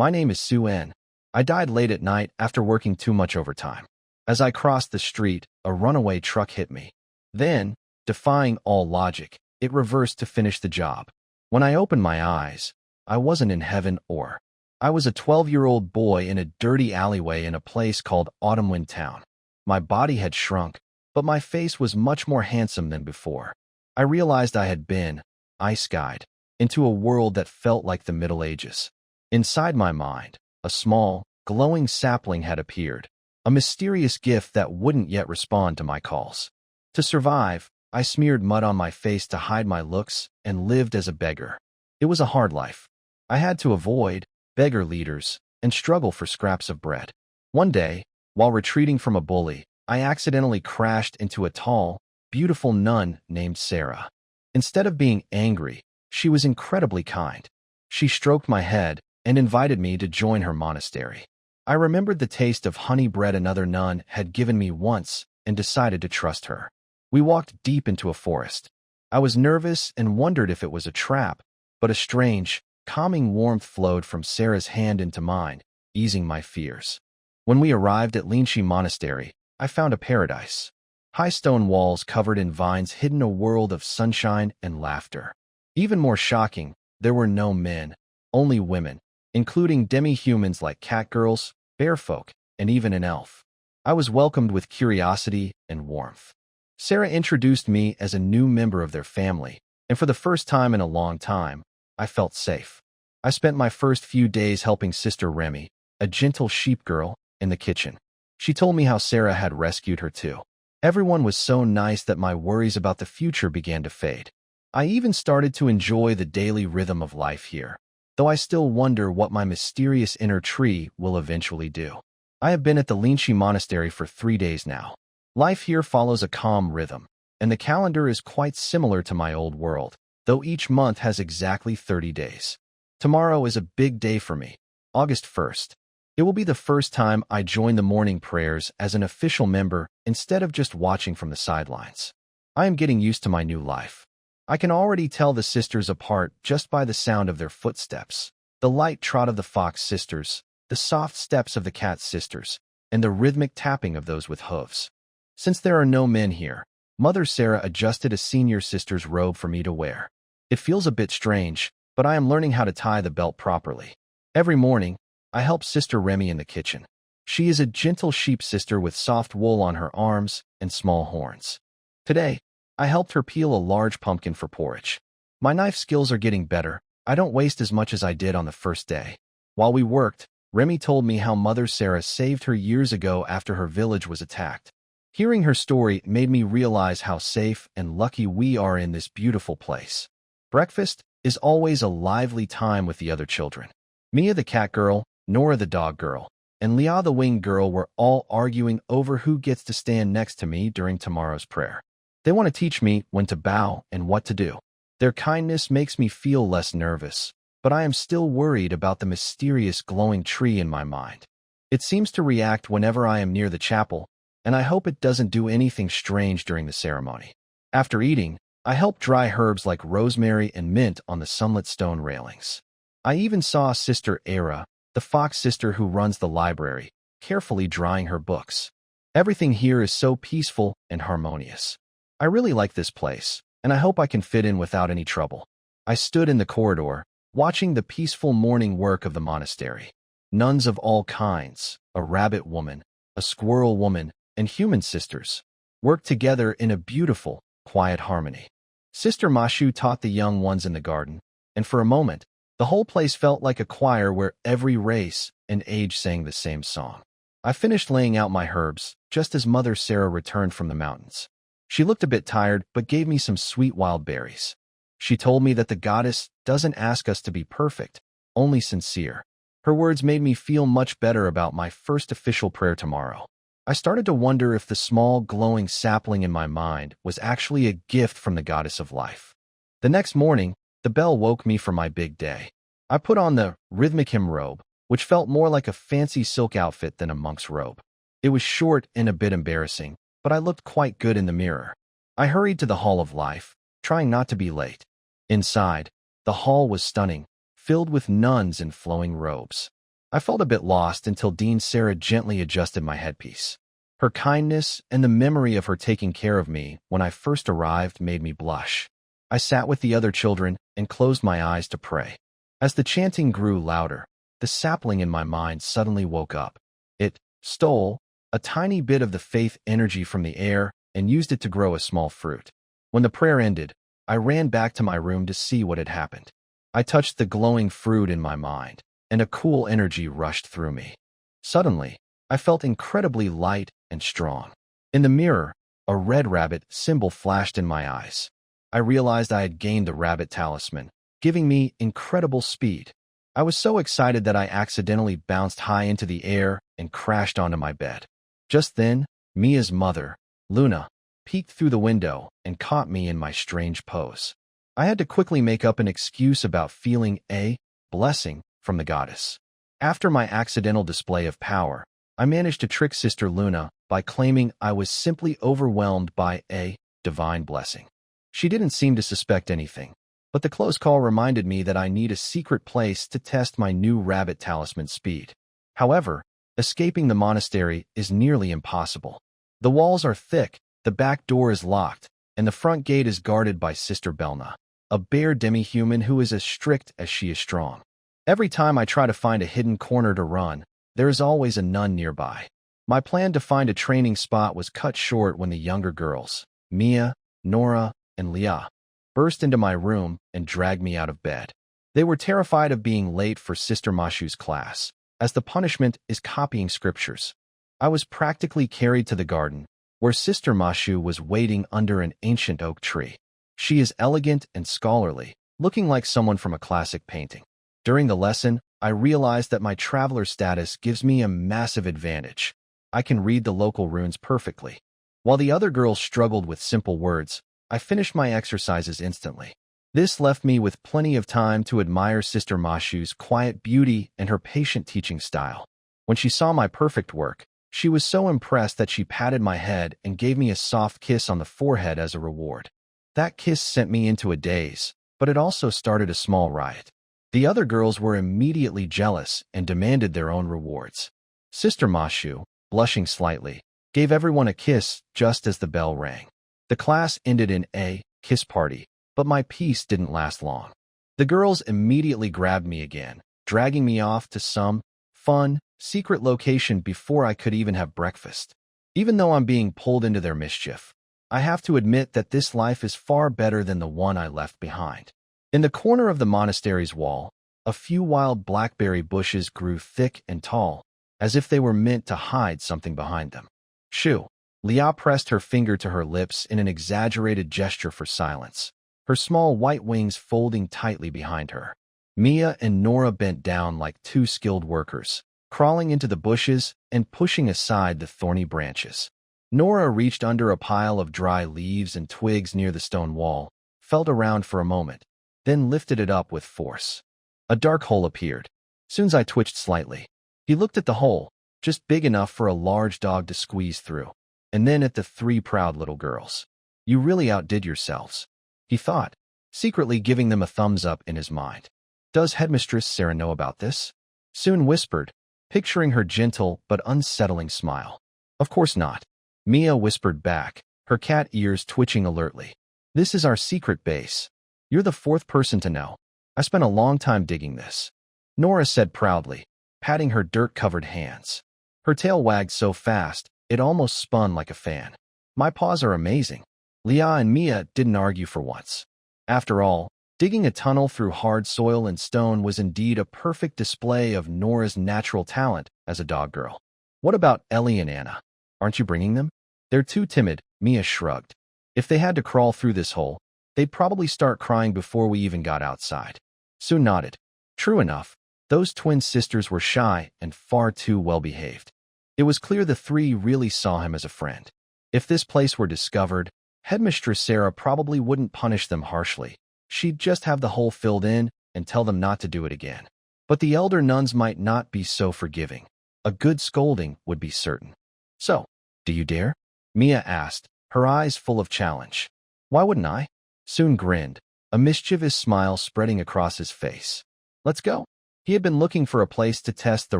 My name is Sue N. I died late at night after working too much overtime. As I crossed the street, a runaway truck hit me. Then, defying all logic, it reversed to finish the job. When I opened my eyes, I wasn't in heaven or. I was a 12-year-old boy in a dirty alleyway in a place called Autumnwind Town. My body had shrunk, but my face was much more handsome than before. I realized I had been ice-skied into a world that felt like the Middle Ages. Inside my mind, a small, glowing sapling had appeared, a mysterious gift that wouldn't yet respond to my calls. To survive, I smeared mud on my face to hide my looks and lived as a beggar. It was a hard life. I had to avoid beggar leaders and struggle for scraps of bread. One day, while retreating from a bully, I accidentally crashed into a tall, beautiful nun named Sarah. Instead of being angry, she was incredibly kind. She stroked my head and invited me to join her monastery. I remembered the taste of honey bread another nun had given me once and decided to trust her. We walked deep into a forest. I was nervous and wondered if it was a trap, but a strange, calming warmth flowed from Sarah's hand into mine, easing my fears. When we arrived at Linchi Monastery, I found a paradise. High stone walls covered in vines hidden a world of sunshine and laughter. Even more shocking, there were no men, only women, including demi-humans like catgirls, bearfolk, and even an elf. I was welcomed with curiosity and warmth. Sarah introduced me as a new member of their family, and for the first time in a long time, I felt safe. I spent my first few days helping Sister Remy, a gentle sheep girl, in the kitchen. She told me how Sarah had rescued her too. Everyone was so nice that my worries about the future began to fade. I even started to enjoy the daily rhythm of life here, though I still wonder what my mysterious inner tree will eventually do. I have been at the Linchi Monastery for 3 days now. Life here follows a calm rhythm, and the calendar is quite similar to my old world, though each month has exactly 30 days. Tomorrow is a big day for me, August 1st. It will be the first time I join the morning prayers as an official member instead of just watching from the sidelines. I am getting used to my new life. I can already tell the sisters apart just by the sound of their footsteps, the light trot of the fox sisters, the soft steps of the cat sisters, and the rhythmic tapping of those with hooves. Since there are no men here, Mother Sarah adjusted a senior sister's robe for me to wear. It feels a bit strange, but I am learning how to tie the belt properly. Every morning, I help Sister Remy in the kitchen. She is a gentle sheep sister with soft wool on her arms and small horns. Today, I helped her peel a large pumpkin for porridge. My knife skills are getting better. I don't waste as much as I did on the first day. While we worked, Remy told me how Mother Sarah saved her years ago after her village was attacked. Hearing her story made me realize how safe and lucky we are in this beautiful place. Breakfast is always a lively time with the other children. Mia the cat girl, Nora the dog girl, and Leah the winged girl were all arguing over who gets to stand next to me during tomorrow's prayer. They want to teach me when to bow and what to do. Their kindness makes me feel less nervous, but I am still worried about the mysterious glowing tree in my mind. It seems to react whenever I am near the chapel, and I hope it doesn't do anything strange during the ceremony. After eating, I help dry herbs like rosemary and mint on the sunlit stone railings. I even saw Sister Era, the fox sister who runs the library, carefully drying her books. Everything here is so peaceful and harmonious. I really like this place, and I hope I can fit in without any trouble. I stood in the corridor, watching the peaceful morning work of the monastery. Nuns of all kinds, a rabbit woman, a squirrel woman, and human sisters, worked together in a beautiful, quiet harmony. Sister Mashu taught the young ones in the garden, and for a moment, the whole place felt like a choir where every race and age sang the same song. I finished laying out my herbs just as Mother Sarah returned from the mountains. She looked a bit tired but gave me some sweet wild berries. She told me that the goddess doesn't ask us to be perfect, only sincere. Her words made me feel much better about my first official prayer tomorrow. I started to wonder if the small, glowing sapling in my mind was actually a gift from the goddess of life. The next morning, the bell woke me for my big day. I put on the rhythmic hymn robe, which felt more like a fancy silk outfit than a monk's robe. It was short and a bit embarrassing, but I looked quite good in the mirror. I hurried to the Hall of Life, trying not to be late. Inside, the hall was stunning, filled with nuns in flowing robes. I felt a bit lost until Dean Sarah gently adjusted my headpiece. Her kindness and the memory of her taking care of me when I first arrived made me blush. I sat with the other children and closed my eyes to pray. As the chanting grew louder, the sapling in my mind suddenly woke up. It stole a tiny bit of the faith energy from the air and used it to grow a small fruit. When the prayer ended, I ran back to my room to see what had happened. I touched the glowing fruit in my mind, and a cool energy rushed through me. Suddenly, I felt incredibly light and strong. In the mirror, a red rabbit symbol flashed in my eyes. I realized I had gained the rabbit talisman, giving me incredible speed. I was so excited that I accidentally bounced high into the air and crashed onto my bed. Just then, Mia's mother, Luna, peeked through the window and caught me in my strange pose. I had to quickly make up an excuse about feeling a blessing from the goddess. After my accidental display of power, I managed to trick Sister Luna by claiming I was simply overwhelmed by a divine blessing. She didn't seem to suspect anything, but the close call reminded me that I need a secret place to test my new rabbit talisman speed. However, escaping the monastery is nearly impossible. The walls are thick, the back door is locked, and the front gate is guarded by Sister Belna, a bear demi-human who is as strict as she is strong. Every time I try to find a hidden corner to run, there is always a nun nearby. My plan to find a training spot was cut short when the younger girls, Mia, Nora, and Leah, burst into my room and dragged me out of bed. They were terrified of being late for Sister Mashu's class, as the punishment is copying scriptures. I was practically carried to the garden, where Sister Mashu was waiting under an ancient oak tree. She is elegant and scholarly, looking like someone from a classic painting. During the lesson, I realized that my traveler status gives me a massive advantage. I can read the local runes perfectly. While the other girls struggled with simple words, I finished my exercises instantly. This left me with plenty of time to admire Sister Mashu's quiet beauty and her patient teaching style. When she saw my perfect work, she was so impressed that she patted my head and gave me a soft kiss on the forehead as a reward. That kiss sent me into a daze, but it also started a small riot. The other girls were immediately jealous and demanded their own rewards. Sister Mashu, blushing slightly, gave everyone a kiss just as the bell rang. The class ended in a kiss party, but my peace didn't last long. The girls immediately grabbed me again, dragging me off to some fun, secret location before I could even have breakfast. Even though I'm being pulled into their mischief, I have to admit that this life is far better than the one I left behind. In the corner of the monastery's wall, a few wild blackberry bushes grew thick and tall, as if they were meant to hide something behind them. Shoo! Leah pressed her finger to her lips in an exaggerated gesture for silence, her small white wings folding tightly behind her. Mia and Nora bent down like two skilled workers, crawling into the bushes and pushing aside the thorny branches. Nora reached under a pile of dry leaves and twigs near the stone wall, felt around for a moment, then lifted it up with force. A dark hole appeared. Sunzai twitched slightly. He looked at the hole, just big enough for a large dog to squeeze through, and then at the three proud little girls. You really outdid yourselves, he thought, secretly giving them a thumbs up in his mind. Does Headmistress Sarah know about this? Sun whispered, picturing her gentle but unsettling smile. Of course not. Mia whispered back, her cat ears twitching alertly. This is our secret base. You're the fourth person to know. I spent a long time digging this, Nora said proudly, patting her dirt-covered hands. Her tail wagged so fast, it almost spun like a fan. My paws are amazing. Leah and Mia didn't argue for once. After all, digging a tunnel through hard soil and stone was indeed a perfect display of Nora's natural talent as a dog girl. What about Ellie and Anna? Aren't you bringing them? They're too timid, Mia shrugged. If they had to crawl through this hole, they'd probably start crying before we even got outside. Sue nodded. True enough, those twin sisters were shy and far too well-behaved. It was clear the three really saw him as a friend. If this place were discovered, Headmistress Sarah probably wouldn't punish them harshly. She'd just have the hole filled in and tell them not to do it again. But the elder nuns might not be so forgiving. A good scolding would be certain. So, do you dare? Mia asked, her eyes full of challenge. Why wouldn't I? Sun grinned, a mischievous smile spreading across his face. Let's go. He had been looking for a place to test the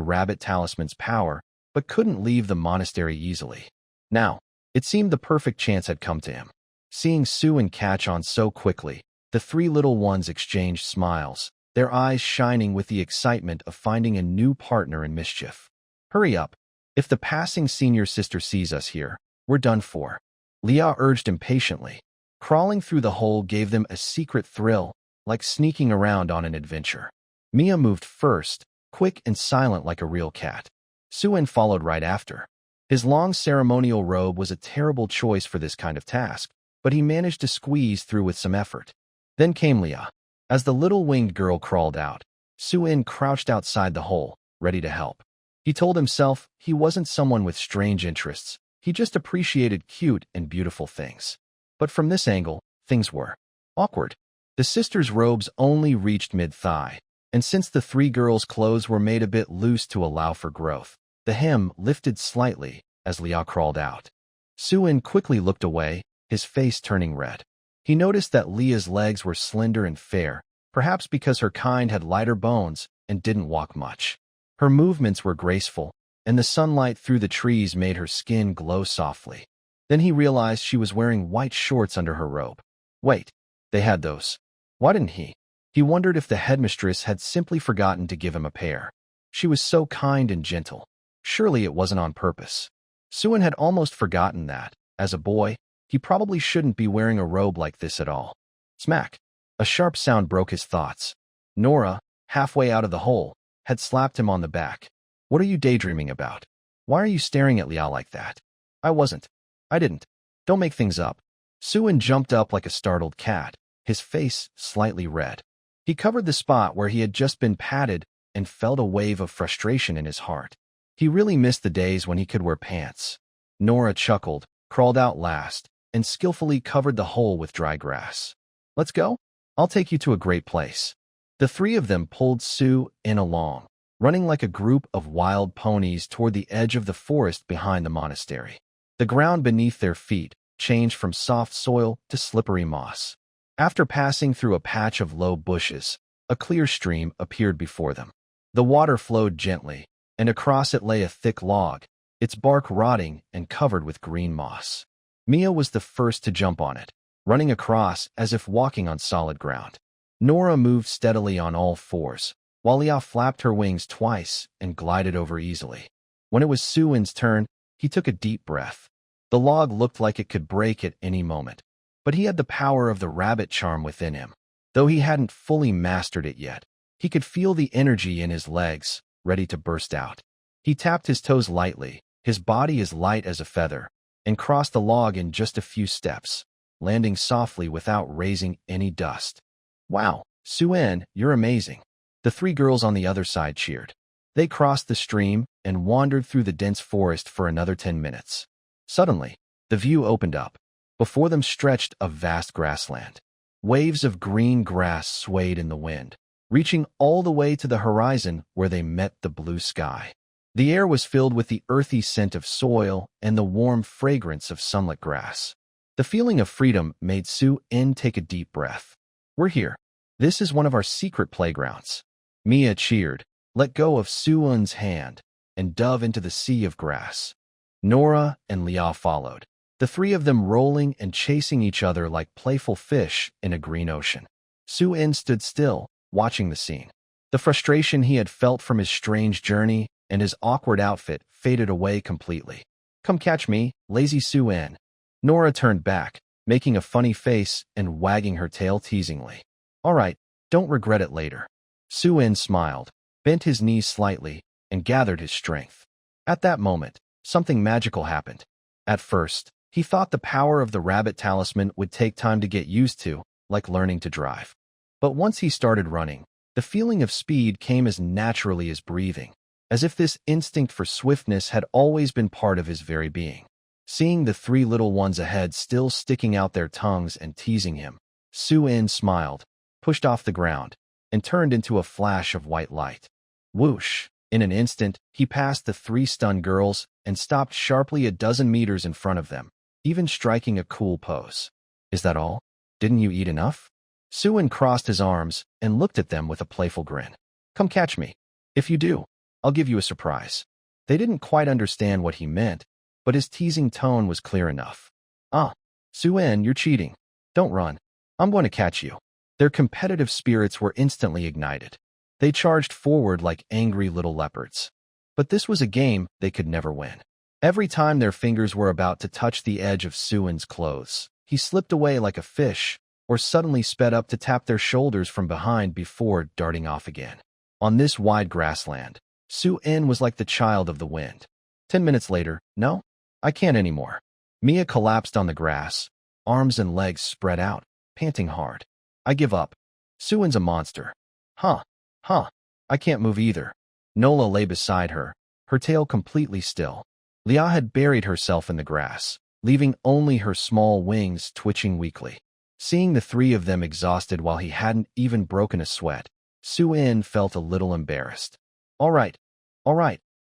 rabbit talisman's power, but couldn't leave the monastery easily. Now, it seemed the perfect chance had come to him. Seeing Sue catch on so quickly, the three little ones exchanged smiles, their eyes shining with the excitement of finding a new partner in mischief. Hurry up. If the passing senior sister sees us here, we're done for. Leah urged impatiently. Crawling through the hole gave them a secret thrill, like sneaking around on an adventure. Mia moved first, quick and silent like a real cat. Suen followed right after. His long ceremonial robe was a terrible choice for this kind of task, but he managed to squeeze through with some effort. Then came Leah. As the little winged girl crawled out, Suen crouched outside the hole, ready to help. He told himself he wasn't someone with strange interests, he just appreciated cute and beautiful things. But from this angle, things were awkward. The sisters' robes only reached mid-thigh, and since the three girls' clothes were made a bit loose to allow for growth, the hem lifted slightly as Leah crawled out. Suen quickly looked away, his face turning red. He noticed that Leah's legs were slender and fair, perhaps because her kind had lighter bones and didn't walk much. Her movements were graceful, and the sunlight through the trees made her skin glow softly. Then he realized she was wearing white shorts under her robe. Wait, they had those. Why didn't he? He wondered if the headmistress had simply forgotten to give him a pair. She was so kind and gentle. Surely it wasn't on purpose. Suen had almost forgotten that, as a boy, he probably shouldn't be wearing a robe like this at all. Smack! A sharp sound broke his thoughts. Nora, halfway out of the hole, had slapped him on the back. What are you daydreaming about? Why are you staring at Liao like that? I wasn't. I didn't. Don't make things up. Suen jumped up like a startled cat, his face slightly red. He covered the spot where he had just been patted and felt a wave of frustration in his heart. He really missed the days when he could wear pants. Nora chuckled, crawled out last, and skillfully covered the hole with dry grass. Let's go? I'll take you to a great place. The three of them pulled Sue along, running like a group of wild ponies toward the edge of the forest behind the monastery. The ground beneath their feet changed from soft soil to slippery moss. After passing through a patch of low bushes, a clear stream appeared before them. The water flowed gently, and across it lay a thick log, its bark rotting and covered with green moss. Mia was the first to jump on it, running across as if walking on solid ground. Nora moved steadily on all fours, while Leah flapped her wings twice and glided over easily. When it was Suen's turn, he took a deep breath. The log looked like it could break at any moment, but he had the power of the rabbit charm within him. Though he hadn't fully mastered it yet, he could feel the energy in his legs, ready to burst out. He tapped his toes lightly, his body as light as a feather, and crossed the log in just a few steps, landing softly without raising any dust. Wow, Suen, you're amazing. The three girls on the other side cheered. They crossed the stream and wandered through the dense forest for another 10 minutes. Suddenly, the view opened up. Before them stretched a vast grassland. Waves of green grass swayed in the wind, reaching all the way to the horizon where they met the blue sky. The air was filled with the earthy scent of soil and the warm fragrance of sunlit grass. The feeling of freedom made Suen take a deep breath. We're here. This is one of our secret playgrounds. Mia cheered, let go of Suen's hand, and dove into the sea of grass. Nora and Leah followed, the three of them rolling and chasing each other like playful fish in a green ocean. Suen stood still, watching the scene. The frustration he had felt from his strange journey and his awkward outfit faded away completely. Come catch me, lazy Suen. Nora turned back, making a funny face and wagging her tail teasingly. All right, don't regret it later. Suen smiled, bent his knees slightly, and gathered his strength. At that moment, something magical happened. At first, he thought the power of the rabbit talisman would take time to get used to, like learning to drive. But once he started running, the feeling of speed came as naturally as breathing, as if this instinct for swiftness had always been part of his very being. Seeing the three little ones ahead still sticking out their tongues and teasing him, Suen smiled, pushed off the ground, and turned into a flash of white light. Whoosh! In an instant, he passed the three stunned girls and stopped sharply a dozen meters in front of them, even striking a cool pose. Is that all? Didn't you eat enough? Suen crossed his arms and looked at them with a playful grin. Come catch me. If you do, I'll give you a surprise. They didn't quite understand what he meant, but his teasing tone was clear enough. Ah, Suen, you're cheating. Don't run. I'm going to catch you. Their competitive spirits were instantly ignited. They charged forward like angry little leopards. But this was a game they could never win. Every time their fingers were about to touch the edge of Suen's clothes, he slipped away like a fish, or suddenly sped up to tap their shoulders from behind before darting off again. On this wide grassland, Suen was like the child of the wind. 10 minutes later, no, I can't anymore. Mia collapsed on the grass, arms and legs spread out, panting hard. I give up. Suen's a monster. Huh, I can't move either. Nola lay beside her, her tail completely still. Leah had buried herself in the grass, leaving only her small wings twitching weakly. Seeing the three of them exhausted while he hadn't even broken a sweat, Suen felt a little embarrassed. All right,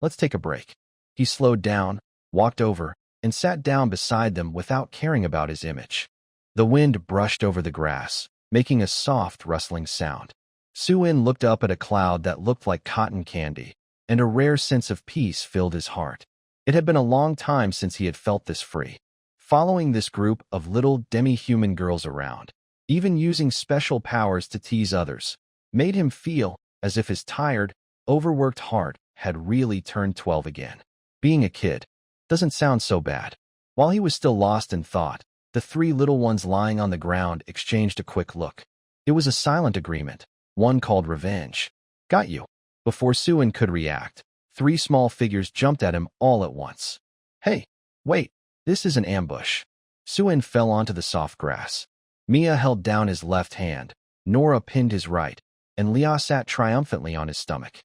let's take a break. He slowed down, walked over, and sat down beside them without caring about his image. The wind brushed over the grass, making a soft, rustling sound. Suen looked up at a cloud that looked like cotton candy, and a rare sense of peace filled his heart. It had been a long time since he had felt this free. Following this group of little demi-human girls around, even using special powers to tease others, made him feel as if his tired, overworked heart had really turned 12 again. Being a kid doesn't sound so bad. While he was still lost in thought, the three little ones lying on the ground exchanged a quick look. It was a silent agreement, one called revenge. Got you. Before Suen could react, three small figures jumped at him all at once. Hey, wait, this is an ambush. Suen fell onto the soft grass. Mia held down his left hand, Nora pinned his right, and Leah sat triumphantly on his stomach.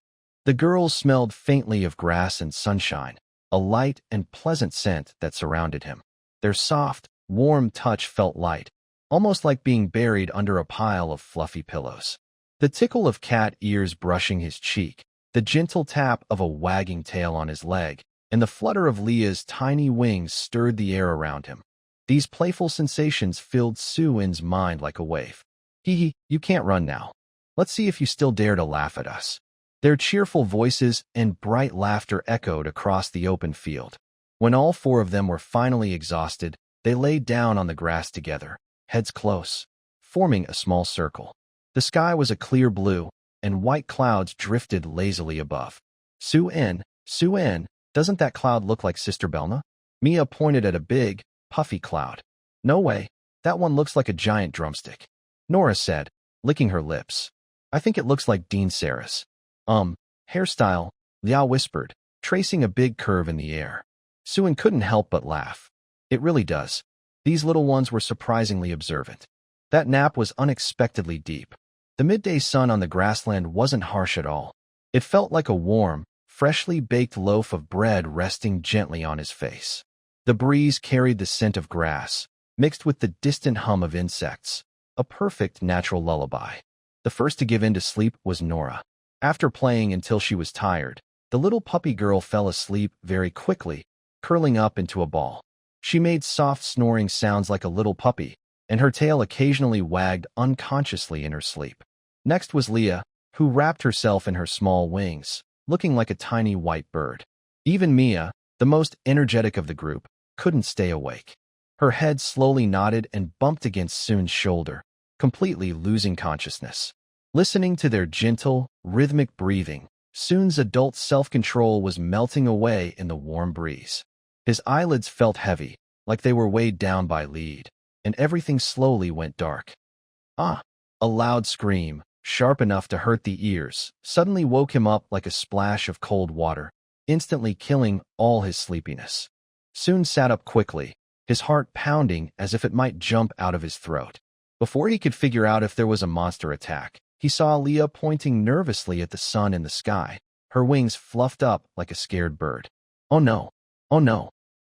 The girls smelled faintly of grass and sunshine, a light and pleasant scent that surrounded him. Their soft, warm touch felt light, almost like being buried under a pile of fluffy pillows. The tickle of cat ears brushing his cheek, the gentle tap of a wagging tail on his leg, and the flutter of Leah's tiny wings stirred the air around him. These playful sensations filled Suen's mind like a wave. Hee, you can't run now. Let's see if you still dare to laugh at us. Their cheerful voices and bright laughter echoed across the open field. When all four of them were finally exhausted, they lay down on the grass together, heads close, forming a small circle. The sky was a clear blue, and white clouds drifted lazily above. Suen, doesn't that cloud look like Sister Belna? Mia pointed at a big, puffy cloud. No way, that one looks like a giant drumstick. Nora said, licking her lips. I think it looks like Dean Sarah's. Hairstyle, Liao whispered, tracing a big curve in the air. Suen couldn't help but laugh. It really does. These little ones were surprisingly observant. That nap was unexpectedly deep. The midday sun on the grassland wasn't harsh at all. It felt like a warm, freshly baked loaf of bread resting gently on his face. The breeze carried the scent of grass, mixed with the distant hum of insects, a perfect natural lullaby. The first to give in to sleep was Nora. After playing until she was tired, the little puppy girl fell asleep very quickly, curling up into a ball. She made soft snoring sounds like a little puppy, and her tail occasionally wagged unconsciously in her sleep. Next was Leah, who wrapped herself in her small wings, looking like a tiny white bird. Even Mia, the most energetic of the group, couldn't stay awake. Her head slowly nodded and bumped against Suen's shoulder, completely losing consciousness. Listening to their gentle, rhythmic breathing, Suen's adult self-control was melting away in the warm breeze. His eyelids felt heavy, like they were weighed down by lead, and everything slowly went dark. Ah! A loud scream, sharp enough to hurt the ears, suddenly woke him up like a splash of cold water, instantly killing all his sleepiness. Suen sat up quickly, his heart pounding as if it might jump out of his throat. Before he could figure out if there was a monster attack, he saw Leah pointing nervously at the sun in the sky, her wings fluffed up like a scared bird. Oh no!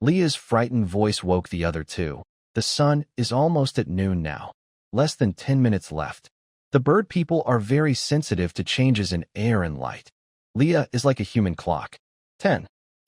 Leah's frightened voice woke the other two. The sun is almost at noon now. Less than 10 minutes left. The bird people are very sensitive to changes in air and light. Leah is like a human clock.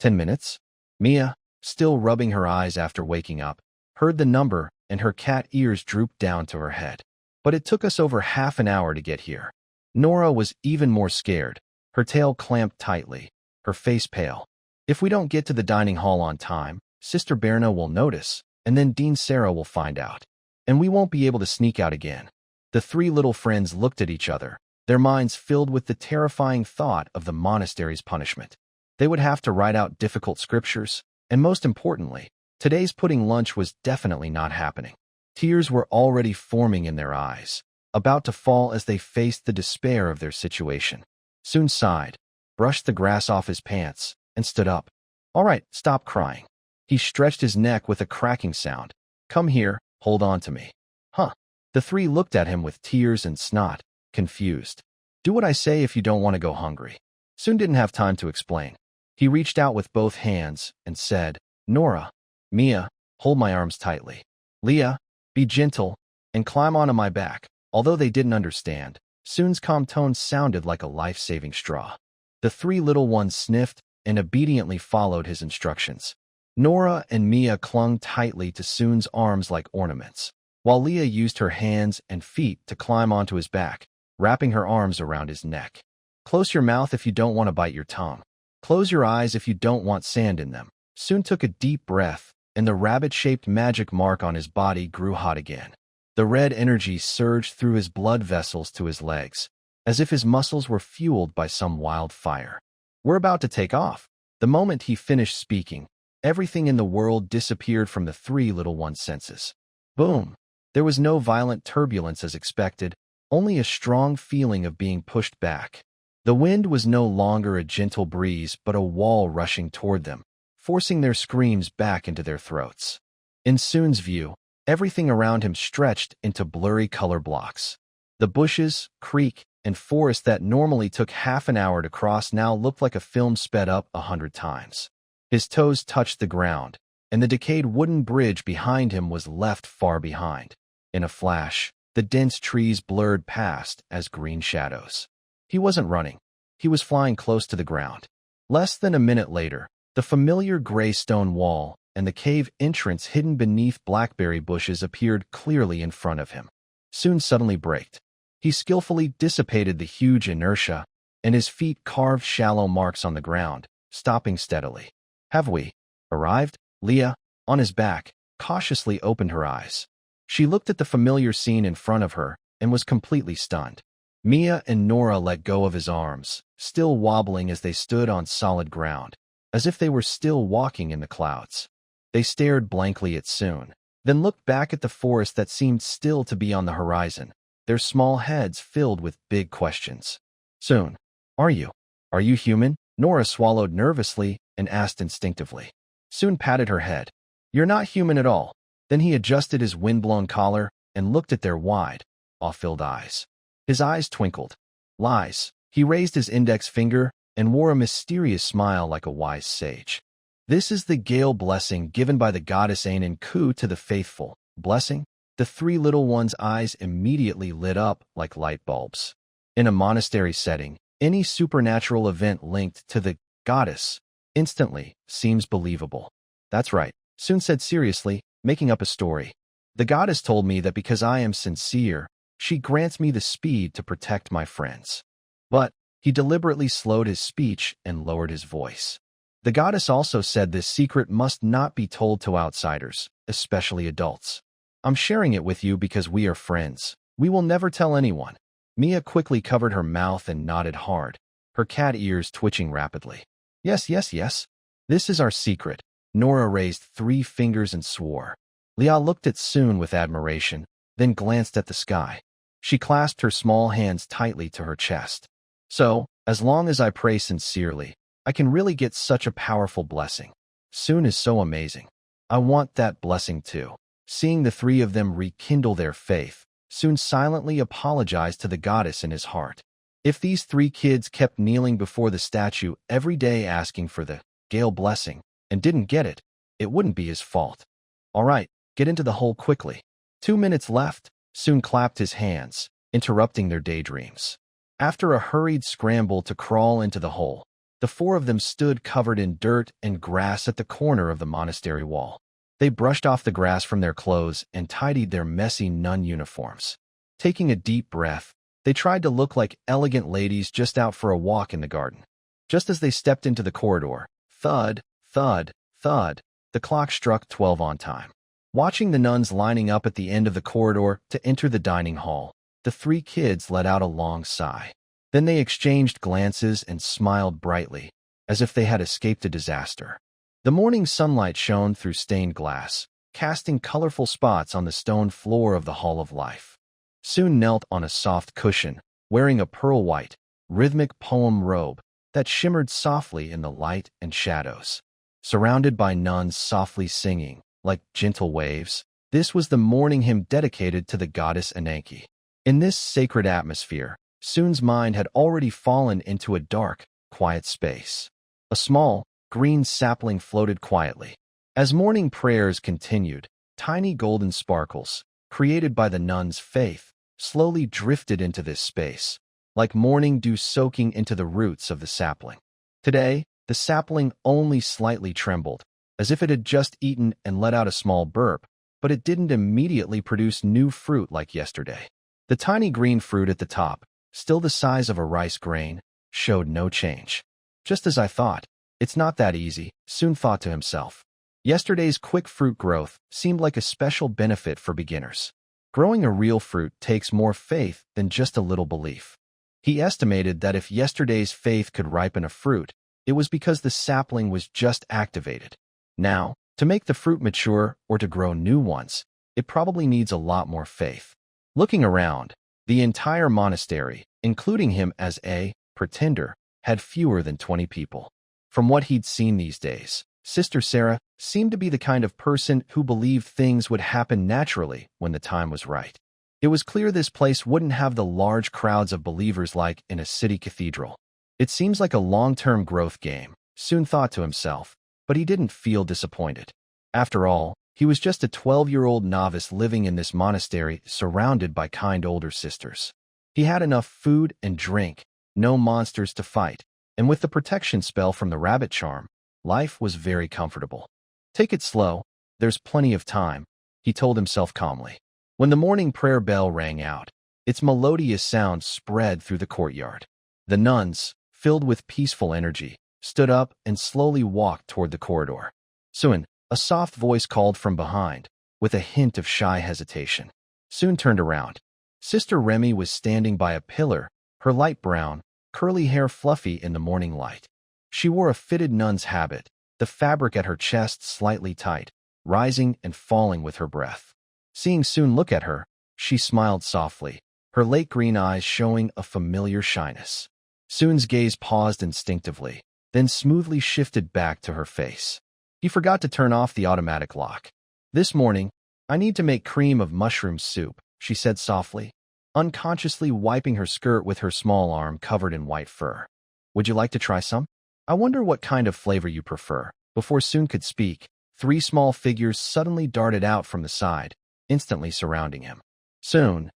10 minutes? Mia, still rubbing her eyes after waking up, heard the number and her cat ears drooped down to her head. But it took us over half an hour to get here. Nora was even more scared, her tail clamped tightly, her face pale. If we don't get to the dining hall on time, Sister Berna will notice, and then Dean Sarah will find out. And we won't be able to sneak out again. The three little friends looked at each other, their minds filled with the terrifying thought of the monastery's punishment. They would have to write out difficult scriptures, and most importantly, today's pudding lunch was definitely not happening. Tears were already forming in their eyes, about to fall as they faced the despair of their situation. Soon sighed, brushed the grass off his pants, and stood up. "All right, stop crying." He stretched his neck with a cracking sound. "Come here, hold on to me." "Huh?" The three looked at him with tears and snot, confused. "Do what I say if you don't want to go hungry." Soon didn't have time to explain. He reached out with both hands and said, "Nora, Mia, hold my arms tightly. Leah, be gentle, and climb onto my back." Although they didn't understand, Soon's calm tone sounded like a life-saving straw. The three little ones sniffed and obediently followed his instructions. Nora and Mia clung tightly to Soon's arms like ornaments, while Leah used her hands and feet to climb onto his back, wrapping her arms around his neck. "Close your mouth if you don't want to bite your tongue. Close your eyes if you don't want sand in them." Soon took a deep breath, and the rabbit-shaped magic mark on his body grew hot again. The red energy surged through his blood vessels to his legs, as if his muscles were fueled by some wild fire. "We're about to take off." The moment he finished speaking, everything in the world disappeared from the three little ones' senses. Boom! There was no violent turbulence as expected, only a strong feeling of being pushed back. The wind was no longer a gentle breeze but a wall rushing toward them, forcing their screams back into their throats. In Soon's view, everything around him stretched into blurry color blocks. The bushes, creek, and forest that normally took half an hour to cross now looked like a film sped up 100 times. His toes touched the ground, and the decayed wooden bridge behind him was left far behind. In a flash, the dense trees blurred past as green shadows. He wasn't running. He was flying close to the ground. Less than a minute later, the familiar gray stone wall and the cave entrance hidden beneath blackberry bushes appeared clearly in front of him. Soon suddenly braked. He skillfully dissipated the huge inertia, and his feet carved shallow marks on the ground, stopping steadily. "Have we arrived?" Leah, on his back, cautiously opened her eyes. She looked at the familiar scene in front of her and was completely stunned. Mia and Nora let go of his arms, still wobbling as they stood on solid ground, as if they were still walking in the clouds. They stared blankly at Soon, then looked back at the forest that seemed still to be on the horizon, their small heads filled with big questions. "Soon, are you human?" Nora swallowed nervously and asked instinctively. Soon patted her head. "You're not human at all." Then he adjusted his windblown collar and looked at their wide, awe-filled eyes. His eyes twinkled. "Lies." He raised his index finger and wore a mysterious smile like a wise sage. "This is the Gale blessing given by the goddess Ain and Ku to the faithful." Blessing? The three little ones' eyes immediately lit up like light bulbs. In a monastery setting, any supernatural event linked to the goddess instantly seems believable. "That's right," Soon said seriously, making up a story. "The goddess told me that because I am sincere, she grants me the speed to protect my friends." But he deliberately slowed his speech and lowered his voice. "The goddess also said this secret must not be told to outsiders, especially adults. I'm sharing it with you because we are friends. We will never tell anyone." Mia quickly covered her mouth and nodded hard, her cat ears twitching rapidly. Yes, yes, yes. This is our secret." Nora raised 3 fingers and swore. Leah looked at Soon with admiration, then glanced at the sky. She clasped her small hands tightly to her chest. "So, as long as I pray sincerely, I can really get such a powerful blessing. Soon is so amazing. I want that blessing too." Seeing the 3 of them rekindle their faith, Soon silently apologized to the goddess in his heart. If these 3 kids kept kneeling before the statue every day asking for the Gale blessing and didn't get it, it wouldn't be his fault. "All right, get into the hole quickly." 2 minutes left. Soon clapped his hands, interrupting their daydreams. After a hurried scramble to crawl into the hole, the 4 of them stood covered in dirt and grass at the corner of the monastery wall. They brushed off the grass from their clothes and tidied their messy nun uniforms. Taking a deep breath, They tried to look like elegant ladies just out for a walk in the garden. Just as they stepped into the corridor, thud, thud, thud, the clock struck 12 on time. Watching the nuns lining up at the end of the corridor to enter the dining hall, the three kids let out a long sigh. Then they exchanged glances and smiled brightly, as if they had escaped a disaster. The morning sunlight shone through stained glass, casting colorful spots on the stone floor of the Hall of Life. Soon knelt on a soft cushion, wearing a pearl-white, rhythmic poem robe that shimmered softly in the light and shadows. Surrounded by nuns softly singing, like gentle waves, this was the morning hymn dedicated to the goddess Ananke. In this sacred atmosphere, Soon's mind had already fallen into a dark, quiet space. A small, green sapling floated quietly. As morning prayers continued, tiny golden sparkles, created by the nuns' faith, slowly drifted into this space, like morning dew soaking into the roots of the sapling. Today, the sapling only slightly trembled, as if it had just eaten and let out a small burp, but it didn't immediately produce new fruit like yesterday. The tiny green fruit at the top, still the size of a rice grain, showed no change. Just as I thought, it's not that easy, Soon thought to himself. Yesterday's quick fruit growth seemed like a special benefit for beginners. Growing a real fruit takes more faith than just a little belief. He estimated that if yesterday's faith could ripen a fruit, it was because the sapling was just activated. Now, to make the fruit mature or to grow new ones, it probably needs a lot more faith. Looking around, the entire monastery, including him as a pretender, had fewer than 20 people. From what he'd seen these days, Sister Sarah seemed to be the kind of person who believed things would happen naturally when the time was right. It was clear this place wouldn't have the large crowds of believers like in a city cathedral. It seems like a long-term growth game, Soon thought to himself, but he didn't feel disappointed. After all, he was just a 12-year-old novice living in this monastery surrounded by kind older sisters. He had enough food and drink, no monsters to fight, and with the protection spell from the rabbit charm, life was very comfortable. Take it slow, there's plenty of time, he told himself calmly. When the morning prayer bell rang out, its melodious sound spread through the courtyard. The nuns, filled with peaceful energy, stood up and slowly walked toward the corridor. Soon, a soft voice called from behind, with a hint of shy hesitation. Soon turned around. Sister Remy was standing by a pillar, her light brown, curly hair fluffy in the morning light. She wore a fitted nun's habit, the fabric at her chest slightly tight, rising and falling with her breath. Seeing Soon look at her, she smiled softly, her late green eyes showing a familiar shyness. Soon's gaze paused instinctively, then smoothly shifted back to her face. He forgot to turn off the automatic lock. This morning, I need to make cream of mushroom soup, she said softly, unconsciously wiping her skirt with her small arm covered in white fur. Would you like to try some? I wonder what kind of flavor you prefer. Before Soon could speak, 3 small figures suddenly darted out from the side, instantly surrounding him. Soon,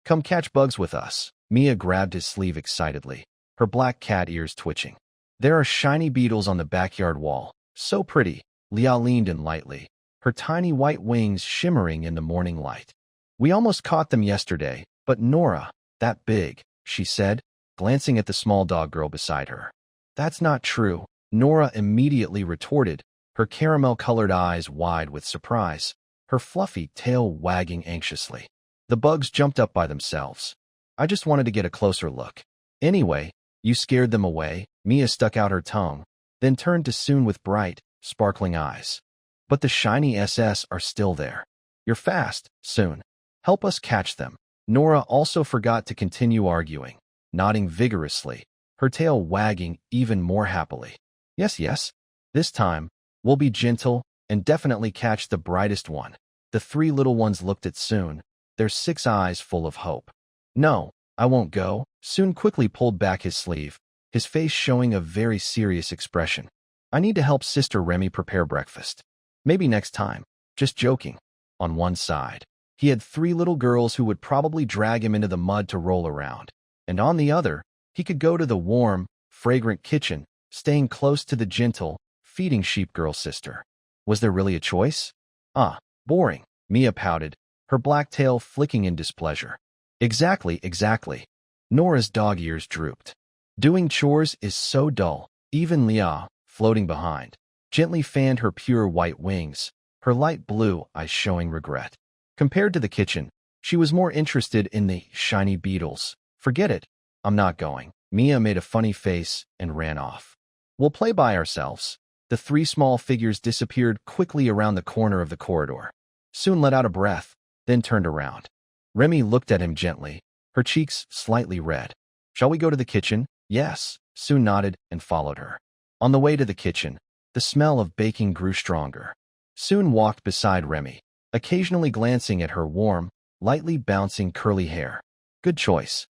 come catch bugs with us. Mia grabbed his sleeve excitedly, her black cat ears twitching. There are shiny beetles on the backyard wall. So pretty, Lia leaned in lightly, her tiny white wings shimmering in the morning light. We almost caught them yesterday, but Nora, that big, she said, glancing at the small dog girl beside her. That's not true, Nora immediately retorted, her caramel-colored eyes wide with surprise, her fluffy tail wagging anxiously. The bugs jumped up by themselves. I just wanted to get a closer look. Anyway, you scared them away, Mia stuck out her tongue, then turned to Soon with bright, sparkling eyes. But the shiny SS are still there. You're fast, Soon. Help us catch them. Nora also forgot to continue arguing, nodding vigorously, her tail wagging even more happily. Yes. This time, we'll be gentle and definitely catch the brightest one. The 3 little ones looked at Soon, their 6 eyes full of hope. No, I won't go. Soon quickly pulled back his sleeve, his face showing a very serious expression. I need to help Sister Remy prepare breakfast. Maybe next time. Just joking. On one side, he had 3 little girls who would probably drag him into the mud to roll around, and on the other, he could go to the warm, fragrant kitchen, staying close to the gentle, feeding sheep girl sister. Was there really a choice? Boring, Mia pouted, her black tail flicking in displeasure. Exactly, exactly. Nora's dog ears drooped. Doing chores is so dull. Even Leah, floating behind, gently fanned her pure white wings, her light blue eyes showing regret. Compared to the kitchen, she was more interested in the shiny beetles. Forget it. I'm not going. Mia made a funny face and ran off. We'll play by ourselves. The three small figures disappeared quickly around the corner of the corridor. Soon let out a breath, then turned around. Remy looked at him gently, her cheeks slightly red. Shall we go to the kitchen? Yes. Soon nodded and followed her. On the way to the kitchen, the smell of baking grew stronger. Soon walked beside Remy, occasionally glancing at her warm, lightly bouncing curly hair. Good choice.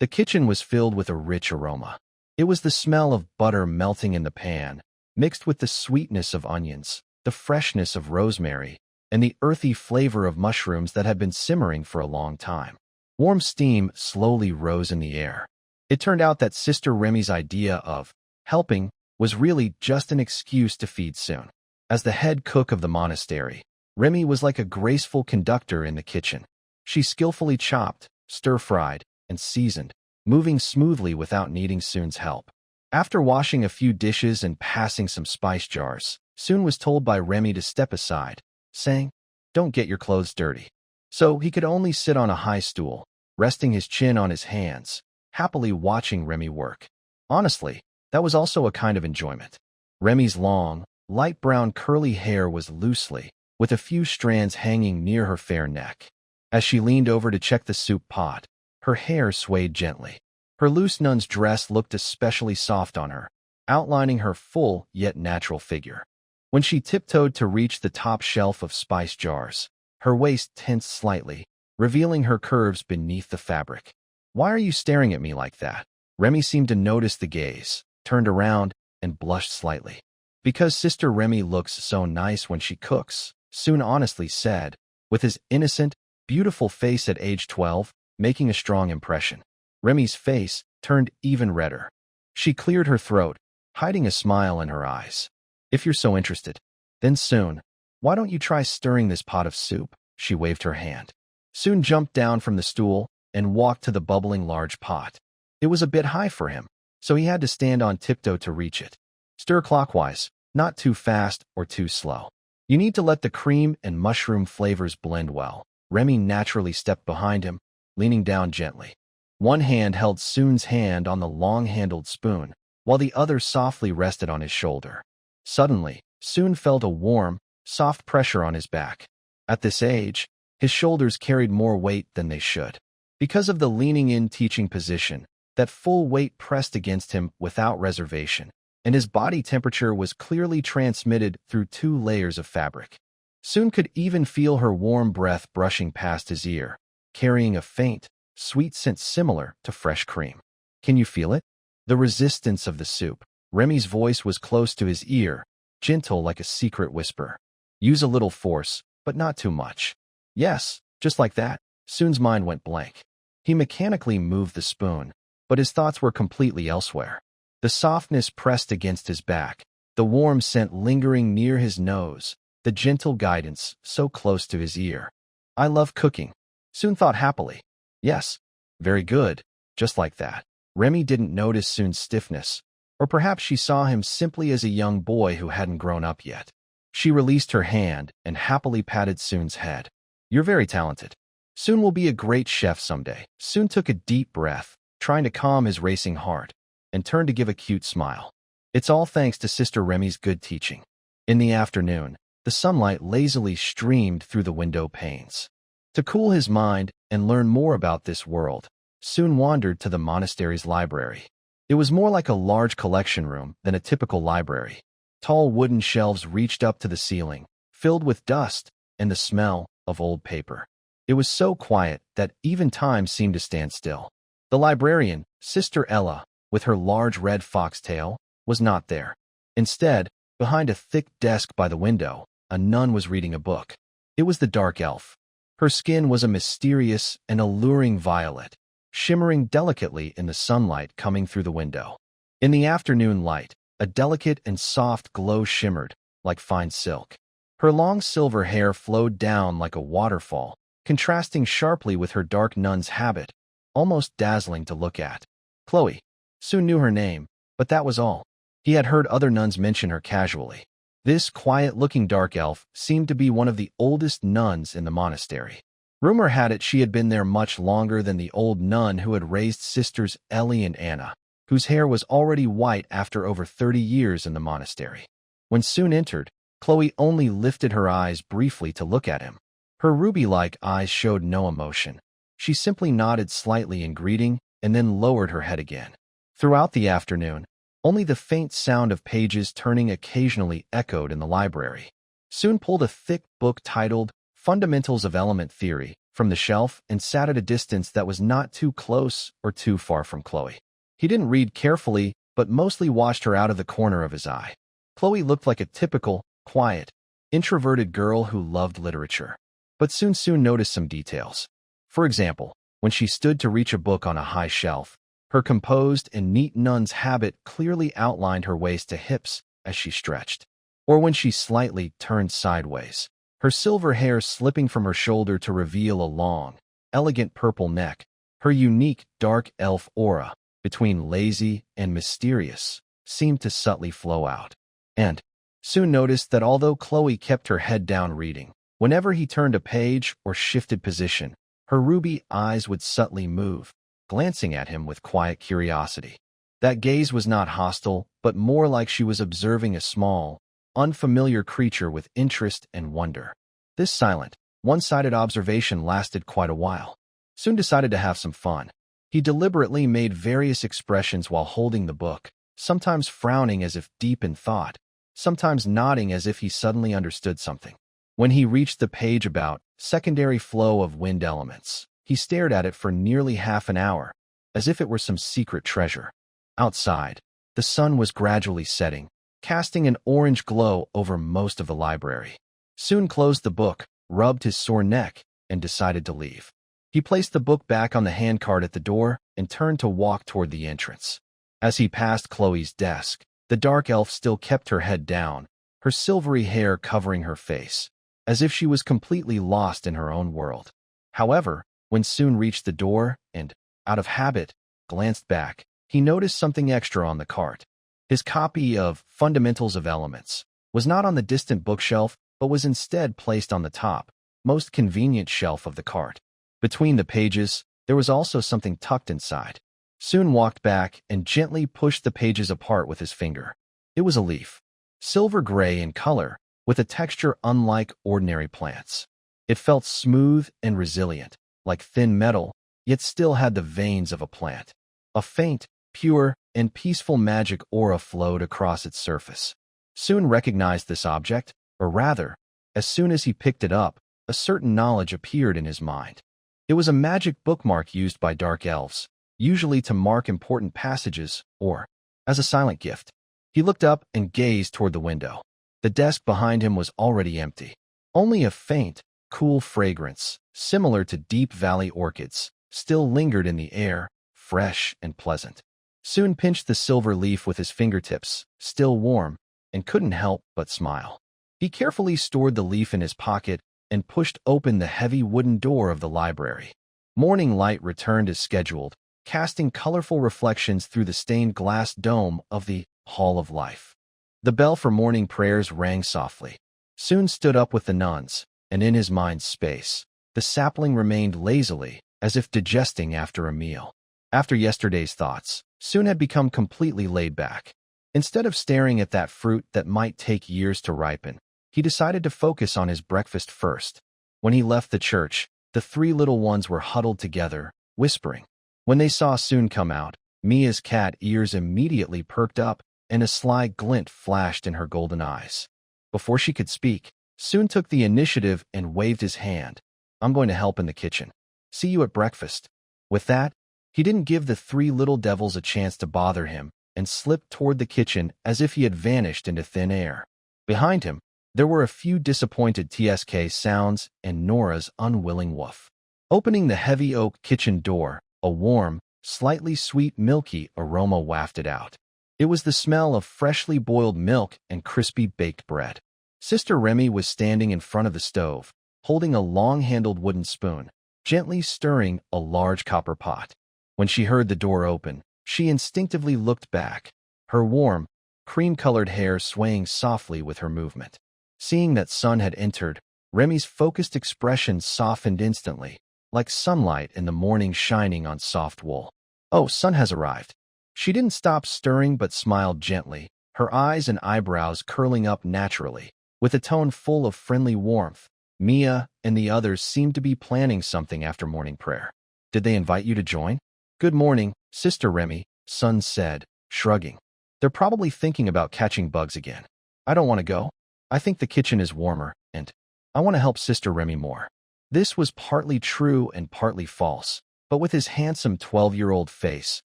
The kitchen was filled with a rich aroma. It was the smell of butter melting in the pan, mixed with the sweetness of onions, the freshness of rosemary, and the earthy flavor of mushrooms that had been simmering for a long time. Warm steam slowly rose in the air. It turned out that Sister Remy's idea of helping was really just an excuse to feed Soon. As the head cook of the monastery, Remy was like a graceful conductor in the kitchen. She skillfully chopped, stir-fried, and seasoned, moving smoothly without needing Soon's help. After washing a few dishes and passing some spice jars, Soon was told by Remy to step aside, saying, "Don't get your clothes dirty." So he could only sit on a high stool, resting his chin on his hands, happily watching Remy work. Honestly, that was also a kind of enjoyment. Remy's long, light brown curly hair was loosely, with a few strands hanging near her fair neck. As she leaned over to check the soup pot, her hair swayed gently. Her loose nun's dress looked especially soft on her, outlining her full yet natural figure. When she tiptoed to reach the top shelf of spice jars, her waist tensed slightly, revealing her curves beneath the fabric. "Why are you staring at me like that?" Remy seemed to notice the gaze, turned around, and blushed slightly. "Because Sister Remy looks so nice when she cooks," Soon honestly said, with his innocent, beautiful face at age 12, making a strong impression. Remy's face turned even redder. She cleared her throat, hiding a smile in her eyes. "If you're so interested, then Soon, why don't you try stirring this pot of soup?" She waved her hand. Soon jumped down from the stool and walked to the bubbling large pot. It was a bit high for him, so he had to stand on tiptoe to reach it. Stir clockwise, not too fast or too slow. You need to let the cream and mushroom flavors blend well. Remy naturally stepped behind him, leaning down gently. One hand held Soon's hand on the long-handled spoon, while the other softly rested on his shoulder. Suddenly, Soon felt a warm, soft pressure on his back. At this age, his shoulders carried more weight than they should. Because of the leaning-in teaching position, that full weight pressed against him without reservation, and his body temperature was clearly transmitted through 2 layers of fabric. Soon could even feel her warm breath brushing past his ear, carrying a faint, sweet scent similar to fresh cream. "Can you feel it?" The resistance of the soup. Remy's voice was close to his ear, gentle like a secret whisper. "Use a little force, but not too much." "Yes, just like that." Soon's mind went blank. He mechanically moved the spoon, but his thoughts were completely elsewhere. The softness pressed against his back, the warm scent lingering near his nose, the gentle guidance so close to his ear. "I love cooking," Soon thought happily. "Yes, very good, just like that." Remy didn't notice Soon's stiffness, or perhaps she saw him simply as a young boy who hadn't grown up yet. She released her hand and happily patted Soon's head. "You're very talented. Soon will be a great chef someday." Soon took a deep breath, trying to calm his racing heart, and turned to give a cute smile. "It's all thanks to Sister Remy's good teaching." In the afternoon, the sunlight lazily streamed through the window panes. To cool his mind and learn more about this world, Soon wandered to the monastery's library. It was more like a large collection room than a typical library. Tall wooden shelves reached up to the ceiling, filled with dust and the smell of old paper. It was so quiet that even time seemed to stand still. The librarian, Sister Ella, with her large red foxtail, was not there. Instead, behind a thick desk by the window, a nun was reading a book. It was the dark elf. Her skin was a mysterious and alluring violet, shimmering delicately in the sunlight coming through the window. In the afternoon light, a delicate and soft glow shimmered, like fine silk. Her long silver hair flowed down like a waterfall, contrasting sharply with her dark nun's habit, almost dazzling to look at. Chloe. Soon knew her name, but that was all. He had heard other nuns mention her casually. This quiet-looking dark elf seemed to be one of the oldest nuns in the monastery. Rumor had it she had been there much longer than the old nun who had raised sisters Ellie and Anna, whose hair was already white after over 30 years in the monastery. When Soon entered, Chloe only lifted her eyes briefly to look at him. Her ruby-like eyes showed no emotion. She simply nodded slightly in greeting and then lowered her head again. Throughout the afternoon, only the faint sound of pages turning occasionally echoed in the library. Soon pulled a thick book titled Fundamentals of Element Theory from the shelf and sat at a distance that was not too close or too far from Chloe. He didn't read carefully, but mostly watched her out of the corner of his eye. Chloe looked like a typical, quiet, introverted girl who loved literature. But Soon noticed some details. For example, when she stood to reach a book on a high shelf, her composed and neat nun's habit clearly outlined her waist to hips as she stretched. Or when she slightly turned sideways, her silver hair slipping from her shoulder to reveal a long, elegant purple neck, her unique dark elf aura, between lazy and mysterious, seemed to subtly flow out. And Soon noticed that although Chloe kept her head down reading, whenever he turned a page or shifted position, her ruby eyes would subtly move, glancing at him with quiet curiosity. That gaze was not hostile, but more like she was observing a small, unfamiliar creature with interest and wonder. This silent, one-sided observation lasted quite a while. Soon decided to have some fun. He deliberately made various expressions while holding the book, sometimes frowning as if deep in thought, sometimes nodding as if he suddenly understood something. When he reached the page about secondary flow of wind elements, he stared at it for nearly half an hour, as if it were some secret treasure. Outside, the sun was gradually setting, casting an orange glow over most of the library. Soon closed the book, rubbed his sore neck, and decided to leave. He placed the book back on the handcart at the door and turned to walk toward the entrance. As he passed Chloe's desk, the dark elf still kept her head down, her silvery hair covering her face, as if she was completely lost in her own world. However, when Soon reached the door and, out of habit, glanced back, he noticed something extra on the cart. His copy of Fundamentals of Elements was not on the distant bookshelf, but was instead placed on the top, most convenient shelf of the cart. Between the pages, there was also something tucked inside. Soon walked back and gently pushed the pages apart with his finger. It was a leaf, silver gray in color, with a texture unlike ordinary plants. It felt smooth and resilient, like thin metal, yet still had the veins of a plant. A faint, pure, and peaceful magic aura flowed across its surface. Soon recognized this object, or rather, as soon as he picked it up, a certain knowledge appeared in his mind. It was a magic bookmark used by dark elves, usually to mark important passages or as a silent gift. He looked up and gazed toward the window. The desk behind him was already empty. Only a faint, cool fragrance, similar to deep valley orchids, still lingered in the air, fresh and pleasant. Soon pinched the silver leaf with his fingertips, still warm, and couldn't help but smile. He carefully stored the leaf in his pocket and pushed open the heavy wooden door of the library. Morning light returned as scheduled, casting colorful reflections through the stained glass dome of the Hall of Life. The bell for morning prayers rang softly. Soon stood up with the nuns, and in his mind's space, the sapling remained lazily, as if digesting after a meal. After yesterday's thoughts, Soon had become completely laid back. Instead of staring at that fruit that might take years to ripen, he decided to focus on his breakfast first. When he left the church, the three little ones were huddled together, whispering. When they saw Soon come out, Mia's cat ears immediately perked up, and a sly glint flashed in her golden eyes. Before she could speak, Soon took the initiative and waved his hand. "I'm going to help in the kitchen. See you at breakfast." With that, he didn't give the three little devils a chance to bother him and slipped toward the kitchen as if he had vanished into thin air. Behind him, there were a few disappointed TSK sounds and Nora's unwilling woof. Opening the heavy oak kitchen door, a warm, slightly sweet milky aroma wafted out. It was the smell of freshly boiled milk and crispy baked bread. Sister Remy was standing in front of the stove, holding a long-handled wooden spoon, gently stirring a large copper pot. When she heard the door open, she instinctively looked back, her warm, cream-colored hair swaying softly with her movement. Seeing that Sun had entered, Remy's focused expression softened instantly, like sunlight in the morning shining on soft wool. "Oh, Sun has arrived." She didn't stop stirring but smiled gently, her eyes and eyebrows curling up naturally, with a tone full of friendly warmth. Mia and the others seemed to be planning something after morning prayer. "Did they invite you to join?" "Good morning, Sister Remy," Sun said, shrugging. "They're probably thinking about catching bugs again. I don't want to go. I think the kitchen is warmer, and I want to help Sister Remy more." This was partly true and partly false, but with his handsome 12-year-old face,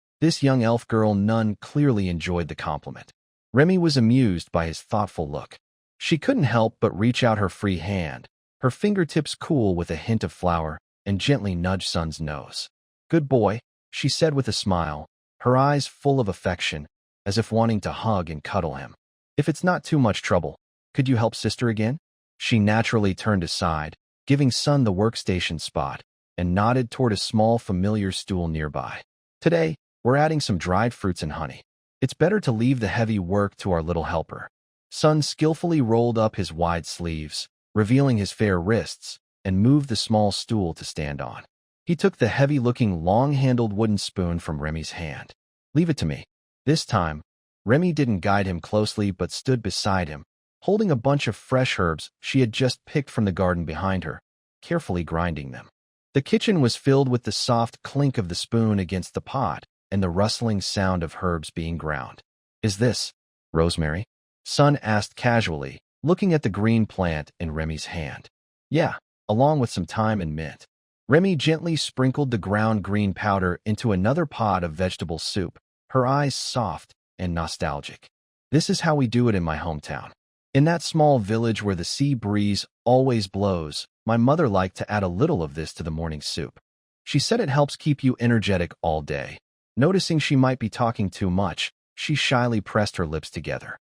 this young elf girl nun clearly enjoyed the compliment. Remy was amused by his thoughtful look. She couldn't help but reach out her free hand, her fingertips cool with a hint of flour, and gently nudge Sun's nose. "Good boy," she said with a smile, her eyes full of affection, as if wanting to hug and cuddle him. "If it's not too much trouble, could you help Sister again?" She naturally turned aside, giving Sun the workstation spot, and nodded toward a small familiar stool nearby. "Today, we're adding some dried fruits and honey. It's better to leave the heavy work to our little helper." Sun skillfully rolled up his wide sleeves, revealing his fair wrists, and moved the small stool to stand on. He took the heavy-looking, long-handled wooden spoon from Remy's hand. "Leave it to me." This time, Remy didn't guide him closely but stood beside him, holding a bunch of fresh herbs she had just picked from the garden behind her, carefully grinding them. The kitchen was filled with the soft clink of the spoon against the pot and the rustling sound of herbs being ground. "Is this rosemary?" Sun asked casually, looking at the green plant in Remy's hand. "Yeah, along with some thyme and mint." Remy gently sprinkled the ground green powder into another pot of vegetable soup, her eyes soft and nostalgic. "This is how we do it in my hometown. In that small village where the sea breeze always blows, my mother liked to add a little of this to the morning soup. She said it helps keep you energetic all day." Noticing she might be talking too much, she shyly pressed her lips together.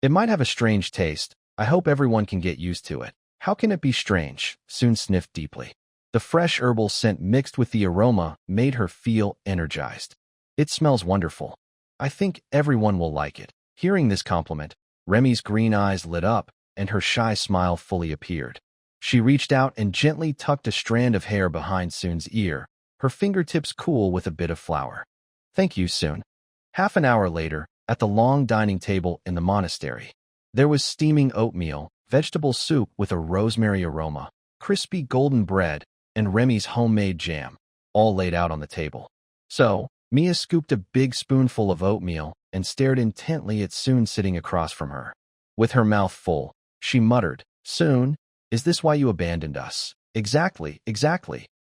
It might have a strange taste. I hope everyone can get used to it." "How can it be strange?" Soon sniffed deeply. The fresh herbal scent mixed with the aroma made her feel energized. "It smells wonderful. I think everyone will like it." Hearing this compliment, Remy's green eyes lit up, and her shy smile fully appeared. She reached out and gently tucked a strand of hair behind Soon's ear, her fingertips cool with a bit of flour. "Thank you, Soon." Half an hour later, at the long dining table in the monastery, there was steaming oatmeal, vegetable soup with a rosemary aroma, crispy golden bread, and Remy's homemade jam, all laid out on the table. So, Mia scooped a big spoonful of oatmeal and stared intently at Soon sitting across from her. With her mouth full, she muttered, "Soon, is this why you abandoned us?" Exactly,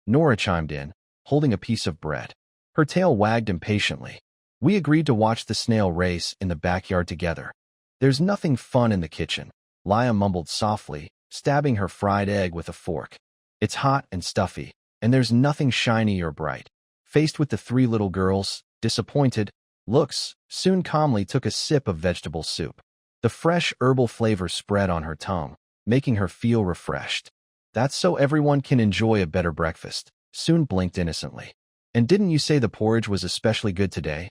Nora chimed in, holding a piece of bread. Her tail wagged impatiently. "We agreed to watch the snail race in the backyard together." "There's nothing fun in the kitchen," Laya mumbled softly, stabbing her fried egg with a fork. "It's hot and stuffy, and there's nothing shiny or bright." Faced with the three little girls' disappointed looks, Soon calmly took a sip of vegetable soup. The fresh herbal flavor spread on her tongue, making her feel refreshed. "That's so everyone can enjoy a better breakfast." Soon blinked innocently. "And didn't you say the porridge was especially good today?"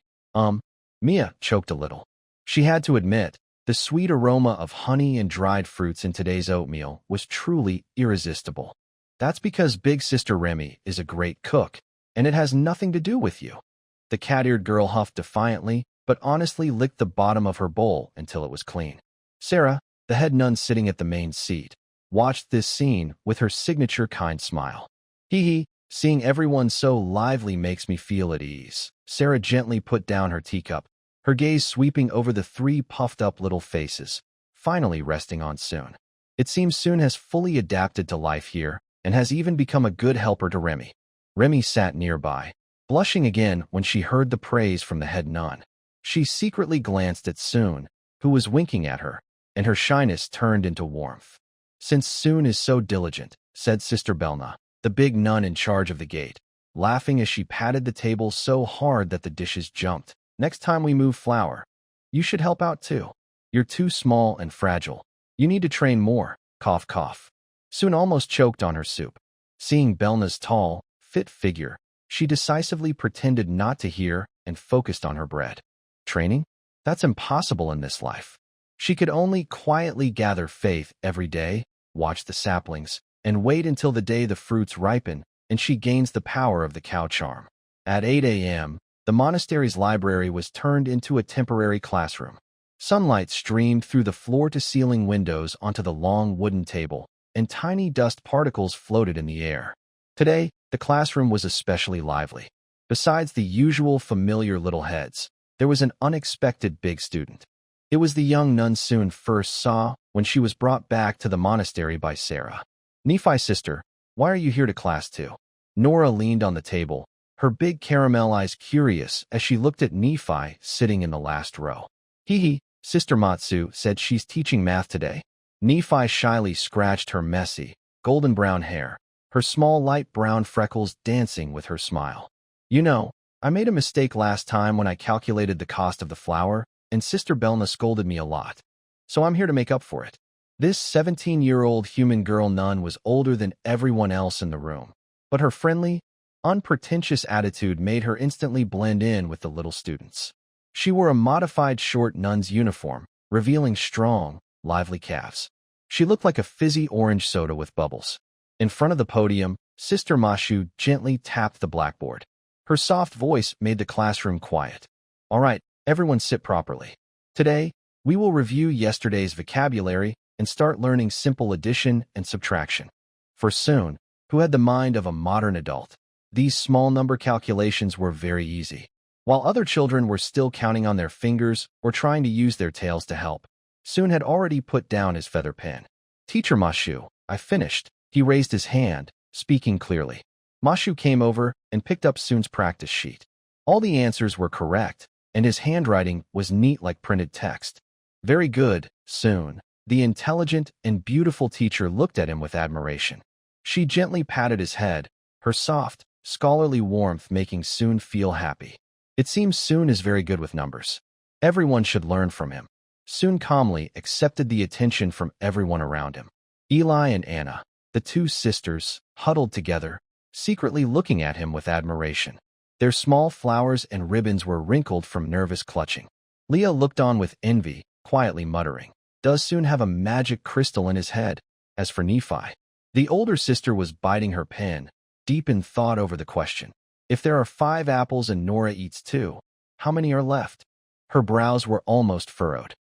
Mia choked a little. She had to admit, the sweet aroma of honey and dried fruits in today's oatmeal was truly irresistible. "That's because Big Sister Remy is a great cook, and it has nothing to do with you." The cat-eared girl huffed defiantly, but honestly licked the bottom of her bowl until it was clean. Sarah, the head nun sitting at the main seat, watched this scene with her signature kind smile. "Hee hee, seeing everyone so lively makes me feel at ease." Sarah gently put down her teacup, her gaze sweeping over the three puffed-up little faces, finally resting on Soon. It seems Soon has fully adapted to life here and has even become a good helper to Remy. Remy sat nearby, blushing again when she heard the praise from the head nun. She secretly glanced at Soon, who was winking at her, and her shyness turned into warmth. "Since Soon is so diligent," said Sister Belna, the big nun in charge of the gate, laughing as she patted the table so hard that the dishes jumped. "Next time we move flour, you should help out too. You're too small and fragile. You need to train more." Cough, cough. Soon almost choked on her soup. Seeing Belna's tall, fit figure, she decisively pretended not to hear and focused on her bread. Training? That's impossible in this life. She could only quietly gather faith every day, watch the saplings, and wait until the day the fruits ripen and she gains the power of the cow charm. At 8 a.m., the monastery's library was turned into a temporary classroom. Sunlight streamed through the floor-to-ceiling windows onto the long wooden table, and tiny dust particles floated in the air. Today, the classroom was especially lively. Besides the usual familiar little heads, there was an unexpected big student. It was the young nun Soon first saw when she was brought back to the monastery by Sarah. "Nephi, sister, why are you here to class too?" Nora leaned on the table, her big caramel eyes curious as she looked at Nephi sitting in the last row. "Hee, Sister Matsu said she's teaching math today." Nephi shyly scratched her messy, golden brown hair, her small light brown freckles dancing with her smile. "You know, I made a mistake last time when I calculated the cost of the flour, and Sister Belna scolded me a lot. So I'm here to make up for it." This 17-year-old human girl nun was older than everyone else in the room, but her friendly, unpretentious attitude made her instantly blend in with the little students. She wore a modified short nun's uniform, revealing strong, lively calves. She looked like a fizzy orange soda with bubbles. In front of the podium, Sister Mashu gently tapped the blackboard. Her soft voice made the classroom quiet. "All right, everyone sit properly. Today, we will review yesterday's vocabulary and start learning simple addition and subtraction." For Soon, who had the mind of a modern adult, these small number calculations were very easy. While other children were still counting on their fingers or trying to use their tails to help, Soon had already put down his feather pen. "Teacher Mashu, I finished." He raised his hand, speaking clearly. Mashu came over and picked up Soon's practice sheet. All the answers were correct, and his handwriting was neat like printed text. "Very good, Soon." The intelligent and beautiful teacher looked at him with admiration. She gently patted his head, her soft, scholarly warmth making Soon feel happy. "It seems Soon is very good with numbers. Everyone should learn from him." Soon calmly accepted the attention from everyone around him. Eli and Anna, the two sisters, huddled together, secretly looking at him with admiration. Their small flowers and ribbons were wrinkled from nervous clutching. Leah looked on with envy, quietly muttering, "Does Soon have a magic crystal in his head?" As for Nephi, the older sister was biting her pen, deep in thought over the question. If there are 5 apples and Nora eats 2, how many are left? Her brows were almost furrowed.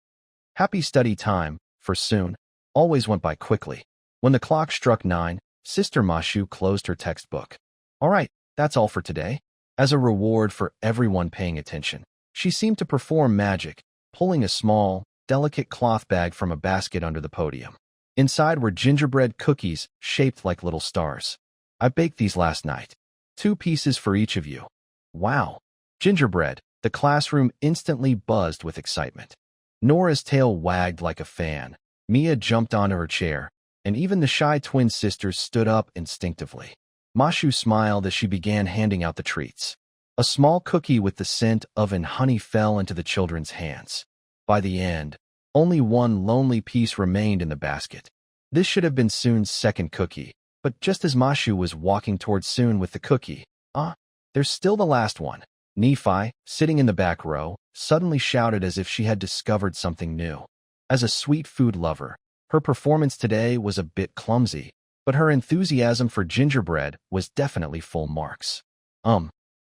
Happy study time, for Soon, always went by quickly. When the clock struck 9, Sister Mashu closed her textbook. "All right, that's all for today." As a reward for everyone paying attention, she seemed to perform magic, pulling a small, delicate cloth bag from a basket under the podium. Inside were gingerbread cookies shaped like little stars. "I baked these last night. 2 pieces for each of you." "Wow! Gingerbread!" The classroom instantly buzzed with excitement. Nora's tail wagged like a fan. Mia jumped onto her chair, and even the shy twin sisters stood up instinctively. Mashu smiled as she began handing out the treats. A small cookie with the scent of and honey fell into the children's hands. By the end, only one lonely piece remained in the basket. This should have been Soon's second cookie, but just as Mashu was walking towards Soon with the cookie, there's still the last one. Nephi, sitting in the back row, suddenly shouted as if she had discovered something new. As a sweet food lover, her performance today was a bit clumsy, but her enthusiasm for gingerbread was definitely full marks.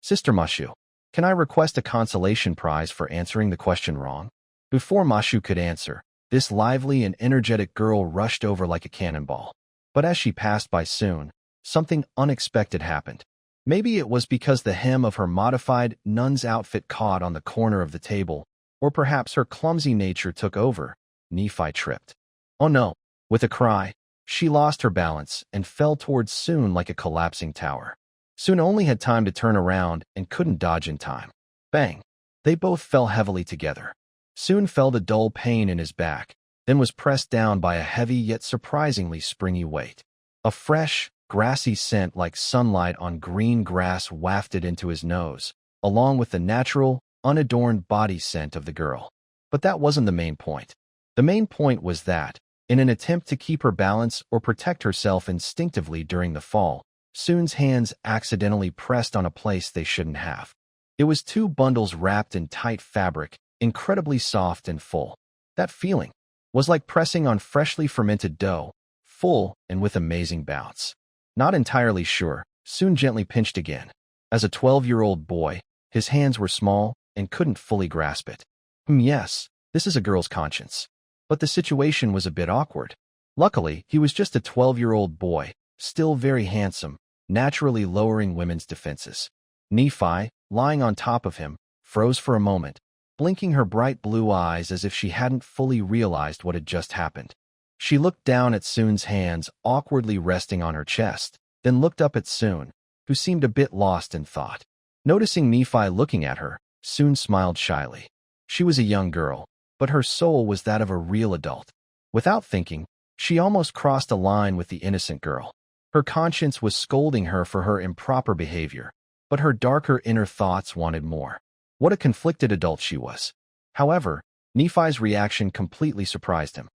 Sister Mashu, can I request a consolation prize for answering the question wrong?" Before Mashu could answer, this lively and energetic girl rushed over like a cannonball. But as she passed by Soon, something unexpected happened. Maybe it was because the hem of her modified nun's outfit caught on the corner of the table, or perhaps her clumsy nature took over. Nephi tripped. "Oh no!" With a cry, she lost her balance and fell towards Soon like a collapsing tower. Soon only had time to turn around and couldn't dodge in time. Bang! They both fell heavily together. Soon felt a dull pain in his back, then was pressed down by a heavy yet surprisingly springy weight. A fresh, grassy scent like sunlight on green grass wafted into his nose, along with the natural, unadorned body scent of the girl. But that wasn't the main point. The main point was that, In an attempt to keep her balance or protect herself instinctively during the fall, Soon's hands accidentally pressed on a place they shouldn't have. It was two bundles wrapped in tight fabric, incredibly soft and full. That feeling was like pressing on freshly fermented dough, full and with amazing bounce. Not entirely sure, Soon gently pinched again. As a 12-year-old boy, his hands were small and couldn't fully grasp it. Yes, this is a girl's conscience. But the situation was a bit awkward. Luckily, he was just a 12-year-old boy, still very handsome, naturally lowering women's defenses. Nephi, lying on top of him, froze for a moment, blinking her bright blue eyes as if she hadn't fully realized what had just happened. She looked down at Soon's hands awkwardly resting on her chest, then looked up at Soon, who seemed a bit lost in thought. Noticing Nephi looking at her, Soon smiled shyly. She was a young girl, but her soul was that of a real adult. Without thinking, she almost crossed a line with the innocent girl. Her conscience was scolding her for her improper behavior, but her darker inner thoughts wanted more. What a conflicted adult she was. However, Nephi's reaction completely surprised him.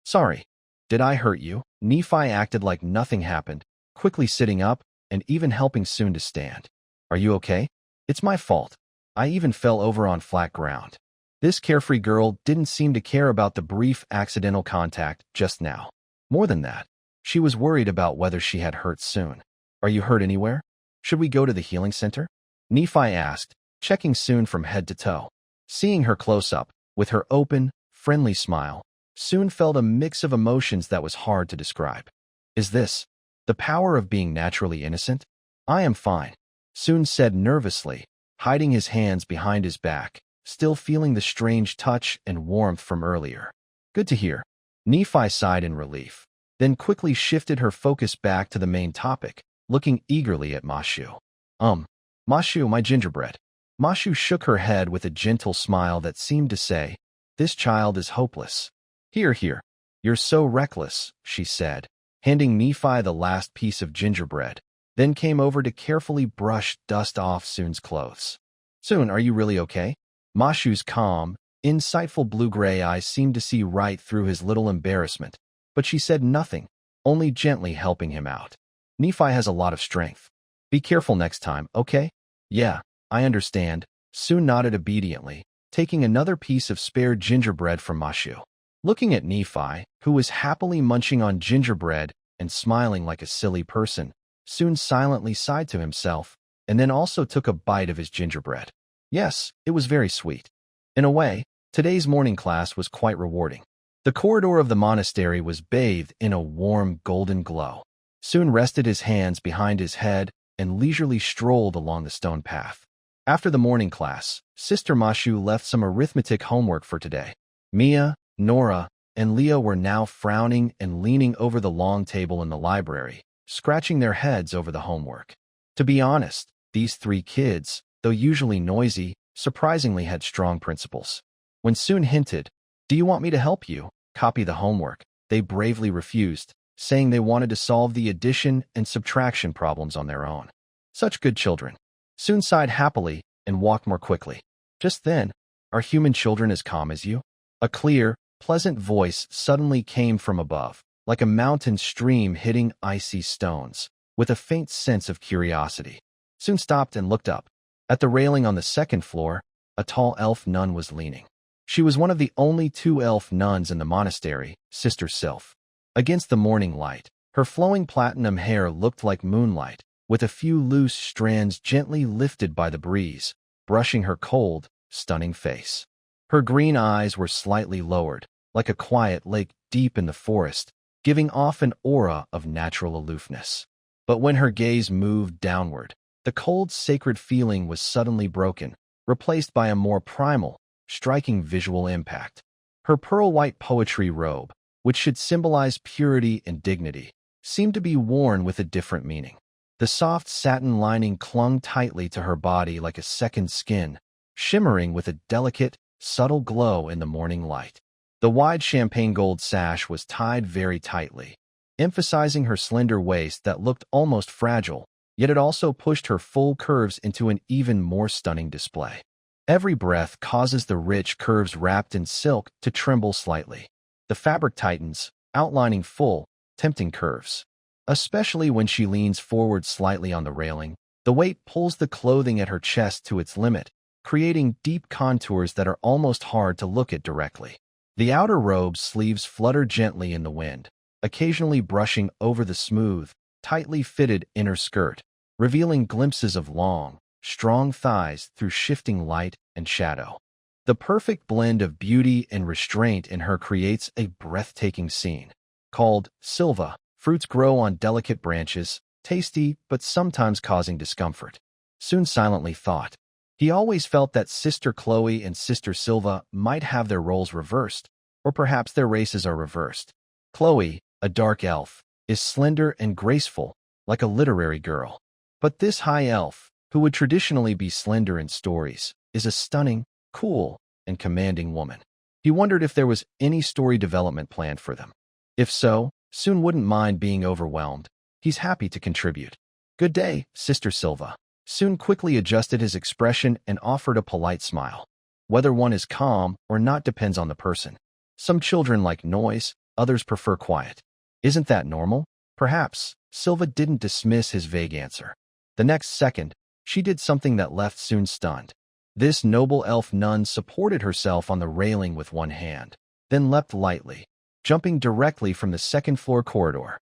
Sorry. Did I hurt you? Nephi acted like nothing happened, quickly sitting up and even helping Soon to stand. Are you okay? It's my fault. I even fell over on flat ground. This carefree girl didn't seem to care about the brief accidental contact just now. More than that, she was worried about whether she had hurt Soon. Are you hurt anywhere? Should we go to the healing center? Nephi asked, checking Soon from head to toe. Seeing her close up, with her open, friendly smile, Soon felt a mix of emotions that was hard to describe. Is this the power of being naturally innocent? I am fine, Soon said nervously, hiding his hands behind his back, still feeling the strange touch and warmth from earlier. Good to hear. Nephi sighed in relief, then quickly shifted her focus back to the main topic, looking eagerly at Mashu. Mashu, my gingerbread. Mashu shook her head with a gentle smile that seemed to say, this child is hopeless. Here, you're so reckless, she said, handing Nephi the last piece of gingerbread, then came over to carefully brush dust off Soon's clothes. Soon, are you really okay? Mashu's calm, insightful blue-gray eyes seemed to see right through his little embarrassment, but she said nothing, only gently helping him out. Nephi has a lot of strength. Be careful next time, okay? Yeah, I understand. Soon nodded obediently, taking another piece of spare gingerbread from Mashu. Looking at Nephi, who was happily munching on gingerbread and smiling like a silly person, Soon silently sighed to himself, and then also took a bite of his gingerbread. Yes, it was very sweet. In a way, today's morning class was quite rewarding. The corridor of the monastery was bathed in a warm golden glow. Soon rested his hands behind his head and leisurely strolled along the stone path. After the morning class, Sister Mashu left some arithmetic homework for today. Mia, Nora, and Leah were now frowning and leaning over the long table in the library, scratching their heads over the homework. To be honest, these three kids, though usually noisy, surprisingly had strong principles. When Soon hinted, "Do you want me to help you copy the homework?" they bravely refused, saying they wanted to solve the addition and subtraction problems on their own. Such good children. Soon sighed happily and walked more quickly. Just then, "Are human children as calm as you?" A clear, pleasant voice suddenly came from above, like a mountain stream hitting icy stones, with a faint sense of curiosity. Soon stopped and looked up. At the railing on the second floor, a tall elf nun was leaning. She was one of the only two elf nuns in the monastery, Sister Sylph. Against the morning light, her flowing platinum hair looked like moonlight, with a few loose strands gently lifted by the breeze, brushing her cold, stunning face. Her green eyes were slightly lowered, like a quiet lake deep in the forest, giving off an aura of natural aloofness. But when her gaze moved downward, the cold, sacred feeling was suddenly broken, replaced by a more primal, striking visual impact. Her pearl-white poetry robe, which should symbolize purity and dignity, seemed to be worn with a different meaning. The soft satin lining clung tightly to her body like a second skin, shimmering with a delicate, subtle glow in the morning light. The wide champagne gold sash was tied very tightly, emphasizing her slender waist that looked almost fragile, yet it also pushed her full curves into an even more stunning display. Every breath causes the rich curves wrapped in silk to tremble slightly. The fabric tightens, outlining full, tempting curves. Especially when she leans forward slightly on the railing, the weight pulls the clothing at her chest to its limit, creating deep contours that are almost hard to look at directly. The outer robe's sleeves flutter gently in the wind, occasionally brushing over the smooth, tightly fitted inner skirt, revealing glimpses of long, strong thighs through shifting light and shadow. The perfect blend of beauty and restraint in her creates a breathtaking scene. Called Silva, fruits grow on delicate branches, tasty but sometimes causing discomfort. Soon silently thought. He always felt that Sister Chloe and Sister Silva might have their roles reversed, or perhaps their races are reversed. Chloe, a dark elf, is slender and graceful, like a literary girl. But this high elf, who would traditionally be slender in stories, is a stunning, cool, and commanding woman. He wondered if there was any story development planned for them. If so, Soon wouldn't mind being overwhelmed. He's happy to contribute. Good day, Sister Silva. Soon quickly adjusted his expression and offered a polite smile. Whether one is calm or not depends on the person. Some children like noise, others prefer quiet. Isn't that normal? Perhaps. Silva didn't dismiss his vague answer. The next second, she did something that left Soon stunned. This noble elf nun supported herself on the railing with one hand, then leapt lightly, jumping directly from the second-floor corridor.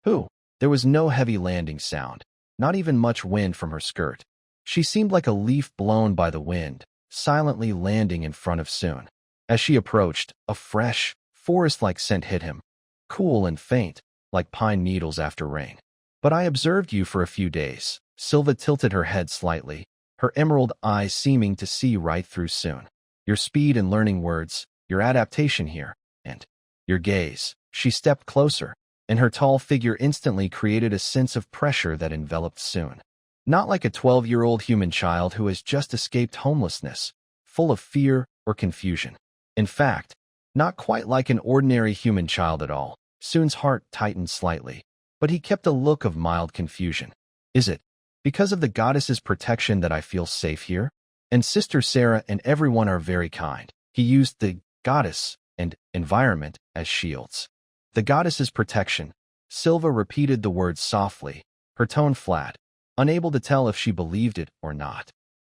There was no heavy landing sound, not even much wind from her skirt. She seemed like a leaf blown by the wind, silently landing in front of Soon. As she approached, a fresh, forest-like scent hit him, cool and faint, like pine needles after rain. But I observed you for a few days. Silva tilted her head slightly, her emerald eyes seeming to see right through Soon. Your speed in learning words, your adaptation here, and your gaze. She stepped closer, and her tall figure instantly created a sense of pressure that enveloped Soon. Not like a 12-year-old human child who has just escaped homelessness, full of fear or confusion. In fact, not quite like an ordinary human child at all. Soon's heart tightened slightly, but he kept a look of mild confusion. Is it because of the goddess's protection that I feel safe here? And Sister Sarah and everyone are very kind. He used the goddess and environment as shields. The goddess's protection. Silva repeated the words softly, her tone flat, unable to tell if she believed it or not.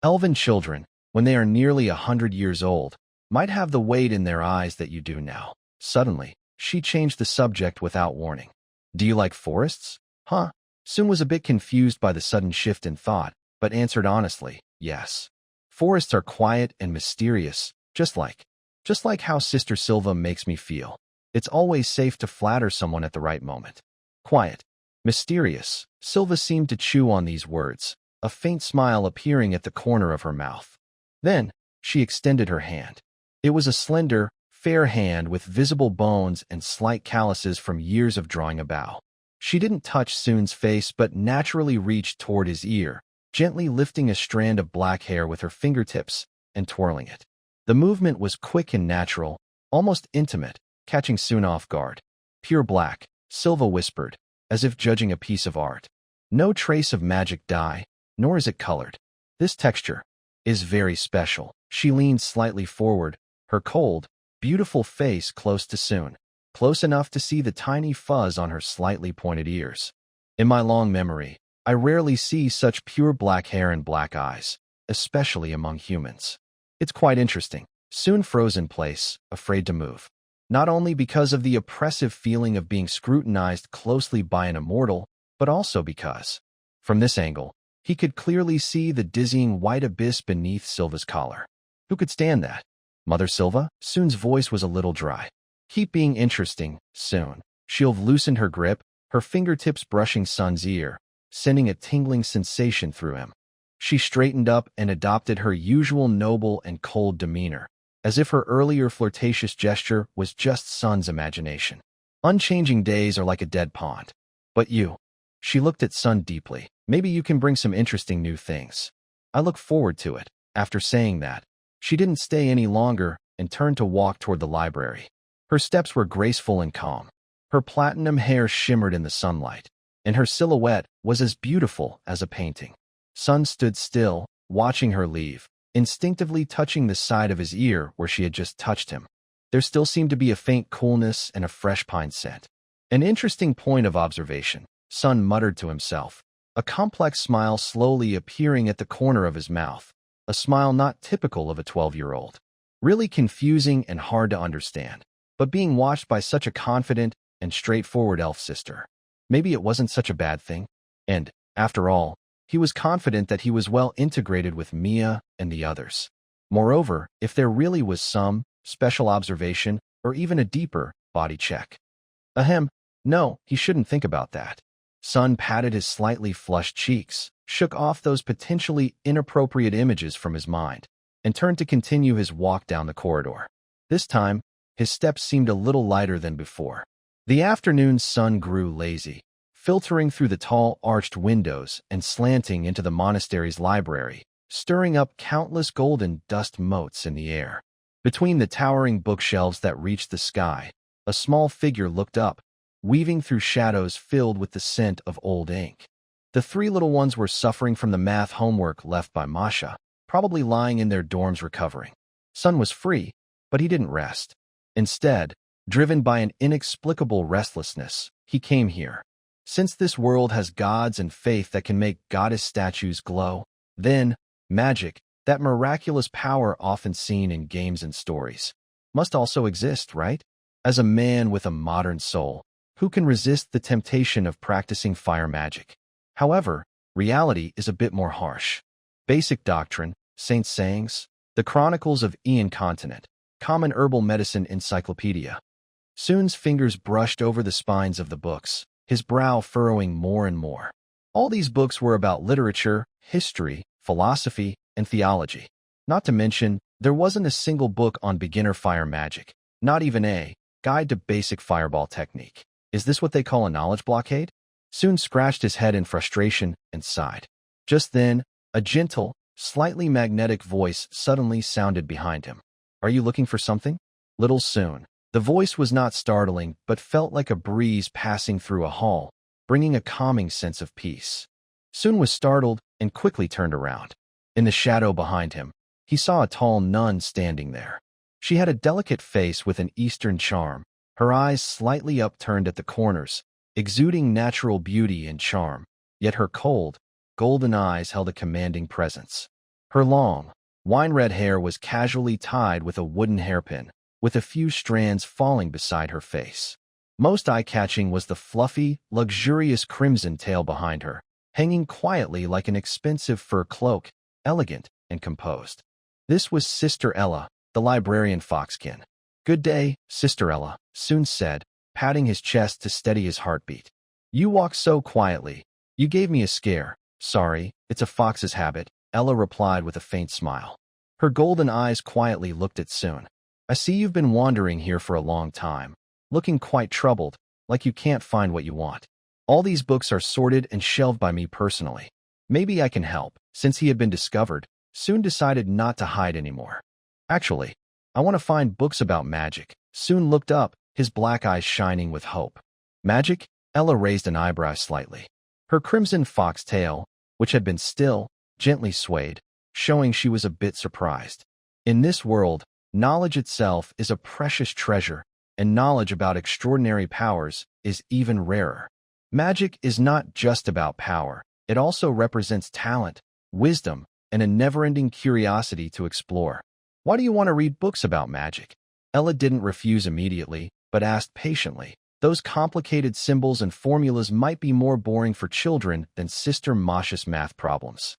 Elven children, when they are nearly 100 years old, might have the weight in their eyes that you do now. Suddenly, she changed the subject without warning. Do you like forests? Huh? Soon was a bit confused by the sudden shift in thought, but answered honestly, yes. Forests are quiet and mysterious, just like how Sister Silva makes me feel. It's always safe to flatter someone at the right moment. Quiet. Mysterious. Silva seemed to chew on these words, a faint smile appearing at the corner of her mouth. Then, she extended her hand. It was a slender, fair hand with visible bones and slight calluses from years of drawing a bow. She didn't touch Soon's face but naturally reached toward his ear, gently lifting a strand of black hair with her fingertips and twirling it. The movement was quick and natural, almost intimate, catching Soon off guard. Pure black, Silva whispered, as if judging a piece of art. No trace of magic dye, nor is it colored. This texture is very special. She leaned slightly forward, her cold, beautiful face close to Soon, close enough to see the tiny fuzz on her slightly pointed ears. In my long memory, I rarely see such pure black hair and black eyes, especially among humans. It's quite interesting. Soon froze in place, afraid to move. Not only because of the oppressive feeling of being scrutinized closely by an immortal, but also because, from this angle, he could clearly see the dizzying white abyss beneath Silva's collar. Who could stand that? Mother Silva? Soon's voice was a little dry. Keep being interesting, Soon. She'll loosened her grip, her fingertips brushing Son's ear, sending a tingling sensation through him. She straightened up and adopted her usual noble and cold demeanor, as if her earlier flirtatious gesture was just Son's imagination. Unchanging days are like a dead pond. But you. She looked at Son deeply. Maybe you can bring some interesting new things. I look forward to it. After saying that, she didn't stay any longer and turned to walk toward the library. Her steps were graceful and calm. Her platinum hair shimmered in the sunlight, and her silhouette was as beautiful as a painting. Son stood still, watching her leave, instinctively touching the side of his ear where she had just touched him. there still seemed to be a faint coolness and a fresh pine scent. An interesting point of observation, Sun muttered to himself, a complex smile slowly appearing at the corner of his mouth, a smile not typical of a 12-year-old. Really confusing and hard to understand, but being watched by such a confident and straightforward elf sister. Maybe it wasn't such a bad thing. And, after all, he was confident that he was well integrated with Mia and the others. Moreover, if there really was some special observation or even a deeper body check. Ahem, no, he shouldn't think about that. Sun patted his slightly flushed cheeks, shook off those potentially inappropriate images from his mind, and turned to continue his walk down the corridor. This time, his steps seemed a little lighter than before. The afternoon sun grew lazy, filtering through the tall arched windows and slanting into the monastery's library, stirring up countless golden dust motes in the air. Between the towering bookshelves that reached the sky, a small figure looked up, weaving through shadows filled with the scent of old ink. The three little ones were suffering from the math homework left by Masha, probably lying in their dorms recovering. Sun was free, but he didn't rest. Instead, driven by an inexplicable restlessness, he came here. Since this world has gods and faith that can make goddess statues glow, then magic, that miraculous power often seen in games and stories, must also exist, right? As a man with a modern soul, who can resist the temptation of practicing fire magic? However, reality is a bit more harsh. Basic doctrine, saint sayings, the chronicles of Ian Continent, Common Herbal Medicine Encyclopedia. Sun's fingers brushed over the spines of the books, his brow furrowing more and more. All these books were about literature, history, philosophy, and theology. Not to mention, there wasn't a single book on beginner fire magic, not even a guide to basic fireball technique. Is this what they call a knowledge blockade? Sun scratched his head in frustration and sighed. Just then, a gentle, slightly magnetic voice suddenly sounded behind him. Are you looking for something? Little Sun. The voice was not startling, but felt like a breeze passing through a hall, bringing a calming sense of peace. Sun was startled and quickly turned around. In the shadow behind him, he saw a tall nun standing there. She had a delicate face with an Eastern charm, her eyes slightly upturned at the corners, exuding natural beauty and charm, yet her cold, golden eyes held a commanding presence. Her long, wine-red hair was casually tied with a wooden hairpin, with a few strands falling beside her face. Most eye-catching was the fluffy, luxurious crimson tail behind her, hanging quietly like an expensive fur cloak, elegant and composed. This was Sister Ella, the librarian Foxkin. Good day, Sister Ella, Sun said, patting his chest to steady his heartbeat. You walk so quietly. You gave me a scare. Sorry, it's a fox's habit, Ella replied with a faint smile. Her golden eyes quietly looked at Sun. I see you've been wandering here for a long time, looking quite troubled, like you can't find what you want. All these books are sorted and shelved by me personally. Maybe I can help. Since he had been discovered, Sun decided not to hide anymore. Actually, I want to find books about magic. Sun looked up, his black eyes shining with hope. Magic? Ella raised an eyebrow slightly. Her crimson fox tail, which had been still, gently swayed, showing she was a bit surprised. In this world, knowledge itself is a precious treasure, and knowledge about extraordinary powers is even rarer. Magic is not just about power. It also represents talent, wisdom, and a never-ending curiosity to explore. Why do you want to read books about magic? Ella didn't refuse immediately, but asked patiently. Those complicated symbols and formulas might be more boring for children than Sister Masha's math problems.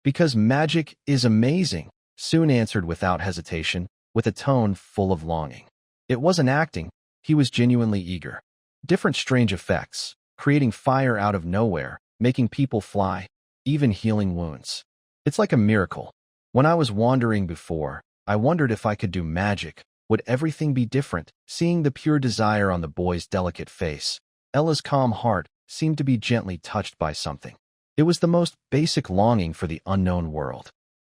Because magic is amazing, Sun answered without hesitation, with a tone full of longing. It wasn't acting, he was genuinely eager. Different strange effects, creating fire out of nowhere, making people fly, even healing wounds. It's like a miracle. When I was wandering before, I wondered if I could do magic. Would everything be different? Seeing the pure desire on the boy's delicate face, Ella's calm heart seemed to be gently touched by something. It was the most basic longing for the unknown world.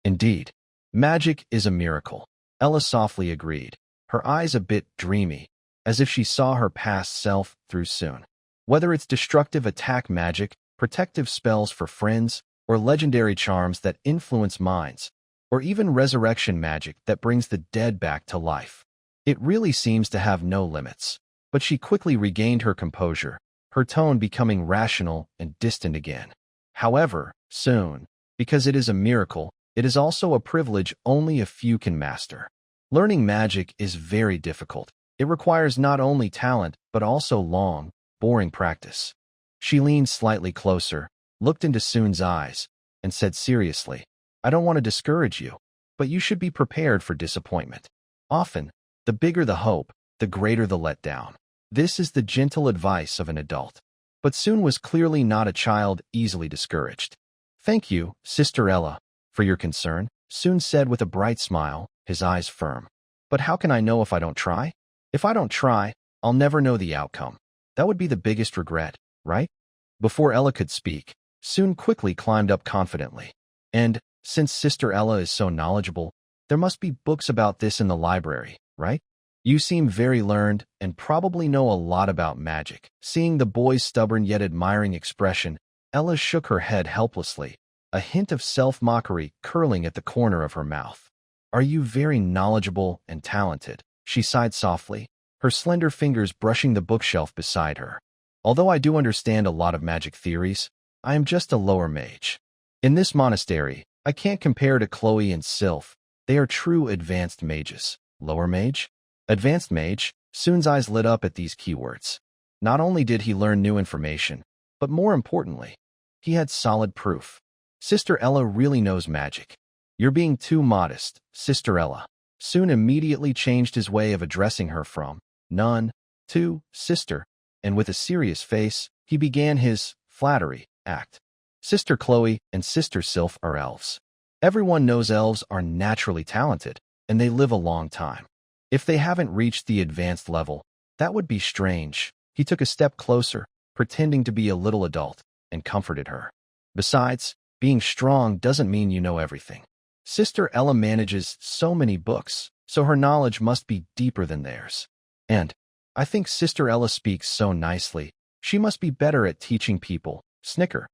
Indeed, magic is a miracle, Ella softly agreed, her eyes a bit dreamy, as if she saw her past self through Sun. Whether it's destructive attack magic, protective spells for friends, or legendary charms that influence minds, or even resurrection magic that brings the dead back to life. It really seems to have no limits. But she quickly regained her composure, her tone becoming rational and distant again. However, soon, because it is a miracle, it is also a privilege only a few can master. Learning magic is very difficult. It requires not only talent, but also long, boring practice. She leaned slightly closer, looked into Soon's eyes, and said seriously, I don't want to discourage you, but you should be prepared for disappointment. Often, the bigger the hope, the greater the letdown. This is the gentle advice of an adult. But Soon was clearly not a child easily discouraged. Thank you, Sister Ella, for your concern, Soon said with a bright smile, his eyes firm. But how can I know if I don't try? If I don't try, I'll never know the outcome. That would be the biggest regret, right? Before Ella could speak, Soon quickly climbed up confidently. And, since Sister Ella is so knowledgeable, there must be books about this in the library, right? You seem very learned and probably know a lot about magic. Seeing the boy's stubborn yet admiring expression, Ella shook her head helplessly, a hint of self-mockery curling at the corner of her mouth. Are you very knowledgeable and talented? She sighed softly, her slender fingers brushing the bookshelf beside her. Although I do understand a lot of magic theories, I am just a lower mage. In this monastery, I can't compare to Chloe and Sylph. They are true advanced mages. Lower mage? Advanced mage? Soon's eyes lit up at these keywords. Not only did he learn new information, but more importantly, he had solid proof. Sister Ella really knows magic. You're being too modest, Sister Ella. Soon immediately changed his way of addressing her from nun to sister, and with a serious face, he began his flattery act. Sister Chloe and Sister Sylph are elves. Everyone knows elves are naturally talented, and they live a long time. If they haven't reached the advanced level, that would be strange. He took a step closer, pretending to be a little adult, and comforted her. Besides, being strong doesn't mean you know everything. Sister Ella manages so many books, so her knowledge must be deeper than theirs. And I think Sister Ella speaks so nicely. She must be better at teaching people. Snicker.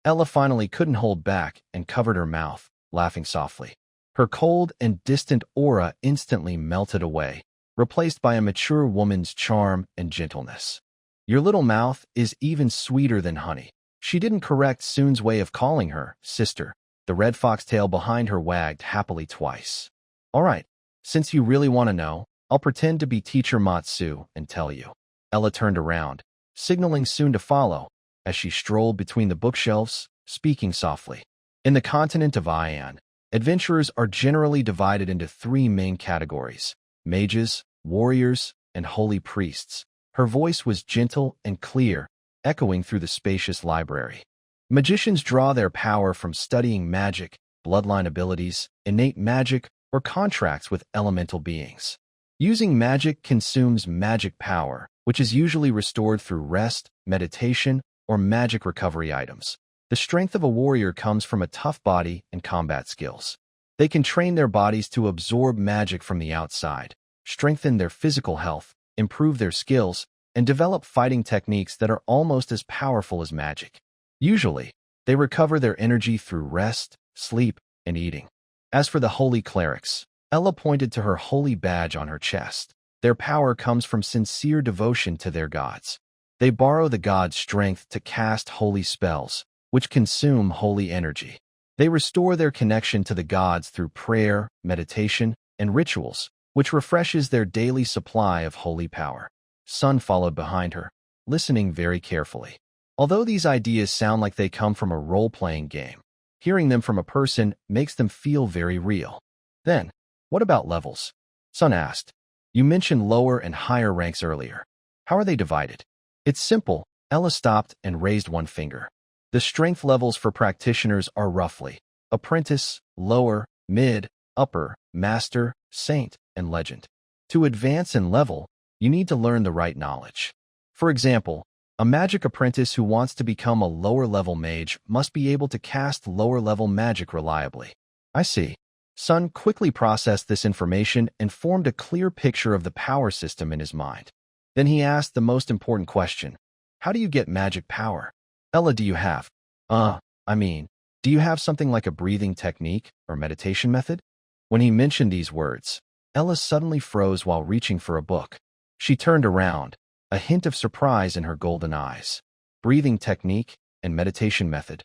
Ella finally couldn't hold back and covered her mouth, laughing softly. Her cold and distant aura instantly melted away, replaced by a mature woman's charm and gentleness. Your little mouth is even sweeter than honey. She didn't correct Soon's way of calling her sister. The red foxtail behind her wagged happily twice. All right, since you really want to know, I'll pretend to be Teacher Matsu and tell you. Ella turned around, signaling Soon to follow, as she strolled between the bookshelves, speaking softly. In the continent of Ian, adventurers are generally divided into three main categories: mages, warriors, and holy priests. Her voice was gentle and clear, echoing through the spacious library. Magicians draw their power from studying magic, bloodline abilities, innate magic, or contracts with elemental beings. Using magic consumes magic power, which is usually restored through rest, meditation, or magic recovery items. The strength of a warrior comes from a tough body and combat skills. They can train their bodies to absorb magic from the outside, strengthen their physical health, improve their skills, and develop fighting techniques that are almost as powerful as magic. Usually, they recover their energy through rest, sleep, and eating. As for the holy clerics, Ella pointed to her holy badge on her chest. Their power comes from sincere devotion to their gods. They borrow the god's strength to cast holy spells, which consume holy energy. They restore their connection to the gods through prayer, meditation, and rituals, which refreshes their daily supply of holy power. Sun followed behind her, listening very carefully. Although these ideas sound like they come from a role-playing game, hearing them from a person makes them feel very real. Then, what about levels? Sun asked. You mentioned lower and higher ranks earlier. How are they divided? It's simple. Ella stopped and raised one finger. The strength levels for practitioners are roughly apprentice, lower, mid, upper, master, saint, and legend. To advance in level, you need to learn the right knowledge. For example, a magic apprentice who wants to become a lower-level mage must be able to cast lower-level magic reliably. I see. Sun quickly processed this information and formed a clear picture of the power system in his mind. Then he asked the most important question. How do you get magic power? Ella, do you have? Do you have something like a breathing technique or meditation method? When he mentioned these words, Ella suddenly froze while reaching for a book. She turned around, a hint of surprise in her golden eyes. Breathing technique and meditation method.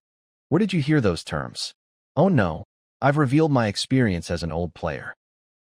Where did you hear those terms? Oh no, I've revealed my experience as an old player.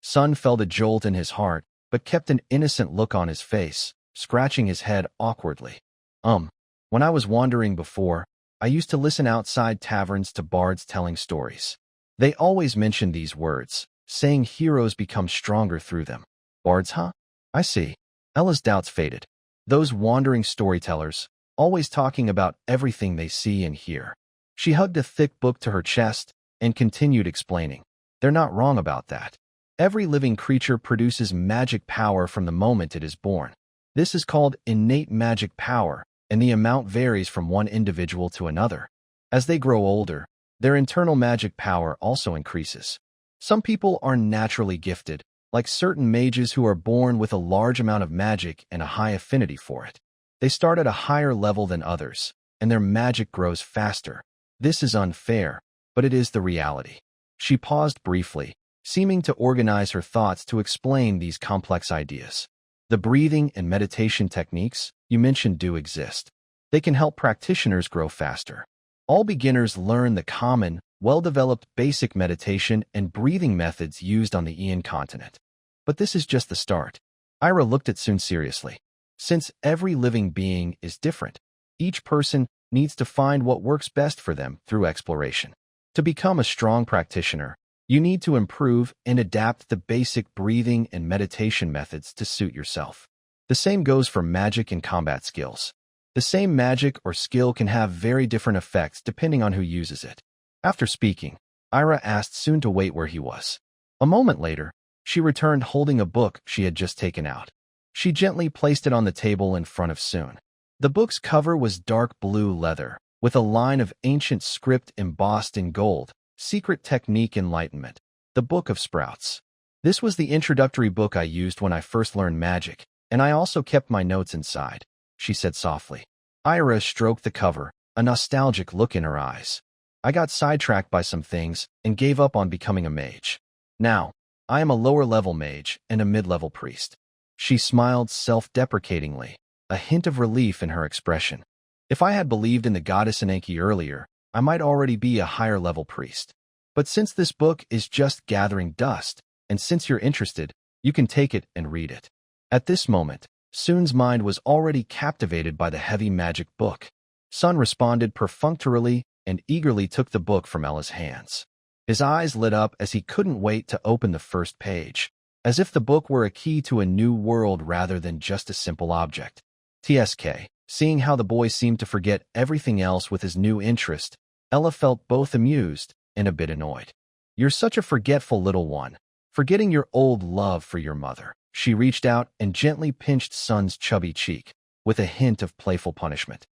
Sun felt a jolt in his heart, but kept an innocent look on his face, scratching his head awkwardly. When I was wandering before, I used to listen outside taverns to bards telling stories. They always mentioned these words, saying heroes become stronger through them. Bards, huh? I see. Ella's doubts faded. Those wandering storytellers, always talking about everything they see and hear. She hugged a thick book to her chest and continued explaining. They're not wrong about that. Every living creature produces magic power from the moment it is born. This is called innate magic power, and the amount varies from one individual to another. As they grow older, their internal magic power also increases. Some people are naturally gifted, like certain mages who are born with a large amount of magic and a high affinity for it. They start at a higher level than others, and their magic grows faster. This is unfair, but it is the reality. She paused briefly, seeming to organize her thoughts to explain these complex ideas. The breathing and meditation techniques you mentioned do exist. They can help practitioners grow faster. All beginners learn the common, well-developed basic meditation and breathing methods used on the Ian continent. But this is just the start. Ira looked at Sun seriously. Since every living being is different, each person needs to find what works best for them through exploration. To become a strong practitioner, you need to improve and adapt the basic breathing and meditation methods to suit yourself. The same goes for magic and combat skills. The same magic or skill can have very different effects depending on who uses it. After speaking, Ira asked Sun to wait where he was. A moment later, she returned holding a book she had just taken out. She gently placed it on the table in front of Sun. The book's cover was dark blue leather, with a line of ancient script embossed in gold. Secret Technique Enlightenment. The Book of Sprouts. This was the introductory book I used when I first learned magic, and I also kept my notes inside, she said softly. Ira stroked the cover, a nostalgic look in her eyes. I got sidetracked by some things and gave up on becoming a mage. Now, I am a lower-level mage and a mid-level priest. She smiled self-deprecatingly, a hint of relief in her expression. If I had believed in the goddess Ananke earlier, I might already be a higher-level priest. But since this book is just gathering dust, and since you're interested, you can take it and read it. At this moment, Sun's mind was already captivated by the heavy magic book. Sun responded perfunctorily and eagerly took the book from Ella's hands. His eyes lit up as he couldn't wait to open the first page, as if the book were a key to a new world rather than just a simple object. TSK, seeing how the boy seemed to forget everything else with his new interest, Ella felt both amused and a bit annoyed. You're such a forgetful little one, forgetting your old love for your mother. She reached out and gently pinched Sun's chubby cheek, with a hint of playful punishment.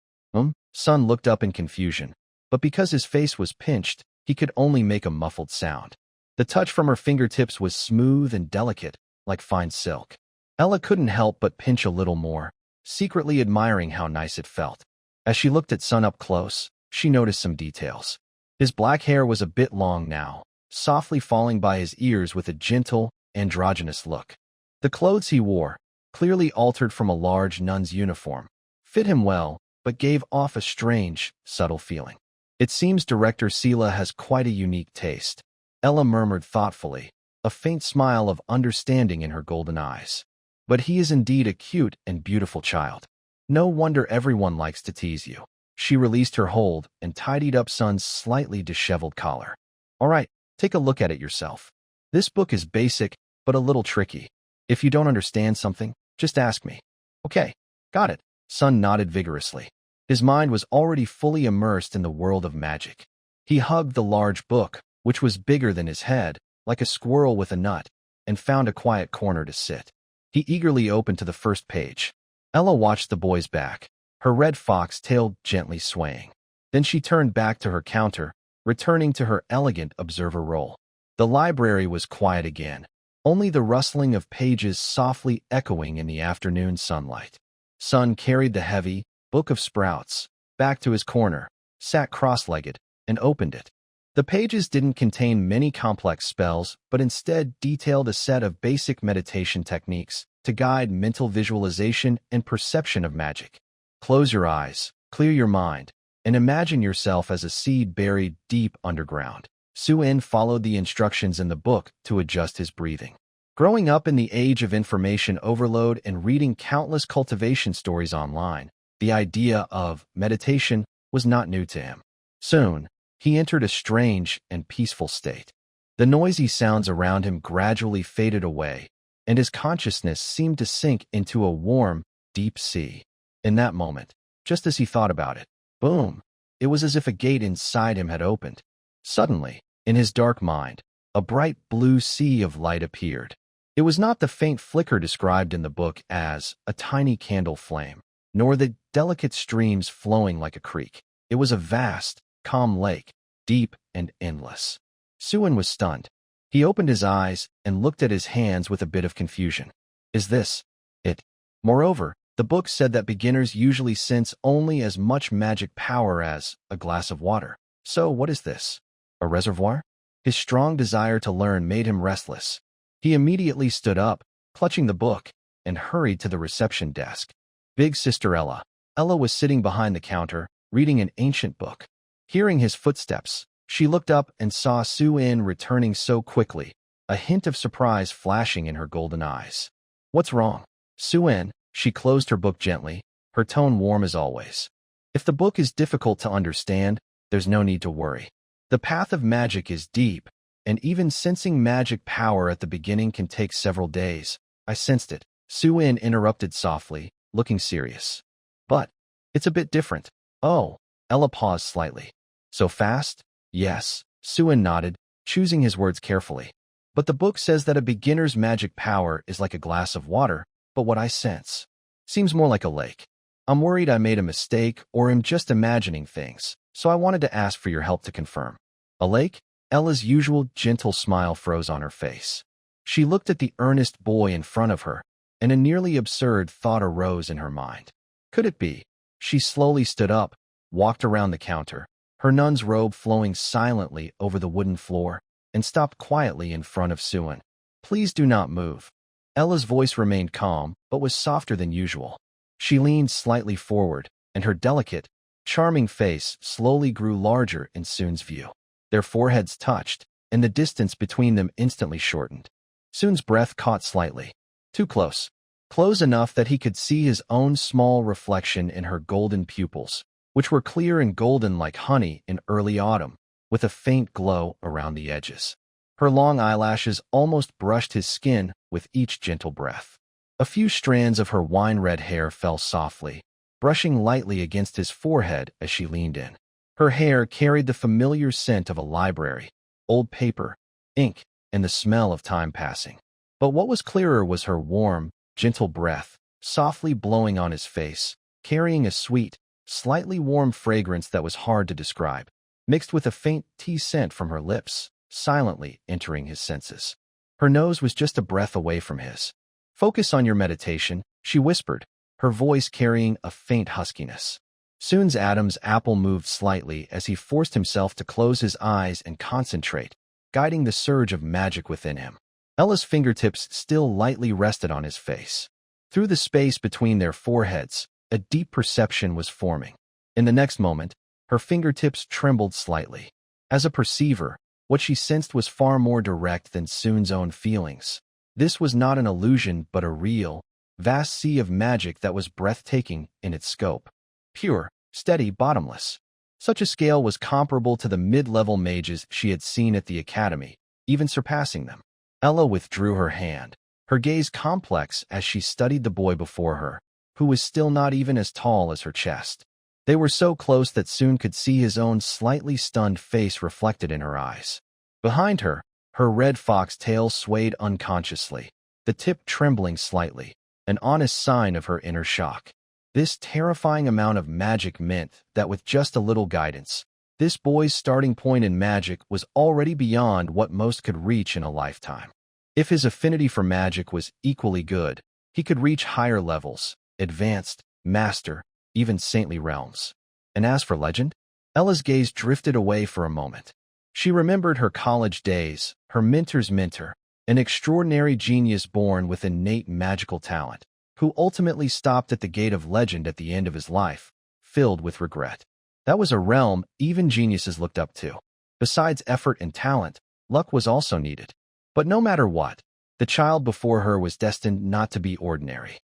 Sun looked up in confusion, but because his face was pinched, he could only make a muffled sound. The touch from her fingertips was smooth and delicate, like fine silk. Ella couldn't help but pinch a little more, secretly admiring how nice it felt. As she looked at Sun up close, she noticed some details. His black hair was a bit long now, softly falling by his ears with a gentle, androgynous look. The clothes he wore, clearly altered from a large nun's uniform, fit him well, but gave off a strange, subtle feeling. It seems Director Sela has quite a unique taste, Ella murmured thoughtfully, a faint smile of understanding in her golden eyes. But he is indeed a cute and beautiful child. No wonder everyone likes to tease you. She released her hold and tidied up Sun's slightly disheveled collar. All right, take a look at it yourself. This book is basic, but a little tricky. If you don't understand something, just ask me. Okay, got it. Sun nodded vigorously. His mind was already fully immersed in the world of magic. He hugged the large book, which was bigger than his head, like a squirrel with a nut, and found a quiet corner to sit. He eagerly opened to the first page. Ella watched the boy's back, her red fox tail gently swaying. Then she turned back to her counter, returning to her elegant observer role. The library was quiet again, only the rustling of pages softly echoing in the afternoon sunlight. Sun carried the heavy Book of Sprouts back to his corner, sat cross-legged, and opened it. The pages didn't contain many complex spells, but instead detailed a set of basic meditation techniques to guide mental visualization and perception of magic. Close your eyes, clear your mind, and imagine yourself as a seed buried deep underground. Su-in followed the instructions in the book to adjust his breathing. Growing up in the age of information overload and reading countless cultivation stories online, the idea of meditation was not new to him. Soon, he entered a strange and peaceful state. The noisy sounds around him gradually faded away, and his consciousness seemed to sink into a warm, deep sea. In that moment, just as he thought about it, boom! It was as if a gate inside him had opened. Suddenly, in his dark mind, a bright blue sea of light appeared. It was not the faint flicker described in the book as a tiny candle flame, nor the delicate streams flowing like a creek. It was a vast, calm lake, deep and endless. Su-in was stunned. He opened his eyes and looked at his hands with a bit of confusion. Is this it? Moreover, the book said that beginners usually sense only as much magic power as a glass of water. So what is this? A reservoir? His strong desire to learn made him restless. He immediately stood up, clutching the book, and hurried to the reception desk. Big Sister Ella. Ella was sitting behind the counter, reading an ancient book. Hearing his footsteps, she looked up and saw Su-in returning so quickly, a hint of surprise flashing in her golden eyes. What's wrong? Su-in, she closed her book gently, her tone warm as always. If the book is difficult to understand, there's no need to worry. The path of magic is deep, and even sensing magic power at the beginning can take several days. I sensed it. Su-in interrupted softly, looking serious. But it's a bit different. Oh, Ella paused slightly. So fast? Yes, Su-in nodded, choosing his words carefully. But the book says that a beginner's magic power is like a glass of water, but what I sense seems more like a lake. I'm worried I made a mistake or am just imagining things, so I wanted to ask for your help to confirm. A lake? Ella's usual gentle smile froze on her face. She looked at the earnest boy in front of her, and a nearly absurd thought arose in her mind. Could it be? She slowly stood up, walked around the counter, her nun's robe flowing silently over the wooden floor, and stopped quietly in front of Su-in. Please do not move. Ella's voice remained calm, but was softer than usual. She leaned slightly forward, and her delicate, charming face slowly grew larger in Su-in's view. Their foreheads touched, and the distance between them instantly shortened. Su-in's breath caught slightly. Too close. Close enough that he could see his own small reflection in her golden pupils, which were clear and golden like honey in early autumn, with a faint glow around the edges. Her long eyelashes almost brushed his skin with each gentle breath. A few strands of her wine-red hair fell softly, brushing lightly against his forehead as she leaned in. Her hair carried the familiar scent of a library, old paper, ink, and the smell of time passing. But what was clearer was her warm, gentle breath, softly blowing on his face, carrying a sweet, slightly warm fragrance that was hard to describe, mixed with a faint tea scent from her lips, silently entering his senses. Her nose was just a breath away from his. Focus on your meditation, she whispered, her voice carrying a faint huskiness. Soon's Adam's apple moved slightly as he forced himself to close his eyes and concentrate, guiding the surge of magic within him. Ella's fingertips still lightly rested on his face. Through the space between their foreheads, a deep perception was forming. In the next moment, her fingertips trembled slightly. As a perceiver, what she sensed was far more direct than Soon's own feelings. This was not an illusion but a real, vast sea of magic that was breathtaking in its scope. Pure, steady, bottomless. Such a scale was comparable to the mid-level mages she had seen at the academy, even surpassing them. Ella withdrew her hand, her gaze complex as she studied the boy before her, who was still not even as tall as her chest. They were so close that Soon could see his own slightly stunned face reflected in her eyes. Behind her, her red fox tail swayed unconsciously, the tip trembling slightly, an honest sign of her inner shock. This terrifying amount of magic meant that with just a little guidance, this boy's starting point in magic was already beyond what most could reach in a lifetime. If his affinity for magic was equally good, he could reach higher levels, advanced, master, even saintly realms. And as for legend, Ella's gaze drifted away for a moment. She remembered her college days, her mentor's mentor, an extraordinary genius born with innate magical talent, who ultimately stopped at the gate of legend at the end of his life, filled with regret. That was a realm even geniuses looked up to. Besides effort and talent, luck was also needed. But no matter what, the child before her was destined not to be ordinary.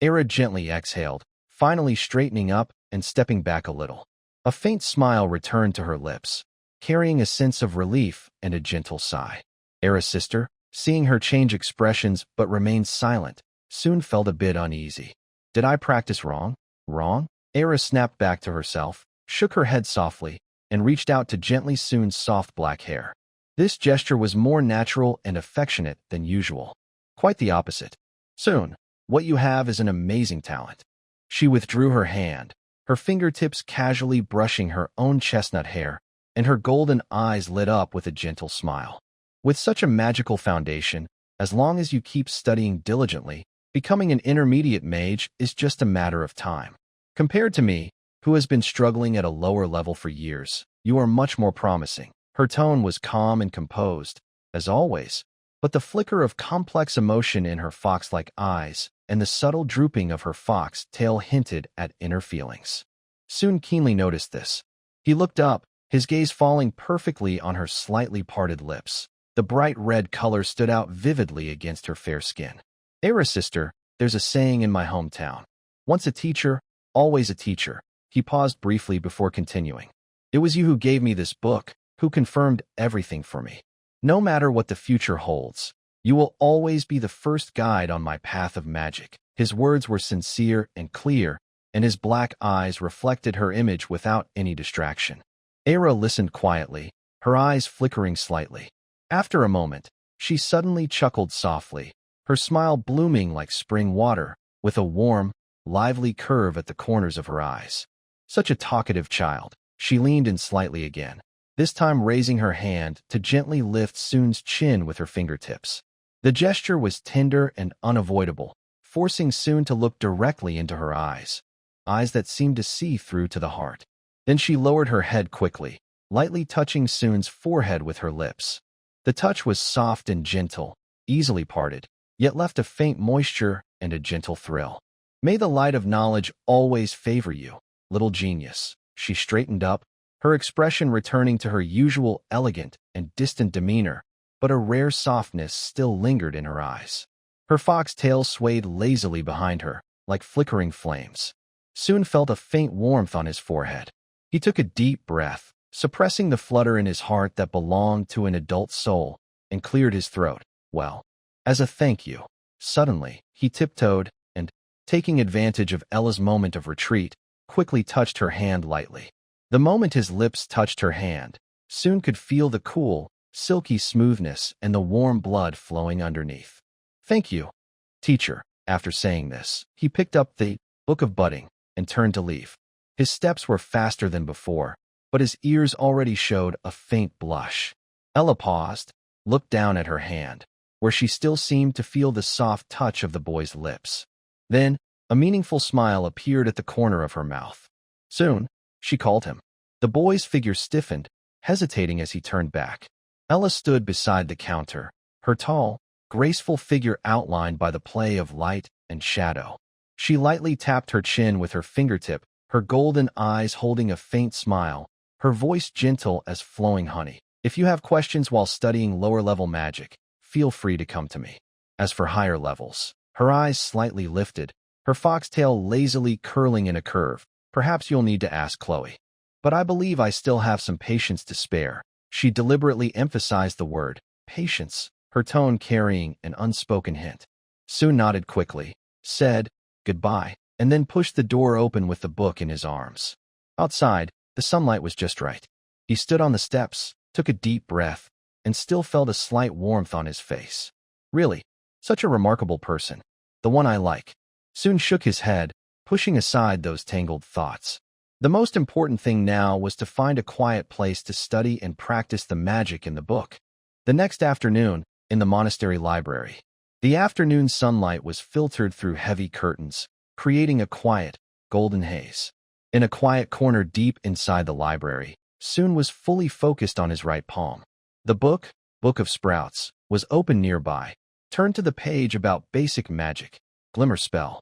Era gently exhaled, finally straightening up and stepping back a little. A faint smile returned to her lips, carrying a sense of relief and a gentle sigh. Era's sister, seeing her change expressions but remain silent, soon felt a bit uneasy. Did I practice wrong? Wrong? Era snapped back to herself, shook her head softly, and reached out to gently Soon's soft black hair. This gesture was more natural and affectionate than usual. Quite the opposite. Soon, what you have is an amazing talent. She withdrew her hand, her fingertips casually brushing her own chestnut hair, and her golden eyes lit up with a gentle smile. With such a magical foundation, as long as you keep studying diligently, becoming an intermediate mage is just a matter of time. Compared to me, who has been struggling at a lower level for years, you are much more promising. Her tone was calm and composed, as always, but the flicker of complex emotion in her fox-like eyes and the subtle drooping of her fox tail hinted at inner feelings. Soon keenly noticed this. He looked up, his gaze falling perfectly on her slightly parted lips. The bright red color stood out vividly against her fair skin. Era's sister, there's a saying in my hometown. Once a teacher, always a teacher. He paused briefly before continuing. It was you who gave me this book, who confirmed everything for me. No matter what the future holds, you will always be the first guide on my path of magic. His words were sincere and clear, and his black eyes reflected her image without any distraction. Era listened quietly, her eyes flickering slightly. After a moment, she suddenly chuckled softly, her smile blooming like spring water, with a warm, lively curve at the corners of her eyes. Such a talkative child. She leaned in slightly again, this time raising her hand to gently lift Soon's chin with her fingertips. The gesture was tender and unavoidable, forcing Soon to look directly into her eyes that seemed to see through to the heart. Then she lowered her head quickly, lightly touching Soon's forehead with her lips. The touch was soft and gentle, easily parted, yet left a faint moisture and a gentle thrill. May the light of knowledge always favor you, little genius. She straightened up, her expression returning to her usual elegant and distant demeanor, but a rare softness still lingered in her eyes. Her fox tail swayed lazily behind her, like flickering flames. Soon felt a faint warmth on his forehead. He took a deep breath, suppressing the flutter in his heart that belonged to an adult soul, and cleared his throat. Well, as a thank you. Suddenly, he tiptoed, and, taking advantage of Ella's moment of retreat, quickly touched her hand lightly. The moment his lips touched her hand, Soon could feel the cool, silky smoothness and the warm blood flowing underneath. Thank you, teacher. After saying this, he picked up the Book of Budding and turned to leave. His steps were faster than before, but his ears already showed a faint blush. Ella paused, looked down at her hand, where she still seemed to feel the soft touch of the boy's lips. Then, a meaningful smile appeared at the corner of her mouth. Soon, she called him. The boy's figure stiffened, hesitating as he turned back. Ella stood beside the counter, her tall, graceful figure outlined by the play of light and shadow. She lightly tapped her chin with her fingertip, her golden eyes holding a faint smile, her voice gentle as flowing honey. If you have questions while studying lower-level magic, feel free to come to me. As for higher levels, her eyes slightly lifted, her foxtail lazily curling in a curve. Perhaps you'll need to ask Chloe. But I believe I still have some patience to spare. She deliberately emphasized the word, patience, her tone carrying an unspoken hint. Soon nodded quickly, said, goodbye, and then pushed the door open with the book in his arms. Outside, the sunlight was just right. He stood on the steps, took a deep breath, and still felt a slight warmth on his face. Really, such a remarkable person. The one I like. Soon shook his head, pushing aside those tangled thoughts. The most important thing now was to find a quiet place to study and practice the magic in the book. The next afternoon, in the monastery library, the afternoon sunlight was filtered through heavy curtains, creating a quiet, golden haze. In a quiet corner deep inside the library, Soon was fully focused on his right palm. The Book of Sprouts, was open nearby. Turn to the page about basic magic. Glimmer spell.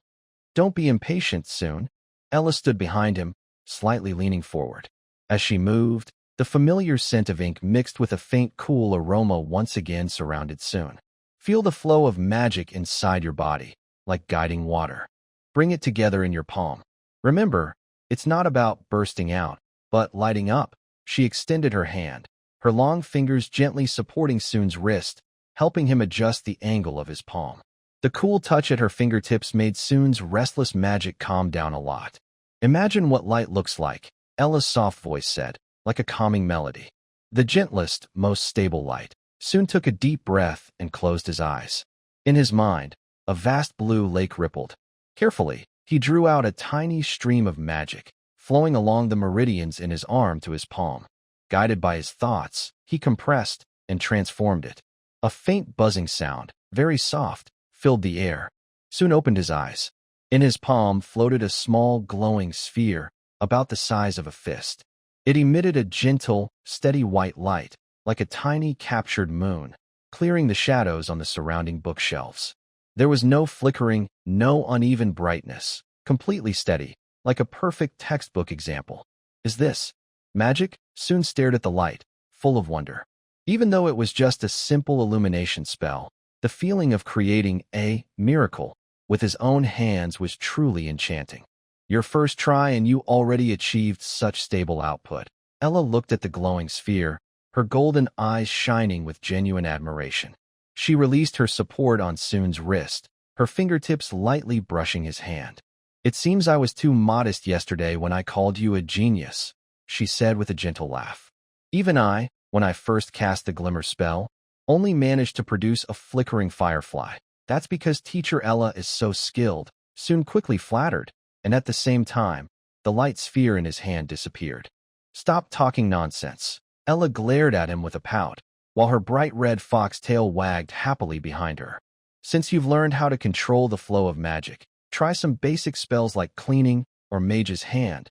Don't be impatient, Soon. Ella stood behind him, slightly leaning forward. As she moved, the familiar scent of ink mixed with a faint cool aroma once again surrounded Soon. Feel the flow of magic inside your body, like guiding water. Bring it together in your palm. Remember, it's not about bursting out, but lighting up. She extended her hand, her long fingers gently supporting Soon's wrist, helping him adjust the angle of his palm. The cool touch at her fingertips made Soon's restless magic calm down a lot. Imagine what light looks like, Ella's soft voice said, like a calming melody. The gentlest, most stable light. Soon took a deep breath and closed his eyes. In his mind, a vast blue lake rippled. Carefully, he drew out a tiny stream of magic, flowing along the meridians in his arm to his palm. Guided by his thoughts, he compressed and transformed it. A faint buzzing sound, very soft, filled the air. Soon opened his eyes. In his palm floated a small, glowing sphere, about the size of a fist. It emitted a gentle, steady white light, like a tiny captured moon, clearing the shadows on the surrounding bookshelves. There was no flickering, no uneven brightness, completely steady, like a perfect textbook example. Is this magic? Soon stared at the light, full of wonder. Even though it was just a simple illumination spell, the feeling of creating a miracle with his own hands was truly enchanting. Your first try and you already achieved such stable output. Ella looked at the glowing sphere, her golden eyes shining with genuine admiration. She released her support on Soon's wrist, her fingertips lightly brushing his hand. It seems I was too modest yesterday when I called you a genius, she said with a gentle laugh. Even I, when I first cast the glimmer spell, only managed to produce a flickering firefly. That's because Teacher Ella is so skilled, Soon quickly flattered, and at the same time, the light sphere in his hand disappeared. Stop talking nonsense. Ella glared at him with a pout, while her bright red fox tail wagged happily behind her. Since you've learned how to control the flow of magic, try some basic spells like cleaning or mage's hand.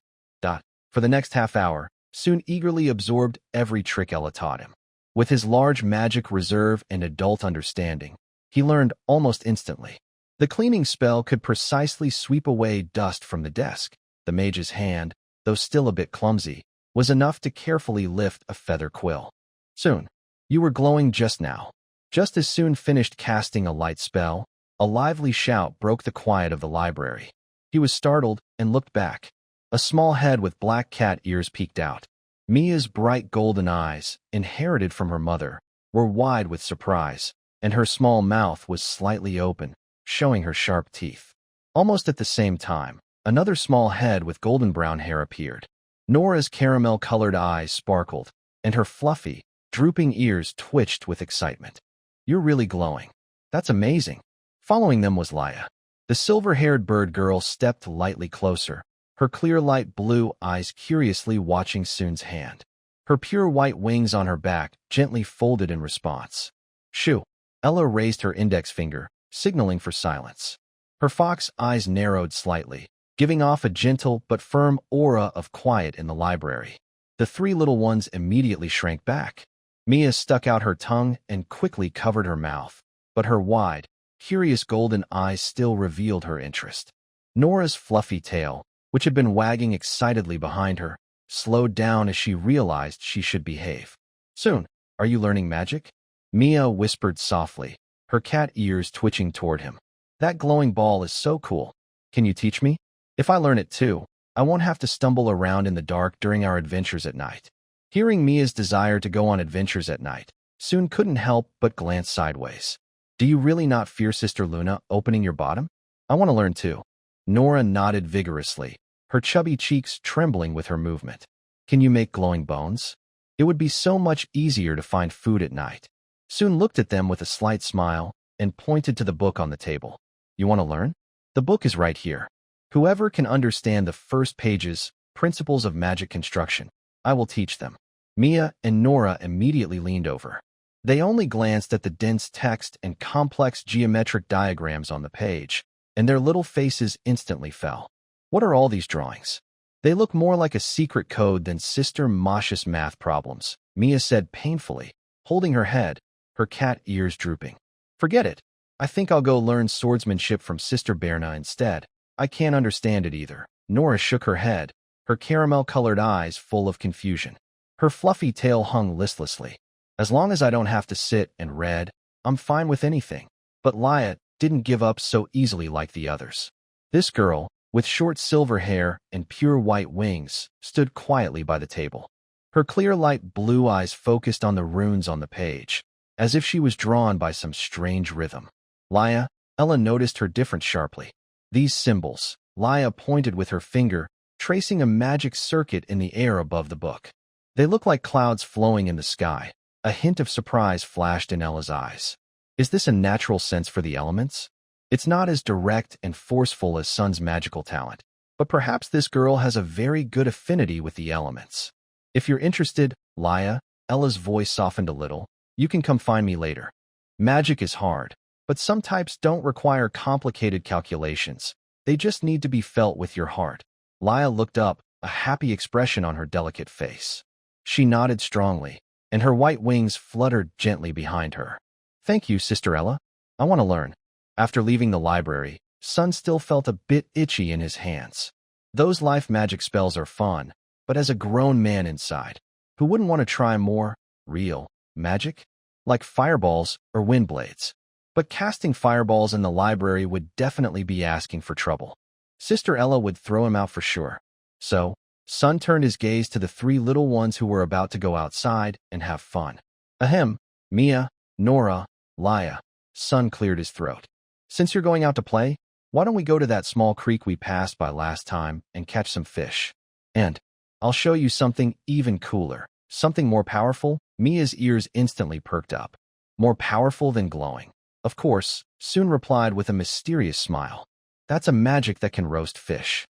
For the next half hour, Soon eagerly absorbed every trick Ella taught him. With his large magic reserve and adult understanding, he learned almost instantly. The cleaning spell could precisely sweep away dust from the desk. The mage's hand, though still a bit clumsy, was enough to carefully lift a feather quill. Soon, you were glowing just now. Just as Soon finished casting a light spell, a lively shout broke the quiet of the library. He was startled and looked back. A small head with black cat ears peeked out. Mia's bright golden eyes, inherited from her mother, were wide with surprise, and her small mouth was slightly open, showing her sharp teeth. Almost at the same time, another small head with golden brown hair appeared. Nora's caramel-colored eyes sparkled, and her fluffy, drooping ears twitched with excitement. You're really glowing. That's amazing. Following them was Laya. The silver-haired bird girl stepped lightly closer, her clear light blue eyes curiously watching Soon's hand. Her pure white wings on her back gently folded in response. Shoo! Ella raised her index finger, signaling for silence. Her fox eyes narrowed slightly, giving off a gentle but firm aura of quiet in the library. The three little ones immediately shrank back. Mia stuck out her tongue and quickly covered her mouth, but her wide, curious golden eyes still revealed her interest. Nora's fluffy tail, which had been wagging excitedly behind her, slowed down as she realized she should behave. Soon, are you learning magic? Mia whispered softly, her cat ears twitching toward him. That glowing ball is so cool. Can you teach me? If I learn it too, I won't have to stumble around in the dark during our adventures at night. Hearing Mia's desire to go on adventures at night, Soon couldn't help but glance sideways. Do you really not fear Sister Luna opening your bottom? I want to learn too. Nora nodded vigorously, her chubby cheeks trembling with her movement. Can you make glowing bones? It would be so much easier to find food at night. Soon looked at them with a slight smile and pointed to the book on the table. You want to learn? The book is right here. Whoever can understand the first pages, Principles of Magic Construction, I will teach them. Mia and Nora immediately leaned over. They only glanced at the dense text and complex geometric diagrams on the page, and their little faces instantly fell. What are all these drawings? They look more like a secret code than Sister Masha's math problems, Mia said painfully, holding her head, her cat ears drooping. Forget it. I think I'll go learn swordsmanship from Sister Berna instead. I can't understand it either. Nora shook her head, her caramel-colored eyes full of confusion. Her fluffy tail hung listlessly. As long as I don't have to sit and read, I'm fine with anything. But Laya didn't give up so easily like the others. This girl, with short silver hair and pure white wings, stood quietly by the table. Her clear light blue eyes focused on the runes on the page, as if she was drawn by some strange rhythm. Laya, Ella noticed her difference sharply. These symbols, Laya pointed with her finger, tracing a magic circuit in the air above the book. They look like clouds flowing in the sky. A hint of surprise flashed in Ella's eyes. Is this a natural sense for the elements? It's not as direct and forceful as Sun's magical talent, but perhaps this girl has a very good affinity with the elements. If you're interested, Laya, Ella's voice softened a little, you can come find me later. Magic is hard, but some types don't require complicated calculations. They just need to be felt with your heart. Laya looked up, a happy expression on her delicate face. She nodded strongly, and her white wings fluttered gently behind her. Thank you, Sister Ella. I want to learn. After leaving the library, Sun still felt a bit itchy in his hands. Those life magic spells are fun, but as a grown man inside, who wouldn't want to try more real magic? Like fireballs or wind blades. But casting fireballs in the library would definitely be asking for trouble. Sister Ella would throw him out for sure. So, Sun turned his gaze to the three little ones who were about to go outside and have fun. Ahem, Mia, Nora, Laya. Sun cleared his throat. Since you're going out to play, why don't we go to that small creek we passed by last time and catch some fish? And I'll show you something even cooler, something more powerful. Mia's ears instantly perked up. More powerful than glowing. Of course, Sun replied with a mysterious smile. That's a magic that can roast fish.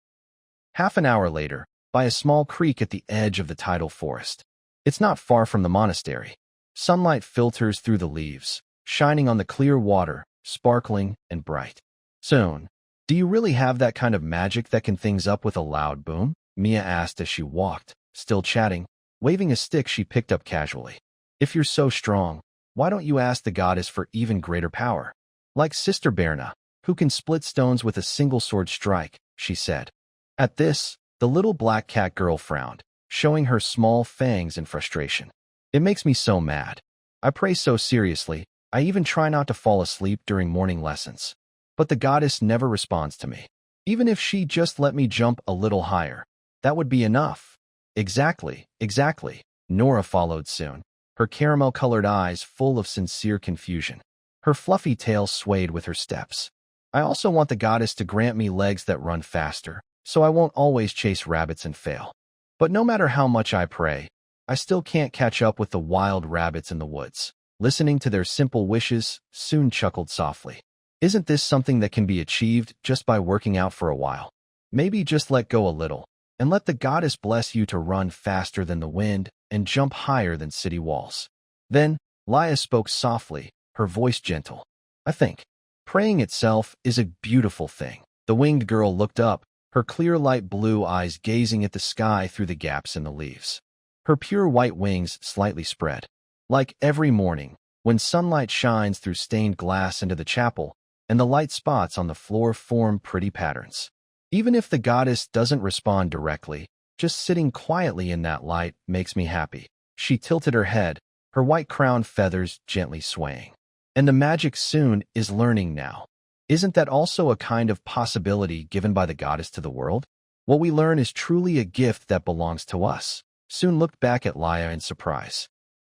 Half an hour later, by a small creek at the edge of the tidal forest. It's not far from the monastery. Sunlight filters through the leaves, shining on the clear water, sparkling and bright. Sun, do you really have that kind of magic that can things up with a loud boom? Mia asked as she walked, still chatting, waving a stick she picked up casually. If you're so strong, why don't you ask the goddess for even greater power? Like Sister Berna, who can split stones with a single sword strike, she said. At this, the little black cat girl frowned, showing her small fangs in frustration. It makes me so mad. I pray so seriously, I even try not to fall asleep during morning lessons. But the goddess never responds to me. Even if she just let me jump a little higher, that would be enough. Exactly. Nora followed soon, her caramel-colored eyes full of sincere confusion. Her fluffy tail swayed with her steps. I also want the goddess to grant me legs that run faster, so I won't always chase rabbits and fail. But no matter how much I pray, I still can't catch up with the wild rabbits in the woods. Listening to their simple wishes, Sun chuckled softly. Isn't this something that can be achieved just by working out for a while? Maybe just let go a little, and let the goddess bless you to run faster than the wind and jump higher than city walls. Then, Laya spoke softly, her voice gentle. I think praying itself is a beautiful thing. The winged girl looked up, her clear light blue eyes gazing at the sky through the gaps in the leaves. Her pure white wings slightly spread. Like every morning, when sunlight shines through stained glass into the chapel, and the light spots on the floor form pretty patterns. Even if the goddess doesn't respond directly, just sitting quietly in that light makes me happy. She tilted her head, her white crown feathers gently swaying. And the magic Sun is learning now. Isn't that also a kind of possibility given by the goddess to the world? What we learn is truly a gift that belongs to us. Sun looked back at Laya in surprise.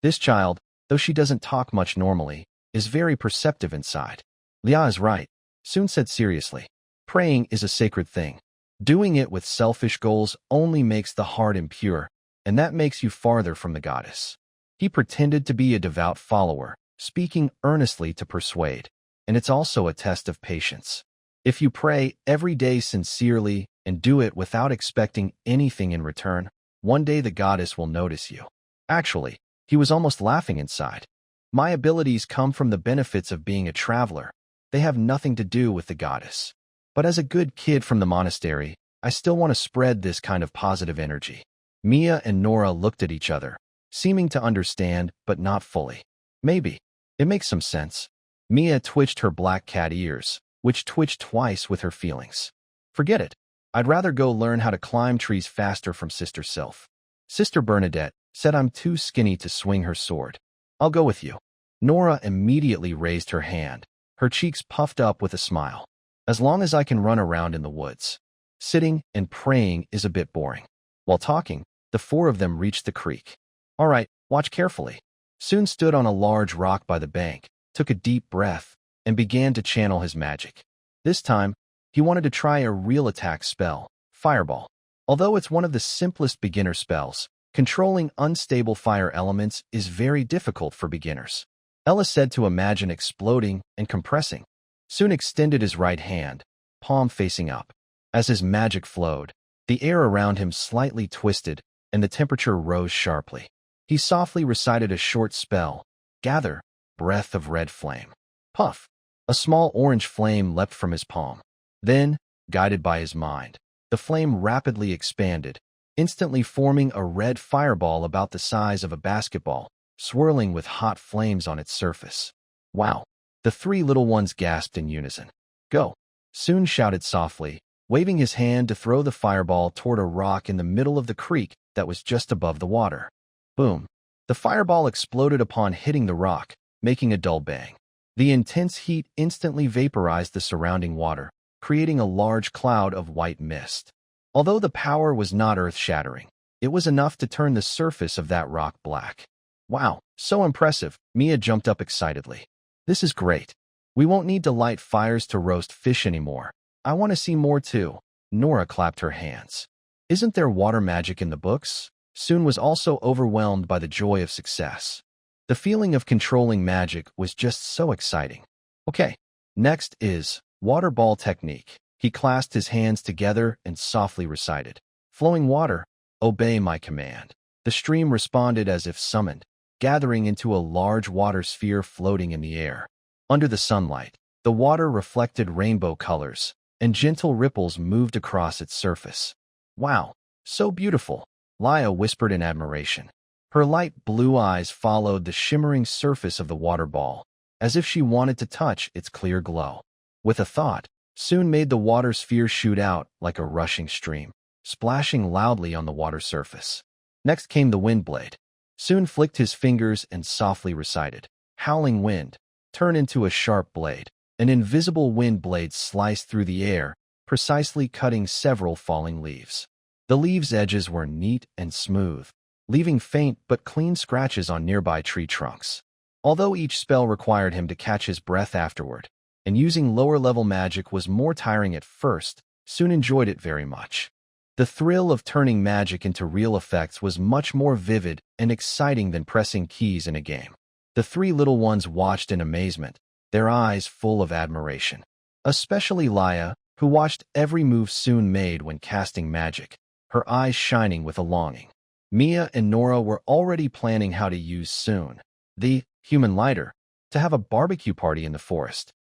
This child, though she doesn't talk much normally, is very perceptive inside. Lia is right, Sun said seriously. Praying is a sacred thing. Doing it with selfish goals only makes the heart impure, and that makes you farther from the goddess. He pretended to be a devout follower, speaking earnestly to persuade, and it's also a test of patience. If you pray every day sincerely and do it without expecting anything in return, one day the goddess will notice you. Actually, he was almost laughing inside. My abilities come from the benefits of being a traveler. They have nothing to do with the goddess. But as a good kid from the monastery, I still want to spread this kind of positive energy. Mia and Nora looked at each other, seeming to understand, but not fully. Maybe. It makes some sense. Mia twitched her black cat ears, which twitched twice with her feelings. Forget it. I'd rather go learn how to climb trees faster from Sister Sylph. Sister Bernadette said I'm too skinny to swing her sword. I'll go with you. Nora immediately raised her hand, her cheeks puffed up with a smile. As long as I can run around in the woods. Sitting and praying is a bit boring. While talking, the four of them reached the creek. All right, watch carefully. Soon stood on a large rock by the bank, took a deep breath, and began to channel his magic. This time, he wanted to try a real attack spell, Fireball. Although it's one of the simplest beginner spells, controlling unstable fire elements is very difficult for beginners. Ella said to imagine exploding and compressing. Soon extended his right hand, palm facing up. As his magic flowed, the air around him slightly twisted, and the temperature rose sharply. He softly recited a short spell, Gather, breath of red flame. Puff! A small orange flame leapt from his palm. Then, guided by his mind, the flame rapidly expanded, instantly forming a red fireball about the size of a basketball, swirling with hot flames on its surface. Wow! The three little ones gasped in unison. Go! Soon shouted softly, waving his hand to throw the fireball toward a rock in the middle of the creek that was just above the water. Boom! The fireball exploded upon hitting the rock, making a dull bang. The intense heat instantly vaporized the surrounding water, creating a large cloud of white mist. Although the power was not earth-shattering, it was enough to turn the surface of that rock black. Wow, so impressive, Mia jumped up excitedly. This is great. We won't need to light fires to roast fish anymore. I want to see more too. Nora clapped her hands. Isn't there water magic in the books? Soon was also overwhelmed by the joy of success. The feeling of controlling magic was just so exciting. Okay, next is water ball technique. He clasped his hands together and softly recited, Flowing water, obey my command. The stream responded as if summoned, gathering into a large water sphere floating in the air. Under the sunlight, the water reflected rainbow colors, and gentle ripples moved across its surface. Wow, so beautiful, Laya whispered in admiration. Her light blue eyes followed the shimmering surface of the water ball, as if she wanted to touch its clear glow. With a thought, soon made the water sphere shoot out like a rushing stream, splashing loudly on the water surface. Next came the wind blade. Soon flicked his fingers and softly recited, Howling wind, turn into a sharp blade. An invisible wind blade sliced through the air, precisely cutting several falling leaves. The leaves' edges were neat and smooth, leaving faint but clean scratches on nearby tree trunks. Although each spell required him to catch his breath afterward, and using lower-level magic was more tiring at first, soon enjoyed it very much. The thrill of turning magic into real effects was much more vivid and exciting than pressing keys in a game. The three little ones watched in amazement, their eyes full of admiration. Especially Laya, who watched every move Soon made when casting magic, her eyes shining with a longing. Mia and Nora were already planning how to use Soon, the human lighter, to have a barbecue party in the forest.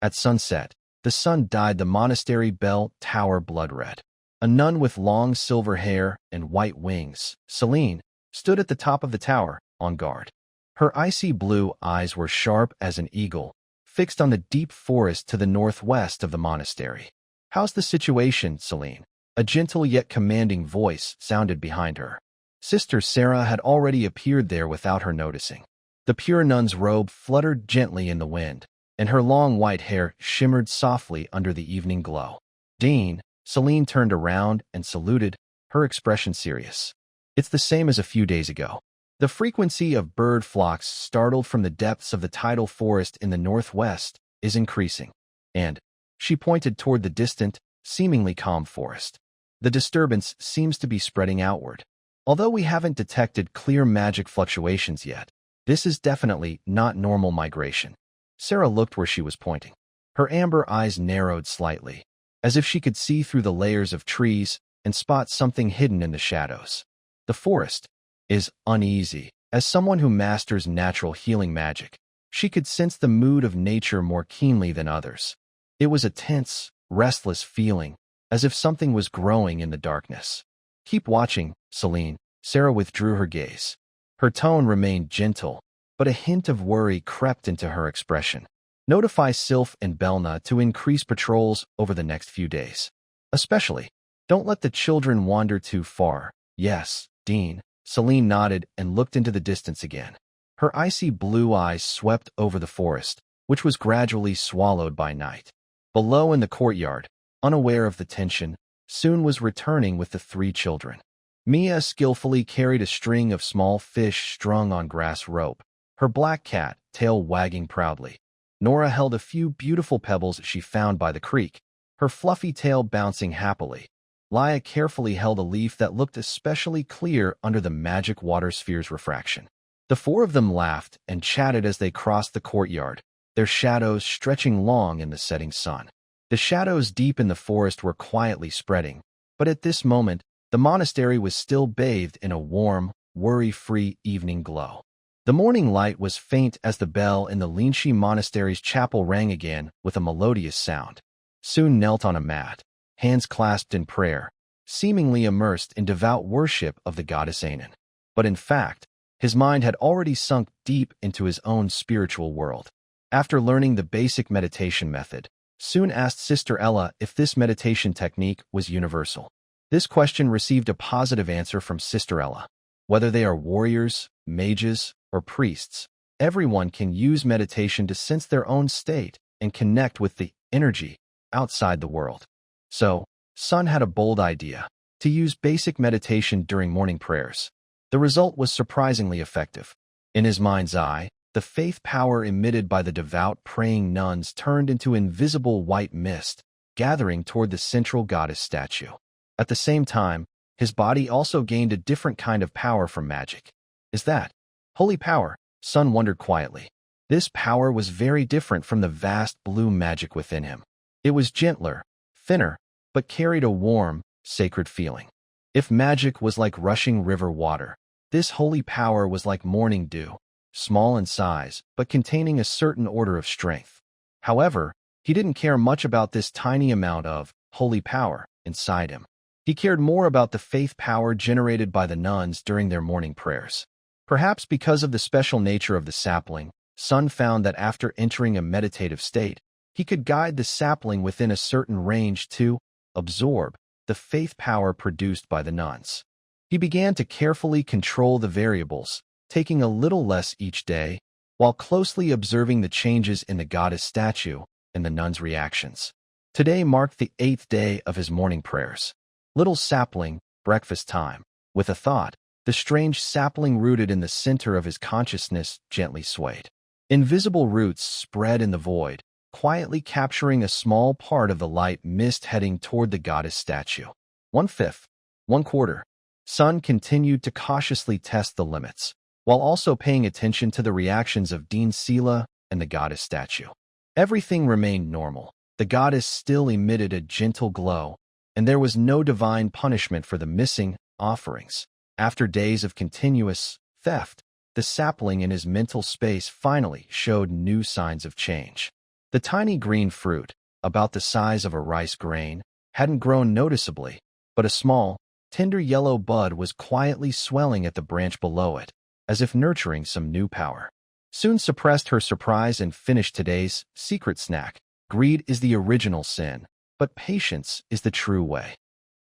At sunset, the sun dyed the monastery bell tower blood red. A nun with long silver hair and white wings, Celine, stood at the top of the tower, on guard. Her icy blue eyes were sharp as an eagle, fixed on the deep forest to the northwest of the monastery. How's the situation, Celine? A gentle yet commanding voice sounded behind her. Sister Sarah had already appeared there without her noticing. The pure nun's robe fluttered gently in the wind, and her long white hair shimmered softly under the evening glow. Dean, Celine turned around and saluted, her expression serious. It's the same as a few days ago. The frequency of bird flocks startled from the depths of the tidal forest in the northwest is increasing, and she pointed toward the distant, seemingly calm forest. The disturbance seems to be spreading outward. Although we haven't detected clear magic fluctuations yet, this is definitely not normal migration. Sarah looked where she was pointing. Her amber eyes narrowed slightly, as if she could see through the layers of trees and spot something hidden in the shadows. The forest is uneasy. As someone who masters natural healing magic, she could sense the mood of nature more keenly than others. It was a tense, restless feeling, as if something was growing in the darkness. "Keep watching, Celine." Sarah withdrew her gaze. Her tone remained gentle, but a hint of worry crept into her expression. "Notify Sylph and Belna to increase patrols over the next few days. Especially, don't let the children wander too far." "Yes, Dean." Celine nodded and looked into the distance again. Her icy blue eyes swept over the forest, which was gradually swallowed by night. Below in the courtyard, unaware of the tension, Soon was returning with the 3 children. Mia skillfully carried a string of small fish strung on grass rope, her black cat, tail wagging proudly. Nora held a few beautiful pebbles she found by the creek, her fluffy tail bouncing happily. Laya carefully held a leaf that looked especially clear under the magic water sphere's refraction. The 4 of them laughed and chatted as they crossed the courtyard, their shadows stretching long in the setting sun. The shadows deep in the forest were quietly spreading, but at this moment, the monastery was still bathed in a warm, worry-free evening glow. The morning light was faint as the bell in the Linshi Monastery's chapel rang again with a melodious sound. Soon knelt on a mat, hands clasped in prayer, seemingly immersed in devout worship of the goddess Anan. But in fact, his mind had already sunk deep into his own spiritual world. After learning the basic meditation method, Soon asked Sister Ella if this meditation technique was universal. This question received a positive answer from Sister Ella. Whether they are warriors, mages, or priests, everyone can use meditation to sense their own state and connect with the energy outside the world. So, Sun had a bold idea, to use basic meditation during morning prayers. The result was surprisingly effective. In his mind's eye, the faith power emitted by the devout praying nuns turned into invisible white mist, gathering toward the central goddess statue. At the same time, his body also gained a different kind of power from magic. Is that holy power? Sun wondered quietly. This power was very different from the vast blue magic within him. It was gentler, thinner, but carried a warm, sacred feeling. If magic was like rushing river water, this holy power was like morning dew, small in size, but containing a certain order of strength. However, he didn't care much about this tiny amount of holy power inside him. He cared more about the faith power generated by the nuns during their morning prayers. Perhaps because of the special nature of the sapling, Sun found that after entering a meditative state, he could guide the sapling within a certain range to absorb the faith power produced by the nuns. He began to carefully control the variables, taking a little less each day, while closely observing the changes in the goddess statue and the nuns' reactions. Today marked the 8th day of his morning prayers. Little sapling, breakfast time. With a thought, the strange sapling rooted in the center of his consciousness gently swayed. Invisible roots spread in the void, quietly capturing a small part of the light mist heading toward the goddess statue. 1/5, 1/4. Sun continued to cautiously test the limits, while also paying attention to the reactions of Dean Sela and the goddess statue. Everything remained normal. The goddess still emitted a gentle glow, and there was no divine punishment for the missing offerings. After days of continuous theft, the sapling in his mental space finally showed new signs of change. The tiny green fruit, about the size of a rice grain, hadn't grown noticeably, but a small, tender yellow bud was quietly swelling at the branch below it, as if nurturing some new power. Soon suppressed her surprise and finished today's secret snack. Greed is the original sin, but patience is the true way.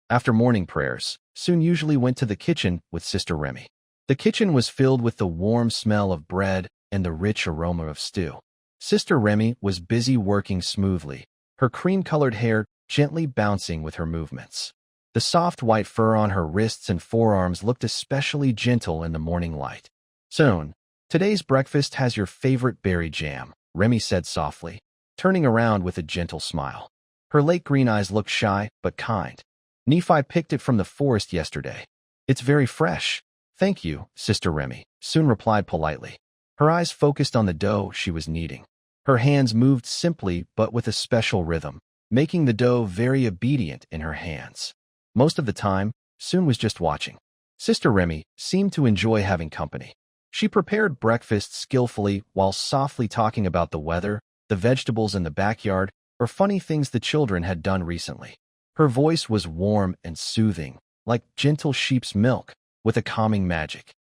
After morning prayers, Soon usually went to the kitchen with Sister Remy. The kitchen was filled with the warm smell of bread and the rich aroma of stew. Sister Remy was busy working smoothly, her cream-colored hair gently bouncing with her movements. The soft white fur on her wrists and forearms looked especially gentle in the morning light. "Soon, today's breakfast has your favorite berry jam," Remy said softly, turning around with a gentle smile. Her lake green eyes looked shy but kind. "Nephi picked it from the forest yesterday. It's very fresh." "Thank you, Sister Remy," Soon replied politely. Her eyes focused on the dough she was kneading. Her hands moved simply but with a special rhythm, making the dough very obedient in her hands. Most of the time, Soon was just watching. Sister Remy seemed to enjoy having company. She prepared breakfast skillfully while softly talking about the weather, the vegetables in the backyard, or funny things the children had done recently. Her voice was warm and soothing, like gentle sheep's milk, with a calming magic.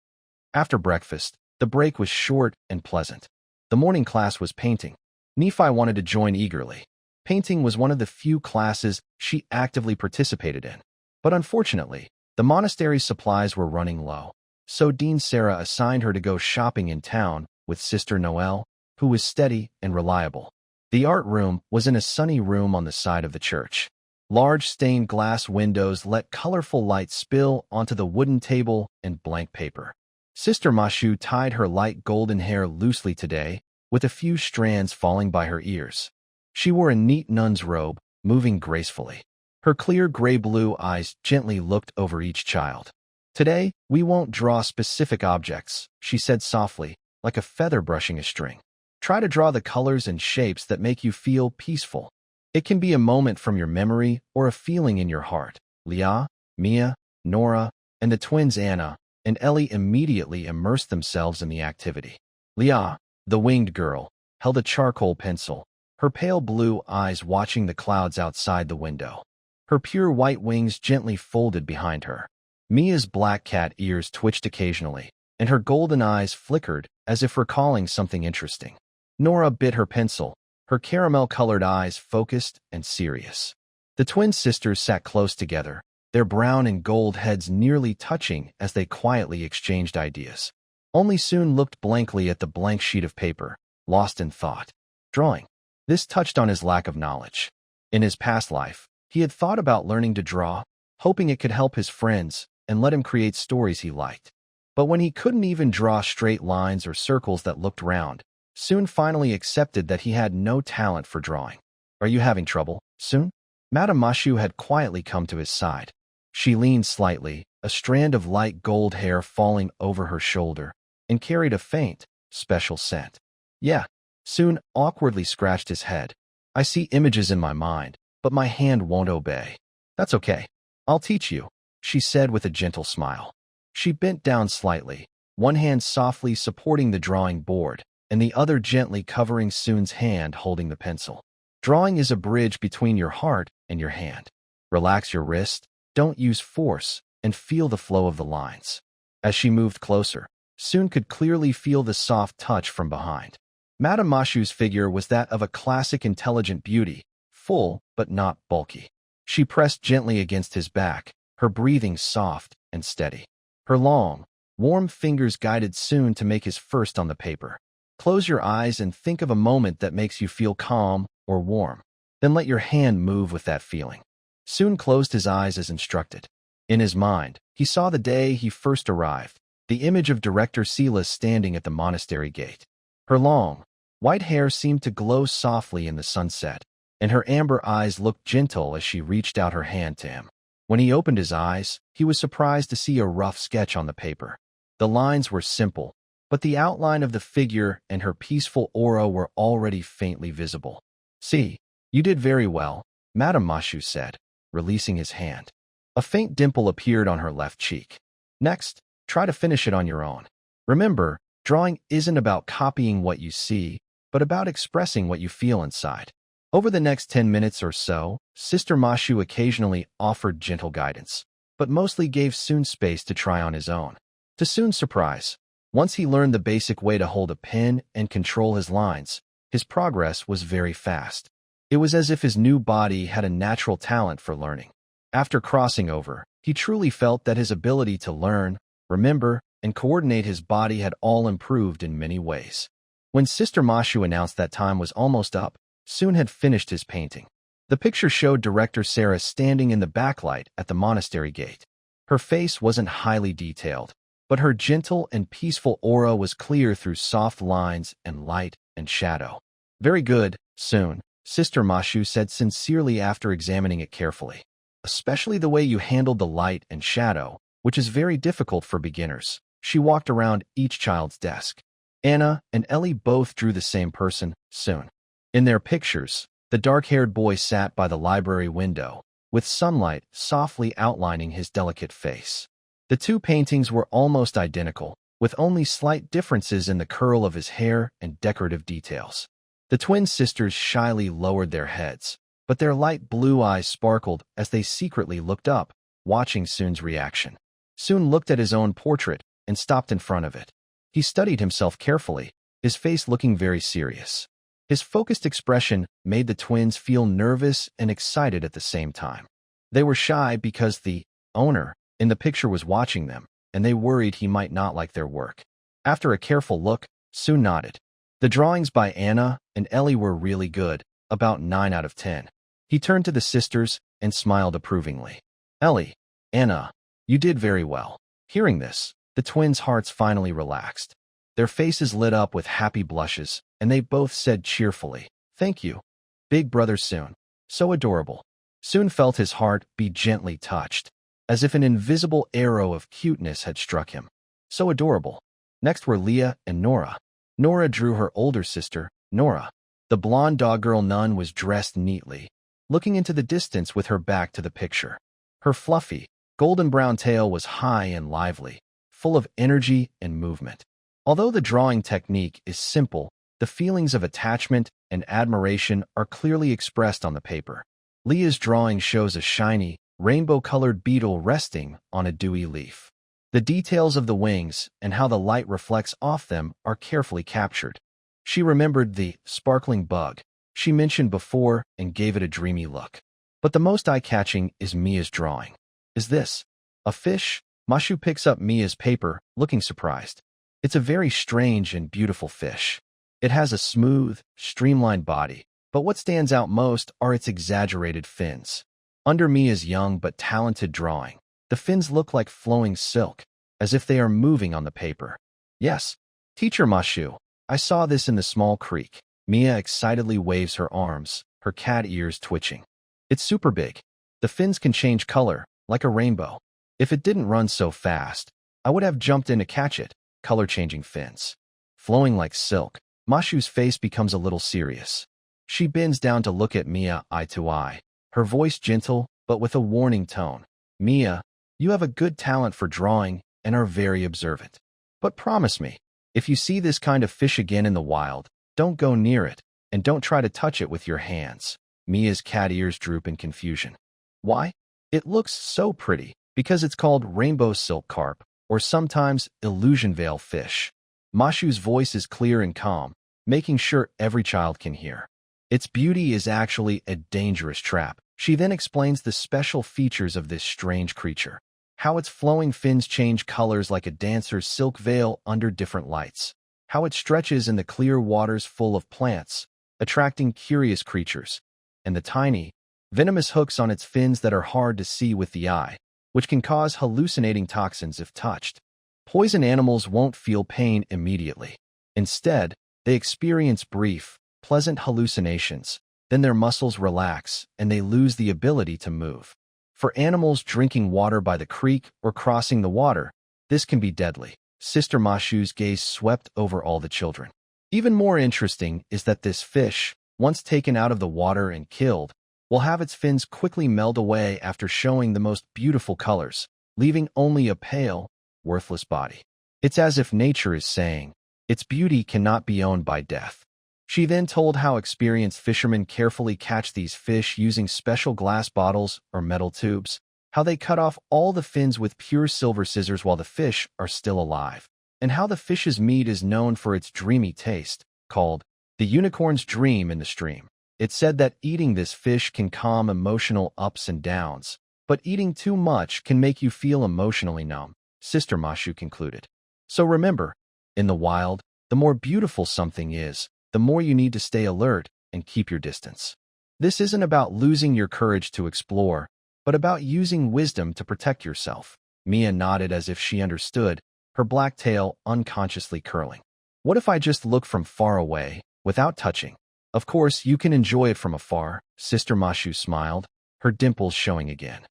After breakfast, the break was short and pleasant. The morning class was painting. Nephi wanted to join eagerly. Painting was one of the few classes she actively participated in. But unfortunately, the monastery's supplies were running low. So Dean Sarah assigned her to go shopping in town with Sister Noelle, who was steady and reliable. The art room was in a sunny room on the side of the church. Large stained glass windows let colorful light spill onto the wooden table and blank paper. Sister Mashu tied her light golden hair loosely today, with a few strands falling by her ears. She wore a neat nun's robe, moving gracefully. Her clear gray-blue eyes gently looked over each child. "Today, we won't draw specific objects," she said softly, like a feather brushing a string. "Try to draw the colors and shapes that make you feel peaceful. It can be a moment from your memory or a feeling in your heart." Leah, Mia, Nora, and the twins Anna and Ellie immediately immersed themselves in the activity. Leah, the winged girl, held a charcoal pencil, her pale blue eyes watching the clouds outside the window. Her pure white wings gently folded behind her. Mia's black cat ears twitched occasionally, and her golden eyes flickered as if recalling something interesting. Nora bit her pencil, her caramel-colored eyes focused and serious. The twin sisters sat close together, their brown and gold heads nearly touching as they quietly exchanged ideas. Only Soon looked blankly at the blank sheet of paper, lost in thought. Drawing. This touched on his lack of knowledge. In his past life, he had thought about learning to draw, hoping it could help his friends and let him create stories he liked. But when he couldn't even draw straight lines or circles that looked round, Soon finally accepted that he had no talent for drawing. "Are you having trouble, Soon?" Madame Mashu had quietly come to his side. She leaned slightly, a strand of light gold hair falling over her shoulder, and carried a faint, special scent. "Yeah." Soon awkwardly scratched his head. "I see images in my mind, but my hand won't obey." "That's okay. I'll teach you," she said with a gentle smile. She bent down slightly, one hand softly supporting the drawing board, and the other gently covering Soon's hand holding the pencil. Drawing is a bridge between your heart and your hand. Relax your wrist, don't use force, and feel the flow of the lines. As she moved closer, Soon could clearly feel the soft touch from behind. Madame Mashu's figure was that of a classic intelligent beauty, full but not bulky. She pressed gently against his back, her breathing soft and steady. Her long, warm fingers guided Soon to make his first on the paper. Close your eyes and think of a moment that makes you feel calm or warm. Then let your hand move with that feeling. Soon closed his eyes as instructed. In his mind, he saw the day he first arrived, the image of Director Silas standing at the monastery gate. Her long, white hair seemed to glow softly in the sunset, and her amber eyes looked gentle as she reached out her hand to him. When he opened his eyes, he was surprised to see a rough sketch on the paper. The lines were simple, but the outline of the figure and her peaceful aura were already faintly visible. "See, you did very well," Madame Mashu said, releasing his hand. A faint dimple appeared on her left cheek. "Next, try to finish it on your own. Remember, drawing isn't about copying what you see, but about expressing what you feel inside." Over the next 10 minutes or so, Sister Mashu occasionally offered gentle guidance, but mostly gave Soon space to try on his own. To Soon's surprise, once he learned the basic way to hold a pen and control his lines, his progress was very fast. It was as if his new body had a natural talent for learning. After crossing over, he truly felt that his ability to learn, remember, and coordinate his body had all improved in many ways. When Sister Mashu announced that time was almost up, Soon had finished his painting. The picture showed Director Sarah standing in the backlight at the monastery gate. Her face wasn't highly detailed, but her gentle and peaceful aura was clear through soft lines and light and shadow. "Very good, Soon," Sister Mashu said sincerely after examining it carefully. "Especially the way you handled the light and shadow, which is very difficult for beginners." She walked around each child's desk. Anna and Ellie both drew the same person, Soon. In their pictures, the dark-haired boy sat by the library window, with sunlight softly outlining his delicate face. The two paintings were almost identical, with only slight differences in the curl of his hair and decorative details. The twin sisters shyly lowered their heads, but their light blue eyes sparkled as they secretly looked up, watching Soon's reaction. Soon looked at his own portrait and stopped in front of it. He studied himself carefully, his face looking very serious. His focused expression made the twins feel nervous and excited at the same time. They were shy because the owner in the picture was watching them, and they worried he might not like their work. After a careful look, Soon nodded. The drawings by Anna and Ellie were really good, about 9 out of 10. He turned to the sisters and smiled approvingly. Ellie, Anna, you did very well. Hearing this, the twins' hearts finally relaxed. Their faces lit up with happy blushes, and they both said cheerfully, "Thank you, Big Brother Soon. So adorable." Soon felt his heart be gently touched, as if an invisible arrow of cuteness had struck him. So adorable. Next were Leah and Nora. Nora drew her older sister, Nora. The blonde dog girl Nun was dressed neatly, looking into the distance with her back to the picture. Her fluffy, golden brown tail was high and lively, full of energy and movement. Although the drawing technique is simple, the feelings of attachment and admiration are clearly expressed on the paper. Leah's drawing shows a shiny, rainbow-colored beetle resting on a dewy leaf. The details of the wings and how the light reflects off them are carefully captured. She remembered the sparkling bug she mentioned before and gave it a dreamy look. But the most eye-catching is Mia's drawing. Is this a fish? Mashu picks up Mia's paper, looking surprised. It's a very strange and beautiful fish. It has a smooth, streamlined body, but what stands out most are its exaggerated fins. Under Mia's young but talented drawing, the fins look like flowing silk, as if they are moving on the paper. Yes, Teacher Mashu, I saw this in the small creek. Mia excitedly waves her arms, her cat ears twitching. It's super big. The fins can change color, like a rainbow. If it didn't run so fast, I would have jumped in to catch it. Color-changing fins. Flowing like silk, Mashu's face becomes a little serious. She bends down to look at Mia eye to eye, her voice gentle but with a warning tone. Mia, you have a good talent for drawing and are very observant. But promise me, if you see this kind of fish again in the wild, don't go near it, and don't try to touch it with your hands. Mia's cat ears droop in confusion. Why? It looks so pretty, because it's called rainbow silk carp, or sometimes illusion veil fish. Mashu's voice is clear and calm, making sure every child can hear. Its beauty is actually a dangerous trap. She then explains the special features of this strange creature. How its flowing fins change colors like a dancer's silk veil under different lights. How it stretches in the clear waters full of plants, attracting curious creatures. And the tiny, venomous hooks on its fins that are hard to see with the eye, which can cause hallucinating toxins if touched. Poison animals won't feel pain immediately. Instead, they experience brief, pleasant hallucinations, then their muscles relax and they lose the ability to move. For animals drinking water by the creek or crossing the water, this can be deadly. Sister Mashu's gaze swept over all the children. Even more interesting is that this fish, once taken out of the water and killed, will have its fins quickly melt away after showing the most beautiful colors, leaving only a pale, worthless body. It's as if nature is saying, its beauty cannot be owned by death. She then told how experienced fishermen carefully catch these fish using special glass bottles or metal tubes, how they cut off all the fins with pure silver scissors while the fish are still alive, and how the fish's meat is known for its dreamy taste, called the unicorn's dream in the stream. It's said that eating this fish can calm emotional ups and downs, but eating too much can make you feel emotionally numb, Sister Mashu concluded. So remember, in the wild, the more beautiful something is, the more you need to stay alert and keep your distance. This isn't about losing your courage to explore, but about using wisdom to protect yourself. Mia nodded as if she understood, her black tail unconsciously curling. What if I just look from far away, without touching? Of course, you can enjoy it from afar, Sister Mashu smiled, her dimples showing again.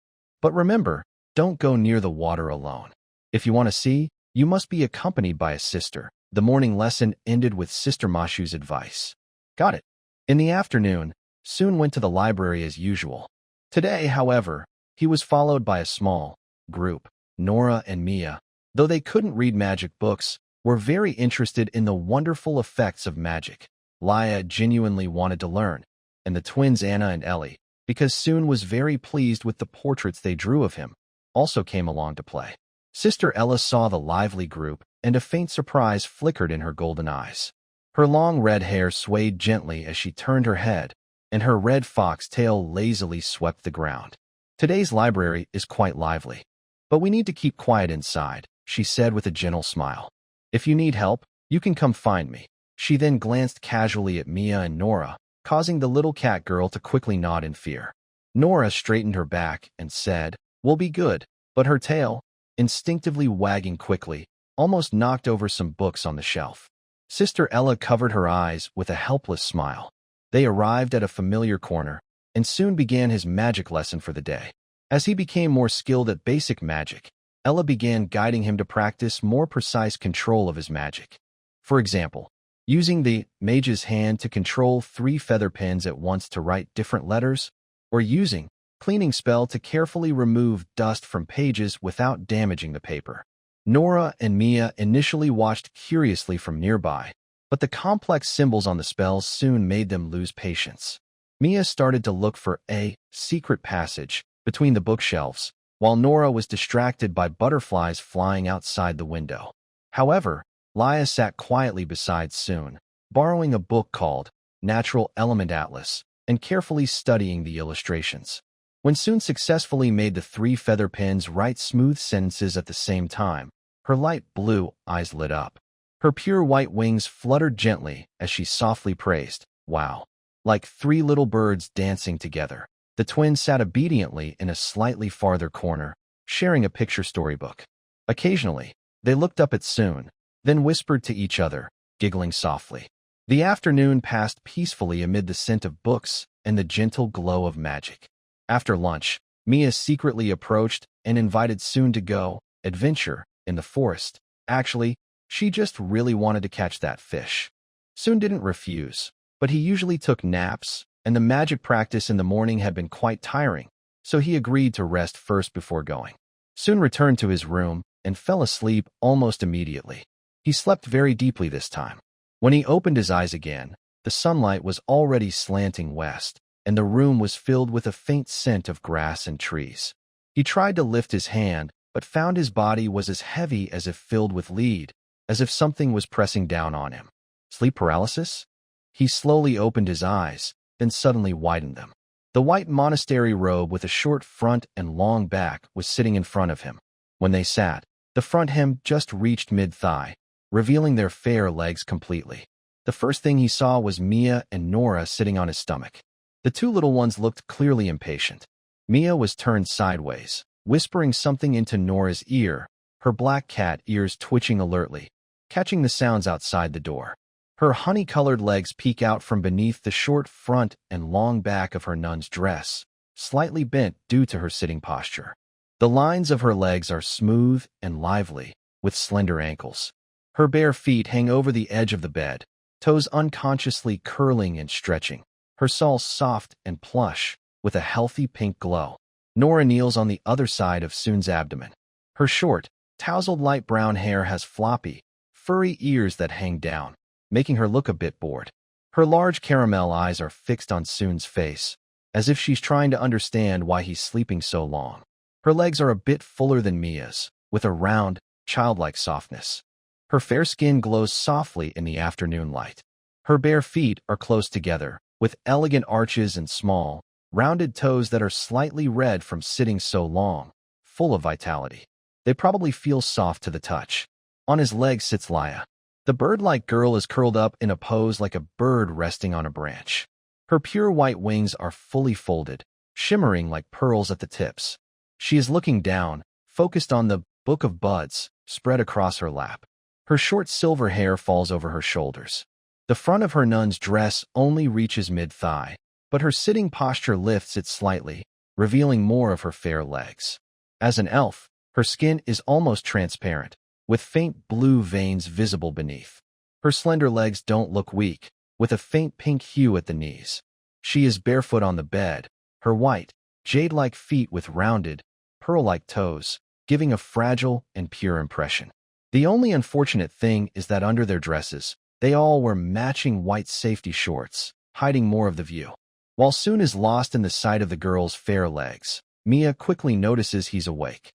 But remember, don't go near the water alone. If you want to see, you must be accompanied by a sister. The morning lesson ended with Sister Mashu's advice. Got it. In the afternoon, Soon went to the library as usual. Today, however, he was followed by a small group. Nora and Mia, though they couldn't read magic books, were very interested in the wonderful effects of magic. Laya genuinely wanted to learn, and the twins Anna and Ellie, because Soon was very pleased with the portraits they drew of him, also came along to play. Sister Ella saw the lively group, and a faint surprise flickered in her golden eyes. Her long red hair swayed gently as she turned her head, and her red fox tail lazily swept the ground. Today's library is quite lively, but we need to keep quiet inside, she said with a gentle smile. If you need help, you can come find me. She then glanced casually at Mia and Nora, causing the little cat girl to quickly nod in fear. Nora straightened her back and said, "We'll be good," but her tail, instinctively wagging quickly, almost knocked over some books on the shelf. Sister Ella covered her eyes with a helpless smile. They arrived at a familiar corner, and Soon began his magic lesson for the day. As he became more skilled at basic magic, Ella began guiding him to practice more precise control of his magic. For example, using the mage's hand to control 3 feather pens at once to write different letters, or using cleaning spell to carefully remove dust from pages without damaging the paper. Nora and Mia initially watched curiously from nearby, but the complex symbols on the spells soon made them lose patience. Mia started to look for a secret passage between the bookshelves, while Nora was distracted by butterflies flying outside the window. However, Laya sat quietly beside Soon, borrowing a book called Natural Element Atlas and carefully studying the illustrations. When Soon successfully made the 3 feather pens write smooth sentences at the same time, her light blue eyes lit up. Her pure white wings fluttered gently as she softly praised, "Wow." Like 3 little birds dancing together, the twins sat obediently in a slightly farther corner, sharing a picture storybook. Occasionally, they looked up at Soon, then whispered to each other, giggling softly. The afternoon passed peacefully amid the scent of books and the gentle glow of magic. After lunch, Mia secretly approached and invited Soon to go adventure in the forest. Actually, she just really wanted to catch that fish. Soon didn't refuse, but he usually took naps, and the magic practice in the morning had been quite tiring, so he agreed to rest first before going. Soon returned to his room and fell asleep almost immediately. He slept very deeply this time. When he opened his eyes again, the sunlight was already slanting west, and the room was filled with a faint scent of grass and trees. He tried to lift his hand, but found his body was as heavy as if filled with lead, as if something was pressing down on him. Sleep paralysis? He slowly opened his eyes, then suddenly widened them. The white monastery robe with a short front and long back was sitting in front of him. When they sat, the front hem just reached mid-thigh, revealing their fair legs completely. The first thing he saw was Mia and Nora sitting on his stomach. The 2 little ones looked clearly impatient. Mia was turned sideways, whispering something into Nora's ear, her black cat ears twitching alertly, catching the sounds outside the door. Her honey-colored legs peek out from beneath the short front and long back of her nun's dress, slightly bent due to her sitting posture. The lines of her legs are smooth and lively, with slender ankles. Her bare feet hang over the edge of the bed, toes unconsciously curling and stretching. Her soles soft and plush, with a healthy pink glow. Nora kneels on the other side of Soon's abdomen. Her short, tousled light brown hair has floppy, furry ears that hang down, making her look a bit bored. Her large caramel eyes are fixed on Soon's face, as if she's trying to understand why he's sleeping so long. Her legs are a bit fuller than Mia's, with a round, childlike softness. Her fair skin glows softly in the afternoon light. Her bare feet are close together, with elegant arches and small, rounded toes that are slightly red from sitting so long, full of vitality. They probably feel soft to the touch. On his leg sits Laya. The bird-like girl is curled up in a pose like a bird resting on a branch. Her pure white wings are fully folded, shimmering like pearls at the tips. She is looking down, focused on the book of buds spread across her lap. Her short silver hair falls over her shoulders. The front of her nun's dress only reaches mid-thigh, but her sitting posture lifts it slightly, revealing more of her fair legs. As an elf, her skin is almost transparent, with faint blue veins visible beneath. Her slender legs don't look weak, with a faint pink hue at the knees. She is barefoot on the bed, her white, jade-like feet with rounded, pearl-like toes, giving a fragile and pure impression. The only unfortunate thing is that under their dresses, they all wear matching white safety shorts, hiding more of the view. While Soon is lost in the sight of the girl's fair legs, Mia quickly notices he's awake.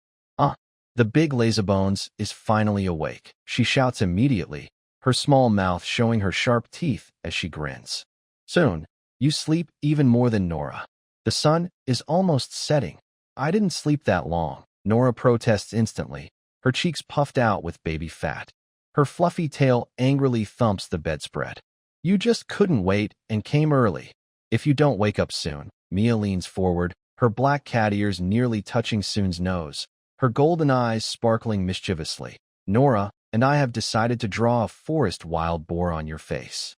The big lazybones is finally awake. She shouts immediately, her small mouth showing her sharp teeth as she grins. Soon, you sleep even more than Nora. The sun is almost setting. I didn't sleep that long, Nora protests instantly, her cheeks puffed out with baby fat. Her fluffy tail angrily thumps the bedspread. You just couldn't wait and came early. If you don't wake up soon, Mia leans forward, her black cat ears nearly touching Soon's nose, her golden eyes sparkling mischievously. Nora and I have decided to draw a forest wild boar on your face.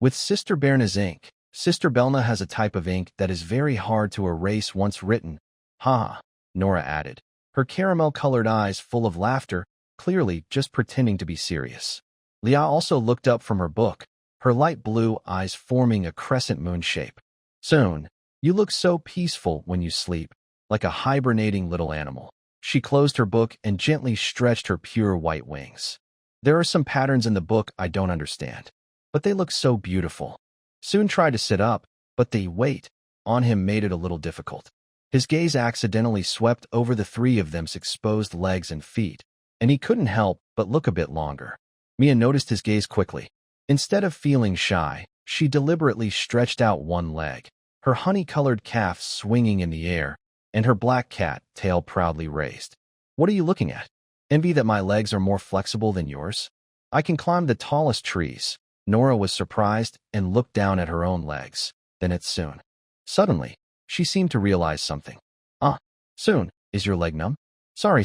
With Sister Berna's ink, Sister Belna has a type of ink that is very hard to erase once written. Haha, Nora added, her caramel-colored eyes full of laughter, clearly just pretending to be serious. Leah also looked up from her book, her light blue eyes forming a crescent moon shape. Soon, you look so peaceful when you sleep, like a hibernating little animal. She closed her book and gently stretched her pure white wings. There are some patterns in the book I don't understand, but they look so beautiful. Soon tried to sit up, but the weight on him made it a little difficult. His gaze accidentally swept over the three of them's exposed legs and feet, and he couldn't help but look a bit longer. Mia noticed his gaze quickly. Instead of feeling shy, she deliberately stretched out one leg, her honey-colored calf swinging in the air, and her black cat tail proudly raised. What are you looking at? Envy that my legs are more flexible than yours? I can climb the tallest trees. Nora was surprised and looked down at her own legs, then at Soon. Suddenly, she seemed to realize something. Soon, is your leg numb? Sorry.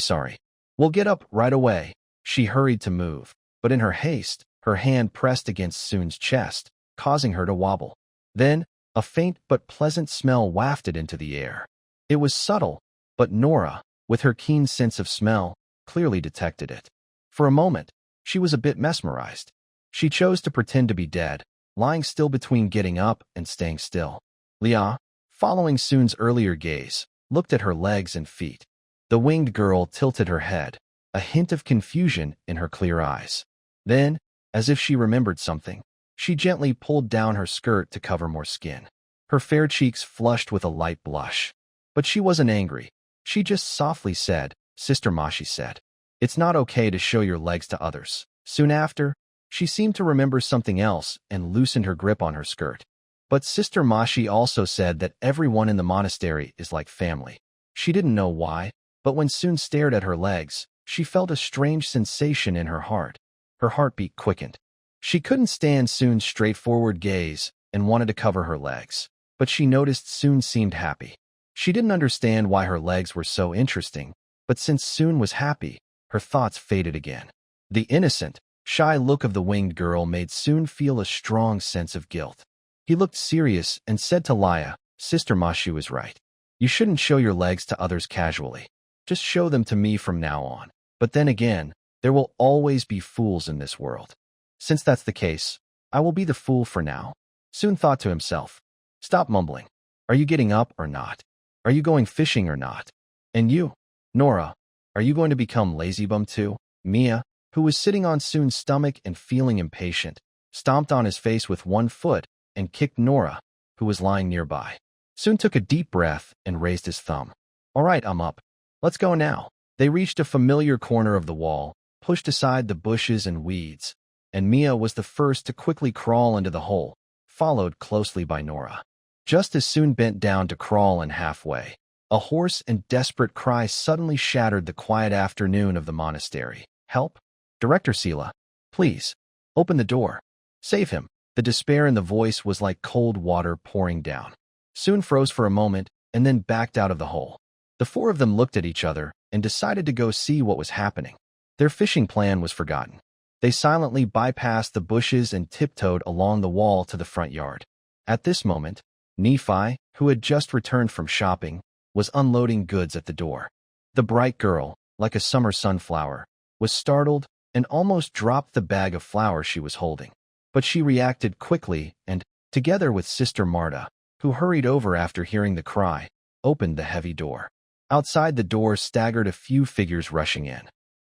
We'll get up right away. She hurried to move, but in her haste, her hand pressed against Soon's chest, causing her to wobble. Then, a faint but pleasant smell wafted into the air. It was subtle, but Nora, with her keen sense of smell, clearly detected it. For a moment, she was a bit mesmerized. She chose to pretend to be dead, lying still between getting up and staying still. Leah, following Soon's earlier gaze, looked at her legs and feet. The winged girl tilted her head, a hint of confusion in her clear eyes. Then, as if she remembered something, she gently pulled down her skirt to cover more skin. Her fair cheeks flushed with a light blush. But she wasn't angry. She just softly said, Sister Ma, she said, it's not okay to show your legs to others. Soon after, she seemed to remember something else and loosened her grip on her skirt. But Sister Mashi also said that everyone in the monastery is like family. She didn't know why, but when Soon stared at her legs, she felt a strange sensation in her heart. Her heartbeat quickened. She couldn't stand Soon's straightforward gaze and wanted to cover her legs, but she noticed Soon seemed happy. She didn't understand why her legs were so interesting, but since Soon was happy, her thoughts faded again. The innocent, shy look of the winged girl made Soon feel a strong sense of guilt. He looked serious and said to Laya, Sister Mashi was right. You shouldn't show your legs to others casually. Just show them to me from now on. But then again, there will always be fools in this world. Since that's the case, I will be the fool for now. Soon thought to himself, stop mumbling. Are you getting up or not? Are you going fishing or not? And you, Nora, are you going to become lazy bum too? Mia, who was sitting on Soon's stomach and feeling impatient, stomped on his face with one foot and kicked Nora, who was lying nearby. Soon took a deep breath and raised his thumb. All right, I'm up. Let's go now. They reached a familiar corner of the wall, pushed aside the bushes and weeds, and Mia was the first to quickly crawl into the hole, followed closely by Nora. Just as Soon bent down to crawl in halfway, a hoarse and desperate cry suddenly shattered the quiet afternoon of the monastery. Help! Director Sela, please, open the door. Save him. The despair in the voice was like cold water pouring down. Soon froze for a moment and then backed out of the hole. The four of them looked at each other and decided to go see what was happening. Their fishing plan was forgotten. They silently bypassed the bushes and tiptoed along the wall to the front yard. At this moment, Nephi, who had just returned from shopping, was unloading goods at the door. The bright girl, like a summer sunflower, was startled and almost dropped the bag of flour she was holding. But she reacted quickly and, together with Sister Marta, who hurried over after hearing the cry, opened the heavy door. Outside the door staggered a few figures rushing in.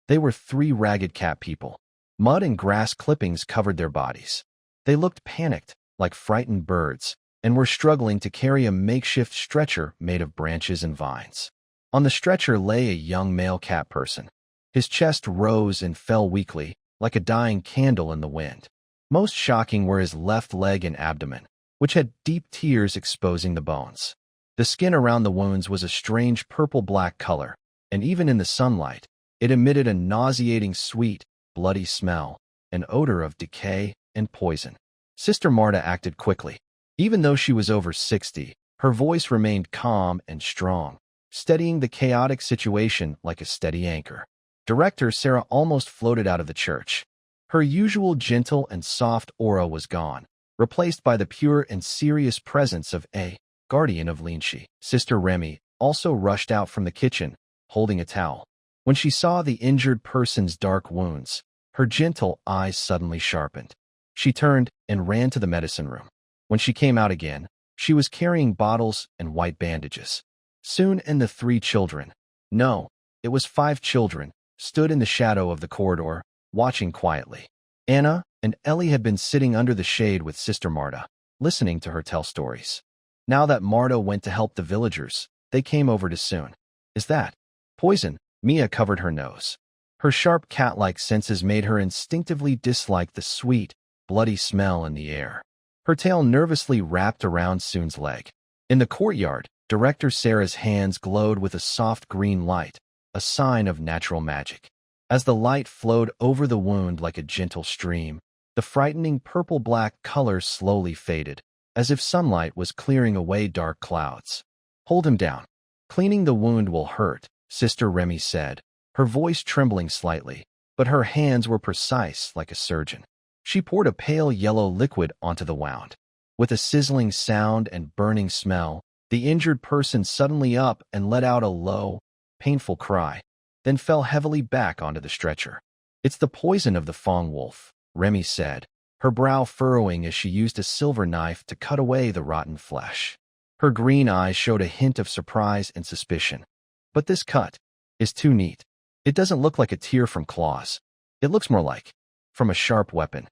They were 3 ragged cat people. Mud and grass clippings covered their bodies. They looked panicked, like frightened birds, and were struggling to carry a makeshift stretcher made of branches and vines. On the stretcher lay a young male cat person. His chest rose and fell weakly, like a dying candle in the wind. Most shocking were his left leg and abdomen, which had deep tears exposing the bones. The skin around the wounds was a strange purple-black color, and even in the sunlight, it emitted a nauseating sweet, bloody smell, an odor of decay and poison. Sister Marta acted quickly. Even though she was over 60, her voice remained calm and strong, steadying the chaotic situation like a steady anchor. Director Sarah almost floated out of the church. Her usual gentle and soft aura was gone, replaced by the pure and serious presence of a guardian of Linshi. Sister Remy also rushed out from the kitchen, holding a towel. When she saw the injured person's dark wounds, her gentle eyes suddenly sharpened. She turned and ran to the medicine room. When she came out again, she was carrying bottles and white bandages. Soon the 3 children, no, it was 5 children, stood in the shadow of the corridor, watching quietly. Anna and Ellie had been sitting under the shade with Sister Marta, listening to her tell stories. Now that Marta went to help the villagers, they came over to Soon. Is that poison? Mia covered her nose. Her sharp cat-like senses made her instinctively dislike the sweet, bloody smell in the air. Her tail nervously wrapped around Soon's leg. In the courtyard, Director Sarah's hands glowed with a soft green light, a sign of natural magic. As the light flowed over the wound like a gentle stream, the frightening purple-black color slowly faded, as if sunlight was clearing away dark clouds. Hold him down. Cleaning the wound will hurt, Sister Remy said, her voice trembling slightly, but her hands were precise like a surgeon. She poured a pale yellow liquid onto the wound. With a sizzling sound and burning smell, the injured person suddenly up and let out a low, painful cry, then fell heavily back onto the stretcher. It's the poison of the Fong wolf, Remy said, her brow furrowing as she used a silver knife to cut away the rotten flesh. Her green eyes showed a hint of surprise and suspicion. But this cut is too neat. It doesn't look like a tear from claws. It looks more like from a sharp weapon.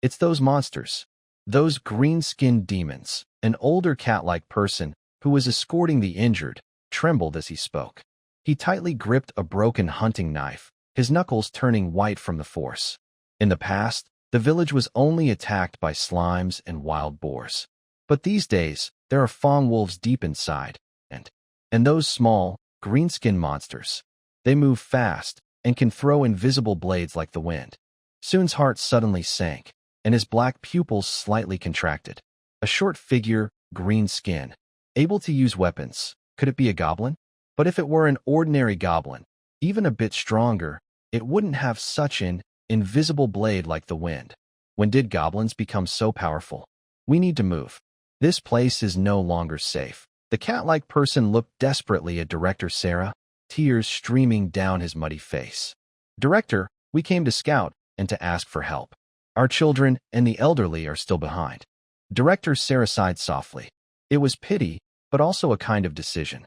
It's those monsters, those green-skinned demons. An older cat-like person who was escorting the injured trembled as he spoke. He tightly gripped a broken hunting knife, his knuckles turning white from the force. In the past, the village was only attacked by slimes and wild boars. But these days, there are Fong wolves deep inside, and those small, green-skinned monsters. They move fast and can throw invisible blades like the wind. Soon's heart suddenly sank, and his black pupils slightly contracted. A short figure, green skin, able to use weapons. Could it be a goblin? But if it were an ordinary goblin, even a bit stronger, it wouldn't have such an invisible blade like the wind. When did goblins become so powerful? We need to move. This place is no longer safe. The cat-like person looked desperately at Director Sarah, tears streaming down his muddy face. Director, we came to scout and to ask for help. Our children and the elderly are still behind. Director Sarah sighed softly. It was pity, but also a kind of decision.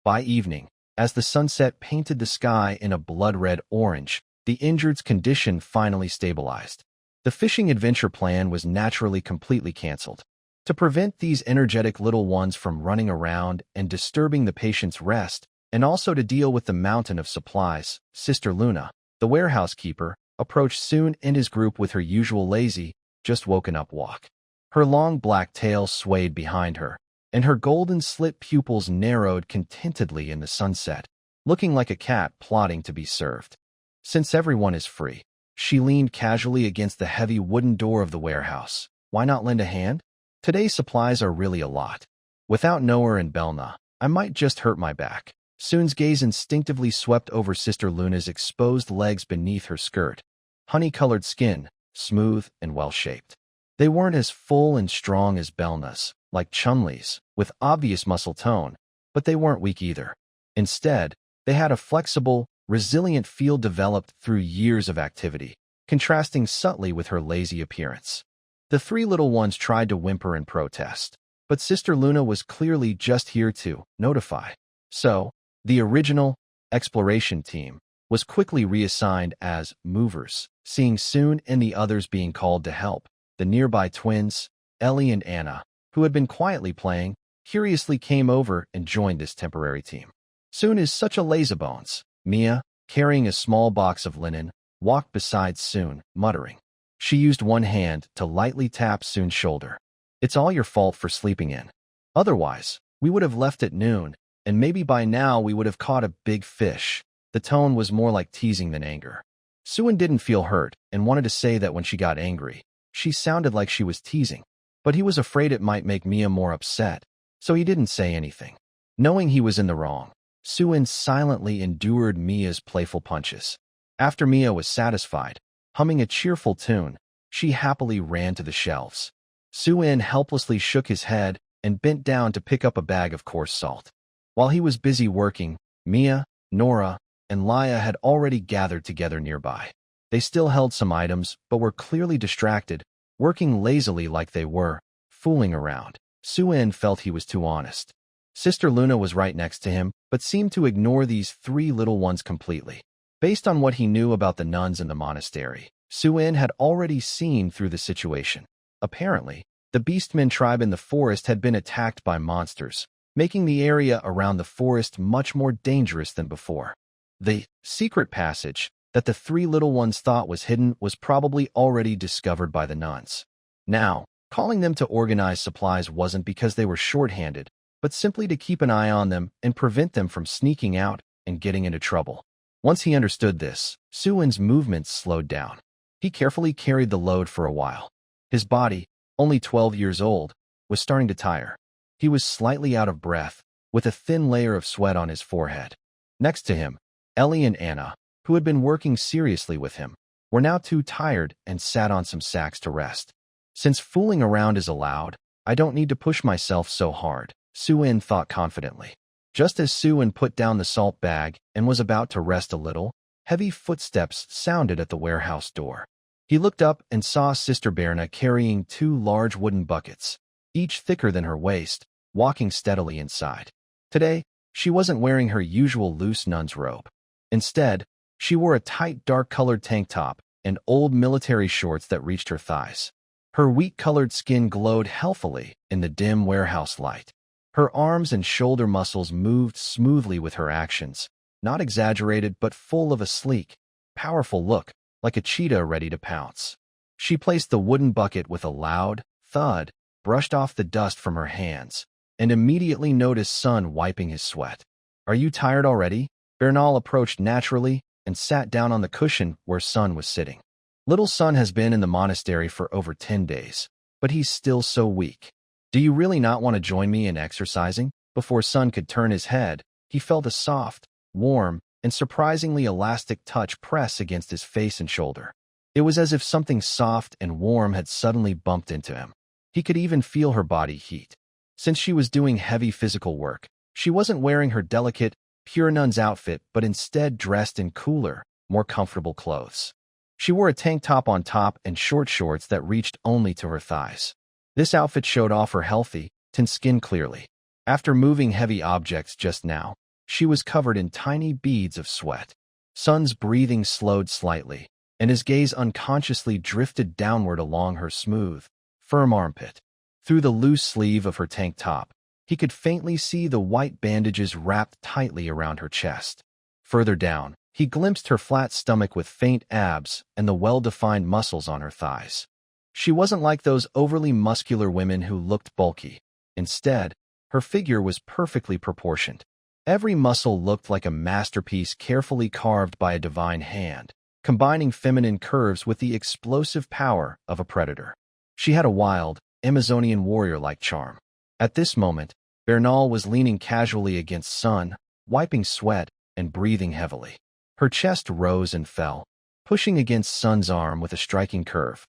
By evening, as the sunset painted the sky in a blood-red orange, the injured's condition finally stabilized. The fishing adventure plan was naturally completely canceled. To prevent these energetic little ones from running around and disturbing the patient's rest, and also to deal with the mountain of supplies, Sister Luna, the warehouse keeper, approached Soon and his group with her usual lazy, just-woken-up walk. Her long black tail swayed behind her, and her golden slit pupils narrowed contentedly in the sunset, looking like a cat plotting to be served. Since everyone is free, she leaned casually against the heavy wooden door of the warehouse. Why not lend a hand? Today's supplies are really a lot. Without Noah and Belna, I might just hurt my back. Soon's gaze instinctively swept over Sister Luna's exposed legs beneath her skirt. Honey-colored skin, smooth and well-shaped. They weren't as full and strong as Belna's, like Chun-Li's, with obvious muscle tone, but they weren't weak either. Instead, they had a flexible, resilient feel developed through years of activity, contrasting subtly with her lazy appearance. The 3 little ones tried to whimper and protest, but Sister Luna was clearly just here to notify. So, the original exploration team was quickly reassigned as movers, seeing Soon and the others being called to help. The nearby twins, Ellie and Anna, who had been quietly playing, curiously came over and joined this temporary team. Soon is such a lazybones. Mia, carrying a small box of linen, walked beside Soon, muttering. She used one hand to lightly tap Soon's shoulder. It's all your fault for sleeping in. Otherwise, we would have left at noon, and maybe by now we would have caught a big fish. The tone was more like teasing than anger. Soon didn't feel hurt and wanted to say that when she got angry, she sounded like she was teasing. But he was afraid it might make Mia more upset, so he didn't say anything. Knowing he was in the wrong, Soon silently endured Mia's playful punches. After Mia was satisfied, humming a cheerful tune, she happily ran to the shelves. Soon helplessly shook his head and bent down to pick up a bag of coarse salt. While he was busy working, Mia, Nora, and Laya had already gathered together nearby. They still held some items, but were clearly distracted, working lazily like they were, fooling around. Soon felt he was too honest. Sister Luna was right next to him, but seemed to ignore these three little ones completely. Based on what he knew about the nuns in the monastery, Soon had already seen through the situation. Apparently, the Beastmen tribe in the forest had been attacked by monsters, making the area around the forest much more dangerous than before. The secret passage that the three little ones thought was hidden was probably already discovered by the nuns. Now, calling them to organize supplies wasn't because they were short-handed, but simply to keep an eye on them and prevent them from sneaking out and getting into trouble. Once he understood this, Soon's movements slowed down. He carefully carried the load for a while. His body, only 12 years old, was starting to tire. He was slightly out of breath, with a thin layer of sweat on his forehead. Next to him, Ellie and Anna, who had been working seriously with him, were now too tired and sat on some sacks to rest. Since fooling around is allowed, I don't need to push myself so hard, Soon thought confidently. Just as Soon put down the salt bag and was about to rest a little, heavy footsteps sounded at the warehouse door. He looked up and saw Sister Berna carrying two large wooden buckets, each thicker than her waist, walking steadily inside. Today, she wasn't wearing her usual loose nun's robe. Instead, she wore a tight dark-colored tank top and old military shorts that reached her thighs. Her wheat-colored skin glowed healthily in the dim warehouse light. Her arms and shoulder muscles moved smoothly with her actions, not exaggerated but full of a sleek, powerful look, like a cheetah ready to pounce. She placed the wooden bucket with a loud thud, brushed off the dust from her hands, and immediately noticed Sun wiping his sweat. "Are you tired already?" Bernal approached naturally and sat down on the cushion where Sun was sitting. Little Sun has been in the monastery for over 10 days, but he's still so weak. "Do you really not want to join me in exercising?" Before Sun could turn his head, he felt a soft, warm, and surprisingly elastic touch press against his face and shoulder. It was as if something soft and warm had suddenly bumped into him. He could even feel her body heat. Since she was doing heavy physical work, she wasn't wearing her delicate, pure nun's outfit, but instead dressed in cooler, more comfortable clothes. She wore a tank top on top and short shorts that reached only to her thighs. This outfit showed off her healthy, tanned skin clearly. After moving heavy objects just now, she was covered in tiny beads of sweat. Sun's breathing slowed slightly, and his gaze unconsciously drifted downward along her smooth, firm armpit. Through the loose sleeve of her tank top, he could faintly see the white bandages wrapped tightly around her chest. Further down, he glimpsed her flat stomach with faint abs and the well-defined muscles on her thighs. She wasn't like those overly muscular women who looked bulky. Instead, her figure was perfectly proportioned. Every muscle looked like a masterpiece carefully carved by a divine hand, combining feminine curves with the explosive power of a predator. She had a wild, Amazonian warrior-like charm. At this moment, Bernal was leaning casually against Sun, wiping sweat and breathing heavily. Her chest rose and fell, pushing against Sun's arm with a striking curve.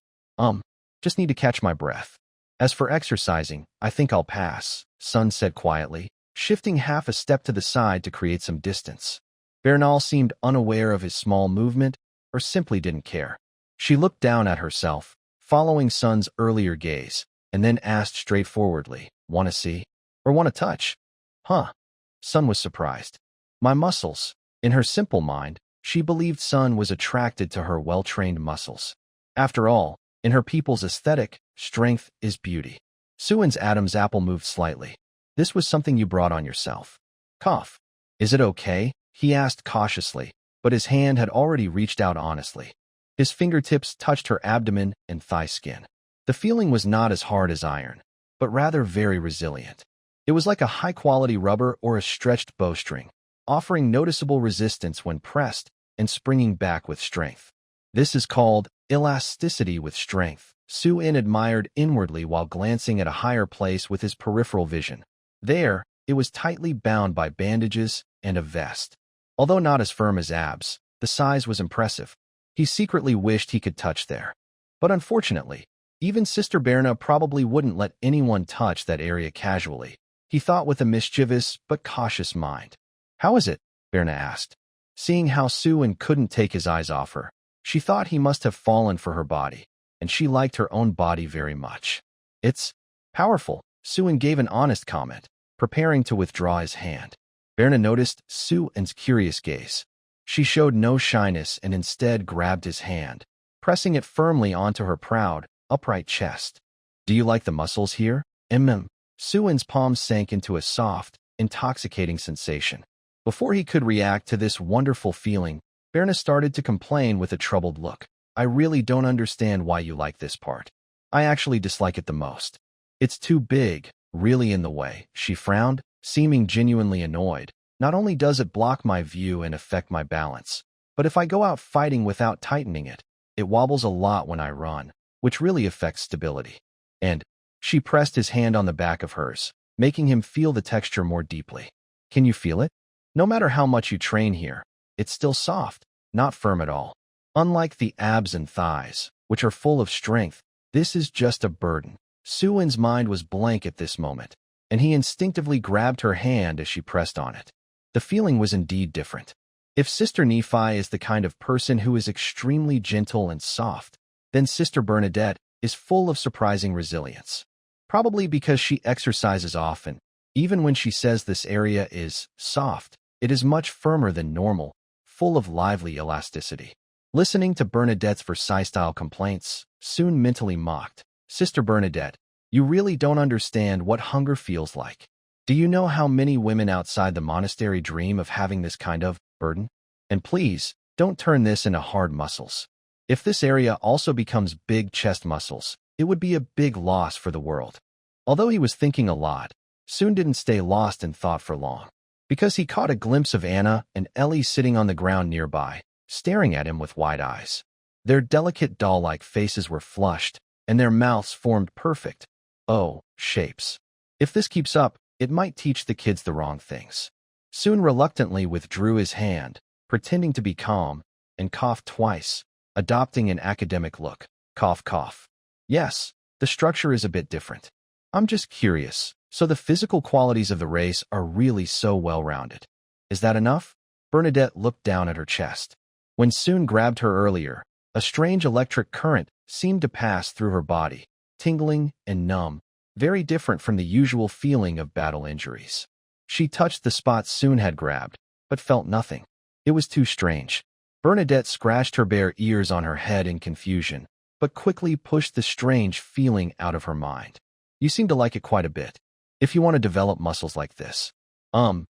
Just need to catch my breath. As for exercising, I think I'll pass," Sun said quietly, shifting half a step to the side to create some distance. Bernal seemed unaware of his small movement, or simply didn't care. She looked down at herself, following Sun's earlier gaze, and then asked straightforwardly, "Want to see? Or want to touch?" "Huh?" Sun was surprised. "My muscles." In her simple mind, she believed Sun was attracted to her well-trained muscles. After all, in her people's aesthetic, strength is beauty. Suin's Adam's apple moved slightly. This was something you brought on yourself. Cough. Is it okay? He asked cautiously, but his hand had already reached out honestly. His fingertips touched her abdomen and thigh skin. The feeling was not as hard as iron, but rather very resilient. It was like a high-quality rubber or a stretched bowstring, offering noticeable resistance when pressed and springing back with strength. This is called elasticity with strength, Su-in admired inwardly while glancing at a higher place with his peripheral vision. There, it was tightly bound by bandages and a vest. Although not as firm as abs, the size was impressive. He secretly wished he could touch there. But unfortunately, even Sister Berna probably wouldn't let anyone touch that area casually, he thought with a mischievous but cautious mind. How is it? Berna asked. Seeing how Su-in couldn't take his eyes off her, she thought he must have fallen for her body, and she liked her own body very much. It's powerful, Su-in gave an honest comment, preparing to withdraw his hand. Berna noticed Su-in's curious gaze. She showed no shyness and instead grabbed his hand, pressing it firmly onto her proud, upright chest. Do you like the muscles here? Su-in's palms sank into a soft, intoxicating sensation. Before he could react to this wonderful feeling, Berna started to complain with a troubled look. I really don't understand why you like this part. I actually dislike it the most. It's too big, really in the way, she frowned, seeming genuinely annoyed. Not only does it block my view and affect my balance, but if I go out fighting without tightening it, it wobbles a lot when I run, which really affects stability. And she pressed his hand on the back of hers, making him feel the texture more deeply. Can you feel it? No matter how much you train here, it's still soft, not firm at all. Unlike the abs and thighs, which are full of strength, this is just a burden. Su-in's mind was blank at this moment, and he instinctively grabbed her hand as she pressed on it. The feeling was indeed different. If Sister Nephi is the kind of person who is extremely gentle and soft, then Sister Bernadette is full of surprising resilience. Probably because she exercises often, even when she says this area is soft, it is much firmer than normal, full of lively elasticity. Listening to Bernadette's Versailles-style complaints, Soon mentally mocked. Sister Bernadette, you really don't understand what hunger feels like. Do you know how many women outside the monastery dream of having this kind of burden? And please, don't turn this into hard muscles. If this area also becomes big chest muscles, it would be a big loss for the world. Although he was thinking a lot, Soon didn't stay lost in thought for long, because he caught a glimpse of Anna and Ellie sitting on the ground nearby, staring at him with wide eyes. Their delicate doll-like faces were flushed, and their mouths formed perfect, shapes. If this keeps up, it might teach the kids the wrong things. Soon reluctantly withdrew his hand, pretending to be calm, and coughed twice, adopting an academic look. Cough, cough. Yes, the structure is a bit different. I'm just curious, so the physical qualities of the race are really so well-rounded. Is that enough? Bernadette looked down at her chest. When Soon grabbed her earlier, a strange electric current seemed to pass through her body, tingling and numb, very different from the usual feeling of battle injuries. She touched the spot Soon had grabbed, but felt nothing. It was too strange. Bernadette scratched her bare ears on her head in confusion, but quickly pushed the strange feeling out of her mind. You seem to like it quite a bit. If you want to develop muscles like this.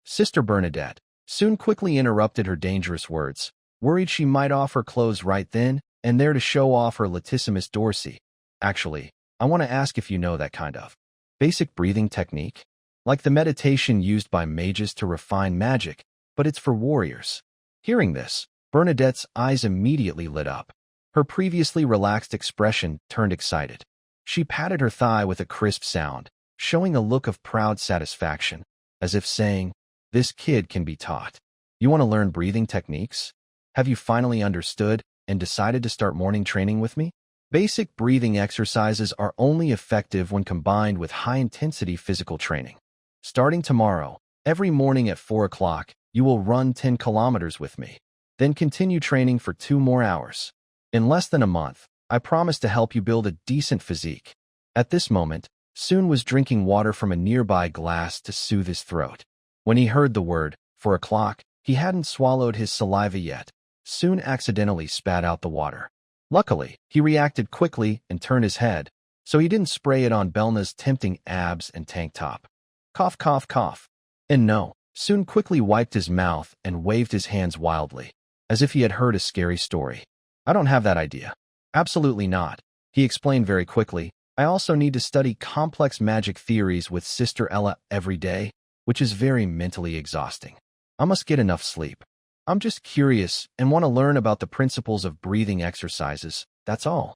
Sister Bernadette, Soon quickly interrupted her dangerous words, worried she might offer clothes right then and there to show off her latissimus dorsi. Actually, I want to ask if you know that kind of basic breathing technique? Like the meditation used by mages to refine magic, but it's for warriors. Hearing this, Bernadette's eyes immediately lit up. Her previously relaxed expression turned excited. She patted her thigh with a crisp sound, showing a look of proud satisfaction, as if saying, this kid can be taught. You want to learn breathing techniques? Have you finally understood and decided to start morning training with me? Basic breathing exercises are only effective when combined with high-intensity physical training. Starting tomorrow, every morning at 4 o'clock, you will run 10 kilometers with me. Then continue training for 2 more hours. In less than a month, I promise to help you build a decent physique. At this moment, Soon was drinking water from a nearby glass to soothe his throat. When he heard the word, 4 o'clock, he hadn't swallowed his saliva yet. Soon accidentally spat out the water. Luckily, he reacted quickly and turned his head, so he didn't spray it on Belna's tempting abs and tank top. Cough, cough, cough. And no, Soon quickly wiped his mouth and waved his hands wildly, as if he had heard a scary story. I don't have that idea. Absolutely not. He explained very quickly. I also need to study complex magic theories with Sister Ella every day, which is very mentally exhausting. I must get enough sleep. I'm just curious and want to learn about the principles of breathing exercises, that's all.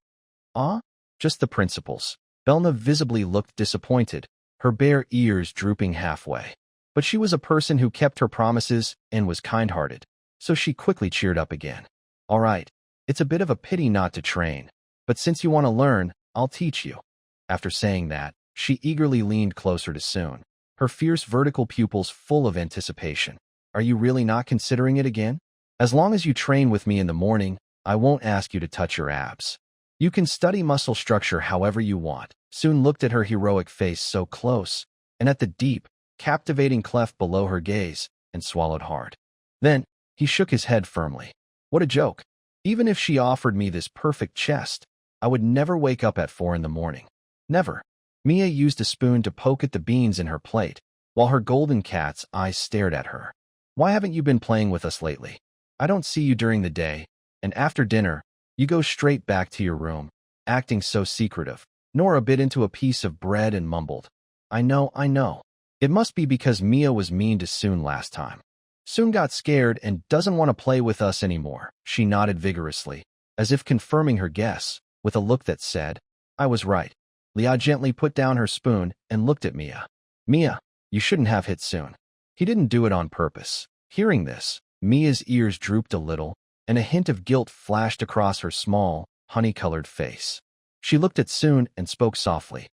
Ah? Just the principles. Belna visibly looked disappointed, her bare ears drooping halfway. But she was a person who kept her promises and was kind-hearted, so she quickly cheered up again. All right, it's a bit of a pity not to train, but since you want to learn, I'll teach you. After saying that, she eagerly leaned closer to Soon, her fierce vertical pupils full of anticipation. Are you really not considering it again? As long as you train with me in the morning, I won't ask you to touch your abs. You can study muscle structure however you want. Soon looked at her heroic face so close, and at the deep, captivating cleft below her gaze, and swallowed hard. Then, he shook his head firmly. What a joke. Even if she offered me this perfect chest, I would never wake up at 4 in the morning. Never. Mia used a spoon to poke at the beans in her plate, while her golden cat's eyes stared at her. Why haven't you been playing with us lately? I don't see you during the day, and after dinner, you go straight back to your room, acting so secretive. Nora bit into a piece of bread and mumbled. I know. It must be because Mia was mean to Soon last time. Soon got scared and doesn't want to play with us anymore. She nodded vigorously, as if confirming her guess, with a look that said, I was right. Leah gently put down her spoon and looked at Mia. Mia, you shouldn't have hit Soon. He didn't do it on purpose. Hearing this, Mia's ears drooped a little, and a hint of guilt flashed across her small, honey-colored face. She looked at Soon and spoke softly.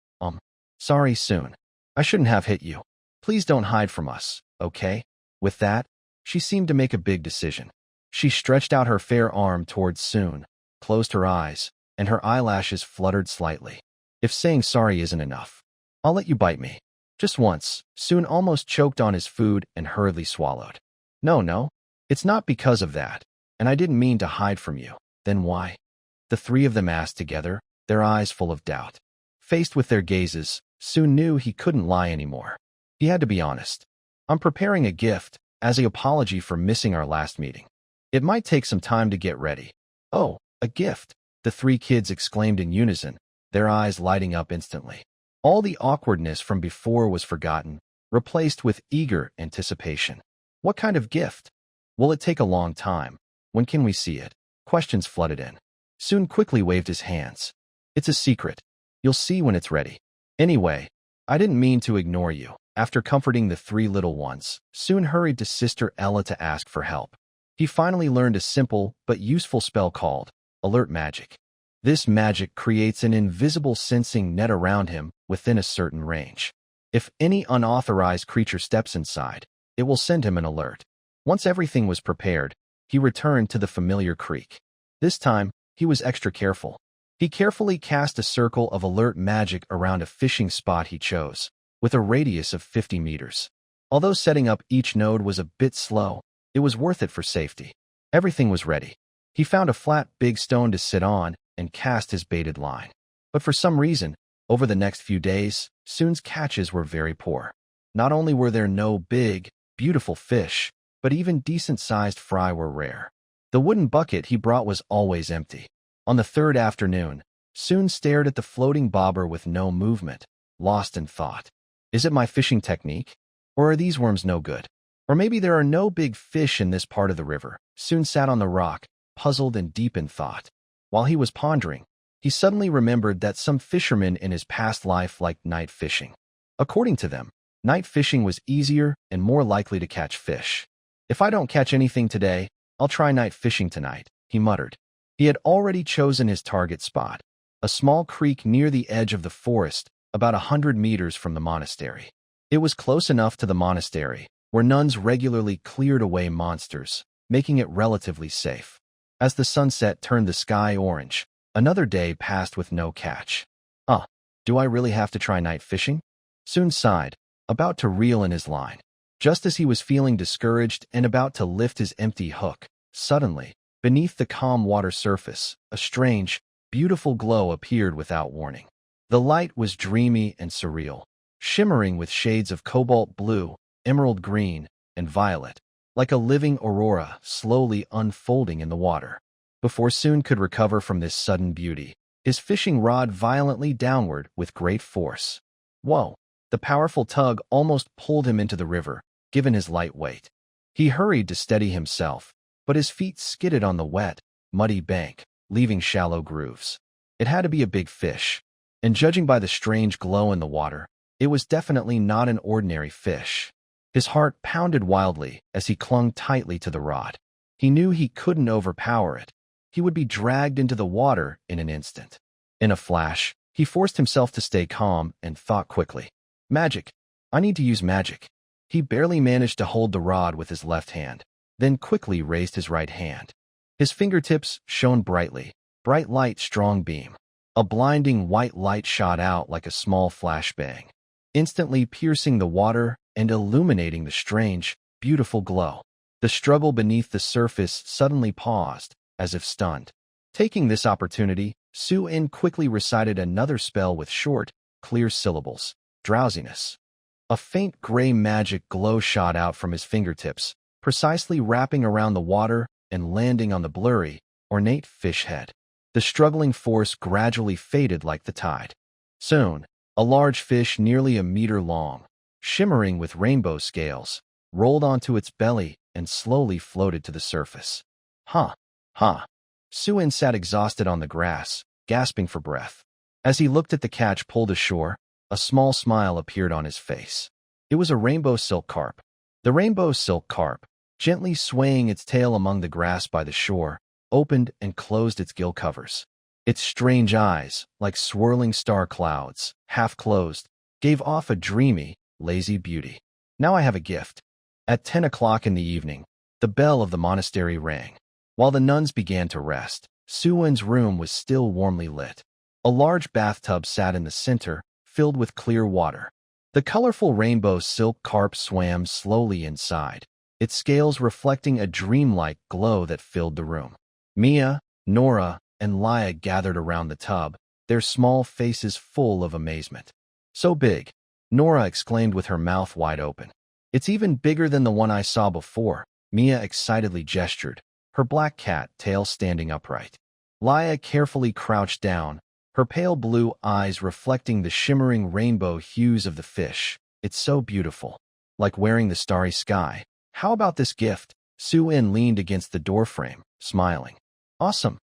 Sorry, Soon. I shouldn't have hit you. Please don't hide from us, okay? With that, she seemed to make a big decision. She stretched out her fair arm towards Soon, closed her eyes, and her eyelashes fluttered slightly. If saying sorry isn't enough, I'll let you bite me. Just once. Soon almost choked on his food and hurriedly swallowed. No, it's not because of that, and I didn't mean to hide from you. Then why? The three of them asked together, their eyes full of doubt. Faced with their gazes, Soon knew he couldn't lie anymore. He had to be honest. I'm preparing a gift, as an apology for missing our last meeting. It might take some time to get ready. Oh, a gift, the three kids exclaimed in unison, their eyes lighting up instantly. All the awkwardness from before was forgotten, replaced with eager anticipation. What kind of gift? Will it take a long time? When can we see it? Questions flooded in. Soon quickly waved his hands. It's a secret. You'll see when it's ready. Anyway, I didn't mean to ignore you. After comforting the three little ones, Soon hurried to Sister Ella to ask for help. He finally learned a simple but useful spell called Alert Magic. This magic creates an invisible sensing net around him within a certain range. If any unauthorized creature steps inside, it will send him an alert. Once everything was prepared, he returned to the familiar creek. This time, he was extra careful. He carefully cast a circle of alert magic around a fishing spot he chose, with a radius of 50 meters. Although setting up each node was a bit slow, it was worth it for safety. Everything was ready. He found a flat, big stone to sit on and cast his baited line. But for some reason, over the next few days, Soon's catches were very poor. Not only were there no big, beautiful fish, but even decent-sized fry were rare. The wooden bucket he brought was always empty. On the third afternoon, Soon stared at the floating bobber with no movement, lost in thought. Is it my fishing technique? Or are these worms no good? Or maybe there are no big fish in this part of the river. Soon sat on the rock, puzzled and deep in thought. While he was pondering, he suddenly remembered that some fishermen in his past life liked night fishing. According to them, night fishing was easier and more likely to catch fish. If I don't catch anything today, I'll try night fishing tonight, he muttered. He had already chosen his target spot, a small creek near the edge of the forest, about 100 meters from the monastery. It was close enough to the monastery, where nuns regularly cleared away monsters, making it relatively safe. As the sunset turned the sky orange, another day passed with no catch. Do I really have to try night fishing? Soon sighed, about to reel in his line. Just as he was feeling discouraged and about to lift his empty hook, suddenly, beneath the calm water surface, a strange, beautiful glow appeared without warning. The light was dreamy and surreal, shimmering with shades of cobalt blue, emerald green, and violet, like a living aurora slowly unfolding in the water. Before Soon could recover from this sudden beauty, his fishing rod violently downward with great force. Whoa! The powerful tug almost pulled him into the river, given his light weight. He hurried to steady himself, but his feet skidded on the wet, muddy bank, leaving shallow grooves. It had to be a big fish, and judging by the strange glow in the water, it was definitely not an ordinary fish. His heart pounded wildly as he clung tightly to the rod. He knew he couldn't overpower it. He would be dragged into the water in an instant. In a flash, he forced himself to stay calm and thought quickly. Magic. I need to use magic. He barely managed to hold the rod with his left hand, then quickly raised his right hand. His fingertips shone brightly, bright light strong beam. A blinding white light shot out like a small flashbang, instantly piercing the water and illuminating the strange, beautiful glow. The struggle beneath the surface suddenly paused, as if stunned. Taking this opportunity, Su-in quickly recited another spell with short, clear syllables. Drowsiness. A faint gray magic glow shot out from his fingertips, precisely wrapping around the water and landing on the blurry, ornate fish head. The struggling force gradually faded like the tide. Soon, a large fish nearly a meter long, shimmering with rainbow scales, rolled onto its belly and slowly floated to the surface. Huh. Su-in sat exhausted on the grass, gasping for breath. As he looked at the catch pulled ashore, a small smile appeared on his face. It was a rainbow silk carp. The rainbow silk carp, gently swaying its tail among the grass by the shore, opened and closed its gill covers. Its strange eyes, like swirling star clouds, half closed, gave off a dreamy, lazy beauty. Now I have a gift. At 10 o'clock in the evening, the bell of the monastery rang. While the nuns began to rest, Su-in's room was still warmly lit. A large bathtub sat in the center, filled with clear water. The colorful rainbow silk carp swam slowly inside, its scales reflecting a dreamlike glow that filled the room. Mia, Nora, and Laya gathered around the tub, their small faces full of amazement. So big, Nora exclaimed with her mouth wide open. It's even bigger than the one I saw before, Mia excitedly gestured, her black cat tail standing upright. Laya carefully crouched down, her pale blue eyes reflecting the shimmering rainbow hues of the fish. It's so beautiful, like wearing the starry sky. How about this gift? Su-in leaned against the doorframe, smiling. Awesome.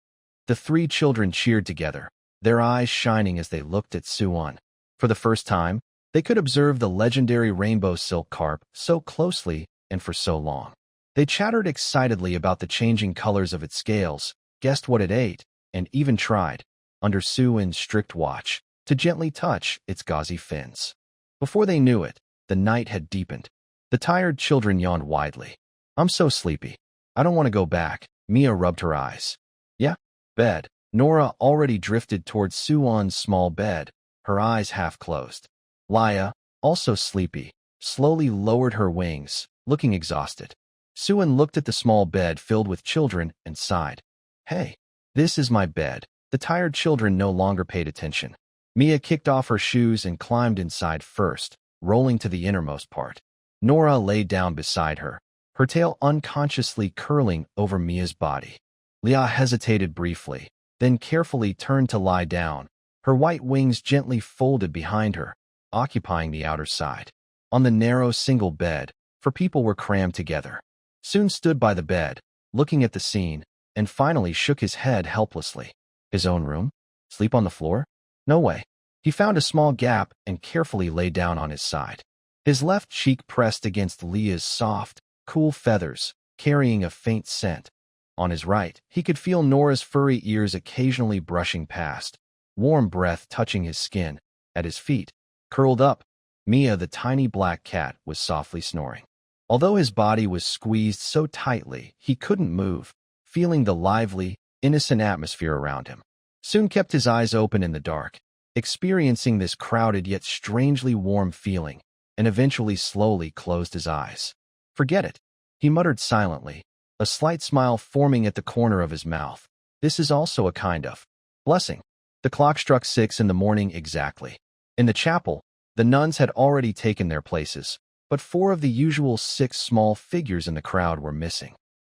The three children cheered together, their eyes shining as they looked at Su-in. For the first time, they could observe the legendary rainbow silk carp so closely and for so long. They chattered excitedly about the changing colors of its scales, guessed what it ate, and even tried, under Su-in's strict watch, to gently touch its gauzy fins. Before they knew it, the night had deepened. The tired children yawned widely. I'm so sleepy. I don't want to go back. Mia rubbed her eyes. Yeah, bed. Nora already drifted towards Su-in's small bed, her eyes half closed. Laya, also sleepy, slowly lowered her wings, looking exhausted. Su-in looked at the small bed filled with children and sighed. Hey, this is my bed. The tired children no longer paid attention. Mia kicked off her shoes and climbed inside first, rolling to the innermost part. Nora lay down beside her, her tail unconsciously curling over Mia's body. Leah hesitated briefly, then carefully turned to lie down, her white wings gently folded behind her, occupying the outer side. On the narrow single bed, for people were crammed together. Soon stood by the bed, looking at the scene, and finally shook his head helplessly. His own room? Sleep on the floor? No way. He found a small gap and carefully lay down on his side. His left cheek pressed against Leah's soft, cool feathers, carrying a faint scent. On his right, he could feel Nora's furry ears occasionally brushing past, warm breath touching his skin. At his feet, curled up, Mia the tiny black cat was softly snoring. Although his body was squeezed so tightly he couldn't move, feeling the lively, innocent atmosphere around him. Soon kept his eyes open in the dark, experiencing this crowded yet strangely warm feeling, and eventually slowly closed his eyes. Forget it, he muttered silently, a slight smile forming at the corner of his mouth. This is also a kind of blessing. The clock struck 6 in the morning exactly. In the chapel, the nuns had already taken their places, but 4 of the usual 6 small figures in the crowd were missing.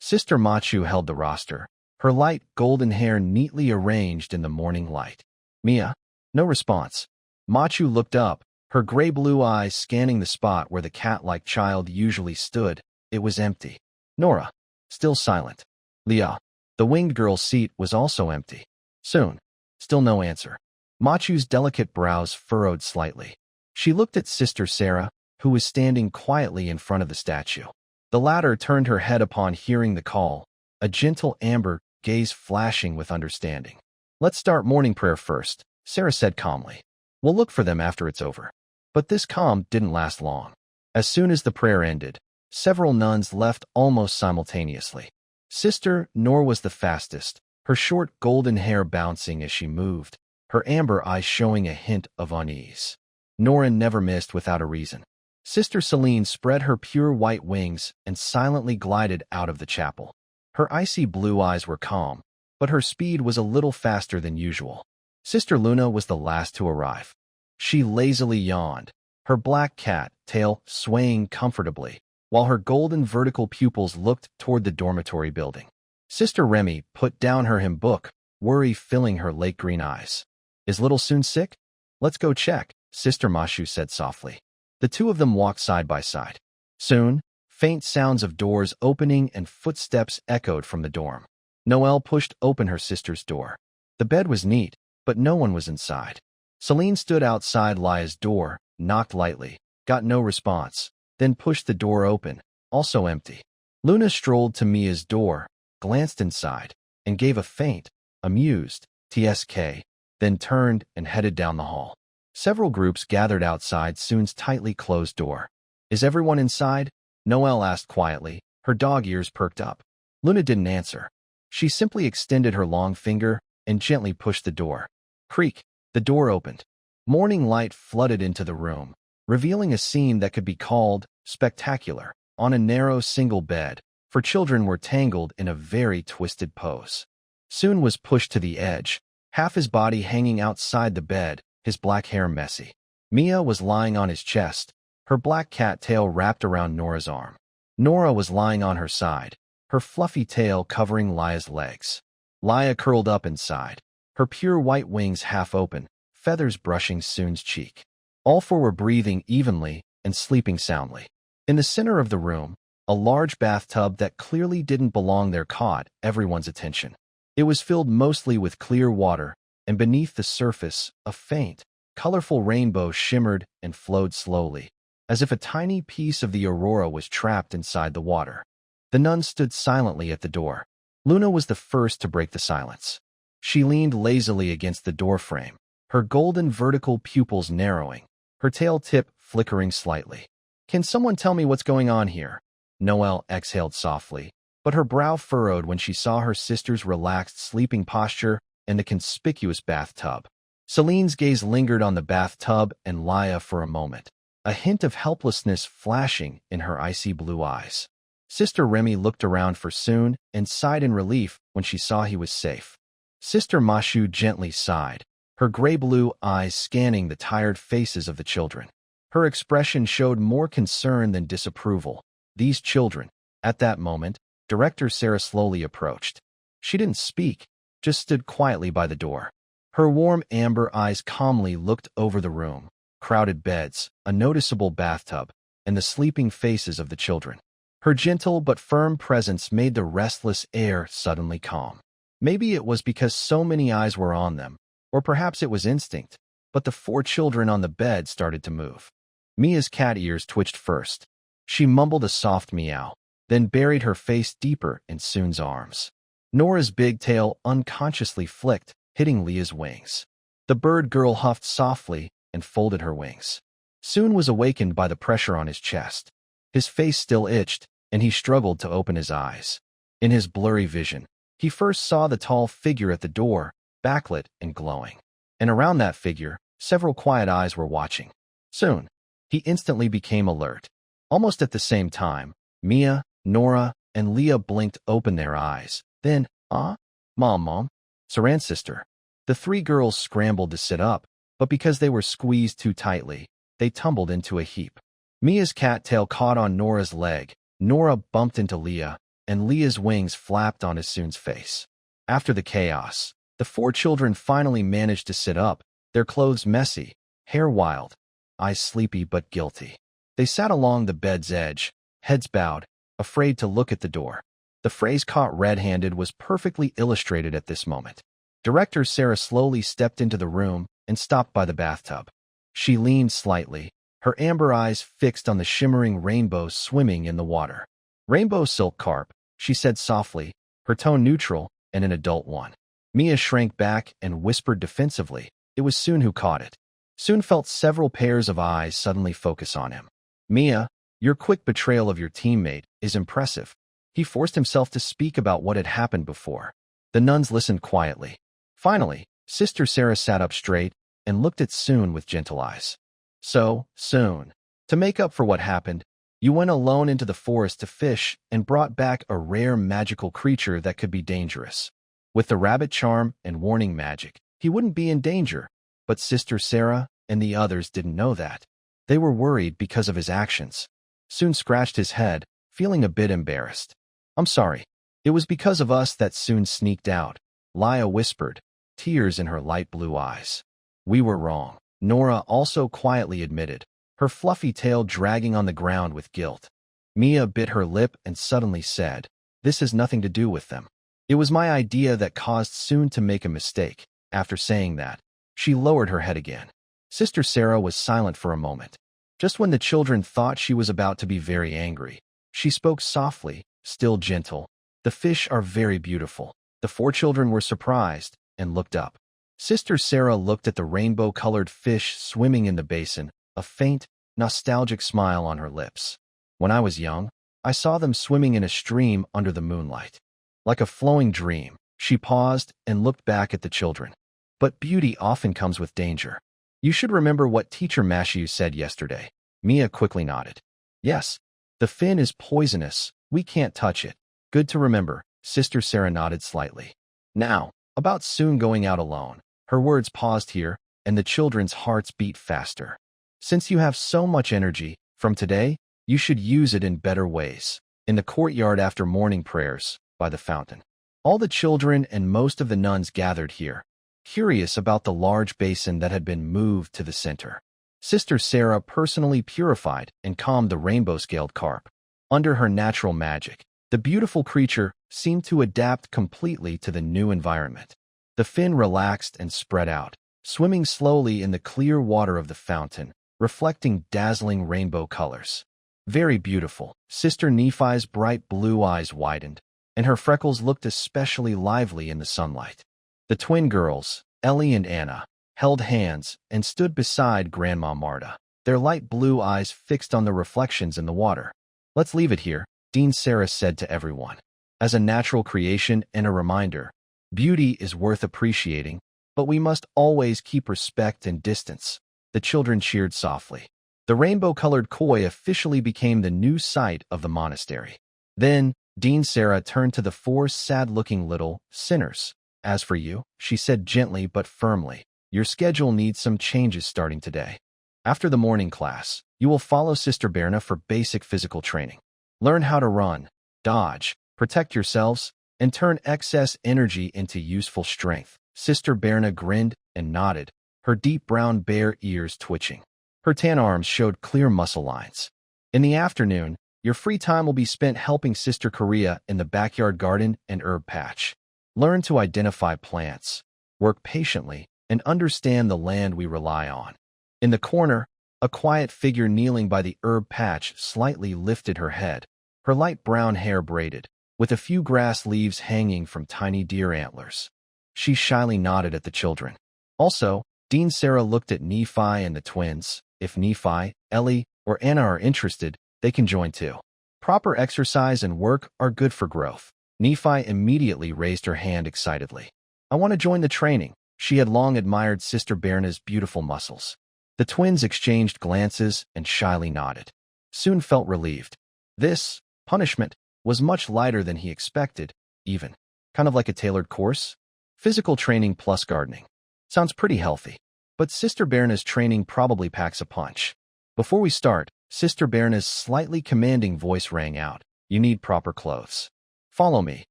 Sister Machu held the roster, her light golden hair neatly arranged in the morning light. Mia? No response. Machu looked up, her gray-blue eyes scanning the spot where the cat-like child usually stood. It was empty. Nora? Still silent. Leah? The winged girl's seat was also empty. Soon. Still no answer. Machu's delicate brows furrowed slightly. She looked at Sister Sarah, who was standing quietly in front of the statue. The latter turned her head upon hearing the call, a gentle amber gaze flashing with understanding. Let's start morning prayer first, Sarah said calmly. We'll look for them after it's over. But this calm didn't last long. As soon as the prayer ended, several nuns left almost simultaneously. Sister Nor was the fastest, her short golden hair bouncing as she moved, her amber eyes showing a hint of unease. Norin never missed without a reason. Sister Celine spread her pure white wings and silently glided out of the chapel. Her icy blue eyes were calm, but her speed was a little faster than usual. Sister Luna was the last to arrive. She lazily yawned, her black cat tail swaying comfortably, while her golden vertical pupils looked toward the dormitory building. Sister Remy put down her hymn book, worry filling her lake green eyes. Is little Soon sick? Let's go check, Sister Mashu said softly. The two of them walked side by side. Soon, faint sounds of doors opening and footsteps echoed from the dorm. Noelle pushed open her sister's door. The bed was neat, but no one was inside. Celine stood outside Lia's door, knocked lightly, got no response, then pushed the door open, also empty. Luna strolled to Mia's door, glanced inside, and gave a faint, amused, TSK, then turned and headed down the hall. Several groups gathered outside Soon's tightly closed door. Is everyone inside? Noelle asked quietly, her dog ears perked up. Luna didn't answer. She simply extended her long finger and gently pushed the door. Creak, the door opened. Morning light flooded into the room, revealing a scene that could be called spectacular. On a narrow single bed, for children were tangled in a very twisted pose. Soon was pushed to the edge, half his body hanging outside the bed, his black hair messy. Mia was lying on his chest, her black cat tail wrapped around Nora's arm. Nora was lying on her side, her fluffy tail covering Lia's legs. Lia curled up inside, her pure white wings half open, feathers brushing Soon's cheek. All 4 were breathing evenly and sleeping soundly. In the center of the room, a large bathtub that clearly didn't belong there caught everyone's attention. It was filled mostly with clear water, and beneath the surface, a faint, colorful rainbow shimmered and flowed slowly, as if a tiny piece of the aurora was trapped inside the water. The nuns stood silently at the door. Luna was the first to break the silence. She leaned lazily against the doorframe, her golden vertical pupils narrowing, her tail tip flickering slightly. Can someone tell me what's going on here? Noelle exhaled softly, but her brow furrowed when she saw her sister's relaxed sleeping posture and the conspicuous bathtub. Celine's gaze lingered on the bathtub and Lia for a moment, a hint of helplessness flashing in her icy blue eyes. Sister Remy looked around for Soon and sighed in relief when she saw he was safe. Sister Mashu gently sighed, her gray-blue eyes scanning the tired faces of the children. Her expression showed more concern than disapproval. These children, at that moment, Director Sarah slowly approached. She didn't speak, just stood quietly by the door. Her warm amber eyes calmly looked over the room, crowded beds, a noticeable bathtub, and the sleeping faces of the children. Her gentle but firm presence made the restless air suddenly calm. Maybe it was because so many eyes were on them, or perhaps it was instinct, but the 4 children on the bed started to move. Mia's cat ears twitched first. She mumbled a soft meow, then buried her face deeper in Soon's arms. Nora's big tail unconsciously flicked, hitting Leah's wings. The bird girl huffed softly and folded her wings. Soon was awakened by the pressure on his chest. His face still itched, and he struggled to open his eyes. In his blurry vision, he first saw the tall figure at the door, backlit and glowing. And around that figure, several quiet eyes were watching. Soon, he instantly became alert. Almost at the same time, Mia, Nora, and Leah blinked open their eyes. Then, Mom, Saran's sister. The three girls scrambled to sit up, but because they were squeezed too tightly, they tumbled into a heap. Mia's cattail caught on Nora's leg, Nora bumped into Leah, and Leah's wings flapped on Soon's face. After the chaos, the four children finally managed to sit up, their clothes messy, hair wild, eyes sleepy but guilty. They sat along the bed's edge, heads bowed, afraid to look at the door. The phrase "caught red-handed" was perfectly illustrated at this moment. Director Sarah slowly stepped into the room and stopped by the bathtub. She leaned slightly, her amber eyes fixed on the shimmering rainbow swimming in the water. "Rainbow silk carp," she said softly, her tone neutral and an adult one. Mia shrank back and whispered defensively. It was Soon who caught it. Soon felt several pairs of eyes suddenly focus on him. "Mia, your quick betrayal of your teammate is impressive." He forced himself to speak about what had happened before. The nuns listened quietly. Finally, Sister Sarah sat up straight and looked at Soon with gentle eyes. "So, Soon, to make up for what happened, you went alone into the forest to fish and brought back a rare magical creature that could be dangerous. With the rabbit charm and warning magic, he wouldn't be in danger, but Sister Sarah and the others didn't know that. They were worried because of his actions." Soon scratched his head, feeling a bit embarrassed. "I'm sorry. It was because of us that Soon sneaked out," Leah whispered, tears in her light blue eyes. "We were wrong," Nora also quietly admitted, her fluffy tail dragging on the ground with guilt. Mia bit her lip and suddenly said, "This has nothing to do with them. It was my idea that caused Soon to make a mistake." After saying that, she lowered her head again. Sister Sarah was silent for a moment. Just when the children thought she was about to be very angry, she spoke softly, still gentle. "The fish are very beautiful." The four children were surprised and looked up. Sister Sarah looked at the rainbow-colored fish swimming in the basin, a faint, nostalgic smile on her lips. "When I was young, I saw them swimming in a stream under the moonlight. Like a flowing dream." She paused and looked back at the children. "But beauty often comes with danger. You should remember what Teacher Mashew said yesterday." Mia quickly nodded. "Yes, the fin is poisonous. We can't touch it." "Good to remember," Sister Sarah nodded slightly. "Now, about Soon going out alone." Her words paused here, and the children's hearts beat faster. "Since you have so much energy, from today, you should use it in better ways." In the courtyard after morning prayers, by the fountain, all the children and most of the nuns gathered here, curious about the large basin that had been moved to the center. Sister Sarah personally purified and calmed the rainbow-scaled carp. Under her natural magic, the beautiful creature seemed to adapt completely to the new environment. The fin relaxed and spread out, swimming slowly in the clear water of the fountain, reflecting dazzling rainbow colors. "Very beautiful." Sister Nephi's bright blue eyes widened, and her freckles looked especially lively in the sunlight. The twin girls, Ellie and Anna, held hands and stood beside Grandma Marta, their light blue eyes fixed on the reflections in the water. "Let's leave it here," Dean Sarah said to everyone. "As a natural creation and a reminder, beauty is worth appreciating, but we must always keep respect and distance." The children cheered softly. The rainbow-colored koi officially became the new site of the monastery. Then, Dean Sarah turned to the four sad-looking little sinners. "As for you," she said gently but firmly, "your schedule needs some changes starting today. After the morning class, you will follow Sister Berna for basic physical training. Learn how to run, dodge, protect yourselves, and turn excess energy into useful strength." Sister Berna grinned and nodded, her deep brown bare ears twitching. Her tan arms showed clear muscle lines. "In the afternoon, your free time will be spent helping Sister Korea in the backyard garden and herb patch. Learn to identify plants, work patiently, and understand the land we rely on." In the corner, a quiet figure kneeling by the herb patch slightly lifted her head, her light brown hair braided, with a few grass leaves hanging from tiny deer antlers. She shyly nodded at the children. Also, Dean Sarah looked at Nephi and the twins. If Nephi, Ellie, or Anna are interested, they can join too. Proper exercise and work are good for growth. Nephi immediately raised her hand excitedly. "I want to join the training." She had long admired Sister Berna's beautiful muscles. The twins exchanged glances and shyly nodded. Soon felt relieved. This punishment was much lighter than he expected, even. Kind of like a tailored course. Physical training plus gardening. Sounds pretty healthy. But Sister Berna's training probably packs a punch. Before we start, Sister Berna's slightly commanding voice rang out. You need proper clothes. Follow me.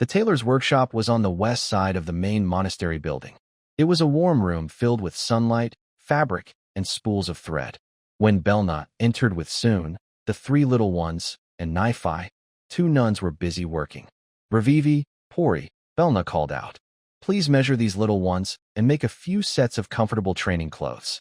The tailor's workshop was on the west side of the main monastery building. It was a warm room filled with sunlight, fabric, and spools of thread. When Belna entered with Soon, the three little ones, and Naifi, two nuns were busy working. Bravivi, Pori, Belna called out. Please measure these little ones and make a few sets of comfortable training clothes.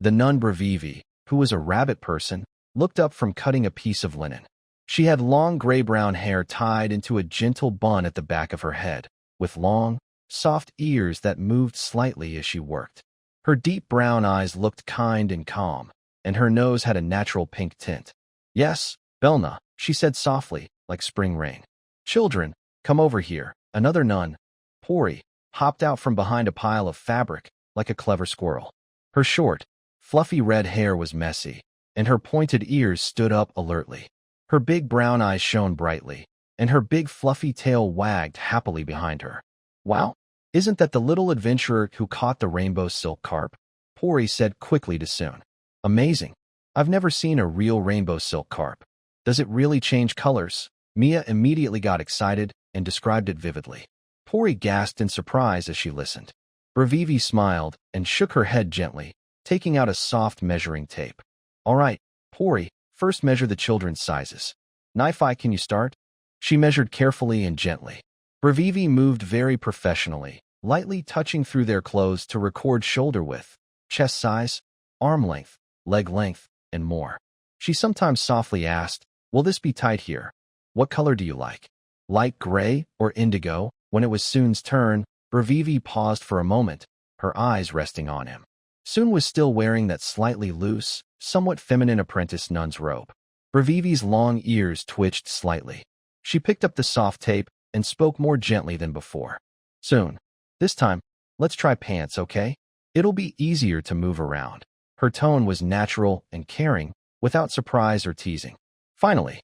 The nun Bravivi, who was a rabbit person, looked up from cutting a piece of linen. She had long gray-brown hair tied into a gentle bun at the back of her head, with long, soft ears that moved slightly as she worked. Her deep brown eyes looked kind and calm, and her nose had a natural pink tint. Yes, Belna, she said softly, like spring rain. Children, come over here. Another nun, Pori, hopped out from behind a pile of fabric, like a clever squirrel. Her short, fluffy red hair was messy, and her pointed ears stood up alertly. Her big brown eyes shone brightly, and her big fluffy tail wagged happily behind her. Wow, isn't that the little adventurer who caught the rainbow silk carp? Pori said quickly to Soon. Amazing. I've never seen a real rainbow silk carp. Does it really change colors? Mia immediately got excited and described it vividly. Pori gasped in surprise as she listened. Bravivi smiled and shook her head gently, taking out a soft measuring tape. All right, Pori, first measure the children's sizes. Naifi, can you start? She measured carefully and gently. Bravivi moved very professionally, lightly touching through their clothes to record shoulder width, chest size, arm length, leg length, and more. She sometimes softly asked, will this be tight here? What color do you like? Light gray or indigo? When it was Soon's turn, Bravivi paused for a moment, her eyes resting on him. Soon was still wearing that slightly loose, somewhat feminine apprentice nun's robe. Bravivi's long ears twitched slightly. She picked up the soft tape and spoke more gently than before. Soon, this time, let's try pants, okay? It'll be easier to move around. Her tone was natural and caring, without surprise or teasing. Finally,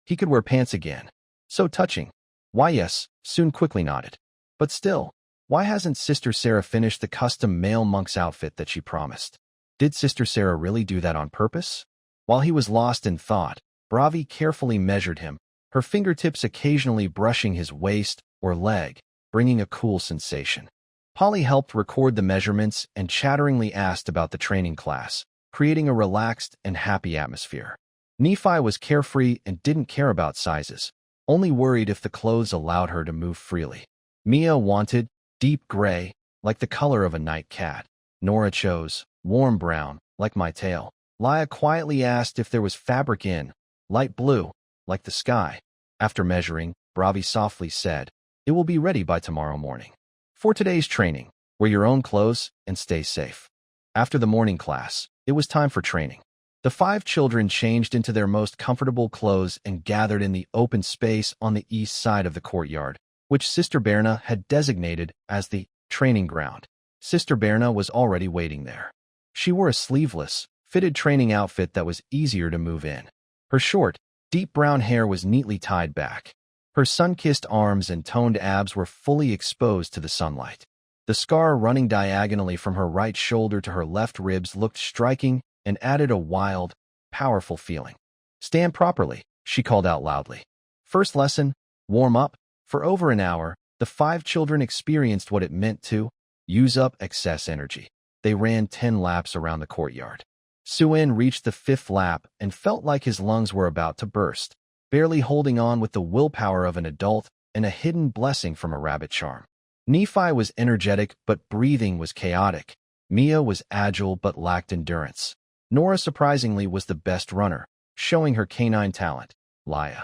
he could wear pants again. So touching. Why yes, Soon quickly nodded. But still, why hasn't Sister Sarah finished the custom male monk's outfit that she promised? Did Sister Sarah really do that on purpose? While he was lost in thought, Bravi carefully measured him, her fingertips occasionally brushing his waist or leg, bringing a cool sensation. Polly helped record the measurements and chatteringly asked about the training class, creating a relaxed and happy atmosphere. Nephi was carefree and didn't care about sizes, only worried if the clothes allowed her to move freely. Mia wanted deep gray, like the color of a night cat. Nora chose warm brown, like my tail. Laya quietly asked if there was fabric in light blue, like the sky. After measuring, Bravi softly said, it will be ready by tomorrow morning. For today's training, wear your own clothes and stay safe. After the morning class, it was time for training. The 5 children changed into their most comfortable clothes and gathered in the open space on the east side of the courtyard, which Sister Berna had designated as the training ground. Sister Berna was already waiting there. She wore a sleeveless, fitted training outfit that was easier to move in. Her short, deep brown hair was neatly tied back. Her sun-kissed arms and toned abs were fully exposed to the sunlight. The scar running diagonally from her right shoulder to her left ribs looked striking and added a wild, powerful feeling. Stand properly, she called out loudly. First lesson, warm up. For over an hour, the 5 children experienced what it meant to use up excess energy. They ran 10 laps around the courtyard. Suen reached the 5th lap and felt like his lungs were about to burst, barely holding on with the willpower of an adult and a hidden blessing from a rabbit charm. Nephi was energetic, but breathing was chaotic. Mia was agile but lacked endurance. Nora, surprisingly, was the best runner, showing her canine talent. Laya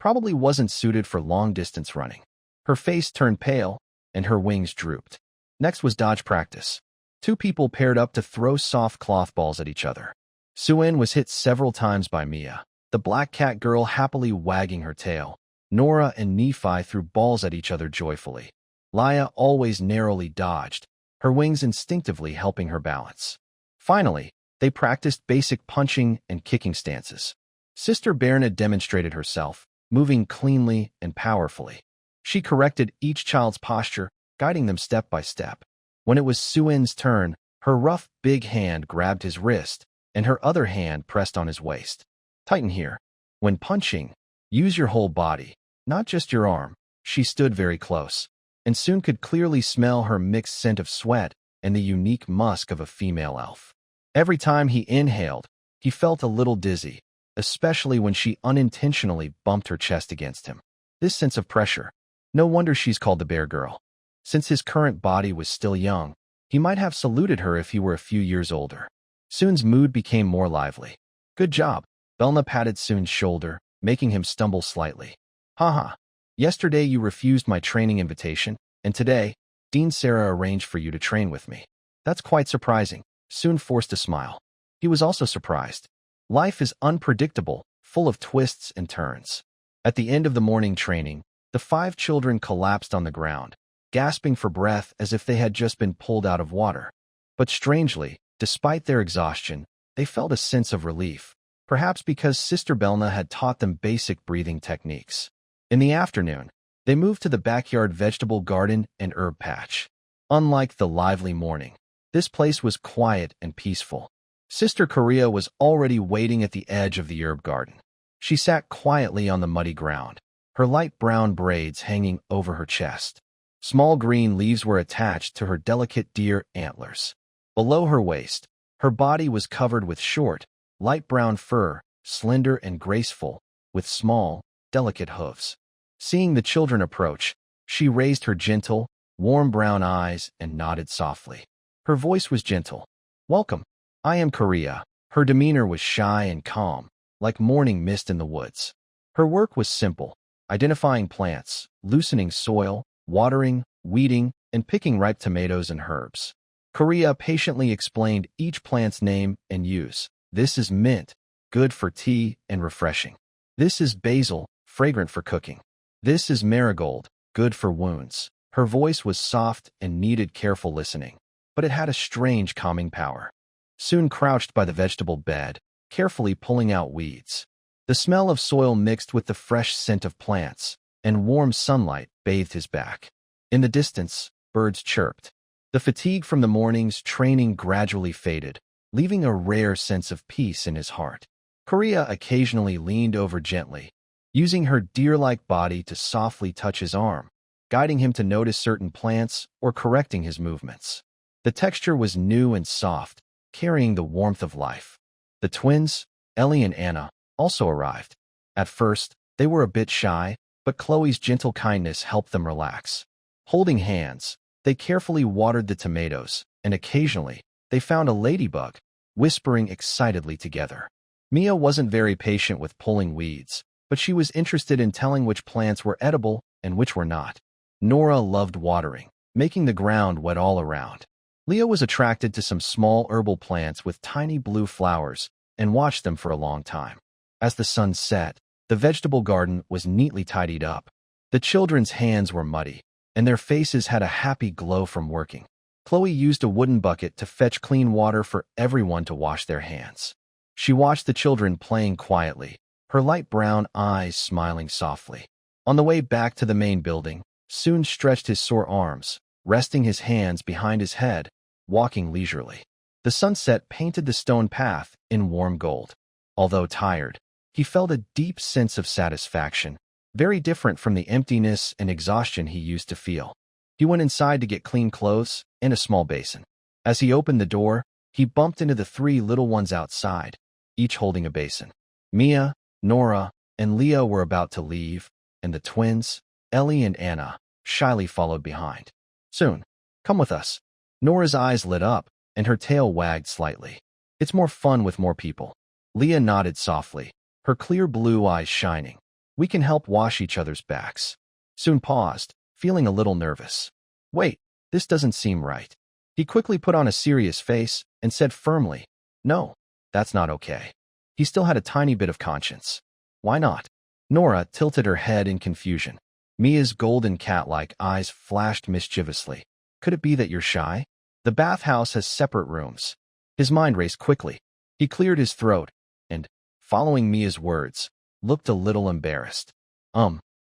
probably wasn't suited for long-distance running. Her face turned pale, and her wings drooped. Next was dodge practice. 2 people paired up to throw soft cloth balls at each other. Suen was hit several times by Mia, the black cat girl happily wagging her tail. Nora and Nephi threw balls at each other joyfully. Laya always narrowly dodged, her wings instinctively helping her balance. Finally, they practiced basic punching and kicking stances. Sister Berna demonstrated herself, moving cleanly and powerfully. She corrected each child's posture, guiding them step by step. When it was Suin's turn, her rough, big hand grabbed his wrist, and her other hand pressed on his waist. Tighten here. When punching, use your whole body, not just your arm. She stood very close, and soon could clearly smell her mixed scent of sweat and the unique musk of a female elf. Every time he inhaled, he felt a little dizzy, especially when she unintentionally bumped her chest against him. This sense of pressure. No wonder she's called the Bear Girl. Since his current body was still young, he might have saluted her if he were a few years older. Soon's mood became more lively. Good job. Belna patted Soon's shoulder, making him stumble slightly. Haha. Yesterday you refused my training invitation, and today, Dean Sarah arranged for you to train with me. That's quite surprising. Soon forced a smile. He was also surprised. Life is unpredictable, full of twists and turns. At the end of the morning training, the 5 children collapsed on the ground, gasping for breath as if they had just been pulled out of water. But strangely, despite their exhaustion, they felt a sense of relief, perhaps because Sister Belna had taught them basic breathing techniques. In the afternoon, they moved to the backyard vegetable garden and herb patch. Unlike the lively morning, this place was quiet and peaceful. Sister Korea was already waiting at the edge of the herb garden. She sat quietly on the muddy ground, her light brown braids hanging over her chest. Small green leaves were attached to her delicate deer antlers. Below her waist, her body was covered with short, light brown fur, slender and graceful, with small, delicate hooves. Seeing the children approach, she raised her gentle, warm brown eyes and nodded softly. Her voice was gentle. Welcome. I am Korea. Her demeanor was shy and calm, like morning mist in the woods. Her work was simple, identifying plants, loosening soil, watering, weeding, and picking ripe tomatoes and herbs. Korea patiently explained each plant's name and use. This is mint, good for tea and refreshing. This is basil, fragrant for cooking. This is marigold, good for wounds. Her voice was soft and needed careful listening, but it had a strange calming power. Soon crouched by the vegetable bed, carefully pulling out weeds. The smell of soil mixed with the fresh scent of plants, and warm sunlight bathed his back. In the distance, birds chirped. The fatigue from the morning's training gradually faded, leaving a rare sense of peace in his heart. Korea occasionally leaned over gently, using her deer-like body to softly touch his arm, guiding him to notice certain plants or correcting his movements. The texture was new and soft, carrying the warmth of life. The twins, Ellie and Anna, also arrived. At first, they were a bit shy, but Chloe's gentle kindness helped them relax. Holding hands, they carefully watered the tomatoes, and occasionally, they found a ladybug, whispering excitedly together. Mia wasn't very patient with pulling weeds, but she was interested in telling which plants were edible and which were not. Nora loved watering, making the ground wet all around. Leah was attracted to some small herbal plants with tiny blue flowers and watched them for a long time. As the sun set, the vegetable garden was neatly tidied up. The children's hands were muddy, and their faces had a happy glow from working. Chloe used a wooden bucket to fetch clean water for everyone to wash their hands. She watched the children playing quietly, her light brown eyes smiling softly. On the way back to the main building, Soon stretched his sore arms, resting his hands behind his head, walking leisurely. The sunset painted the stone path in warm gold. Although tired, he felt a deep sense of satisfaction, very different from the emptiness and exhaustion he used to feel. He went inside to get clean clothes and a small basin. As he opened the door, he bumped into the 3 little ones outside, each holding a basin. Mia, Nora, and Leah were about to leave, and the twins, Ellie and Anna, shyly followed behind. Soon, come with us. Nora's eyes lit up, and her tail wagged slightly. It's more fun with more people. Leah nodded softly, her clear blue eyes shining. We can help wash each other's backs. Soon paused, feeling a little nervous. Wait, this doesn't seem right. He quickly put on a serious face and said firmly, No, that's not okay. He still had a tiny bit of conscience. Why not? Nora tilted her head in confusion. Mia's golden cat-like eyes flashed mischievously. Could it be that you're shy? The bathhouse has separate rooms. His mind raced quickly. He cleared his throat and, following Mia's words, looked a little embarrassed.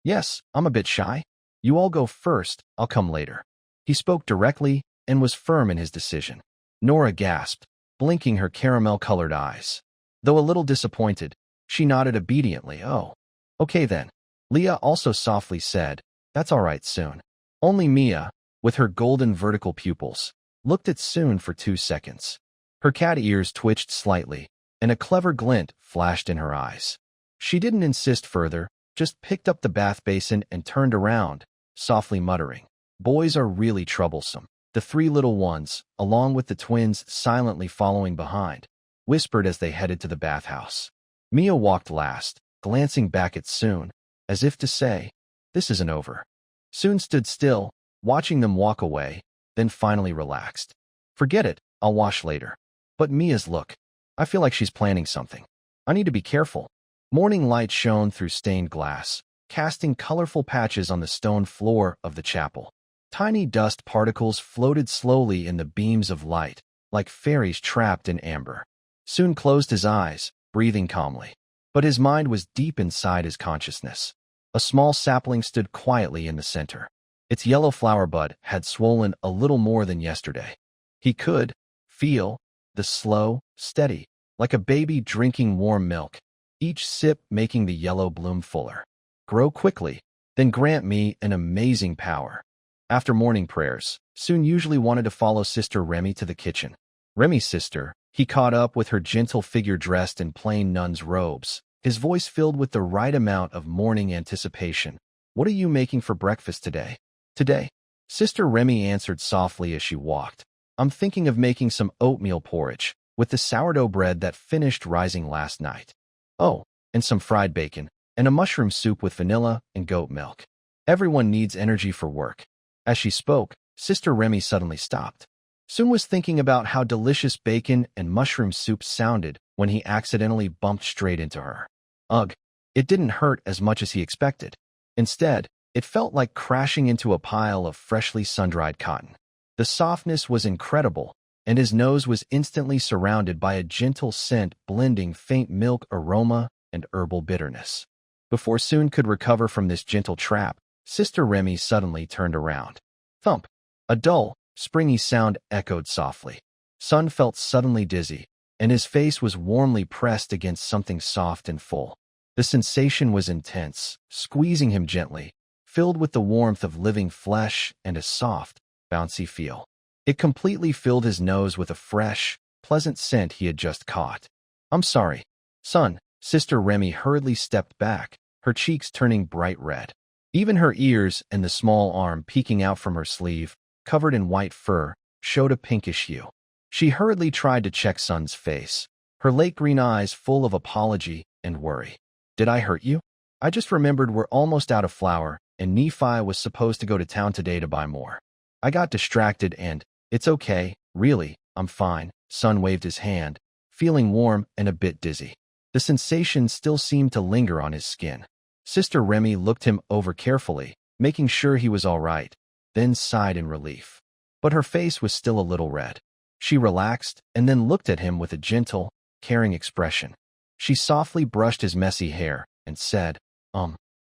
Yes, I'm a bit shy. You all go first, I'll come later. He spoke directly, and was firm in his decision. Nora gasped, blinking her caramel-colored eyes. Though a little disappointed, she nodded obediently. "Oh, okay then." Leah also softly said, "That's all right, Soon." Only Mia, with her golden vertical pupils, looked at Soon for 2 seconds. Her cat ears twitched slightly, and a clever glint flashed in her eyes. She didn't insist further, just picked up the bath basin and turned around, softly muttering, "Boys are really troublesome." The 3 little ones, along with the twins silently following behind, whispered as they headed to the bathhouse. Mia walked last, glancing back at Soon, as if to say, "This isn't over." Soon stood still, watching them walk away, then finally relaxed. "Forget it, I'll wash later." But Mia's look, I feel like she's planning something. I need to be careful. Morning light shone through stained glass, casting colorful patches on the stone floor of the chapel. Tiny dust particles floated slowly in the beams of light, like fairies trapped in amber. Soon closed his eyes, breathing calmly. But his mind was deep inside his consciousness. A small sapling stood quietly in the center. Its yellow flower bud had swollen a little more than yesterday. He could feel the slow, steady, like a baby drinking warm milk, each sip making the yellow bloom fuller. "Grow quickly, then grant me an amazing power." After morning prayers, Soon usually wanted to follow Sister Remy to the kitchen. Remy's sister, he caught up with her gentle figure dressed in plain nun's robes, his voice filled with the right amount of morning anticipation. "What are you making for breakfast today?" "Today?" Sister Remy answered softly as she walked. "I'm thinking of making some oatmeal porridge, with the sourdough bread that finished rising last night. Oh, and some fried bacon, and a mushroom soup with vanilla and goat milk. Everyone needs energy for work." As she spoke, Sister Remy suddenly stopped. Soon was thinking about how delicious bacon and mushroom soup sounded when he accidentally bumped straight into her. Ugh, it didn't hurt as much as he expected. Instead, it felt like crashing into a pile of freshly sun-dried cotton. The softness was incredible, and his nose was instantly surrounded by a gentle scent blending faint milk aroma and herbal bitterness. Before Soon could recover from this gentle trap, Sister Remy suddenly turned around. Thump! A dull, springy sound echoed softly. Sun felt suddenly dizzy, and his face was warmly pressed against something soft and full. The sensation was intense, squeezing him gently, filled with the warmth of living flesh and a soft, bouncy feel. It completely filled his nose with a fresh, pleasant scent he had just caught. "I'm sorry, son." Sister Remy hurriedly stepped back, her cheeks turning bright red. Even her ears and the small arm peeking out from her sleeve, covered in white fur, showed a pinkish hue. She hurriedly tried to check Son's face, her lake green eyes full of apology and worry. "Did I hurt you? I just remembered we're almost out of flour, and Nephi was supposed to go to town today to buy more. I got distracted and, it's okay, really, I'm fine." Son waved his hand, feeling warm and a bit dizzy. The sensation still seemed to linger on his skin. Sister Remy looked him over carefully, making sure he was all right, then sighed in relief. But her face was still a little red. She relaxed and then looked at him with a gentle, caring expression. She softly brushed his messy hair and said,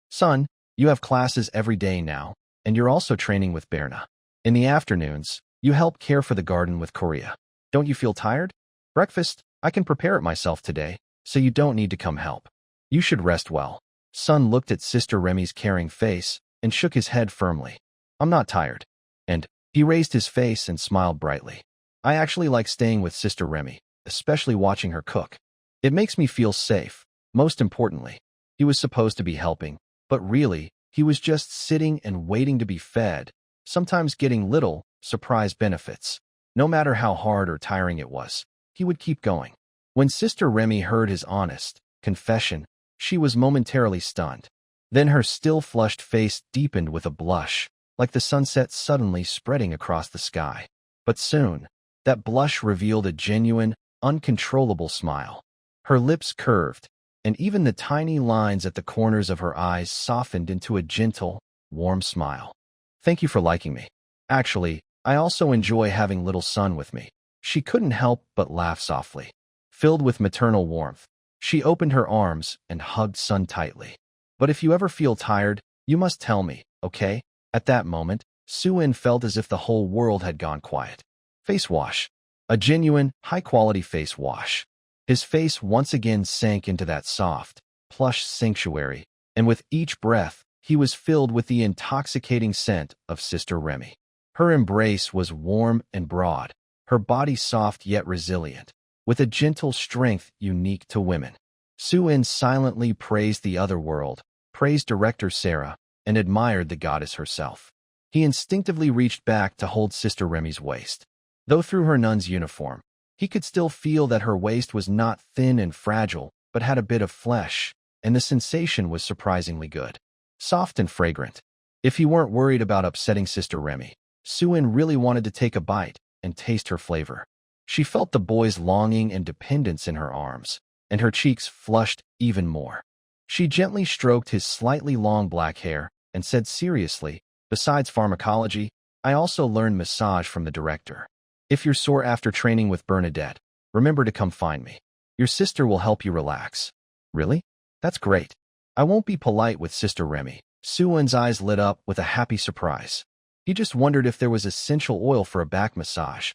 Son, you have classes every day now, and you're also training with Berna. In the afternoons, you help care for the garden with Korea. Don't you feel tired? Breakfast, I can prepare it myself today, so you don't need to come help. You should rest well." Son looked at Sister Remy's caring face and shook his head firmly. "I'm not tired." And he raised his face and smiled brightly. "I actually like staying with Sister Remy, especially watching her cook. It makes me feel safe. Most importantly, he was supposed to be helping, but really, he was just sitting and waiting to be fed, sometimes getting little, surprise benefits. No matter how hard or tiring it was, he would keep going." When Sister Remy heard his honest confession, she was momentarily stunned. Then her still flushed face deepened with a blush, like the sunset suddenly spreading across the sky. But soon, that blush revealed a genuine, uncontrollable smile. Her lips curved, and even the tiny lines at the corners of her eyes softened into a gentle, warm smile. "Thank you for liking me. Actually, I also enjoy having little Son with me." She couldn't help but laugh softly. Filled with maternal warmth, she opened her arms and hugged Son tightly. "But if you ever feel tired, you must tell me, okay?" At that moment, Soo-in felt as if the whole world had gone quiet. Face wash. A genuine, high-quality face wash. His face once again sank into that soft, plush sanctuary, and with each breath, he was filled with the intoxicating scent of Sister Remy. Her embrace was warm and broad, her body soft yet resilient, with a gentle strength unique to women. Soo-in silently praised the other world, praised director Sarah, and admired the goddess herself. He instinctively reached back to hold Sister Remy's waist. Though through her nun's uniform, he could still feel that her waist was not thin and fragile, but had a bit of flesh, and the sensation was surprisingly good. Soft and fragrant. If he weren't worried about upsetting Sister Remy, Soo-in really wanted to take a bite and taste her flavor. She felt the boy's longing and dependence in her arms, and her cheeks flushed even more. She gently stroked his slightly long black hair and said seriously, "Besides pharmacology, I also learned massage from the director. If you're sore after training with Bernadette, remember to come find me. Your sister will help you relax." "Really? That's great. I won't be polite with Sister Remy." Soo-in's eyes lit up with a happy surprise. He just wondered if there was essential oil for a back massage.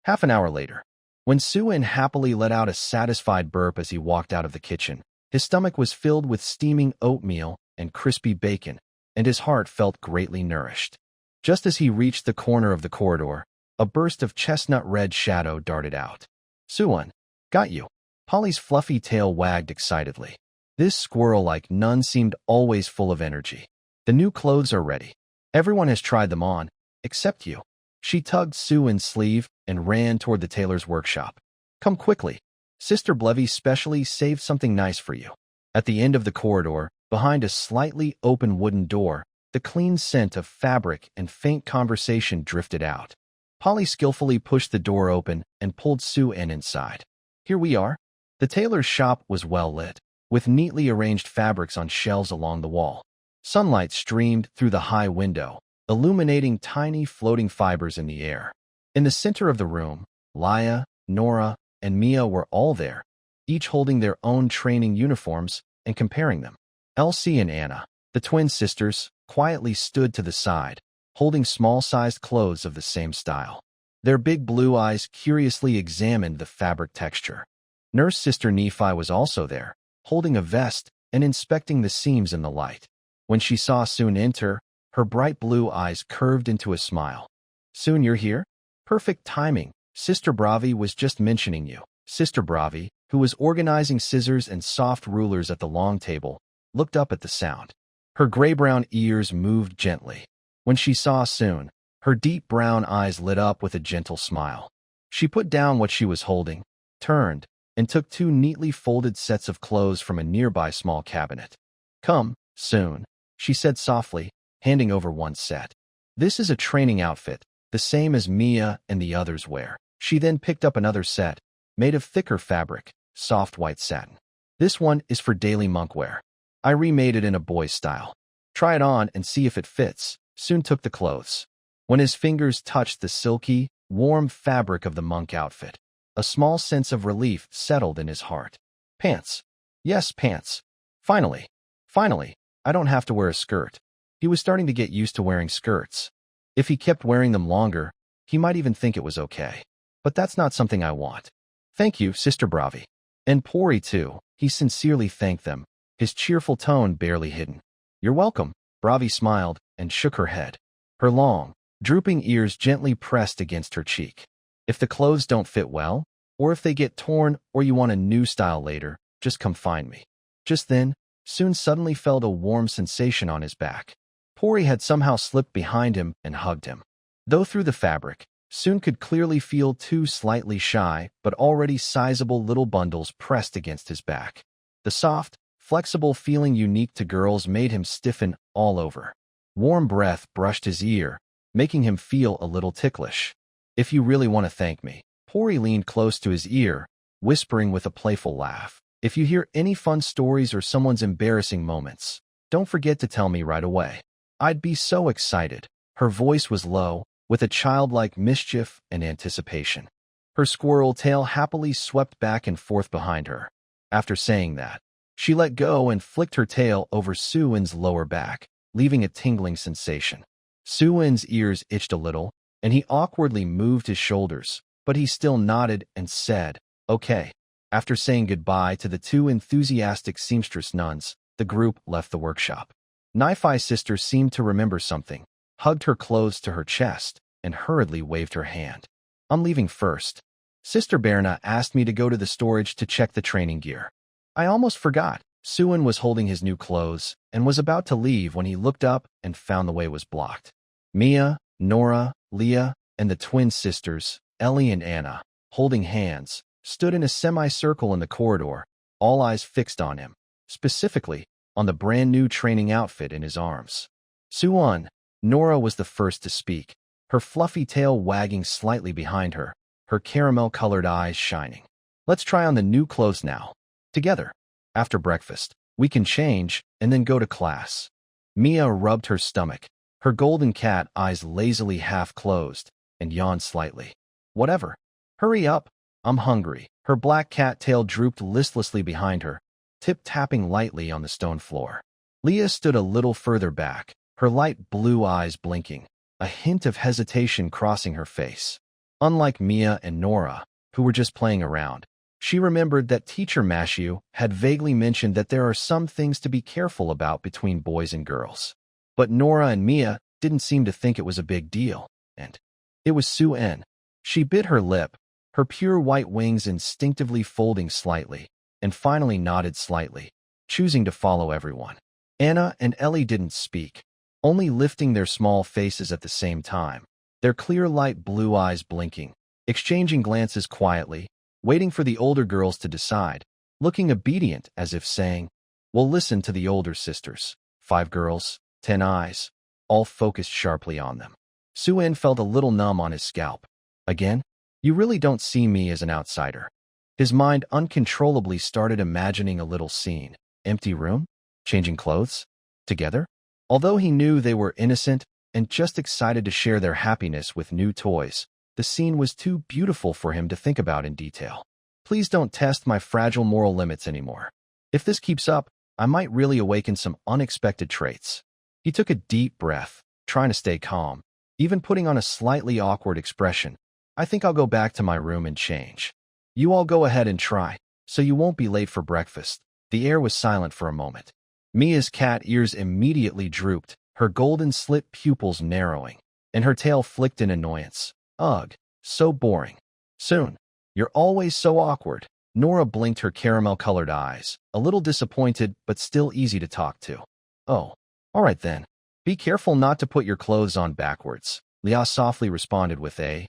Half an hour later, when Soo-in happily let out a satisfied burp as he walked out of the kitchen, his stomach was filled with steaming oatmeal and crispy bacon, and his heart felt greatly nourished. Just as he reached the corner of the corridor, a burst of chestnut-red shadow darted out. "Soo-in, got you." Polly's fluffy tail wagged excitedly. This squirrel-like nun seemed always full of energy. "The new clothes are ready. Everyone has tried them on, except you." She tugged Soo-in's sleeve and ran toward the tailor's workshop. "Come quickly. Sister Blevy specially saved something nice for you." At the end of the corridor, behind a slightly open wooden door, the clean scent of fabric and faint conversation drifted out. Polly skillfully pushed the door open and pulled Soo-in inside. "Here we are." The tailor's shop was well lit, with neatly arranged fabrics on shelves along the wall. Sunlight streamed through the high window, illuminating tiny floating fibers in the air. In the center of the room, Laya, Nora, and Mia were all there, each holding their own training uniforms and comparing them. Elsie and Anna, the twin sisters, quietly stood to the side, holding small-sized clothes of the same style. Their big blue eyes curiously examined the fabric texture. Nurse Sister Nephi was also there, holding a vest and inspecting the seams in the light. When she saw Soon enter, her bright blue eyes curved into a smile. "Soon, you're here? Perfect timing. Sister Bravi was just mentioning you." Sister Bravi, who was organizing scissors and soft rulers at the long table, looked up at the sound. Her gray-brown ears moved gently. When she saw Soon, her deep brown eyes lit up with a gentle smile. She put down what she was holding, turned, and took two neatly folded sets of clothes from a nearby small cabinet. "Come, Soon," she said softly, handing over one set. "This is a training outfit, the same as Mia and the others wear." She then picked up another set, made of thicker fabric, soft white satin. "This one is for daily monk wear. I remade it in a boy's style. Try it on and see if it fits." Soon took the clothes. When his fingers touched the silky, warm fabric of the monk outfit, a small sense of relief settled in his heart. "Pants. Yes, pants. Finally. Finally, I don't have to wear a skirt." He was starting to get used to wearing skirts. If he kept wearing them longer, he might even think it was okay. But that's not something I want. "Thank you, Sister Bravi." And Pori, too. He sincerely thanked them, his cheerful tone barely hidden. "You're welcome." Bravi smiled and shook her head. Her long, drooping ears gently pressed against her cheek. "If the clothes don't fit well, or if they get torn or you want a new style later, just come find me." Just then, Soon suddenly felt a warm sensation on his back. Pori had somehow slipped behind him and hugged him. Though through the fabric, Soon could clearly feel two slightly shy but already sizable little bundles pressed against his back. The soft, flexible feeling unique to girls made him stiffen all over. Warm breath brushed his ear, making him feel a little ticklish. "If you really want to thank me," Pori leaned close to his ear, whispering with a playful laugh. "If you hear any fun stories or someone's embarrassing moments, don't forget to tell me right away. I'd be so excited." Her voice was low, with a childlike mischief and anticipation. Her squirrel tail happily swept back and forth behind her. After saying that, she let go and flicked her tail over Soo-in's lower back, leaving a tingling sensation. Suin's ears itched a little, and he awkwardly moved his shoulders, but he still nodded and said, "Okay." After saying goodbye to the two enthusiastic seamstress nuns, the group left the workshop. Naifi's sister seemed to remember something, hugged her clothes to her chest, and hurriedly waved her hand. "I'm leaving first. Sister Berna asked me to go to the storage to check the training gear." "I almost forgot." Suin was holding his new clothes and was about to leave when he looked up and found the way was blocked. Mia, Nora, Leah, and the twin sisters, Ellie and Anna, holding hands, stood in a semicircle in the corridor, all eyes fixed on him, specifically on the brand-new training outfit in his arms. "Suin," Nora was the first to speak, her fluffy tail wagging slightly behind her, her caramel-colored eyes shining. "Let's try on the new clothes now. Together. After breakfast, we can change and then go to class." Mia rubbed her stomach, her golden cat eyes lazily half-closed, and yawned slightly. "Whatever. Hurry up. I'm hungry." Her black cat tail drooped listlessly behind her, tip-tapping lightly on the stone floor. Leah stood a little further back, her light blue eyes blinking, a hint of hesitation crossing her face. Unlike Mia and Nora, who were just playing around, she remembered that Teacher Mashu had vaguely mentioned that there are some things to be careful about between boys and girls. But Nora and Mia didn't seem to think it was a big deal, and it was Suin. She bit her lip, her pure white wings instinctively folding slightly, and finally nodded slightly, choosing to follow everyone. Anna and Ellie didn't speak, only lifting their small faces at the same time, their clear light blue eyes blinking, exchanging glances quietly, waiting for the older girls to decide, looking obedient as if saying, "We'll listen to the older sisters." 5 girls, 10 eyes, all focused sharply on them. Suin felt a little numb on his scalp. "Again? You really don't see me as an outsider." His mind uncontrollably started imagining a little scene. Empty room? Changing clothes? Together? Although he knew they were innocent and just excited to share their happiness with new toys, the scene was too beautiful for him to think about in detail. "Please don't test my fragile moral limits anymore. If this keeps up, I might really awaken some unexpected traits." He took a deep breath, trying to stay calm, even putting on a slightly awkward expression. "I think I'll go back to my room and change. You all go ahead and try, so you won't be late for breakfast." The air was silent for a moment. Mia's cat ears immediately drooped, her golden slit pupils narrowing, and her tail flicked in annoyance. "Ugh, so boring. Soon. You're always so awkward." Nora blinked her caramel-colored eyes, a little disappointed but still easy to talk to. "Oh, all right then. Be careful not to put your clothes on backwards." Leah softly responded with a,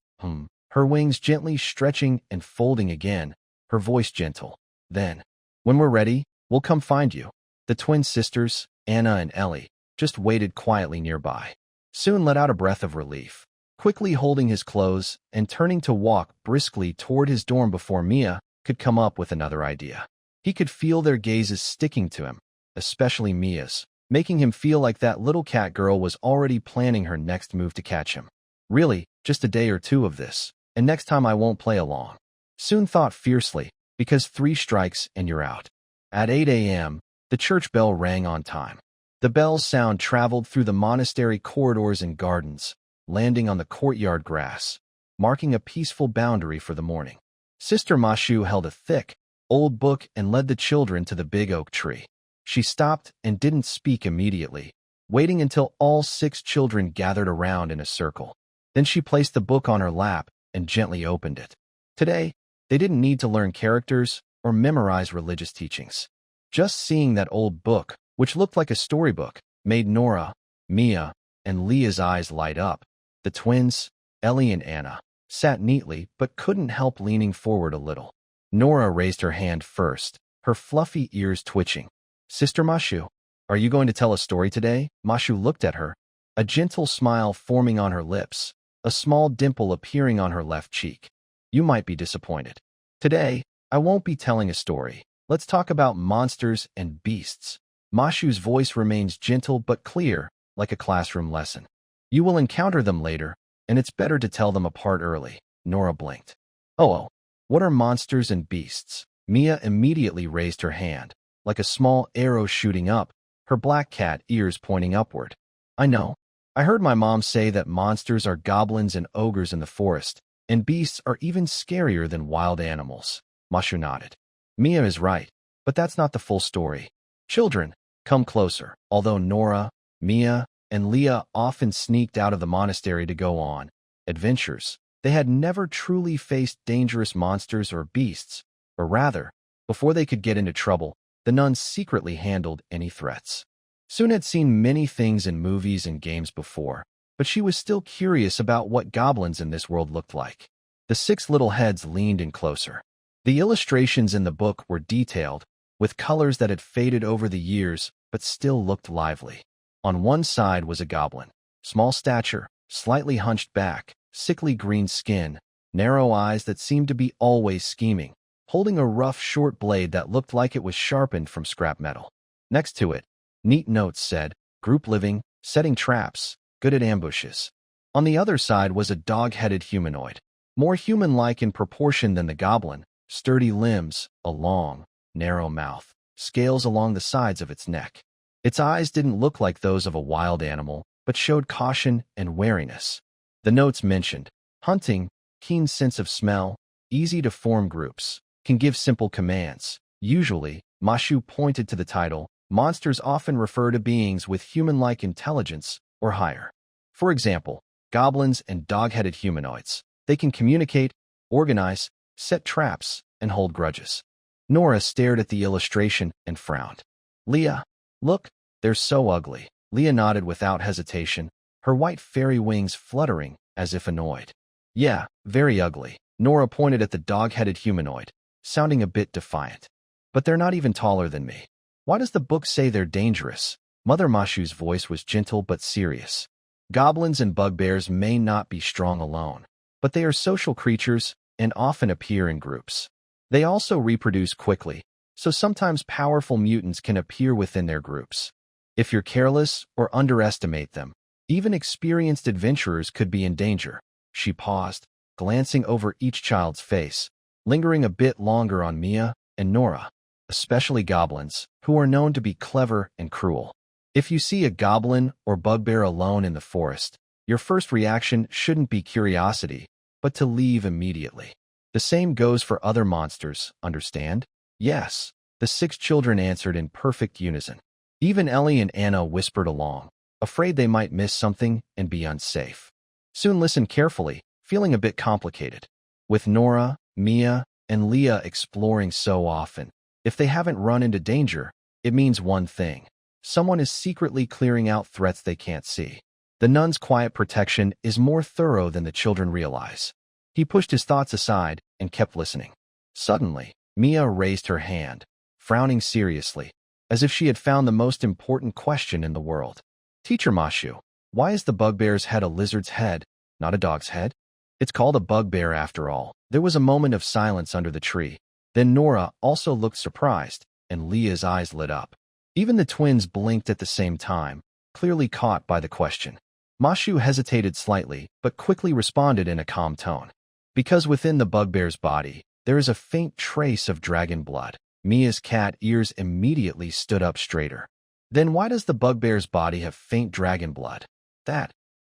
her wings gently stretching and folding again, her voice gentle. "Then, when we're ready, we'll come find you." The twin sisters, Anna and Ellie, just waited quietly nearby. Soon let out a breath of relief, quickly holding his clothes and turning to walk briskly toward his dorm before Mia could come up with another idea. He could feel their gazes sticking to him, especially Mia's, making him feel like that little cat girl was already planning her next move to catch him. Really, just a day or two of this, and next time I won't play along. Soon thought fiercely, because 3 strikes and you're out. At 8 a.m., the church bell rang on time. The bell's sound traveled through the monastery corridors and gardens, landing on the courtyard grass, marking a peaceful boundary for the morning. Sister Mashu held a thick, old book and led the children to the big oak tree. She stopped and didn't speak immediately, waiting until all 6 children gathered around in a circle. Then she placed the book on her lap and gently opened it. Today, they didn't need to learn characters or memorize religious teachings. Just seeing that old book, which looked like a storybook, made Nora, Mia, and Leah's eyes light up. The twins, Ellie and Anna, sat neatly but couldn't help leaning forward a little. Nora raised her hand first, her fluffy ears twitching. "Sister Mashu, are you going to tell a story today?" Mashu looked at her, a gentle smile forming on her lips, a small dimple appearing on her left cheek. "You might be disappointed. Today, I won't be telling a story. Let's talk about monsters and beasts." Mashu's voice remains gentle but clear, like a classroom lesson. "You will encounter them later, and it's better to tell them apart early." Nora blinked. Oh, what are monsters and beasts?" Mia immediately raised her hand, like a small arrow shooting up, her black cat ears pointing upward. "I know. I heard my mom say that monsters are goblins and ogres in the forest, and beasts are even scarier than wild animals. Mashu nodded. Mia is right, but that's not the full story. Children, come closer. Although Nora, Mia, and Leah often sneaked out of the monastery to go on adventures, they had never truly faced dangerous monsters or beasts, or rather, before they could get into trouble, the nuns secretly handled any threats. Soon had seen many things in movies and games before, but she was still curious about what goblins in this world looked like. The 6 little heads leaned in closer. The illustrations in the book were detailed, with colors that had faded over the years but still looked lively. On one side was a goblin, small stature, slightly hunched back, sickly green skin, narrow eyes that seemed to be always scheming, holding a rough short blade that looked like it was sharpened from scrap metal. Next to it, neat notes said, group living, setting traps, good at ambushes. On the other side was a dog-headed humanoid, more human-like in proportion than the goblin, sturdy limbs, a long, narrow mouth, scales along the sides of its neck. Its eyes didn't look like those of a wild animal, but showed caution and wariness. The notes mentioned, hunting, keen sense of smell, easy to form groups, can give simple commands. Usually, Mashu pointed to the title, monsters often refer to beings with human-like intelligence or higher. For example, goblins and dog-headed humanoids. They can communicate, organize, set traps, and hold grudges. Nora stared at the illustration and frowned. Leah, look, they're so ugly. Leah nodded without hesitation, her white fairy wings fluttering as if annoyed. Yeah, very ugly. Nora pointed at the dog-headed humanoid, sounding a bit defiant. But they're not even taller than me. Why does the book say they're dangerous? Mother Mashu's voice was gentle but serious. Goblins and bugbears may not be strong alone, but they are social creatures and often appear in groups. They also reproduce quickly, so sometimes powerful mutants can appear within their groups. If you're careless or underestimate them, even experienced adventurers could be in danger. She paused, glancing over each child's face, lingering a bit longer on Mia and Nora, especially goblins, who are known to be clever and cruel. If you see a goblin or bugbear alone in the forest, your first reaction shouldn't be curiosity, but to leave immediately. The same goes for other monsters, understand? Yes, the 6 children answered in perfect unison. Even Ellie and Anna whispered along, afraid they might miss something and be unsafe. Soon listened carefully, feeling a bit complicated. With Nora, Mia, and Leah exploring so often, if they haven't run into danger, it means one thing. Someone is secretly clearing out threats they can't see. The nun's quiet protection is more thorough than the children realize. He pushed his thoughts aside and kept listening. Suddenly, Mia raised her hand, frowning seriously, as if she had found the most important question in the world. Teacher Mashu, why is the bugbear's head a lizard's head, not a dog's head? It's called a bugbear after all. There was a moment of silence under the tree. Then Nora also looked surprised, and Leah's eyes lit up. Even the twins blinked at the same time, clearly caught by the question. Mashu hesitated slightly, but quickly responded in a calm tone. Because within the bugbear's body, there is a faint trace of dragon blood. Mia's cat ears immediately stood up straighter. Then why does the bugbear's body have faint dragon blood?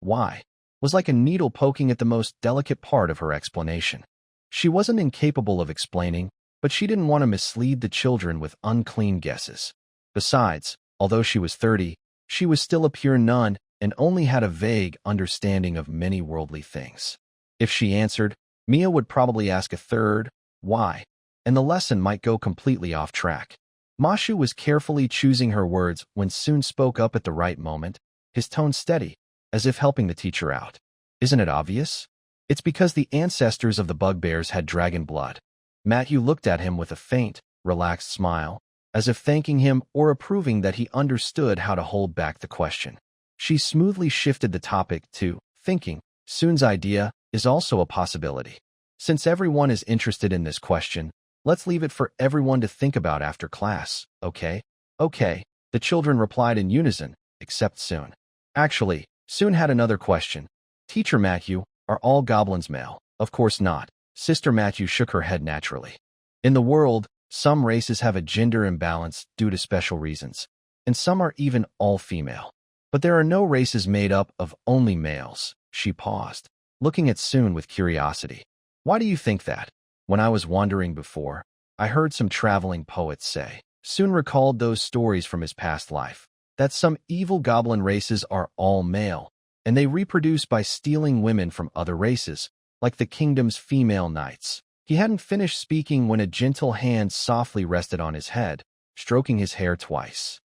Why? Was like a needle poking at the most delicate part of her explanation. She wasn't incapable of explaining, but she didn't want to mislead the children with unclean guesses. Besides, although she was 30, she was still a pure nun and only had a vague understanding of many worldly things. If she answered, Mia would probably ask a third, why, and the lesson might go completely off track. Mashu was carefully choosing her words when Soon spoke up at the right moment, his tone steady, as if helping the teacher out. Isn't it obvious? It's because the ancestors of the bugbears had dragon blood. Matthew looked at him with a faint, relaxed smile, as if thanking him or approving that he understood how to hold back the question. She smoothly shifted the topic to thinking. Soon's idea is also a possibility. Since everyone is interested in this question, let's leave it for everyone to think about after class, okay? Okay, the children replied in unison, except Soon. Actually, Soon had another question. Teacher Matthew, are all goblins male? Of course not. Sister Matthew shook her head naturally. In the world, some races have a gender imbalance due to special reasons, and some are even all female. But there are no races made up of only males. She paused, looking at Soon with curiosity. Why do you think that? When I was wandering before, I heard some traveling poets say. Soon recalled those stories from his past life, that some evil goblin races are all male, and they reproduce by stealing women from other races, like the kingdom's female knights. He hadn't finished speaking when a gentle hand softly rested on his head, stroking his hair twice.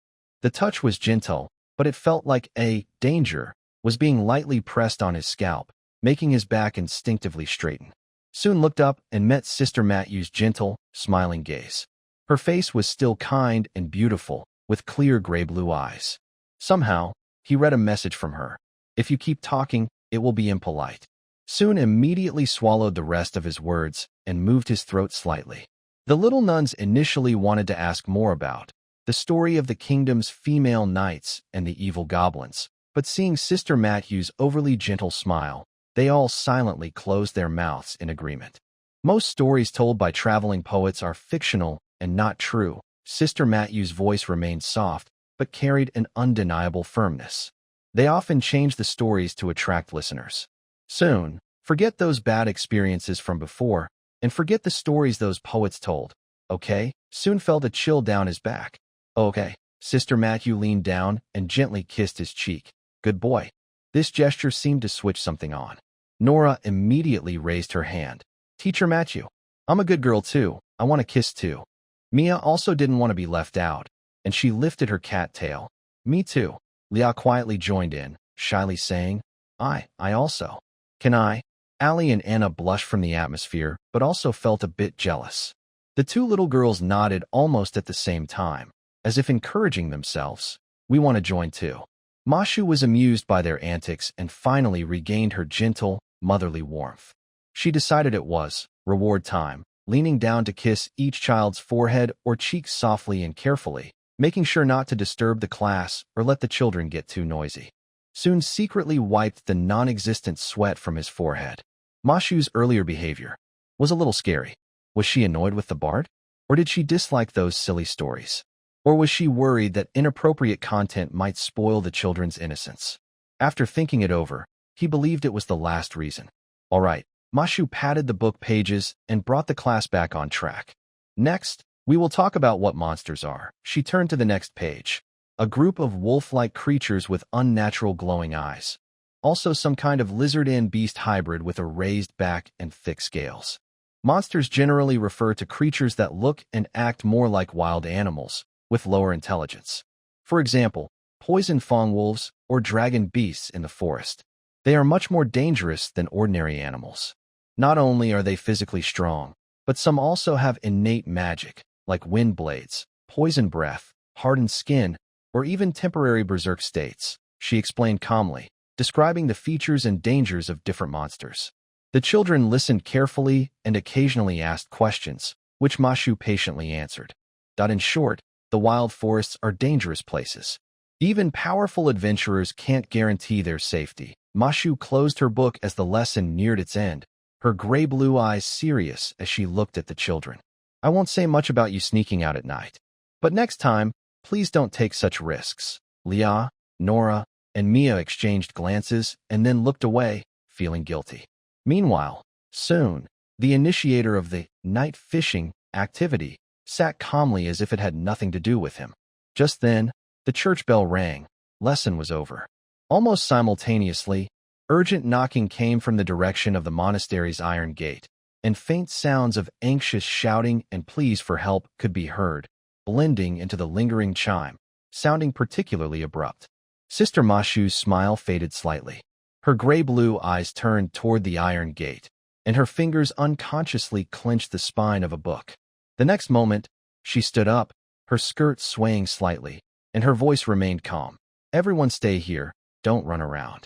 The touch was gentle, but it felt like a danger was being lightly pressed on his scalp, making his back instinctively straighten. Soon looked up and met Sister Matthew's gentle, smiling gaze. Her face was still kind and beautiful, with clear gray-blue eyes. Somehow, he read a message from her. If you keep talking, it will be impolite. Soon immediately swallowed the rest of his words and moved his throat slightly. The little nuns initially wanted to ask more about the story of the kingdom's female knights and the evil goblins, but seeing Sister Matthew's overly gentle smile, they all silently closed their mouths in agreement. Most stories told by traveling poets are fictional and not true. Sister Matthew's voice remained soft, but carried an undeniable firmness. They often change the stories to attract listeners. Soon, forget those bad experiences from before, and forget the stories those poets told. Okay? Soon felt a chill down his back. Okay. Sister Matthew leaned down and gently kissed his cheek. Good boy. This gesture seemed to switch something on. Nora immediately raised her hand. Teacher Matthew, I'm a good girl too. I want a kiss too. Mia also didn't want to be left out, and she lifted her cat tail. Me too. Leah quietly joined in, shyly saying, I also. Can I? Allie and Anna blushed from the atmosphere, but also felt a bit jealous. The two little girls nodded almost at the same time, as if encouraging themselves. We want to join too. Mashu was amused by their antics and finally regained her gentle, motherly warmth. She decided it was reward time, leaning down to kiss each child's forehead or cheek softly and carefully, making sure not to disturb the class or let the children get too noisy. Soon secretly wiped the non-existent sweat from his forehead. Mashu's earlier behavior was a little scary. Was she annoyed with the Bard? Or did she dislike those silly stories? Or was she worried that inappropriate content might spoil the children's innocence? After thinking it over, he believed it was the last reason. All right, Mashu patted the book pages and brought the class back on track. Next, we will talk about what monsters are. She turned to the next page. A group of wolf-like creatures with unnatural glowing eyes. Also some kind of lizard and beast hybrid with a raised back and thick scales. Monsters generally refer to creatures that look and act more like wild animals, with lower intelligence. For example, poison fawn wolves or dragon beasts in the forest. They are much more dangerous than ordinary animals. Not only are they physically strong, but some also have innate magic, like wind blades, poison breath, hardened skin, or even temporary berserk states, she explained calmly, describing the features and dangers of different monsters. The children listened carefully and occasionally asked questions, which Mashu patiently answered. In short, the wild forests are dangerous places. Even powerful adventurers can't guarantee their safety. Mashu closed her book as the lesson neared its end, her gray-blue eyes serious as she looked at the children. I won't say much about you sneaking out at night. But next time, please don't take such risks. Leah, Nora, and Mia exchanged glances and then looked away, feeling guilty. Meanwhile, Soon, the initiator of the night fishing activity, sat calmly as if it had nothing to do with him. Just then, the church bell rang. Lesson was over. Almost simultaneously, urgent knocking came from the direction of the monastery's iron gate, and faint sounds of anxious shouting and pleas for help could be heard, blending into the lingering chime, sounding particularly abrupt. Sister Mashu's smile faded slightly. Her gray-blue eyes turned toward the iron gate, and her fingers unconsciously clenched the spine of a book. The next moment, she stood up, her skirt swaying slightly, and her voice remained calm. Everyone stay here, don't run around.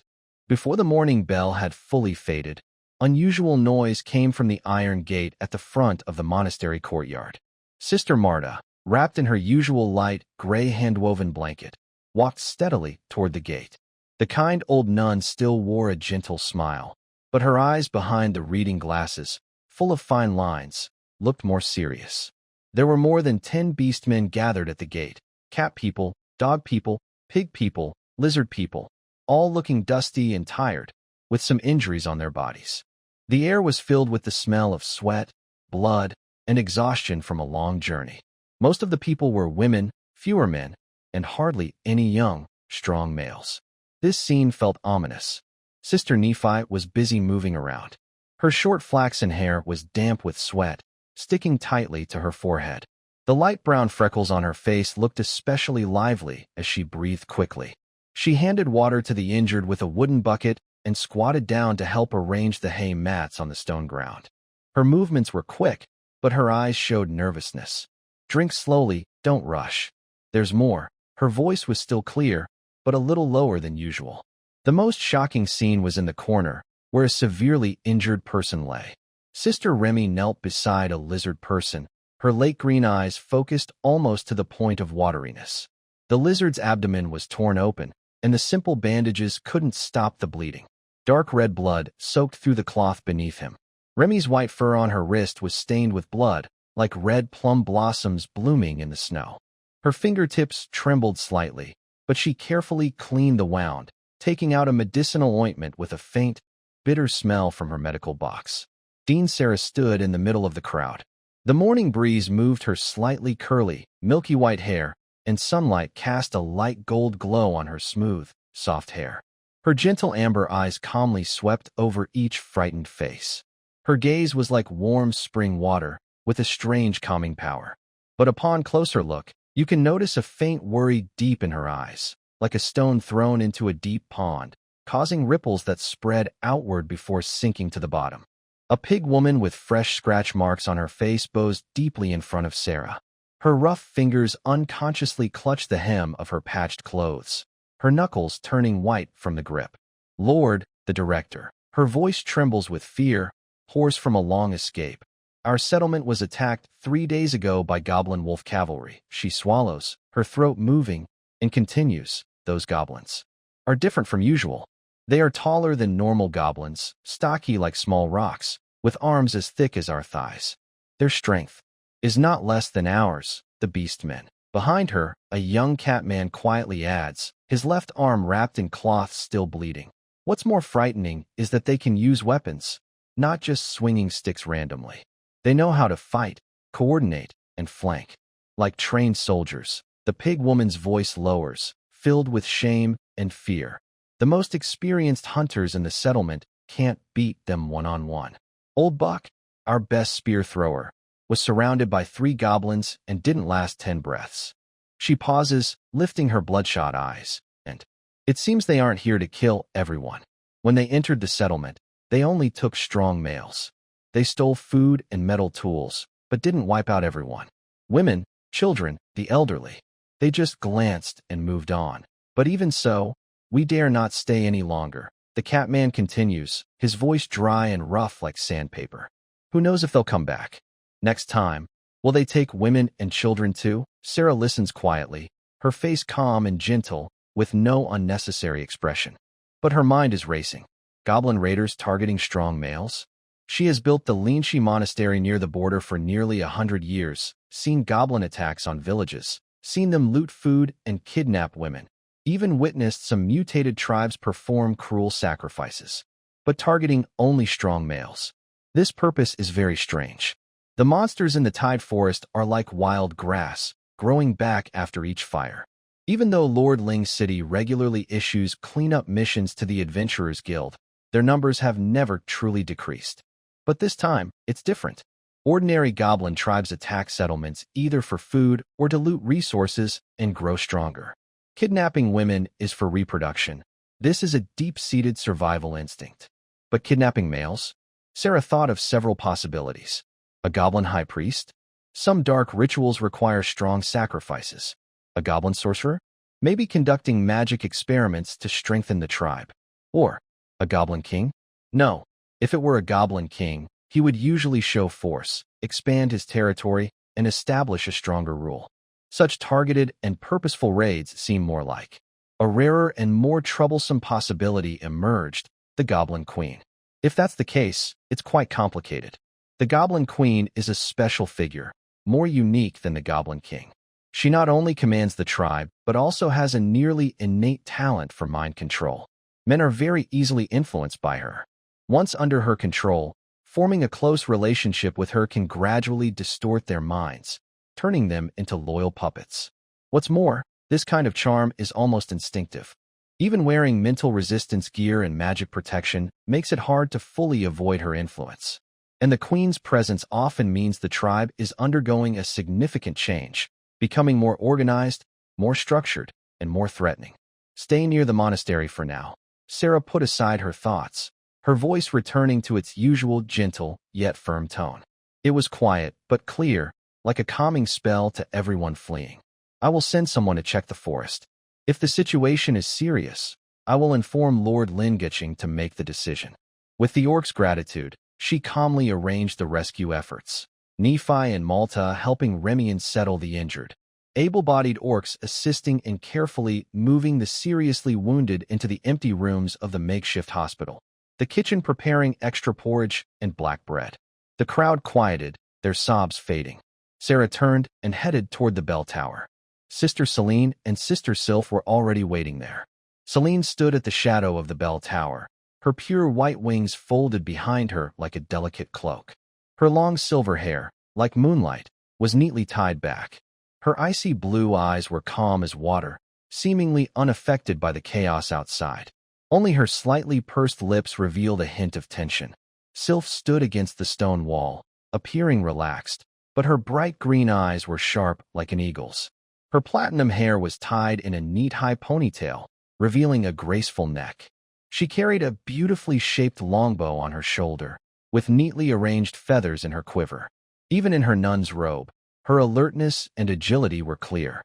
Before the morning bell had fully faded, unusual noise came from the iron gate at the front of the monastery courtyard. Sister Marta, wrapped in her usual light, gray hand-woven blanket, walked steadily toward the gate. The kind old nun still wore a gentle smile, but her eyes behind the reading glasses, full of fine lines, looked more serious. There were more than 10 beastmen gathered at the gate. Cat people, dog people, pig people, lizard people, all looking dusty and tired, with some injuries on their bodies. The air was filled with the smell of sweat, blood, and exhaustion from a long journey. Most of the people were women, fewer men, and hardly any young, strong males. This scene felt ominous. Sister Nephi was busy moving around. Her short flaxen hair was damp with sweat, sticking tightly to her forehead. The light brown freckles on her face looked especially lively as she breathed quickly. She handed water to the injured with a wooden bucket and squatted down to help arrange the hay mats on the stone ground. Her movements were quick, but her eyes showed nervousness. "Drink slowly, don't rush. There's more." Her voice was still clear, but a little lower than usual. The most shocking scene was in the corner, where a severely injured person lay. Sister Remy knelt beside a lizard person, her lake green eyes focused almost to the point of wateriness. The lizard's abdomen was torn open, and the simple bandages couldn't stop the bleeding. Dark red blood soaked through the cloth beneath him. Remy's white fur on her wrist was stained with blood, like red plum blossoms blooming in the snow. Her fingertips trembled slightly, but she carefully cleaned the wound, taking out a medicinal ointment with a faint, bitter smell from her medical box. Dean Sarah stood in the middle of the crowd. The morning breeze moved her slightly curly, milky white hair, and sunlight cast a light gold glow on her smooth, soft hair. Her gentle amber eyes calmly swept over each frightened face. Her gaze was like warm spring water, with a strange calming power. But upon closer look, you can notice a faint worry deep in her eyes, like a stone thrown into a deep pond, causing ripples that spread outward before sinking to the bottom. A pig woman with fresh scratch marks on her face posed deeply in front of Sarah. Her rough fingers unconsciously clutched the hem of her patched clothes, her knuckles turning white from the grip. "Lord, the director." Her voice trembles with fear, hoarse from a long escape. "Our settlement was attacked 3 days ago by goblin wolf cavalry." She swallows, her throat moving, and continues, "Those goblins are different from usual. They are taller than normal goblins, stocky like small rocks, with arms as thick as our thighs. Their strength is not less than ours, the beastmen." Behind her, a young catman quietly adds, his left arm wrapped in cloth still bleeding. "What's more frightening is that they can use weapons, not just swinging sticks randomly. They know how to fight, coordinate, and flank. Like trained soldiers." The pig woman's voice lowers, filled with shame and fear. "The most experienced hunters in the settlement can't beat them one-on-one. Old Buck, our best spear thrower, was surrounded by 3 goblins and didn't last 10 breaths." She pauses, lifting her bloodshot eyes, and it seems they aren't here to kill everyone. When they entered the settlement, they only took strong males. They stole food and metal tools, but didn't wipe out everyone. Women, children, the elderly. They just glanced and moved on. But even so, we dare not stay any longer. The catman continues, his voice dry and rough like sandpaper. "Who knows if they'll come back? Next time, will they take women and children too?" Sarah listens quietly, her face calm and gentle, with no unnecessary expression. But her mind is racing. Goblin raiders targeting strong males? She has built the Linshi Monastery near the border for nearly 100 years, seen goblin attacks on villages, seen them loot food and kidnap women, even witnessed some mutated tribes perform cruel sacrifices. But targeting only strong males. This purpose is very strange. The monsters in the Tide Forest are like wild grass, growing back after each fire. Even though Lord Ling's city regularly issues cleanup missions to the Adventurers Guild, their numbers have never truly decreased. But this time, it's different. Ordinary goblin tribes attack settlements either for food or to loot resources and grow stronger. Kidnapping women is for reproduction. This is a deep-seated survival instinct. But kidnapping males? Sarah thought of several possibilities. A goblin high priest? Some dark rituals require strong sacrifices. A goblin sorcerer? Maybe conducting magic experiments to strengthen the tribe. Or a goblin king? No. If it were a goblin king, he would usually show force, expand his territory, and establish a stronger rule. Such targeted and purposeful raids seem more like. A rarer and more troublesome possibility emerged, the Goblin Queen. If that's the case, it's quite complicated. The Goblin Queen is a special figure, more unique than the Goblin King. She not only commands the tribe, but also has a nearly innate talent for mind control. Men are very easily influenced by her. Once under her control, forming a close relationship with her can gradually distort their minds, turning them into loyal puppets. What's more, this kind of charm is almost instinctive. Even wearing mental resistance gear and magic protection makes it hard to fully avoid her influence. And the queen's presence often means the tribe is undergoing a significant change, becoming more organized, more structured, and more threatening. Stay near the monastery for now. Sarah put aside her thoughts, her voice returning to its usual gentle yet firm tone. It was quiet but clear, like a calming spell to everyone fleeing. I will send someone to check the forest. If the situation is serious, I will inform Lord Lingitching to make the decision. With the orc's gratitude, she calmly arranged the rescue efforts. Nephi and Malta helping Remian settle the injured. Able-bodied orcs assisting in carefully moving the seriously wounded into the empty rooms of the makeshift hospital. The kitchen preparing extra porridge and black bread. The crowd quieted, their sobs fading. Sarah turned and headed toward the bell tower. Sister Celine and Sister Sylph were already waiting there. Celine stood at the shadow of the bell tower, her pure white wings folded behind her like a delicate cloak. Her long silver hair, like moonlight, was neatly tied back. Her icy blue eyes were calm as water, seemingly unaffected by the chaos outside. Only her slightly pursed lips revealed a hint of tension. Sylph stood against the stone wall, appearing relaxed, but her bright green eyes were sharp like an eagle's. Her platinum hair was tied in a neat high ponytail, revealing a graceful neck. She carried a beautifully shaped longbow on her shoulder, with neatly arranged feathers in her quiver. Even in her nun's robe, her alertness and agility were clear.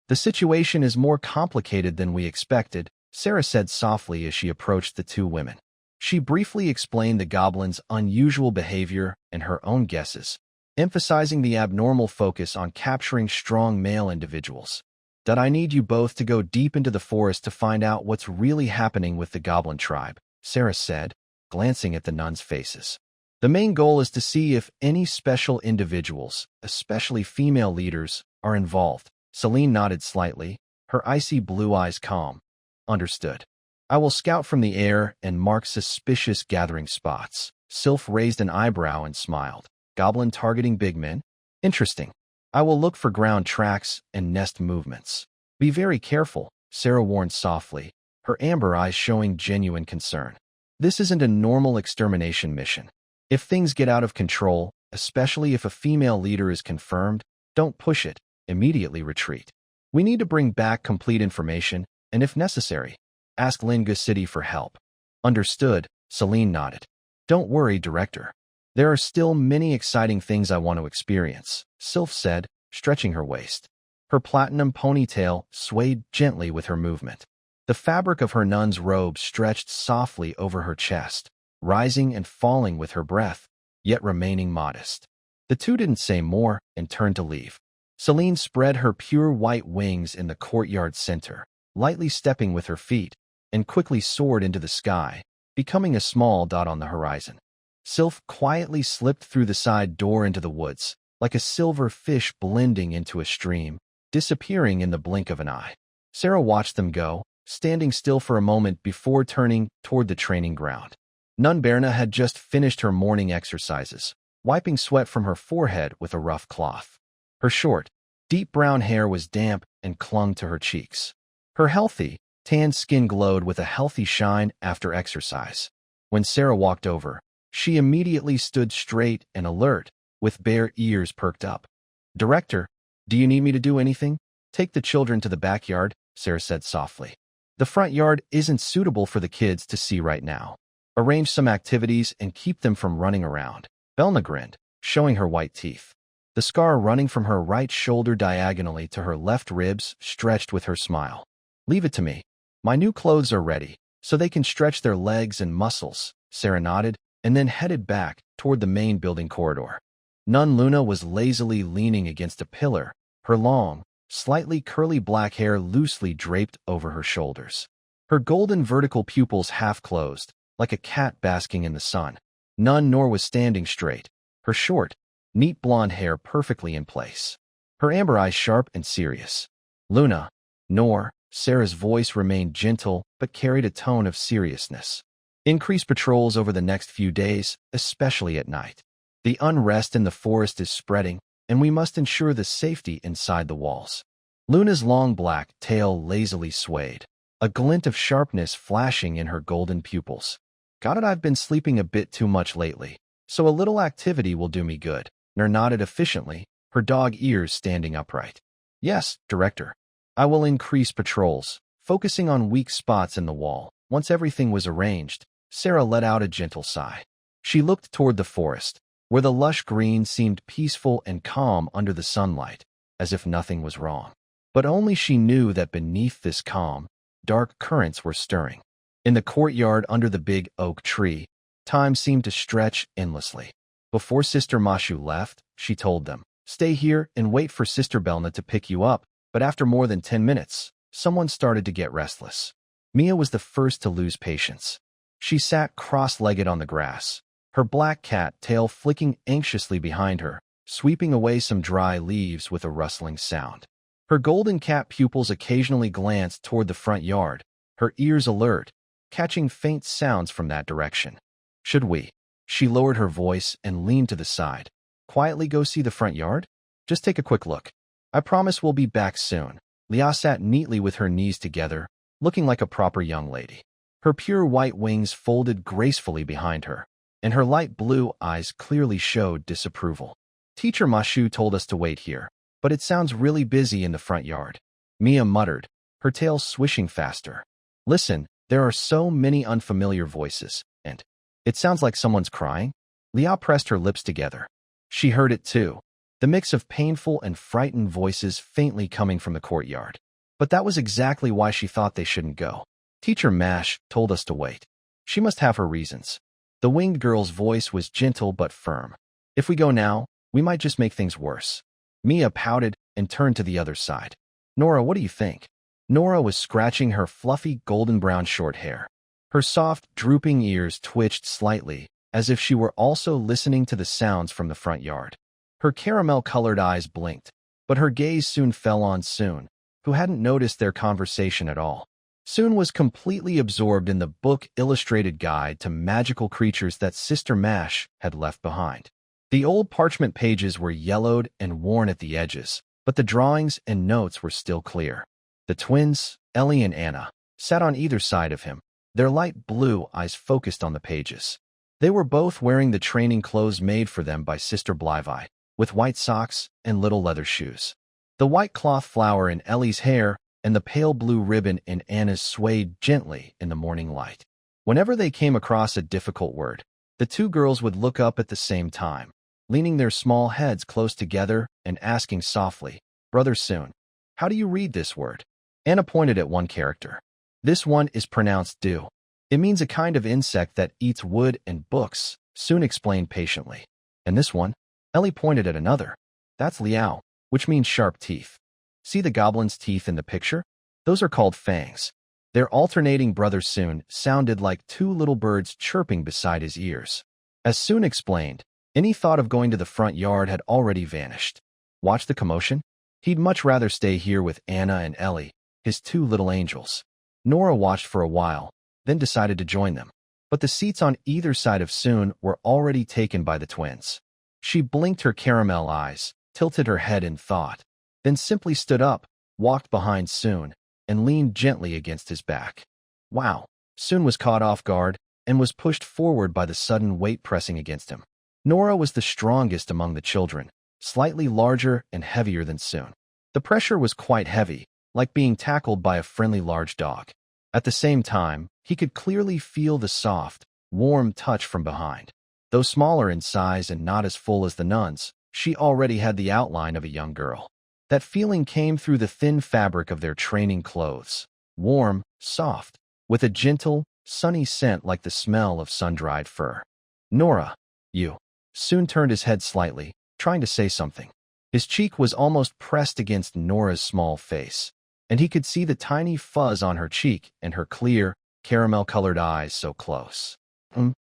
The situation is more complicated than we expected, Sarah said softly as she approached the two women. She briefly explained the goblin's unusual behavior and her own guesses, emphasizing the abnormal focus on capturing strong male individuals. "That I need you both to go deep into the forest to find out what's really happening with the goblin tribe," Sarah said, glancing at the nuns' faces. "The main goal is to see if any special individuals, especially female leaders, are involved." Celine nodded slightly, her icy blue eyes calm. "Understood. I will scout from the air and mark suspicious gathering spots." Sylph raised an eyebrow and smiled. "Goblin targeting big men? Interesting. I will look for ground tracks and nest movements." "Be very careful," Sarah warned softly, her amber eyes showing genuine concern. "This isn't a normal extermination mission. If things get out of control, especially if a female leader is confirmed, don't push it, immediately retreat. We need to bring back complete information, and if necessary, ask Linga City for help." "Understood," Celine nodded. "Don't worry, Director. There are still many exciting things I want to experience," Sylph said, stretching her waist. Her platinum ponytail swayed gently with her movement. The fabric of her nun's robe stretched softly over her chest, rising and falling with her breath, yet remaining modest. The two didn't say more and turned to leave. Celine spread her pure white wings in the courtyard center, lightly stepping with her feet, and quickly soared into the sky, becoming a small dot on the horizon. Sylph quietly slipped through the side door into the woods, like a silver fish blending into a stream, disappearing in the blink of an eye. Sarah watched them go, standing still for a moment before turning toward the training ground. Nun Berna had just finished her morning exercises, wiping sweat from her forehead with a rough cloth. Her short, deep brown hair was damp and clung to her cheeks. Her healthy, tanned skin glowed with a healthy shine after exercise. When Sarah walked over, she immediately stood straight and alert, with bare ears perked up. "Director, do you need me to do anything?" "Take the children to the backyard," Sarah said softly. "The front yard isn't suitable for the kids to see right now. Arrange some activities and keep them from running around." Belna grinned, showing her white teeth. The scar running from her right shoulder diagonally to her left ribs stretched with her smile. "Leave it to me. My new clothes are ready, so they can stretch their legs and muscles," Sarah nodded, and then headed back toward the main building corridor. Nun Luna was lazily leaning against a pillar, her long, slightly curly black hair loosely draped over her shoulders. Her golden vertical pupils half closed, like a cat basking in the sun. Nun Nor was standing straight, her short, neat blonde hair perfectly in place. her amber eyes sharp and serious. Luna, Nor, Sarah's voice remained gentle but carried a tone of seriousness. Increase patrols over the next few days, especially at night. The unrest in the forest is spreading, and we must ensure the safety inside the walls. Luna's long black tail lazily swayed, a glint of sharpness flashing in her golden pupils. Got it, I've been sleeping a bit too much lately, so a little activity will do me good. Nur nodded efficiently, her dog ears standing upright. Yes, Director. I will increase patrols, focusing on weak spots in the wall. Once everything was arranged, Sarah let out a gentle sigh. She looked toward the forest, where the lush green seemed peaceful and calm under the sunlight, as if nothing was wrong. But only she knew that beneath this calm, dark currents were stirring. In the courtyard under the big oak tree, time seemed to stretch endlessly. Before Sister Mashu left, she told them, "Stay here and wait for Sister Belna to pick you up." But after more than 10 minutes, someone started to get restless. Mia was the first to lose patience. She sat cross-legged on the grass, her black cat tail flicking anxiously behind her, sweeping away some dry leaves with a rustling sound. Her golden cat pupils occasionally glanced toward the front yard, her ears alert, catching faint sounds from that direction. Should we? She lowered her voice and leaned to the side. Quietly go see the front yard? Just take a quick look. I promise we'll be back soon. Lia sat neatly with her knees together, looking like a proper young lady. Her pure white wings folded gracefully behind her, and her light blue eyes clearly showed disapproval. Teacher Mashu told us to wait here, but it sounds really busy in the front yard. Mia muttered, her tail swishing faster. Listen, there are so many unfamiliar voices, and it sounds like someone's crying. Lia pressed her lips together. She heard it too. The mix of painful and frightened voices faintly coming from the courtyard. But that was exactly why she thought they shouldn't go. Teacher Mash told us to wait. She must have her reasons. The winged girl's voice was gentle but firm. If we go now, we might just make things worse. Mia pouted and turned to the other side. Nora, what do you think? Nora was scratching her fluffy golden-brown short hair. Her soft, drooping ears twitched slightly, as if she were also listening to the sounds from the front yard. Her caramel-colored eyes blinked, but her gaze soon fell on Soon, who hadn't noticed their conversation at all. Soon was completely absorbed in the book-illustrated guide to magical creatures that Sister Mash had left behind. The old parchment pages were yellowed and worn at the edges, but the drawings and notes were still clear. The twins, Ellie and Anna, sat on either side of him, their light blue eyes focused on the pages. They were both wearing the training clothes made for them by Sister Blyvi, with white socks and little leather shoes. The white cloth flower in Ellie's hair and the pale blue ribbon in Anna's swayed gently in the morning light. Whenever they came across a difficult word, the two girls would look up at the same time, leaning their small heads close together and asking softly, "Brother Soon, how do you read this word?" Anna pointed at one character. "This one is pronounced do. It means a kind of insect that eats wood and books," Soon explained patiently. "And this one?" Ellie pointed at another. "That's liao, which means sharp teeth. See the goblin's teeth in the picture? Those are called fangs." Their alternating Brother Soon sounded like two little birds chirping beside his ears. As Soon explained, any thought of going to the front yard had already vanished. Watch the commotion? He'd much rather stay here with Anna and Ellie, his two little angels. Nora watched for a while, then decided to join them. But the seats on either side of Soon were already taken by the twins. She blinked her caramel eyes, tilted her head in thought, then simply stood up, walked behind Soon, and leaned gently against his back. Wow! Soon was caught off guard and was pushed forward by the sudden weight pressing against him. Nora was the strongest among the children, slightly larger and heavier than Soon. The pressure was quite heavy, like being tackled by a friendly large dog. At the same time, he could clearly feel the soft, warm touch from behind. Though smaller in size and not as full as the nuns, she already had the outline of a young girl. That feeling came through the thin fabric of their training clothes, warm, soft, with a gentle, sunny scent like the smell of sun-dried fur. "Nora, you." Soon turned his head slightly, trying to say something. His cheek was almost pressed against Nora's small face, and he could see the tiny fuzz on her cheek and her clear, caramel-colored eyes so close.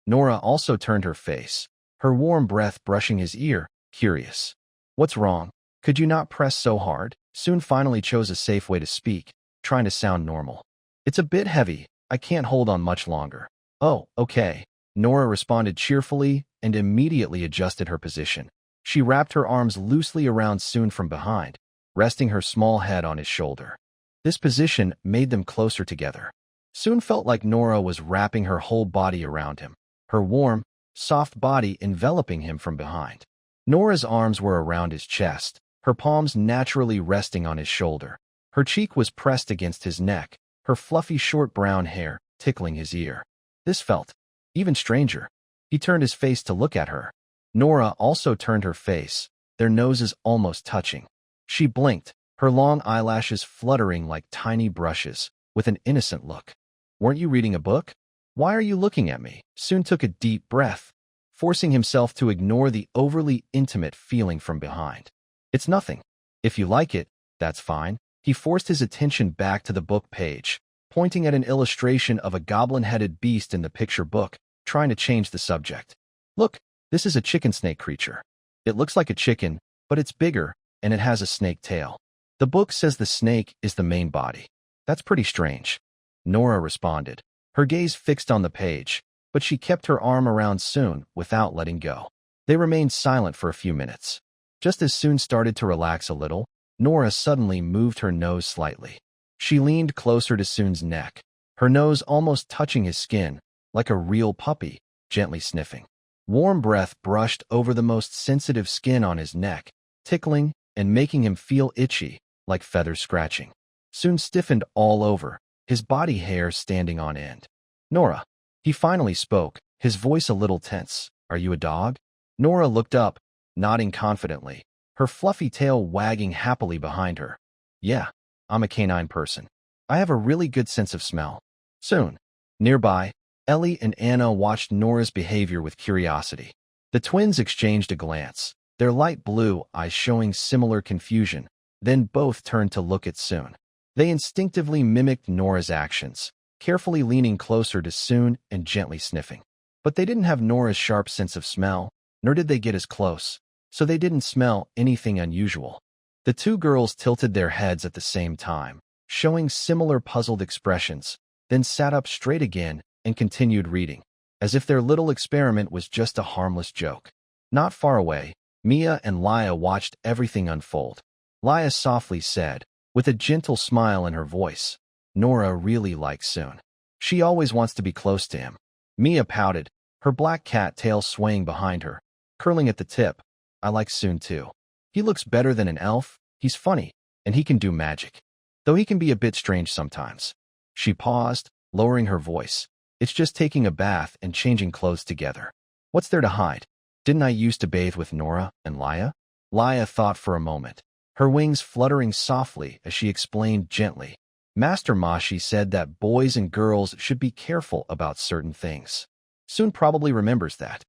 Nora also turned her face, her warm breath brushing his ear, curious. "What's wrong? Could you not press so hard? Soon finally chose a safe way to speak, trying to sound normal. It's a bit heavy. I can't hold on much longer. Oh, okay. Nora responded cheerfully and immediately adjusted her position. She wrapped her arms loosely around Soon from behind, resting her small head on his shoulder. This position made them closer together. Soon felt like Nora was wrapping her whole body around him, her warm, soft body enveloping him from behind. Nora's arms were around his chest, her palms naturally resting on his shoulder. Her cheek was pressed against his neck, her fluffy short brown hair tickling his ear. This felt even stranger. He turned his face to look at her. Nora also turned her face, their noses almost touching. She blinked, her long eyelashes fluttering like tiny brushes, with an innocent look. Weren't you reading a book? Why are you looking at me? Soon took a deep breath, forcing himself to ignore the overly intimate feeling from behind. It's nothing. If you like it, that's fine. He forced his attention back to the book page, pointing at an illustration of a goblin-headed beast in the picture book, trying to change the subject. Look, this is a chicken snake creature. It looks like a chicken, but it's bigger, and it has a snake tail. The book says the snake is the main body. That's pretty strange. Nora responded, her gaze fixed on the page, but she kept her arm around Soon without letting go. They remained silent for a few minutes. Just as Soon started to relax a little, Nora suddenly moved her nose slightly. She leaned closer to Soon's neck, her nose almost touching his skin, like a real puppy, gently sniffing. Warm breath brushed over the most sensitive skin on his neck, tickling and making him feel itchy, like feathers scratching. Soon stiffened all over, his body hair standing on end. Nora. He finally spoke, his voice a little tense. Are you a dog? Nora looked up, nodding confidently, her fluffy tail wagging happily behind her. Yeah, I'm a canine person. I have a really good sense of smell. Soon. Nearby, Ellie and Anna watched Nora's behavior with curiosity. The twins exchanged a glance, their light blue eyes showing similar confusion, then both turned to look at Soon. They instinctively mimicked Nora's actions, carefully leaning closer to Soon and gently sniffing. But they didn't have Nora's sharp sense of smell, nor did they get as close, so they didn't smell anything unusual. The two girls tilted their heads at the same time, showing similar puzzled expressions, then sat up straight again and continued reading, as if their little experiment was just a harmless joke. Not far away, Mia and Laya watched everything unfold. Laya softly said, with a gentle smile in her voice, Nora really likes Soon. She always wants to be close to him. Mia pouted, her black cat tail swaying behind her, curling at the tip. I like Soon too. He looks better than an elf, he's funny, and he can do magic. Though he can be a bit strange sometimes. She paused, lowering her voice. It's just taking a bath and changing clothes together. What's there to hide? Didn't I used to bathe with Nora and Laya? Laya thought for a moment, her wings fluttering softly as she explained gently. Master Mashi said that boys and girls should be careful about certain things. Soon probably remembers that.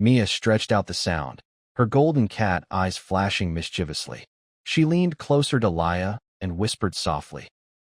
Mia stretched out the sound, her golden cat eyes flashing mischievously. She leaned closer to Laya and whispered softly.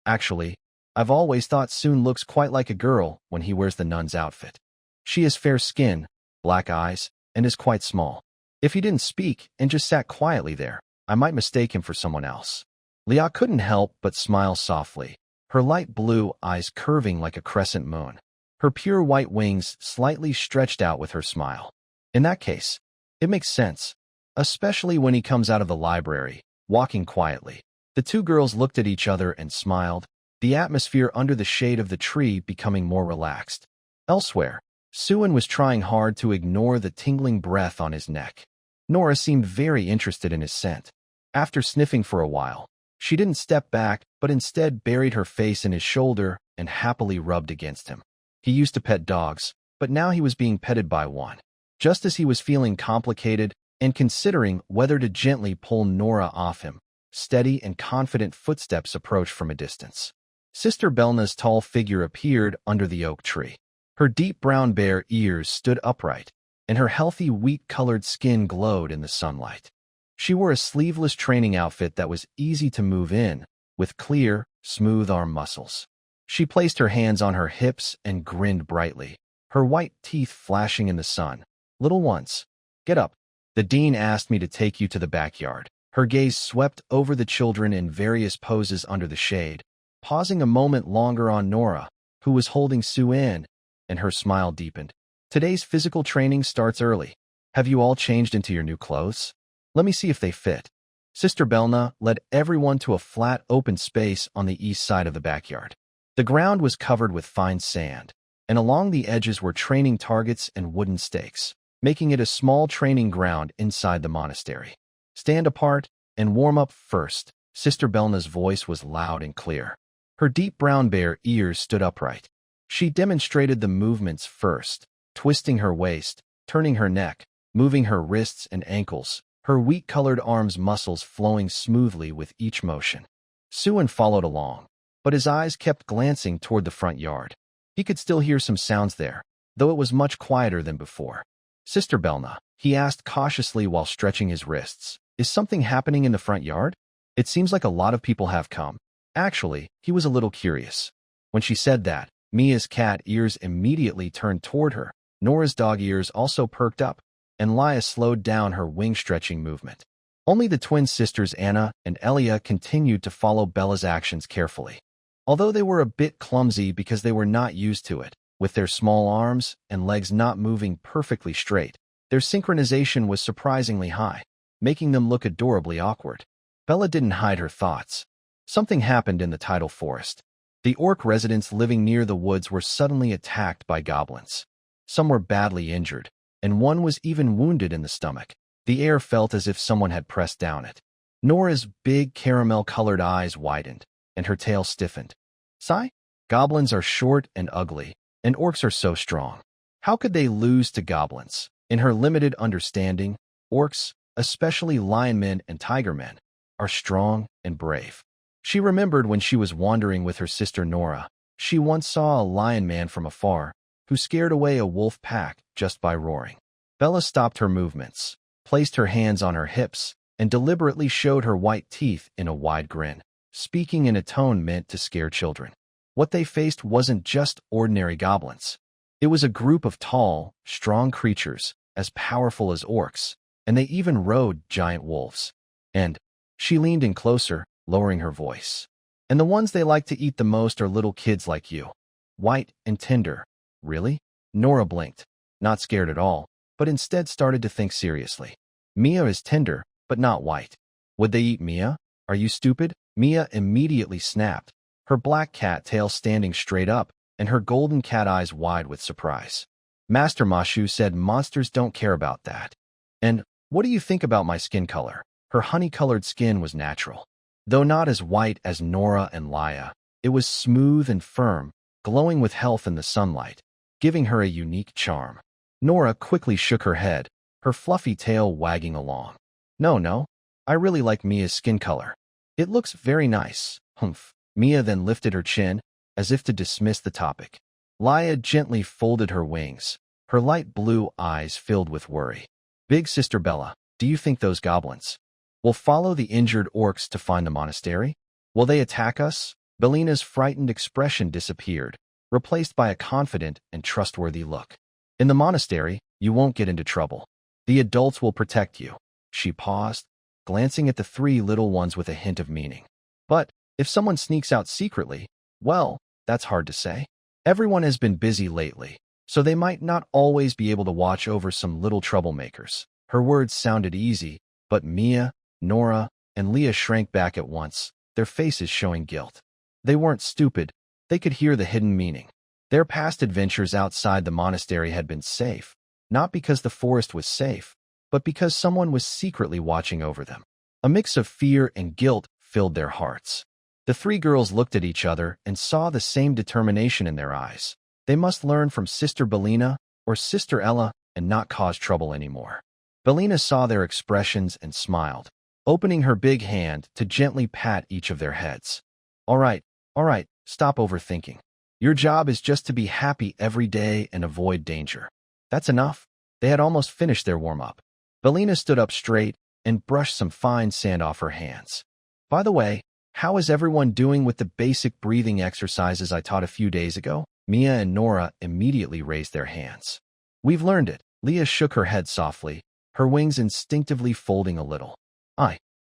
Actually, I've always thought Soon looks quite like a girl when he wears the nun's outfit. She has fair skin, black eyes, and is quite small. If he didn't speak and just sat quietly there, I might mistake him for someone else. Lia couldn't help but smile softly, her light blue eyes curving like a crescent moon, her pure white wings slightly stretched out with her smile. In that case, it makes sense, especially when he comes out of the library, walking quietly. The two girls looked at each other and smiled, the atmosphere under the shade of the tree becoming more relaxed. Elsewhere, Suan was trying hard to ignore the tingling breath on his neck. Nora seemed very interested in his scent. After sniffing for a while, she didn't step back, but instead buried her face in his shoulder and happily rubbed against him. He used to pet dogs, but now he was being petted by one. Just as he was feeling complicated and considering whether to gently pull Nora off him, steady and confident footsteps approached from a distance. Sister Belna's tall figure appeared under the oak tree. Her deep brown bare ears stood upright, and her healthy wheat-colored skin glowed in the sunlight. She wore a sleeveless training outfit that was easy to move in, with clear, smooth arm muscles. She placed her hands on her hips and grinned brightly, her white teeth flashing in the sun. Little ones, get up. The dean asked me to take you to the backyard. Her gaze swept over the children in various poses under the shade, pausing a moment longer on Nora, who was holding Sue-Ann, and her smile deepened. Today's physical training starts early. Have you all changed into your new clothes? Let me see if they fit. Sister Belna led everyone to a flat, open space on the east side of the backyard. The ground was covered with fine sand, and along the edges were training targets and wooden stakes, making it a small training ground inside the monastery. Stand apart and warm up first. Sister Belna's voice was loud and clear. Her deep brown bare ears stood upright. She demonstrated the movements first, twisting her waist, turning her neck, moving her wrists and ankles, her wheat-colored arms' muscles flowing smoothly with each motion. Sue-Ann followed along, but his eyes kept glancing toward the front yard. He could still hear some sounds there, though it was much quieter than before. Sister Belna, he asked cautiously while stretching his wrists, is something happening in the front yard? It seems like a lot of people have come. Actually, he was a little curious. When she said that, Mia's cat ears immediately turned toward her. Nora's dog ears also perked up, and Lia slowed down her wing-stretching movement. Only the twin sisters Anna and Elia continued to follow Bella's actions carefully. Although they were a bit clumsy because they were not used to it, with their small arms and legs not moving perfectly straight, their synchronization was surprisingly high, making them look adorably awkward. Bella didn't hide her thoughts. Something happened in the tidal forest. The orc residents living near the woods were suddenly attacked by goblins. Some were badly injured, and one was even wounded in the stomach. The air felt as if someone had pressed down it. Nora's big caramel-colored eyes widened, and her tail stiffened. Sigh? Goblins are short and ugly, and orcs are so strong. How could they lose to goblins? In her limited understanding, orcs, especially lionmen and tigermen, are strong and brave. She remembered when she was wandering with her sister Nora, she once saw a lion man from afar who scared away a wolf pack just by roaring. Bella stopped her movements, placed her hands on her hips, and deliberately showed her white teeth in a wide grin, speaking in a tone meant to scare children. What they faced wasn't just ordinary goblins. It was a group of tall, strong creatures, as powerful as orcs, and they even rode giant wolves. And she leaned in closer, lowering her voice. And the ones they like to eat the most are little kids like you. White and tender. Really? Nora blinked, not scared at all, but instead started to think seriously. Mia is tender, but not white. Would they eat Mia? Are you stupid? Mia immediately snapped, her black cat tail standing straight up, and her golden cat eyes wide with surprise. Master Mashu said monsters don't care about that. And what do you think about my skin color? Her honey-colored skin was natural. Though not as white as Nora and Lia, it was smooth and firm, glowing with health in the sunlight, giving her a unique charm. Nora quickly shook her head, her fluffy tail wagging along. No, I really like Mia's skin color. It looks very nice. Humph. Mia then lifted her chin, as if to dismiss the topic. Lia gently folded her wings, her light blue eyes filled with worry. Big Sister Bella, do you think those goblins will follow the injured orcs to find the monastery? Will they attack us? Bellina's frightened expression disappeared, replaced by a confident and trustworthy look. In the monastery, you won't get into trouble. The adults will protect you. She paused, glancing at the three little ones with a hint of meaning. But if someone sneaks out secretly, well, that's hard to say. Everyone has been busy lately, so they might not always be able to watch over some little troublemakers. Her words sounded easy, but Mia, Nora, and Leah shrank back at once, their faces showing guilt. They weren't stupid. They could hear the hidden meaning. Their past adventures outside the monastery had been safe, not because the forest was safe, but because someone was secretly watching over them. A mix of fear and guilt filled their hearts. The three girls looked at each other and saw the same determination in their eyes. They must learn from Sister Bellina or Sister Ella and not cause trouble anymore. Bellina saw their expressions and smiled, opening her big hand to gently pat each of their heads. All right, stop overthinking. Your job is just to be happy every day and avoid danger. That's enough. They had almost finished their warm-up. Bellina stood up straight and brushed some fine sand off her hands. By the way, how is everyone doing with the basic breathing exercises I taught a few days ago? Mia and Nora immediately raised their hands. We've learned it. Leah shook her head softly, her wings instinctively folding a little.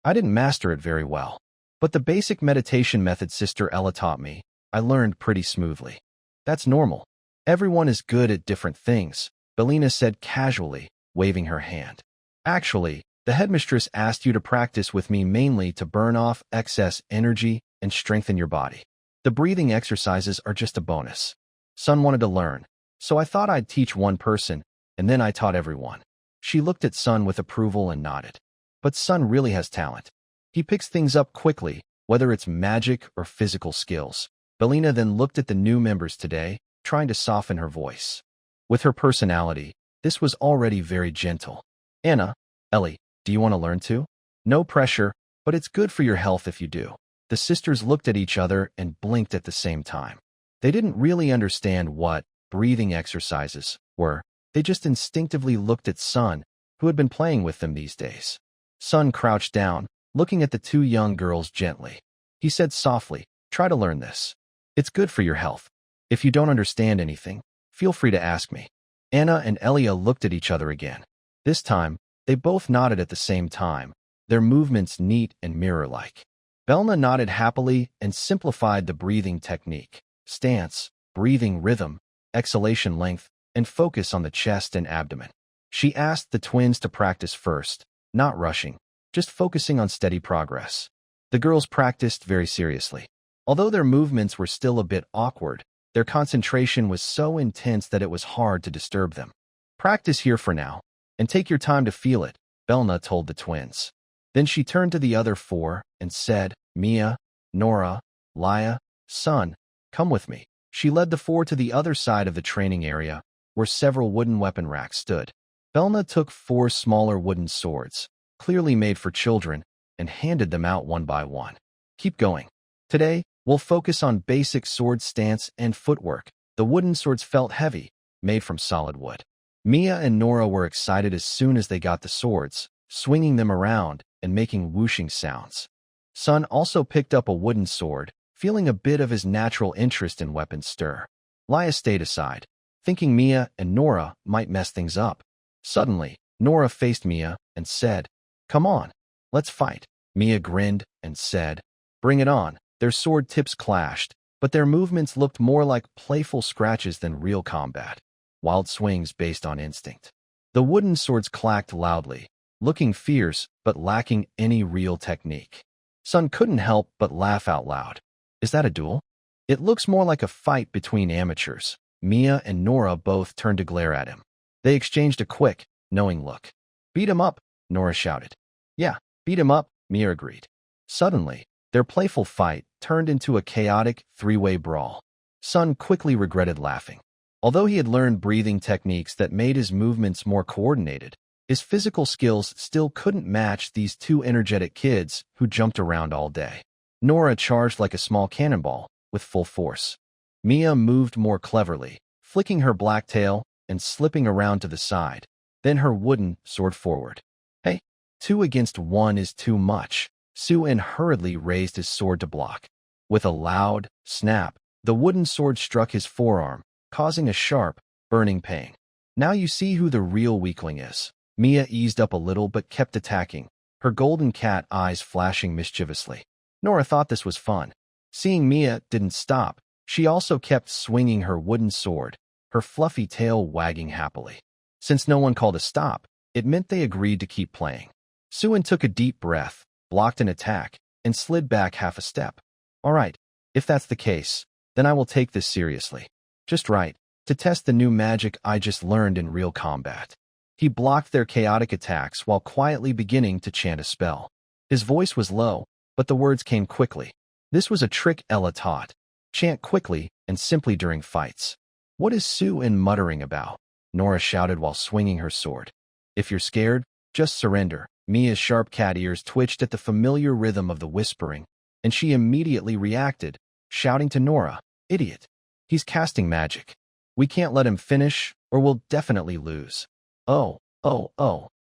I didn't master it very well. But the basic meditation method Sister Ella taught me, I learned pretty smoothly. That's normal. Everyone is good at different things, Belina said casually, waving her hand. Actually, the headmistress asked you to practice with me mainly to burn off excess energy and strengthen your body. The breathing exercises are just a bonus. Sun wanted to learn, so I thought I'd teach one person, and then I taught everyone. She looked at Sun with approval and nodded. But Sun really has talent. He picks things up quickly, whether it's magic or physical skills. Belina then looked at the new members today, trying to soften her voice. With her personality, this was already very gentle. Anna, Ellie, do you want to learn too? No pressure, but it's good for your health if you do. The sisters looked at each other and blinked at the same time. They didn't really understand what breathing exercises were. They just instinctively looked at Sun, who had been playing with them these days. Sun crouched down, looking at the two young girls gently. He said softly, "Try to learn this. It's good for your health. If you don't understand anything, feel free to ask me." Anna and Elia looked at each other again. This time, they both nodded at the same time, their movements neat and mirror-like. Belna nodded happily and simplified the breathing technique: stance, breathing rhythm, exhalation length, and focus on the chest and abdomen. She asked the twins to practice first, not rushing, just focusing on steady progress. The girls practiced very seriously. Although their movements were still a bit awkward, their concentration was so intense that it was hard to disturb them. "Practice here for now, and take your time to feel it," Belna told the twins. Then she turned to the other four and said, "Mia, Nora, Laya, Sun, come with me." She led the four to the other side of the training area, where several wooden weapon racks stood. Belna took 4 smaller wooden swords, clearly made for children, and handed them out one by one. "Keep going. Today, we'll focus on basic sword stance and footwork." The wooden swords felt heavy, made from solid wood. Mia and Nora were excited as soon as they got the swords, swinging them around and making whooshing sounds. Sun also picked up a wooden sword, feeling a bit of his natural interest in weapons stir. Laya stayed aside, thinking Mia and Nora might mess things up. Suddenly, Nora faced Mia and said, "Come on, let's fight." Mia grinned and said, "Bring it on." Their sword tips clashed, but their movements looked more like playful scratches than real combat, wild swings based on instinct. The wooden swords clacked loudly, looking fierce but lacking any real technique. Sun couldn't help but laugh out loud. "Is that a duel?" "It looks more like a fight between amateurs." Mia and Nora both turned to glare at him. They exchanged a quick, knowing look. "Beat him up," Nora shouted. "Yeah, beat him up," Mia agreed. Suddenly, their playful fight turned into a chaotic 3-way brawl. Sun quickly regretted laughing. Although he had learned breathing techniques that made his movements more coordinated, his physical skills still couldn't match these two energetic kids who jumped around all day. Nora charged like a small cannonball, with full force. Mia moved more cleverly, flicking her black tail and slipping around to the side, then her wooden sword forward. "Hey, 2 against 1 is too much." Su-in hurriedly raised his sword to block. With a loud snap, the wooden sword struck his forearm, causing a sharp, burning pain. "Now you see who the real weakling is." Mia eased up a little but kept attacking, her golden cat eyes flashing mischievously. Nora thought this was fun. Seeing Mia didn't stop, she also kept swinging her wooden sword, her fluffy tail wagging happily. Since no one called a stop, it meant they agreed to keep playing. Su-in took a deep breath, blocked an attack, and slid back half a step. "All right, if that's the case, then I will take this seriously. Just right, to test the new magic I just learned in real combat." He blocked their chaotic attacks while quietly beginning to chant a spell. His voice was low, but the words came quickly. This was a trick Ella taught. Chant quickly and simply during fights. "What is Su-in muttering about?" Nora shouted while swinging her sword. "If you're scared, just surrender." Mia's sharp cat ears twitched at the familiar rhythm of the whispering, and she immediately reacted, shouting to Nora, "Idiot! He's casting magic. We can't let him finish, or we'll definitely lose." Oh.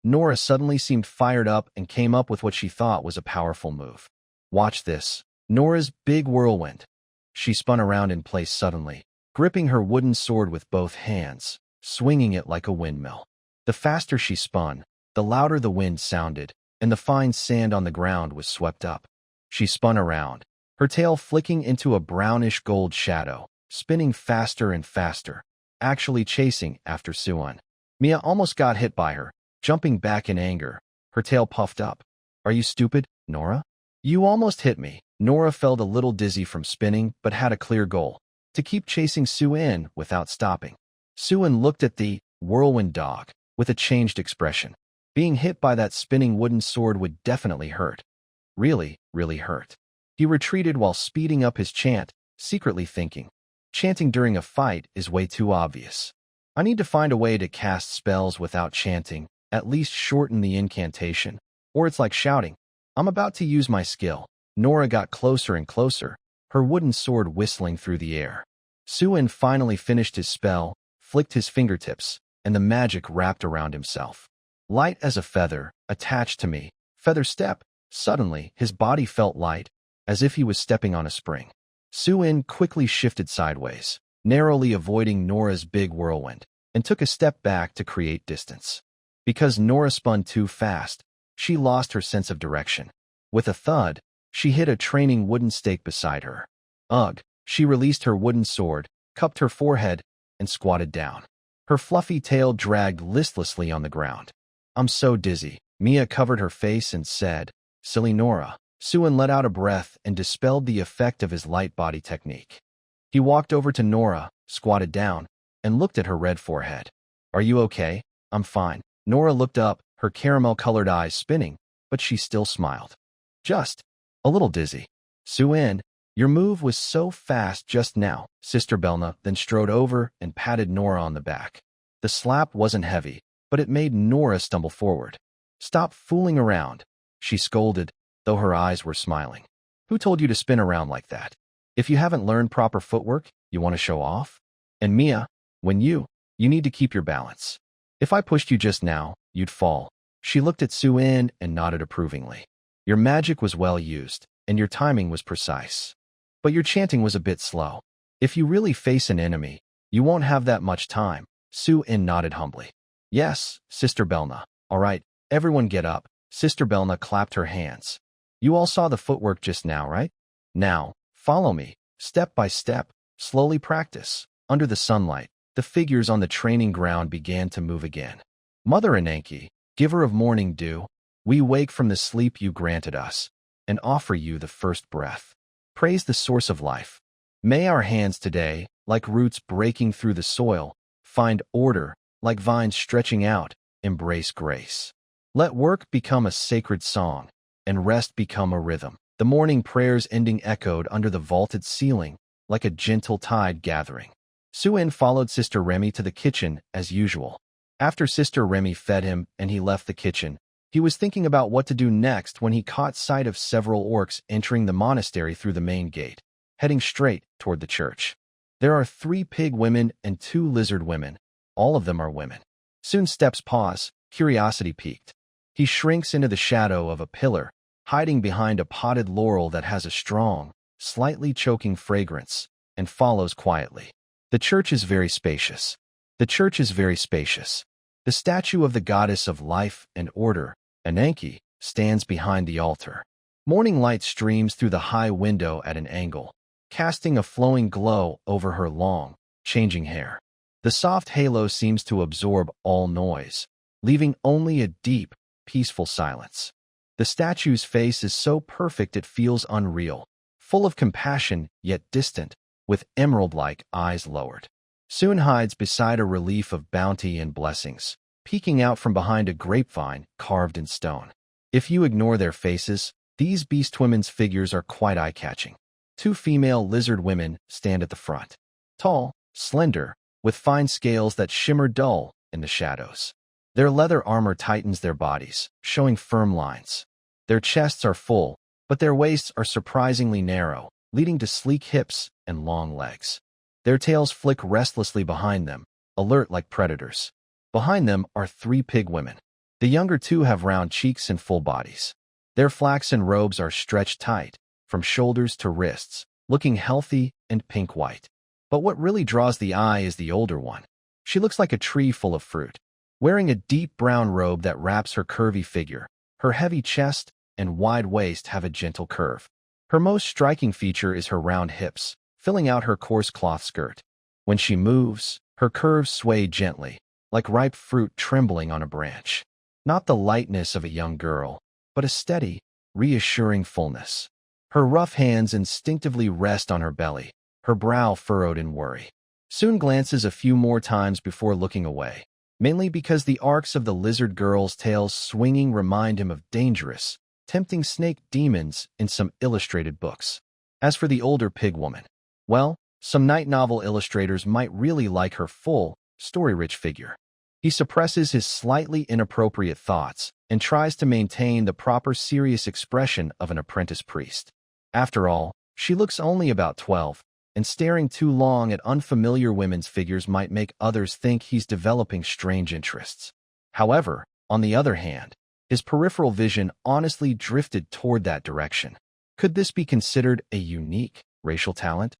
Nora suddenly seemed fired up and came up with what she thought was a powerful move. "Watch this." Nora's big whirlwind. She spun around in place suddenly, gripping her wooden sword with both hands, swinging it like a windmill. The faster she spun, the louder the wind sounded, and the fine sand on the ground was swept up. She spun around, her tail flicking into a brownish gold shadow, spinning faster and faster, actually chasing after Suan. Mia almost got hit by her, jumping back in anger, her tail puffed up. "Are you stupid, Nora? You almost hit me." Nora felt a little dizzy from spinning, but had a clear goal: to keep chasing Suan without stopping. Suan looked at the whirlwind dog with a changed expression. Being hit by that spinning wooden sword would definitely hurt. Really, really hurt. He retreated while speeding up his chant, secretly thinking, chanting during a fight is way too obvious. I need to find a way to cast spells without chanting, at least shorten the incantation, or it's like shouting. I'm about to use my skill. Nora got closer and closer, her wooden sword whistling through the air. Suan finally finished his spell, flicked his fingertips, and the magic wrapped around himself. Light as a feather, attached to me. Feather step. Suddenly, his body felt light, as if he was stepping on a spring. Suan quickly shifted sideways, narrowly avoiding Nora's big whirlwind, and took a step back to create distance. Because Nora spun too fast, she lost her sense of direction. With a thud, she hit a training wooden stake beside her. Ugh! She released her wooden sword, cupped her forehead, and squatted down. Her fluffy tail dragged listlessly on the ground. I'm so dizzy. Mia covered her face and said, "Silly Nora." Suan let out a breath and dispelled the effect of his light body technique. He walked over to Nora, squatted down, and looked at her red forehead. "Are you okay?" "I'm fine." Nora looked up, her caramel-colored eyes spinning, but she still smiled. "Just a little dizzy." "Suan, your move was so fast just now." Sister Belna then strode over and patted Nora on the back. The slap wasn't heavy, but it made Nora stumble forward. "Stop fooling around," she scolded, though her eyes were smiling. "Who told you to spin around like that? If you haven't learned proper footwork, you want to show off? And Mia, when you need to keep your balance. If I pushed you just now, you'd fall." She looked at Suan and nodded approvingly. "Your magic was well used, and your timing was precise. But your chanting was a bit slow. If you really face an enemy, you won't have that much time." Suan nodded humbly. "Yes, Sister Belna. All right, everyone get up." Sister Belna clapped her hands. "You all saw the footwork just now, right? Now, follow me, step by step, slowly practice." Under the sunlight, the figures on the training ground began to move again. "Mother Ananke, giver of morning dew, we wake from the sleep you granted us, and offer you the first breath. Praise the source of life. May our hands today, like roots breaking through the soil, find order, like vines stretching out, embrace grace. Let work become a sacred song, and rest become a rhythm." The morning prayers ending echoed under the vaulted ceiling, like a gentle tide gathering. Suan followed Sister Remy to the kitchen as usual. After Sister Remy fed him and he left the kitchen, he was thinking about what to do next when he caught sight of several orcs entering the monastery through the main gate, heading straight toward the church. There are 3 pig women and 2 lizard women. All of them are women. Soon steps pause, curiosity piqued. He shrinks into the shadow of a pillar, hiding behind a potted laurel that has a strong, slightly choking fragrance, and follows quietly. The church is very spacious. The church is very spacious. The statue of the goddess of life and order, Ananke, stands behind the altar. Morning light streams through the high window at an angle, casting a flowing glow over her long, changing hair. The soft halo seems to absorb all noise, leaving only a deep, peaceful silence. The statue's face is so perfect it feels unreal, full of compassion yet distant, with emerald-like eyes lowered. Soon hides beside a relief of bounty and blessings, peeking out from behind a grapevine carved in stone. If you ignore their faces, these beast women's figures are quite eye-catching. 2 female lizard women stand at the front. Tall, slender, with fine scales that shimmer dull in the shadows. Their leather armor tightens their bodies, showing firm lines. Their chests are full, but their waists are surprisingly narrow, leading to sleek hips and long legs. Their tails flick restlessly behind them, alert like predators. Behind them are 3 pig women. The younger 2 have round cheeks and full bodies. Their flaxen robes are stretched tight, from shoulders to wrists, looking healthy and pink-white. But what really draws the eye is the older one. She looks like a tree full of fruit. Wearing a deep brown robe that wraps her curvy figure, Her heavy chest and wide waist have a gentle curve. Her most striking feature is her round hips, filling out her coarse cloth skirt. When she moves, her curves sway gently, like ripe fruit trembling on a branch. Not the lightness of a young girl, but a steady, reassuring fullness. Her rough hands instinctively rest on her belly, her brow furrowed in worry. Soon glances a few more times before looking away, mainly because the arcs of the lizard girl's tails swinging remind him of dangerous, tempting snake demons in some illustrated books. As for the older pig woman, well, some night novel illustrators might really like her full, story-rich figure. He suppresses his slightly inappropriate thoughts and tries to maintain the proper serious expression of an apprentice priest. After all, she looks only about 12, and staring too long at unfamiliar women's figures might make others think he's developing strange interests. However, on the other hand, his peripheral vision honestly drifted toward that direction. Could this be considered a unique racial talent?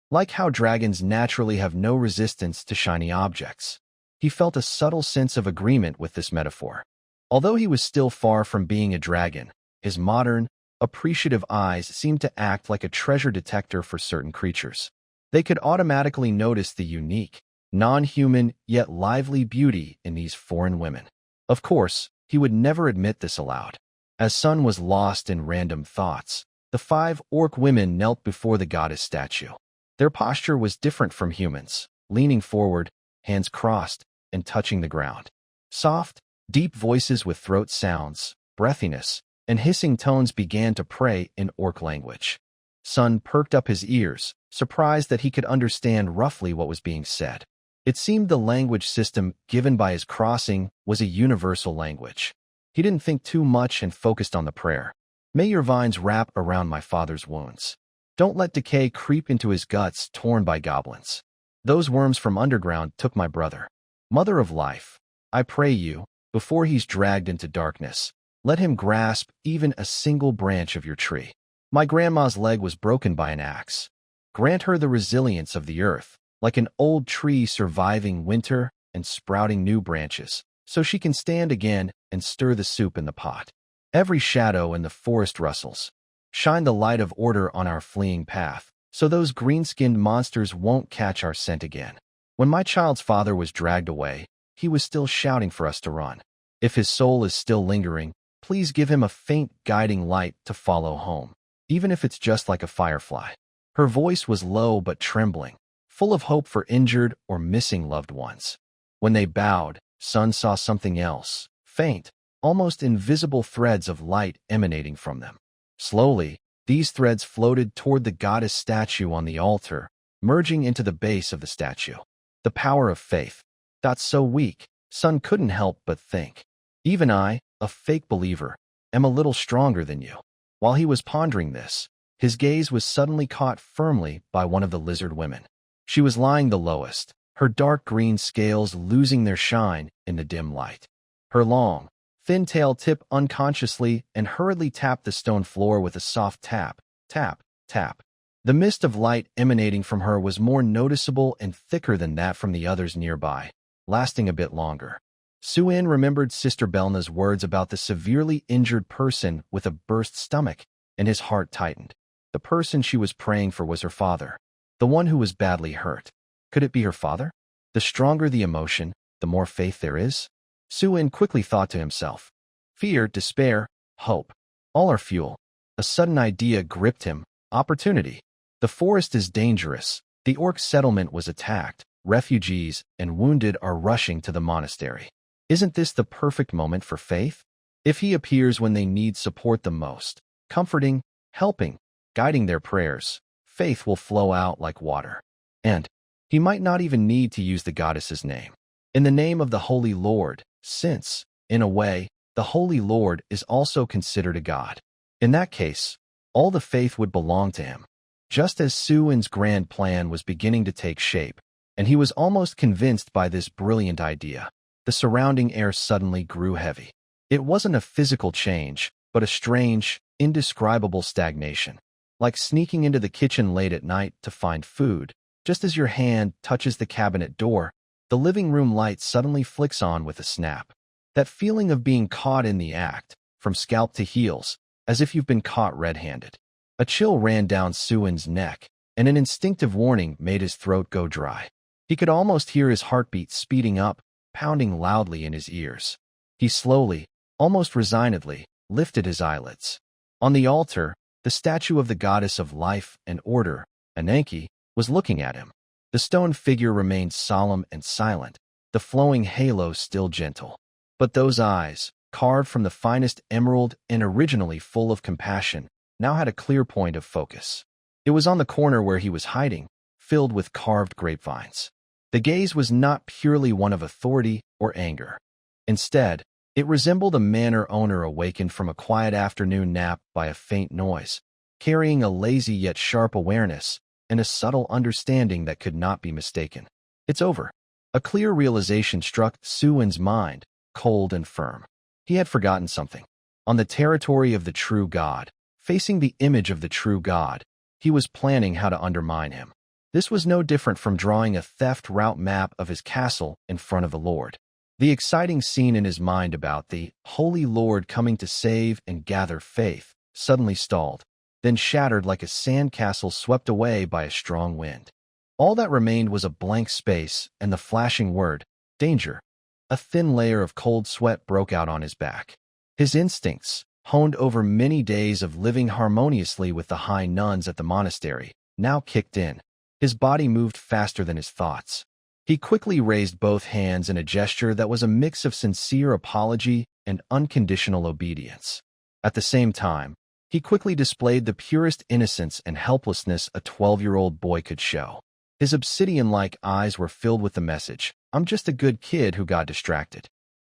Like how dragons naturally have no resistance to shiny objects, he felt a subtle sense of agreement with this metaphor. Although he was still far from being a dragon, his modern, appreciative eyes seemed to act like a treasure detector for certain creatures. They could automatically notice the unique, non-human yet lively beauty in these foreign women. Of course, he would never admit this aloud. As Sun was lost in random thoughts, the 5 orc women knelt before the goddess statue. Their posture was different from humans, leaning forward, hands crossed, and touching the ground. Soft, deep voices with throat sounds, breathiness, and hissing tones began to pray in orc language. Sun perked up his ears, surprised that he could understand roughly what was being said. It seemed the language system given by his crossing was a universal language. He didn't think too much and focused on the prayer. May your vines wrap around my father's wounds. Don't let decay creep into his guts torn by goblins. Those worms from underground took my brother. Mother of life, I pray you, before he's dragged into darkness, let him grasp even a single branch of your tree. My grandma's leg was broken by an axe. Grant her the resilience of the earth, like an old tree surviving winter and sprouting new branches, so she can stand again and stir the soup in the pot. Every shadow in the forest rustles. Shine the light of order on our fleeing path, so those green-skinned monsters won't catch our scent again. When my child's father was dragged away, he was still shouting for us to run. If his soul is still lingering, please give him a faint guiding light to follow home, even if it's just like a firefly. Her voice was low but trembling, full of hope for injured or missing loved ones. When they bowed, Sun saw something else, faint, almost invisible threads of light emanating from them. Slowly, these threads floated toward the goddess statue on the altar, merging into the base of the statue. The power of faith. That's so weak, Sun couldn't help but think. Even I, a fake believer, am a little stronger than you. While he was pondering this, his gaze was suddenly caught firmly by one of the lizard women. She was lying the lowest, her dark green scales losing their shine in the dim light. Her long, thin tail tipped unconsciously and hurriedly tapped the stone floor with a soft tap, tap, tap. The mist of light emanating from her was more noticeable and thicker than that from the others nearby, lasting a bit longer. Suin remembered Sister Belna's words about the severely injured person with a burst stomach, and his heart tightened. The person she was praying for was her father, the one who was badly hurt. Could it be her father? The stronger the emotion, the more faith there is. Suin quickly thought to himself. Fear, despair, hope. All are fuel. A sudden idea gripped him. Opportunity. The forest is dangerous. The orc settlement was attacked. Refugees and wounded are rushing to the monastery. Isn't this the perfect moment for faith? If he appears when they need support the most, comforting, helping, guiding their prayers, faith will flow out like water. And he might not even need to use the goddess's name. In the name of the Holy Lord, since, in a way, the Holy Lord is also considered a god. In that case, all the faith would belong to him. Just as Suin's grand plan was beginning to take shape, and he was almost convinced by this brilliant idea, the surrounding air suddenly grew heavy. It wasn't a physical change, but a strange, indescribable stagnation. Like sneaking into the kitchen late at night to find food, just as your hand touches the cabinet door, the living room light suddenly flicks on with a snap. That feeling of being caught in the act, from scalp to heels, as if you've been caught red-handed. A chill ran down Suin's neck, and an instinctive warning made his throat go dry. He could almost hear his heartbeat speeding up, pounding loudly in his ears. He slowly, almost resignedly, lifted his eyelids. On the altar, the statue of the goddess of life and order, Ananke, was looking at him. The stone figure remained solemn and silent, the flowing halo still gentle. But those eyes, carved from the finest emerald and originally full of compassion, now had a clear point of focus. It was on the corner where he was hiding, filled with carved grapevines. The gaze was not purely one of authority or anger. Instead, it resembled a manor owner awakened from a quiet afternoon nap by a faint noise, carrying a lazy yet sharp awareness and a subtle understanding that could not be mistaken. It's over. A clear realization struck Suin's mind, cold and firm. He had forgotten something. On the territory of the true God, facing the image of the true God, he was planning how to undermine him. This was no different from drawing a theft route map of his castle in front of the Lord. The exciting scene in his mind about the Holy Lord coming to save and gather faith suddenly stalled, then shattered like a sandcastle swept away by a strong wind. All that remained was a blank space and the flashing word, danger. A thin layer of cold sweat broke out on his back. His instincts, honed over many days of living harmoniously with the high nuns at the monastery, now kicked in. His body moved faster than his thoughts. He quickly raised both hands in a gesture that was a mix of sincere apology and unconditional obedience. At the same time, he quickly displayed the purest innocence and helplessness a 12-year-old boy could show. His obsidian-like eyes were filled with the message, "I'm just a good kid who got distracted."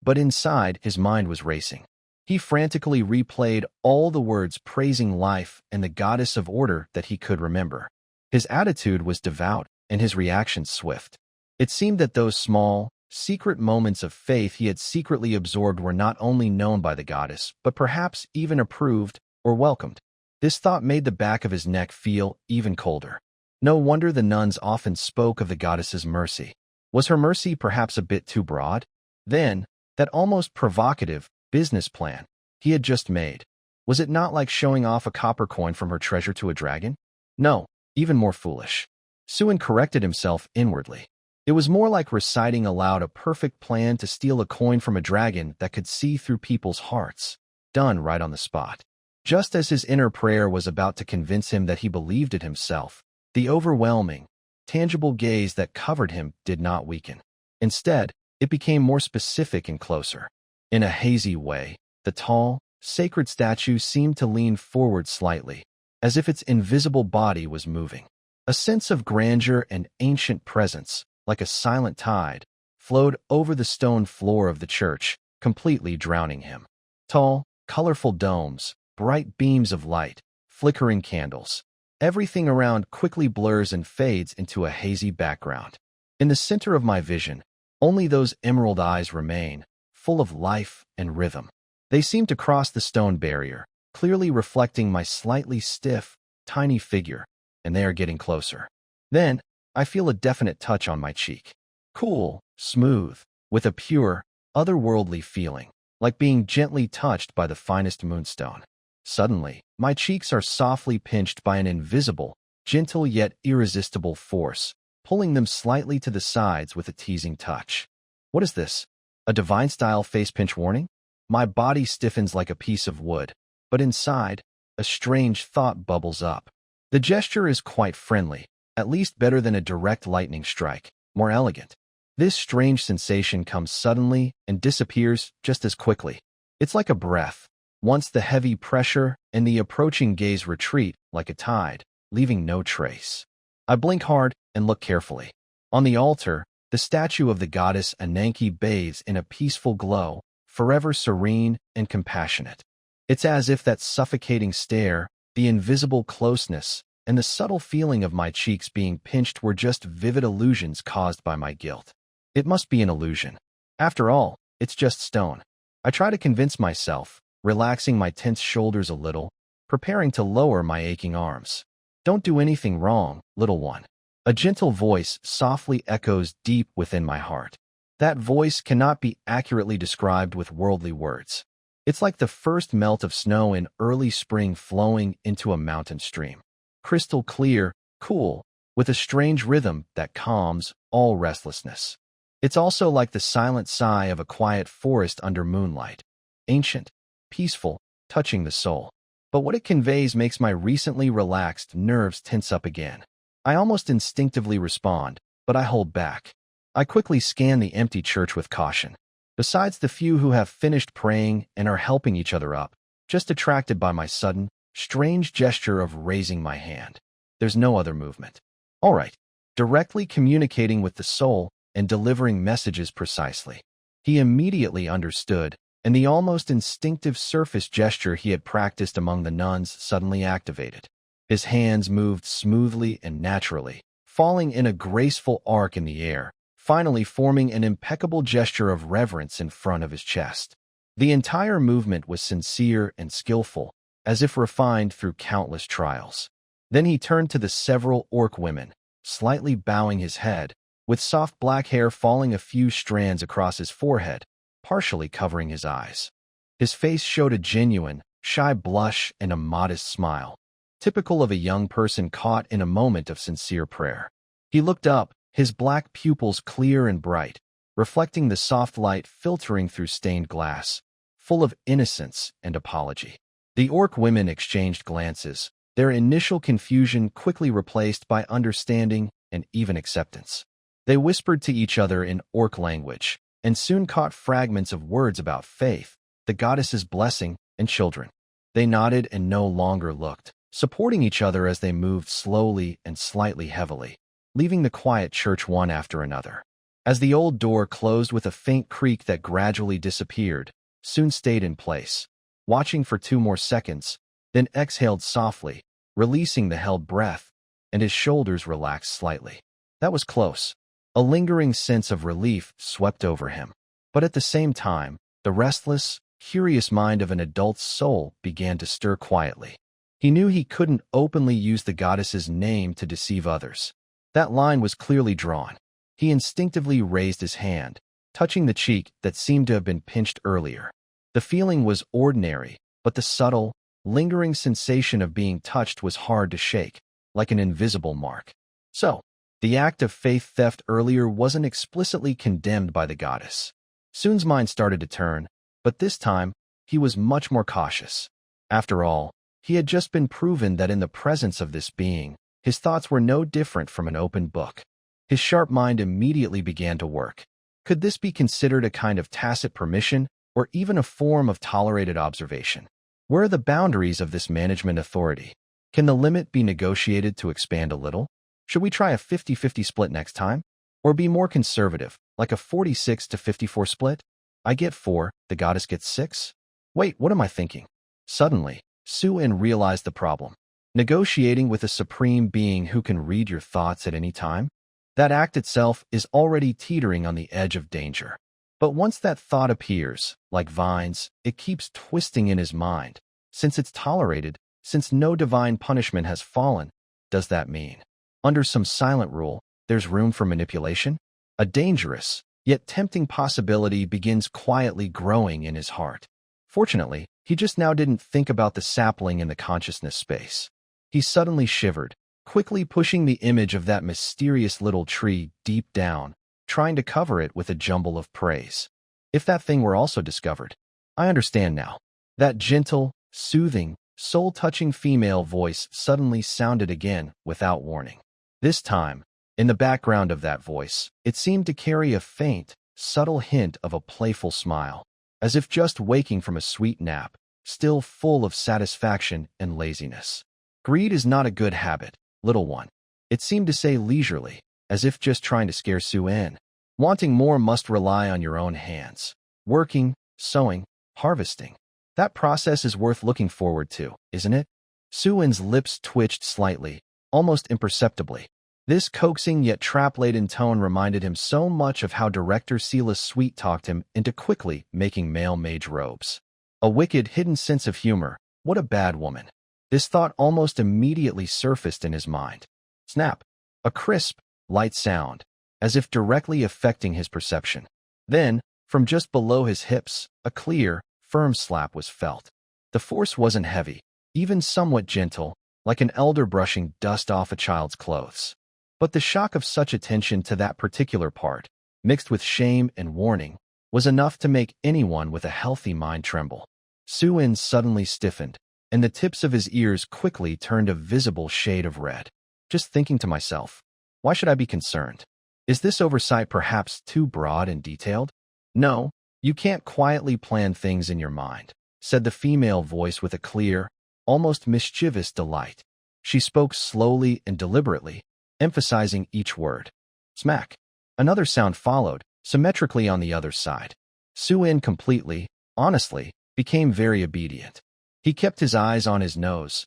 But inside, his mind was racing. He frantically replayed all the words praising life and the goddess of order that he could remember. His attitude was devout and his reactions swift. It seemed that those small, secret moments of faith he had secretly absorbed were not only known by the goddess, but perhaps even approved or welcomed. This thought made the back of his neck feel even colder. No wonder the nuns often spoke of the goddess's mercy. Was her mercy perhaps a bit too broad? Then, that almost provocative business plan he had just made, was it not like showing off a copper coin from her treasure to a dragon? No, even more foolish. Suin corrected himself inwardly. It was more like reciting aloud a perfect plan to steal a coin from a dragon that could see through people's hearts, done right on the spot. Just as his inner prayer was about to convince him that he believed it himself, the overwhelming, tangible gaze that covered him did not weaken. Instead, it became more specific and closer. In a hazy way, the tall, sacred statue seemed to lean forward slightly, as if its invisible body was moving. A sense of grandeur and ancient presence, like a silent tide, flowed over the stone floor of the church, completely drowning him. Tall, colorful domes, bright beams of light, flickering candles. Everything around quickly blurs and fades into a hazy background. In the center of my vision, only those emerald eyes remain, full of life and rhythm. They seem to cross the stone barrier, clearly reflecting my slightly stiff, tiny figure, and they are getting closer. Then, I feel a definite touch on my cheek. Cool, smooth, with a pure, otherworldly feeling, like being gently touched by the finest moonstone. Suddenly, my cheeks are softly pinched by an invisible, gentle yet irresistible force, pulling them slightly to the sides with a teasing touch. What is this? A divine-style face-pinch warning? My body stiffens like a piece of wood, but inside, a strange thought bubbles up. The gesture is quite friendly, at least better than a direct lightning strike, more elegant. This strange sensation comes suddenly and disappears just as quickly. It's like a breath. Once the heavy pressure and the approaching gaze retreat like a tide, leaving no trace. I blink hard and look carefully. On the altar, the statue of the goddess Ananke bathes in a peaceful glow, forever serene and compassionate. It's as if that suffocating stare, the invisible closeness, and the subtle feeling of my cheeks being pinched were just vivid illusions caused by my guilt. It must be an illusion. After all, it's just stone. I try to convince myself, relaxing my tense shoulders a little, preparing to lower my aching arms. Don't do anything wrong, little one. A gentle voice softly echoes deep within my heart. That voice cannot be accurately described with worldly words. It's like the first melt of snow in early spring flowing into a mountain stream. Crystal clear, cool, with a strange rhythm that calms all restlessness. It's also like the silent sigh of a quiet forest under moonlight. Ancient, peaceful, touching the soul. But what it conveys makes my recently relaxed nerves tense up again. I almost instinctively respond, but I hold back. I quickly scan the empty church with caution. Besides the few who have finished praying and are helping each other up, just attracted by my sudden, strange gesture of raising my hand. There's no other movement. All right, directly communicating with the soul and delivering messages precisely. He immediately understood, and the almost instinctive surface gesture he had practiced among the nuns suddenly activated. His hands moved smoothly and naturally, falling in a graceful arc in the air, finally forming an impeccable gesture of reverence in front of his chest. The entire movement was sincere and skillful, as if refined through countless trials. Then he turned to the several orc women, slightly bowing his head, with soft black hair falling a few strands across his forehead, partially covering his eyes. His face showed a genuine, shy blush and a modest smile, typical of a young person caught in a moment of sincere prayer. He looked up, his black pupils clear and bright, reflecting the soft light filtering through stained glass, full of innocence and apology. The orc women exchanged glances, their initial confusion quickly replaced by understanding and even acceptance. They whispered to each other in orc language, and soon caught fragments of words about faith, the goddess's blessing, and children. They nodded and no longer looked, supporting each other as they moved slowly and slightly heavily, leaving the quiet church one after another. As the old door closed with a faint creak that gradually disappeared, soon stayed in place, watching for 2 more seconds, then exhaled softly, releasing the held breath, and his shoulders relaxed slightly. That was close. A lingering sense of relief swept over him. But at the same time, the restless, curious mind of an adult's soul began to stir quietly. He knew he couldn't openly use the goddess's name to deceive others. That line was clearly drawn. He instinctively raised his hand, touching the cheek that seemed to have been pinched earlier. The feeling was ordinary, but the subtle, lingering sensation of being touched was hard to shake, like an invisible mark. So, the act of faith theft earlier wasn't explicitly condemned by the goddess. Soon's mind started to turn, but this time, he was much more cautious. After all, he had just been proven that in the presence of this being, his thoughts were no different from an open book. His sharp mind immediately began to work. Could this be considered a kind of tacit permission, or even a form of tolerated observation? Where are the boundaries of this management authority? Can the limit be negotiated to expand a little? Should we try a 50-50 split next time? Or be more conservative, like a 46-54 split? I get 4, the goddess gets 6? Wait, what am I thinking? Suddenly, Su-In realized the problem. Negotiating with a supreme being who can read your thoughts at any time? That act itself is already teetering on the edge of danger. But once that thought appears, like vines, it keeps twisting in his mind. Since it's tolerated, since no divine punishment has fallen, does that mean, under some silent rule, there's room for manipulation? A dangerous, yet tempting possibility begins quietly growing in his heart. Fortunately, he just now didn't think about the sapling in the consciousness space. He suddenly shivered, quickly pushing the image of that mysterious little tree deep down, trying to cover it with a jumble of praise. If that thing were also discovered, I understand now. That gentle, soothing, soul-touching female voice suddenly sounded again without warning. This time, in the background of that voice, it seemed to carry a faint, subtle hint of a playful smile, as if just waking from a sweet nap, still full of satisfaction and laziness. Greed is not a good habit, little one. It seemed to say leisurely, as if just trying to scare Su-In. Wanting more must rely on your own hands. Working, sowing, harvesting. That process is worth looking forward to, isn't it? Su-In's lips twitched slightly, almost imperceptibly. This coaxing yet trap-laden tone reminded him so much of how Director Silas sweet-talked him into quickly making male mage robes. A wicked, hidden sense of humor. What a bad woman. This thought almost immediately surfaced in his mind. Snap. A crisp, light sound, as if directly affecting his perception. Then, from just below his hips, a clear, firm slap was felt. The force wasn't heavy, even somewhat gentle, like an elder brushing dust off a child's clothes. But the shock of such attention to that particular part, mixed with shame and warning, was enough to make anyone with a healthy mind tremble. Soo-in suddenly stiffened, and the tips of his ears quickly turned a visible shade of red. Just thinking to myself, why should I be concerned? Is this oversight perhaps too broad and detailed? No, you can't quietly plan things in your mind, said the female voice with a clear, almost mischievous delight. She spoke slowly and deliberately, emphasizing each word. Smack. Another sound followed, symmetrically on the other side. Soo-in completely, honestly, became very obedient. He kept his eyes on his nose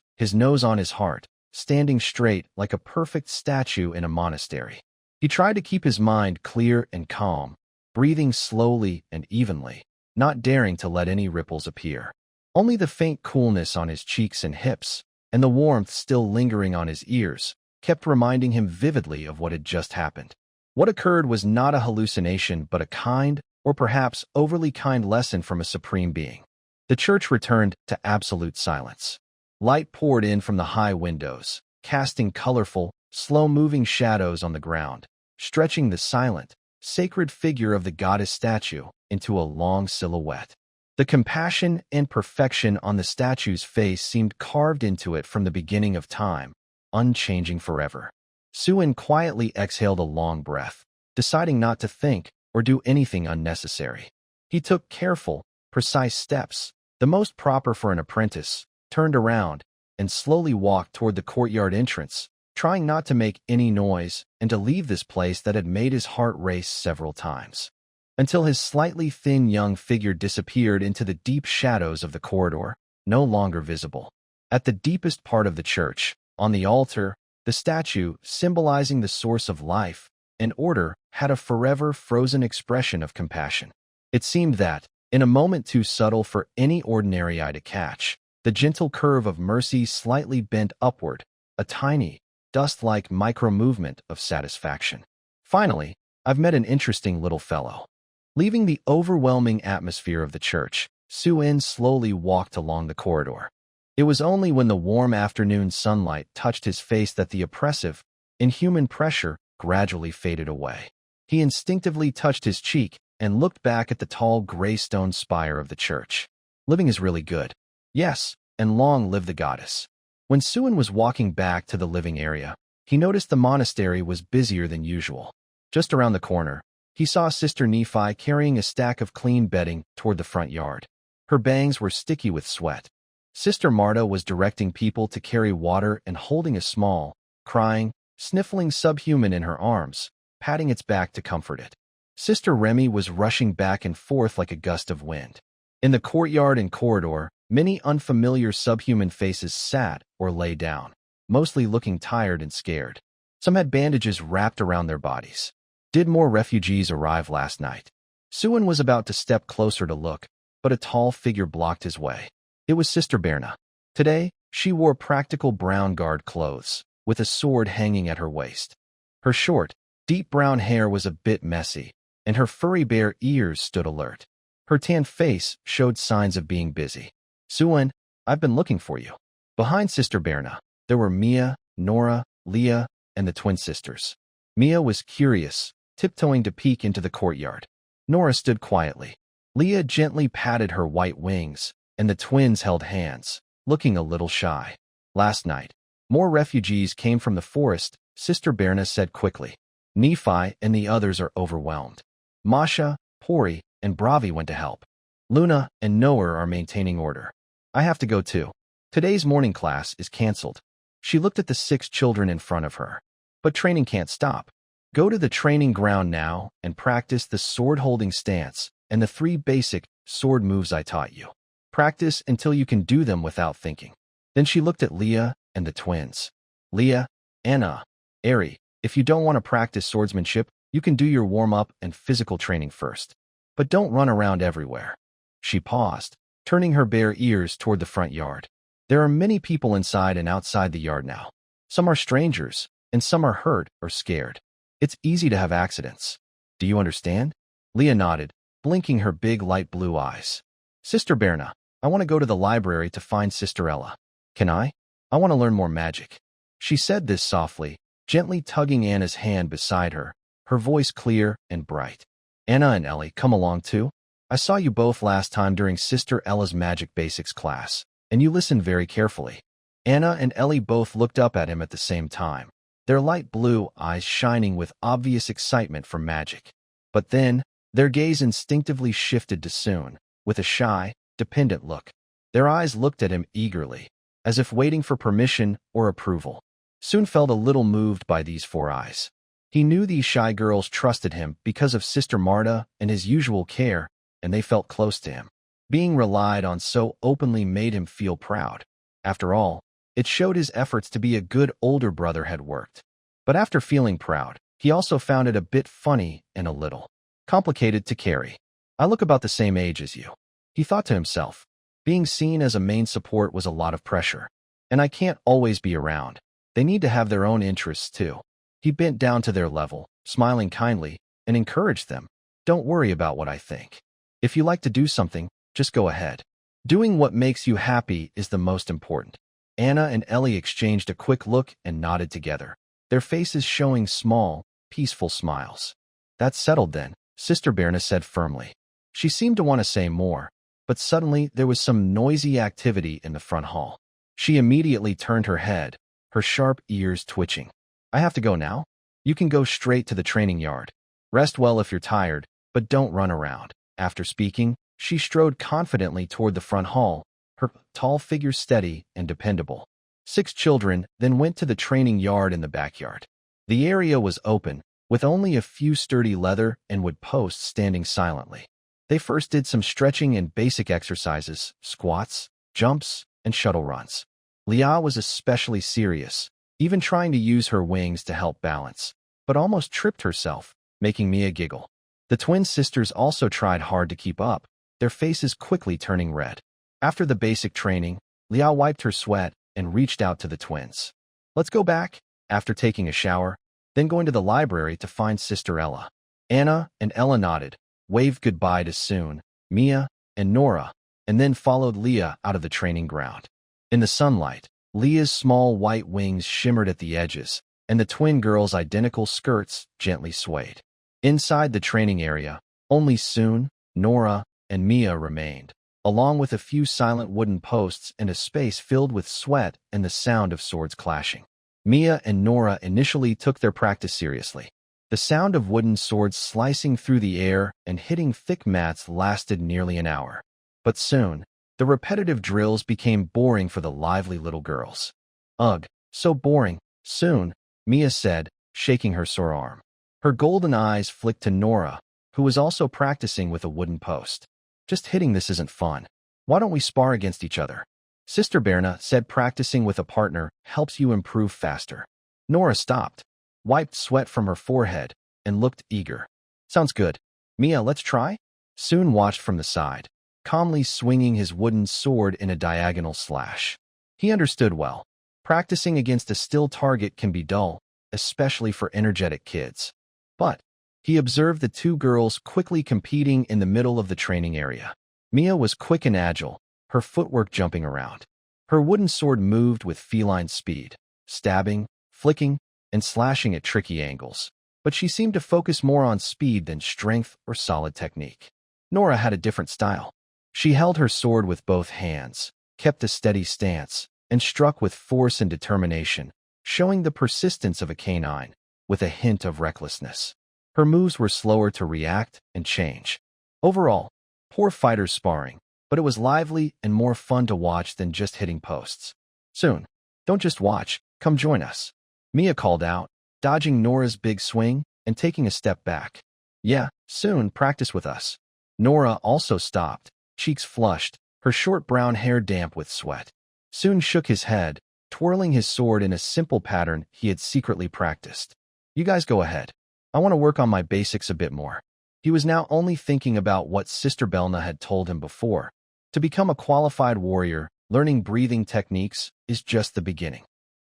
on his heart, standing straight like a perfect statue in a monastery. He tried to keep his mind clear and calm, breathing slowly and evenly, not daring to let any ripples appear. Only the faint coolness on his cheeks and hips, and the warmth still lingering on his ears, kept reminding him vividly of what had just happened. What occurred was not a hallucination but a kind, or perhaps overly kind lesson from a supreme being. The church returned to absolute silence. Light poured in from the high windows, casting colorful, slow-moving shadows on the ground, stretching the silent, sacred figure of the goddess statue into a long silhouette. The compassion and perfection on the statue's face seemed carved into it from the beginning of time, unchanging forever. Soo-in quietly exhaled a long breath, deciding not to think or do anything unnecessary. He took careful, precise steps, the most proper for an apprentice, turned around, and slowly walked toward the courtyard entrance, trying not to make any noise and to leave this place that had made his heart race several times, until his slightly thin young figure disappeared into the deep shadows of the corridor, no longer visible. At the deepest part of the church, on the altar, the statue, symbolizing the source of life and order, had a forever frozen expression of compassion. It seemed that, in a moment too subtle for any ordinary eye to catch, the gentle curve of mercy slightly bent upward, a tiny, dust-like micro-movement of satisfaction. Finally, I've met an interesting little fellow. Leaving the overwhelming atmosphere of the church, Soo-in slowly walked along the corridor. It was only when the warm afternoon sunlight touched his face that the oppressive, inhuman pressure gradually faded away. He instinctively touched his cheek and looked back at the tall gray stone spire of the church. Living is really good. Yes, and long live the goddess. When Soo-in was walking back to the living area, he noticed the monastery was busier than usual. Just around the corner, he saw Sister Nephi carrying a stack of clean bedding toward the front yard. Her bangs were sticky with sweat. Sister Marta was directing people to carry water and holding a small, crying, sniffling subhuman in her arms, patting its back to comfort it. Sister Remy was rushing back and forth like a gust of wind. In the courtyard and corridor, many unfamiliar subhuman faces sat or lay down, mostly looking tired and scared. Some had bandages wrapped around their bodies. Did more refugees arrive last night? Soo-in was about to step closer to look, but a tall figure blocked his way. It was Sister Berna. Today, she wore practical brown guard clothes, with a sword hanging at her waist. Her short, deep brown hair was a bit messy, and her furry bare ears stood alert. Her tanned face showed signs of being busy. Soo-in, I've been looking for you. Behind Sister Berna, there were Mia, Nora, Leah, and the twin sisters. Mia was curious, tiptoeing to peek into the courtyard. Nora stood quietly. Leah gently patted her white wings, and the twins held hands, looking a little shy. Last night, more refugees came from the forest, Sister Berna said quickly. Nephi and the others are overwhelmed. Masha, Pori, and Bravi went to help. Luna and Noah are maintaining order. I have to go too. Today's morning class is canceled. She looked at the 6 children in front of her. But training can't stop. Go to the training ground now and practice the sword-holding stance and the 3 basic sword moves I taught you. Practice until you can do them without thinking. Then she looked at Leah and the twins. Leah, Anna, Ari, if you don't want to practice swordsmanship, you can do your warm-up and physical training first. But don't run around everywhere. She paused, turning her bare ears toward the front yard. There are many people inside and outside the yard now. Some are strangers, and some are hurt or scared. It's easy to have accidents. Do you understand? Leah nodded, blinking her big light blue eyes. Sister Berna, I want to go to the library to find Sister Ella. Can I? I want to learn more magic. She said this softly, gently tugging Anna's hand beside her voice clear and bright. Anna and Ellie, come along too. I saw you both last time during Sister Ella's Magic Basics class, and you listened very carefully. Anna and Ellie both looked up at him at the same time, their light blue eyes shining with obvious excitement for magic. But then, their gaze instinctively shifted to Soon, with a shy, dependent look. Their eyes looked at him eagerly, as if waiting for permission or approval. Soon felt a little moved by these four eyes. He knew these shy girls trusted him because of Sister Marta and his usual care, and they felt close to him. Being relied on so openly made him feel proud. After all, it showed his efforts to be a good older brother had worked. But after feeling proud, he also found it a bit funny and a little complicated to carry. I look about the same age as you, he thought to himself. Being seen as a main support was a lot of pressure. And I can't always be around. They need to have their own interests too. He bent down to their level, smiling kindly, and encouraged them. Don't worry about what I think. If you like to do something, just go ahead. Doing what makes you happy is the most important. Anna and Ellie exchanged a quick look and nodded together, their faces showing small, peaceful smiles. That's settled then, Sister Berna said firmly. She seemed to want to say more, but suddenly there was some noisy activity in the front hall. She immediately turned her head, her sharp ears twitching. I have to go now? You can go straight to the training yard. Rest well if you're tired, but don't run around. After speaking, she strode confidently toward the front hall, her tall figure steady and dependable. 6 children then went to the training yard in the backyard. The area was open, with only a few sturdy leather and wood posts standing silently. They first did some stretching and basic exercises, squats, jumps, and shuttle runs. Leah was especially serious, even trying to use her wings to help balance, but almost tripped herself, making Mia giggle. The twin sisters also tried hard to keep up, their faces quickly turning red. After the basic training, Leah wiped her sweat and reached out to the twins. Let's go back, after taking a shower, then going to the library to find Sister Ella. Anna and Ella nodded, waved goodbye to Soon, Mia, and Nora, and then followed Leah out of the training ground. In the sunlight, Leah's small white wings shimmered at the edges, and the twin girls' identical skirts gently swayed. Inside the training area, only Soon, Nora, and Mia remained, along with a few silent wooden posts and a space filled with sweat and the sound of swords clashing. Mia and Nora initially took their practice seriously. The sound of wooden swords slicing through the air and hitting thick mats lasted nearly an hour. But soon, the repetitive drills became boring for the lively little girls. Ugh, so boring. Soon, Mia said, shaking her sore arm. Her golden eyes flicked to Nora, who was also practicing with a wooden post. Just hitting this isn't fun. Why don't we spar against each other? Sister Berna said practicing with a partner helps you improve faster. Nora stopped, wiped sweat from her forehead, and looked eager. Sounds good. Mia, let's try? Soon watched from the side, calmly swinging his wooden sword in a diagonal slash. He understood well. Practicing against a still target can be dull, especially for energetic kids. But he observed the 2 girls quickly competing in the middle of the training area. Mia was quick and agile, her footwork jumping around. Her wooden sword moved with feline speed, stabbing, flicking, and slashing at tricky angles. But she seemed to focus more on speed than strength or solid technique. Nora had a different style. She held her sword with both hands, kept a steady stance, and struck with force and determination, showing the persistence of a canine, with a hint of recklessness. Her moves were slower to react and change. Overall, poor fighters sparring, but it was lively and more fun to watch than just hitting posts. Soon, don't just watch, come join us. Mia called out, dodging Nora's big swing and taking a step back. Yeah, soon practice with us. Nora also stopped, cheeks flushed, her short brown hair damp with sweat. Soon shook his head, twirling his sword in a simple pattern he had secretly practiced. You guys go ahead. I want to work on my basics a bit more. He was now only thinking about what Sister Belna had told him before. To become a qualified warrior, learning breathing techniques is just the beginning.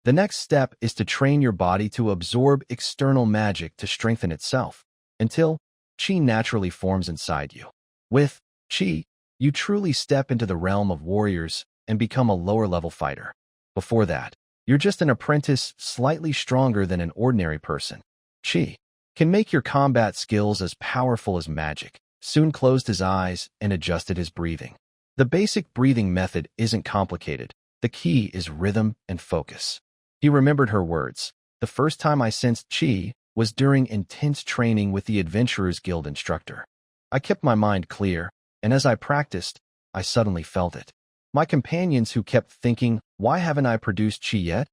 The next step is to train your body to absorb external magic to strengthen itself, until Qi naturally forms inside you. With Qi, you truly step into the realm of warriors and become a lower-level fighter. Before that, you're just an apprentice slightly stronger than an ordinary person. Qi can make your combat skills as powerful as magic. Soon closed his eyes and adjusted his breathing. The basic breathing method isn't complicated. The key is rhythm and focus. He remembered her words. The first time I sensed Qi was during intense training with the Adventurers Guild instructor. I kept my mind clear, and as I practiced, I suddenly felt it. My companions who kept thinking, "Why haven't I produced Qi yet?"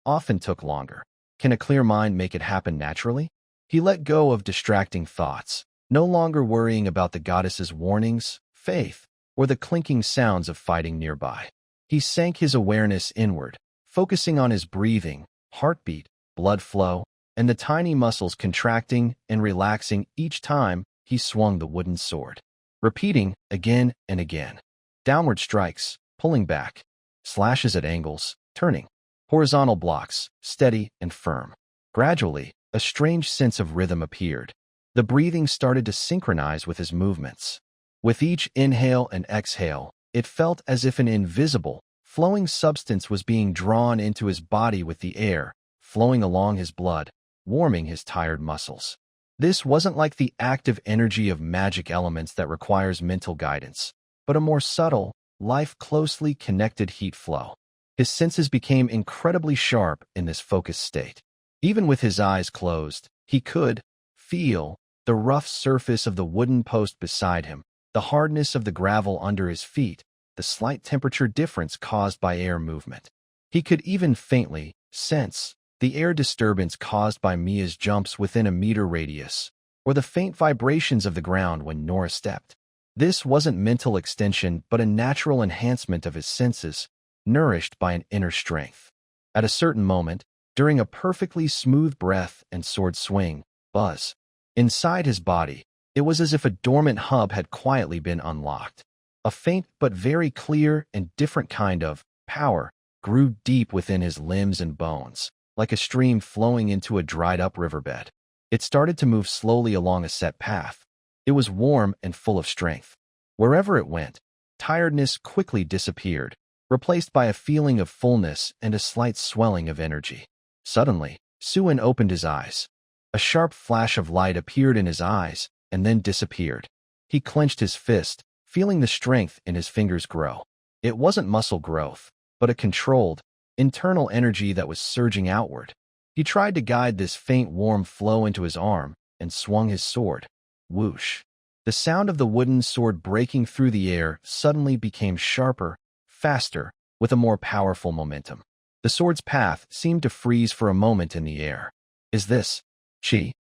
often took longer. Can a clear mind make it happen naturally? He let go of distracting thoughts, no longer worrying about the goddess's warnings, faith, or the clinking sounds of fighting nearby. He sank his awareness inward, focusing on his breathing, heartbeat, blood flow, and the tiny muscles contracting and relaxing each time he swung the wooden sword, repeating again and again. Downward strikes, pulling back, slashes at angles, turning, horizontal blocks, steady and firm. Gradually, a strange sense of rhythm appeared. The breathing started to synchronize with his movements. With each inhale and exhale, it felt as if an invisible, flowing substance was being drawn into his body with the air, flowing along his blood, warming his tired muscles. This wasn't like the active energy of magic elements that requires mental guidance, but a more subtle, life-closely connected heat flow. His senses became incredibly sharp in this focused state. Even with his eyes closed, he could feel the rough surface of the wooden post beside him, the hardness of the gravel under his feet, the slight temperature difference caused by air movement. He could even faintly sense the air disturbance caused by Mia's jumps within a meter radius, or the faint vibrations of the ground when Nora stepped. This wasn't mental extension, but a natural enhancement of his senses, nourished by an inner strength. At a certain moment, during a perfectly smooth breath and sword swing, buzz, inside his body, it was as if a dormant hub had quietly been unlocked. A faint but very clear and different kind of power grew deep within his limbs and bones, like a stream flowing into a dried-up riverbed. It started to move slowly along a set path. It was warm and full of strength. Wherever it went, tiredness quickly disappeared, replaced by a feeling of fullness and a slight swelling of energy. Suddenly, Suin opened his eyes. A sharp flash of light appeared in his eyes and then disappeared. He clenched his fist, feeling the strength in his fingers grow. It wasn't muscle growth, but a controlled, internal energy that was surging outward. He tried to guide this faint warm flow into his arm and swung his sword. Whoosh! The sound of the wooden sword breaking through the air suddenly became sharper, faster, with a more powerful momentum. The sword's path seemed to freeze for a moment in the air. Is this Qi?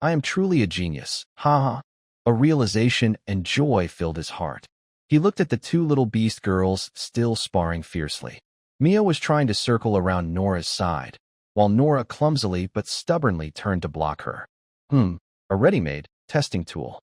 I am truly a genius. Ha ha. A realization and joy filled his heart. He looked at the two little beast girls still sparring fiercely. Mia was trying to circle around Nora's side, while Nora clumsily but stubbornly turned to block her. A ready-made testing tool.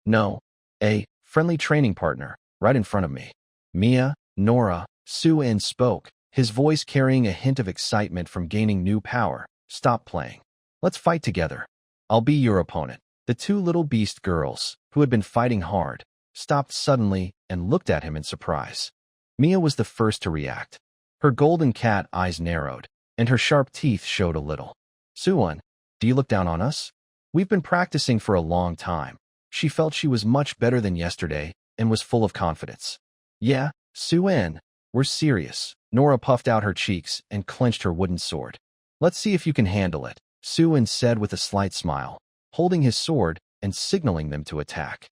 No, a friendly training partner, right in front of me. Mia, Nora, Suin spoke, his voice carrying a hint of excitement from gaining new power. Stop playing. Let's fight together. I'll be your opponent. The two little beast girls, who had been fighting hard, stopped suddenly and looked at him in surprise. Mia was the first to react. Her golden cat eyes narrowed, and her sharp teeth showed a little. Suin, do you look down on us? We've been practicing for a long time. She felt she was much better than yesterday and was full of confidence. Yeah, Suin, we're serious. Nora puffed out her cheeks and clenched her wooden sword. Let's see if you can handle it, Suin said with a slight smile, holding his sword and signaling them to attack.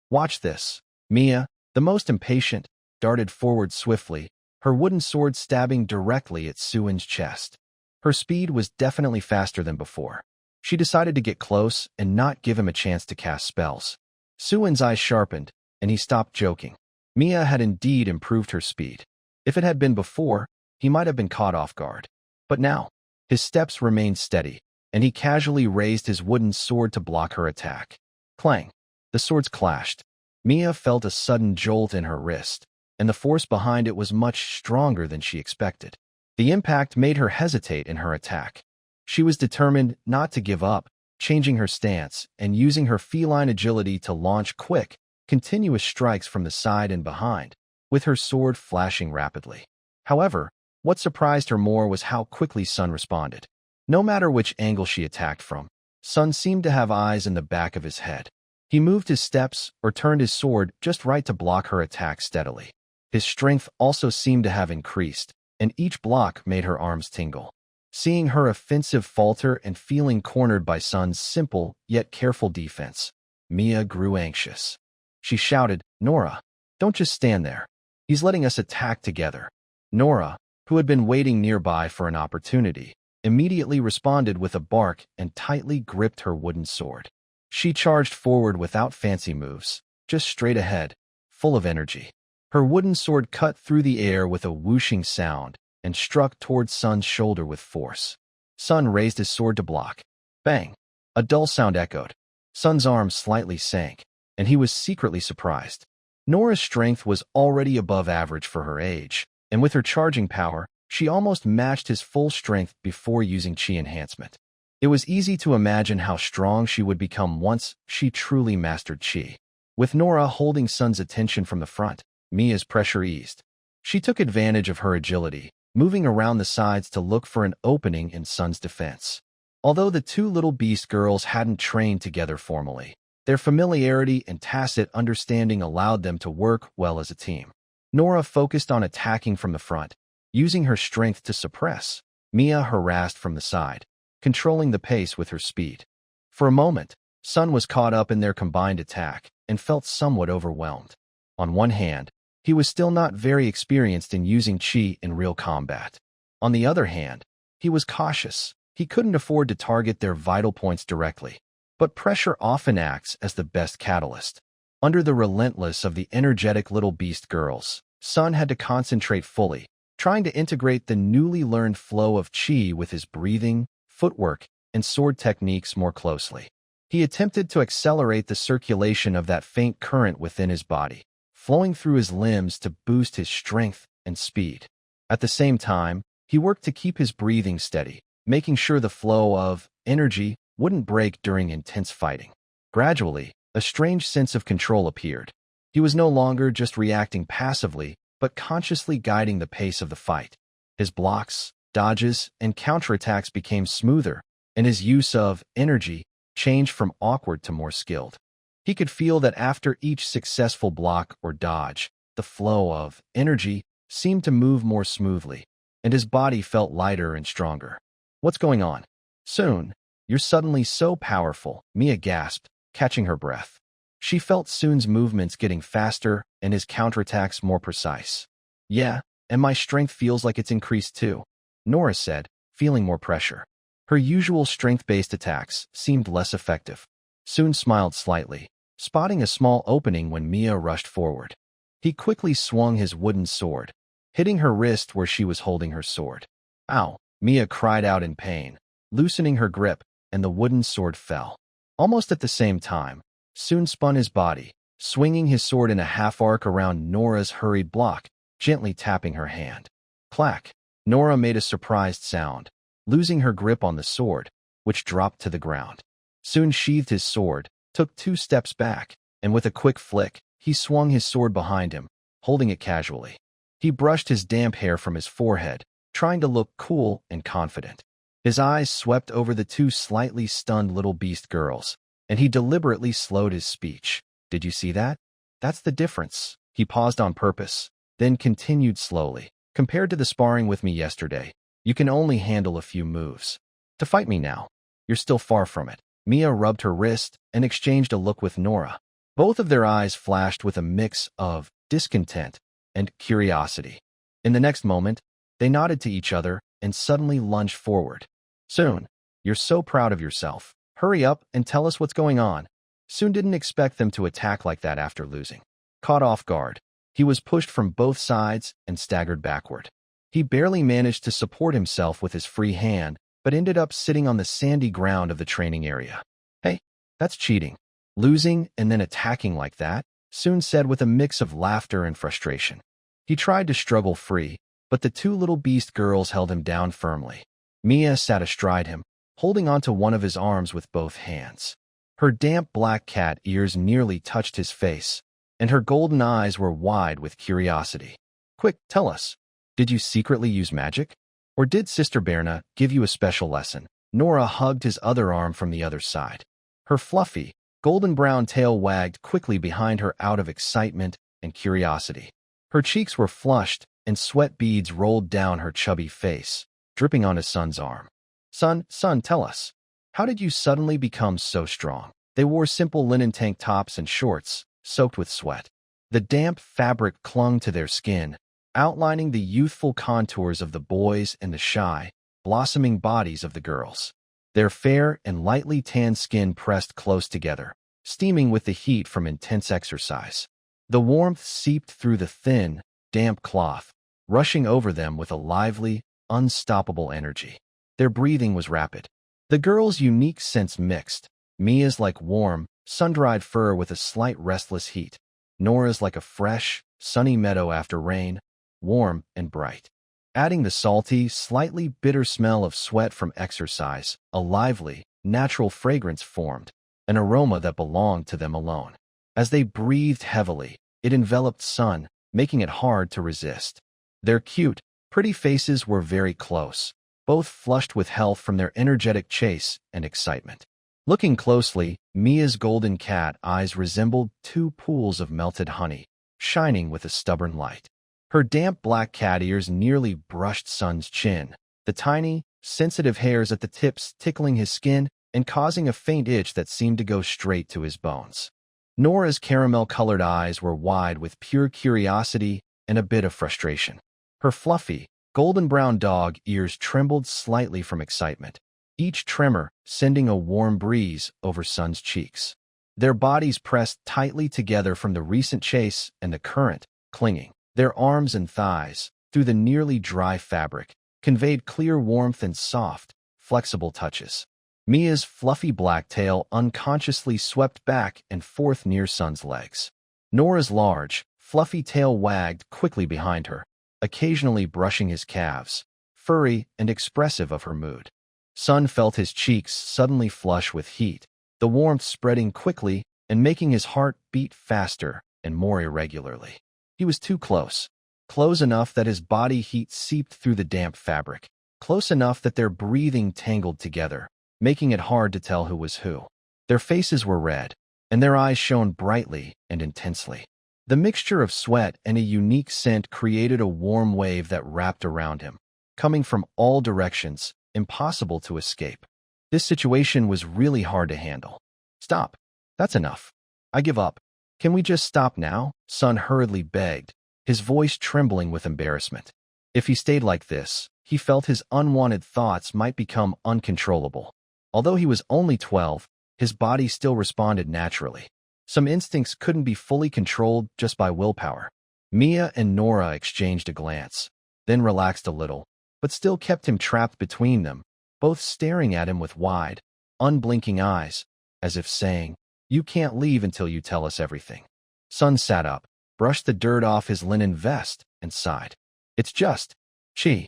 Watch this. Mia, the most impatient, darted forward swiftly, her wooden sword stabbing directly at Suin's chest. Her speed was definitely faster than before. She decided to get close and not give him a chance to cast spells. Suin's eyes sharpened, and he stopped joking. Mia had indeed improved her speed. If it had been before, he might have been caught off guard. But now, his steps remained steady, and he casually raised his wooden sword to block her attack. Clang! The swords clashed. Mia felt a sudden jolt in her wrist, and the force behind it was much stronger than she expected. The impact made her hesitate in her attack. She was determined not to give up, changing her stance and using her feline agility to launch quick, continuous strikes from the side and behind, with her sword flashing rapidly. However, what surprised her more was how quickly Sun responded. No matter which angle she attacked from, Sun seemed to have eyes in the back of his head. He moved his steps or turned his sword just right to block her attack steadily. His strength also seemed to have increased, and each block made her arms tingle. Seeing her offensive falter and feeling cornered by Sun's simple yet careful defense, Mia grew anxious. She shouted, "Nora, don't just stand there. He's letting us attack together." Nora, who had been waiting nearby for an opportunity, immediately responded with a bark and tightly gripped her wooden sword. She charged forward without fancy moves, just straight ahead, full of energy. Her wooden sword cut through the air with a whooshing sound and struck towards Sun's shoulder with force. Sun raised his sword to block. Bang! A dull sound echoed. Sun's arm slightly sank, and he was secretly surprised. Nora's strength was already above average for her age, and with her charging power, she almost matched his full strength before using chi enhancement. It was easy to imagine how strong she would become once she truly mastered chi. With Nora holding Sun's attention from the front, Mia's pressure eased. She took advantage of her agility, moving around the sides to look for an opening in Sun's defense. Although the two little beast girls hadn't trained together formally, their familiarity and tacit understanding allowed them to work well as a team. Nora focused on attacking from the front, using her strength to suppress. Mia harassed from the side, controlling the pace with her speed. For a moment, Sun was caught up in their combined attack and felt somewhat overwhelmed. On one hand, he was still not very experienced in using chi in real combat. On the other hand, he was cautious. He couldn't afford to target their vital points directly. But pressure often acts as the best catalyst. Under the relentless of the energetic little beast girls, Sun had to concentrate fully, trying to integrate the newly learned flow of chi with his breathing, footwork, and sword techniques more closely. He attempted to accelerate the circulation of that faint current within his body, flowing through his limbs to boost his strength and speed. At the same time, he worked to keep his breathing steady, making sure the flow of energy wouldn't break during intense fighting. Gradually, a strange sense of control appeared. He was no longer just reacting passively, but consciously guiding the pace of the fight. His blocks, dodges, and counterattacks became smoother, and his use of energy changed from awkward to more skilled. He could feel that after each successful block or dodge, the flow of energy seemed to move more smoothly, and his body felt lighter and stronger. "What's going on?" "Soon, you're suddenly so powerful," Mia gasped, catching her breath. She felt Soon's movements getting faster and his counterattacks more precise. "Yeah, and my strength feels like it's increased too," Nora said, feeling more pressure. Her usual strength-based attacks seemed less effective. Soon smiled slightly, spotting a small opening when Mia rushed forward. He quickly swung his wooden sword, hitting her wrist where she was holding her sword. "Ow!" Mia cried out in pain, loosening her grip, and the wooden sword fell. Almost at the same time, Soon spun his body, swinging his sword in a half-arc around Nora's hurried block, gently tapping her hand. Clack! Nora made a surprised sound, losing her grip on the sword, which dropped to the ground. Soon sheathed his sword, took 2 steps back, and with a quick flick, he swung his sword behind him, holding it casually. He brushed his damp hair from his forehead, trying to look cool and confident. His eyes swept over the 2 slightly stunned little beast girls, and he deliberately slowed his speech. "Did you see that? That's the difference." He paused on purpose, then continued slowly. "Compared to the sparring with me yesterday, you can only handle a few moves. To fight me now, you're still far from it." Mia rubbed her wrist and exchanged a look with Nora. Both of their eyes flashed with a mix of discontent and curiosity. In the next moment, they nodded to each other and suddenly lunged forward. "Soon, you're so proud of yourself. Hurry up and tell us what's going on." Soon didn't expect them to attack like that after losing. Caught off guard, he was pushed from both sides and staggered backward. He barely managed to support himself with his free hand, but ended up sitting on the sandy ground of the training area. "Hey, that's cheating. Losing and then attacking like that," Soon said with a mix of laughter and frustration. He tried to struggle free, but the 2 little beast girls held him down firmly. Mia sat astride him, holding onto one of his arms with both hands. Her damp black cat ears nearly touched his face, and her golden eyes were wide with curiosity. Quick, tell us, did you secretly use magic? Or did Sister Berna give you a special lesson? Nora hugged his other arm from the other side. Her fluffy, golden brown tail wagged quickly behind her out of excitement and curiosity. Her cheeks were flushed, and sweat beads rolled down her chubby face, dripping on his son's arm. Son, tell us, how did you suddenly become so strong? They wore simple linen tank tops and shorts, soaked with sweat. The damp fabric clung to their skin, outlining the youthful contours of the boys and the shy, blossoming bodies of the girls. Their fair and lightly tanned skin pressed close together, steaming with the heat from intense exercise. The warmth seeped through the thin, damp cloth, rushing over them with a lively, unstoppable energy. Their breathing was rapid. The girls' unique scents mixed. Mia's like warm, sun-dried fur with a slight restless heat. Nora's like a fresh, sunny meadow after rain, warm and bright. Adding the salty, slightly bitter smell of sweat from exercise, a lively, natural fragrance formed, an aroma that belonged to them alone. As they breathed heavily, it enveloped Sun, making it hard to resist. Their cute, pretty faces were very close, both flushed with health from their energetic chase and excitement. Looking closely, Mia's golden cat eyes resembled two pools of melted honey, shining with a stubborn light. Her damp black cat ears nearly brushed Sun's chin, the tiny, sensitive hairs at the tips tickling his skin and causing a faint itch that seemed to go straight to his bones. Nora's caramel-colored eyes were wide with pure curiosity and a bit of frustration. Her fluffy, golden-brown dog ears trembled slightly from excitement, each tremor sending a warm breeze over Sun's cheeks. Their bodies pressed tightly together from the recent chase and the current, clinging. Their arms and thighs, through the nearly dry fabric, conveyed clear warmth and soft, flexible touches. Mia's fluffy black tail unconsciously swept back and forth near Sun's legs. Nora's large, fluffy tail wagged quickly behind her, occasionally brushing his calves, furry and expressive of her mood. Sun felt his cheeks suddenly flush with heat, the warmth spreading quickly and making his heart beat faster and more irregularly. He was too close, close enough that his body heat seeped through the damp fabric, close enough that their breathing tangled together, making it hard to tell who was who. Their faces were red, and their eyes shone brightly and intensely. The mixture of sweat and a unique scent created a warm wave that wrapped around him, coming from all directions, impossible to escape. This situation was really hard to handle. Stop. That's enough. I give up. Can we just stop now? Sun hurriedly begged, his voice trembling with embarrassment. If he stayed like this, he felt his unwanted thoughts might become uncontrollable. Although he was only 12, his body still responded naturally. Some instincts couldn't be fully controlled just by willpower. Mia and Nora exchanged a glance, then relaxed a little, but still kept him trapped between them, both staring at him with wide, unblinking eyes, as if saying, "You can't leave until you tell us everything." Sun sat up, brushed the dirt off his linen vest, and sighed. It's just Chi.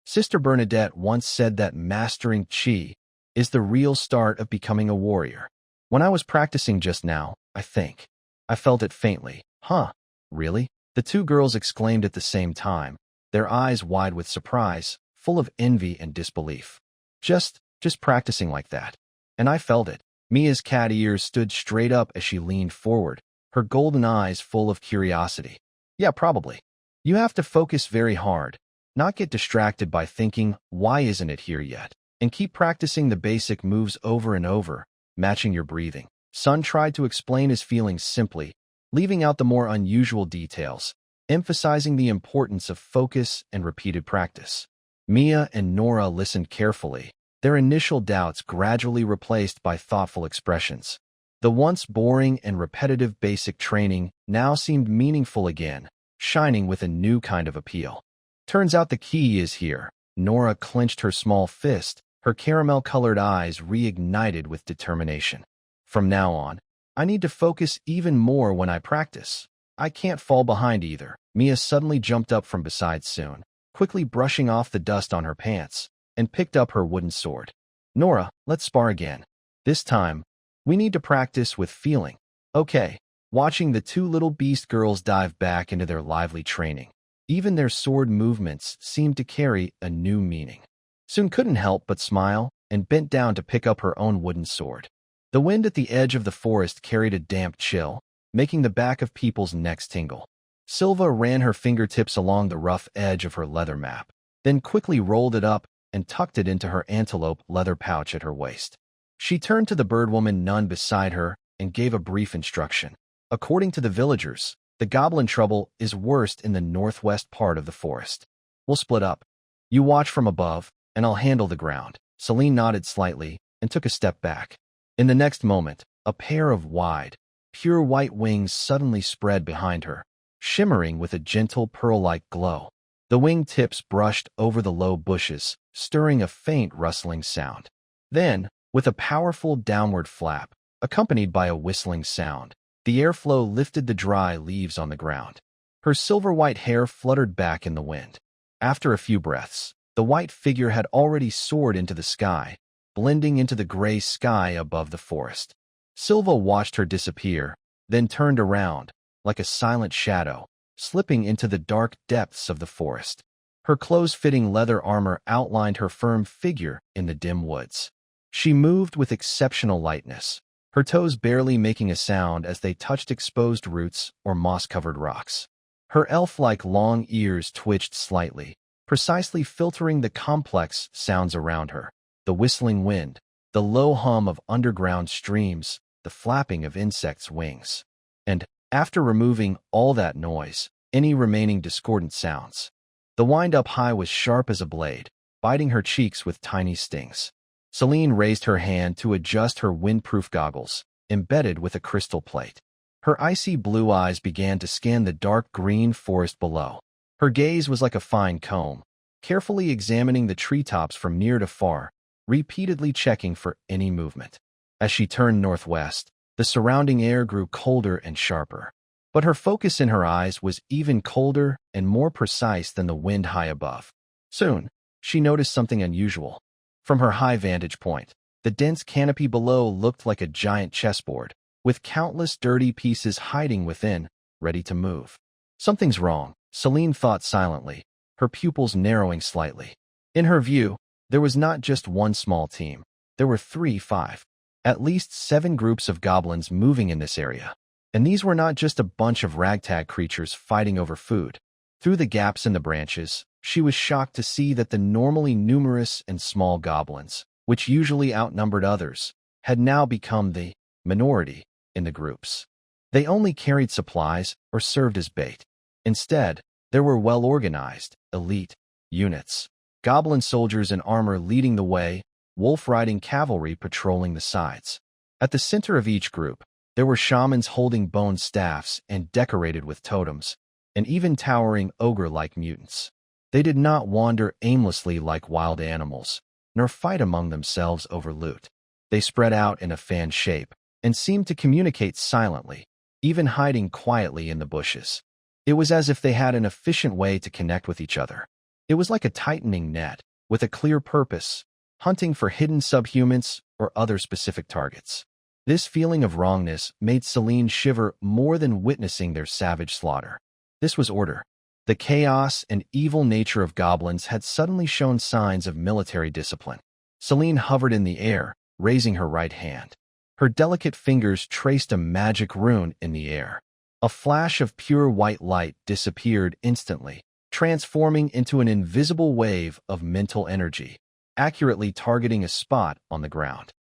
Sister Bernadette once said that mastering Chi is the real start of becoming a warrior. When I was practicing just now, I think I felt it faintly. Huh? Really? The two girls exclaimed at the same time, their eyes wide with surprise, full of envy and disbelief. Just practicing like that. And I felt it. Mia's cat ears stood straight up as she leaned forward, her golden eyes full of curiosity. Yeah, probably. You have to focus very hard, not get distracted by thinking, why isn't it here yet? And keep practicing the basic moves over and over, matching your breathing. Sun tried to explain his feelings simply, leaving out the more unusual details, emphasizing the importance of focus and repeated practice. Mia and Nora listened carefully, their initial doubts gradually replaced by thoughtful expressions. The once boring and repetitive basic training now seemed meaningful again, shining with a new kind of appeal. Turns out the key is here. Nora clenched her small fist, her caramel-colored eyes reignited with determination. From now on, I need to focus even more when I practice. I can't fall behind either. Mia suddenly jumped up from beside Soon, quickly brushing off the dust on her pants, and picked up her wooden sword. Nora, let's spar again. This time, we need to practice with feeling. Okay, watching the two little beast girls dive back into their lively training. Even their sword movements seemed to carry a new meaning. Sun couldn't help but smile and bent down to pick up her own wooden sword. The wind at the edge of the forest carried a damp chill, making the back of people's necks tingle. Silva ran her fingertips along the rough edge of her leather map, then quickly rolled it up and tucked it into her antelope leather pouch at her waist. She turned to the birdwoman nun beside her and gave a brief instruction. According to the villagers, the goblin trouble is worst in the northwest part of the forest. We'll split up. You watch from above, and I'll handle the ground. Celine nodded slightly and took a step back. In the next moment, a pair of wide, pure white wings suddenly spread behind her, shimmering with a gentle pearl-like glow. The wing tips brushed over the low bushes, stirring a faint rustling sound. Then, with a powerful downward flap, accompanied by a whistling sound, the airflow lifted the dry leaves on the ground. Her silver-white hair fluttered back in the wind. After a few breaths, the white figure had already soared into the sky, blending into the gray sky above the forest. Silva watched her disappear, then turned around, like a silent shadow, slipping into the dark depths of the forest. Her close-fitting leather armor outlined her firm figure in the dim woods. She moved with exceptional lightness, her toes barely making a sound as they touched exposed roots or moss-covered rocks. Her elf-like long ears twitched slightly, precisely filtering the complex sounds around her. The whistling wind, the low hum of underground streams, the flapping of insects' wings. And, after removing all that noise, any remaining discordant sounds, the wind-up high was sharp as a blade, biting her cheeks with tiny stings. Celine raised her hand to adjust her windproof goggles, embedded with a crystal plate. Her icy blue eyes began to scan the dark green forest below. Her gaze was like a fine comb, carefully examining the treetops from near to far, repeatedly checking for any movement. As she turned northwest, the surrounding air grew colder and sharper. But her focus in her eyes was even colder and more precise than the wind high above. Soon, she noticed something unusual. From her high vantage point, the dense canopy below looked like a giant chessboard, with countless dirty pieces hiding within, ready to move. Something's wrong, Celine thought silently, her pupils narrowing slightly. In her view, there was not just one small team. There were 5, at least 7 groups of goblins moving in this area. And these were not just a bunch of ragtag creatures fighting over food. Through the gaps in the branches, she was shocked to see that the normally numerous and small goblins, which usually outnumbered others, had now become the minority in the groups. They only carried supplies or served as bait. Instead, there were well-organized, elite units. Goblin soldiers in armor leading the way, wolf-riding cavalry patrolling the sides. At the center of each group, there were shamans holding bone staffs and decorated with totems, and even towering ogre-like mutants. They did not wander aimlessly like wild animals, nor fight among themselves over loot. They spread out in a fan shape and seemed to communicate silently, even hiding quietly in the bushes. It was as if they had an efficient way to connect with each other. It was like a tightening net, with a clear purpose, hunting for hidden subhumans or other specific targets. This feeling of wrongness made Celine shiver more than witnessing their savage slaughter. This was order. The chaos and evil nature of goblins had suddenly shown signs of military discipline. Celine hovered in the air, raising her right hand. Her delicate fingers traced a magic rune in the air. A flash of pure white light disappeared instantly, transforming into an invisible wave of mental energy, accurately targeting a spot on the ground.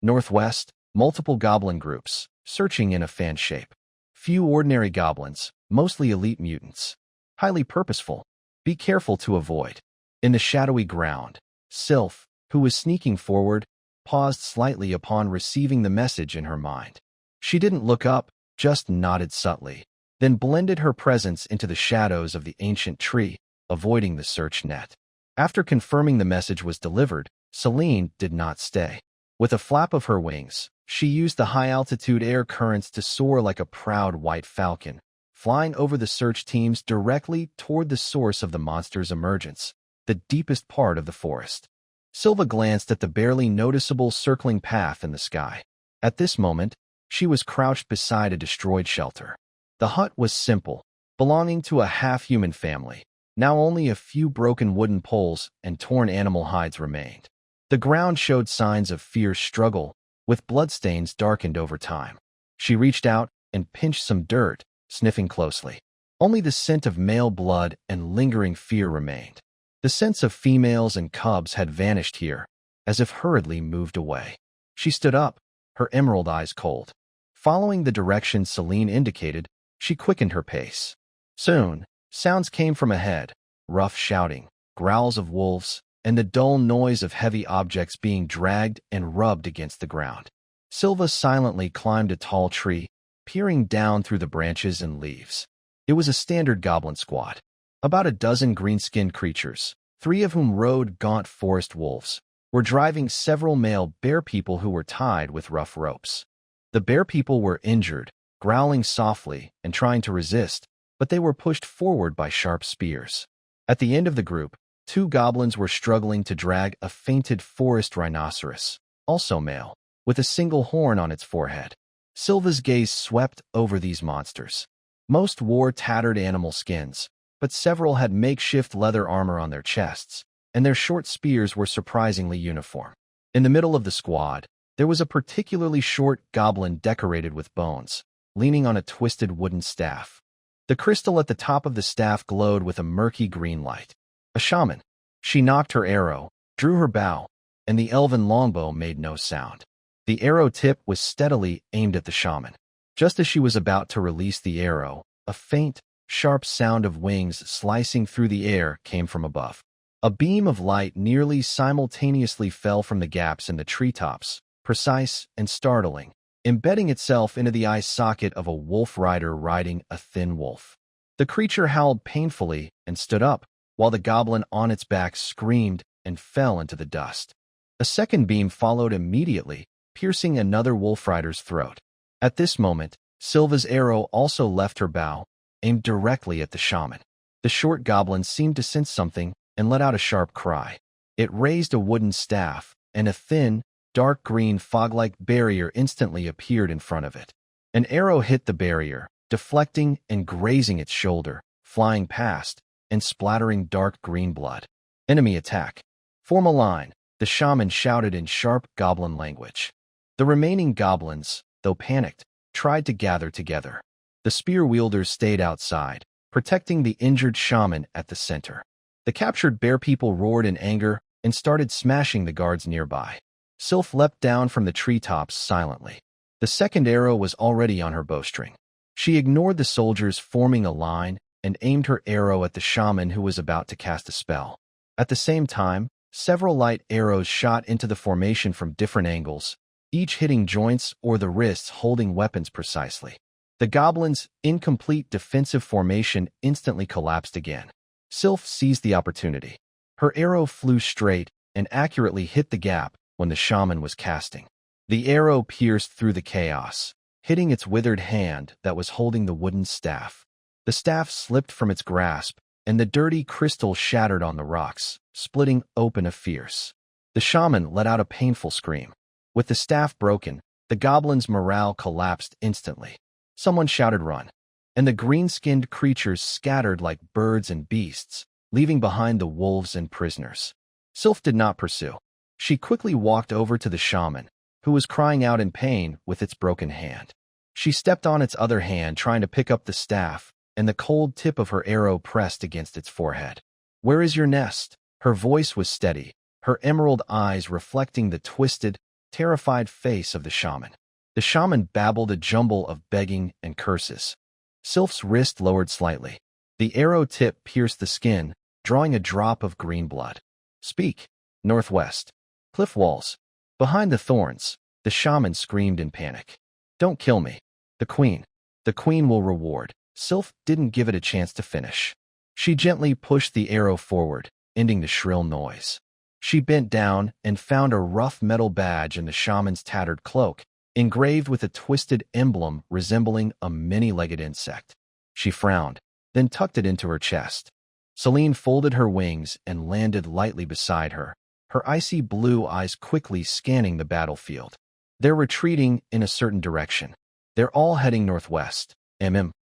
Northwest, multiple goblin groups, searching in a fan shape. Few ordinary goblins, mostly elite mutants. Highly purposeful. Be careful to avoid. In the shadowy ground, Sylph, who was sneaking forward, paused slightly upon receiving the message in her mind. She didn't look up, just nodded subtly, then blended her presence into the shadows of the ancient tree, avoiding the search net. After confirming the message was delivered, Celine did not stay. With a flap of her wings, she used the high-altitude air currents to soar like a proud white falcon, flying over the search teams directly toward the source of the monster's emergence, the deepest part of the forest. Silva glanced at the barely noticeable circling path in the sky. At this moment, She was crouched beside a destroyed shelter. The hut was simple, belonging to a half-human family. Now only a few broken wooden poles and torn animal hides remained. The ground showed signs of fierce struggle, with bloodstains darkened over time. She reached out and pinched some dirt, sniffing closely. Only the scent of male blood and lingering fear remained. The scents of females and cubs had vanished here, as if hurriedly moved away. She stood up, her emerald eyes cold. Following the direction Celine indicated, she quickened her pace. Soon, sounds came from ahead, rough shouting, growls of wolves, and the dull noise of heavy objects being dragged and rubbed against the ground. Silva silently climbed a tall tree, peering down through the branches and leaves. It was a standard goblin squad. About a dozen green-skinned creatures, 3 of whom rode gaunt forest wolves, were driving several male bear people who were tied with rough ropes. The bear people were injured, growling softly and trying to resist, but they were pushed forward by sharp spears. At the end of the group, 2 goblins were struggling to drag a fainted forest rhinoceros, also male, with a single horn on its forehead. Silva's gaze swept over these monsters. Most wore tattered animal skins, but several had makeshift leather armor on their chests, and their short spears were surprisingly uniform. In the middle of the squad, there was a particularly short goblin decorated with bones, leaning on a twisted wooden staff. The crystal at the top of the staff glowed with a murky green light. A shaman. She knocked her arrow, drew her bow, and the elven longbow made no sound. The arrow tip was steadily aimed at the shaman. Just as she was about to release the arrow, a faint, sharp sound of wings slicing through the air came from above. A beam of light nearly simultaneously fell from the gaps in the treetops, precise and startling, embedding itself into the eye socket of a wolf rider riding a thin wolf. The creature howled painfully and stood up, while the goblin on its back screamed and fell into the dust. A second beam followed immediately, piercing another wolf rider's throat. At this moment, Silva's arrow also left her bow, aimed directly at the shaman. The short goblin seemed to sense something and let out a sharp cry. It raised a wooden staff, and a thin, dark green fog-like barrier instantly appeared in front of it. An arrow hit the barrier, deflecting and grazing its shoulder, flying past, and splattering dark green blood. Enemy attack. Form a line, the shaman shouted in sharp goblin language. The remaining goblins, though panicked, tried to gather together. The spear wielders stayed outside, protecting the injured shaman at the center. The captured bear people roared in anger and started smashing the guards nearby. Sylph leapt down from the treetops silently. The second arrow was already on her bowstring. She ignored the soldiers forming a line and aimed her arrow at the shaman who was about to cast a spell. At the same time, several light arrows shot into the formation from different angles, each hitting joints or the wrists holding weapons precisely. The goblin's incomplete defensive formation instantly collapsed again. Sylph seized the opportunity. Her arrow flew straight and accurately hit the gap when the shaman was casting. The arrow pierced through the chaos, hitting its withered hand that was holding the wooden staff. The staff slipped from its grasp, and the dirty crystal shattered on the rocks, splitting open a fierce. The shaman let out a painful scream. With the staff broken, the goblin's morale collapsed instantly. Someone shouted run, and the green-skinned creatures scattered like birds and beasts, leaving behind the wolves and prisoners. Sylph did not pursue. She quickly walked over to the shaman, who was crying out in pain with its broken hand. She stepped on its other hand trying to pick up the staff, and the cold tip of her arrow pressed against its forehead. "Where is your nest?" Her voice was steady, her emerald eyes reflecting the twisted, terrified face of the shaman. The shaman babbled a jumble of begging and curses. Sylph's wrist lowered slightly. The arrow tip pierced the skin, drawing a drop of green blood. "Speak." "Northwest. Cliff walls." Behind the thorns, the shaman screamed in panic. "Don't kill me. The queen. The queen will reward." Sylph didn't give it a chance to finish. She gently pushed the arrow forward, ending the shrill noise. She bent down and found a rough metal badge in the shaman's tattered cloak, engraved with a twisted emblem resembling a many-legged insect. She frowned, then tucked it into her chest. Celine folded her wings and landed lightly beside her, her icy blue eyes quickly scanning the battlefield. "They're retreating in a certain direction," They're all heading northwest.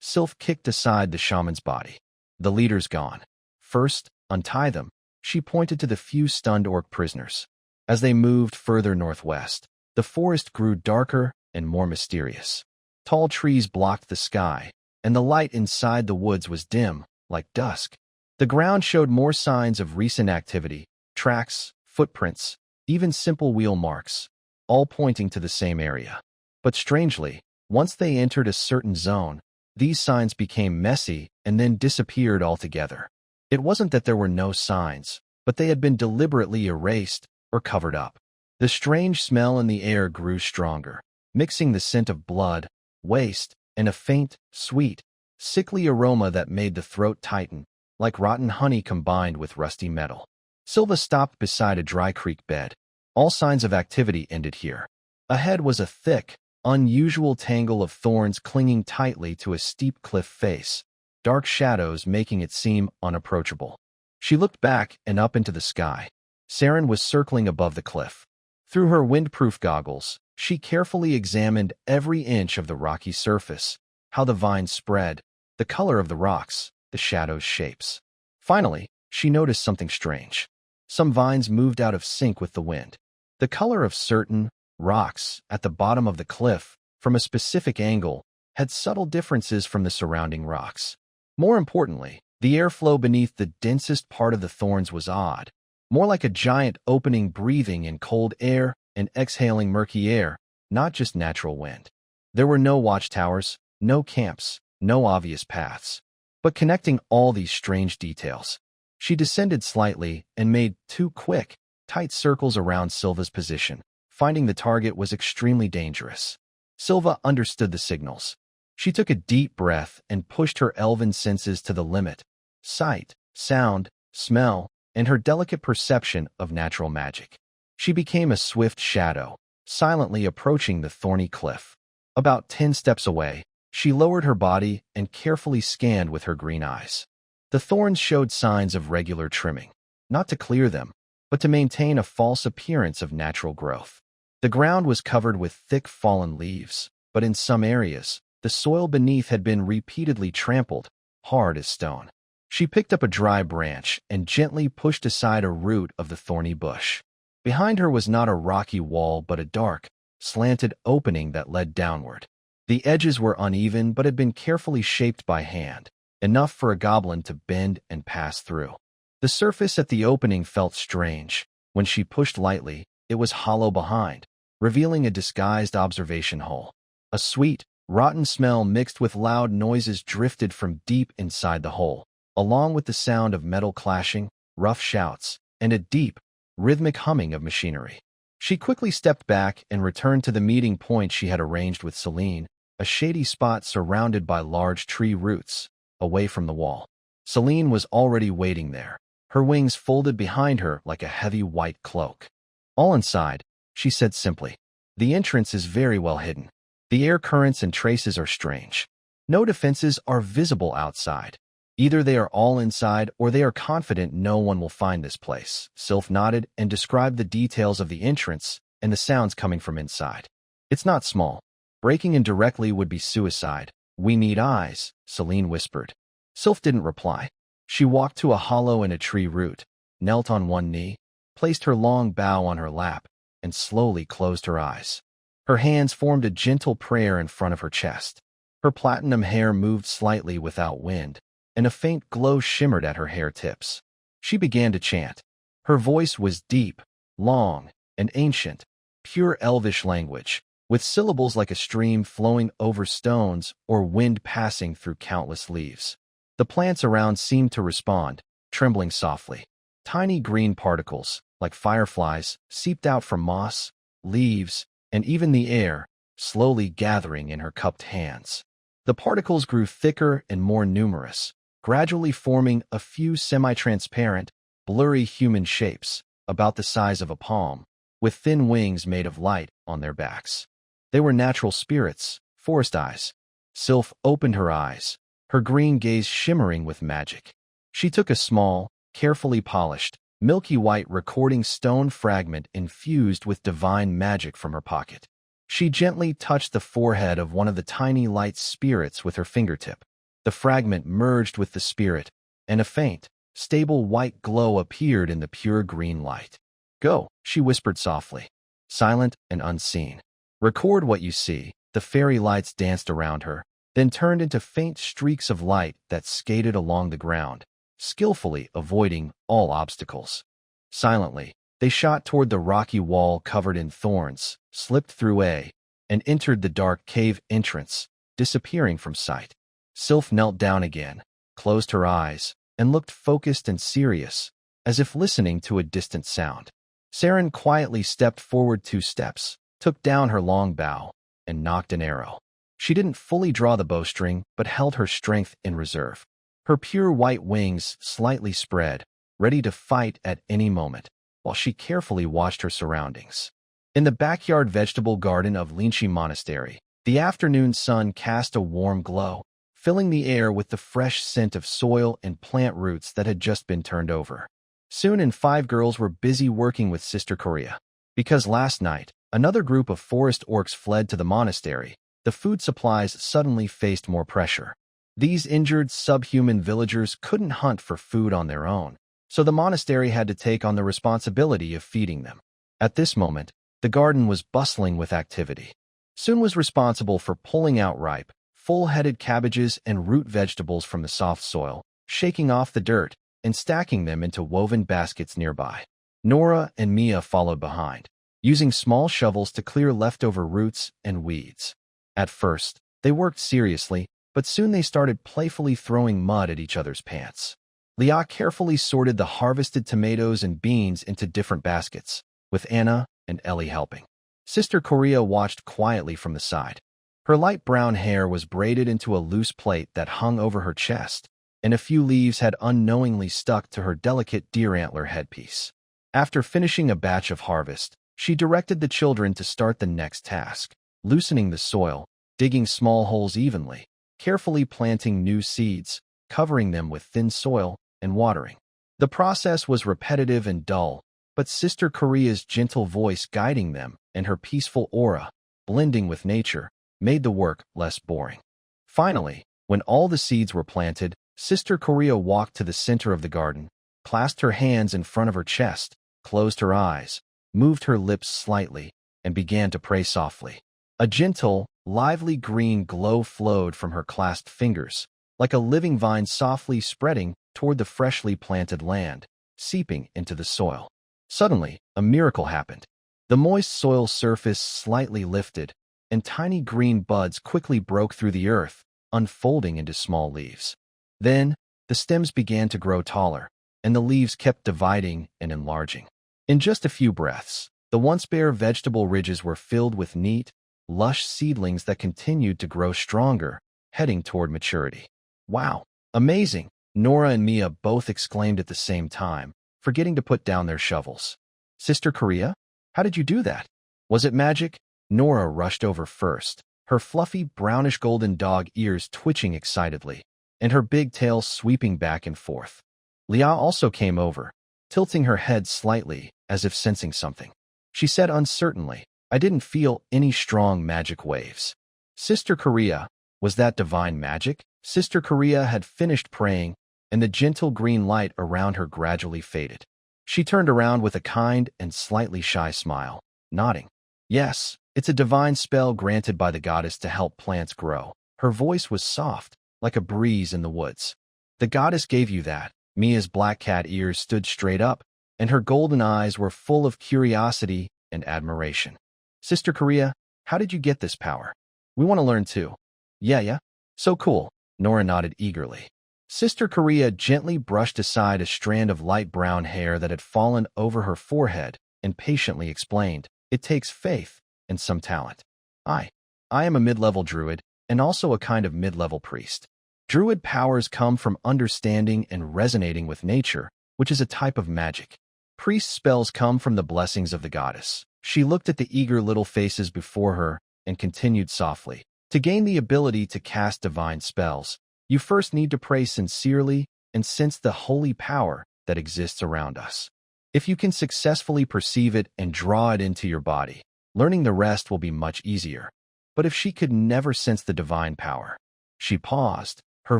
Sylph kicked aside the shaman's body. The leader's gone. First, untie them. She pointed to the few stunned orc prisoners. As they moved further northwest, the forest grew darker and more mysterious. Tall trees blocked the sky, and the light inside the woods was dim, like dusk. The ground showed more signs of recent activity, tracks, footprints, even simple wheel marks, all pointing to the same area. But strangely, once they entered a certain zone, these signs became messy and then disappeared altogether. It wasn't that there were no signs, but they had been deliberately erased or covered up. The strange smell in the air grew stronger, mixing the scent of blood, waste, and a faint, sweet, sickly aroma that made the throat tighten, like rotten honey combined with rusty metal. Silva stopped beside a dry creek bed. All signs of activity ended here. Ahead was a thick, unusual tangle of thorns clinging tightly to a steep cliff face, dark shadows making it seem unapproachable. She looked back and up into the sky. Saren was circling above the cliff. Through her windproof goggles, she carefully examined every inch of the rocky surface, how the vines spread, the color of the rocks, the shadows' shapes. Finally, she noticed something strange. Some vines moved out of sync with the wind. The color of certain rocks at the bottom of the cliff, from a specific angle, had subtle differences from the surrounding rocks. More importantly, the airflow beneath the densest part of the thorns was odd, more like a giant opening breathing in cold air and exhaling murky air, not just natural wind. There were no watchtowers, no camps, no obvious paths. But connecting all these strange details, she descended slightly and made 2 quick, tight circles around Silva's position. Finding the target was extremely dangerous. Silva understood the signals. She took a deep breath and pushed her elven senses to the limit. Sight, sound, smell, and her delicate perception of natural magic. She became a swift shadow, silently approaching the thorny cliff. About 10 steps away, she lowered her body and carefully scanned with her green eyes. The thorns showed signs of regular trimming, not to clear them, but to maintain a false appearance of natural growth. The ground was covered with thick fallen leaves, but in some areas, the soil beneath had been repeatedly trampled, hard as stone. She picked up a dry branch and gently pushed aside a root of the thorny bush. Behind her was not a rocky wall but a dark, slanted opening that led downward. The edges were uneven but had been carefully shaped by hand, enough for a goblin to bend and pass through. The surface at the opening felt strange. When she pushed lightly, it was hollow behind, revealing a disguised observation hole. A sweet, rotten smell mixed with loud noises drifted from deep inside the hole, along with the sound of metal clashing, rough shouts, and a deep, rhythmic humming of machinery. She quickly stepped back and returned to the meeting point she had arranged with Celine, a shady spot surrounded by large tree roots, away from the wall. Celine was already waiting there, her wings folded behind her like a heavy white cloak. All inside, she said simply. The entrance is very well hidden. The air currents and traces are strange. No defenses are visible outside. Either they are all inside or they are confident no one will find this place. Sylph nodded and described the details of the entrance and the sounds coming from inside. It's not small. Breaking in directly would be suicide. We need eyes, Celine whispered. Sylph didn't reply. She walked to a hollow in a tree root, knelt on one knee, placed her long bough on her lap, and slowly closed her eyes. Her hands formed a gentle prayer in front of her chest. Her platinum hair moved slightly without wind, and a faint glow shimmered at her hair tips. She began to chant. Her voice was deep, long, and ancient, pure elvish language, with syllables like a stream flowing over stones or wind passing through countless leaves. The plants around seemed to respond, trembling softly. Tiny green particles, like fireflies, seeped out from moss, leaves, and even the air, slowly gathering in her cupped hands. The particles grew thicker and more numerous, gradually forming a few semi-transparent, blurry human shapes, about the size of a palm, with thin wings made of light on their backs. They were natural spirits, forest eyes. Sylph opened her eyes, her green gaze shimmering with magic. She took a small, carefully polished, milky white recording stone fragment infused with divine magic from her pocket. She gently touched the forehead of one of the tiny light spirits with her fingertip. The fragment merged with the spirit, and a faint, stable white glow appeared in the pure green light. "Go," she whispered softly, silent and unseen. "Record what you see." The fairy lights danced around her, then turned into faint streaks of light that skated along the ground, skillfully avoiding all obstacles. Silently, they shot toward the rocky wall covered in thorns, slipped through and entered the dark cave entrance, disappearing from sight. Sylph knelt down again, closed her eyes, and looked focused and serious, as if listening to a distant sound. Saren quietly stepped forward 2 steps, took down her long bow, and nocked an arrow. She didn't fully draw the bowstring, but held her strength in reserve. Her pure white wings slightly spread, ready to fight at any moment, while she carefully watched her surroundings. In the backyard vegetable garden of Linchi Monastery, the afternoon sun cast a warm glow, filling the air with the fresh scent of soil and plant roots that had just been turned over. Soon 5 girls were busy working with Sister Korea. Because last night, another group of forest orcs fled to the monastery, the food supplies suddenly faced more pressure. These injured subhuman villagers couldn't hunt for food on their own, so the monastery had to take on the responsibility of feeding them. At this moment, the garden was bustling with activity. Sun was responsible for pulling out ripe, full-headed cabbages and root vegetables from the soft soil, shaking off the dirt, and stacking them into woven baskets nearby. Nora and Mia followed behind, using small shovels to clear leftover roots and weeds. At first, they worked seriously, but soon they started playfully throwing mud at each other's pants. Leah carefully sorted the harvested tomatoes and beans into different baskets, with Anna and Ellie helping. Sister Korea watched quietly from the side. Her light brown hair was braided into a loose plait that hung over her chest, and a few leaves had unknowingly stuck to her delicate deer antler headpiece. After finishing a batch of harvest, she directed the children to start the next task, loosening the soil, digging small holes evenly, carefully planting new seeds, covering them with thin soil, and watering. The process was repetitive and dull, but Sister Korea's gentle voice guiding them and her peaceful aura, blending with nature, made the work less boring. Finally, when all the seeds were planted, Sister Korea walked to the center of the garden, clasped her hands in front of her chest, closed her eyes, moved her lips slightly, and began to pray softly. A gentle, lively green glow flowed from her clasped fingers, like a living vine softly spreading toward the freshly planted land, seeping into the soil. Suddenly, a miracle happened. The moist soil surface slightly lifted, and tiny green buds quickly broke through the earth, unfolding into small leaves. Then, the stems began to grow taller, and the leaves kept dividing and enlarging. In just a few breaths, the once bare vegetable ridges were filled with neat, lush seedlings that continued to grow stronger, heading toward maturity. "Wow, amazing!" Nora and Mia both exclaimed at the same time, forgetting to put down their shovels. "Sister Korea, how did you do that? Was it magic?" Nora rushed over first, her fluffy brownish-golden dog ears twitching excitedly, and her big tail sweeping back and forth. Leah also came over, tilting her head slightly as if sensing something. She said uncertainly, "I didn't feel any strong magic waves." Sister Korea, was that divine magic? Sister Korea had finished praying, and the gentle green light around her gradually faded. She turned around with a kind and slightly shy smile, nodding. "Yes, it's a divine spell granted by the goddess to help plants grow." Her voice was soft, like a breeze in the woods. "The goddess gave you that." Mia's black cat ears stood straight up, and her golden eyes were full of curiosity and admiration. "Sister Korea, how did you get this power? We want to learn too." Yeah. So cool." Nora nodded eagerly. Sister Korea gently brushed aside a strand of light brown hair that had fallen over her forehead and patiently explained, "It takes faith and some talent. I am a mid-level druid and also a kind of mid-level priest. Druid powers come from understanding and resonating with nature, which is a type of magic. Priest spells come from the blessings of the goddess." She looked at the eager little faces before her and continued softly. "To gain the ability to cast divine spells, you first need to pray sincerely and sense the holy power that exists around us. If you can successfully perceive it and draw it into your body, Learning the rest will be much easier. But if she could never sense the divine power. She paused, her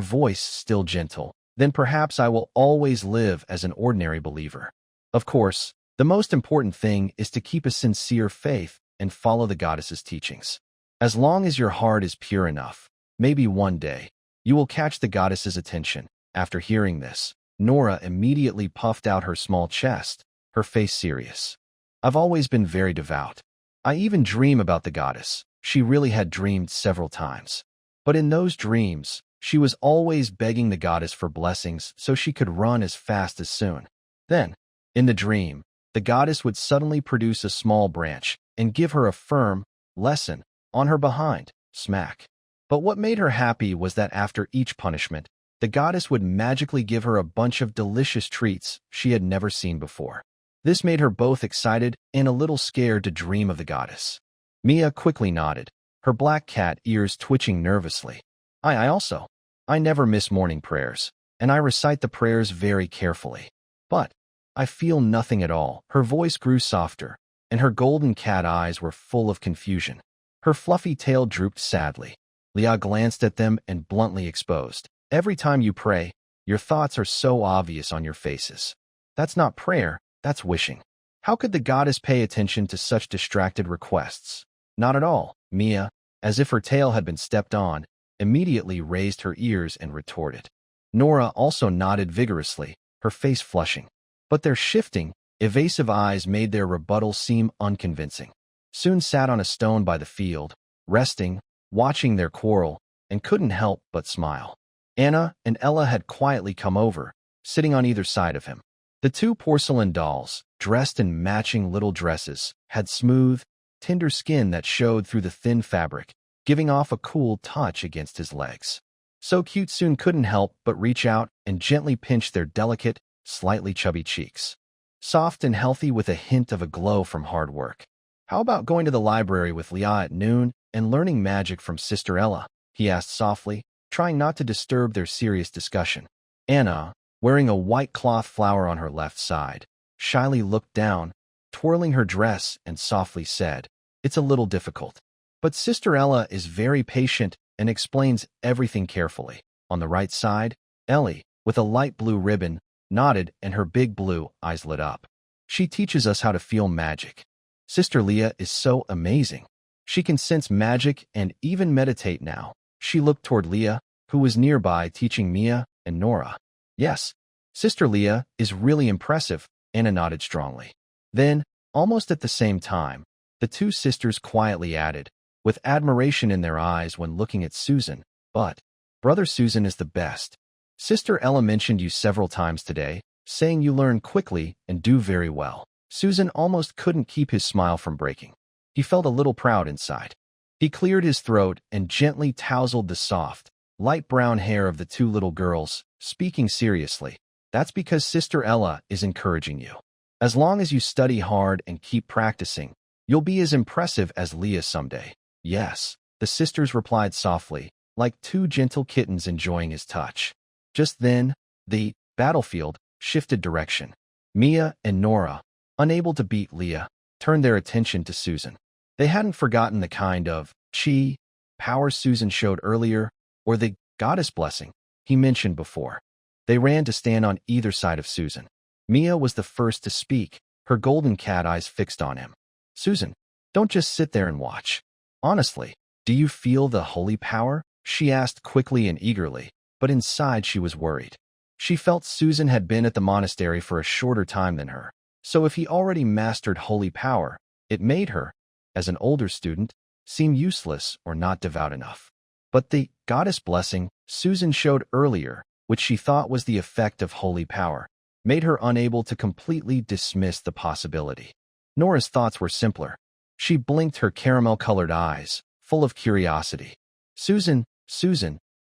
voice still gentle. Then perhaps I will always live as an ordinary believer. Of course, the most important thing is to keep a sincere faith and follow the goddess's teachings. As long as your heart is pure enough, maybe one day, you will catch the goddess's attention. After hearing this, Nora immediately puffed out her small chest, her face serious. I've always been very devout. I even dream about the goddess. She really had dreamed several times. But in those dreams, she was always begging the goddess for blessings so she could run as fast as soon. Then, in the dream, the goddess would suddenly produce a small branch and give her a firm lesson on her behind, smack. But what made her happy was that after each punishment, the goddess would magically give her a bunch of delicious treats she had never seen before. This made her both excited and a little scared to dream of the goddess. Mia quickly nodded, her black cat ears twitching nervously. I never miss morning prayers, and I recite the prayers very carefully. But I feel nothing at all. Her voice grew softer, and her golden cat eyes were full of confusion. Her fluffy tail drooped sadly. Leah glanced at them and bluntly exposed. Every time you pray, your thoughts are so obvious on your faces. That's not prayer, that's wishing. How could the goddess pay attention to such distracted requests? Not at all. Mia, as if her tail had been stepped on, immediately raised her ears and retorted. Nora also nodded vigorously, her face flushing. But their shifting, evasive eyes made their rebuttal seem unconvincing. Soon sat on a stone by the field, resting, watching their quarrel, and couldn't help but smile. Anna and Ella had quietly come over, sitting on either side of him. The two porcelain dolls, dressed in matching little dresses, had smooth, tender skin that showed through the thin fabric, giving off a cool touch against his legs. So cute Soon couldn't help but reach out and gently pinch their delicate, slightly chubby cheeks. Soft and healthy with a hint of a glow from hard work. How about going to the library with Leah at noon and learning magic from Sister Ella? He asked softly, trying not to disturb their serious discussion. Anna, wearing a white cloth flower on her left side, shyly looked down, twirling her dress and softly said, "It's a little difficult." But Sister Ella is very patient and explains everything carefully. On the right side, Ellie, with a light blue ribbon, nodded and her big blue eyes lit up. She teaches us how to feel magic. Sister Leah is so amazing. She can sense magic and even meditate now. She looked toward Leah, who was nearby teaching Mia and Nora. Yes, Sister Leah is really impressive, Anna nodded strongly. Then, almost at the same time, the two sisters quietly added, with admiration in their eyes when looking at Susan, "But Brother Susan is the best. Sister Ella mentioned you several times today, saying you learn quickly and do very well." Susan almost couldn't keep his smile from breaking. He felt a little proud inside. He cleared his throat and gently tousled the soft, light brown hair of the two little girls, speaking seriously. "That's because Sister Ella is encouraging you. As long as you study hard and keep practicing, you'll be as impressive as Leah someday." "Yes," the sisters replied softly, like two gentle kittens enjoying his touch. Just then, the battlefield shifted direction. Mia and Nora, unable to beat Leah, turned their attention to Susan. They hadn't forgotten the kind of chi power Susan showed earlier, or the goddess blessing he mentioned before. They ran to stand on either side of Susan. Mia was the first to speak, her golden cat eyes fixed on him. "Susan, don't just sit there and watch. Honestly, do you feel the holy power?" she asked quickly and eagerly, but inside she was worried. She felt Susan had been at the monastery for a shorter time than her, so if he already mastered holy power, it made her, as an older student, seem useless or not devout enough. But the goddess blessing Susan showed earlier, which she thought was the effect of holy power, made her unable to completely dismiss the possibility. Nora's thoughts were simpler. She blinked her caramel-colored eyes, full of curiosity. Susan,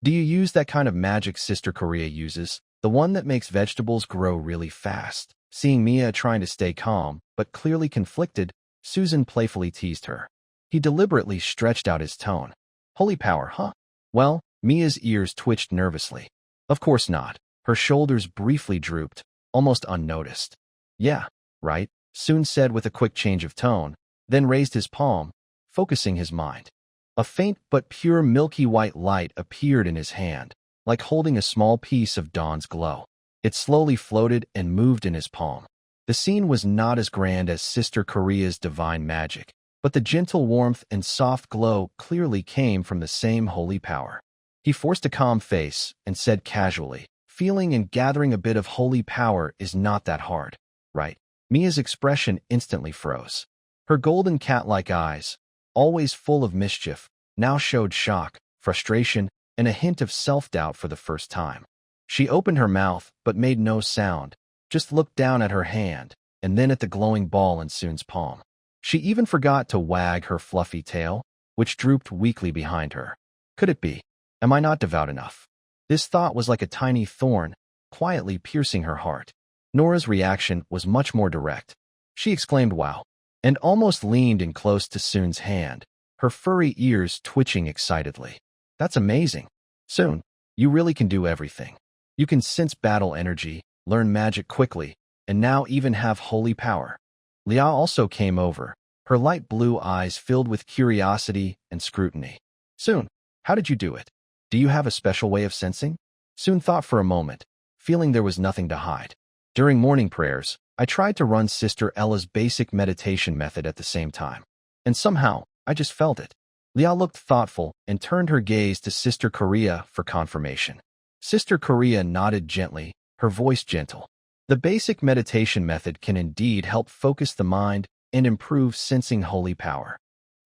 do you use that kind of magic Sister Korea uses, the one that makes vegetables grow really fast?" Seeing Mia trying to stay calm, but clearly conflicted, Susan playfully teased her. He deliberately stretched out his tone. "Holy power, huh?" Well, Mia's ears twitched nervously. "Of course not." Her shoulders briefly drooped, almost unnoticed. "Yeah, right," Soon said with a quick change of tone. then raised his palm, focusing his mind. A faint but pure milky white light appeared in his hand, like holding a small piece of dawn's glow. It slowly floated and moved in his palm. The scene was not as grand as Sister Korea's divine magic, but the gentle warmth and soft glow clearly came from the same holy power. He forced a calm face and said casually, "Feeling and gathering a bit of holy power is not that hard, right?" Mia's expression instantly froze. Her golden cat-like eyes, always full of mischief, now showed shock, frustration, and a hint of self-doubt for the first time. She opened her mouth but made no sound, just looked down at her hand and then at the glowing ball in Soon's palm. She even forgot to wag her fluffy tail, which drooped weakly behind her. Could it be? Am I not devout enough? This thought was like a tiny thorn, quietly piercing her heart. Nora's reaction was much more direct. She exclaimed, "Wow," and almost leaned in close to Soon's hand, her furry ears twitching excitedly. "That's amazing. Soon, you really can do everything. You can sense battle energy, learn magic quickly, and now even have holy power." Liao also came over, her light blue eyes filled with curiosity and scrutiny. "Soon, how did you do it? Do you have a special way of sensing?" Soon thought for a moment, feeling there was nothing to hide. "During morning prayers, I tried to run Sister Ella's basic meditation method at the same time. And somehow, I just felt it." Liao looked thoughtful and turned her gaze to Sister Korea for confirmation. Sister Korea nodded gently, her voice gentle. "The basic meditation method can indeed help focus the mind and improve sensing holy power.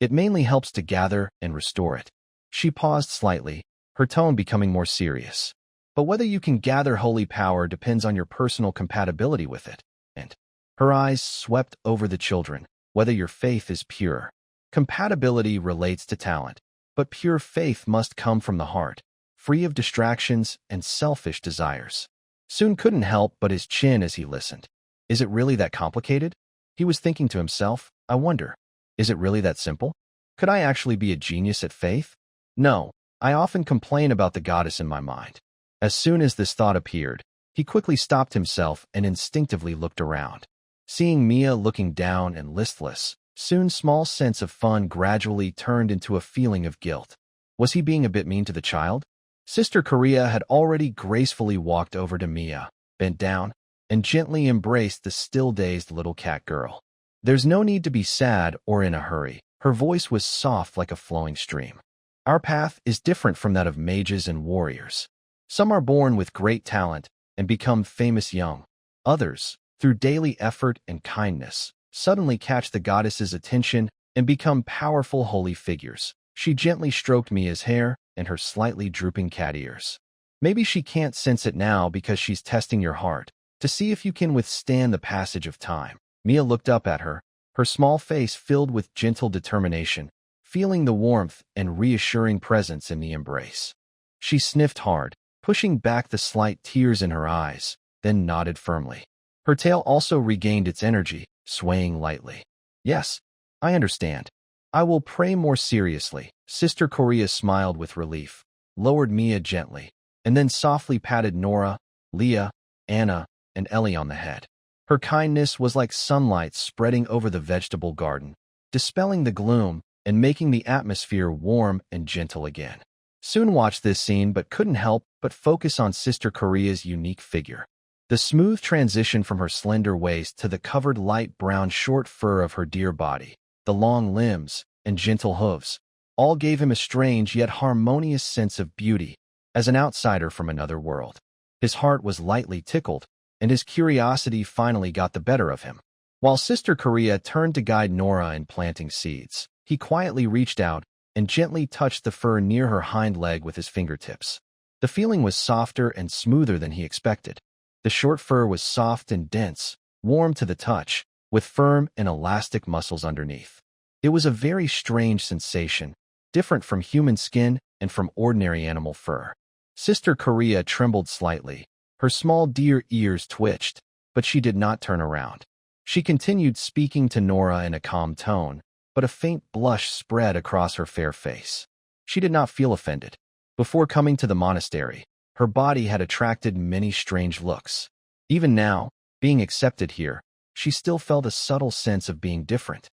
It mainly helps to gather and restore it." She paused slightly, her tone becoming more serious. "But whether you can gather holy power depends on your personal compatibility with it." And her eyes swept over the children, "Whether your faith is pure. Compatibility relates to talent, but pure faith must come from the heart, free of distractions and selfish desires." Soon couldn't help but his chin as he listened. Is it really that complicated? He was thinking to himself, I wonder, is it really that simple? Could I actually be a genius at faith? No, I often complain about the goddess in my mind. As soon as this thought appeared, he quickly stopped himself and instinctively looked around. Seeing Mia looking down and listless, Soon's small sense of fun gradually turned into a feeling of guilt. Was he being a bit mean to the child? Sister Korea had already gracefully walked over to Mia, bent down, and gently embraced the still-dazed little cat girl. "There's no need to be sad or in a hurry." Her voice was soft like a flowing stream. "Our path is different from that of mages and warriors. Some are born with great talent and become famous young. Others, through daily effort and kindness, suddenly catch the goddess's attention and become powerful holy figures." She gently stroked Mia's hair and her slightly drooping cat ears. "Maybe she can't sense it now because she's testing your heart, to see if you can withstand the passage of time." Mia looked up at her, her small face filled with gentle determination, feeling the warmth and reassuring presence in the embrace. She sniffed hard, pushing back the slight tears in her eyes, then nodded firmly. Her tail also regained its energy, swaying lightly. "Yes, I understand. I will pray more seriously." Sister Korea smiled with relief, lowered Mia gently, and then softly patted Nora, Leah, Anna, and Ellie on the head. Her kindness was like sunlight spreading over the vegetable garden, dispelling the gloom and making the atmosphere warm and gentle again. Soon watched this scene but couldn't help but focus on Sister Korea's unique figure. The smooth transition from her slender waist to the covered light brown short fur of her dear body, the long limbs, and gentle hooves, all gave him a strange yet harmonious sense of beauty, as an outsider from another world. His heart was lightly tickled, and his curiosity finally got the better of him. While Sister Korea turned to guide Nora in planting seeds, he quietly reached out and gently touched the fur near her hind leg with his fingertips. The feeling was softer and smoother than he expected. The short fur was soft and dense, warm to the touch, with firm and elastic muscles underneath. It was a very strange sensation, different from human skin and from ordinary animal fur. Sister Korea trembled slightly. Her small deer ears twitched, but she did not turn around. She continued speaking to Nora in a calm tone, but a faint blush spread across her fair face. She did not feel offended. Before coming to the monastery, her body had attracted many strange looks. Even now, being accepted here, she still felt a subtle sense of being different.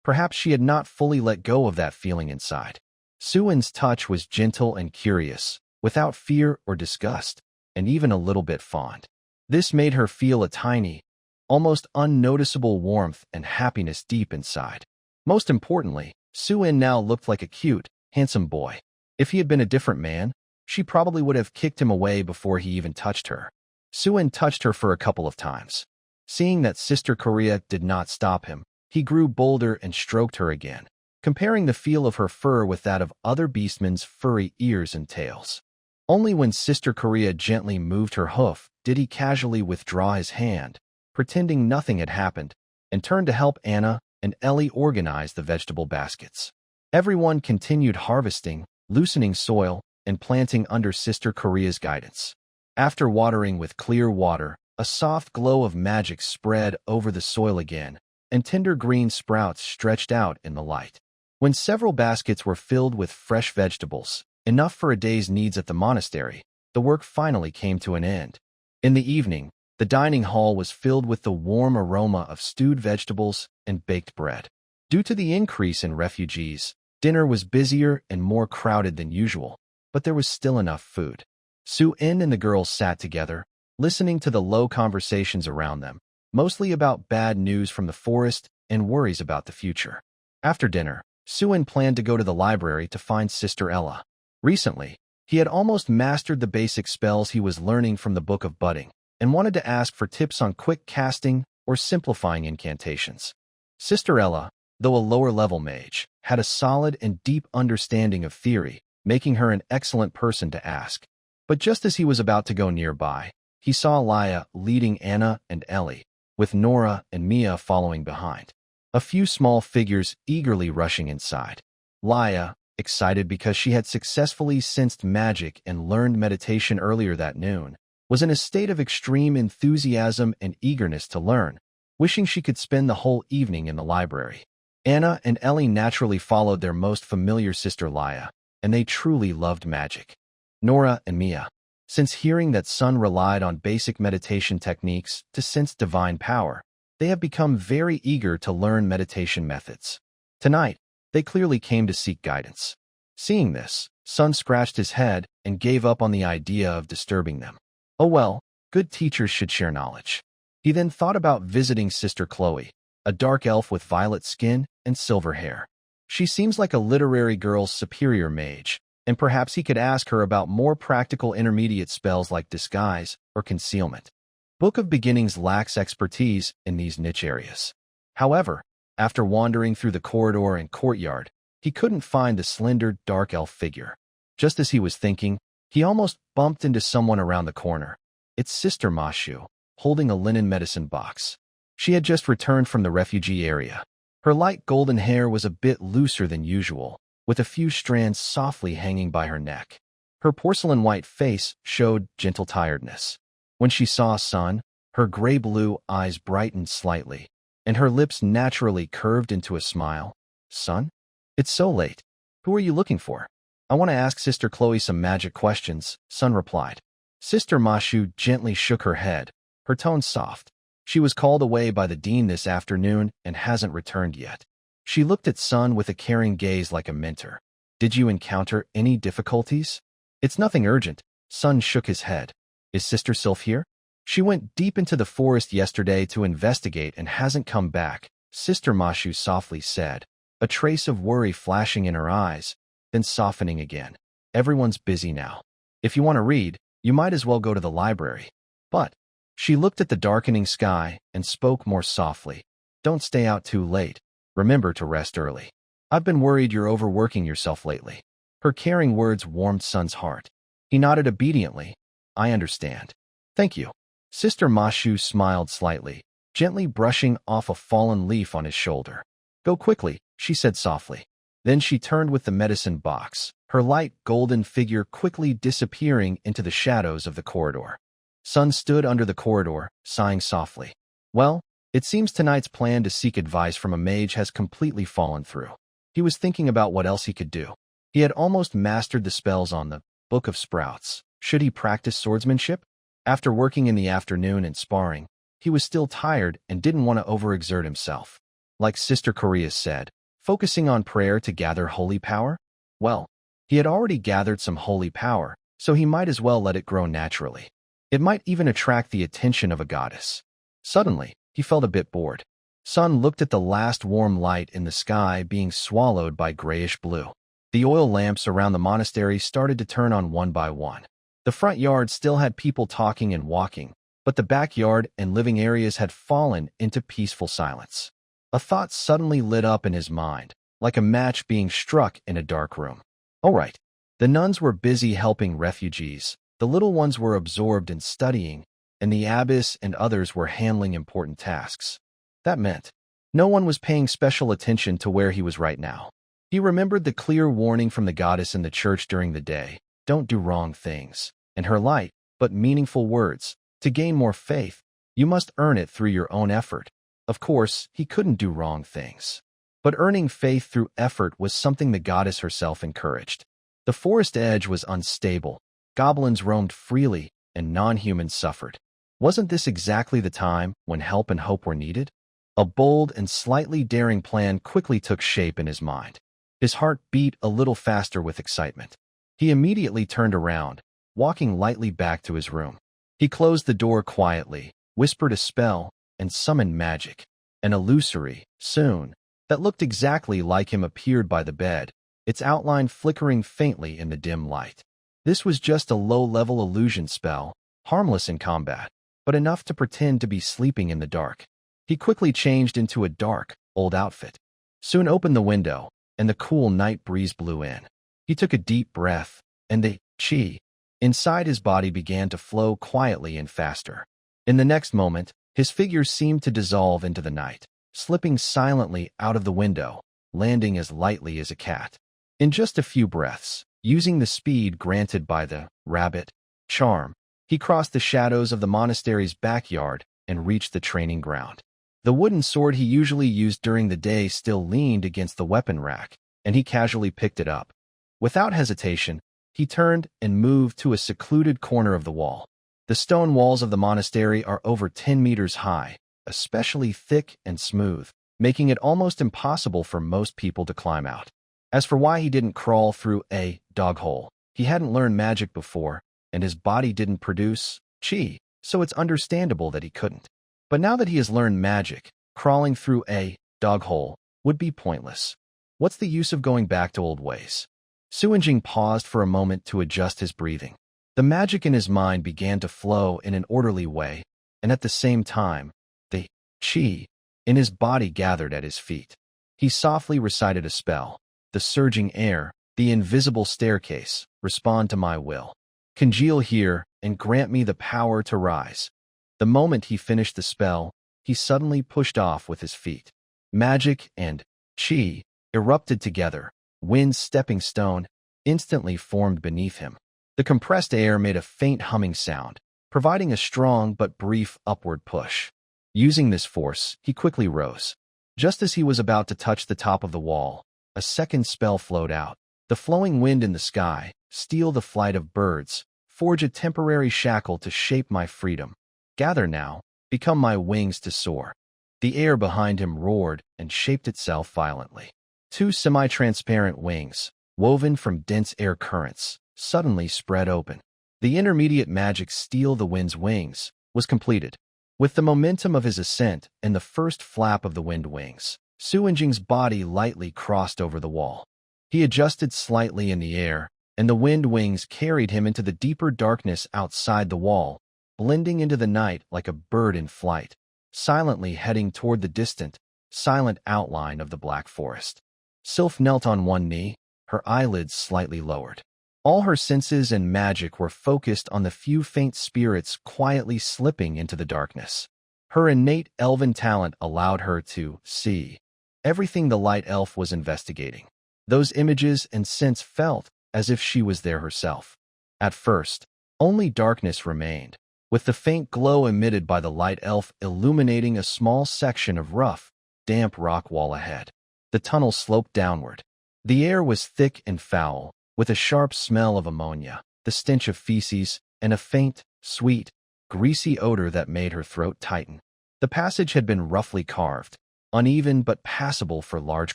Perhaps she had not fully let go of that feeling inside. Suin's touch was gentle and curious, without fear or disgust, and even a little bit fond. This made her feel a tiny, almost unnoticeable warmth and happiness deep inside. Most importantly, Suin now looked like a cute, handsome boy. If he had been a different man, she probably would have kicked him away before he even touched her. Suin touched her for a couple of times. Seeing that Sister Korea did not stop him, he grew bolder and stroked her again, comparing the feel of her fur with that of other beastmen's furry ears and tails. Only when Sister Korea gently moved her hoof did he casually withdraw his hand, pretending nothing had happened, and turned to help Anna and Ellie organize the vegetable baskets. Everyone continued harvesting, loosening soil, and planting under Sister Korea's guidance. After watering with clear water, a soft glow of magic spread over the soil again, and tender green sprouts stretched out in the light. When several baskets were filled with fresh vegetables, enough for a day's needs at the monastery, the work finally came to an end. In the evening, the dining hall was filled with the warm aroma of stewed vegetables and baked bread. Due to the increase in refugees, dinner was busier and more crowded than usual, but there was still enough food. Su-in and the girls sat together, listening to the low conversations around them, mostly about bad news from the forest and worries about the future. After dinner, Su-in planned to go to the library to find Sister Ella. Recently, he had almost mastered the basic spells he was learning from the Book of Budding, and wanted to ask for tips on quick casting or simplifying incantations. Sister Ella, though a lower-level mage, had a solid and deep understanding of theory, making her an excellent person to ask. But just as he was about to go nearby, he saw Laya leading Anna and Ellie, with Nora and Mia following behind. A few small figures eagerly rushing inside. Laya, excited because she had successfully sensed magic and learned meditation earlier that noon, was in a state of extreme enthusiasm and eagerness to learn, wishing she could spend the whole evening in the library. Anna and Ellie naturally followed their most familiar sister Laya, and they truly loved magic. Nora and Mia, since hearing that Sun relied on basic meditation techniques to sense divine power, they have become very eager to learn meditation methods. Tonight, they clearly came to seek guidance. Seeing this, Sun scratched his head and gave up on the idea of disturbing them. Oh well, good teachers should share knowledge. He then thought about visiting Sister Chloe, a dark elf with violet skin and silver hair. She seems like a literary girl's superior mage, and perhaps he could ask her about more practical intermediate spells like disguise or concealment. Book of Beginnings lacks expertise in these niche areas. However, after wandering through the corridor and courtyard, he couldn't find the slender, dark elf figure. Just as he was thinking, he almost bumped into someone around the corner. It's Sister Mashu, holding a linen medicine box. She had just returned from the refugee area. Her light golden hair was a bit looser than usual, with a few strands softly hanging by her neck. Her porcelain-white face showed gentle tiredness. When she saw Sun, her gray-blue eyes brightened slightly, and her lips naturally curved into a smile. Sun? It's so late. Who are you looking for? I want to ask Sister Chloe some magic questions, Sun replied. Sister Mashu gently shook her head, her tone soft. She was called away by the dean this afternoon and hasn't returned yet. She looked at Sun with a caring gaze like a mentor. Did you encounter any difficulties? It's nothing urgent. Sun shook his head. Is Sister Sylph here? She went deep into the forest yesterday to investigate and hasn't come back, Sister Mashu softly said, a trace of worry flashing in her eyes, then softening again. Everyone's busy now. If you want to read, you might as well go to the library. But she looked at the darkening sky and spoke more softly. Don't stay out too late. Remember to rest early. I've been worried you're overworking yourself lately. Her caring words warmed Sun's heart. He nodded obediently. I understand. Thank you. Sister Mashu smiled slightly, gently brushing off a fallen leaf on his shoulder. Go quickly, she said softly. Then she turned with the medicine box, her light golden figure quickly disappearing into the shadows of the corridor. Sun stood under the corridor, sighing softly. Well, it seems tonight's plan to seek advice from a mage has completely fallen through. He was thinking about what else he could do. He had almost mastered the spells on the Book of Sprouts. Should he practice swordsmanship? After working in the afternoon and sparring, he was still tired and didn't want to overexert himself. like Sister Korea said, focusing on prayer to gather holy power? Well, he had already gathered some holy power, so he might as well let it grow naturally. It might even attract the attention of a goddess. Suddenly, he felt a bit bored. Sun looked at the last warm light in the sky being swallowed by grayish blue. The oil lamps around the monastery started to turn on one by one. The front yard still had people talking and walking, but the backyard and living areas had fallen into peaceful silence. A thought suddenly lit up in his mind, like a match being struck in a dark room. All right, the nuns were busy helping refugees, the little ones were absorbed in studying, and the abbess and others were handling important tasks. That meant no one was paying special attention to where he was right now. He remembered the clear warning from the goddess in the church during the day, "Don't do wrong things," and her light, but meaningful words, "To gain more faith, you must earn it through your own effort." Of course, he couldn't do wrong things. But earning faith through effort was something the goddess herself encouraged. The forest edge was unstable, goblins roamed freely, and non-humans suffered. Wasn't this exactly the time when help and hope were needed? A bold and slightly daring plan quickly took shape in his mind. His heart beat a little faster with excitement. He immediately turned around, walking lightly back to his room. He closed the door quietly, whispered a spell, and summoned magic. An illusory, soon, that looked exactly like him appeared by the bed, its outline flickering faintly in the dim light. This was just a low-level illusion spell, harmless in combat, but enough to pretend to be sleeping in the dark. He quickly changed into a dark, old outfit. Soon opened the window, and the cool night breeze blew in. He took a deep breath, and the chi inside his body began to flow quietly and faster. In the next moment, his figure seemed to dissolve into the night, slipping silently out of the window, landing as lightly as a cat. In just a few breaths, using the speed granted by the rabbit charm, he crossed the shadows of the monastery's backyard and reached the training ground. The wooden sword he usually used during the day still leaned against the weapon rack, and he casually picked it up. Without hesitation, he turned and moved to a secluded corner of the wall. The stone walls of the monastery are over 10 meters high, especially thick and smooth, making it almost impossible for most people to climb out. As for why he didn't crawl through a dog hole, he hadn't learned magic before, and his body didn't produce chi, so it's understandable that he couldn't. But now that he has learned magic, crawling through a dog hole would be pointless. What's the use of going back to old ways? Suanjing paused for a moment to adjust his breathing. The magic in his mind began to flow in an orderly way, and at the same time, the chi in his body gathered at his feet. He softly recited a spell. The surging air, the invisible staircase, respond to my will. Congeal here and grant me the power to rise. The moment he finished the spell, he suddenly pushed off with his feet. Magic and chi erupted together. Wind's stepping stone instantly formed beneath him. The compressed air made a faint humming sound, providing a strong but brief upward push. Using this force, he quickly rose. Just as he was about to touch the top of the wall, a second spell flowed out. The flowing wind in the sky, steal the flight of birds, forge a temporary shackle to shape my freedom. Gather now, become my wings to soar. The air behind him roared and shaped itself violently. Two semi-transparent wings, woven from dense air currents, suddenly spread open. The intermediate magic steal the wind's wings was completed. With the momentum of his ascent and the first flap of the wind wings, Suanjing's body lightly crossed over the wall. He adjusted slightly in the air, and the wind wings carried him into the deeper darkness outside the wall, blending into the night like a bird in flight, silently heading toward the distant, silent outline of the black forest. Sylph knelt on one knee, her eyelids slightly lowered. All her senses and magic were focused on the few faint spirits quietly slipping into the darkness. Her innate elven talent allowed her to see everything the light elf was investigating. Those images and scents felt as if she was there herself. At first, only darkness remained, with the faint glow emitted by the light elf illuminating a small section of rough, damp rock wall ahead. The tunnel sloped downward. The air was thick and foul, with a sharp smell of ammonia, the stench of feces, and a faint, sweet, greasy odor that made her throat tighten. The passage had been roughly carved. uneven but passable for large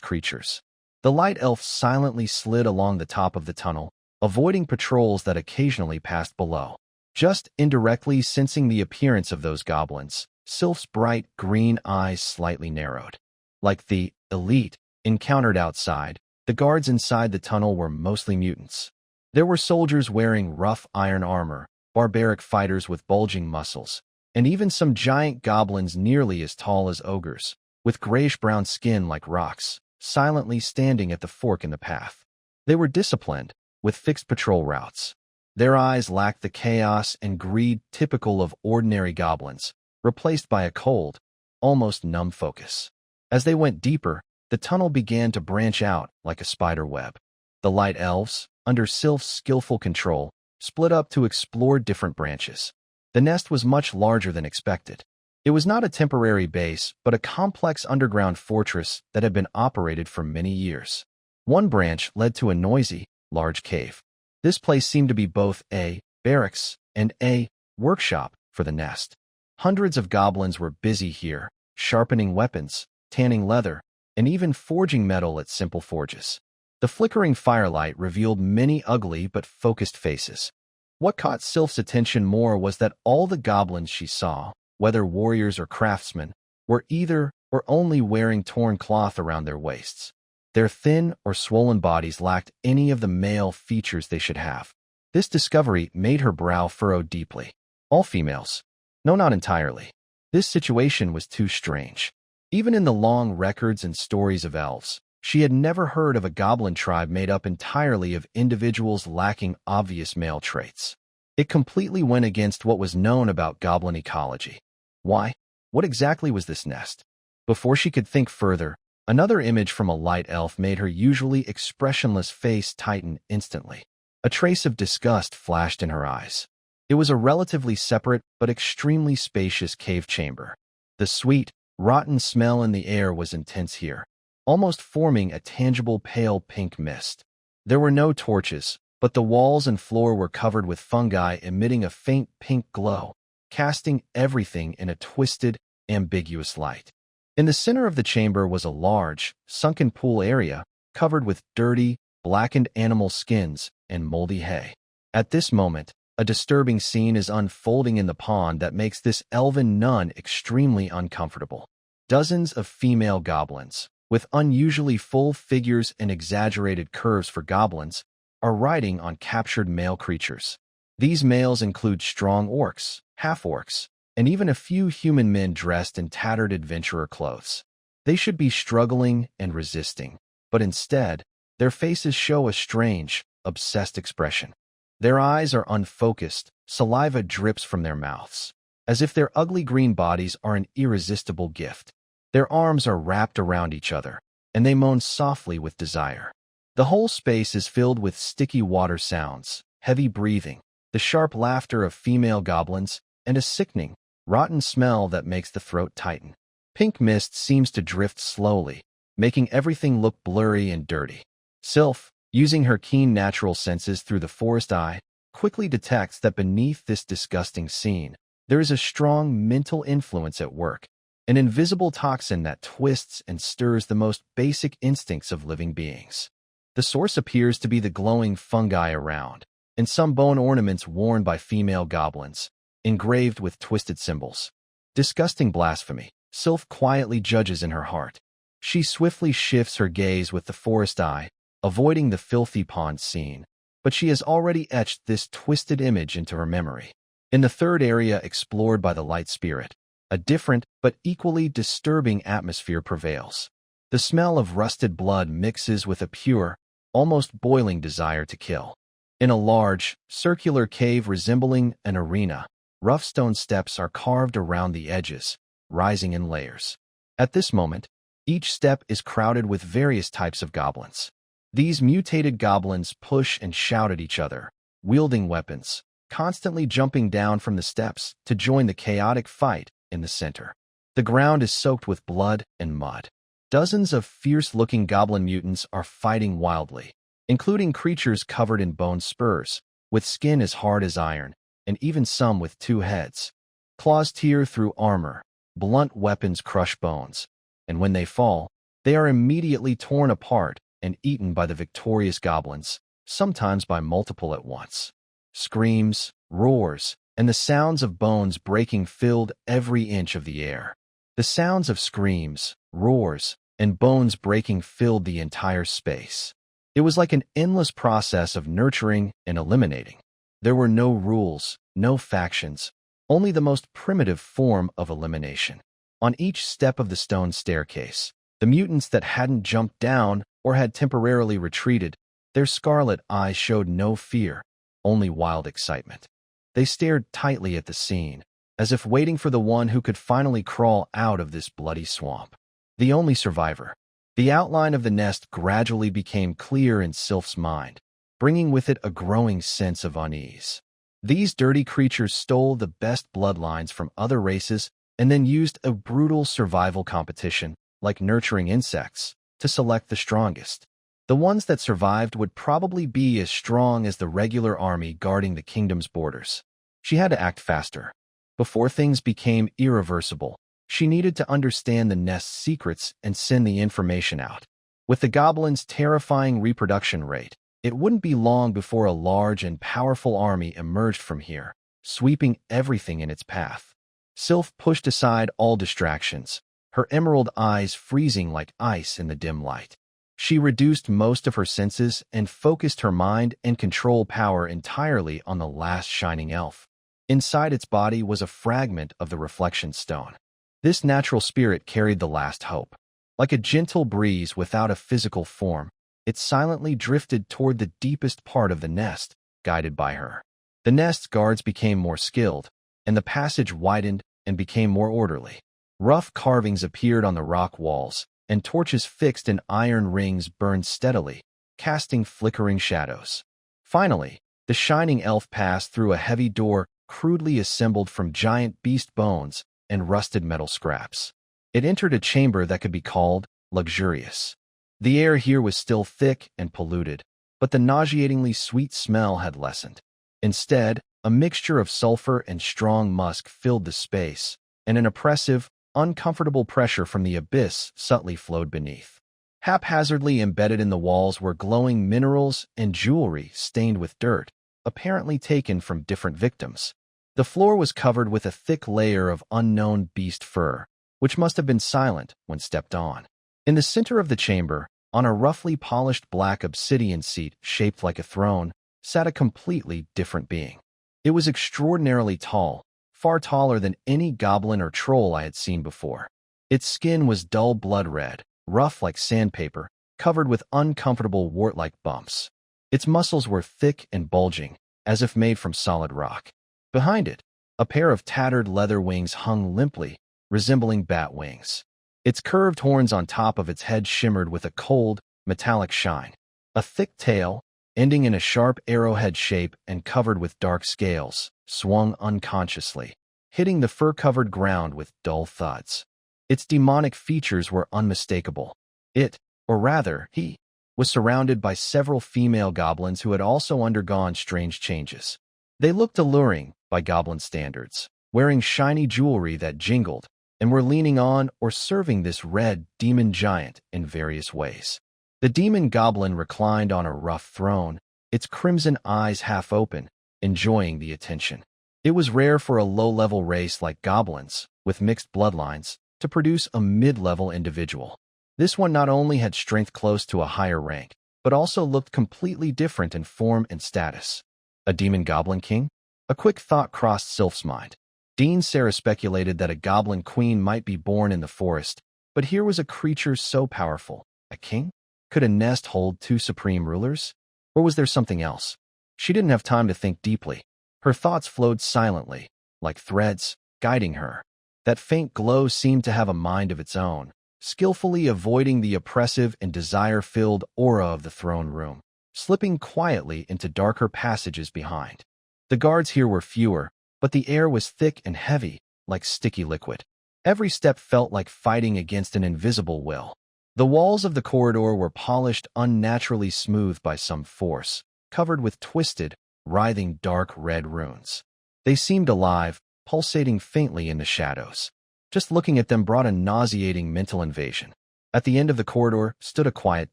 creatures. The light elf silently slid along the top of the tunnel, avoiding patrols that occasionally passed below. Just indirectly sensing the appearance of those goblins, Sylph's bright green eyes slightly narrowed. Like the elite encountered outside, the guards inside the tunnel were mostly mutants. There were soldiers wearing rough iron armor, barbaric fighters with bulging muscles, and even some giant goblins nearly as tall as ogres, with grayish-brown skin like rocks, silently standing at the fork in the path. They were disciplined, with fixed patrol routes. Their eyes lacked the chaos and greed typical of ordinary goblins, replaced by a cold, almost numb focus. As they went deeper, the tunnel began to branch out like a spider web. The light elves, under Sylph's skillful control, split up to explore different branches. The nest was much larger than expected. It was not a temporary base, but a complex underground fortress that had been operated for many years. One branch led to a noisy, large cave. This place seemed to be both a barracks and a workshop for the nest. Hundreds of goblins were busy here, sharpening weapons, tanning leather, and even forging metal at simple forges. The flickering firelight revealed many ugly but focused faces. What caught Sylph's attention more was that all the goblins she saw, whether warriors or craftsmen, were either or only wearing torn cloth around their waists. Their thin or swollen bodies lacked any of the male features they should have. This discovery made her brow furrow deeply. All females? No, not entirely. This situation was too strange. Even in the long records and stories of elves, she had never heard of a goblin tribe made up entirely of individuals lacking obvious male traits. It completely went against what was known about goblin ecology. Why? What exactly was this nest? Before she could think further, another image from a light elf made her usually expressionless face tighten instantly. A trace of disgust flashed in her eyes. It was a relatively separate but extremely spacious cave chamber. The sweet, rotten smell in the air was intense here, almost forming a tangible pale pink mist. There were no torches, but the walls and floor were covered with fungi emitting a faint pink glow, casting everything in a twisted, ambiguous light. In the center of the chamber was a large, sunken pool area covered with dirty, blackened animal skins and moldy hay. At this moment, a disturbing scene is unfolding in the pond that makes this elven nun extremely uncomfortable. Dozens of female goblins, with unusually full figures and exaggerated curves for goblins, are riding on captured male creatures. These males include strong orcs, half-orcs, and even a few human men dressed in tattered adventurer clothes. They should be struggling and resisting, but instead, their faces show a strange, obsessed expression. Their eyes are unfocused, saliva drips from their mouths, as if their ugly green bodies are an irresistible gift. Their arms are wrapped around each other, and they moan softly with desire. The whole space is filled with sticky water sounds, heavy breathing, the sharp laughter of female goblins, and a sickening, rotten smell that makes the throat tighten. Pink mist seems to drift slowly, making everything look blurry and dirty. Sylph, using her keen natural senses through the forest eye, quickly detects that beneath this disgusting scene, there is a strong mental influence at work, an invisible toxin that twists and stirs the most basic instincts of living beings. The source appears to be the glowing fungi around, and some bone ornaments worn by female goblins, engraved with twisted symbols. Disgusting blasphemy, Sylph quietly judges in her heart. She swiftly shifts her gaze with the forest eye, avoiding the filthy pond scene, but she has already etched this twisted image into her memory. In the third area explored by the light spirit, a different but equally disturbing atmosphere prevails. The smell of rusted blood mixes with a pure, almost boiling desire to kill. In a large, circular cave resembling an arena, rough stone steps are carved around the edges, rising in layers. At this moment, each step is crowded with various types of goblins. These mutated goblins push and shout at each other, wielding weapons, constantly jumping down from the steps to join the chaotic fight in the center. The ground is soaked with blood and mud. Dozens of fierce-looking goblin mutants are fighting wildly, including creatures covered in bone spurs, with skin as hard as iron, and even some with two heads. Claws tear through armor, blunt weapons crush bones, and when they fall, they are immediately torn apart and eaten by the victorious goblins, sometimes by multiple at once. Screams, roars, and the sounds of bones breaking filled every inch of the air. The sounds of screams, roars, and bones breaking filled the entire space. It was like an endless process of nurturing and eliminating. There were no rules, no factions, only the most primitive form of elimination. On each step of the stone staircase, the mutants that hadn't jumped down or had temporarily retreated, their scarlet eyes showed no fear, only wild excitement. They stared tightly at the scene, as if waiting for the one who could finally crawl out of this bloody swamp. The only survivor. The outline of the nest gradually became clear in Sylph's mind, bringing with it a growing sense of unease. These dirty creatures stole the best bloodlines from other races and then used a brutal survival competition, like nurturing insects, to select the strongest. The ones that survived would probably be as strong as the regular army guarding the kingdom's borders. She had to act faster. Before things became irreversible, she needed to understand the nest's secrets and send the information out. With the goblins' terrifying reproduction rate, it wouldn't be long before a large and powerful army emerged from here, sweeping everything in its path. Sylph pushed aside all distractions, her emerald eyes freezing like ice in the dim light. She reduced most of her senses and focused her mind and control power entirely on the last shining elf. Inside its body was a fragment of the reflection stone. This natural spirit carried the last hope. Like a gentle breeze without a physical form, it silently drifted toward the deepest part of the nest, guided by her. The nest's guards became more skilled, and the passage widened and became more orderly. Rough carvings appeared on the rock walls, and torches fixed in iron rings burned steadily, casting flickering shadows. Finally, the shining elf passed through a heavy door crudely assembled from giant beast bones and rusted metal scraps. It entered a chamber that could be called luxurious. The air here was still thick and polluted, but the nauseatingly sweet smell had lessened. Instead, a mixture of sulfur and strong musk filled the space, and an oppressive, uncomfortable pressure from the abyss subtly flowed beneath. Haphazardly embedded in the walls were glowing minerals and jewelry stained with dirt, apparently taken from different victims. The floor was covered with a thick layer of unknown beast fur, which must have been silent when stepped on. In the center of the chamber, on a roughly polished black obsidian seat shaped like a throne, sat a completely different being. It was extraordinarily tall, far taller than any goblin or troll I had seen before. Its skin was dull blood red, rough like sandpaper, covered with uncomfortable wart-like bumps. Its muscles were thick and bulging, as if made from solid rock. Behind it, a pair of tattered leather wings hung limply, resembling bat wings. Its curved horns on top of its head shimmered with a cold, metallic shine. A thick tail, ending in a sharp arrowhead shape and covered with dark scales, swung unconsciously, hitting the fur-covered ground with dull thuds. Its demonic features were unmistakable. It, or rather, he, was surrounded by several female goblins who had also undergone strange changes. They looked alluring by goblin standards, wearing shiny jewelry that jingled, and were leaning on or serving this red demon giant in various ways. The demon goblin reclined on a rough throne, its crimson eyes half open, enjoying the attention. It was rare for a low-level race like goblins, with mixed bloodlines, to produce a mid-level individual. This one not only had strength close to a higher rank, but also looked completely different in form and status. A demon goblin king? A quick thought crossed Sylph's mind. Dean Sarah speculated that a goblin queen might be born in the forest, but here was a creature so powerful. A king? Could a nest hold two supreme rulers? Or was there something else? She didn't have time to think deeply. Her thoughts flowed silently, like threads, guiding her. That faint glow seemed to have a mind of its own, skillfully avoiding the oppressive and desire-filled aura of the throne room, slipping quietly into darker passages behind. The guards here were fewer, but the air was thick and heavy, like sticky liquid. Every step felt like fighting against an invisible will. The walls of the corridor were polished unnaturally smooth by some force, covered with twisted, writhing dark red runes. They seemed alive, pulsating faintly in the shadows. Just looking at them brought a nauseating mental invasion. At the end of the corridor stood a quiet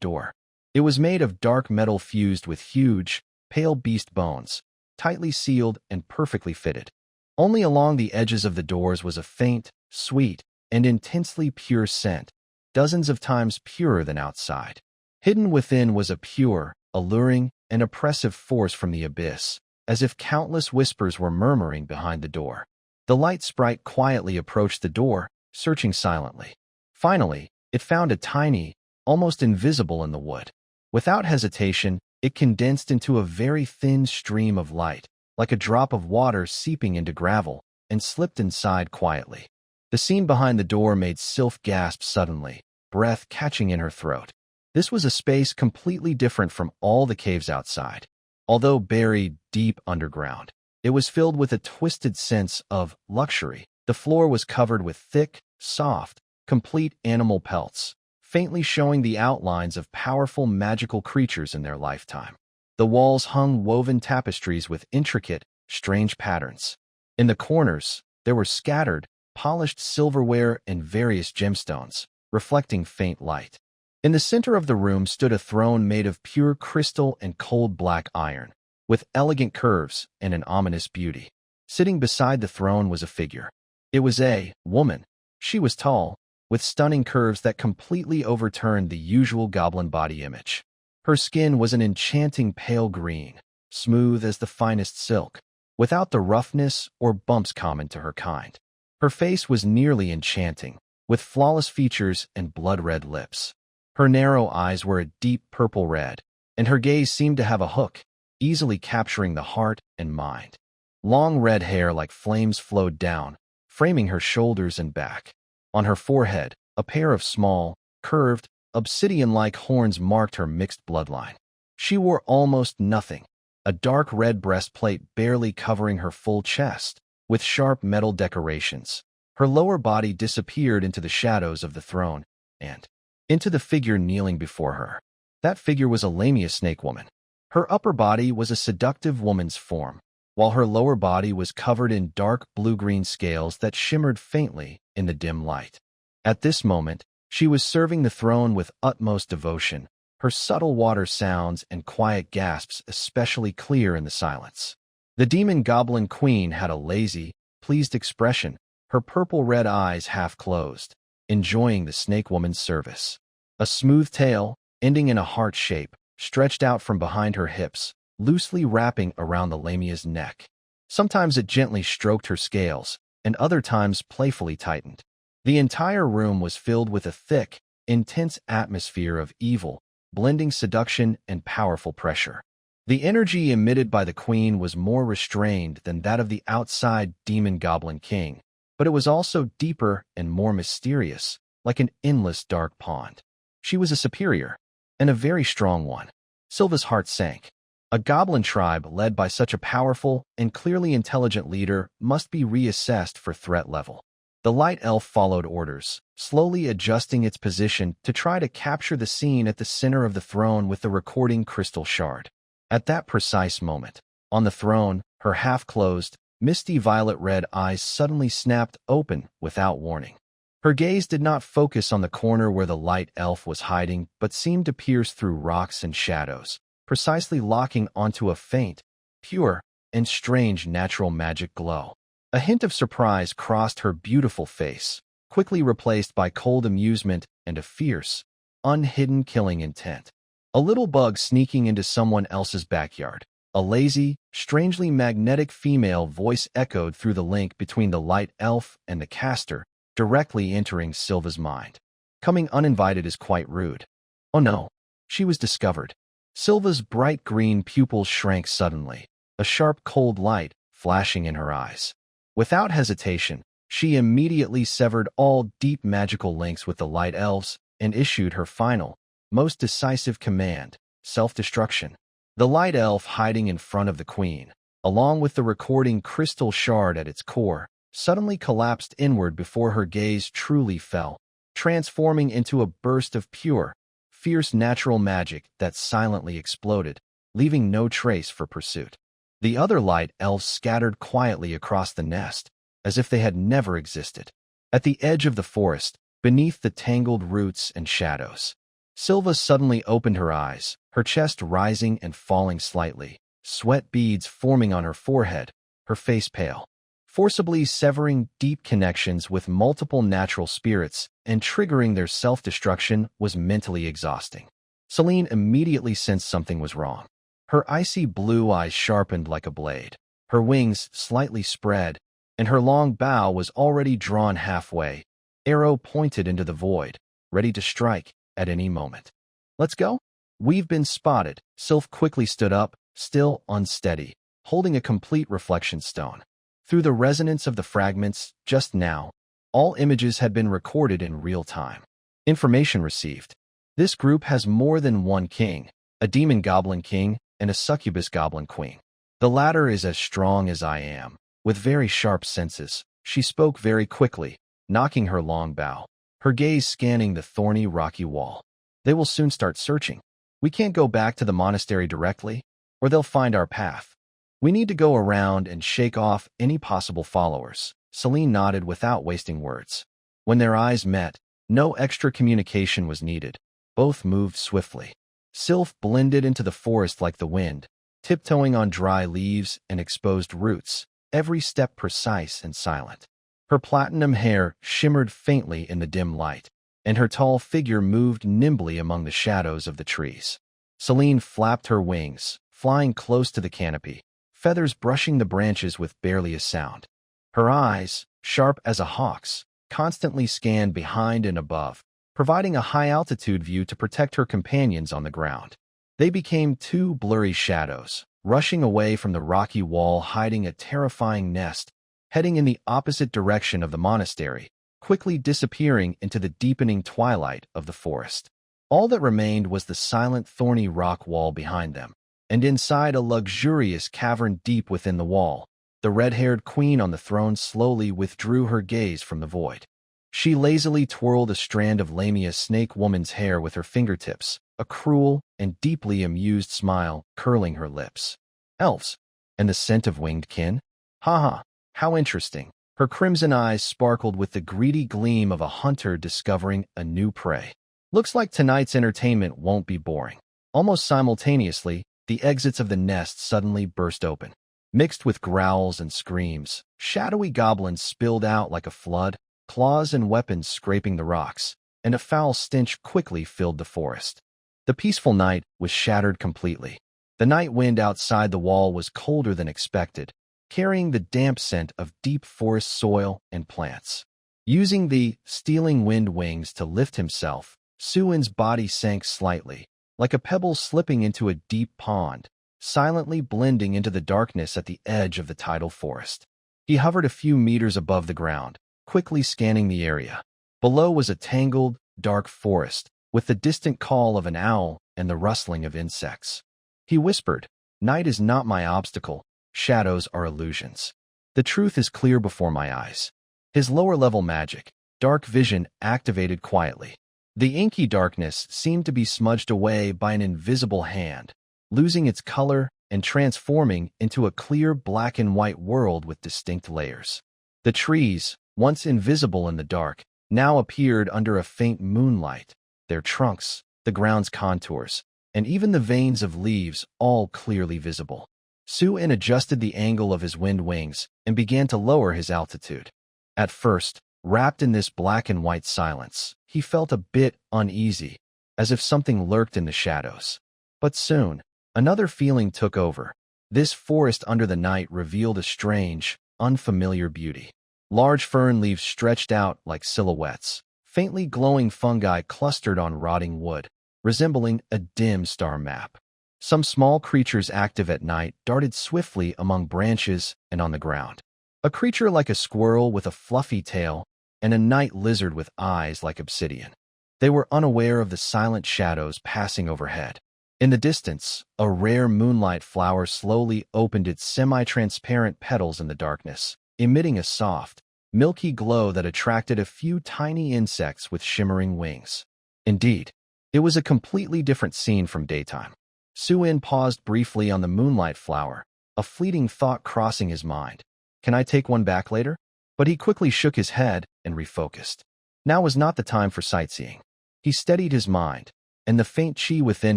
door. It was made of dark metal fused with huge, pale beast bones, tightly sealed and perfectly fitted. Only along the edges of the doors was a faint, sweet, and intensely pure scent, dozens of times purer than outside. Hidden within was a pure, alluring, and oppressive force from the abyss, as if countless whispers were murmuring behind the door. The light sprite quietly approached the door, searching silently. Finally, it found a tiny, almost invisible in the wood. Without hesitation, it condensed into a very thin stream of light, like a drop of water seeping into gravel, and slipped inside quietly. The scene behind the door made Sylph gasp suddenly, breath catching in her throat. This was a space completely different from all the caves outside. Although buried deep underground, it was filled with a twisted sense of luxury. The floor was covered with thick, soft, complete animal pelts, faintly showing the outlines of powerful magical creatures in their lifetime. The walls hung woven tapestries with intricate, strange patterns. In the corners, there were scattered, polished silverware and various gemstones, reflecting faint light. In the center of the room stood a throne made of pure crystal and cold black iron, with elegant curves and an ominous beauty. Sitting beside the throne was a figure. It was a woman. She was tall, with stunning curves that completely overturned the usual goblin body image. Her skin was an enchanting pale green, smooth as the finest silk, without the roughness or bumps common to her kind. Her face was nearly enchanting, with flawless features and blood-red lips. Her narrow eyes were a deep purple red, and her gaze seemed to have a hook, easily capturing the heart and mind. Long red hair like flames flowed down, framing her shoulders and back. On her forehead, a pair of small, curved, obsidian-like horns marked her mixed bloodline. She wore almost nothing, a dark red breastplate barely covering her full chest, with sharp metal decorations. Her lower body disappeared into the shadows of the throne, and into the figure kneeling before her. That figure was a Lamia snake woman. Her upper body was a seductive woman's form, while her lower body was covered in dark blue-green scales that shimmered faintly in the dim light. At this moment, she was serving the throne with utmost devotion, her subtle water sounds and quiet gasps especially clear in the silence. The demon goblin queen had a lazy, pleased expression, her purple-red eyes half closed, enjoying the snake woman's service. A smooth tail, ending in a heart shape, stretched out from behind her hips, loosely wrapping around the Lamia's neck. Sometimes it gently stroked her scales, and other times playfully tightened. The entire room was filled with a thick, intense atmosphere of evil, blending seduction and powerful pressure. The energy emitted by the queen was more restrained than that of the outside demon goblin king, but it was also deeper and more mysterious, like an endless dark pond. She was a superior, and a very strong one. Sylva's heart sank. A goblin tribe led by such a powerful and clearly intelligent leader must be reassessed for threat level. The light elf followed orders, slowly adjusting its position to try to capture the scene at the center of the throne with the recording crystal shard. At that precise moment, on the throne, her half-closed, misty violet-red eyes suddenly snapped open without warning. Her gaze did not focus on the corner where the light elf was hiding, but seemed to pierce through rocks and shadows, precisely locking onto a faint, pure, and strange natural magic glow. A hint of surprise crossed her beautiful face, quickly replaced by cold amusement and a fierce, unhidden killing intent. A little bug sneaking into someone else's backyard. A lazy, strangely magnetic female voice echoed through the link between the light elf and the caster, directly entering Sylva's mind. Coming uninvited is quite rude. Oh no, she was discovered. Sylva's bright green pupils shrank suddenly, a sharp cold light flashing in her eyes. Without hesitation, she immediately severed all deep magical links with the light elves and issued her final, most decisive command, self-destruction. The light elf hiding in front of the queen, along with the recording crystal shard at its core, suddenly collapsed inward before her gaze truly fell, transforming into a burst of pure, fierce natural magic that silently exploded, leaving no trace for pursuit. The other light elves scattered quietly across the nest, as if they had never existed. At the edge of the forest, beneath the tangled roots and shadows, Silva suddenly opened her eyes, her chest rising and falling slightly, sweat beads forming on her forehead, her face pale, forcibly severing deep connections with multiple natural spirits and triggering their self-destruction was mentally exhausting. Celine immediately sensed something was wrong. Her icy blue eyes sharpened like a blade, her wings slightly spread, and her long bow was already drawn halfway, arrow pointed into the void, ready to strike at any moment. "Let's go?" "We've been spotted." Sylph quickly stood up, still unsteady, holding a complete reflection stone. Through the resonance of the fragments, just now, all images had been recorded in real time. Information received. This group has more than one king, a demon goblin king and a succubus goblin queen. The latter is as strong as I am. With very sharp senses, she spoke very quickly, knocking her long bow, her gaze scanning the thorny, rocky wall. "They will soon start searching. We can't go back to the monastery directly, or they'll find our path. We need to go around and shake off any possible followers." Celine nodded without wasting words. When their eyes met, no extra communication was needed. Both moved swiftly. Sylph blended into the forest like the wind, tiptoeing on dry leaves and exposed roots, every step precise and silent. Her platinum hair shimmered faintly in the dim light, and her tall figure moved nimbly among the shadows of the trees. Celine flapped her wings, flying close to the canopy, feathers brushing the branches with barely a sound. Her eyes, sharp as a hawk's, constantly scanned behind and above, providing a high-altitude view to protect her companions on the ground. They became two blurry shadows, rushing away from the rocky wall, hiding a terrifying nest, heading in the opposite direction of the monastery, quickly disappearing into the deepening twilight of the forest. All that remained was the silent, thorny rock wall behind them, and inside a luxurious cavern deep within the wall, the red-haired queen on the throne slowly withdrew her gaze from the void. She lazily twirled a strand of Lamia snake woman's hair with her fingertips, a cruel and deeply amused smile curling her lips. "Elves, and the scent of winged kin? Ha! How interesting." Her crimson eyes sparkled with the greedy gleam of a hunter discovering a new prey. "Looks like tonight's entertainment won't be boring." Almost simultaneously, the exits of the nest suddenly burst open. Mixed with growls and screams, shadowy goblins spilled out like a flood, claws and weapons scraping the rocks, and a foul stench quickly filled the forest. The peaceful night was shattered completely. The night wind outside the wall was colder than expected, carrying the damp scent of deep forest soil and plants. Using the stealing wind wings to lift himself, Suin's body sank slightly, like a pebble slipping into a deep pond, silently blending into the darkness at the edge of the tidal forest. He hovered a few meters above the ground, quickly scanning the area. Below was a tangled, dark forest, with the distant call of an owl and the rustling of insects. He whispered, "Night is not my obstacle. Shadows are illusions. The truth is clear before my eyes." His lower-level magic, dark vision, activated quietly. The inky darkness seemed to be smudged away by an invisible hand, losing its color and transforming into a clear black and white world with distinct layers. The trees, once invisible in the dark, now appeared under a faint moonlight, their trunks, the ground's contours, and even the veins of leaves all clearly visible. Suin adjusted the angle of his wind wings and began to lower his altitude. At first, wrapped in this black and white silence, he felt a bit uneasy, as if something lurked in the shadows. But soon, another feeling took over. This forest under the night revealed a strange, unfamiliar beauty. Large fern leaves stretched out like silhouettes, faintly glowing fungi clustered on rotting wood, resembling a dim star map. Some small creatures active at night darted swiftly among branches and on the ground. A creature like a squirrel with a fluffy tail, and a night lizard with eyes like obsidian. They were unaware of the silent shadows passing overhead. In the distance, a rare moonlight flower slowly opened its semi-transparent petals in the darkness, emitting a soft, milky glow that attracted a few tiny insects with shimmering wings. Indeed, it was a completely different scene from daytime. Suin paused briefly on the moonlight flower, a fleeting thought crossing his mind. "Can I take one back later?" But he quickly shook his head and refocused. Now was not the time for sightseeing. He steadied his mind, and the faint chi within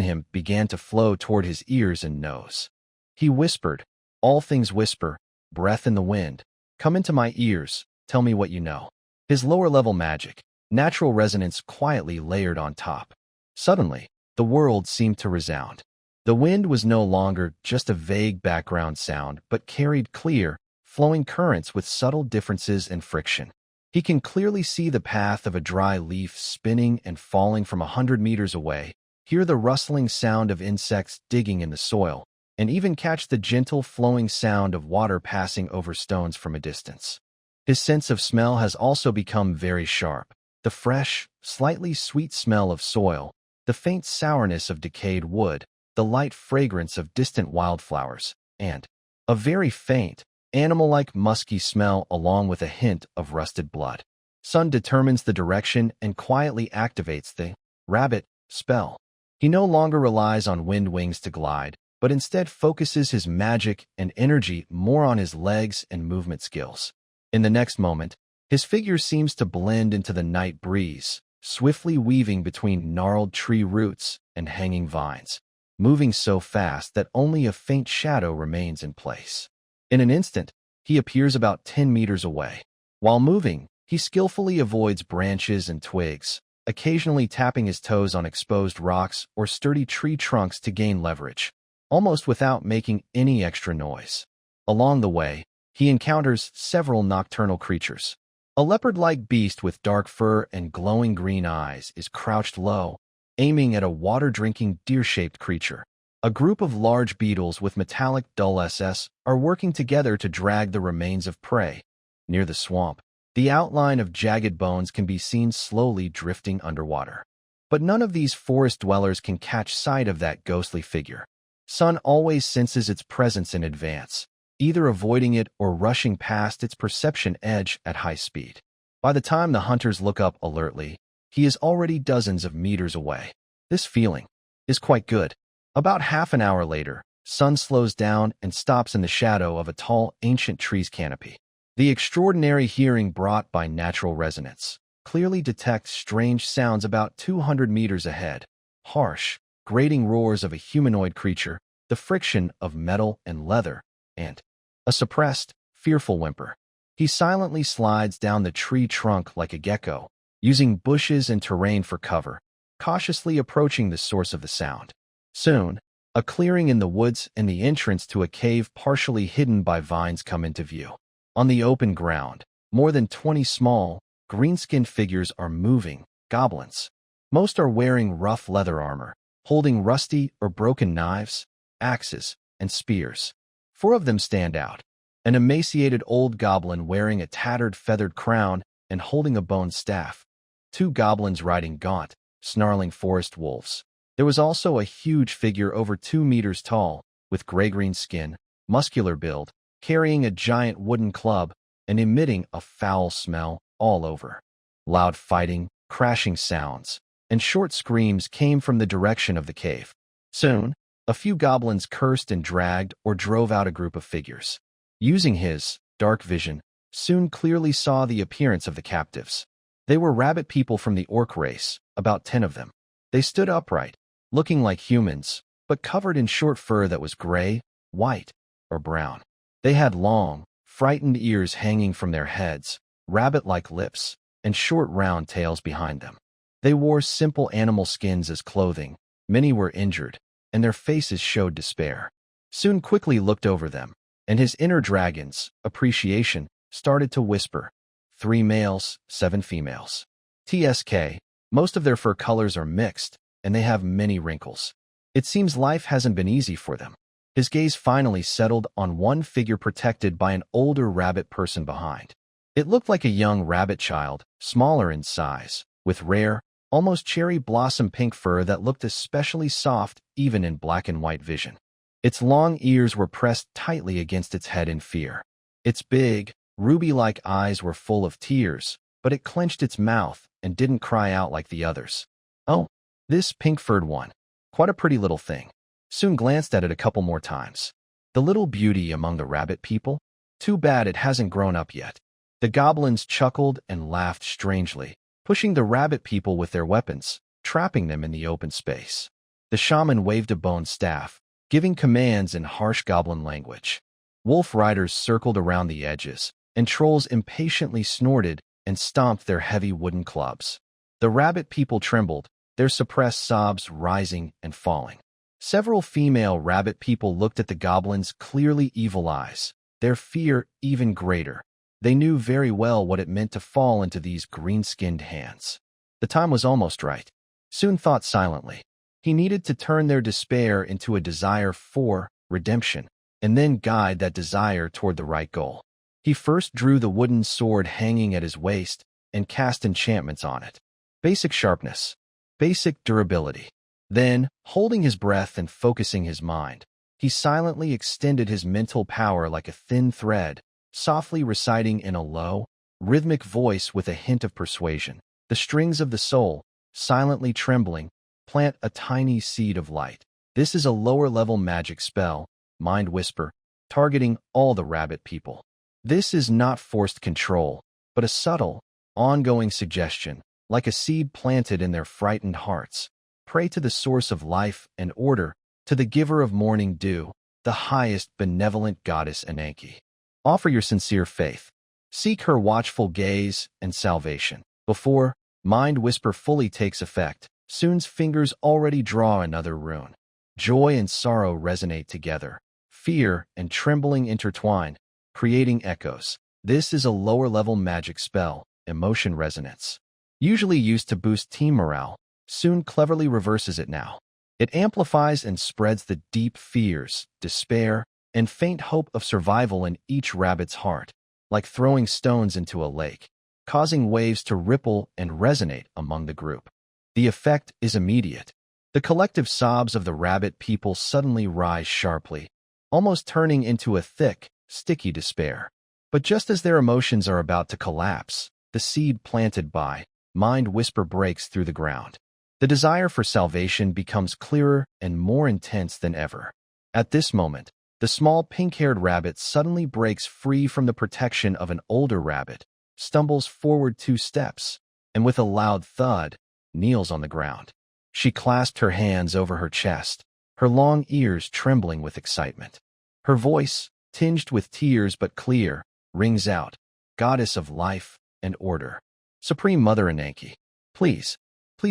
him began to flow toward his ears and nose. He whispered, "All things whisper, breath in the wind. Come into my ears, tell me what you know." His lower-level magic, natural resonance quietly layered on top. Suddenly, the world seemed to resound. The wind was no longer just a vague background sound, but carried clear, flowing currents with subtle differences and friction. He can clearly see the path of a dry leaf spinning and falling from 100 meters away, hear the rustling sound of insects digging in the soil, and even catch the gentle flowing sound of water passing over stones from a distance. His sense of smell has also become very sharp. The fresh, slightly sweet smell of soil, the faint sourness of decayed wood, the light fragrance of distant wildflowers, and a very faint, animal-like musky smell along with a hint of rusted blood. Sun determines the direction and quietly activates the rabbit spell. He no longer relies on wind wings to glide, but instead focuses his magic and energy more on his legs and movement skills. In the next moment, his figure seems to blend into the night breeze, swiftly weaving between gnarled tree roots and hanging vines, moving so fast that only a faint shadow remains in place. In an instant, he appears about 10 meters away. While moving, he skillfully avoids branches and twigs, occasionally tapping his toes on exposed rocks or sturdy tree trunks to gain leverage, almost without making any extra noise. Along the way, he encounters several nocturnal creatures. A leopard-like beast with dark fur and glowing green eyes is crouched low, aiming at a water-drinking deer-shaped creature. A group of large beetles with metallic dull SS are working together to drag the remains of prey. Near the swamp, the outline of jagged bones can be seen slowly drifting underwater. But none of these forest dwellers can catch sight of that ghostly figure. Sun always senses its presence in advance, either avoiding it or rushing past its perception edge at high speed. By the time the hunters look up alertly, he is already dozens of meters away. This feeling is quite good. About half an hour later, Sun slows down and stops in the shadow of a tall, ancient tree's canopy. The extraordinary hearing brought by natural resonance clearly detects strange sounds about 200 meters ahead. Harsh, grating roars of a humanoid creature, the friction of metal and leather, and a suppressed, fearful whimper. He silently slides down the tree trunk like a gecko, using bushes and terrain for cover, cautiously approaching the source of the sound. Soon, a clearing in the woods and the entrance to a cave partially hidden by vines come into view. On the open ground, more than 20 small, green-skinned figures are moving, goblins. Most are wearing rough leather armor, holding rusty or broken knives, axes, and spears. 4 of them stand out. An emaciated old goblin wearing a tattered feathered crown and holding a bone staff. 2 goblins riding gaunt, snarling forest wolves. There was also a huge figure over 2 meters tall, with gray-green skin, muscular build, carrying a giant wooden club and emitting a foul smell all over. Loud fighting, crashing sounds, and short screams came from the direction of the cave. Soon, a few goblins cursed and dragged or drove out a group of figures. Using his dark vision, Sun clearly saw the appearance of the captives. They were rabbit people from the orc race, about 10 of them. They stood upright, looking like humans, but covered in short fur that was gray, white, or brown. They had long, frightened ears hanging from their heads, rabbit-like lips, and short round tails behind them. They wore simple animal skins as clothing. Many were injured, and their faces showed despair. Sun quickly looked over them, and his inner dragon's appreciation started to whisper. 3 males, 7 females. TSK, most of their fur colors are mixed, and they have many wrinkles. It seems life hasn't been easy for them. His gaze finally settled on one figure protected by an older rabbit person behind. It looked like a young rabbit child, smaller in size, with rare, almost cherry blossom pink fur that looked especially soft even in black and white vision. Its long ears were pressed tightly against its head in fear. Its big, ruby-like eyes were full of tears, but it clenched its mouth and didn't cry out like the others. Oh, this pink-furred one. Quite a pretty little thing. Sun glanced at it a couple more times. The little beauty among the rabbit people? Too bad it hasn't grown up yet. The goblins chuckled and laughed strangely, pushing the rabbit people with their weapons, trapping them in the open space. The shaman waved a bone staff, giving commands in harsh goblin language. Wolf riders circled around the edges, and trolls impatiently snorted and stomped their heavy wooden clubs. The rabbit people trembled, their suppressed sobs rising and falling. Several female rabbit people looked at the goblins' clearly evil eyes, their fear even greater. They knew very well what it meant to fall into these green-skinned hands. The time was almost right. Soon thought silently. He needed to turn their despair into a desire for redemption, and then guide that desire toward the right goal. He first drew the wooden sword hanging at his waist and cast enchantments on it. Basic sharpness, basic durability. Then, holding his breath and focusing his mind, he silently extended his mental power like a thin thread, softly reciting in a low, rhythmic voice with a hint of persuasion. The strings of the soul, silently trembling, plant a tiny seed of light. This is a lower-level magic spell, Mind Whisper, targeting all the rabbit people. This is not forced control, but a subtle, ongoing suggestion, like a seed planted in their frightened hearts. Pray to the source of life and order, to the giver of morning dew, the highest benevolent goddess Ananke. Offer your sincere faith. Seek her watchful gaze and salvation. Before Mind Whisper fully takes effect, Soon's fingers already draw another rune. Joy and sorrow resonate together. Fear and trembling intertwine, creating echoes. This is a lower-level magic spell, Emotion Resonance. Usually used to boost team morale, Soon cleverly reverses it now. It amplifies and spreads the deep fears, despair, and faint hope of survival in each rabbit's heart, like throwing stones into a lake, causing waves to ripple and resonate among the group. The effect is immediate. The collective sobs of the rabbit people suddenly rise sharply, almost turning into a thick, sticky despair. But just as their emotions are about to collapse, the seed planted by Mind Whisper breaks through the ground. The desire for salvation becomes clearer and more intense than ever. At this moment, the small pink-haired rabbit suddenly breaks free from the protection of an older rabbit, stumbles forward 2 steps, and with a loud thud, kneels on the ground. She clasped her hands over her chest, her long ears trembling with excitement. Her voice, tinged with tears but clear, rings out, Goddess of life and order. Supreme Mother Ananke, please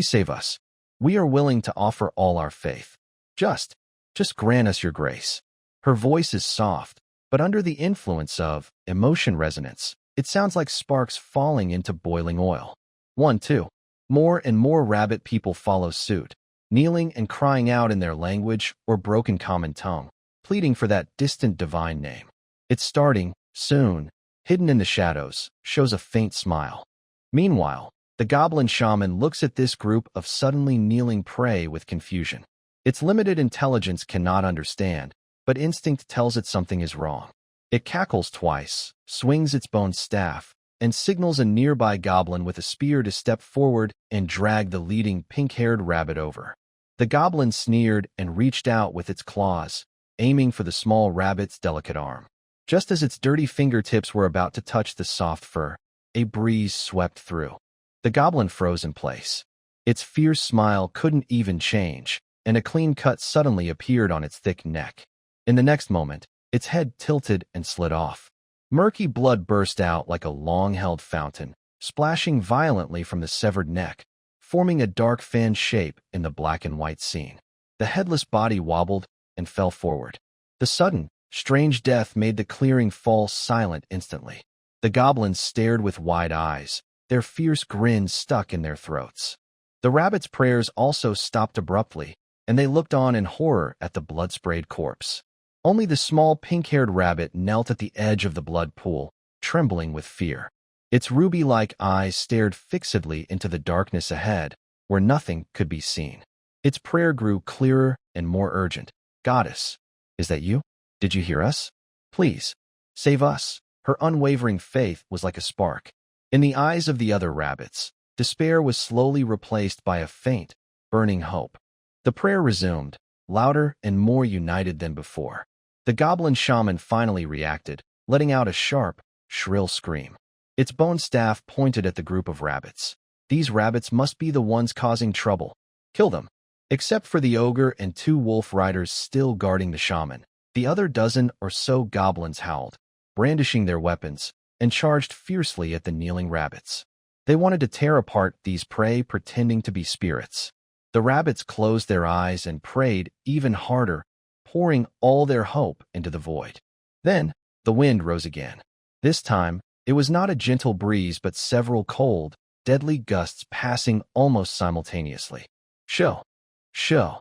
save us. We are willing to offer all our faith. Just grant us your grace. Her voice is soft, but under the influence of emotion resonance, it sounds like sparks falling into boiling oil. 1, 2. More and more rabbit people follow suit, kneeling and crying out in their language or broken common tongue, pleading for that distant divine name. It's starting, soon, hidden in the shadows, shows a faint smile. Meanwhile, the goblin shaman looks at this group of suddenly kneeling prey with confusion. Its limited intelligence cannot understand, but instinct tells it something is wrong. It cackles twice, swings its bone staff, and signals a nearby goblin with a spear to step forward and drag the leading pink-haired rabbit over. The goblin sneered and reached out with its claws, aiming for the small rabbit's delicate arm. Just as its dirty fingertips were about to touch the soft fur, a breeze swept through. The goblin froze in place. Its fierce smile couldn't even change, and a clean cut suddenly appeared on its thick neck. In the next moment, its head tilted and slid off. Murky blood burst out like a long-held fountain, splashing violently from the severed neck, forming a dark fan shape in the black and white scene. The headless body wobbled and fell forward. The sudden, strange death made the clearing fall silent instantly. The goblins stared with wide eyes, their fierce grins stuck in their throats. The rabbit's prayers also stopped abruptly, and they looked on in horror at the blood-sprayed corpse. Only the small pink-haired rabbit knelt at the edge of the blood pool, trembling with fear. Its ruby-like eyes stared fixedly into the darkness ahead, where nothing could be seen. Its prayer grew clearer and more urgent. Goddess, is that you? Did you hear us? Please, save us. Her unwavering faith was like a spark. In the eyes of the other rabbits, despair was slowly replaced by a faint, burning hope. The prayer resumed, louder and more united than before. The goblin shaman finally reacted, letting out a sharp, shrill scream. Its bone staff pointed at the group of rabbits. These rabbits must be the ones causing trouble. Kill them. Except for the ogre and 2 wolf riders still guarding the shaman, the other dozen or so goblins howled, brandishing their weapons, and charged fiercely at the kneeling rabbits. They wanted to tear apart these prey pretending to be spirits. The rabbits closed their eyes and prayed even harder, pouring all their hope into the void. Then, the wind rose again. This time, it was not a gentle breeze but several cold, deadly gusts passing almost simultaneously. Show, show,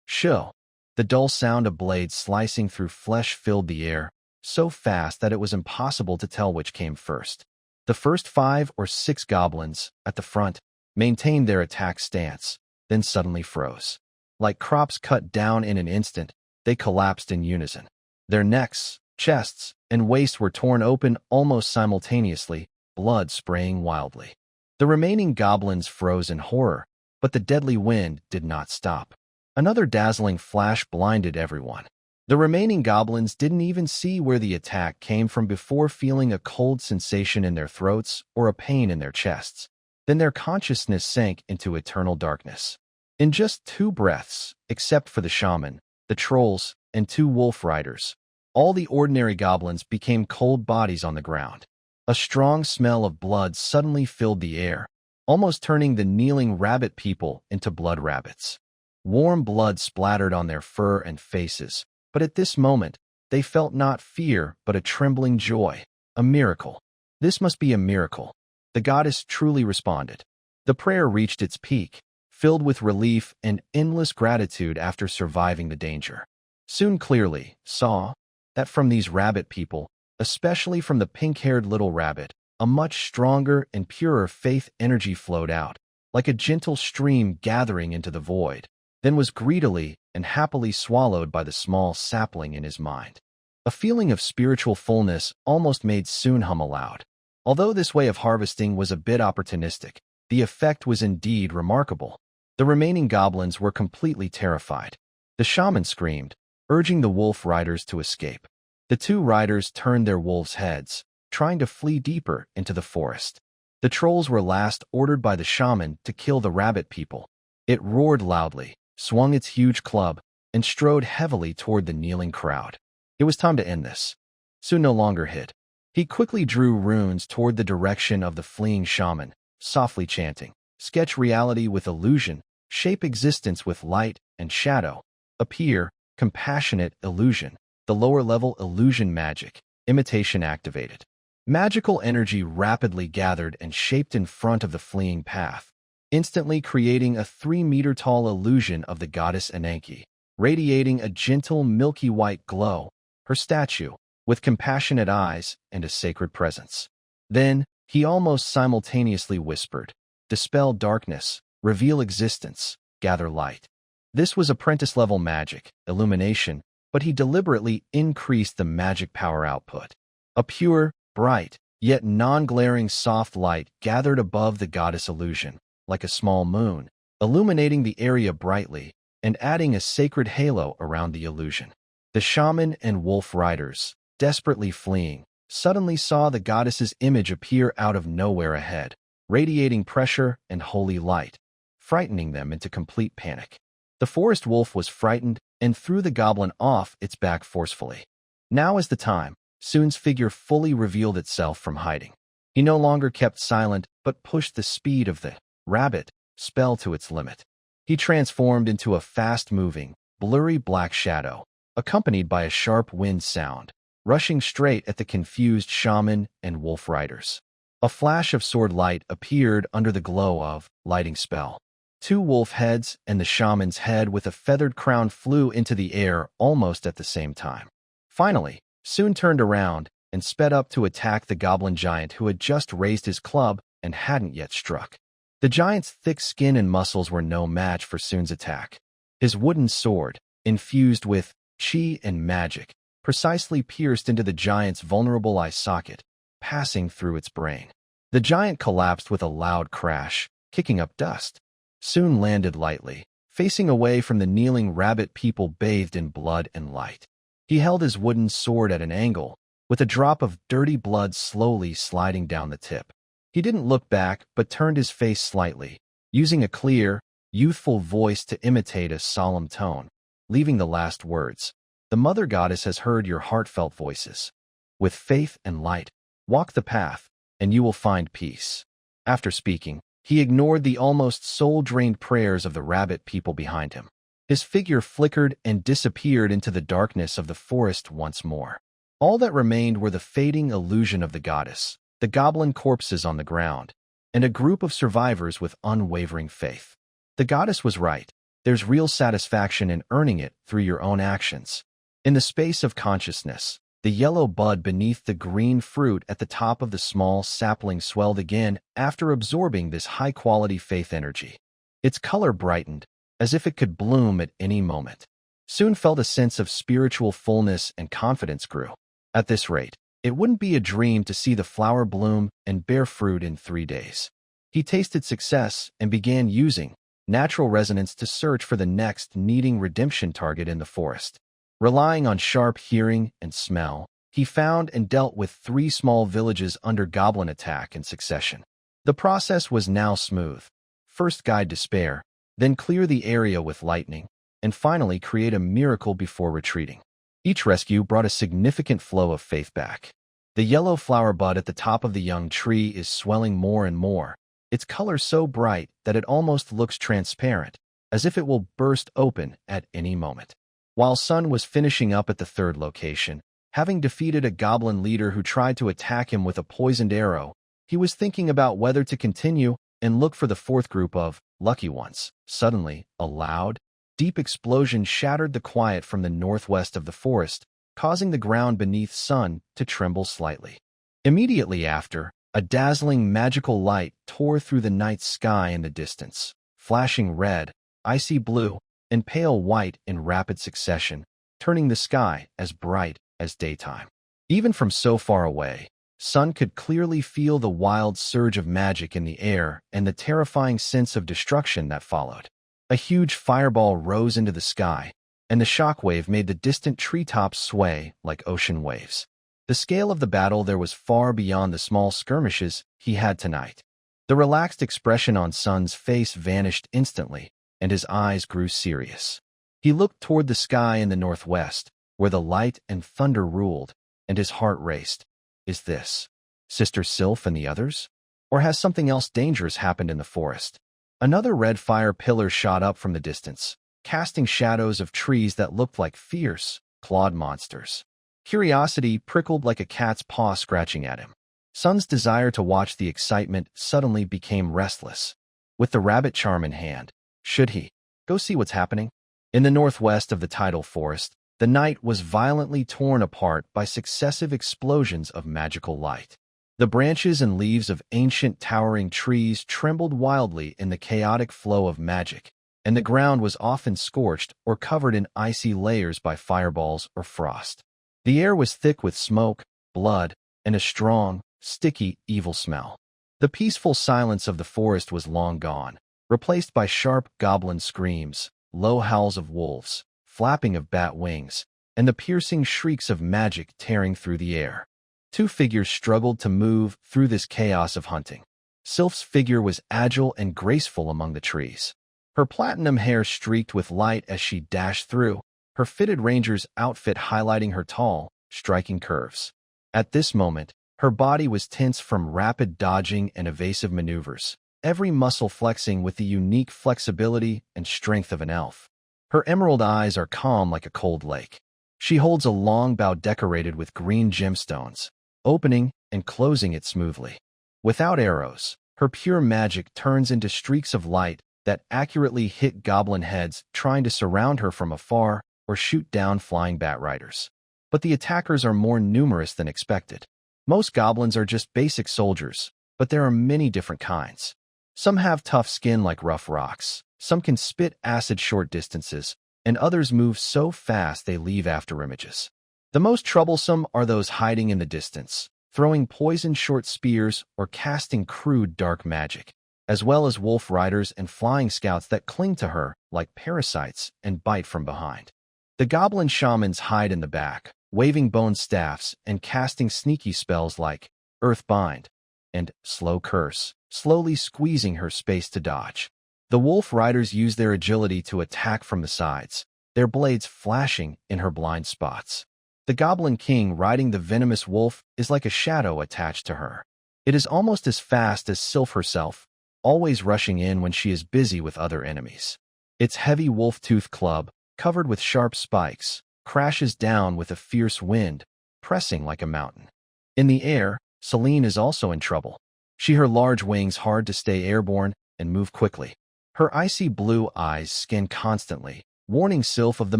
show. The dull sound of blades slicing through flesh filled the air, so fast that it was impossible to tell which came first. The first 5 or 6 goblins, at the front, maintained their attack stance, then suddenly froze. Like crops cut down in an instant, they collapsed in unison. Their necks, chests, and waists were torn open almost simultaneously, blood spraying wildly. The remaining goblins froze in horror, but the deadly wind did not stop. Another dazzling flash blinded everyone. The remaining goblins didn't even see where the attack came from before feeling a cold sensation in their throats or a pain in their chests. Then their consciousness sank into eternal darkness. In just 2 breaths, except for the shaman, the trolls, and 2 wolf riders, all the ordinary goblins became cold bodies on the ground. A strong smell of blood suddenly filled the air, almost turning the kneeling rabbit people into blood rabbits. Warm blood splattered on their fur and faces, but at this moment, they felt not fear but a trembling joy, a miracle. This must be a miracle. The goddess truly responded. The prayer reached its peak, filled with relief and endless gratitude after surviving the danger. Soon clearly saw that from these rabbit people, especially from the pink-haired little rabbit, a much stronger and purer faith energy flowed out, like a gentle stream gathering into the void, then was greedily and happily swallowed by the small sapling in his mind. A feeling of spiritual fullness almost made Soon hum aloud. Although this way of harvesting was a bit opportunistic, the effect was indeed remarkable. The remaining goblins were completely terrified. The shaman screamed, urging the wolf riders to escape. The 2 riders turned their wolves' heads, trying to flee deeper into the forest. The trolls were last ordered by the shaman to kill the rabbit people. It roared loudly, swung its huge club, and strode heavily toward the kneeling crowd. It was time to end this. Soon no longer hid. He quickly drew runes toward the direction of the fleeing shaman, softly chanting, "Sketch reality with illusion, shape existence with light and shadow, appear, compassionate illusion, the lower-level illusion magic, imitation activated." Magical energy rapidly gathered and shaped in front of the fleeing path, instantly creating a 3-meter-tall illusion of the goddess Ananke, radiating a gentle milky white glow, her statue, with compassionate eyes and a sacred presence. Then, he almost simultaneously whispered, "Dispel darkness, reveal existence, gather light." This was apprentice-level magic, illumination, but he deliberately increased the magic power output. A pure, bright, yet non-glaring soft light gathered above the goddess illusion, like a small moon, illuminating the area brightly and adding a sacred halo around the illusion. The shaman and wolf riders, desperately fleeing, suddenly saw the goddess's image appear out of nowhere ahead, radiating pressure and holy light, frightening them into complete panic. The forest wolf was frightened and threw the goblin off its back forcefully. Now is the time. Soon's figure fully revealed itself from hiding. He no longer kept silent but pushed the speed of the rabbit spell to its limit. He transformed into a fast-moving, blurry black shadow, accompanied by a sharp wind sound, rushing straight at the confused shaman and wolf riders. A flash of sword light appeared under the glow of lighting spell. 2 wolf heads and the shaman's head with a feathered crown flew into the air almost at the same time. Finally, Soon turned around and sped up to attack the goblin giant who had just raised his club and hadn't yet struck. The giant's thick skin and muscles were no match for Soon's attack. His wooden sword, infused with chi and magic, precisely pierced into the giant's vulnerable eye socket, passing through its brain. The giant collapsed with a loud crash, kicking up dust. Soon landed lightly, facing away from the kneeling rabbit people bathed in blood and light. He held his wooden sword at an angle, with a drop of dirty blood slowly sliding down the tip. He didn't look back, but turned his face slightly, using a clear, youthful voice to imitate a solemn tone, leaving the last words. The Mother Goddess has heard your heartfelt voices. With faith and light, walk the path, and you will find peace. After speaking, he ignored the almost soul-drained prayers of the rabbit people behind him. His figure flickered and disappeared into the darkness of the forest once more. All that remained were the fading illusion of the goddess, the goblin corpses on the ground, and a group of survivors with unwavering faith. The goddess was right. There's real satisfaction in earning it through your own actions. In the space of consciousness, the yellow bud beneath the green fruit at the top of the small sapling swelled again after absorbing this high-quality faith energy. Its color brightened, as if it could bloom at any moment. Soon felt a sense of spiritual fullness and confidence grew. At this rate, it wouldn't be a dream to see the flower bloom and bear fruit in 3 days. He tasted success and began using natural resonance to search for the next needing redemption target in the forest. Relying on sharp hearing and smell, he found and dealt with 3 small villages under goblin attack in succession. The process was now smooth. First guide despair, then clear the area with lightning, and finally create a miracle before retreating. Each rescue brought a significant flow of faith back. The yellow flower bud at the top of the young tree is swelling more and more, its color so bright that it almost looks transparent, as if it will burst open at any moment. While Sun was finishing up at the 3rd location, having defeated a goblin leader who tried to attack him with a poisoned arrow, he was thinking about whether to continue and look for the 4th group of lucky ones. Suddenly, a loud, deep explosion shattered the quiet from the northwest of the forest, causing the ground beneath Sun to tremble slightly. Immediately after, a dazzling magical light tore through the night sky in the distance, flashing red, icy blue, and pale white in rapid succession, turning the sky as bright as daytime. Even from so far away, Sun could clearly feel the wild surge of magic in the air and the terrifying sense of destruction that followed. A huge fireball rose into the sky, and the shockwave made the distant treetops sway like ocean waves. The scale of the battle there was far beyond the small skirmishes he had tonight. The relaxed expression on Sun's face vanished instantly, and his eyes grew serious. He looked toward the sky in the northwest, where the light and thunder ruled, and his heart raced. Is this Sister Sylph and the others? Or has something else dangerous happened in the forest? Another red fire pillar shot up from the distance, casting shadows of trees that looked like fierce, clawed monsters. Curiosity prickled like a cat's paw scratching at him. Sun's desire to watch the excitement suddenly became restless. With the rabbit charm in hand, should he go see what's happening? In the northwest of the tidal forest, the night was violently torn apart by successive explosions of magical light. The branches and leaves of ancient towering trees trembled wildly in the chaotic flow of magic, and the ground was often scorched or covered in icy layers by fireballs or frost. The air was thick with smoke, blood, and a strong, sticky, evil smell. The peaceful silence of the forest was long gone, replaced by sharp goblin screams, low howls of wolves, flapping of bat wings, and the piercing shrieks of magic tearing through the air. 2 figures struggled to move through this chaos of hunting. Sylph's figure was agile and graceful among the trees. Her platinum hair streaked with light as she dashed through, her fitted ranger's outfit highlighting her tall, striking curves. At this moment, her body was tense from rapid dodging and evasive maneuvers, every muscle flexing with the unique flexibility and strength of an elf. Her emerald eyes are calm like a cold lake. She holds a long bow decorated with green gemstones, opening and closing it smoothly. Without arrows, her pure magic turns into streaks of light that accurately hit goblin heads trying to surround her from afar or shoot down flying bat riders. But the attackers are more numerous than expected. Most goblins are just basic soldiers, but there are many different kinds. Some have tough skin like rough rocks, some can spit acid short distances, and others move so fast they leave after images. The most troublesome are those hiding in the distance, throwing poisoned short spears or casting crude dark magic, as well as wolf riders and flying scouts that cling to her like parasites and bite from behind. The goblin shamans hide in the back, waving bone staffs and casting sneaky spells like Earth Bind and Slow Curse, slowly squeezing her space to dodge. The wolf riders use their agility to attack from the sides, their blades flashing in her blind spots. The Goblin King riding the venomous wolf is like a shadow attached to her. It is almost as fast as Sylph herself, always rushing in when she is busy with other enemies. Its heavy wolf-tooth club, covered with sharp spikes, crashes down with a fierce wind, pressing like a mountain. In the air, Selene is also in trouble. Her large wings hard to stay airborne and move quickly. Her icy blue eyes scan constantly, warning Sylph of the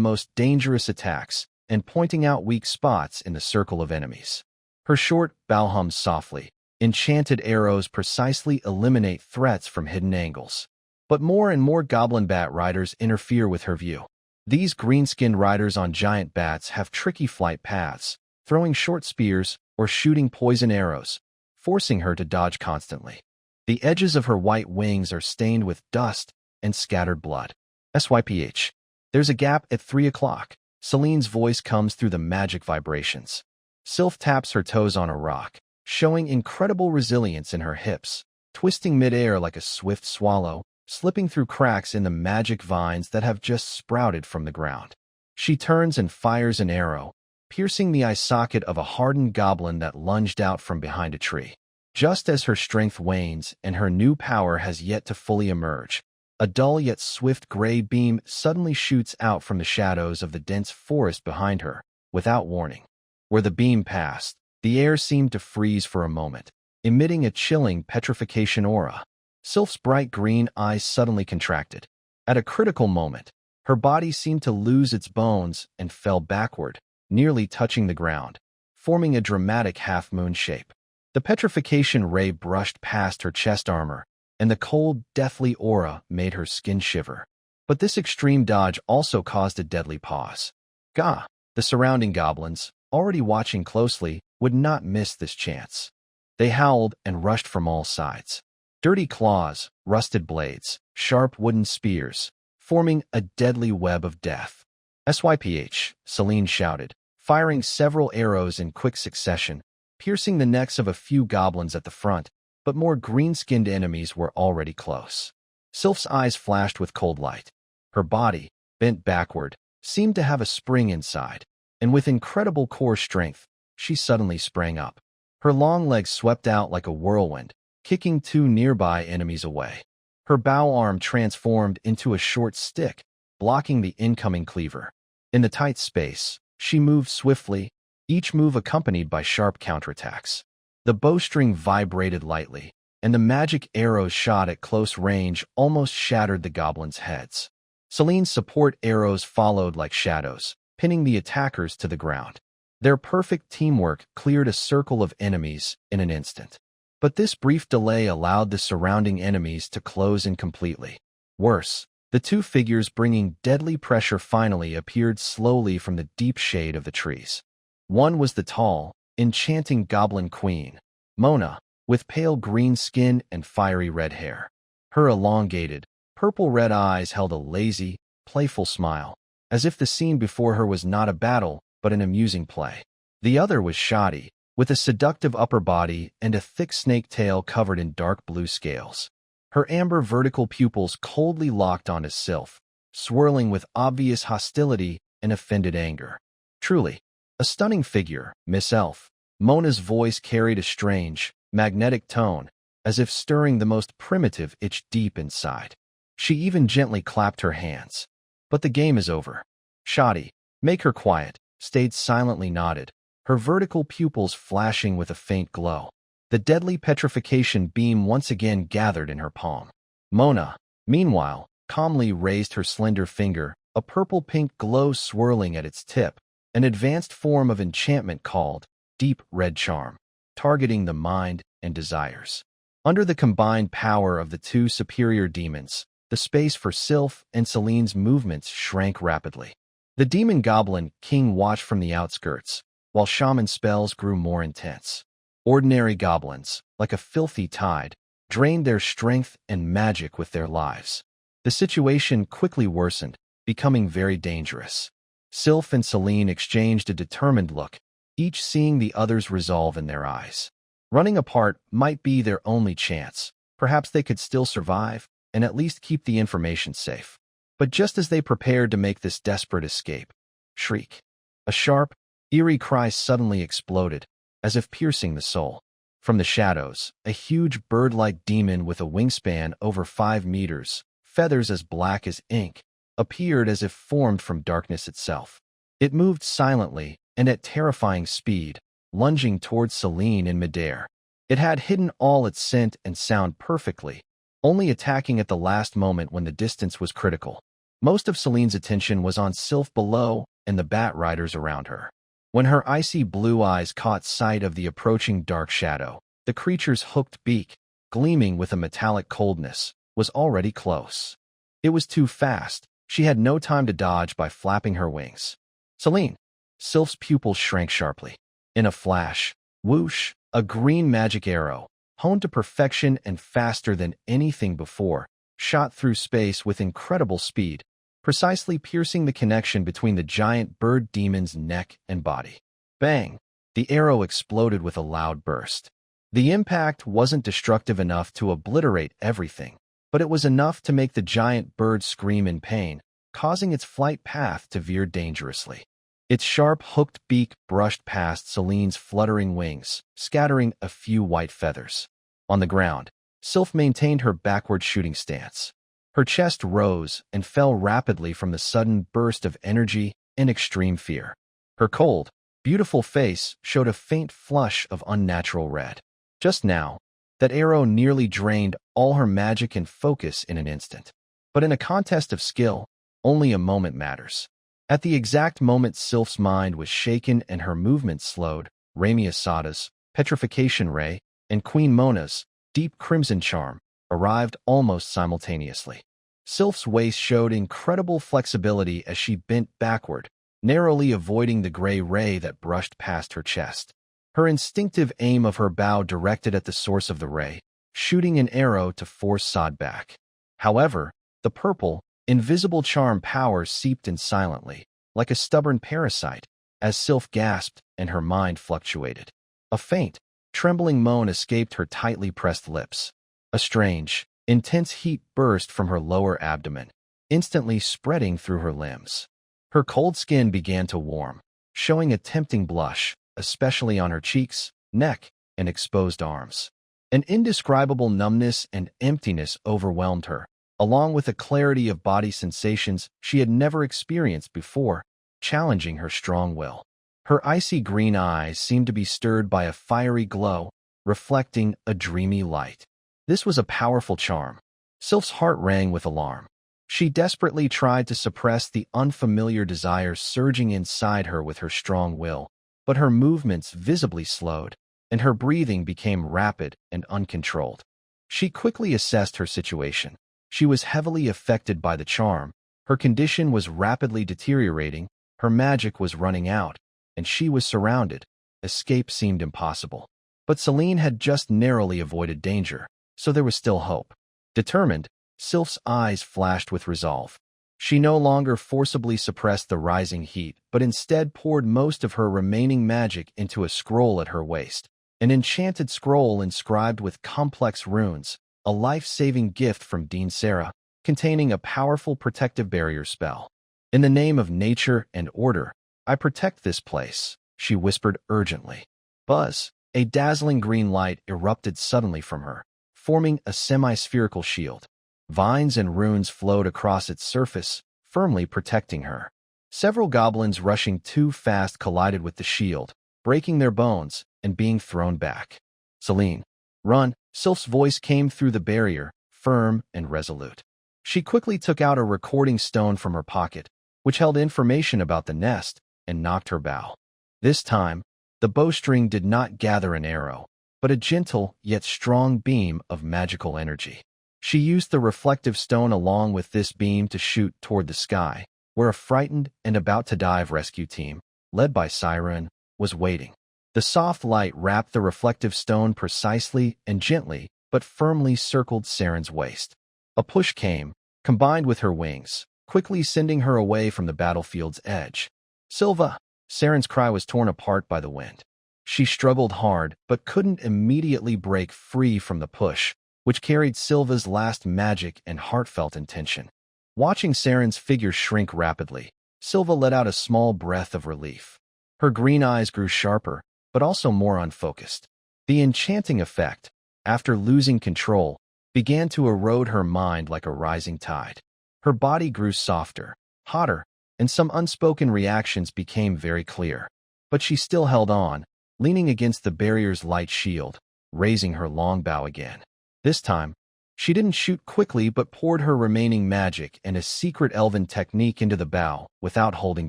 most dangerous attacks and pointing out weak spots in the circle of enemies. Her short bow hums softly. Enchanted arrows precisely eliminate threats from hidden angles. But more and more goblin bat riders interfere with her view. These green-skinned riders on giant bats have tricky flight paths, throwing short spears or shooting poison arrows, forcing her to dodge constantly. The edges of her white wings are stained with dust and scattered blood. SYPH. There's a gap at 3 o'clock. Selene's voice comes through the magic vibrations. Sylph taps her toes on a rock, showing incredible resilience in her hips, twisting midair like a swift swallow, slipping through cracks in the magic vines that have just sprouted from the ground. She turns and fires an arrow, piercing the eye socket of a hardened goblin that lunged out from behind a tree. Just as her strength wanes and her new power has yet to fully emerge, a dull yet swift gray beam suddenly shoots out from the shadows of the dense forest behind her, without warning. Where the beam passed, the air seemed to freeze for a moment, emitting a chilling petrification aura. Sylph's bright green eyes suddenly contracted. At a critical moment, her body seemed to lose its bones and fell backward, nearly touching the ground, forming a dramatic half-moon shape. The petrification ray brushed past her chest armor, and the cold, deathly aura made her skin shiver. But this extreme dodge also caused a deadly pause. Gah! The surrounding goblins, already watching closely, would not miss this chance. They howled and rushed from all sides. Dirty claws, rusted blades, sharp wooden spears, forming a deadly web of death. SYPH, Selene shouted, firing several arrows in quick succession, piercing the necks of a few goblins at the front, but more green-skinned enemies were already close. Sylph's eyes flashed with cold light. Her body, bent backward, seemed to have a spring inside, and with incredible core strength, she suddenly sprang up. Her long legs swept out like a whirlwind, kicking 2 nearby enemies away. Her bow arm transformed into a short stick, blocking the incoming cleaver. In the tight space, she moved swiftly, each move accompanied by sharp counterattacks. The bowstring vibrated lightly, and the magic arrows shot at close range almost shattered the goblins' heads. Selene's support arrows followed like shadows, pinning the attackers to the ground. Their perfect teamwork cleared a circle of enemies in an instant. But this brief delay allowed the surrounding enemies to close in completely. Worse, the 2 figures bringing deadly pressure finally appeared slowly from the deep shade of the trees. One was the tall, enchanting goblin queen, Mona, with pale green skin and fiery red hair. Her elongated, purple-red eyes held a lazy, playful smile, as if the scene before her was not a battle but an amusing play. The other was Shoddy, with a seductive upper body and a thick snake tail covered in dark blue scales. Her amber vertical pupils coldly locked onto Sylph, swirling with obvious hostility and offended anger. Truly, a stunning figure, Miss Elf. Mona's voice carried a strange, magnetic tone, as if stirring the most primitive itch deep inside. She even gently clapped her hands. But the game is over. Shoddy, make her quiet, stayed silently nodded, her vertical pupils flashing with a faint glow. The deadly petrification beam once again gathered in her palm. Mona, meanwhile, calmly raised her slender finger, a purple-pink glow swirling at its tip, an advanced form of enchantment called Deep Red Charm, targeting the mind and desires. Under the combined power of the 2 superior demons, the space for Sylph and Selene's movements shrank rapidly. The demon goblin king watched from the outskirts, while shaman spells grew more intense. Ordinary goblins, like a filthy tide, drained their strength and magic with their lives. The situation quickly worsened, becoming very dangerous. Sylph and Celine exchanged a determined look, each seeing the other's resolve in their eyes. Running apart might be their only chance. Perhaps they could still survive and at least keep the information safe. But just as they prepared to make this desperate escape, shriek. A sharp, eerie cry suddenly exploded, as if piercing the soul. From the shadows, a huge bird-like demon with a wingspan over 5 meters, feathers as black as ink, appeared as if formed from darkness itself. It moved silently and at terrifying speed, lunging towards Celine in midair. It had hidden all its scent and sound perfectly, only attacking at the last moment when the distance was critical. Most of Celine's attention was on Sylph below and the bat riders around her. When her icy blue eyes caught sight of the approaching dark shadow, the creature's hooked beak, gleaming with a metallic coldness, was already close. It was too fast. She had no time to dodge by flapping her wings. Celine! Sylph's pupils shrank sharply. In a flash, whoosh, a green magic arrow, honed to perfection and faster than anything before, shot through space with incredible speed, precisely piercing the connection between the giant bird demon's neck and body. Bang! The arrow exploded with a loud burst. The impact wasn't destructive enough to obliterate everything, but it was enough to make the giant bird scream in pain, causing its flight path to veer dangerously. Its sharp, hooked beak brushed past Celine's fluttering wings, scattering a few white feathers. On the ground, Sylph maintained her backward shooting stance. Her chest rose and fell rapidly from the sudden burst of energy and extreme fear. Her cold, beautiful face showed a faint flush of unnatural red. Just now, that arrow nearly drained all her magic and focus in an instant. But in a contest of skill, only a moment matters. At the exact moment Sylph's mind was shaken and her movement slowed, Rami Asada's Petrification Ray and Queen Mona's Deep Crimson Charm arrived almost simultaneously. Sylph's waist showed incredible flexibility as she bent backward, narrowly avoiding the gray ray that brushed past her chest. Her instinctive aim of her bow directed at the source of the ray, shooting an arrow to force Sod back. However, the purple, invisible charm power seeped in silently, like a stubborn parasite, as Sylph gasped and her mind fluctuated. A faint, trembling moan escaped her tightly pressed lips. A strange, intense heat burst from her lower abdomen, instantly spreading through her limbs. Her cold skin began to warm, showing a tempting blush, especially on her cheeks, neck, and exposed arms. An indescribable numbness and emptiness overwhelmed her, along with a clarity of body sensations she had never experienced before, challenging her strong will. Her icy green eyes seemed to be stirred by a fiery glow, reflecting a dreamy light. This was a powerful charm. Sylph's heart rang with alarm. She desperately tried to suppress the unfamiliar desires surging inside her with her strong will, but her movements visibly slowed, and her breathing became rapid and uncontrolled. She quickly assessed her situation. She was heavily affected by the charm, her condition was rapidly deteriorating, her magic was running out, and she was surrounded. Escape seemed impossible. But Celine had just narrowly avoided danger, so there was still hope. Determined, Sylph's eyes flashed with resolve. She no longer forcibly suppressed the rising heat, but instead poured most of her remaining magic into a scroll at her waist. An enchanted scroll inscribed with complex runes, a life-saving gift from Dean Sarah, containing a powerful protective barrier spell. In the name of nature and order, I protect this place, she whispered urgently. Buzz, a dazzling green light erupted suddenly from her, forming a semi-spherical shield. Vines and runes flowed across its surface, firmly protecting her. Several goblins rushing too fast collided with the shield, breaking their bones and being thrown back. Celine, run! Sylph's voice came through the barrier, firm and resolute. She quickly took out a recording stone from her pocket, which held information about the nest, and knocked her bow. This time, the bowstring did not gather an arrow, but a gentle yet strong beam of magical energy. She used the reflective stone along with this beam to shoot toward the sky, where a frightened and about-to-dive rescue team, led by Siren, was waiting. The soft light wrapped the reflective stone precisely and gently, but firmly circled Siren's waist. A push came, combined with her wings, quickly sending her away from the battlefield's edge. Silva! Saren's cry was torn apart by the wind. She struggled hard, but couldn't immediately break free from the push, which carried Silva's last magic and heartfelt intention. Watching Saren's figure shrink rapidly, Silva let out a small breath of relief. Her green eyes grew sharper, but also more unfocused. The enchanting effect, after losing control, began to erode her mind like a rising tide. Her body grew softer, hotter, and some unspoken reactions became very clear. But she still held on, leaning against the barrier's light shield, raising her long bow again. This time, she didn't shoot quickly but poured her remaining magic and a secret elven technique into the bow without holding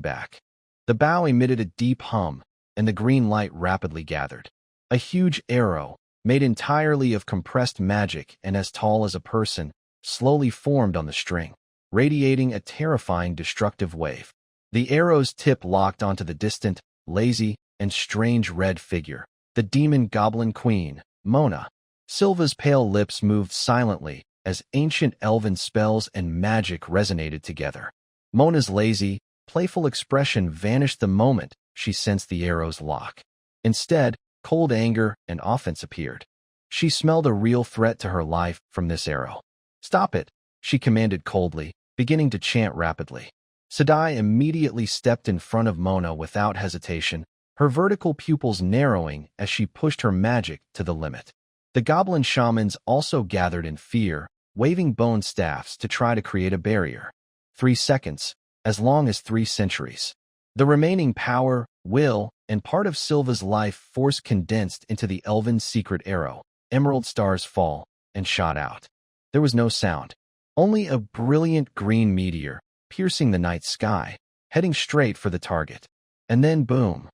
back. The bow emitted a deep hum, and the green light rapidly gathered. A huge arrow, made entirely of compressed magic and as tall as a person, slowly formed on the string, radiating a terrifying destructive wave. The arrow's tip locked onto the distant, lazy, and strange red figure, the demon goblin queen, Mona. Silva's pale lips moved silently as ancient elven spells and magic resonated together. Mona's lazy, playful expression vanished the moment she sensed the arrow's lock. Instead, cold anger and offense appeared. She smelled a real threat to her life from this arrow. "Stop it," she commanded coldly, beginning to chant rapidly. Sadai immediately stepped in front of Mona without hesitation, her vertical pupils narrowing as she pushed her magic to the limit. The goblin shamans also gathered in fear, waving bone staffs to try to create a barrier. 3 seconds, as long as 3 centuries. The remaining power, will, and part of Silva's life force condensed into the elven secret arrow. Emerald stars fall and shot out. There was no sound, only a brilliant green meteor piercing the night sky, heading straight for the target. And then boom!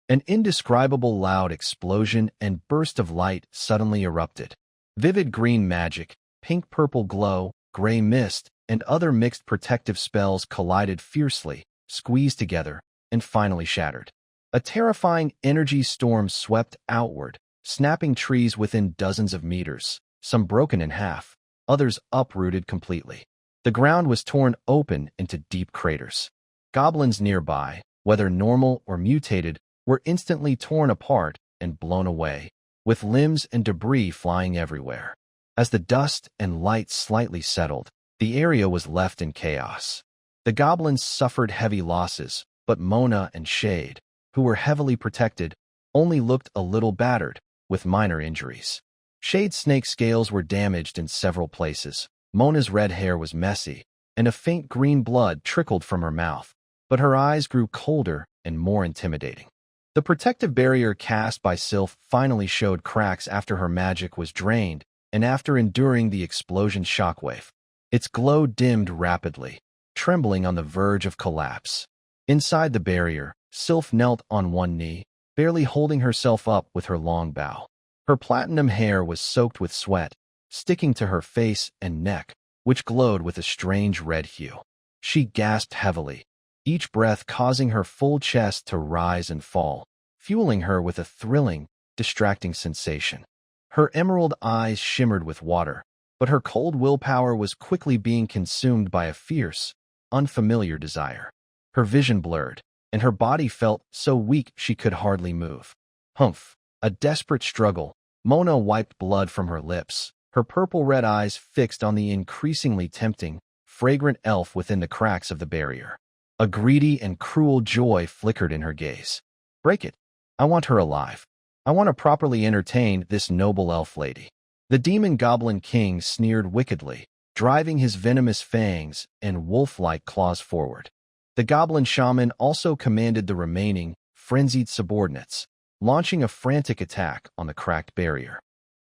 An indescribable loud explosion and burst of light suddenly erupted. Vivid green magic, pink-purple glow, gray mist, and other mixed protective spells collided fiercely, squeezed together, and finally shattered. A terrifying energy storm swept outward, snapping trees within dozens of meters, some broken in half, others uprooted completely. The ground was torn open into deep craters. Goblins nearby, whether normal or mutated, were instantly torn apart and blown away, with limbs and debris flying everywhere. As the dust and light slightly settled, the area was left in chaos. The goblins suffered heavy losses, but Mona and Shade, who were heavily protected, only looked a little battered, with minor injuries. Shade's snake scales were damaged in several places. Mona's red hair was messy, and a faint green blood trickled from her mouth, but her eyes grew colder and more intimidating. The protective barrier cast by Sylph finally showed cracks after her magic was drained and after enduring the explosion's shockwave. Its glow dimmed rapidly, trembling on the verge of collapse. Inside the barrier, Sylph knelt on one knee, barely holding herself up with her long bow. Her platinum hair was soaked with sweat, sticking to her face and neck, which glowed with a strange red hue. She gasped heavily, each breath causing her full chest to rise and fall, fueling her with a thrilling, distracting sensation. Her emerald eyes shimmered with water, but her cold willpower was quickly being consumed by a fierce, unfamiliar desire. Her vision blurred, and her body felt so weak she could hardly move. Humph! A desperate struggle. Mona wiped blood from her lips, her purple-red eyes fixed on the increasingly tempting, fragrant elf within the cracks of the barrier. A greedy and cruel joy flickered in her gaze. "Break it. I want her alive. I want to properly entertain this noble elf lady." The demon goblin king sneered wickedly, driving his venomous fangs and wolf-like claws forward. The goblin shaman also commanded the remaining, frenzied subordinates, launching a frantic attack on the cracked barrier.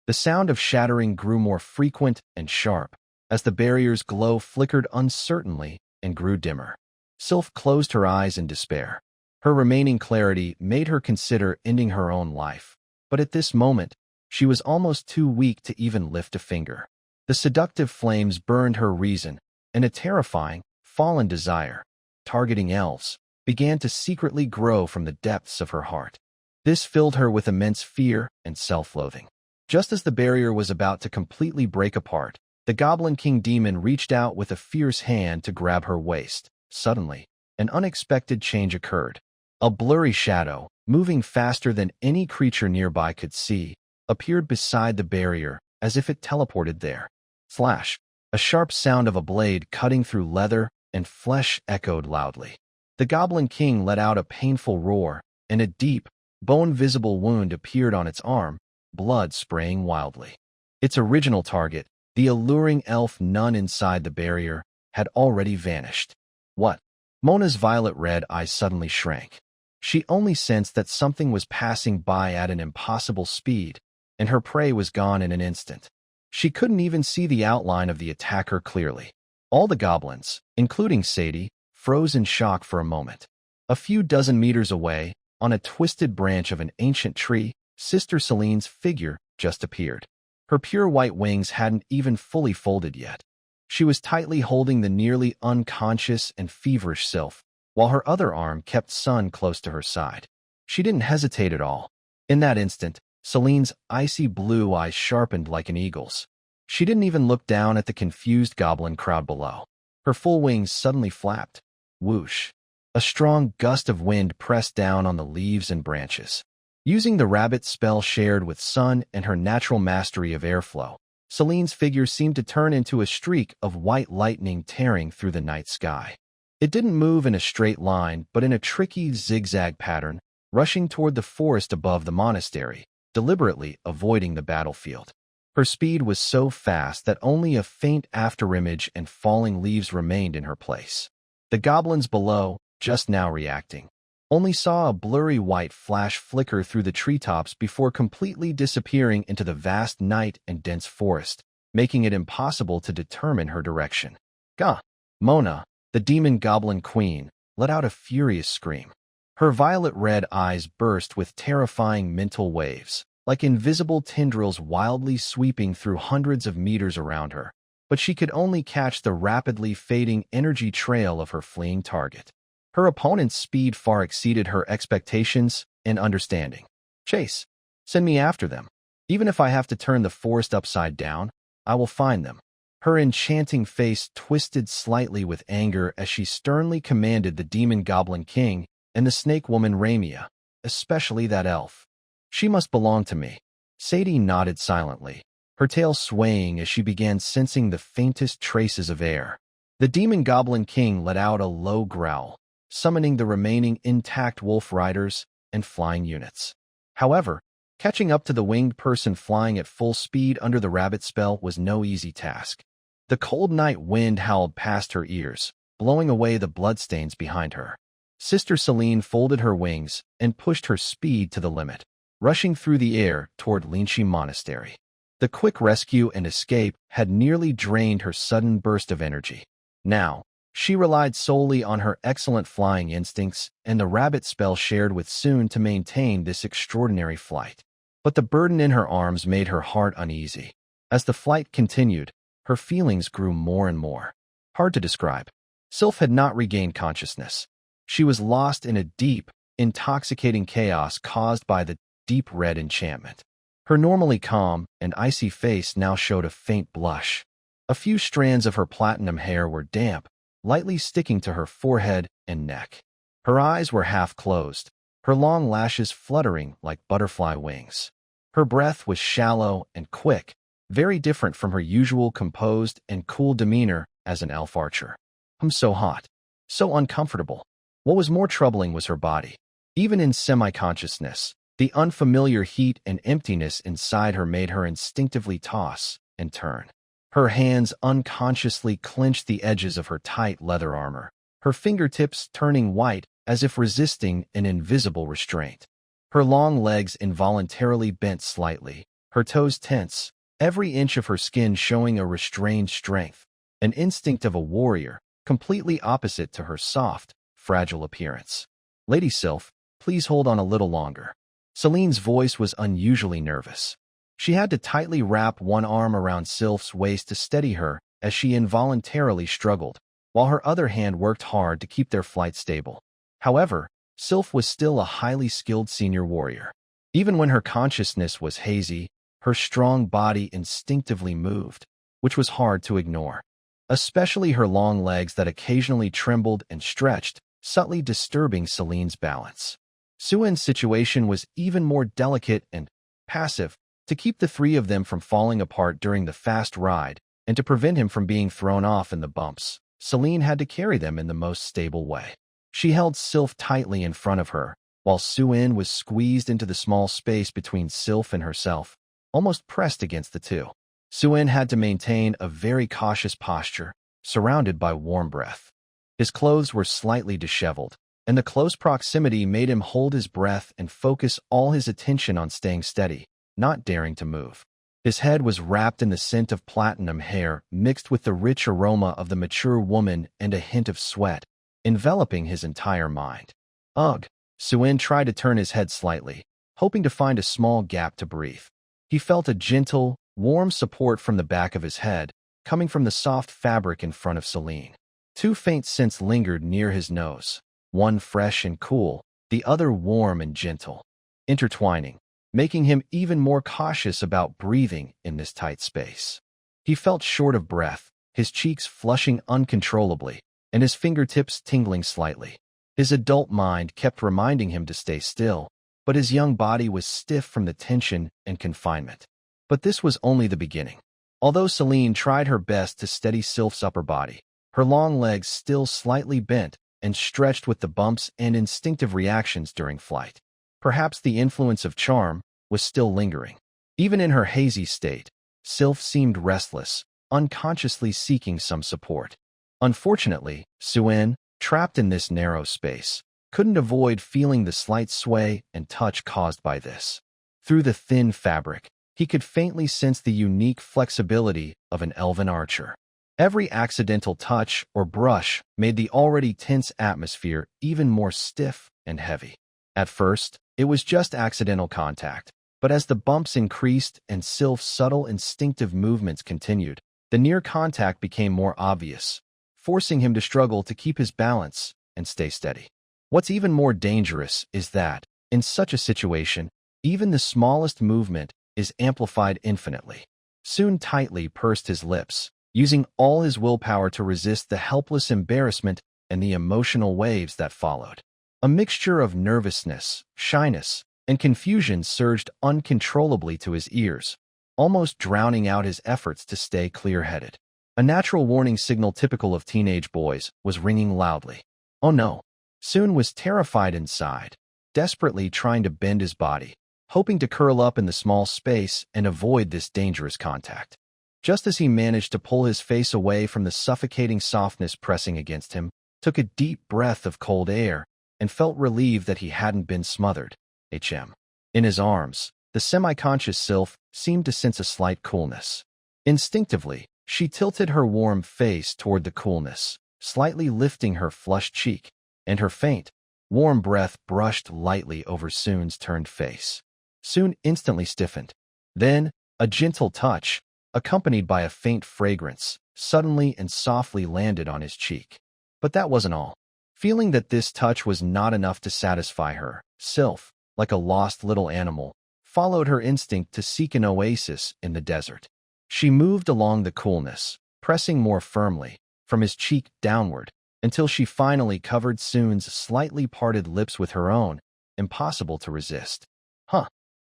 The sound of shattering grew more frequent and sharp, as the barrier's glow flickered uncertainly and grew dimmer. Sylph closed her eyes in despair. Her remaining clarity made her consider ending her own life, but at this moment, she was almost too weak to even lift a finger. The seductive flames burned her reason, and a terrifying, fallen desire, targeting elves, began to secretly grow from the depths of her heart. This filled her with immense fear and self-loathing. Just as the barrier was about to completely break apart, the Goblin King demon reached out with a fierce hand to grab her waist. Suddenly, an unexpected change occurred. A blurry shadow, moving faster than any creature nearby could see, appeared beside the barrier as if it teleported there. Flash! A sharp sound of a blade cutting through leather and flesh echoed loudly. The Goblin King let out a painful roar, and a deep, bone-visible wound appeared on its arm, blood spraying wildly. Its original target, the alluring elf nun inside the barrier, had already vanished. What? Mona's violet-red eyes suddenly shrank. She only sensed that something was passing by at an impossible speed, and her prey was gone in an instant. She couldn't even see the outline of the attacker clearly. All the goblins, including Sadie, froze in shock for a moment. A few dozen meters away, on a twisted branch of an ancient tree, Sister Celine's figure just appeared. Her pure white wings hadn't even fully folded yet. She was tightly holding the nearly unconscious and feverish Sylph, while her other arm kept Sun close to her side. She didn't hesitate at all. In that instant, Celine's icy blue eyes sharpened like an eagle's. She didn't even look down at the confused goblin crowd below. Her full wings suddenly flapped. Whoosh! A strong gust of wind pressed down on the leaves and branches. Using the rabbit spell shared with Sun and her natural mastery of airflow, Celine's figure seemed to turn into a streak of white lightning tearing through the night sky. It didn't move in a straight line, but in a tricky zigzag pattern, rushing toward the forest above the monastery, deliberately avoiding the battlefield. Her speed was so fast that only a faint afterimage and falling leaves remained in her place. The goblins below, just now reacting, only saw a blurry white flash flicker through the treetops before completely disappearing into the vast night and dense forest, making it impossible to determine her direction. Gah! Mona, the demon goblin queen, let out a furious scream. Her violet-red eyes burst with terrifying mental waves, like invisible tendrils wildly sweeping through hundreds of meters around her, but she could only catch the rapidly fading energy trail of her fleeing target. Her opponent's speed far exceeded her expectations and understanding. Chase, send me after them. Even if I have to turn the forest upside down, I will find them. Her enchanting face twisted slightly with anger as she sternly commanded the demon goblin king and the snake woman Ramia, especially that elf. She must belong to me. Sadie nodded silently, her tail swaying as she began sensing the faintest traces of air. The demon goblin king let out a low growl, summoning the remaining intact wolf riders and flying units. However, catching up to the winged person flying at full speed under the rabbit spell was no easy task. The cold night wind howled past her ears, blowing away the bloodstains behind her. Sister Celine folded her wings and pushed her speed to the limit, rushing through the air toward Linchi Monastery. The quick rescue and escape had nearly drained her sudden burst of energy. Now, she relied solely on her excellent flying instincts and the rabbit spell shared with Soon to maintain this extraordinary flight. But the burden in her arms made her heart uneasy. As the flight continued, her feelings grew more and more hard to describe. Sylph had not regained consciousness. She was lost in a deep, intoxicating chaos caused by the deep red enchantment. Her normally calm and icy face now showed a faint blush. A few strands of her platinum hair were damp, lightly sticking to her forehead and neck. Her eyes were half closed, her long lashes fluttering like butterfly wings. Her breath was shallow and quick, very different from her usual composed and cool demeanor as an elf archer. I'm so hot, so uncomfortable. What was more troubling was her body. Even in semi-consciousness, the unfamiliar heat and emptiness inside her made her instinctively toss and turn. Her hands unconsciously clenched the edges of her tight leather armor, her fingertips turning white as if resisting an invisible restraint. Her long legs involuntarily bent slightly, her toes tense, every inch of her skin showing a restrained strength, an instinct of a warrior, completely opposite to her soft, fragile appearance. Lady Sylph, please hold on a little longer. Celine's voice was unusually nervous. She had to tightly wrap one arm around Sylph's waist to steady her as she involuntarily struggled, while her other hand worked hard to keep their flight stable. However, Sylph was still a highly skilled senior warrior. Even when her consciousness was hazy, her strong body instinctively moved, which was hard to ignore. Especially her long legs that occasionally trembled and stretched, subtly disturbing Celine's balance. Suin's situation was even more delicate and passive. To keep the three of them from falling apart during the fast ride, and to prevent him from being thrown off in the bumps, Celine had to carry them in the most stable way. She held Sylph tightly in front of her, while Suin was squeezed into the small space between Sylph and herself, almost pressed against the two. Suin had to maintain a very cautious posture, surrounded by warm breath. His clothes were slightly disheveled, and the close proximity made him hold his breath and focus all his attention on staying steady, not daring to move. His head was wrapped in the scent of platinum hair mixed with the rich aroma of the mature woman and a hint of sweat, enveloping his entire mind. Ugh! Suin tried to turn his head slightly, hoping to find a small gap to breathe. He felt a gentle, warm support from the back of his head, coming from the soft fabric in front of Celine. Two faint scents lingered near his nose, one fresh and cool, the other warm and gentle, intertwining, making him even more cautious about breathing in this tight space. He felt short of breath, his cheeks flushing uncontrollably, and his fingertips tingling slightly. His adult mind kept reminding him to stay still, but his young body was stiff from the tension and confinement. But this was only the beginning. Although Celine tried her best to steady Sylph's upper body, her long legs still slightly bent and stretched with the bumps and instinctive reactions during flight. Perhaps the influence of charm was still lingering. Even in her hazy state, Sylph seemed restless, unconsciously seeking some support. Unfortunately, Suin, trapped in this narrow space, couldn't avoid feeling the slight sway and touch caused by this. Through the thin fabric, he could faintly sense the unique flexibility of an elven archer. Every accidental touch or brush made the already tense atmosphere even more stiff and heavy. At first, it was just accidental contact, but as the bumps increased and Sylph's subtle instinctive movements continued, the near contact became more obvious, forcing him to struggle to keep his balance and stay steady. What's even more dangerous is that, in such a situation, even the smallest movement is amplified infinitely. Suin tightly pursed his lips, using all his willpower to resist the helpless embarrassment and the emotional waves that followed. A mixture of nervousness, shyness, and confusion surged uncontrollably to his ears, almost drowning out his efforts to stay clear-headed. A natural warning signal typical of teenage boys was ringing loudly. Oh no! Suin was terrified inside, desperately trying to bend his body, hoping to curl up in the small space and avoid this dangerous contact. Just as he managed to pull his face away from the suffocating softness pressing against him, took a deep breath of cold air, and felt relieved that he hadn't been smothered. In his arms, the semi-conscious Sylph seemed to sense a slight coolness. Instinctively, she tilted her warm face toward the coolness, slightly lifting her flushed cheek, and her faint, warm breath brushed lightly over Suin's turned face. Suin instantly stiffened. Then, a gentle touch, accompanied by a faint fragrance, suddenly and softly landed on his cheek. But that wasn't all. Feeling that this touch was not enough to satisfy her, Sylph, like a lost little animal, followed her instinct to seek an oasis in the desert. She moved along the coolness, pressing more firmly, from his cheek downward, until she finally covered Suin's slightly parted lips with her own, impossible to resist.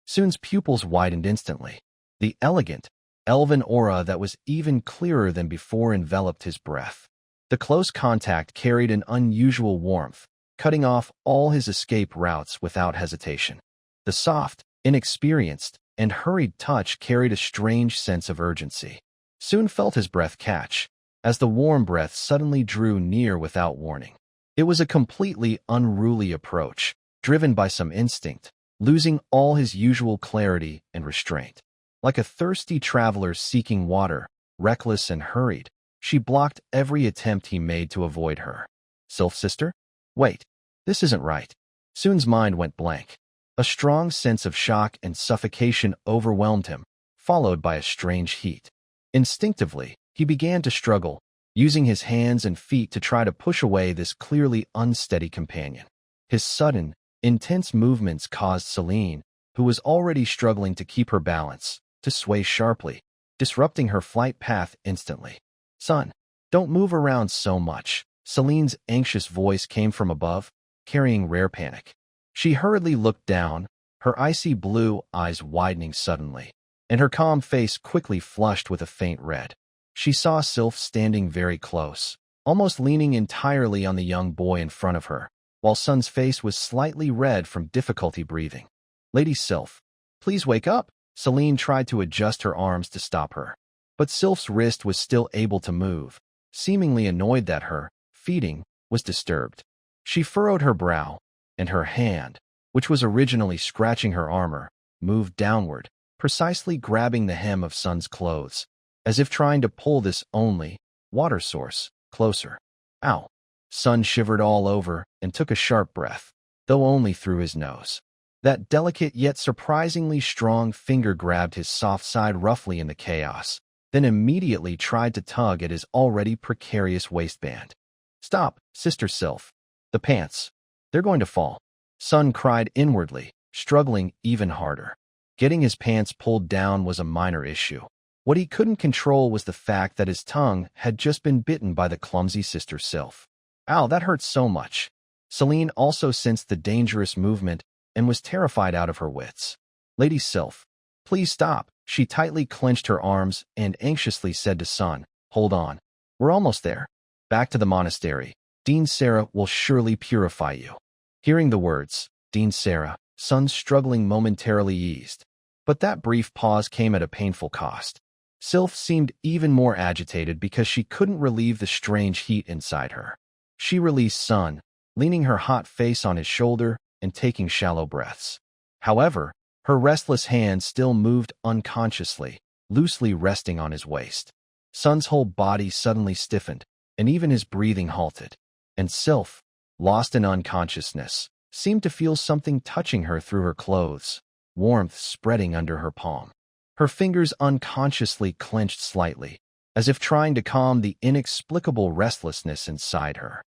Suin's pupils widened instantly. The elegant, elven aura that was even clearer than before enveloped his breath. The close contact carried an unusual warmth, cutting off all his escape routes without hesitation. The soft, inexperienced, and hurried touch carried a strange sense of urgency. Suin felt his breath catch, as the warm breath suddenly drew near without warning. It was a completely unruly approach, driven by some instinct, losing all his usual clarity and restraint. Like a thirsty traveler seeking water, reckless and hurried, she blocked every attempt he made to avoid her. Sylph sister? Wait, this isn't right. Suin's mind went blank. A strong sense of shock and suffocation overwhelmed him, followed by a strange heat. Instinctively, he began to struggle, using his hands and feet to try to push away this clearly unsteady companion. His sudden, intense movements caused Celine, who was already struggling to keep her balance, to sway sharply, disrupting her flight path instantly. Son, don't move around so much. Celine's anxious voice came from above, carrying rare panic. She hurriedly looked down, her icy blue eyes widening suddenly, and her calm face quickly flushed with a faint red. She saw Sylph standing very close, almost leaning entirely on the young boy in front of her, while Sun's face was slightly red from difficulty breathing. "Lady Sylph, please wake up." Celine tried to adjust her arms to stop her, but Sylph's wrist was still able to move, seemingly annoyed that her feeding was disturbed. She furrowed her brow, and her hand, which was originally scratching her armor, moved downward, precisely grabbing the hem of Sun's clothes, as if trying to pull this only water source closer. Ow! Sun shivered all over and took a sharp breath, though only through his nose. That delicate yet surprisingly strong finger grabbed his soft side roughly in the chaos, then immediately tried to tug at his already precarious waistband. "Stop, Sister Sylph. The pants. They're going to fall." Sun cried inwardly, struggling even harder. Getting his pants pulled down was a minor issue. What he couldn't control was the fact that his tongue had just been bitten by the clumsy Sister Sylph. Ow, that hurt so much. Celine also sensed the dangerous movement and was terrified out of her wits. "Lady Sylph, please stop." She tightly clenched her arms and anxiously said to Sun, "Hold on. We're almost there. Back to the monastery. Dean Sarah will surely purify you." Hearing the words, Dean Sarah, Sun's struggling momentarily eased. But that brief pause came at a painful cost. Sylph seemed even more agitated because she couldn't relieve the strange heat inside her. She released Sun, leaning her hot face on his shoulder and taking shallow breaths. However, her restless hand still moved unconsciously, loosely resting on his waist. Sun's whole body suddenly stiffened, and even his breathing halted. And Sylph, lost in unconsciousness, seemed to feel something touching her through her clothes, warmth spreading under her palm. Her fingers unconsciously clenched slightly, as if trying to calm the inexplicable restlessness inside her.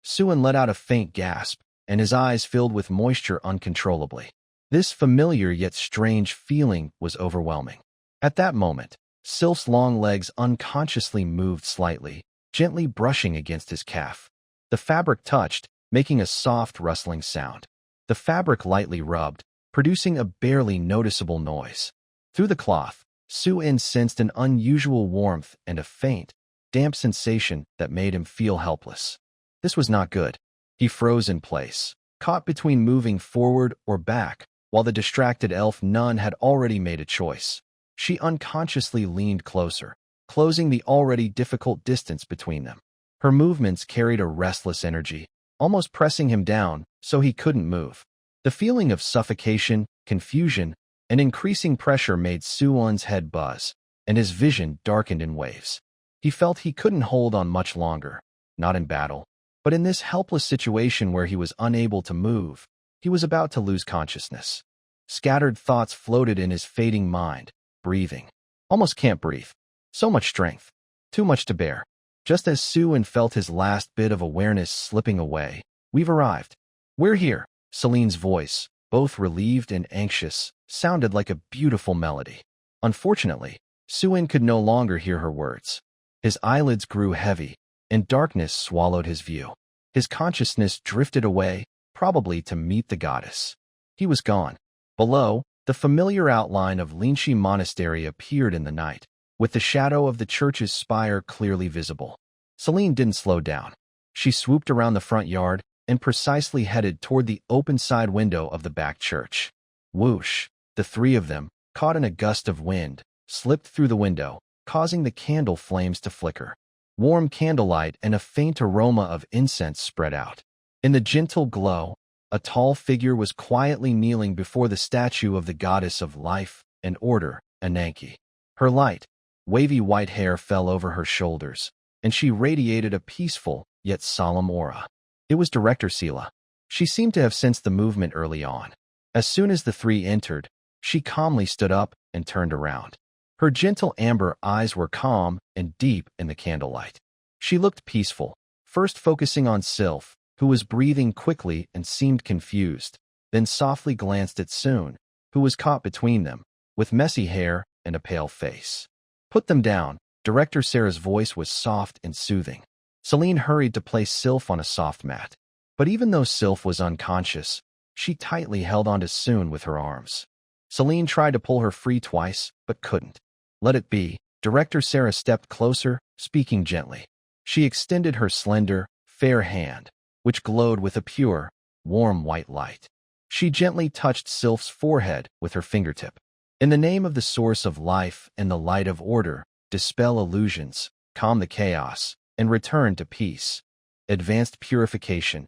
Suin let out a faint gasp, and his eyes filled with moisture uncontrollably. This familiar yet strange feeling was overwhelming. At that moment, Sylph's long legs unconsciously moved slightly, gently brushing against his calf. The fabric touched, making a soft rustling sound. The fabric lightly rubbed, producing a barely noticeable noise. Through the cloth, Suin sensed an unusual warmth and a faint, damp sensation that made him feel helpless. This was not good. He froze in place, caught between moving forward or back, while the distracted elf nun had already made a choice. She unconsciously leaned closer, closing the already difficult distance between them. Her movements carried a restless energy, almost pressing him down so he couldn't move. The feeling of suffocation, confusion, and increasing pressure made Suwon's head buzz, and his vision darkened in waves. He felt he couldn't hold on much longer, not in battle, but in this helpless situation where he was unable to move. He was about to lose consciousness. Scattered thoughts floated in his fading mind, breathing. Almost can't breathe. So much strength. Too much to bear. Just as Suin felt his last bit of awareness slipping away, "We've arrived. We're here." Celine's voice, both relieved and anxious, sounded like a beautiful melody. Unfortunately, Suin could no longer hear her words. His eyelids grew heavy, and darkness swallowed his view. His consciousness drifted away, probably to meet the goddess. He was gone. Below, the familiar outline of Linshi Monastery appeared in the night, with the shadow of the church's spire clearly visible. Celine didn't slow down. She swooped around the front yard and precisely headed toward the open side window of the back church. Whoosh! The three of them, caught in a gust of wind, slipped through the window, causing the candle flames to flicker. Warm candlelight and a faint aroma of incense spread out. In the gentle glow, a tall figure was quietly kneeling before the statue of the goddess of life and order, Ananke. Her light, wavy white hair fell over her shoulders, and she radiated a peaceful yet solemn aura. It was Director Sela. She seemed to have sensed the movement early on. As soon as the three entered, she calmly stood up and turned around. Her gentle amber eyes were calm and deep in the candlelight. She looked peaceful, first focusing on Sylph, who was breathing quickly and seemed confused, then softly glanced at Soon, who was caught between them, with messy hair and a pale face. "Put them down." Director Sarah's voice was soft and soothing. Celine hurried to place Sylph on a soft mat. But even though Sylph was unconscious, she tightly held onto Soon with her arms. Celine tried to pull her free twice, but couldn't. Let it be. Director Sarah stepped closer, speaking gently. She extended her slender, fair hand, which glowed with a pure, warm white light. She gently touched Sylph's forehead with her fingertip. In the name of the source of life and the light of order, dispel illusions, calm the chaos, and return to peace. Advanced purification.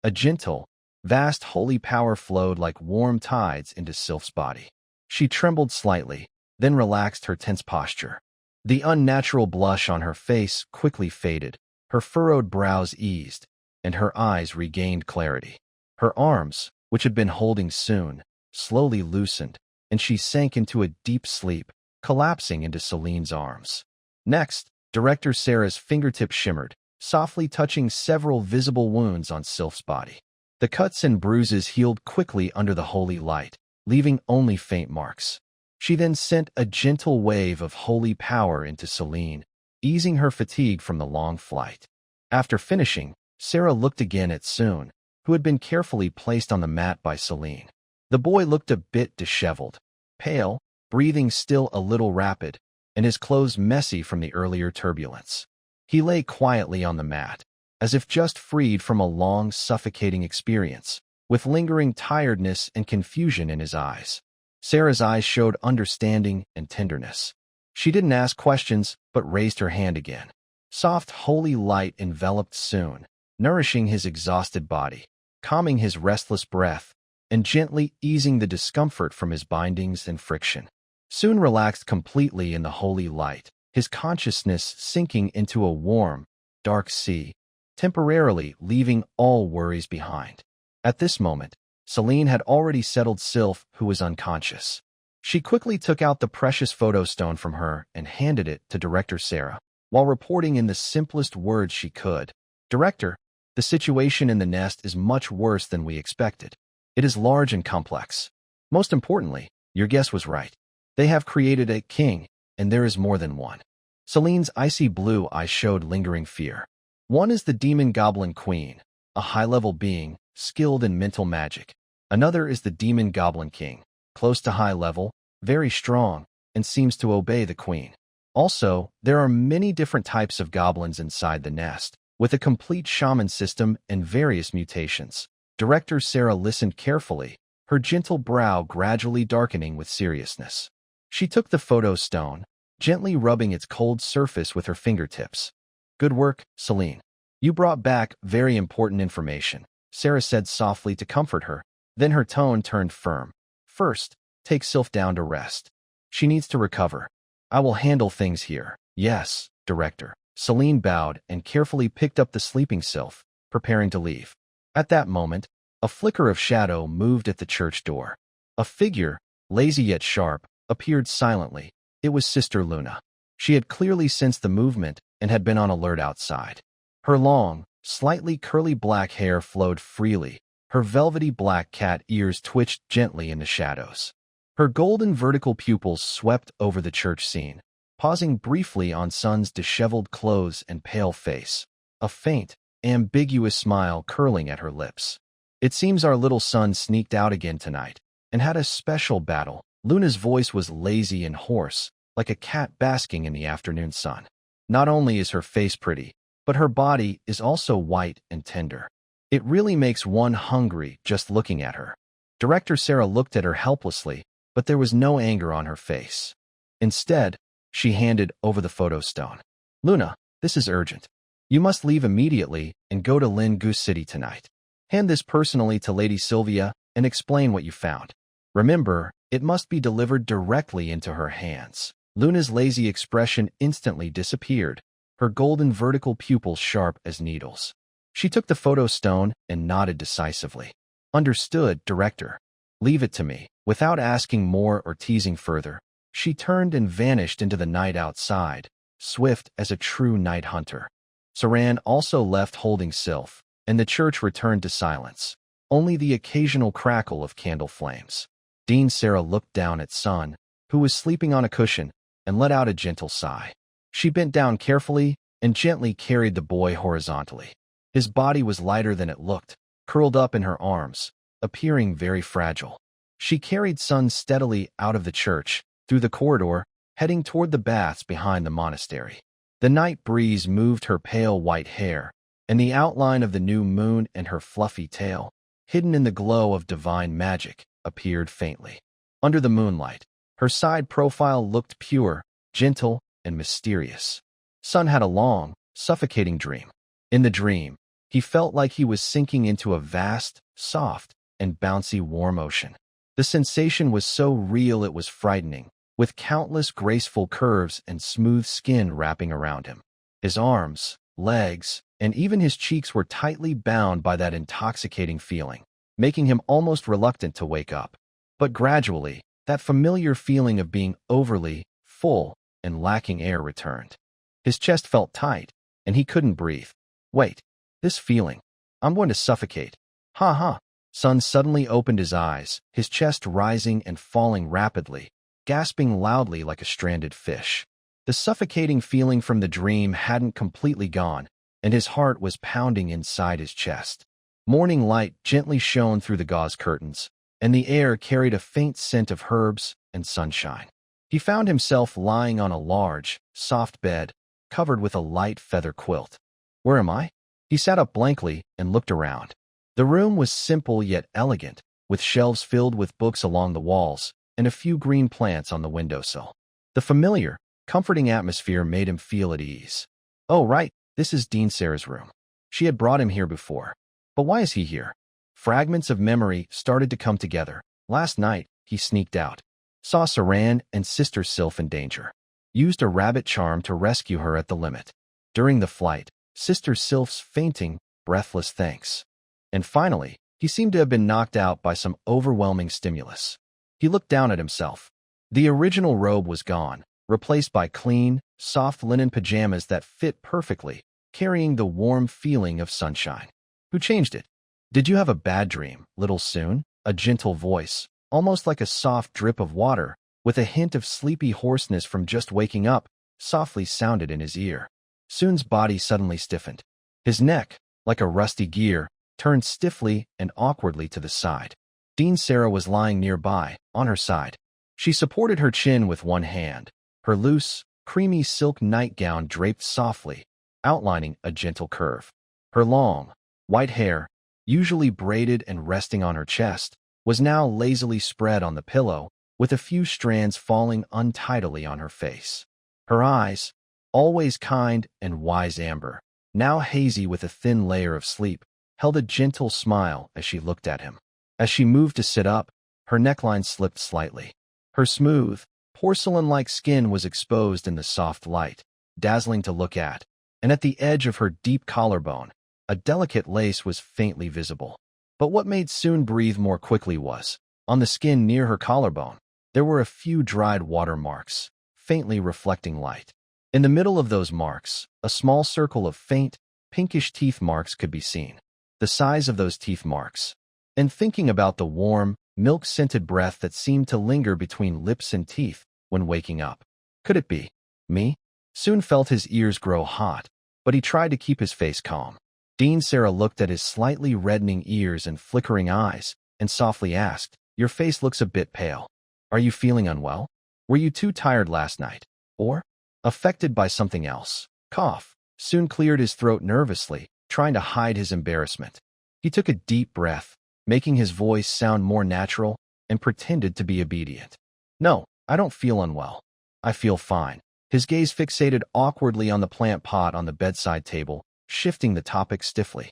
A gentle, vast holy power flowed like warm tides into Sylph's body. She trembled slightly, then relaxed her tense posture. The unnatural blush on her face quickly faded, her furrowed brows eased, and her eyes regained clarity. Her arms, which had been holding Soon, slowly loosened, and she sank into a deep sleep, collapsing into Celine's arms. Next, Director Sarah's fingertip shimmered, softly touching several visible wounds on Sylph's body. The cuts and bruises healed quickly under the holy light, leaving only faint marks. She then sent a gentle wave of holy power into Celine, easing her fatigue from the long flight. After finishing, Sarah looked again at Soon, who had been carefully placed on the mat by Celine. The boy looked a bit disheveled, pale, breathing still a little rapid, and his clothes messy from the earlier turbulence. He lay quietly on the mat, as if just freed from a long, suffocating experience, with lingering tiredness and confusion in his eyes. Sarah's eyes showed understanding and tenderness. She didn't ask questions, but raised her hand again. Soft, holy light enveloped Soon, nourishing his exhausted body, calming his restless breath, and gently easing the discomfort from his bindings and friction. Soon relaxed completely in the holy light, his consciousness sinking into a warm, dark sea, temporarily leaving all worries behind. At this moment, Celine had already settled Sylph, who was unconscious. She quickly took out the precious photo stone from her and handed it to Director Sarah, while reporting in the simplest words she could. "Director, the situation in the nest is much worse than we expected. It is large and complex. Most importantly, your guess was right. They have created a king, and there is more than one." Celine's icy blue eyes showed lingering fear. "One is the demon goblin queen, a high-level being, skilled in mental magic. Another is the demon goblin king, close to high level, very strong, and seems to obey the queen. Also, there are many different types of goblins inside the nest, with a complete shaman system and various mutations." Director Sarah listened carefully, her gentle brow gradually darkening with seriousness. She took the photo stone, gently rubbing its cold surface with her fingertips. "Good work, Celine. You brought back very important information," Sarah said softly to comfort her. Then her tone turned firm. "First, take Sylph down to rest. She needs to recover. I will handle things here." "Yes, Director." Celine bowed and carefully picked up the sleeping Sylph, preparing to leave. At that moment, a flicker of shadow moved at the church door. A figure, lazy yet sharp, appeared silently. It was Sister Luna. She had clearly sensed the movement and had been on alert outside. Her long, slightly curly black hair flowed freely. Her velvety black cat ears twitched gently in the shadows. Her golden vertical pupils swept over the church scene, pausing briefly on Son's disheveled clothes and pale face, a faint, ambiguous smile curling at her lips. "It seems our little son sneaked out again tonight and had a special battle." Luna's voice was lazy and hoarse, like a cat basking in the afternoon sun. "Not only is her face pretty, but her body is also white and tender. It really makes one hungry just looking at her." Director Sarah looked at her helplessly, but there was no anger on her face. Instead, she handed over the photo stone. "Luna, this is urgent. You must leave immediately and go to Lin Goose City tonight. Hand this personally to Lady Sylvia and explain what you found. Remember, it must be delivered directly into her hands." Luna's lazy expression instantly disappeared, her golden vertical pupils sharp as needles. She took the photo stone and nodded decisively. "Understood, Director. Leave it to me." Without asking more or teasing further, she turned and vanished into the night outside, swift as a true night hunter. Saran also left holding Sylph, and the church returned to silence, only the occasional crackle of candle flames. Dean Sarah looked down at Son, who was sleeping on a cushion, and let out a gentle sigh. She bent down carefully and gently carried the boy horizontally. His body was lighter than it looked, curled up in her arms, appearing very fragile. She carried Sun steadily out of the church, through the corridor, heading toward the baths behind the monastery. The night breeze moved her pale white hair, and the outline of the new moon and her fluffy tail, hidden in the glow of divine magic, appeared faintly. Under the moonlight, her side profile looked pure, gentle, and mysterious. Sun had a long, suffocating dream. In the dream, he felt like he was sinking into a vast, soft, and bouncy warm ocean. The sensation was so real it was frightening, with countless graceful curves and smooth skin wrapping around him. His arms, legs, and even his cheeks were tightly bound by that intoxicating feeling, making him almost reluctant to wake up. But gradually, that familiar feeling of being overly full and lacking air returned. His chest felt tight, and he couldn't breathe. Wait, this feeling. I'm going to suffocate. Ha ha. Sun suddenly opened his eyes, his chest rising and falling rapidly, gasping loudly like a stranded fish. The suffocating feeling from the dream hadn't completely gone, and his heart was pounding inside his chest. Morning light gently shone through the gauze curtains, and the air carried a faint scent of herbs and sunshine. He found himself lying on a large, soft bed, covered with a light feather quilt. Where am I? He sat up blankly and looked around. The room was simple yet elegant, with shelves filled with books along the walls and a few green plants on the windowsill. The familiar, comforting atmosphere made him feel at ease. Oh, right, this is Dean Sarah's room. She had brought him here before. But why is he here? Fragments of memory started to come together. Last night, he sneaked out, saw Saran and Sister Sylph in danger, used a rabbit charm to rescue her at the limit. During the flight, Sister Sylph's fainting, breathless thanks. And finally, he seemed to have been knocked out by some overwhelming stimulus. He looked down at himself. The original robe was gone, replaced by clean, soft linen pajamas that fit perfectly, carrying the warm feeling of sunshine. Who changed it? Did you have a bad dream, little Soon? A gentle voice, almost like a soft drip of water, with a hint of sleepy hoarseness from just waking up, softly sounded in his ear. Soon's body suddenly stiffened. His neck, like a rusty gear, turned stiffly and awkwardly to the side. Dean Sarah was lying nearby, on her side. She supported her chin with one hand, her loose, creamy silk nightgown draped softly, outlining a gentle curve. Her long, white hair, usually braided and resting on her chest, was now lazily spread on the pillow, with a few strands falling untidily on her face. Her eyes, always kind and wise amber, now hazy with a thin layer of sleep, held a gentle smile as she looked at him. As she moved to sit up, her neckline slipped slightly. Her smooth, porcelain-like skin was exposed in the soft light, dazzling to look at, and at the edge of her deep collarbone, a delicate lace was faintly visible. But what made Soon breathe more quickly was, on the skin near her collarbone, there were a few dried water marks, faintly reflecting light. In the middle of those marks, a small circle of faint, pinkish teeth marks could be seen. The size of those teeth marks. And thinking about the warm, milk-scented breath that seemed to linger between lips and teeth when waking up. Could it be me? Soon felt his ears grow hot, but he tried to keep his face calm. Dean Sarah looked at his slightly reddening ears and flickering eyes and softly asked, "Your face looks a bit pale. Are you feeling unwell? Were you too tired last night? Or affected by something else?" Cough. Soon cleared his throat nervously, trying to hide his embarrassment. He took a deep breath, making his voice sound more natural, and pretended to be obedient. "No, I don't feel unwell. I feel fine." His gaze fixated awkwardly on the plant pot on the bedside table, shifting the topic stiffly.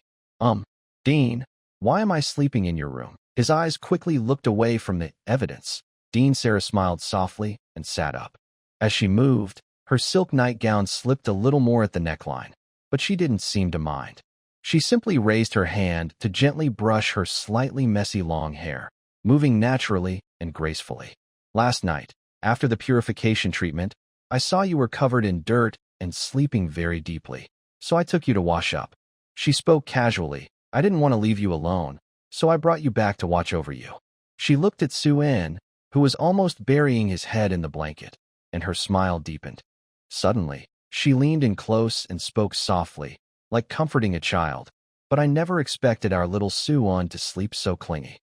Dean, why am I sleeping in your room?" His eyes quickly looked away from the evidence. Dean Sarah smiled softly and sat up. As she moved, her silk nightgown slipped a little more at the neckline, but she didn't seem to mind. She simply raised her hand to gently brush her slightly messy long hair, moving naturally and gracefully. "Last night, after the purification treatment, I saw you were covered in dirt and sleeping very deeply, so I took you to wash up." She spoke casually. "I didn't want to leave you alone, so I brought you back to watch over you." She looked at Suen, who was almost burying his head in the blanket, and her smile deepened. Suddenly, She leaned in close and spoke softly, like comforting a child. But I never expected our little Suan to sleep so clingy.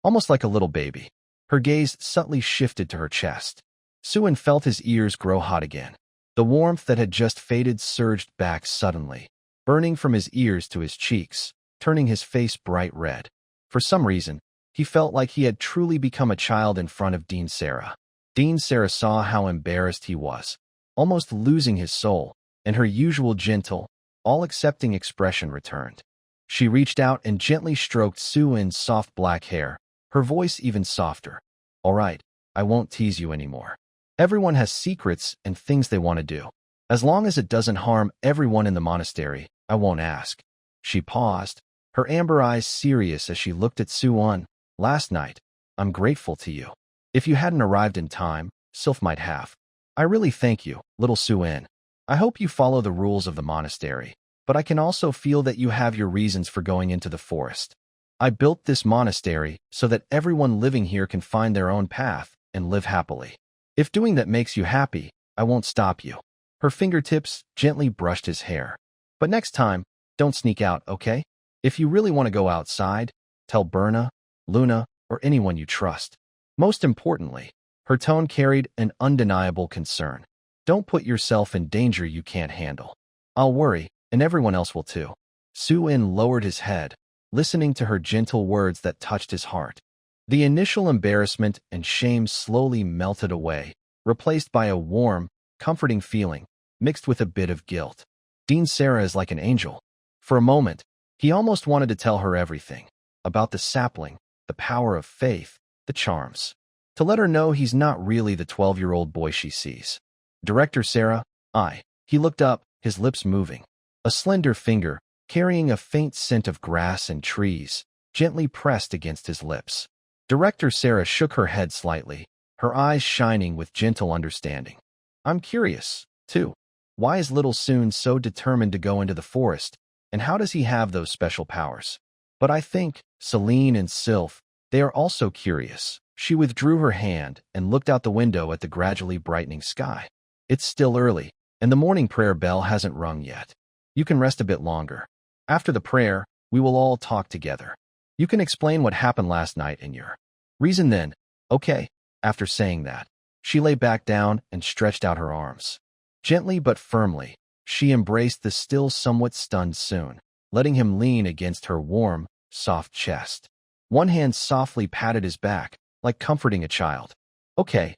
Almost like a little baby. Her gaze subtly shifted to her chest. Suan felt his ears grow hot again. The warmth that had just faded surged back suddenly, burning from his ears to his cheeks, turning his face bright red. For some reason, he felt like he had truly become a child in front of Dean Sarah. Dean Sarah saw how embarrassed he was, almost losing his soul, and her usual gentle, all-accepting expression returned. She reached out and gently stroked Suan's soft black hair, her voice even softer. "All right, I won't tease you anymore. Everyone has secrets and things they want to do. As long as it doesn't harm everyone in the monastery, I won't ask." She paused, her amber eyes serious as she looked at Suan. "Last night, I'm grateful to you. If you hadn't arrived in time, Sylph might have. I really thank you, little Suan. I hope you follow the rules of the monastery, but I can also feel that you have your reasons for going into the forest. I built this monastery so that everyone living here can find their own path and live happily. If doing that makes you happy, I won't stop you." Her fingertips gently brushed his hair. "But next time, don't sneak out, okay? If you really want to go outside, tell Berna, Luna, or anyone you trust." Most importantly, her tone carried an undeniable concern. "Don't put yourself in danger you can't handle. I'll worry, and everyone else will too." Suan lowered his head, listening to her gentle words that touched his heart. The initial embarrassment and shame slowly melted away, replaced by a warm, comforting feeling, mixed with a bit of guilt. Dean Sarah is like an angel. For a moment, he almost wanted to tell her everything, about the sapling, the power of faith, the charms. To let her know he's not really the 12-year-old boy she sees. "Director Sarah, I." He looked up, his lips moving. A slender finger, carrying a faint scent of grass and trees, gently pressed against his lips. Director Sarah shook her head slightly, her eyes shining with gentle understanding. "I'm curious, too. Why is little Soon so determined to go into the forest, and how does he have those special powers? But I think, Celine and Sylph, they are also curious." She withdrew her hand and looked out the window at the gradually brightening sky. "It's still early, and the morning prayer bell hasn't rung yet. You can rest a bit longer. After the prayer, we will all talk together. You can explain what happened last night in your reason then, okay?" After saying that, she lay back down and stretched out her arms. Gently but firmly, she embraced the still somewhat stunned Soon, letting him lean against her warm, soft chest. One hand softly patted his back, like comforting a child. Okay.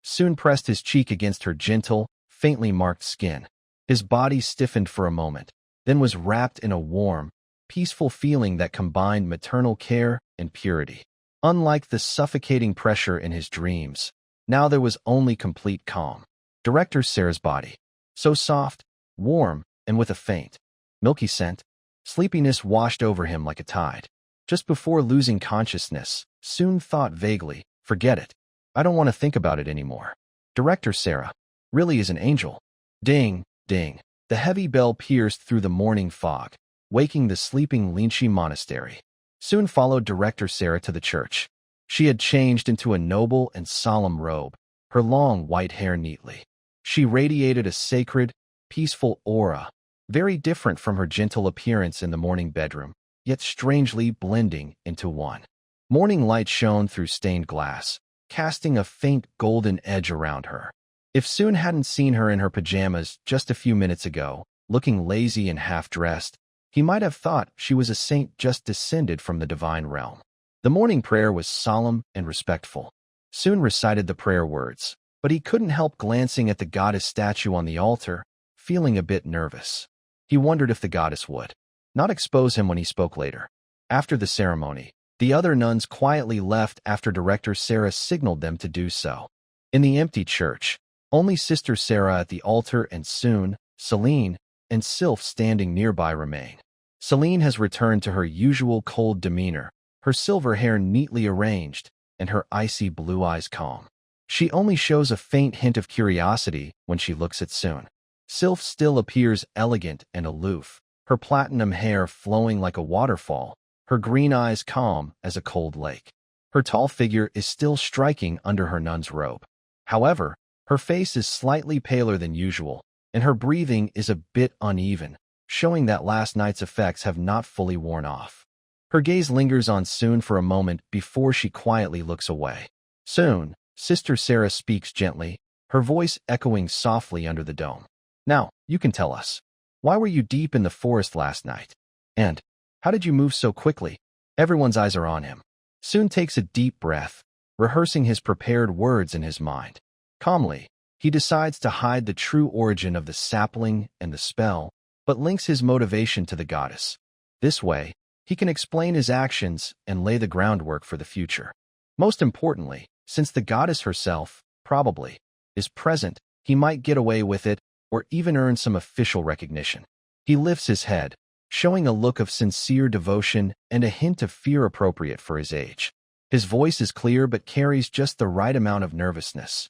Soon pressed his cheek against her gentle, faintly marked skin. His body stiffened for a moment, then was wrapped in a warm, peaceful feeling that combined maternal care and purity. Unlike the suffocating pressure in his dreams, now there was only complete calm. Director Sarah's body, so soft, warm, and with a faint, milky scent, sleepiness washed over him like a tide. Just before losing consciousness, Soon thought vaguely, "Forget it. I don't want to think about it anymore. Director Sarah really is an angel." Ding, ding. The heavy bell pierced through the morning fog, waking the sleeping Linchi monastery. Soon followed Director Sarah to the church. She had changed into a noble and solemn robe, her long white hair neatly. She radiated a sacred, peaceful aura, very different from her gentle appearance in the morning bedroom, yet strangely blending into one. Morning light shone through stained glass, casting a faint golden edge around her. If Soon hadn't seen her in her pajamas just a few minutes ago, looking lazy and half-dressed, he might have thought she was a saint just descended from the divine realm. The morning prayer was solemn and respectful. Soon recited the prayer words, but he couldn't help glancing at the goddess statue on the altar, feeling a bit nervous. He wondered if the goddess would not expose him when he spoke later. After the ceremony, the other nuns quietly left after Director Sarah signaled them to do so. In the empty church, only Sister Sarah at the altar and Soon, Celine, and Sylph standing nearby remain. Celine has returned to her usual cold demeanor, her silver hair neatly arranged, and her icy blue eyes calm. She only shows a faint hint of curiosity when she looks at Soon. Sylph still appears elegant and aloof, her platinum hair flowing like a waterfall, her green eyes calm as a cold lake. Her tall figure is still striking under her nun's robe. However, her face is slightly paler than usual, and her breathing is a bit uneven, showing that last night's effects have not fully worn off. Her gaze lingers on Soon for a moment before she quietly looks away. Soon, Sister Sarah speaks gently, her voice echoing softly under the dome. Now, you can tell us. Why were you deep in the forest last night? And how did you move so quickly? Everyone's eyes are on him. Soon takes a deep breath, rehearsing his prepared words in his mind. Calmly, he decides to hide the true origin of the sapling and the spell, but links his motivation to the goddess. This way, he can explain his actions and lay the groundwork for the future. Most importantly, since the goddess herself, probably, is present, he might get away with it or even earn some official recognition. He lifts his head, showing a look of sincere devotion and a hint of fear appropriate for his age. His voice is clear but carries just the right amount of nervousness.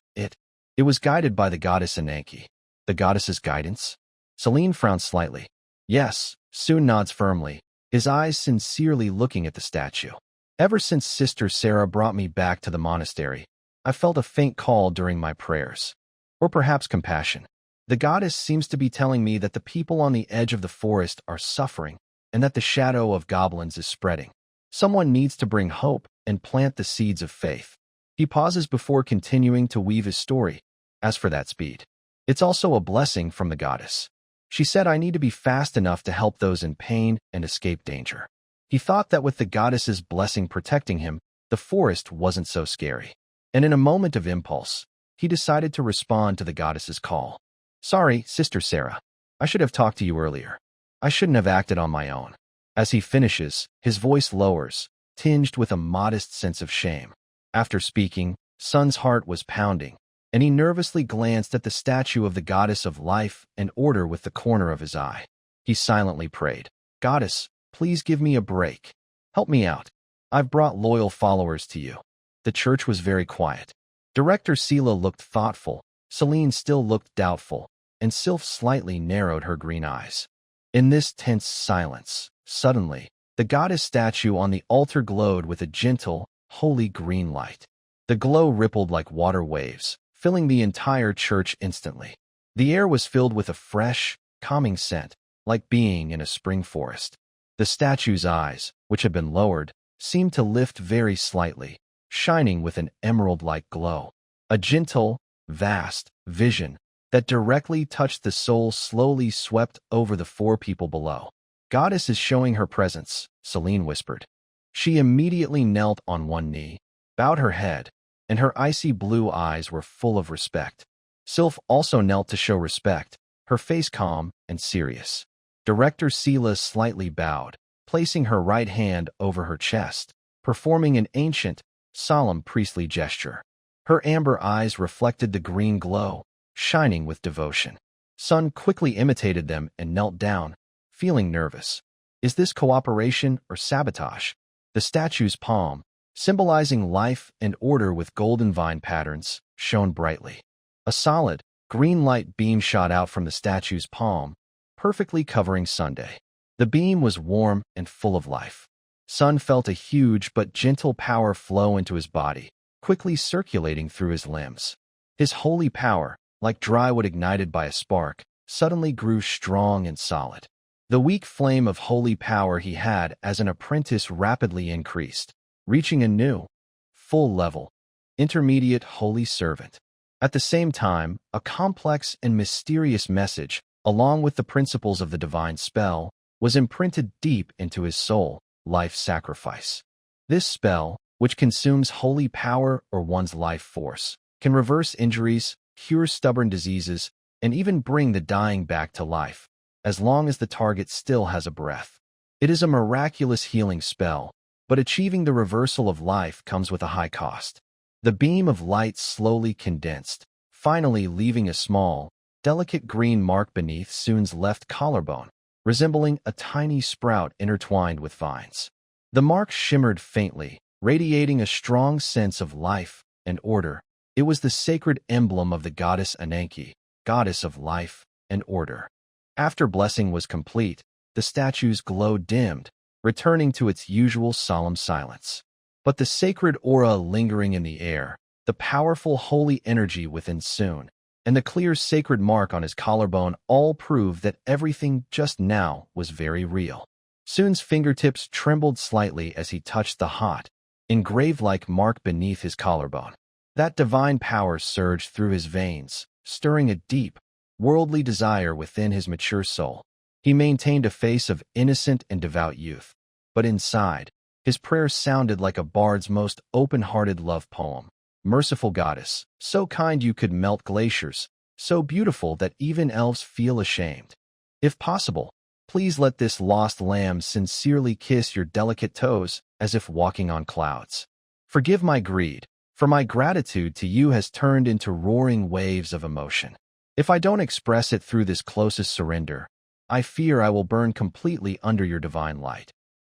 It was guided by the goddess Ananke. The goddess's guidance? Celine frowns slightly. Yes, Soon nods firmly, his eyes sincerely looking at the statue. Ever since Sister Sarah brought me back to the monastery, I felt a faint call during my prayers. Or perhaps compassion. The goddess seems to be telling me that the people on the edge of the forest are suffering and that the shadow of goblins is spreading. Someone needs to bring hope and plant the seeds of faith. He pauses before continuing to weave his story. As for that speed, it's also a blessing from the goddess. She said I need to be fast enough to help those in pain and escape danger. He thought that with the goddess's blessing protecting him, the forest wasn't so scary. And in a moment of impulse, he decided to respond to the goddess's call. Sorry, Sister Sarah. I should have talked to you earlier. I shouldn't have acted on my own. As he finishes, his voice lowers, tinged with a modest sense of shame. After speaking, Sun's heart was pounding, and he nervously glanced at the statue of the goddess of life and order with the corner of his eye. He silently prayed, Goddess, please give me a break. Help me out. I've brought loyal followers to you. The church was very quiet. Director Sela looked thoughtful, Celine still looked doubtful, and Sylph slightly narrowed her green eyes. In this tense silence, suddenly, the goddess statue on the altar glowed with a gentle, holy green light. The glow rippled like water waves, filling the entire church instantly. The air was filled with a fresh, calming scent, like being in a spring forest. The statue's eyes, which had been lowered, seemed to lift very slightly, shining with an emerald-like glow. A gentle, vast vision that directly touched the soul slowly swept over the four people below. Goddess is showing her presence, Celine whispered. She immediately knelt on one knee, bowed her head, and her icy blue eyes were full of respect. Sylph also knelt to show respect, her face calm and serious. Director Sela slightly bowed, placing her right hand over her chest, performing an ancient, solemn priestly gesture. Her amber eyes reflected the green glow, shining with devotion. Sun quickly imitated them and knelt down, feeling nervous. Is this cooperation or sabotage? The statue's palm, symbolizing life and order with golden vine patterns, shone brightly. A solid, green light beam shot out from the statue's palm, perfectly covering Sunday. The beam was warm and full of life. Sun felt a huge but gentle power flow into his body, quickly circulating through his limbs. His holy power, like dry wood ignited by a spark, suddenly grew strong and solid. The weak flame of holy power he had as an apprentice rapidly increased, reaching a new, full-level, intermediate holy servant. At the same time, a complex and mysterious message, along with the principles of the divine spell, was imprinted deep into his soul, life sacrifice. This spell, which consumes holy power or one's life force, can reverse injuries, cure stubborn diseases, and even bring the dying back to life, as long as the target still has a breath. It is a miraculous healing spell, but achieving the reversal of life comes with a high cost. The beam of light slowly condensed, finally leaving a small, delicate green mark beneath Soon's left collarbone, resembling a tiny sprout intertwined with vines. The mark shimmered faintly, radiating a strong sense of life and order. It was the sacred emblem of the goddess Ananke, goddess of life and order. After blessing was complete, the statue's glow dimmed, returning to its usual solemn silence. But the sacred aura lingering in the air, the powerful holy energy within Soon, and the clear sacred mark on his collarbone all proved that everything just now was very real. Sun's fingertips trembled slightly as he touched the hot, engraved-like mark beneath his collarbone. That divine power surged through his veins, stirring a deep, worldly desire within his mature soul. He maintained a face of innocent and devout youth, but inside, his prayer sounded like a bard's most open-hearted love poem. Merciful goddess, so kind you could melt glaciers, so beautiful that even elves feel ashamed. If possible, please let this lost lamb sincerely kiss your delicate toes as if walking on clouds. Forgive my greed, for my gratitude to you has turned into roaring waves of emotion. If I don't express it through this closest surrender, I fear I will burn completely under your divine light.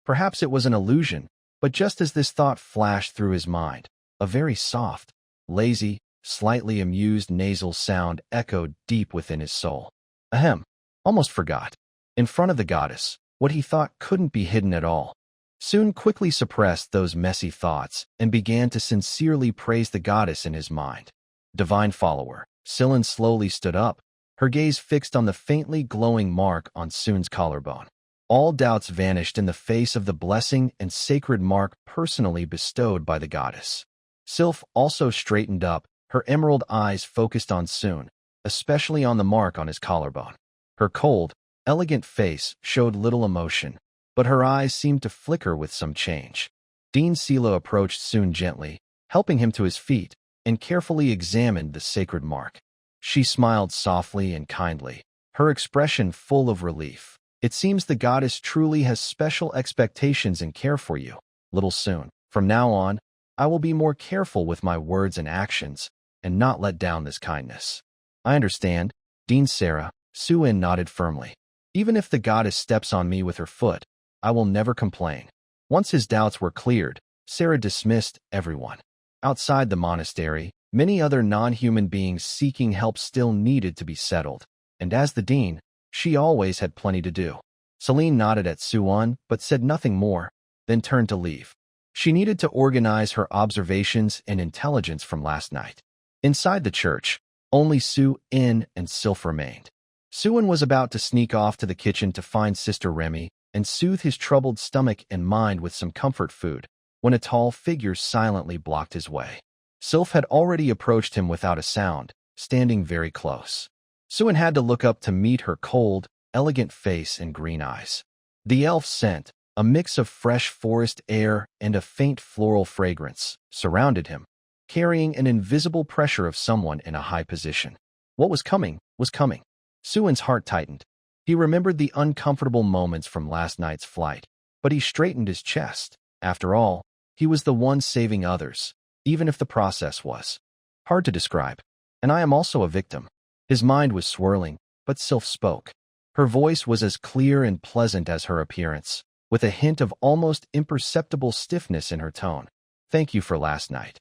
Perhaps it was an illusion, but just as this thought flashed through his mind, a very soft, lazy, slightly amused nasal sound echoed deep within his soul. Ahem, almost forgot. In front of the goddess, what he thought couldn't be hidden at all. Sun quickly suppressed those messy thoughts and began to sincerely praise the goddess in his mind. Divine follower, Sillin slowly stood up, her gaze fixed on the faintly glowing mark on Sun's collarbone. All doubts vanished in the face of the blessing and sacred mark personally bestowed by the goddess. Sylph also straightened up, her emerald eyes focused on Sun, especially on the mark on his collarbone. Her cold, elegant face showed little emotion, but her eyes seemed to flicker with some change. Dean Silo approached Sun gently, helping him to his feet, and carefully examined the sacred mark. She smiled softly and kindly, her expression full of relief. It seems the goddess truly has special expectations and care for you, little Sun. From now on, I will be more careful with my words and actions, and not let down this kindness. I understand, Dean Sarah. Suin nodded firmly. Even if the goddess steps on me with her foot, I will never complain. Once his doubts were cleared, Sarah dismissed everyone. Outside the monastery, many other non-human beings seeking help still needed to be settled, and as the dean, she always had plenty to do. Celine nodded at Suan but said nothing more, then turned to leave. She needed to organize her observations and intelligence from last night. Inside the church, only Su-in and Sylph remained. Suan was about to sneak off to the kitchen to find Sister Remy and soothe his troubled stomach and mind with some comfort food, when a tall figure silently blocked his way. Sylph had already approached him without a sound, standing very close. Suan had to look up to meet her cold, elegant face and green eyes. The elf's scent, a mix of fresh forest air and a faint floral fragrance, surrounded him, carrying an invisible pressure of someone in a high position. What was coming was coming. Suan's heart tightened. He remembered the uncomfortable moments from last night's flight, but he straightened his chest. After all, he was the one saving others, even if the process was hard to describe. And I am also a victim. His mind was swirling, but Sylph spoke. Her voice was as clear and pleasant as her appearance, with a hint of almost imperceptible stiffness in her tone. Thank you for last night.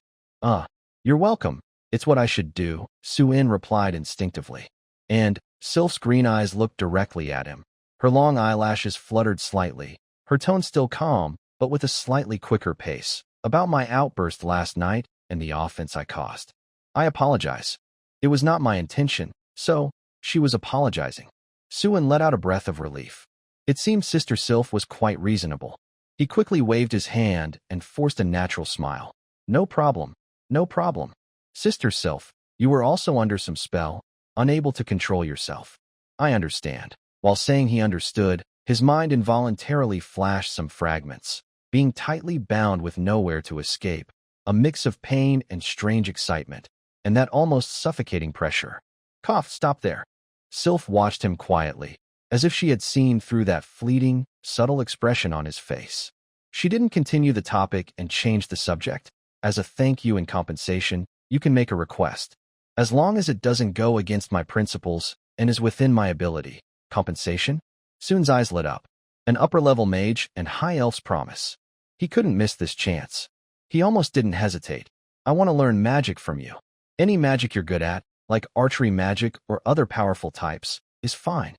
You're welcome. It's what I should do, Su-in replied instinctively. And Sylph's green eyes looked directly at him. Her long eyelashes fluttered slightly, her tone still calm, but with a slightly quicker pace. About my outburst last night and the offense I caused. I apologize. It was not my intention, so she was apologizing. Suan let out a breath of relief. It seemed Sister Sylph was quite reasonable. He quickly waved his hand and forced a natural smile. No problem. No problem. Sister Sylph, you were also under some spell, unable to control yourself. I understand. While saying he understood, his mind involuntarily flashed some fragments, being tightly bound with nowhere to escape, a mix of pain and strange excitement, and that almost suffocating pressure. Cough, stop there. Sylph watched him quietly, as if she had seen through that fleeting, subtle expression on his face. She didn't continue the topic and change the subject. As a thank you and compensation, you can make a request. As long as it doesn't go against my principles and is within my ability. Compensation? Sun's eyes lit up. An upper-level mage and high elf's promise. He couldn't miss this chance. He almost didn't hesitate. I want to learn magic from you. Any magic you're good at, like archery magic or other powerful types, is fine.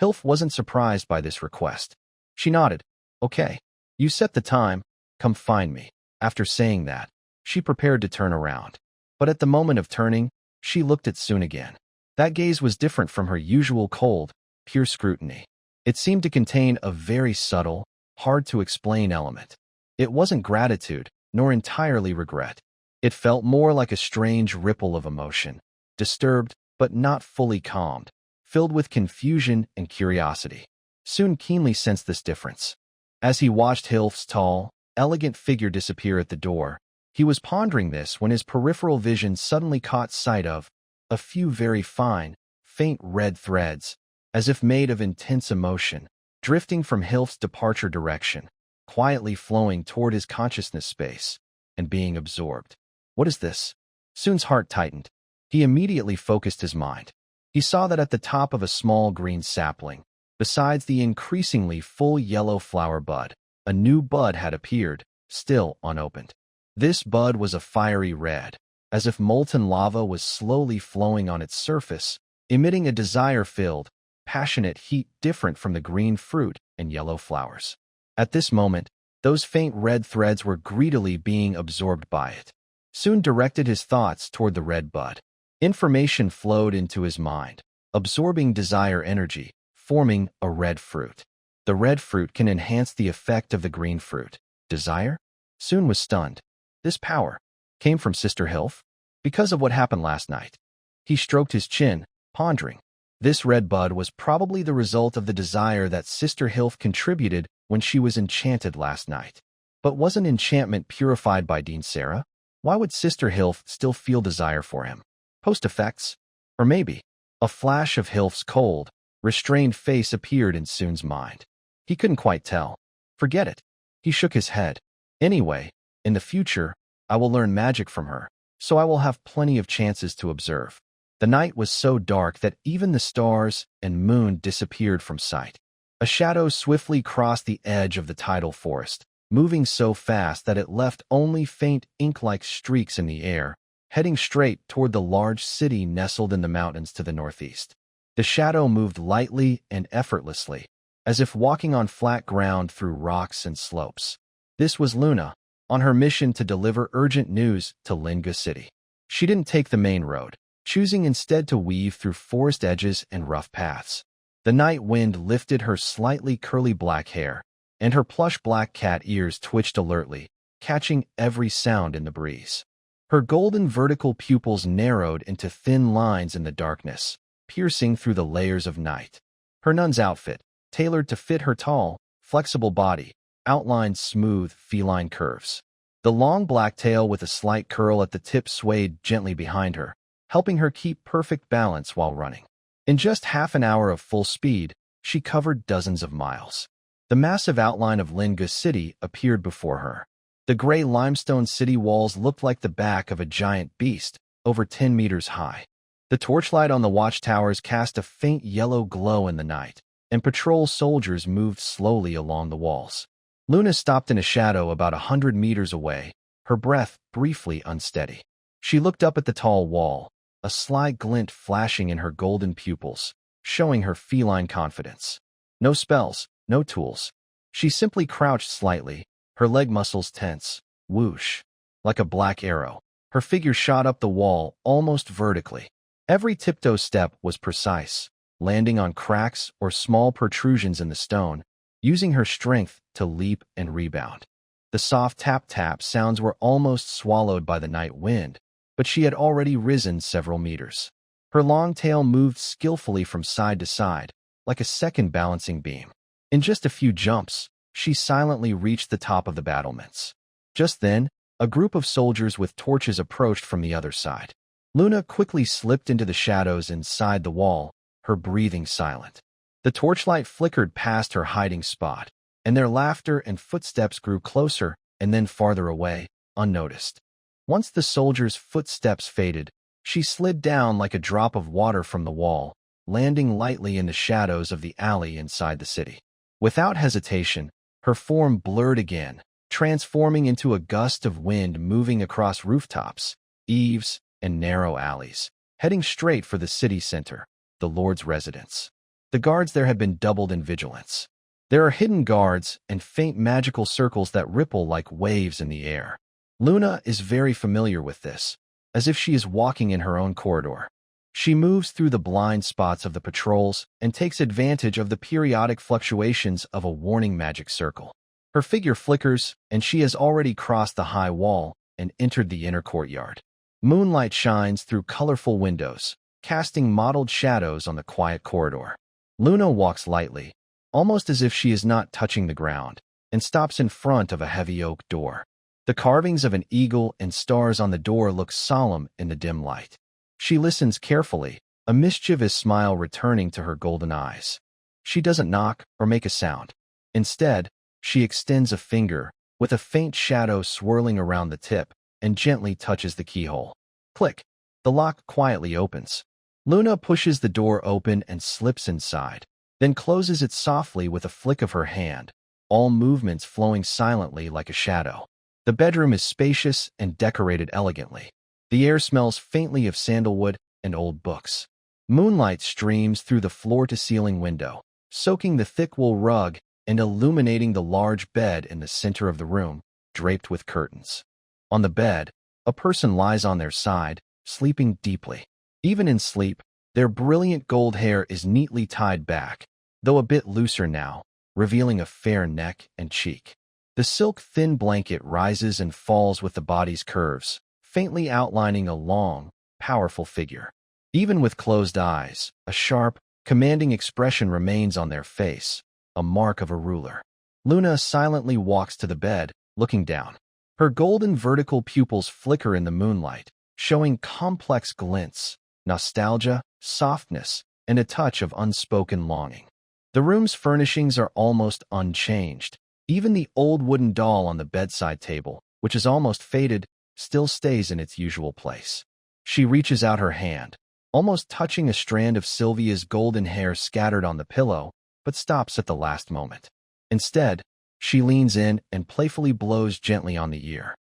Hilf wasn't surprised by this request. She nodded. Okay. You set the time. Come find me. After saying that, she prepared to turn around. But at the moment of turning, she looked at Sun again. That gaze was different from her usual cold, pure scrutiny. It seemed to contain a very subtle, hard-to-explain element. It wasn't gratitude, nor entirely regret. It felt more like a strange ripple of emotion, disturbed but not fully calmed, filled with confusion and curiosity. Soon keenly sensed this difference. As he watched Hilf's tall, elegant figure disappear at the door, he was pondering this when his peripheral vision suddenly caught sight of a few very fine, faint red threads, as if made of intense emotion, drifting from Hilf's departure direction, quietly flowing toward his consciousness space, and being absorbed. What is this? Soon's heart tightened. He immediately focused his mind. He saw that at the top of a small green sapling, besides the increasingly full yellow flower bud, a new bud had appeared, still unopened. This bud was a fiery red, as if molten lava was slowly flowing on its surface, emitting a desire-filled, passionate heat different from the green fruit and yellow flowers. At this moment, those faint red threads were greedily being absorbed by it. Soon directed his thoughts toward the red bud. Information flowed into his mind, absorbing desire energy, forming a red fruit. The red fruit can enhance the effect of the green fruit. Desire? Soon was stunned. This power came from Sister Hilf? Because of what happened last night. He stroked his chin, pondering. This red bud was probably the result of the desire that Sister Hilf contributed when she was enchanted last night. But wasn't enchantment purified by Dean Sarah? Why would Sister Hilf still feel desire for him? Post-effects? Or maybe a flash of Hilf's cold, restrained face appeared in Soon's mind. He couldn't quite tell. Forget it. He shook his head. Anyway, in the future, I will learn magic from her, so I will have plenty of chances to observe. The night was so dark that even the stars and moon disappeared from sight. A shadow swiftly crossed the edge of the tidal forest, moving so fast that it left only faint ink-like streaks in the air, heading straight toward the large city nestled in the mountains to the northeast. The shadow moved lightly and effortlessly, as if walking on flat ground through rocks and slopes. This was Luna, on her mission to deliver urgent news to Linga City. She didn't take the main road, choosing instead to weave through forest edges and rough paths. The night wind lifted her slightly curly black hair, and her plush black cat ears twitched alertly, catching every sound in the breeze. Her golden vertical pupils narrowed into thin lines in the darkness, piercing through the layers of night. Her nun's outfit, tailored to fit her tall, flexible body, outlined smooth, feline curves. The long black tail with a slight curl at the tip swayed gently behind her, helping her keep perfect balance while running. In just half an hour of full speed, she covered dozens of miles. The massive outline of Linga City appeared before her. The gray limestone city walls looked like the back of a giant beast, over 10 meters high. The torchlight on the watchtowers cast a faint yellow glow in the night, and patrol soldiers moved slowly along the walls. Luna stopped in a shadow about 100 meters away, her breath briefly unsteady. She looked up at the tall wall, a sly glint flashing in her golden pupils, showing her feline confidence. No spells, no tools. She simply crouched slightly, her leg muscles tense. Whoosh. Like a black arrow, her figure shot up the wall almost vertically. Every tiptoe step was precise, landing on cracks or small protrusions in the stone, using her strength to leap and rebound. The soft tap-tap sounds were almost swallowed by the night wind, but she had already risen several meters. Her long tail moved skillfully from side to side, like a second balancing beam. In just a few jumps, she silently reached the top of the battlements. Just then, a group of soldiers with torches approached from the other side. Luna quickly slipped into the shadows inside the wall, her breathing silent. The torchlight flickered past her hiding spot, and their laughter and footsteps grew closer and then farther away, unnoticed. Once the soldiers' footsteps faded, she slid down like a drop of water from the wall, landing lightly in the shadows of the alley inside the city. Without hesitation, her form blurred again, transforming into a gust of wind moving across rooftops, eaves, and narrow alleys, heading straight for the city center, the Lord's residence. The guards there had been doubled in vigilance. There are hidden guards and faint magical circles that ripple like waves in the air. Luna is very familiar with this, as if she is walking in her own corridor. She moves through the blind spots of the patrols and takes advantage of the periodic fluctuations of a warning magic circle. Her figure flickers, and she has already crossed the high wall and entered the inner courtyard. Moonlight shines through colorful windows, casting mottled shadows on the quiet corridor. Luna walks lightly, almost as if she is not touching the ground, and stops in front of a heavy oak door. The carvings of an eagle and stars on the door look solemn in the dim light. She listens carefully, a mischievous smile returning to her golden eyes. She doesn't knock or make a sound. Instead, she extends a finger, with a faint shadow swirling around the tip, and gently touches the keyhole. Click! The lock quietly opens. Luna pushes the door open and slips inside, then closes it softly with a flick of her hand, all movements flowing silently like a shadow. The bedroom is spacious and decorated elegantly. The air smells faintly of sandalwood and old books. Moonlight streams through the floor-to-ceiling window, soaking the thick wool rug and illuminating the large bed in the center of the room, draped with curtains. On the bed, a person lies on their side, sleeping deeply. Even in sleep, their brilliant gold hair is neatly tied back, though a bit looser now, revealing a fair neck and cheek. The silk-thin blanket rises and falls with the body's curves, faintly outlining a long, powerful figure. Even with closed eyes, a sharp, commanding expression remains on their face, a mark of a ruler. Luna silently walks to the bed, looking down. Her golden vertical pupils flicker in the moonlight, showing complex glints, nostalgia, softness, and a touch of unspoken longing. The room's furnishings are almost unchanged. Even the old wooden doll on the bedside table, which is almost faded, still stays in its usual place. She reaches out her hand, almost touching a strand of Sylvia's golden hair scattered on the pillow, but stops at the last moment. Instead, she leans in and playfully blows gently on the ear.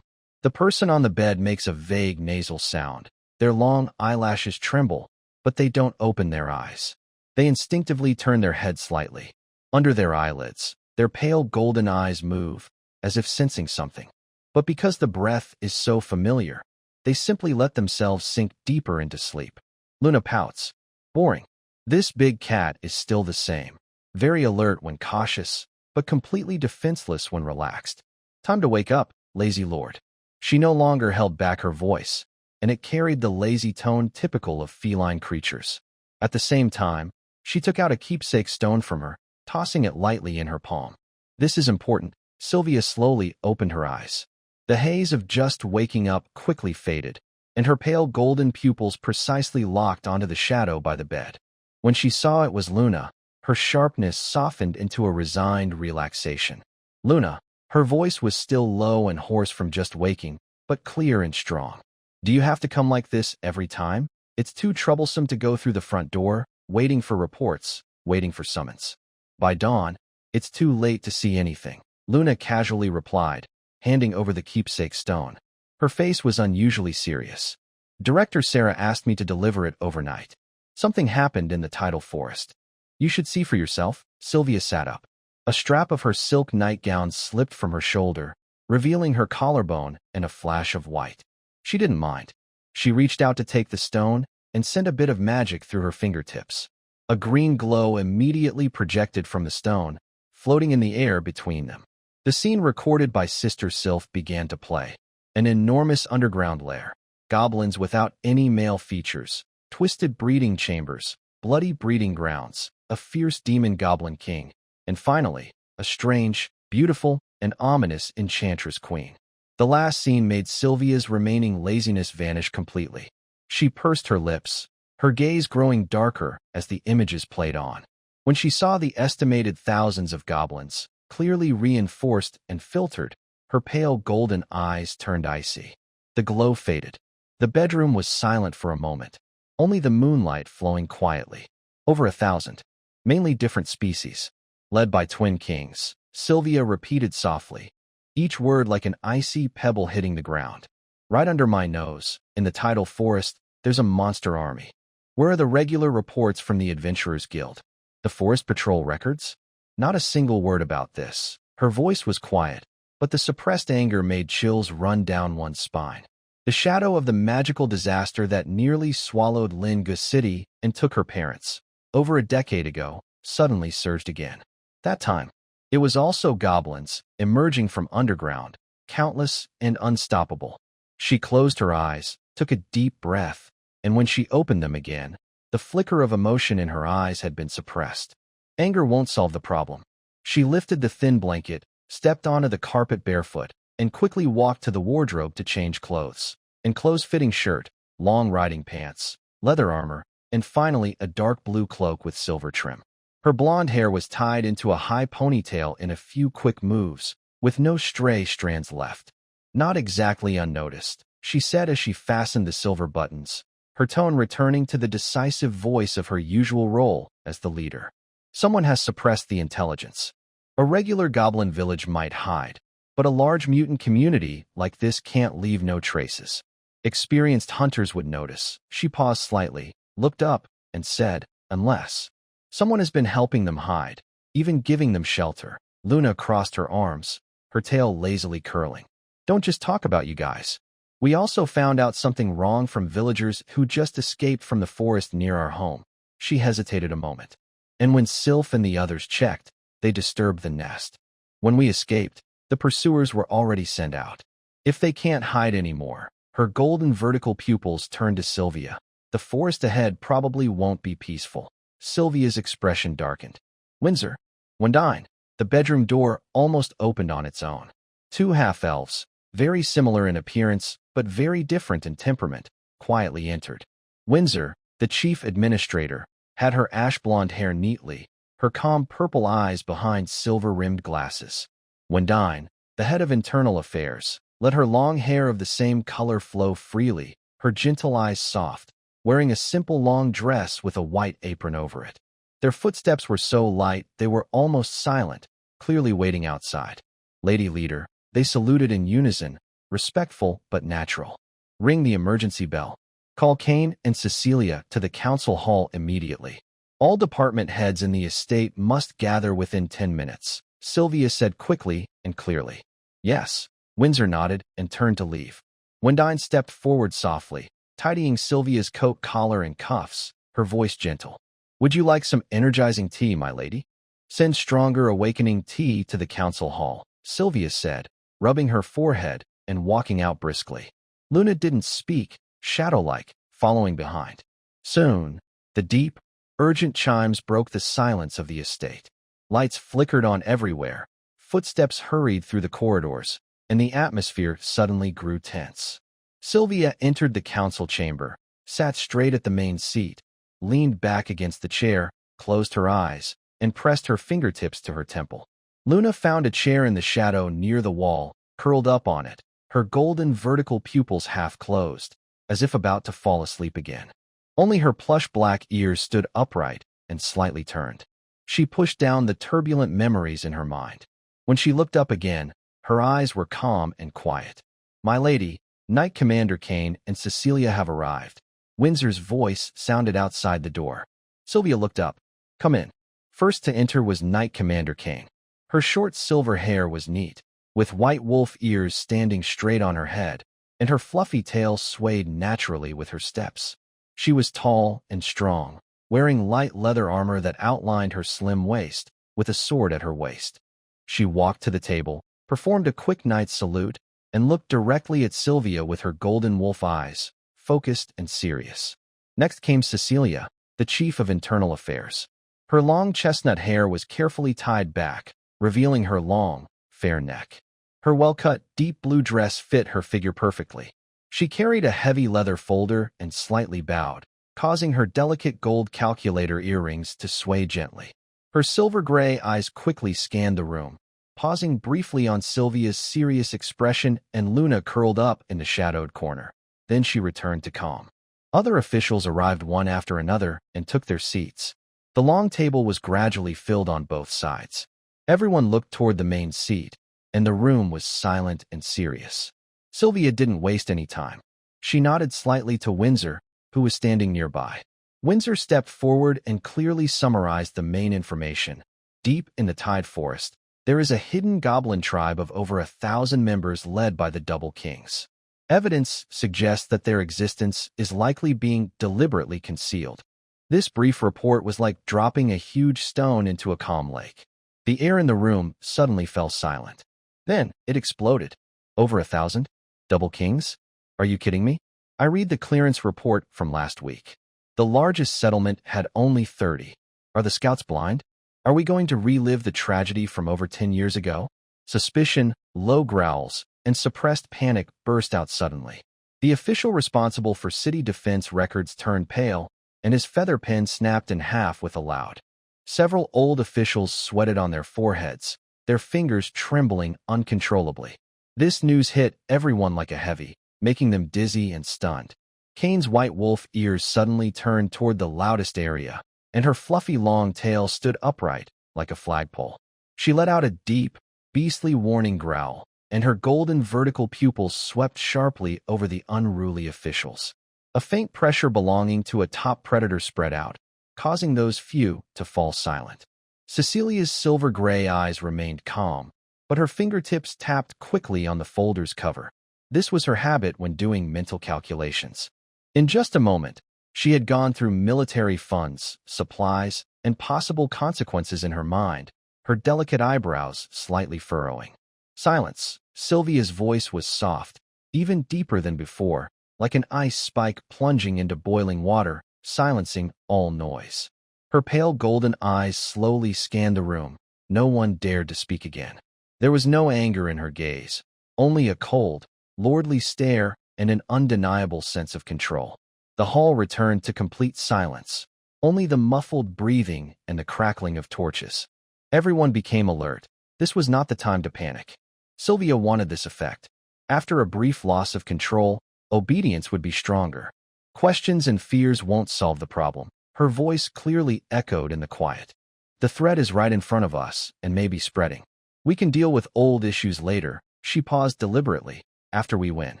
The person on the bed makes a vague nasal sound. Their long eyelashes tremble, but they don't open their eyes. They instinctively turn their head slightly. Under their eyelids, their pale golden eyes move, as if sensing something. But because the breath is so familiar, they simply let themselves sink deeper into sleep. Luna pouts. Boring. This big cat is still the same. Very alert when cautious, but completely defenseless when relaxed. Time to wake up, lazy lord. She no longer held back her voice, and it carried the lazy tone typical of feline creatures. At the same time, she took out a keepsake stone from her, tossing it lightly in her palm. This is important. Sylvia slowly opened her eyes. The haze of just waking up quickly faded, and her pale golden pupils precisely locked onto the shadow by the bed. When she saw it was Luna, her sharpness softened into a resigned relaxation. Luna. Her voice was still low and hoarse from just waking, but clear and strong. Do you have to come like this every time? It's too troublesome to go through the front door, waiting for reports, waiting for summons. By dawn, it's too late to see anything, Luna casually replied, handing over the keepsake stone. Her face was unusually serious. Director Sarah asked me to deliver it overnight. Something happened in the tidal forest. You should see for yourself. Sylvia sat up. A strap of her silk nightgown slipped from her shoulder, revealing her collarbone and a flash of white. She didn't mind. She reached out to take the stone and sent a bit of magic through her fingertips. A green glow immediately projected from the stone, floating in the air between them. The scene recorded by Sister Sylph began to play. An enormous underground lair, goblins without any male features, twisted breeding chambers, bloody breeding grounds, a fierce demon goblin king, and finally, a strange, beautiful, and ominous enchantress queen. The last scene made Sylvia's remaining laziness vanish completely. She pursed her lips, her gaze growing darker as the images played on. When she saw the estimated thousands of goblins, clearly reinforced and filtered, her pale golden eyes turned icy. The glow faded. The bedroom was silent for a moment, only the moonlight flowing quietly. Over 1,000, mainly different species. Led by twin kings, Sylvia repeated softly, each word like an icy pebble hitting the ground. Right under my nose, in the tidal forest, there's a monster army. Where are the regular reports from the Adventurers Guild? The Forest Patrol records? Not a single word about this. Her voice was quiet, but the suppressed anger made chills run down one's spine. The shadow of the magical disaster that nearly swallowed Lingus City and took her parents, over a decade ago, suddenly surged again. That time, it was also goblins, emerging from underground, countless and unstoppable. She closed her eyes, took a deep breath, and when she opened them again, the flicker of emotion in her eyes had been suppressed. Anger won't solve the problem. She lifted the thin blanket, stepped onto the carpet barefoot, and quickly walked to the wardrobe to change clothes. An close-fitting shirt, long riding pants, leather armor, and finally a dark blue cloak with silver trim. Her blonde hair was tied into a high ponytail in a few quick moves, with no stray strands left. Not exactly unnoticed, she said as she fastened the silver buttons, her tone returning to the decisive voice of her usual role as the leader. Someone has suppressed the intelligence. A regular goblin village might hide, but a large mutant community like this can't leave no traces. Experienced hunters would notice. She paused slightly, looked up, and said, unless someone has been helping them hide, even giving them shelter. Luna crossed her arms, her tail lazily curling. Don't just talk about you guys. We also found out something wrong from villagers who just escaped from the forest near our home. She hesitated a moment. And when Sylph and the others checked, they disturbed the nest. When we escaped, the pursuers were already sent out. If they can't hide anymore, her golden vertical pupils turned to Sylvia. The forest ahead probably won't be peaceful. Sylvia's expression darkened. Windsor. Wendine. The bedroom door almost opened on its own. Two half-elves, very similar in appearance, but very different in temperament, quietly entered. Windsor, the chief administrator, had her ash-blonde hair neatly, her calm purple eyes behind silver-rimmed glasses. Wendine, the head of internal affairs, let her long hair of the same color flow freely, her gentle eyes soft, wearing a simple long dress with a white apron over it. Their footsteps were so light they were almost silent, clearly waiting outside. Lady Leader, they saluted in unison, respectful but natural. Ring the emergency bell. Call Kane and Cecilia to the council hall immediately. All department heads in the estate must gather within 10 minutes, Sylvia said quickly and clearly. Yes, Windsor nodded and turned to leave. Wendine stepped forward softly, tidying Sylvia's coat collar and cuffs, her voice gentle. Would you like some energizing tea, my lady? Send stronger awakening tea to the council hall, Sylvia said, rubbing her forehead and walking out briskly. Luna didn't speak, shadow-like, following behind. Soon, the deep, urgent chimes broke the silence of the estate. Lights flickered on everywhere, footsteps hurried through the corridors, and the atmosphere suddenly grew tense. Sylvia entered the council chamber, sat straight at the main seat, leaned back against the chair, closed her eyes, and pressed her fingertips to her temple. Luna found a chair in the shadow near the wall, curled up on it, her golden vertical pupils half closed, as if about to fall asleep again. Only her plush black ears stood upright and slightly turned. She pushed down the turbulent memories in her mind. When she looked up again, her eyes were calm and quiet. My lady, Knight Commander Kane and Cecilia have arrived. Windsor's voice sounded outside the door. Sylvia looked up. Come in. First to enter was Knight Commander Kane. Her short silver hair was neat, with white wolf ears standing straight on her head, and her fluffy tail swayed naturally with her steps. She was tall and strong, wearing light leather armor that outlined her slim waist, with a sword at her waist. She walked to the table, performed a quick knight's salute, and looked directly at Sylvia with her golden wolf eyes, focused and serious. Next came Cecilia, the chief of internal affairs. Her long chestnut hair was carefully tied back, revealing her long, fair neck. Her well-cut, deep blue dress fit her figure perfectly. She carried a heavy leather folder and slightly bowed, causing her delicate gold calculator earrings to sway gently. Her silver-gray eyes quickly scanned the room, pausing briefly on Sylvia's serious expression and Luna curled up in the shadowed corner. Then she returned to calm. Other officials arrived one after another and took their seats. The long table was gradually filled on both sides. Everyone looked toward the main seat, and the room was silent and serious. Sylvia didn't waste any time. She nodded slightly to Windsor, who was standing nearby. Windsor stepped forward and clearly summarized the main information. Deep in the Tide Forest, there is a hidden goblin tribe of over 1,000 members led by the Double Kings. Evidence suggests that their existence is likely being deliberately concealed. This brief report was like dropping a huge stone into a calm lake. The air in the room suddenly fell silent. Then it exploded. Over 1,000? Double kings? Are you kidding me? I read the clearance report from last week. The largest settlement had only 30. Are the scouts blind? Are we going to relive the tragedy from over 10 years ago? Suspicion, low growls, and suppressed panic burst out suddenly. The official responsible for city defense records turned pale, and his feather pen snapped in half with a loud. Several old officials sweated on their foreheads, their fingers trembling uncontrollably. This news hit everyone like a heavy, making them dizzy and stunned. Kane's white wolf ears suddenly turned toward the loudest area, and her fluffy long tail stood upright like a flagpole. She let out a deep, beastly warning growl, and her golden vertical pupils swept sharply over the unruly officials. A faint pressure belonging to a top predator spread out, causing those few to fall silent. Cecilia's silver-gray eyes remained calm, but her fingertips tapped quickly on the folder's cover. This was her habit when doing mental calculations. In just a moment, she had gone through military funds, supplies, and possible consequences in her mind, her delicate eyebrows slightly furrowing. Silence. Sylvia's voice was soft, even deeper than before, like an ice spike plunging into boiling water, silencing all noise. Her pale golden eyes slowly scanned the room. No one dared to speak again. There was no anger in her gaze, only a cold, lordly stare and an undeniable sense of control. The hall returned to complete silence, only the muffled breathing and the crackling of torches. Everyone became alert. This was not the time to panic. Sylvia wanted this effect. After a brief loss of control, obedience would be stronger. Questions and fears won't solve the problem. Her voice clearly echoed in the quiet. The threat is right in front of us and may be spreading. We can deal with old issues later. She paused deliberately. After we win.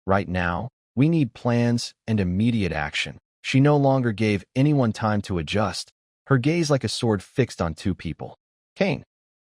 Right now, we need plans and immediate action. She no longer gave anyone time to adjust, her gaze like a sword fixed on two people. Kane.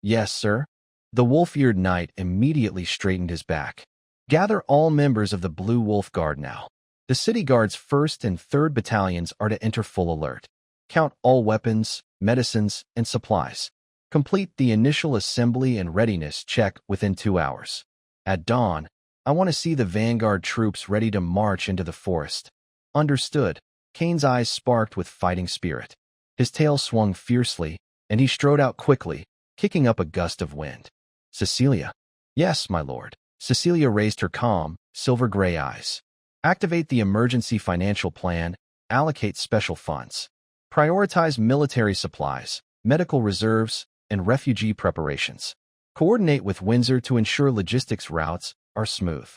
Yes, sir. The wolf-eared knight immediately straightened his back. Gather all members of the Blue Wolf Guard now. The City Guard's 1st and 3rd battalions are to enter full alert. Count all weapons, medicines, and supplies. Complete the initial assembly and readiness check within 2 hours. At dawn, I want to see the vanguard troops ready to march into the forest. Understood. Kane's eyes sparked with fighting spirit. His tail swung fiercely, and he strode out quickly, kicking up a gust of wind. Cecilia. Yes, my lord. Cecilia raised her calm, silver-gray eyes. Activate the emergency financial plan, allocate special funds. Prioritize military supplies, medical reserves, and refugee preparations. Coordinate with Windsor to ensure logistics routes are smooth.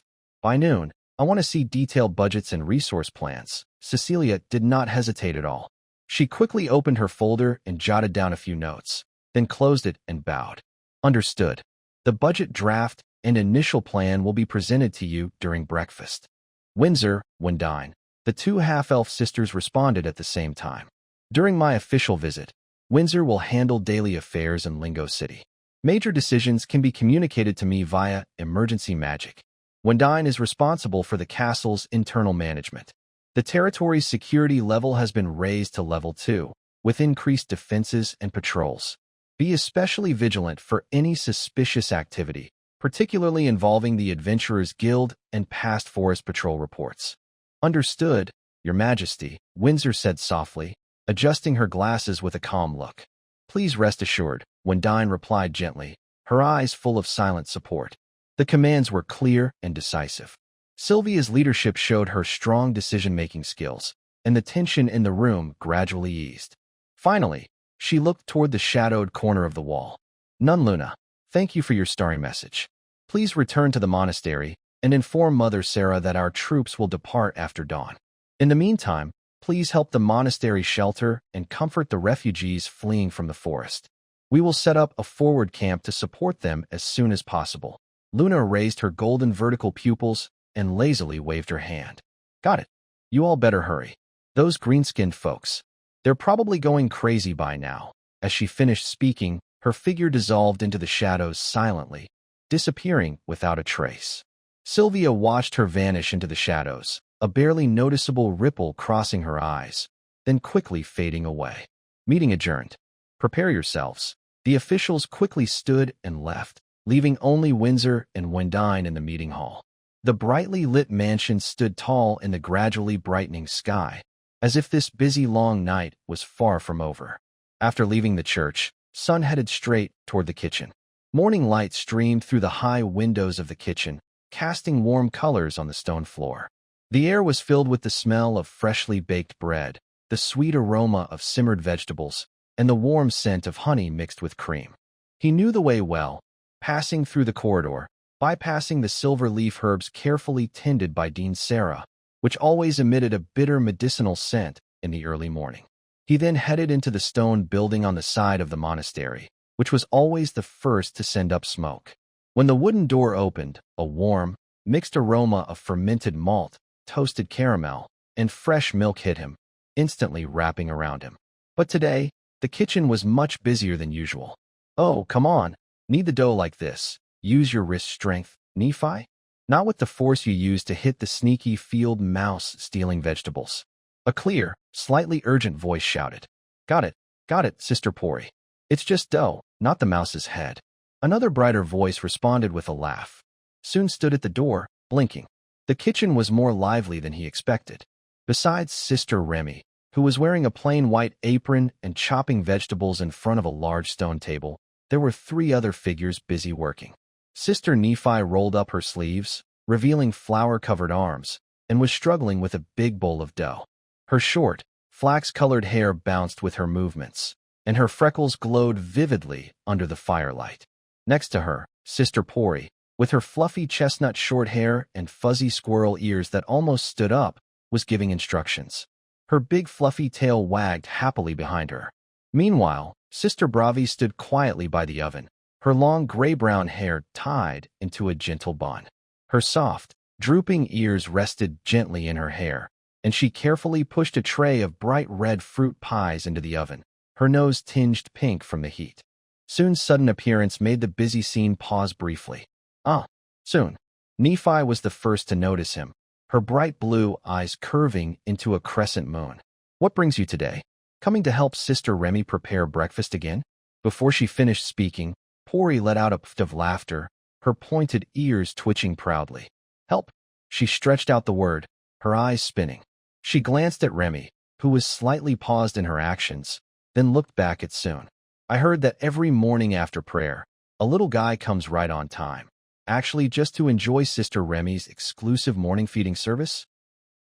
By noon, I want to see detailed budgets and resource plans. Cecilia did not hesitate at all. She quickly opened her folder and jotted down a few notes, then closed it and bowed. Understood. The budget draft and initial plan will be presented to you during breakfast. Windsor, Wendine. The two half-elf sisters responded at the same time. During my official visit, Windsor will handle daily affairs in Lingo City. Major decisions can be communicated to me via emergency magic. Wendine is responsible for the castle's internal management. The territory's security level has been raised to level 2, with increased defenses and patrols. Be especially vigilant for any suspicious activity, particularly involving the Adventurers Guild and past forest patrol reports. Understood, Your Majesty, Windsor said softly, adjusting her glasses with a calm look. Please rest assured, Wendine replied gently, her eyes full of silent support. The commands were clear and decisive. Sylvia's leadership showed her strong decision-making skills, and the tension in the room gradually eased. Finally, she looked toward the shadowed corner of the wall. Nun Luna, thank you for your starry message. Please return to the monastery and inform Mother Sarah that our troops will depart after dawn. In the meantime, please help the monastery shelter and comfort the refugees fleeing from the forest. We will set up a forward camp to support them as soon as possible. Luna raised her golden vertical pupils and lazily waved her hand. Got it. You all better hurry. Those green-skinned folks. They're probably going crazy by now. As she finished speaking, her figure dissolved into the shadows silently, disappearing without a trace. Sylvia watched her vanish into the shadows, a barely noticeable ripple crossing her eyes, then quickly fading away. Meeting adjourned. Prepare yourselves. The officials quickly stood and left, leaving only Windsor and Wendine in the meeting hall. The brightly lit mansion stood tall in the gradually brightening sky, as if this busy long night was far from over. After leaving the church, Sun headed straight toward the kitchen. Morning light streamed through the high windows of the kitchen, casting warm colors on the stone floor. The air was filled with the smell of freshly baked bread, the sweet aroma of simmered vegetables, and the warm scent of honey mixed with cream. He knew the way well, passing through the corridor, bypassing the silver leaf herbs carefully tended by Dean Sarah, which always emitted a bitter medicinal scent in the early morning. He then headed into the stone building on the side of the monastery, which was always the first to send up smoke. When the wooden door opened, a warm, mixed aroma of fermented malt, toasted caramel, and fresh milk hit him, instantly wrapping around him. But today, the kitchen was much busier than usual. Oh, come on. Knead the dough like this. Use your wrist strength, Nephi. Not with the force you use to hit the sneaky field mouse stealing vegetables. A clear, slightly urgent voice shouted. Got it, Sister Pori. It's just dough, not the mouse's head. Another brighter voice responded with a laugh. Soon stood at the door, blinking. The kitchen was more lively than he expected. Besides Sister Remy, who was wearing a plain white apron and chopping vegetables in front of a large stone table, there were 3 other figures busy working. Sister Nephi rolled up her sleeves, revealing flour-covered arms, and was struggling with a big bowl of dough. Her short, flax-colored hair bounced with her movements, and her freckles glowed vividly under the firelight. Next to her, Sister Pori, with her fluffy chestnut short hair and fuzzy squirrel ears that almost stood up, was giving instructions. Her big fluffy tail wagged happily behind her. Meanwhile, Sister Bravi stood quietly by the oven, her long gray-brown hair tied into a gentle bun. Her soft, drooping ears rested gently in her hair, and she carefully pushed a tray of bright red fruit pies into the oven, her nose tinged pink from the heat. Soon's sudden appearance made the busy scene pause briefly. Soon. Nephi was the first to notice him, her bright blue eyes curving into a crescent moon. What brings you today? Coming to help Sister Remy prepare breakfast again? Before she finished speaking, Pori let out a fit of laughter, her pointed ears twitching proudly. Help! She stretched out the word, her eyes spinning. She glanced at Remy, who was slightly paused in her actions, then looked back at Soon. I heard that every morning after prayer, a little guy comes right on time. Actually, just to enjoy Sister Remy's exclusive morning feeding service?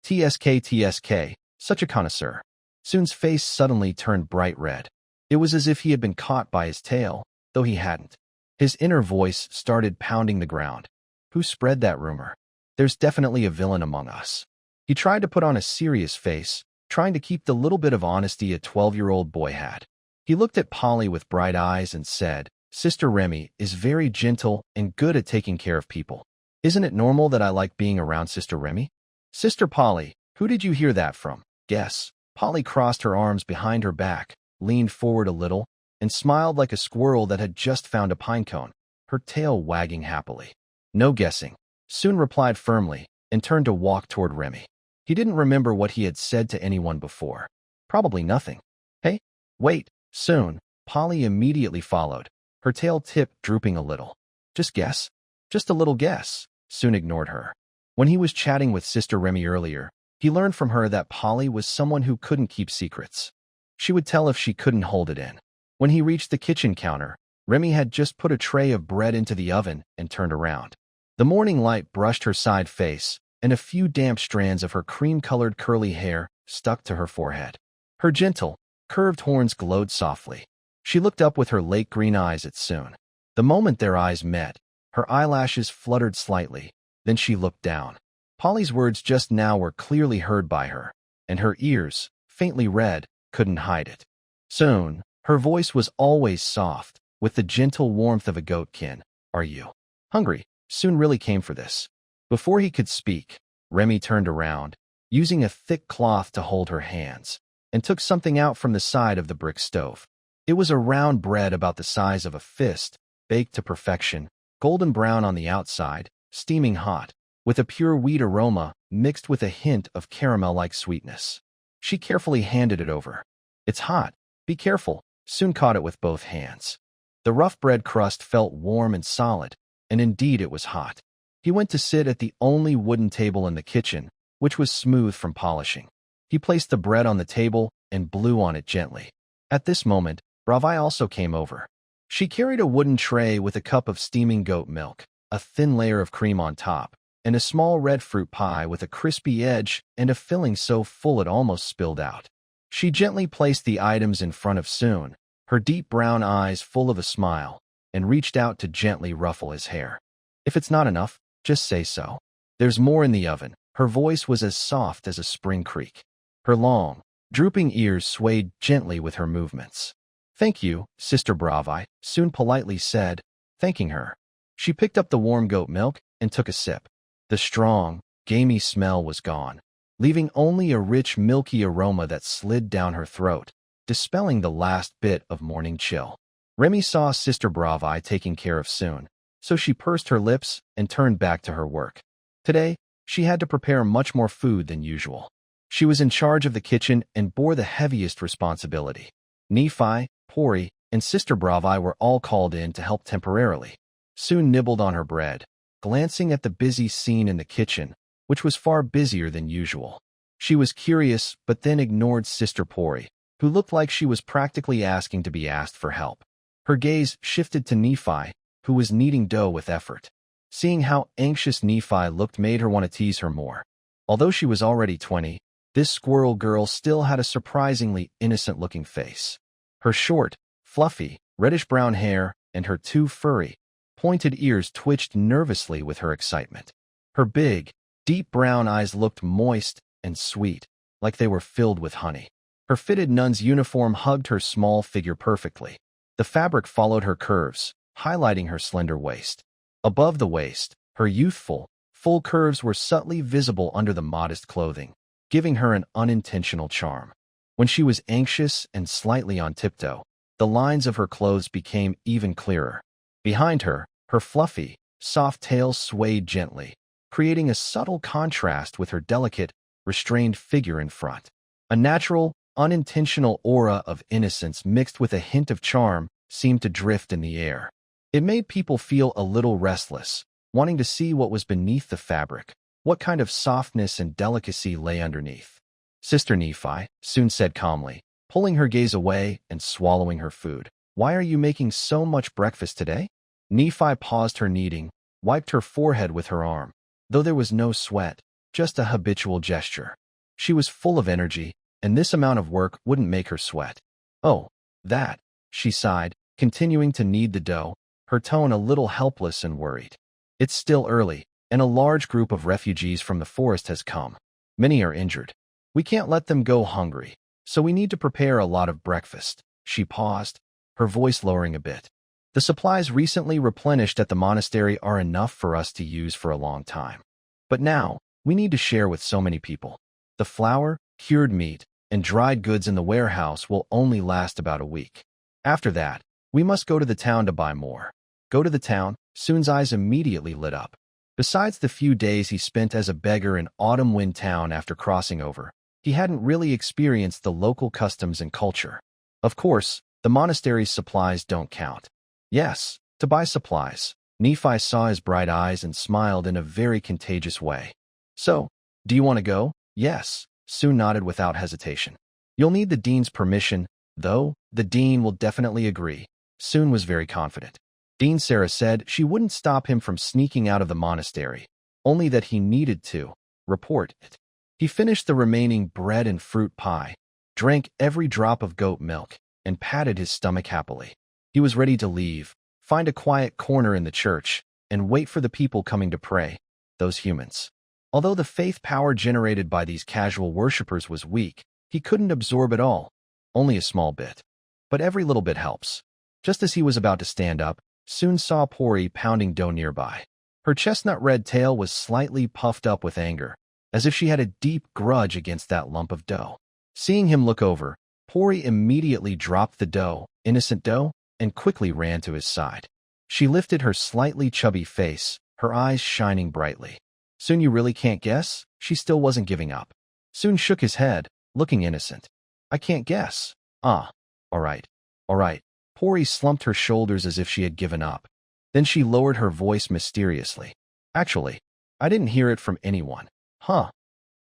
TSK, such a connoisseur. Soon's face suddenly turned bright red. It was as if he had been caught by his tail, though he hadn't. His inner voice started pounding the ground. Who spread that rumor? There's definitely a villain among us. He tried to put on a serious face, trying to keep the little bit of honesty a 12-year-old boy had. He looked at Polly with bright eyes and said, Sister Remy is very gentle and good at taking care of people. Isn't it normal that I like being around Sister Remy? Sister Polly, who did you hear that from? Guess. Polly crossed her arms behind her back, leaned forward a little, and smiled like a squirrel that had just found a pine cone, her tail wagging happily. No guessing. Soon replied firmly and turned to walk toward Remy. He didn't remember what he had said to anyone before. Probably nothing. Hey, wait, Soon. Polly immediately followed, her tail tip drooping a little. Just guess. Just a little guess. Soon ignored her. When he was chatting with Sister Remy earlier, he learned from her that Polly was someone who couldn't keep secrets. She would tell if she couldn't hold it in. When he reached the kitchen counter, Remy had just put a tray of bread into the oven and turned around. The morning light brushed her side face, and a few damp strands of her cream-colored curly hair stuck to her forehead. Her gentle, curved horns glowed softly. She looked up with her lake green eyes at Soon. The moment their eyes met, her eyelashes fluttered slightly, then she looked down. Polly's words just now were clearly heard by her, and her ears, faintly red, couldn't hide it. Soon, her voice was always soft, with the gentle warmth of a goatkin. Are you hungry? Soon really came for this. Before he could speak, Remy turned around, using a thick cloth to hold her hands, and took something out from the side of the brick stove. It was a round bread about the size of a fist, baked to perfection, golden brown on the outside, steaming hot. with a pure wheat aroma mixed with a hint of caramel-like sweetness. She carefully handed it over. "It's hot. Be careful." Soon caught it with both hands. The rough bread crust felt warm and solid, and indeed it was hot. He went to sit at the only wooden table in the kitchen, which was smooth from polishing. He placed the bread on the table and blew on it gently. At this moment, Bravai also came over. She carried a wooden tray with a cup of steaming goat milk, a thin layer of cream on top, and a small red fruit pie with a crispy edge and a filling so full it almost spilled out. She gently placed the items in front of Soon, her deep brown eyes full of a smile, and reached out to gently ruffle his hair. "If it's not enough, just say so. There's more in the oven." Her voice was as soft as a spring creek. Her long, drooping ears swayed gently with her movements. "Thank you, Sister Bravai," Soon politely said, thanking her. She picked up the warm goat milk and took a sip. The strong, gamey smell was gone, leaving only a rich, milky aroma that slid down her throat, dispelling the last bit of morning chill. Remy saw Sister Bravai taking care of Soon, so she pursed her lips and turned back to her work. Today, she had to prepare much more food than usual. She was in charge of the kitchen and bore the heaviest responsibility. Nephi, Pori, and Sister Bravai were all called in to help temporarily. Soon nibbled on her bread, glancing at the busy scene in the kitchen, which was far busier than usual. She was curious, but then ignored Sister Pori, who looked like she was practically asking to be asked for help. Her gaze shifted to Nephi, who was kneading dough with effort. Seeing how anxious Nephi looked made her want to tease her more. Although she was already 20, this squirrel girl still had a surprisingly innocent-looking face. Her short, fluffy, reddish-brown hair and her two furry, pointed ears twitched nervously with her excitement. Her big, deep brown eyes looked moist and sweet, like they were filled with honey. Her fitted nun's uniform hugged her small figure perfectly. The fabric followed her curves, highlighting her slender waist. Above the waist, her youthful, full curves were subtly visible under the modest clothing, giving her an unintentional charm. When she was anxious and slightly on tiptoe, the lines of her clothes became even clearer. Behind her, her fluffy, soft tail swayed gently, creating a subtle contrast with her delicate, restrained figure in front. A natural, unintentional aura of innocence mixed with a hint of charm seemed to drift in the air. It made people feel a little restless, wanting to see what was beneath the fabric, what kind of softness and delicacy lay underneath. "Sister Nephi," Soon said calmly, pulling her gaze away and swallowing her food. "Why are you making so much breakfast today?" Nephi paused her kneading, wiped her forehead with her arm, though there was no sweat, just a habitual gesture. She was full of energy, and this amount of work wouldn't make her sweat. "Oh, that," she sighed, continuing to knead the dough, her tone a little helpless and worried. "It's still early, and a large group of refugees from the forest has come. Many are injured. We can't let them go hungry, so we need to prepare a lot of breakfast." She paused, her voice lowering a bit. "The supplies recently replenished at the monastery are enough for us to use for a long time. But now, we need to share with so many people. The flour, cured meat, and dried goods in the warehouse will only last about a week. After that, we must go to the town to buy more." "Go to the town?" Soon's eyes immediately lit up. Besides the few days he spent as a beggar in Autumn Wind Town after crossing over, he hadn't really experienced the local customs and culture. Of course, the monastery's supplies don't count. "Yes, to buy supplies." Nephi saw his bright eyes and smiled in a very contagious way. "So, do you want to go?" "Yes," Soon nodded without hesitation. "You'll need the dean's permission, though. The dean will definitely agree." Soon was very confident. Dean Sarah said she wouldn't stop him from sneaking out of the monastery, only that he needed to report it. He finished the remaining bread and fruit pie, drank every drop of goat milk, and patted his stomach happily. He was ready to leave, find a quiet corner in the church, and wait for the people coming to pray, those humans. Although the faith power generated by these casual worshippers was weak, he couldn't absorb it all, only a small bit. But every little bit helps. Just as he was about to stand up, Soon saw Pori pounding dough nearby. Her chestnut-red tail was slightly puffed up with anger, as if she had a deep grudge against that lump of dough. Seeing him look over, Pori immediately dropped the dough, innocent dough, and quickly ran to his side. She lifted her slightly chubby face, her eyes shining brightly. Soon you really can't guess? She still wasn't giving up. Soon shook his head, looking innocent. I can't guess. Ah, all right, all right. Pori slumped her shoulders as if she had given up. Then she lowered her voice mysteriously. Actually, I didn't hear it from anyone. Huh.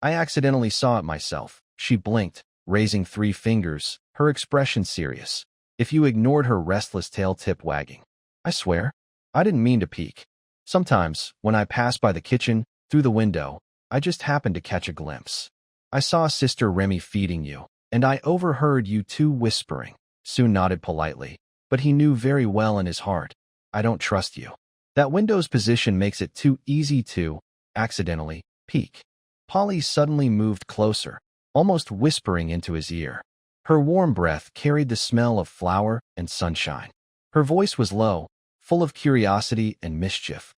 I accidentally saw it myself. She blinked, raising 3 fingers, her expression serious. If you ignored her restless tail tip wagging. I swear, I didn't mean to peek. Sometimes, when I pass by the kitchen, through the window, I just happened to catch a glimpse. I saw Sister Remy feeding you, and I overheard you two whispering. Soon nodded politely, but he knew very well in his heart, I don't trust you. That window's position makes it too easy to, accidentally, peek. Polly suddenly moved closer, almost whispering into his ear. Her warm breath carried the smell of flower and sunshine. Her voice was low, full of curiosity and mischief.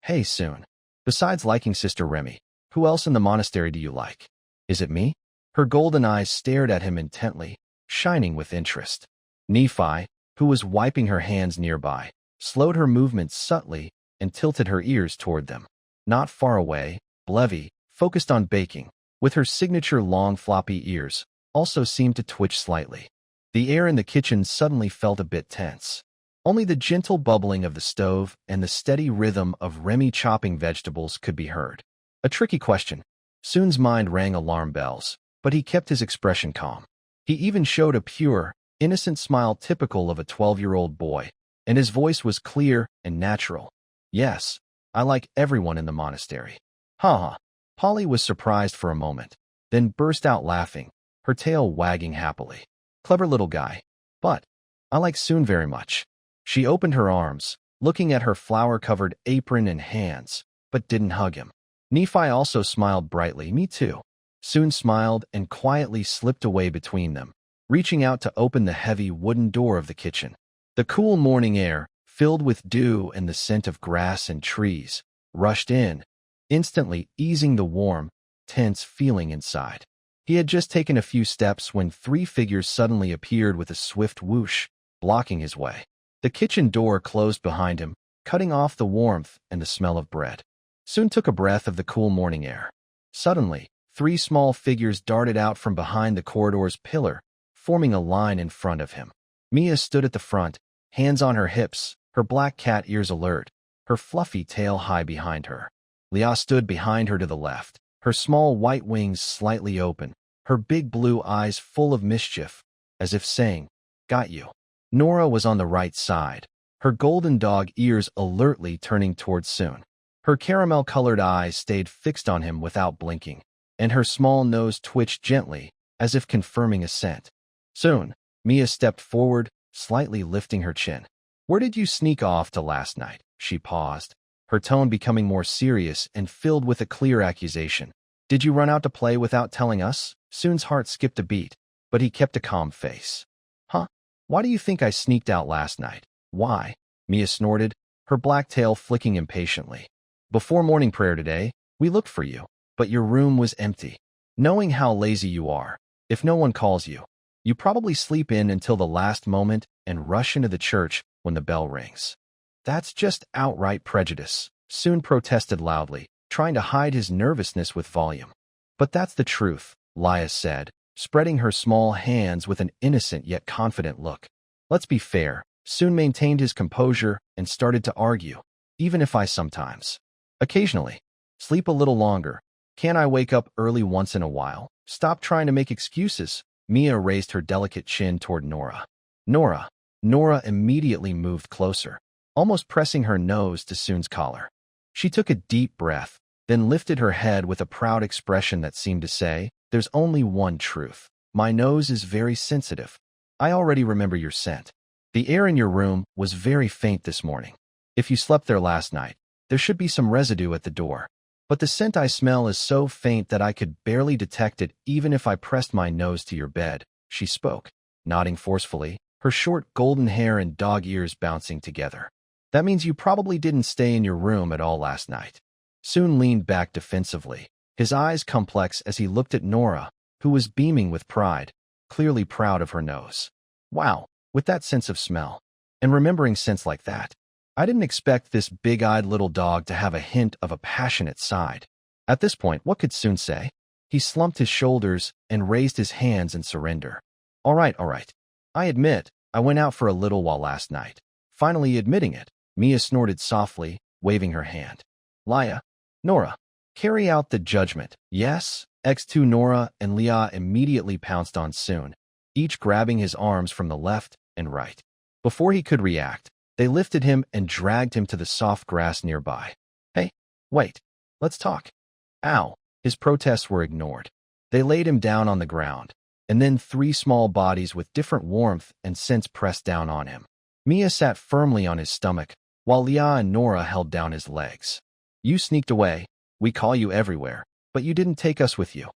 Hey, Soon. Besides liking Sister Remy, who else in the monastery do you like? Is it me? Her golden eyes stared at him intently, shining with interest. Nephi, who was wiping her hands nearby, slowed her movements subtly and tilted her ears toward them. Not far away, Blevy, focused on baking, with her signature long floppy ears, also seemed to twitch slightly. The air in the kitchen suddenly felt a bit tense. Only the gentle bubbling of the stove and the steady rhythm of Remy chopping vegetables could be heard. A tricky question. Soon's mind rang alarm bells, but he kept his expression calm. He even showed a pure, innocent smile typical of a 12-year-old boy, and his voice was clear and natural. Yes, I like everyone in the monastery. Ha ha. Polly was surprised for a moment, then burst out laughing, her tail wagging happily. Clever little guy. But I like Soon very much. She opened her arms, looking at her flour-covered apron and hands, but didn't hug him. Nephi also smiled brightly. Me too. Soon smiled and quietly slipped away between them, reaching out to open the heavy wooden door of the kitchen. The cool morning air, filled with dew and the scent of grass and trees, rushed in, instantly easing the warm, tense feeling inside. He had just taken a few steps when 3 figures suddenly appeared with a swift whoosh, blocking his way. The kitchen door closed behind him, cutting off the warmth and the smell of bread. Soon took a breath of the cool morning air. Suddenly, 3 small figures darted out from behind the corridor's pillar, forming a line in front of him. Mia stood at the front, hands on her hips, her black cat ears alert, her fluffy tail high behind her. Leah stood behind her to the left, her small white wings slightly open, her big blue eyes full of mischief, as if saying, "Got you." Nora was on the right side, her golden dog ears alertly turning towards Soon. Her caramel-colored eyes stayed fixed on him without blinking, and her small nose twitched gently, as if confirming assent. Soon, Mia stepped forward, slightly lifting her chin. "Where did you sneak off to last night?" She paused, her tone becoming more serious and filled with a clear accusation. "Did you run out to play without telling us?" Soon's heart skipped a beat, but he kept a calm face. "Huh? Why do you think I sneaked out last night?" "Why?" Mia snorted, her black tail flicking impatiently. "Before morning prayer today, we looked for you, but your room was empty. Knowing how lazy you are, if no one calls you, you probably sleep in until the last moment and rush into the church when the bell rings." "That's just outright prejudice," Soon protested loudly, trying to hide his nervousness with volume. "But that's the truth," Leah said, spreading her small hands with an innocent yet confident look. "Let's be fair." Soon maintained his composure and started to argue. "Even if I sometimes, occasionally, sleep a little longer, can't I wake up early once in a while? Stop trying to make excuses." Mia raised her delicate chin toward Nora. Nora immediately moved closer, almost pressing her nose to Soon's collar. She took a deep breath, then lifted her head with a proud expression that seemed to say, "There's only one truth. My nose is very sensitive. I already remember your scent. The air in your room was very faint this morning. If you slept there last night, there should be some residue at the door. But the scent I smell is so faint that I could barely detect it even if I pressed my nose to your bed." She spoke, nodding forcefully, her short golden hair and dog ears bouncing together. "That means you probably didn't stay in your room at all last night." Soon leaned back defensively, his eyes complex as he looked at Nora, who was beaming with pride, clearly proud of her nose. "Wow, with that sense of smell, and remembering scents like that, I didn't expect this big-eyed little dog to have a hint of a passionate side." At this point, what could Sun say? He slumped his shoulders and raised his hands in surrender. All right. I admit, I went out for a little while last night. Finally admitting it, Mia snorted softly, waving her hand. Leah, Nora, carry out the judgment. Yes? X2 Nora and Leah immediately pounced on Sun, each grabbing his arms from the left and right. Before he could react, they lifted him and dragged him to the soft grass nearby. Hey, wait, let's talk. Ow, his protests were ignored. They laid him down on the ground, and then 3 small bodies with different warmth and scents pressed down on him. Mia sat firmly on his stomach, while Leah and Nora held down his legs. You sneaked away. We call you everywhere, but you didn't take us with you.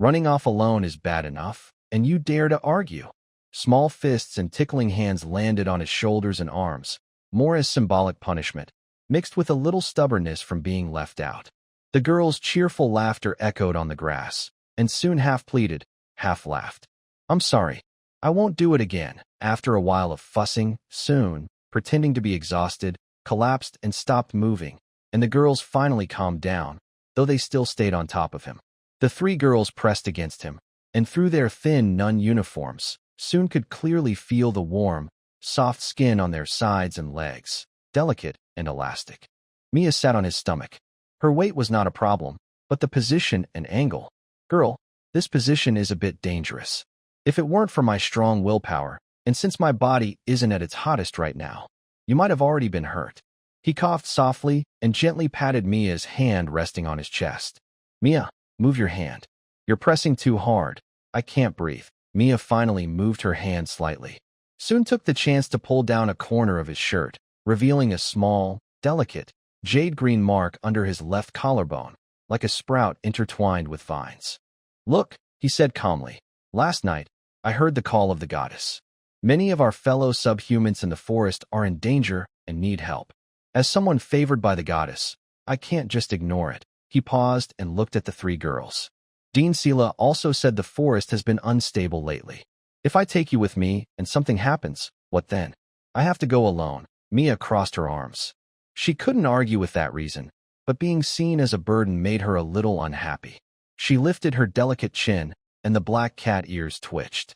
Running off alone is bad enough, and you dare to argue. Small fists and tickling hands landed on his shoulders and arms, more as symbolic punishment, mixed with a little stubbornness from being left out. The girls' cheerful laughter echoed on the grass, and soon half pleaded, half laughed. I'm sorry. I won't do it again. After a while of fussing, Sun, pretending to be exhausted, collapsed and stopped moving, and the girls finally calmed down, though they still stayed on top of him. The 3 girls pressed against him, and through their thin nun uniforms, Sun could clearly feel the warm, soft skin on their sides and legs, delicate and elastic. Mia sat on his stomach. Her weight was not a problem, but the position and angle. Girl, this position is a bit dangerous. If it weren't for my strong willpower, and since my body isn't at its hottest right now, you might have already been hurt. He coughed softly and gently patted Mia's hand resting on his chest. Mia, move your hand. You're pressing too hard. I can't breathe. Mia finally moved her hand slightly. Sun took the chance to pull down a corner of his shirt, revealing a small, delicate, jade-green mark under his left collarbone, like a sprout intertwined with vines. Look, he said calmly. Last night, I heard the call of the goddess. Many of our fellow subhumans in the forest are in danger and need help. As someone favored by the goddess, I can't just ignore it. He paused and looked at the 3 girls. Dean Sela also said the forest has been unstable lately. If I take you with me and something happens, what then? I have to go alone. Mia crossed her arms. She couldn't argue with that reason, but being seen as a burden made her a little unhappy. She lifted her delicate chin, and the black cat ears twitched.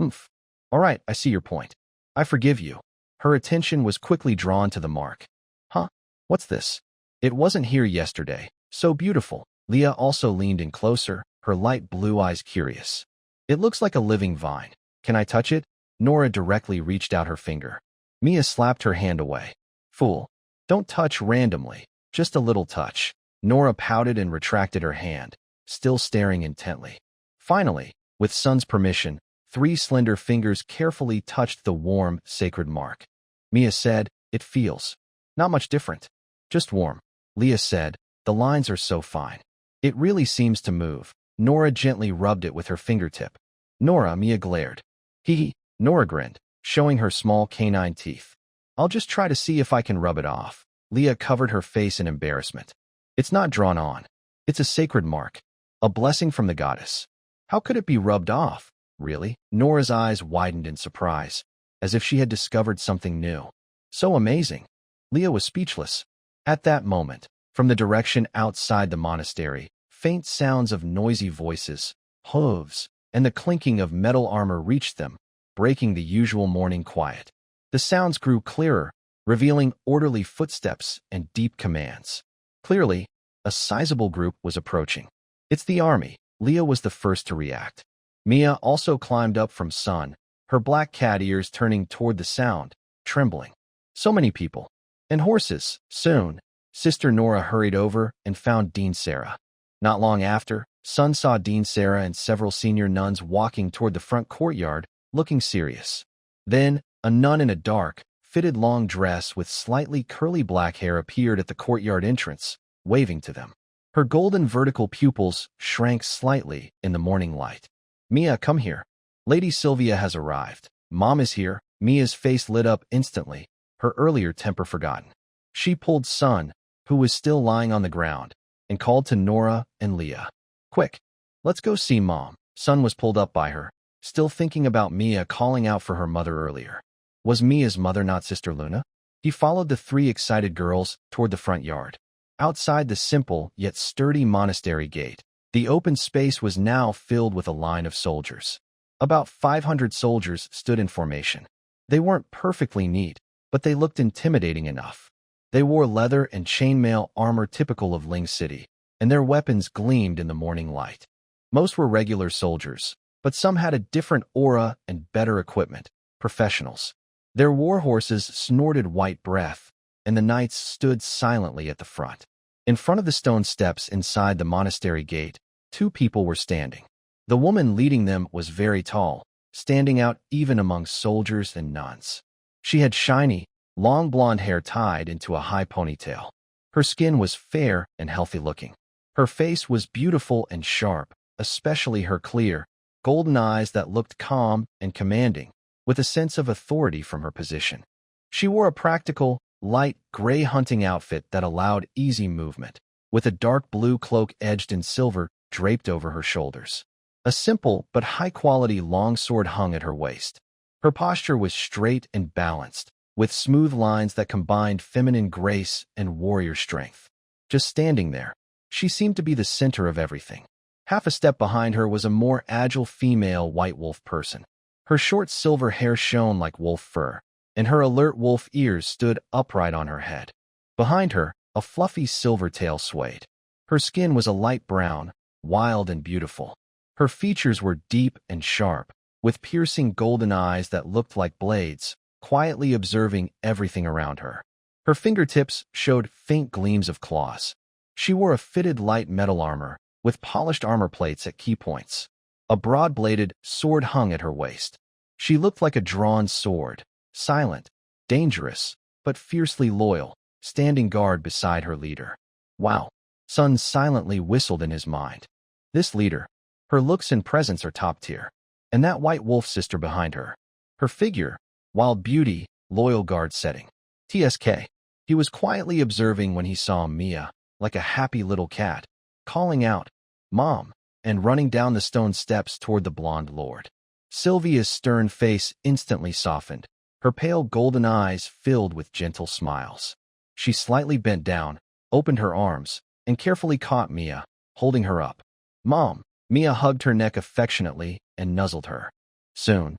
Oomph. All right, I see your point. I forgive you. Her attention was quickly drawn to the mark. Huh? What's this? It wasn't here yesterday. So beautiful. Leah also leaned in closer, her light blue eyes curious. It looks like a living vine. Can I touch it? Nora directly reached out her finger. Mia slapped her hand away. Fool. Don't touch randomly. Just a little touch. Nora pouted and retracted her hand, still staring intently. Finally, with Sun's permission, 3 slender fingers carefully touched the warm, sacred mark. Mia said, It feels not much different. Just warm. Leah said, The lines are so fine. It really seems to move. Nora gently rubbed it with her fingertip. Nora, Mia glared. Hee. Nora grinned, showing her small canine teeth. I'll just try to see if I can rub it off. Leah covered her face in embarrassment. It's not drawn on. It's a sacred mark. A blessing from the goddess. How could it be rubbed off? Really? Nora's eyes widened in surprise, as if she had discovered something new. So amazing. Leah was speechless. At that moment, from the direction outside the monastery, faint sounds of noisy voices, hooves, and the clinking of metal armor reached them, breaking the usual morning quiet. The sounds grew clearer, revealing orderly footsteps and deep commands. Clearly, a sizable group was approaching. It's the army. Leah was the first to react. Mia also climbed up from Sun, her black cat ears turning toward the sound, trembling. So many people. And horses. Soon, Sister Nora hurried over and found Dean Sarah. Not long after, Sun saw Dean Sarah and several senior nuns walking toward the front courtyard, looking serious. Then, a nun in a dark, fitted long dress with slightly curly black hair appeared at the courtyard entrance, waving to them. Her golden vertical pupils shrank slightly in the morning light. Mia, come here. Lady Sylvia has arrived. Mom is here. Mia's face lit up instantly, her earlier temper forgotten. She pulled Sun, who was still lying on the ground, and called to Nora and Leah. Quick, let's go see Mom. Sun was pulled up by her, still thinking about Mia calling out for her mother earlier. Was Mia's mother not Sister Luna? He followed the 3 excited girls toward the front yard. Outside the simple yet sturdy monastery gate, the open space was now filled with a line of soldiers. About 500 soldiers stood in formation. They weren't perfectly neat, but they looked intimidating enough. They wore leather and chainmail armor typical of Ling City, and their weapons gleamed in the morning light. Most were regular soldiers, but some had a different aura and better equipment, professionals. Their war horses snorted white breath, and the knights stood silently at the front. In front of the stone steps inside the monastery gate, 2 people were standing. The woman leading them was very tall, standing out even among soldiers and nuns. She had shiny, long blonde hair tied into a high ponytail. Her skin was fair and healthy-looking. Her face was beautiful and sharp, especially her clear, golden eyes that looked calm and commanding, with a sense of authority from her position. She wore a practical, light gray hunting outfit that allowed easy movement, with a dark blue cloak edged in silver draped over her shoulders. A simple but high-quality long sword hung at her waist. Her posture was straight and balanced, with smooth lines that combined feminine grace and warrior strength. Just standing there, she seemed to be the center of everything. Half a step behind her was a more agile female white wolf person. Her short silver hair shone like wolf fur, and her alert wolf ears stood upright on her head. Behind her, a fluffy silver tail swayed. Her skin was a light brown, wild and beautiful. Her features were deep and sharp, with piercing golden eyes that looked like blades, quietly observing everything around her. Her fingertips showed faint gleams of claws. She wore a fitted light metal armor, with polished armor plates at key points. A broad-bladed sword hung at her waist. She looked like a drawn sword, silent, dangerous, but fiercely loyal, standing guard beside her leader. Wow, Sun silently whistled in his mind. This leader, her looks and presence are top tier. And that white wolf sister behind her. Her figure, wild beauty, loyal guard setting. TSK. He was quietly observing when he saw Mia, like a happy little cat, calling out, "Mom," and running down the stone steps toward the blonde lord. Sylvia's stern face instantly softened, her pale golden eyes filled with gentle smiles. She slightly bent down, opened her arms, and carefully caught Mia, holding her up. "Mom." Mia hugged her neck affectionately and nuzzled her. Soon,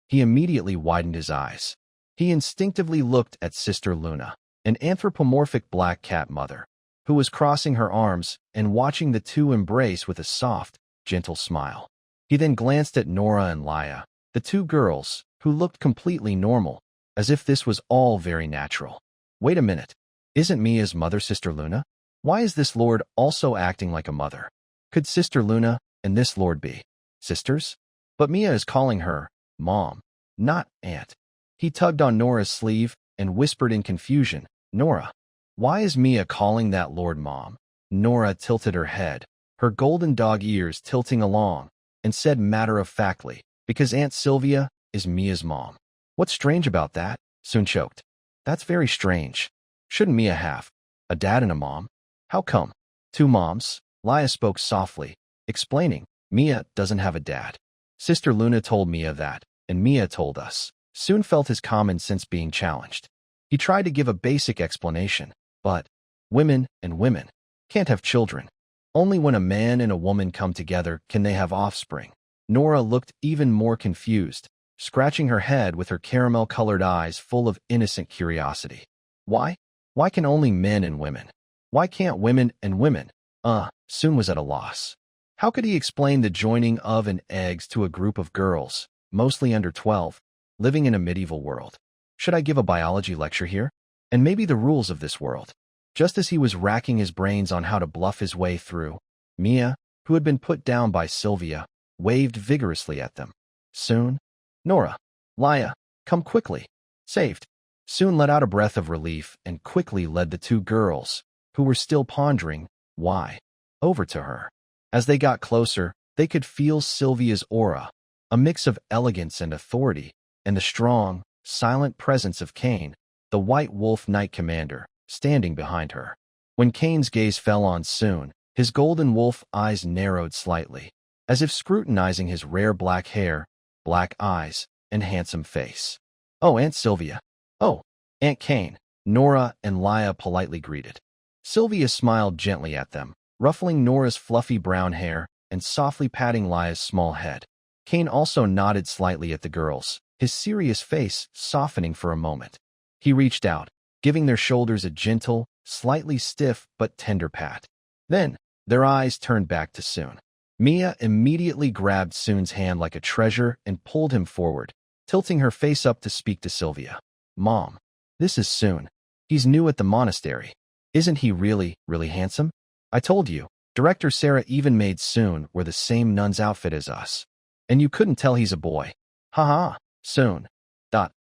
he immediately widened his eyes. He instinctively looked at Sister Luna, an anthropomorphic black cat mother, who was crossing her arms and watching the two embrace with a soft, gentle smile. He then glanced at Nora and Laya, the 2 girls, who looked completely normal, as if this was all very natural. Wait a minute. Isn't Mia's mother Sister Luna? Why is this lord also acting like a mother? Could Sister Luna and this lord be sisters? But Mia is calling her Mom, not Aunt. He tugged on Nora's sleeve and whispered in confusion, "Nora, why is Mia calling that lord Mom?" Nora tilted her head, her golden dog ears tilting along, and said matter-of-factly, "Because Aunt Sylvia is Mia's mom." "What's strange about that?" Sun choked. "That's very strange. Shouldn't Mia have a dad and a mom? How come? 2 moms? Laya spoke softly, explaining, "Mia doesn't have a dad. Sister Luna told Mia that, and Mia told us." Sun felt his common sense being challenged. He tried to give a basic explanation, but women and women can't have children. Only when a man and a woman come together can they have offspring. Nora looked even more confused, scratching her head with her caramel-colored eyes full of innocent curiosity. Why? Why can only men and women? Why can't women and women? Sun was at a loss. How could he explain the joining of and eggs to a group of girls, mostly under 12, living in a medieval world? Should I give a biology lecture here? And maybe the rules of this world? Just as he was racking his brains on how to bluff his way through, Mia, who had been put down by Sylvia, waved vigorously at them. "Sun, Nora, Laya, come quickly." Saved. Sun let out a breath of relief and quickly led the 2 girls, who were still pondering why, over to her. As they got closer, they could feel Sylvia's aura, a mix of elegance and authority, and the strong, silent presence of Cain, the White Wolf Knight Commander, standing behind her. When Cain's gaze fell on Sun, his golden wolf eyes narrowed slightly, as if scrutinizing his rare black hair, black eyes, and handsome face. "Oh, Aunt Sylvia." "Oh, Aunt Cain," Nora and Laya politely greeted. Sylvia smiled gently at them, ruffling Nora's fluffy brown hair and softly patting Lia's small head. Kane also nodded slightly at the girls, his serious face softening for a moment. He reached out, giving their shoulders a gentle, slightly stiff but tender pat. Then, their eyes turned back to Soon. Mia immediately grabbed Soon's hand like a treasure and pulled him forward, tilting her face up to speak to Sylvia. "Mom, this is Soon. He's new at the monastery. Isn't he really, really handsome? I told you, Director Sarah even made Soon wear the same nun's outfit as us. And you couldn't tell he's a boy. Haha, Soon.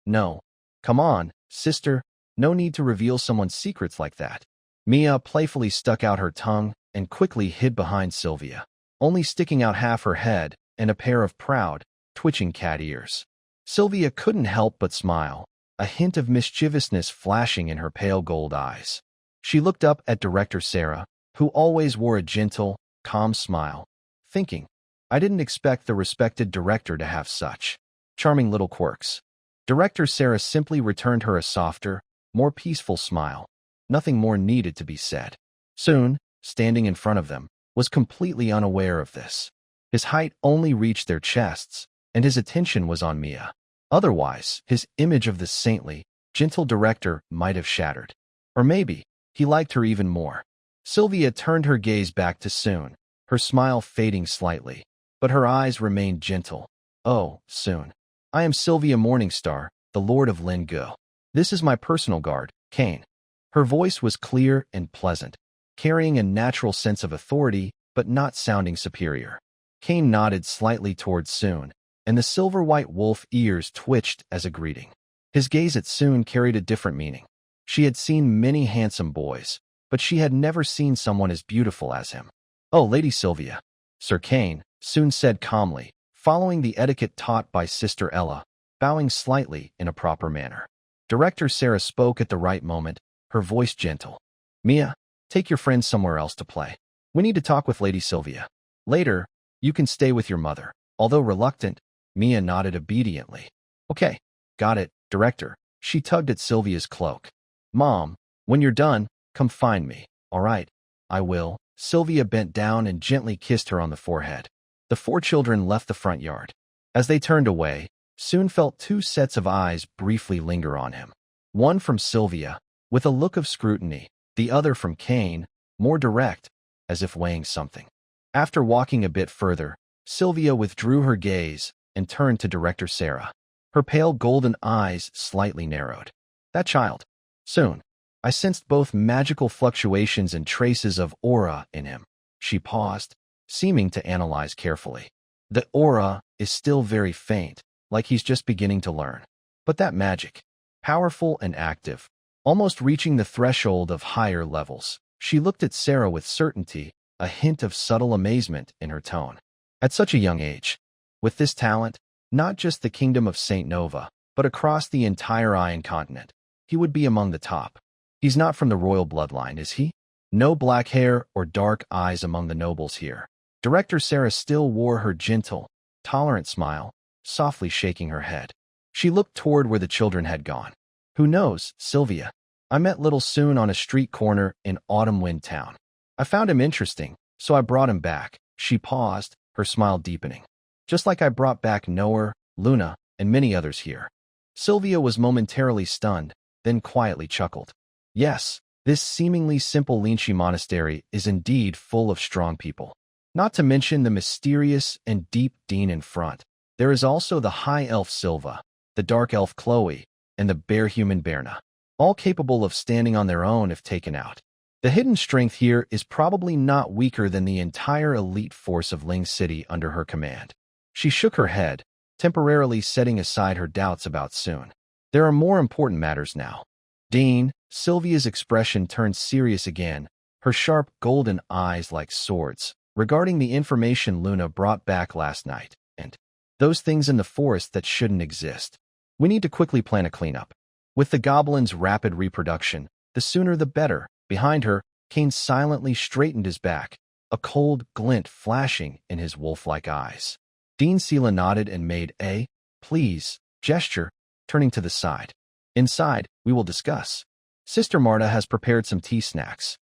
No. Come on, sister, no need to reveal someone's secrets like that." Mia playfully stuck out her tongue and quickly hid behind Sylvia, only sticking out half her head and a pair of proud, twitching cat ears. Sylvia couldn't help but smile, a hint of mischievousness flashing in her pale gold eyes. She looked up at Director Sarah, who always wore a gentle, calm smile, thinking, I didn't expect the respected director to have such charming little quirks. Director Sarah simply returned her a softer, more peaceful smile. Nothing more needed to be said. Soon, standing in front of them, was completely unaware of this. His height only reached their chests, and his attention was on Mia. Otherwise, his image of the saintly, gentle director might have shattered. Or maybe, he liked her even more. Sylvia turned her gaze back to Soon, her smile fading slightly, but her eyes remained gentle. "Oh, Soon. I am Sylvia Morningstar, the Lord of Lingu. This is my personal guard, Kane." Her voice was clear and pleasant, carrying a natural sense of authority, but not sounding superior. Kane nodded slightly towards Soon, and the silver-white wolf ears twitched as a greeting. His gaze at Soon carried a different meaning. She had seen many handsome boys, but she had never seen someone as beautiful as him. "Oh, Lady Sylvia." "Sir Kane," Soon said calmly, following the etiquette taught by Sister Ella, bowing slightly in a proper manner. Director Sarah spoke at the right moment, her voice gentle. "Mia, take your friends somewhere else to play. We need to talk with Lady Sylvia. Later, you can stay with your mother." Although reluctant, Mia nodded obediently. "Okay, got it, Director." She tugged at Sylvia's cloak. "Mom, when you're done, come find me, all right?" "I will." Sylvia bent down and gently kissed her on the forehead. The four children left the front yard. As they turned away, Soon felt two sets of eyes briefly linger on him. One from Sylvia, with a look of scrutiny, the other from Kane, more direct, as if weighing something. After walking a bit further, Sylvia withdrew her gaze and turned to Director Sarah. Her pale golden eyes slightly narrowed. "That child. Soon." I sensed both magical fluctuations and traces of aura in him. She paused, seeming to analyze carefully. "The aura is still very faint, like he's just beginning to learn. But that magic, powerful and active, almost reaching the threshold of higher levels." She looked at Sarah with certainty, a hint of subtle amazement in her tone. At such a young age, with this talent, not just the kingdom of Saint Nova, but across the entire Iron continent, he would be among the top. He's not from the royal bloodline, is he? No black hair or dark eyes among the nobles here. Director Sarah still wore her gentle, tolerant smile, softly shaking her head. She looked toward where the children had gone. "Who knows, Sylvia? I met little Soon on a street corner in Autumn Wind Town. I found him interesting, so I brought him back." She paused, her smile deepening. "Just like I brought back Noah, Luna, and many others here." Sylvia was momentarily stunned, then quietly chuckled. Yes, this seemingly simple Linchi monastery is indeed full of strong people. Not to mention the mysterious and deep dean in front. There is also the high elf Silva, the dark elf Chloe, and the bear human Berna, all capable of standing on their own if taken out. The hidden strength here is probably not weaker than the entire elite force of Ling City under her command. She shook her head, temporarily setting aside her doubts about Soon. There are more important matters now. "Dean," Sylvia's expression turned serious again, her sharp golden eyes like swords, regarding the information Luna brought back last night, and those things in the forest that shouldn't exist. We need to quickly plan a cleanup. With the goblin's rapid reproduction, the sooner the better. Behind her, Kane silently straightened his back, a cold glint flashing in his wolf-like eyes. Dean Sela nodded and made a "please" gesture, turning to the side. "Inside, we will discuss. Sister Marta has prepared some tea snacks.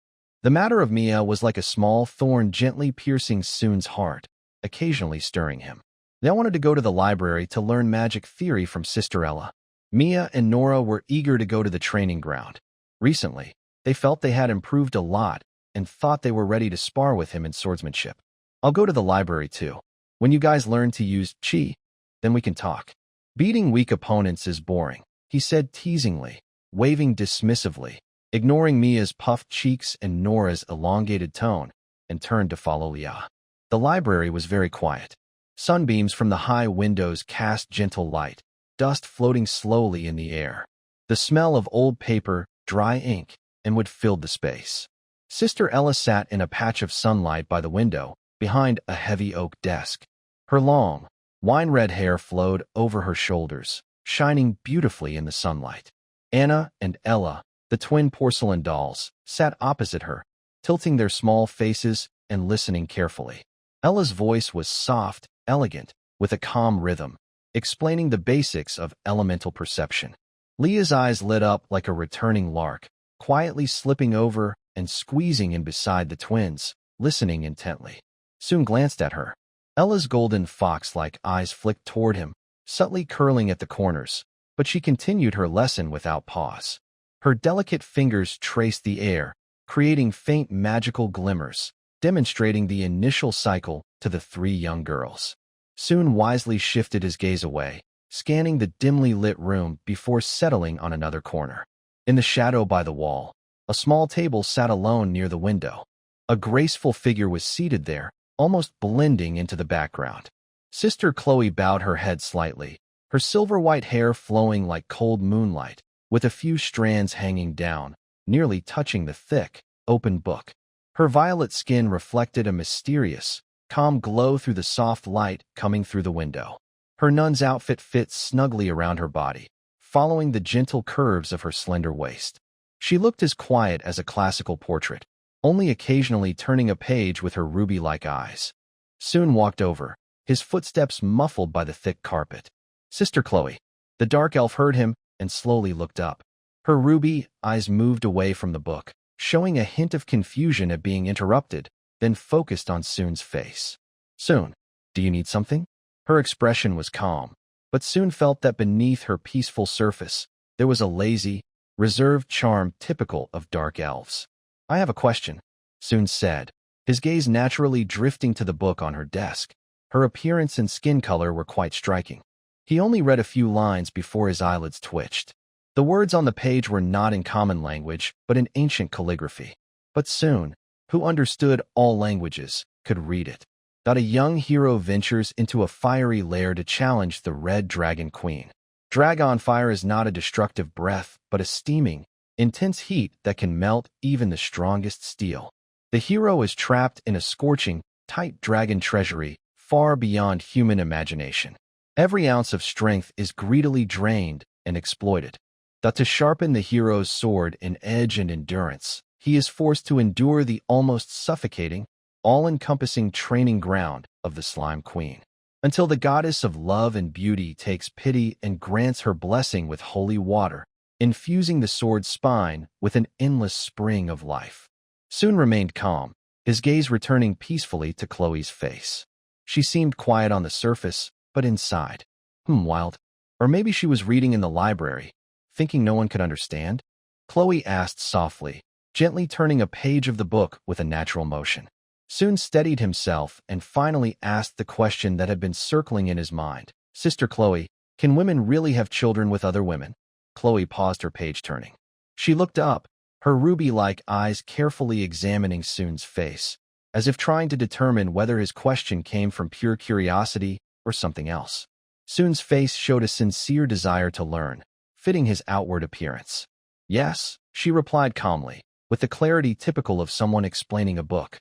The matter of Mia was like a small thorn gently piercing Soon's heart, occasionally stirring him. They wanted to go to the library to learn magic theory from Sister Ella. Mia and Nora were eager to go to the training ground. Recently, they felt they had improved a lot and thought they were ready to spar with him in swordsmanship. I'll go to the library too. When you guys learn to use chi, then we can talk. Beating weak opponents is boring, he said teasingly, waving dismissively, ignoring Mia's puffed cheeks and Nora's elongated tone, and turned to follow Leah. The library was very quiet. Sunbeams from the high windows cast gentle light, dust floating slowly in the air. The smell of old paper, dry ink, and wood filled the space. Sister Ella sat in a patch of sunlight by the window, behind a heavy oak desk. Her long, wine-red hair flowed over her shoulders, shining beautifully in the sunlight. Anna and Ella, the twin porcelain dolls, sat opposite her, tilting their small faces and listening carefully. Ella's voice was soft, elegant, with a calm rhythm, explaining the basics of elemental perception. Leah's eyes lit up like a returning lark, quietly slipping over and squeezing in beside the twins, listening intently. Soon glanced at her. Ella's golden fox-like eyes flicked toward him, subtly curling at the corners, but she continued her lesson without pause. Her delicate fingers traced the air, creating faint magical glimmers, demonstrating the initial cycle to the three young girls. Soon wisely shifted his gaze away, scanning the dimly lit room before settling on another corner. In the shadow by the wall, a small table sat alone near the window. A graceful figure was seated there, almost blending into the background. Sister Chloe bowed her head slightly, her silver-white hair flowing like cold moonlight, with a few strands hanging down, nearly touching the thick, open book. Her violet skin reflected a mysterious, calm glow through the soft light coming through the window. Her nun's outfit fit snugly around her body, following the gentle curves of her slender waist. She looked as quiet as a classical portrait, only occasionally turning a page with her ruby-like eyes. Soon walked over, his footsteps muffled by the thick carpet. Sister Chloe. The dark elf heard him and slowly looked up. Her ruby eyes moved away from the book, showing a hint of confusion at being interrupted, then focused on Soon's face. Soon, do you need something? Her expression was calm, but Soon felt that beneath her peaceful surface, there was a lazy, reserved charm typical of dark elves. I have a question, Soon said, his gaze naturally drifting to the book on her desk. Her appearance and skin color were quite striking. He only read a few lines before his eyelids twitched. The words on the page were not in common language, but in ancient calligraphy. But Soon, who understood all languages, could read it. That a young hero ventures into a fiery lair to challenge the Red Dragon Queen. Dragon fire is not a destructive breath, but a steaming, intense heat that can melt even the strongest steel. The hero is trapped in a scorching, tight dragon treasury far beyond human imagination. Every ounce of strength is greedily drained and exploited. That to sharpen the hero's sword in edge and endurance, he is forced to endure the almost suffocating, all-encompassing training ground of the Slime Queen, until the goddess of love and beauty takes pity and grants her blessing with holy water, infusing the sword's spine with an endless spring of life. Soon remained calm, his gaze returning peacefully to Chloe's face. She seemed quiet on the surface, but inside. Wild. Or maybe she was reading in the library, thinking no one could understand? Chloe asked softly, gently turning a page of the book with a natural motion. Soon steadied himself and finally asked the question that had been circling in his mind. Sister Chloe, can women really have children with other women? Chloe paused her page turning. She looked up, her ruby-like eyes carefully examining Soon's face, as if trying to determine whether his question came from pure curiosity or something else. Soon's face showed a sincere desire to learn, fitting his outward appearance. Yes, she replied calmly, with the clarity typical of someone explaining a book.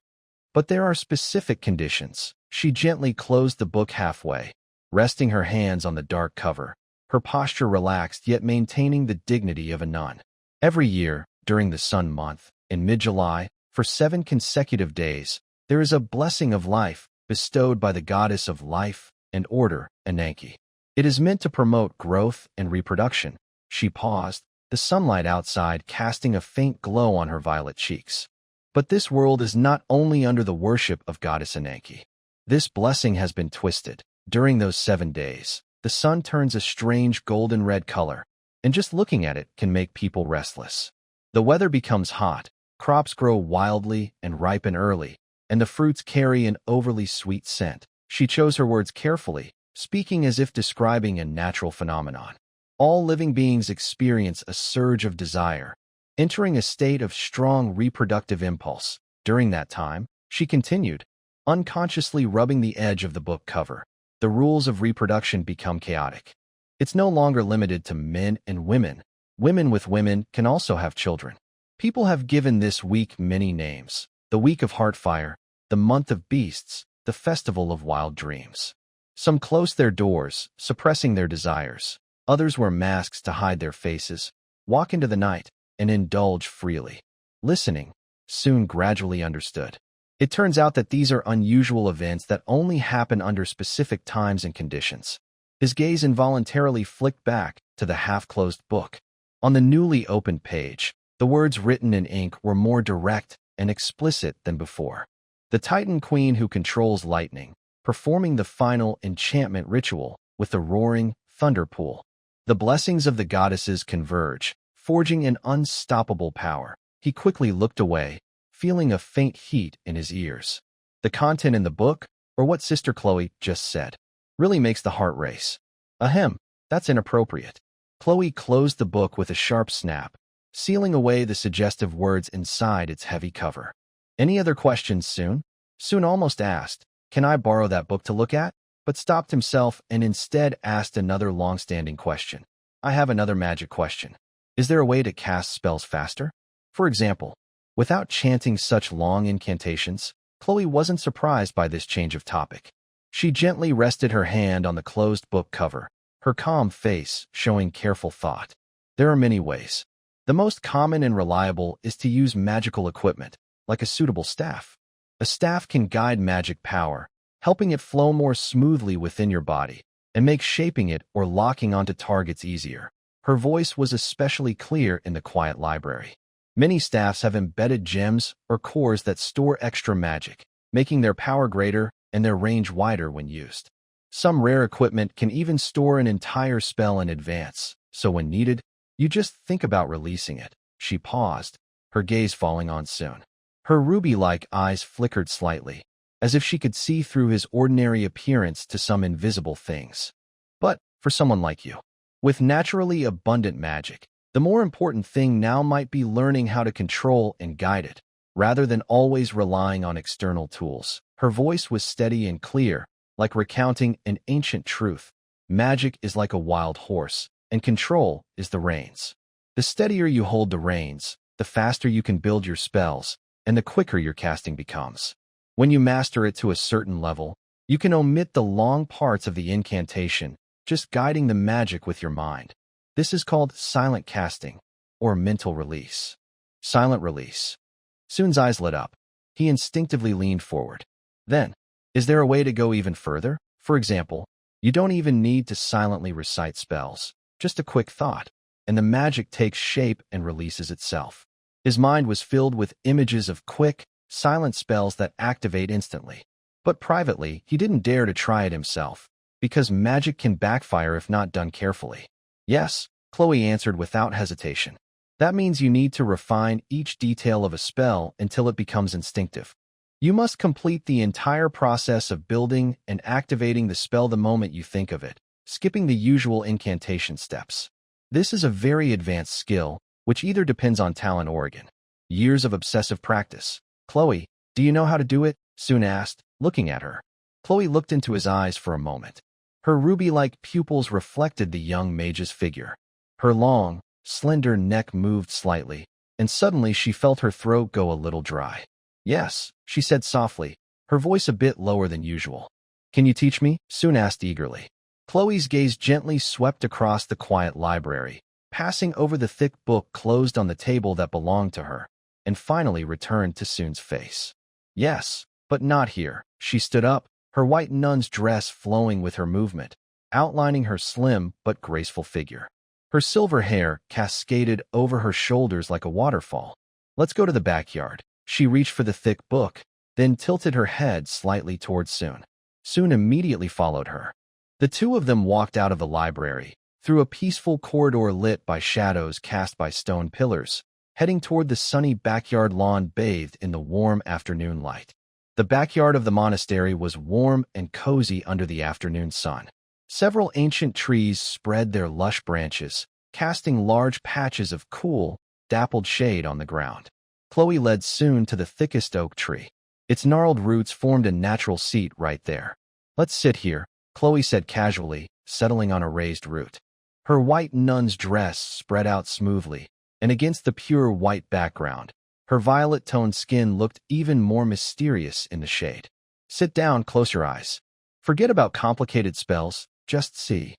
But there are specific conditions. She gently closed the book halfway, resting her hands on the dark cover, her posture relaxed yet maintaining the dignity of a nun. Every year, during the Sun Month, in mid-July, for 7 consecutive days, there is a blessing of life bestowed by the goddess of life and order, Ananke. It is meant to promote growth and reproduction. She paused, the sunlight outside casting a faint glow on her violet cheeks. But this world is not only under the worship of Goddess Ananke. This blessing has been twisted. During those 7 days, the sun turns a strange golden-red color, and just looking at it can make people restless. The weather becomes hot, crops grow wildly and ripen early, and the fruits carry an overly sweet scent. She chose her words carefully, speaking as if describing a natural phenomenon. All living beings experience a surge of desire, entering a state of strong reproductive impulse. During that time, she continued, unconsciously rubbing the edge of the book cover. The rules of reproduction become chaotic. It's no longer limited to men and women. Women with women can also have children. People have given this week many names: the Week of Heartfire, the Month of Beasts, the Festival of Wild Dreams. Some close their doors, suppressing their desires. Others wear masks to hide their faces, walk into the night, and indulge freely. Listening soon gradually understood. It turns out that these are unusual events that only happen under specific times and conditions. His gaze involuntarily flicked back to the half-closed book. On the newly opened page, the words written in ink were more direct and explicit than before. The Titan Queen who controls lightning, performing the final enchantment ritual with the roaring thunder pool. The blessings of the goddesses converge, forging an unstoppable power. He quickly looked away, feeling a faint heat in his ears. The content in the book, or what Sister Chloe just said, really makes the heart race. Ahem, that's inappropriate. Chloe closed the book with a sharp snap, sealing away the suggestive words inside its heavy cover. Any other questions, Soon? Soon almost asked, "Can I borrow that book to look at?" but stopped himself and instead asked another long-standing question. I have another magic question. Is there a way to cast spells faster? For example, without chanting such long incantations, Chloe wasn't surprised by this change of topic. She gently rested her hand on the closed book cover, her calm face showing careful thought. There are many ways. The most common and reliable is to use magical equipment, like a suitable staff. A staff can guide magic power, helping it flow more smoothly within your body, and make shaping it or locking onto targets easier. Her voice was especially clear in the quiet library. Many staffs have embedded gems or cores that store extra magic, making their power greater and their range wider when used. Some rare equipment can even store an entire spell in advance, so when needed, you just think about releasing it. She paused, her gaze falling on Soon. Her ruby-like eyes flickered slightly, as if she could see through his ordinary appearance to some invisible things. But for someone like you, with naturally abundant magic, the more important thing now might be learning how to control and guide it, rather than always relying on external tools. Her voice was steady and clear, like recounting an ancient truth. Magic is like a wild horse, and control is the reins. The steadier you hold the reins, the faster you can build your spells, and the quicker your casting becomes. When you master it to a certain level, you can omit the long parts of the incantation, just guiding the magic with your mind. This is called silent casting, or mental release. Silent release. Soon's eyes lit up. He instinctively leaned forward. Then, is there a way to go even further? For example, you don't even need to silently recite spells, just a quick thought, and the magic takes shape and releases itself. His mind was filled with images of quick, silent spells that activate instantly. But privately, he didn't dare to try it himself, because magic can backfire if not done carefully. Yes, Chloe answered without hesitation. That means you need to refine each detail of a spell until it becomes instinctive. You must complete the entire process of building and activating the spell the moment you think of it, skipping the usual incantation steps. This is a very advanced skill, which either depends on talent or years of obsessive practice. Chloe, do you know how to do it? Soon asked, looking at her. Chloe looked into his eyes for a moment. Her ruby-like pupils reflected the young mage's figure. Her long, slender neck moved slightly, and suddenly she felt her throat go a little dry. Yes, she said softly, her voice a bit lower than usual. Can you teach me? Soon asked eagerly. Chloe's gaze gently swept across the quiet library, passing over the thick book closed on the table that belonged to her, and finally returned to Soon's face. Yes, but not here. She stood up, her white nun's dress flowing with her movement, outlining her slim but graceful figure. Her silver hair cascaded over her shoulders like a waterfall. Let's go to the backyard. She reached for the thick book, then tilted her head slightly towards Soon. Soon immediately followed her. The two of them walked out of the library, through a peaceful corridor lit by shadows cast by stone pillars, heading toward the sunny backyard lawn bathed in the warm afternoon light. The backyard of the monastery was warm and cozy under the afternoon sun. Several ancient trees spread their lush branches, casting large patches of cool, dappled shade on the ground. Chloe led Soon to the thickest oak tree. Its gnarled roots formed a natural seat right there. "Let's sit here," Chloe said casually, settling on a raised root. Her white nun's dress spread out smoothly, and against the pure white background, her violet-toned skin looked even more mysterious in the shade. "Sit down, close your eyes. Forget about complicated spells, just see.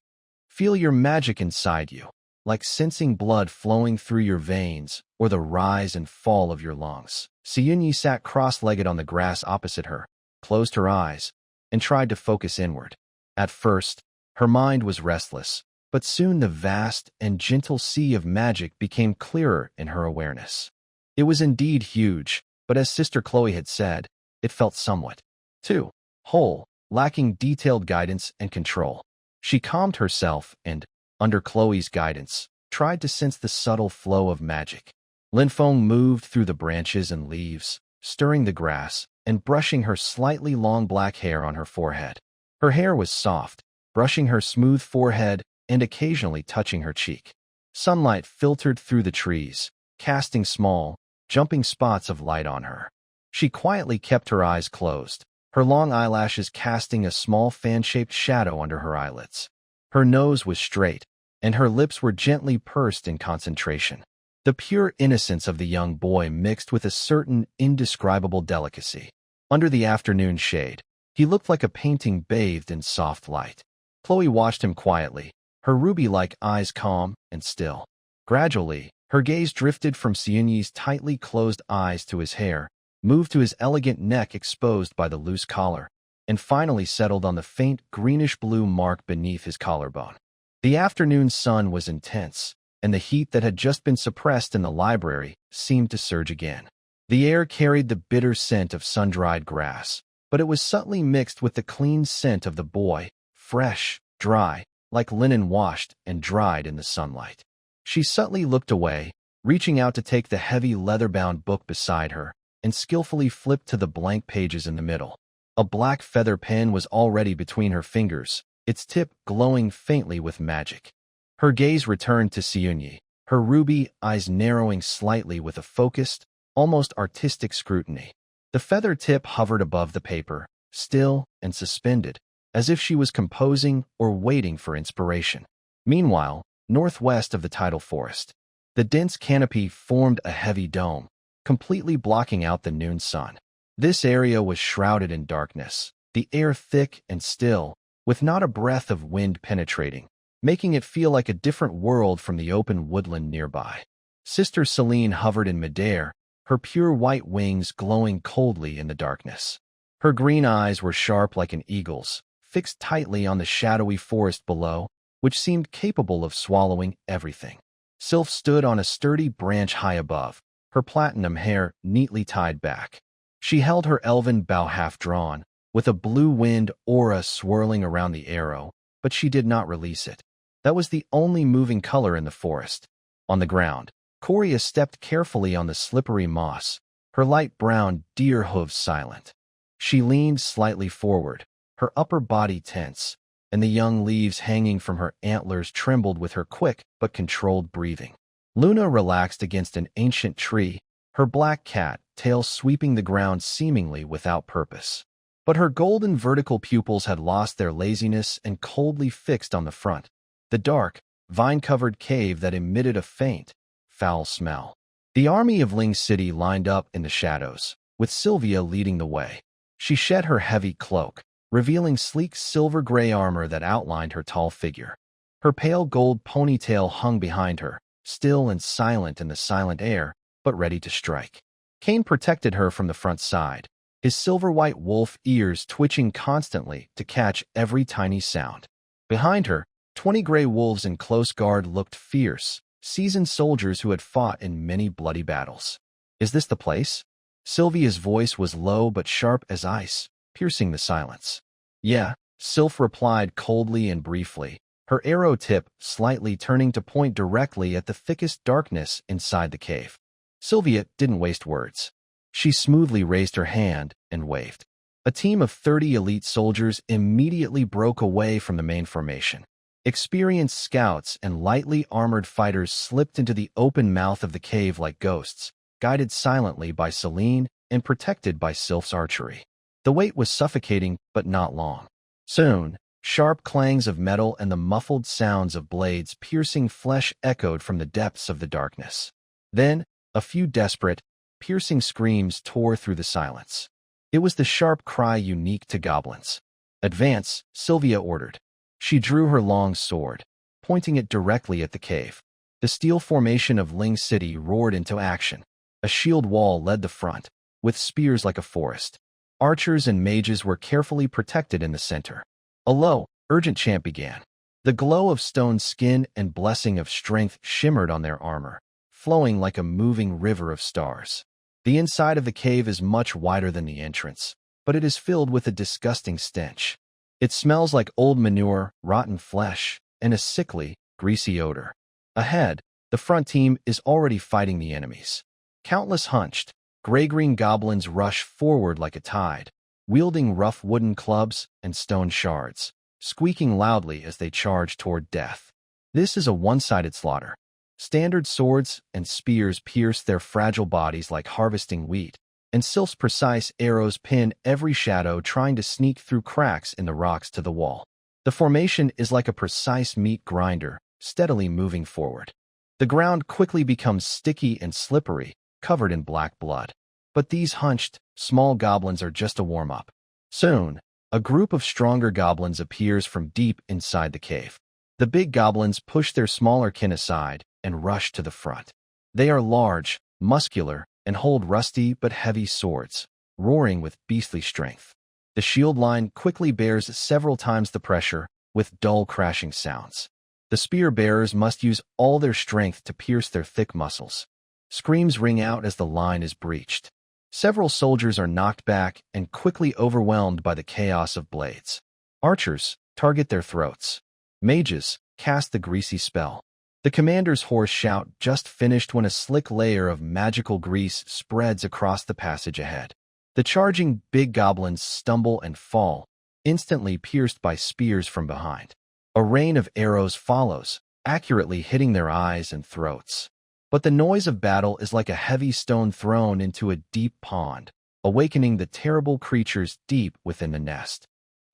Feel your magic inside you, like sensing blood flowing through your veins or the rise and fall of your lungs." Seunyi sat cross-legged on the grass opposite her, closed her eyes, and tried to focus inward. At first, her mind was restless, but soon the vast and gentle sea of magic became clearer in her awareness. It was indeed huge, but as Sister Chloe had said, it felt somewhat, too, whole, lacking detailed guidance and control. She calmed herself and, under Chloe's guidance, tried to sense the subtle flow of magic. Linfeng moved through the branches and leaves, stirring the grass and brushing her slightly long black hair on her forehead. Her hair was soft, brushing her smooth forehead and occasionally touching her cheek. Sunlight filtered through the trees, casting small, jumping spots of light on her. She quietly kept her eyes closed, her long eyelashes casting a small fan-shaped shadow under her eyelids. Her nose was straight, and her lips were gently pursed in concentration. The pure innocence of the young boy mixed with a certain indescribable delicacy. Under the afternoon shade, he looked like a painting bathed in soft light. Chloe watched him quietly, her ruby-like eyes calm and still. Gradually, her gaze drifted from Seunyi's tightly closed eyes to his hair, moved to his elegant neck exposed by the loose collar, and finally settled on the faint greenish-blue mark beneath his collarbone. The afternoon sun was intense, and the heat that had just been suppressed in the library seemed to surge again. The air carried the bitter scent of sun-dried grass, but it was subtly mixed with the clean scent of the boy, fresh, dry, like linen washed and dried in the sunlight. She subtly looked away, reaching out to take the heavy leather-bound book beside her, and skillfully flipped to the blank pages in the middle. A black feather pen was already between her fingers, its tip glowing faintly with magic. Her gaze returned to Seunyi, her ruby eyes narrowing slightly with a focused, almost artistic scrutiny. The feather tip hovered above the paper, still and suspended, as if she was composing or waiting for inspiration. Meanwhile, northwest of the tidal forest, the dense canopy formed a heavy dome, completely blocking out the noon sun. This area was shrouded in darkness, the air thick and still, with not a breath of wind penetrating, making it feel like a different world from the open woodland nearby. Sister Celine hovered in midair, her pure white wings glowing coldly in the darkness. Her green eyes were sharp like an eagle's, fixed tightly on the shadowy forest below, which seemed capable of swallowing everything. Sylph stood on a sturdy branch high above, her platinum hair neatly tied back. She held her elven bow half drawn, with a blue wind aura swirling around the arrow, but she did not release it. That was the only moving color in the forest. On the ground, Coria stepped carefully on the slippery moss, her light brown deer hooves silent. She leaned slightly forward, her upper body tense, and the young leaves hanging from her antlers trembled with her quick but controlled breathing. Luna relaxed against an ancient tree, her black cat tail sweeping the ground seemingly without purpose. But her golden vertical pupils had lost their laziness and coldly fixed on the front, the dark, vine-covered cave that emitted a faint, foul smell. The army of Ling City lined up in the shadows, with Sylvia leading the way. She shed her heavy cloak, revealing sleek silver-gray armor that outlined her tall figure. Her pale gold ponytail hung behind her, still and silent in the silent air, but ready to strike. Kane protected her from the front side, his silver-white wolf ears twitching constantly to catch every tiny sound. Behind her, 20 gray wolves in close guard looked fierce, seasoned soldiers who had fought in many bloody battles. "Is this the place?" Sylvia's voice was low but sharp as ice, piercing the silence. Yeah, Sylph replied coldly and briefly, her arrow tip slightly turning to point directly at the thickest darkness inside the cave. Sylvia didn't waste words. She smoothly raised her hand and waved. A team of 30 elite soldiers immediately broke away from the main formation. Experienced scouts and lightly armored fighters slipped into the open mouth of the cave like ghosts, guided silently by Celine and protected by Sylph's archery. The wait was suffocating, but not long. Soon, sharp clangs of metal and the muffled sounds of blades piercing flesh echoed from the depths of the darkness. Then, a few desperate, piercing screams tore through the silence. It was the sharp cry unique to goblins. "Advance," Sylvia ordered. She drew her long sword, pointing it directly at the cave. The steel formation of Ling City roared into action. A shield wall led the front, with spears like a forest. Archers and mages were carefully protected in the center. A low, urgent chant began. The glow of stone skin and blessing of strength shimmered on their armor, flowing like a moving river of stars. The inside of the cave is much wider than the entrance, but it is filled with a disgusting stench. It smells like old manure, rotten flesh, and a sickly, greasy odor. Ahead, the front team is already fighting the enemies. Countless hunched, gray-green goblins rush forward like a tide, wielding rough wooden clubs and stone shards, squeaking loudly as they charge toward death. This is a one-sided slaughter. Standard swords and spears pierce their fragile bodies like harvesting wheat, and Sylph's precise arrows pin every shadow trying to sneak through cracks in the rocks to the wall. The formation is like a precise meat grinder, steadily moving forward. The ground quickly becomes sticky and slippery, covered in black blood. But these hunched, small goblins are just a warm-up. Soon, a group of stronger goblins appears from deep inside the cave. The big goblins push their smaller kin aside and rush to the front. They are large, muscular, and hold rusty but heavy swords, roaring with beastly strength. The shield line quickly bears several times the pressure, with dull crashing sounds. The spear bearers must use all their strength to pierce their thick muscles. Screams ring out as the line is breached. Several soldiers are knocked back and quickly overwhelmed by the chaos of blades. Archers target their throats. Mages cast the greasy spell. The commander's hoarse shout just finished when a slick layer of magical grease spreads across the passage ahead. The charging big goblins stumble and fall, instantly pierced by spears from behind. A rain of arrows follows, accurately hitting their eyes and throats. But the noise of battle is like a heavy stone thrown into a deep pond, awakening the terrible creatures deep within the nest.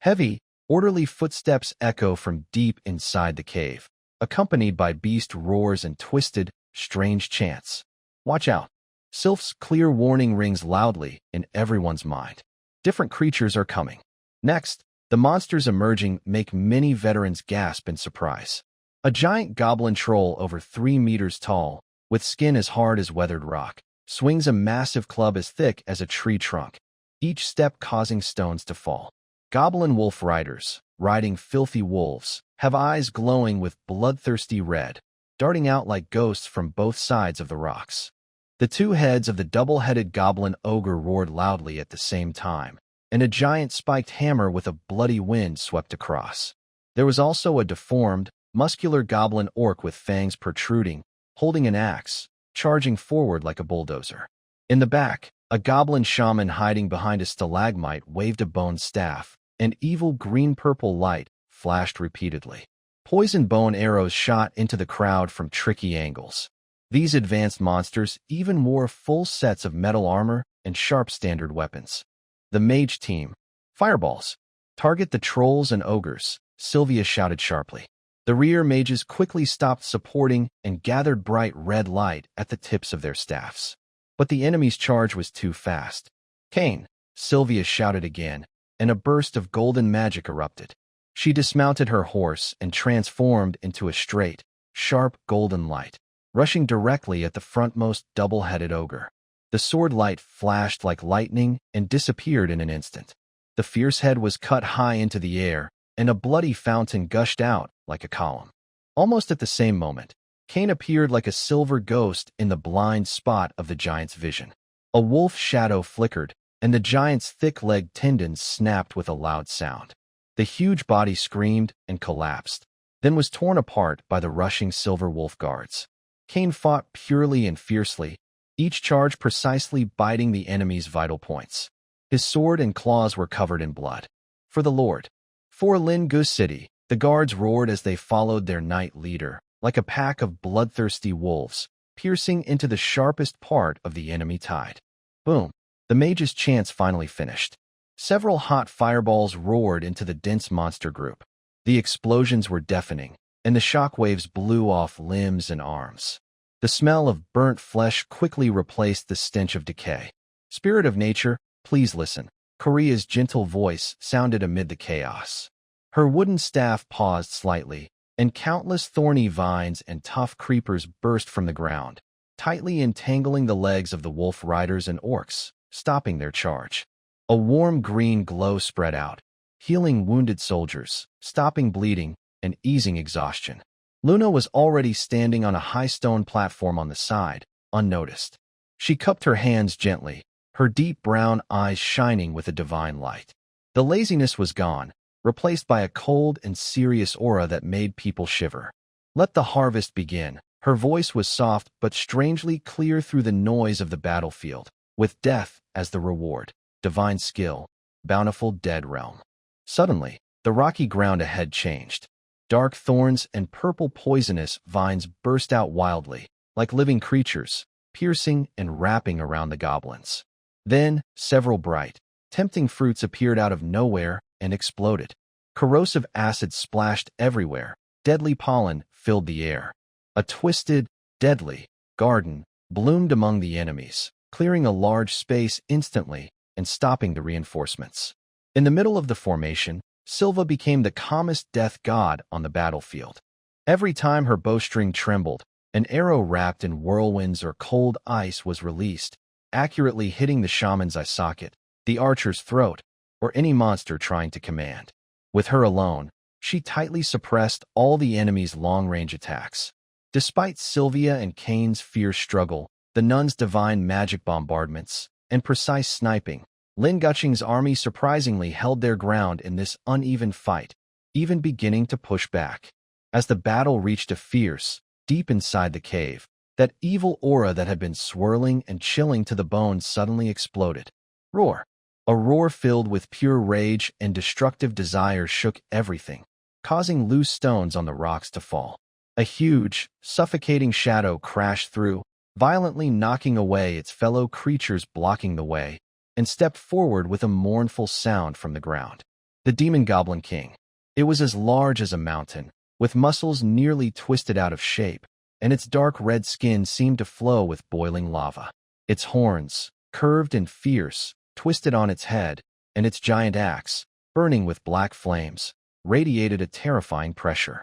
Heavy, orderly footsteps echo from deep inside the cave, accompanied by beast roars and twisted, strange chants. Watch out! Sylph's clear warning rings loudly in everyone's mind. Different creatures are coming. Next, the monsters emerging make many veterans gasp in surprise. A giant goblin troll over 3 meters tall, with skin as hard as weathered rock, swings a massive club as thick as a tree trunk, each step causing stones to fall. Goblin wolf riders, riding filthy wolves, have eyes glowing with bloodthirsty red, darting out like ghosts from both sides of the rocks. The two heads of the double-headed goblin ogre roared loudly at the same time, and a giant spiked hammer with a bloody wind swept across. There was also a deformed, muscular goblin orc with fangs protruding, holding an axe, charging forward like a bulldozer. In the back, a goblin shaman hiding behind a stalagmite waved a bone staff, and evil green-purple light flashed repeatedly. Poison bone arrows shot into the crowd from tricky angles. These advanced monsters even wore full sets of metal armor and sharp standard weapons. The mage team. Fireballs. Target the trolls and ogres, Sylvia shouted sharply. The rear mages quickly stopped supporting and gathered bright red light at the tips of their staffs. But the enemy's charge was too fast. Cain, Sylvia shouted again, and a burst of golden magic erupted. She dismounted her horse and transformed into a straight, sharp golden light, rushing directly at the frontmost double-headed ogre. The sword light flashed like lightning and disappeared in an instant. The fierce head was cut high into the air, and a bloody fountain gushed out like a column. Almost at the same moment, Cain appeared like a silver ghost in the blind spot of the giant's vision. A wolf's shadow flickered, and the giant's thick-legged tendons snapped with a loud sound. The huge body screamed and collapsed, then was torn apart by the rushing silver wolf guards. Cain fought purely and fiercely, each charge precisely biting the enemy's vital points. His sword and claws were covered in blood. For the Lord. For NUNS City, the guards roared as they followed their knight leader, like a pack of bloodthirsty wolves, piercing into the sharpest part of the enemy tide. Boom! The mage's chants finally finished. Several hot fireballs roared into the dense monster group. The explosions were deafening, and the shockwaves blew off limbs and arms. The smell of burnt flesh quickly replaced the stench of decay. Spirit of nature, please listen. Korea's gentle voice sounded amid the chaos. Her wooden staff paused slightly, and countless thorny vines and tough creepers burst from the ground, tightly entangling the legs of the wolf riders and orcs, stopping their charge. A warm green glow spread out, healing wounded soldiers, stopping bleeding, and easing exhaustion. Luna was already standing on a high stone platform on the side, unnoticed. She cupped her hands gently, her deep brown eyes shining with a divine light. The laziness was gone, replaced by a cold and serious aura that made people shiver. Let the harvest begin. Her voice was soft but strangely clear through the noise of the battlefield, with death as the reward, divine skill, bountiful dead realm. Suddenly, the rocky ground ahead changed. Dark thorns and purple poisonous vines burst out wildly, like living creatures, piercing and wrapping around the goblins. Then, several bright, tempting fruits appeared out of nowhere and exploded. Corrosive acid splashed everywhere, deadly pollen filled the air. A twisted, deadly garden bloomed among the enemies, clearing a large space instantly and stopping the reinforcements. In the middle of the formation, Silva became the calmest death god on the battlefield. Every time her bowstring trembled, an arrow wrapped in whirlwinds or cold ice was released, accurately hitting the shaman's eye socket, the archer's throat, or any monster trying to command. With her alone, she tightly suppressed all the enemy's long-range attacks. Despite Sylvia and Cain's fierce struggle, the nuns' divine magic bombardments, and precise sniping, Lin Guqing's army surprisingly held their ground in this uneven fight, even beginning to push back. As the battle reached a fierce, deep inside the cave, that evil aura that had been swirling and chilling to the bones suddenly exploded. Roar! A roar filled with pure rage and destructive desire shook everything, causing loose stones on the rocks to fall. A huge, suffocating shadow crashed through, violently knocking away its fellow creatures blocking the way, and stepped forward with a mournful sound from the ground. The Demon Goblin King. It was as large as a mountain, with muscles nearly twisted out of shape, and its dark red skin seemed to flow with boiling lava. Its horns, curved and fierce, twisted on its head, and its giant axe, burning with black flames, radiated a terrifying pressure.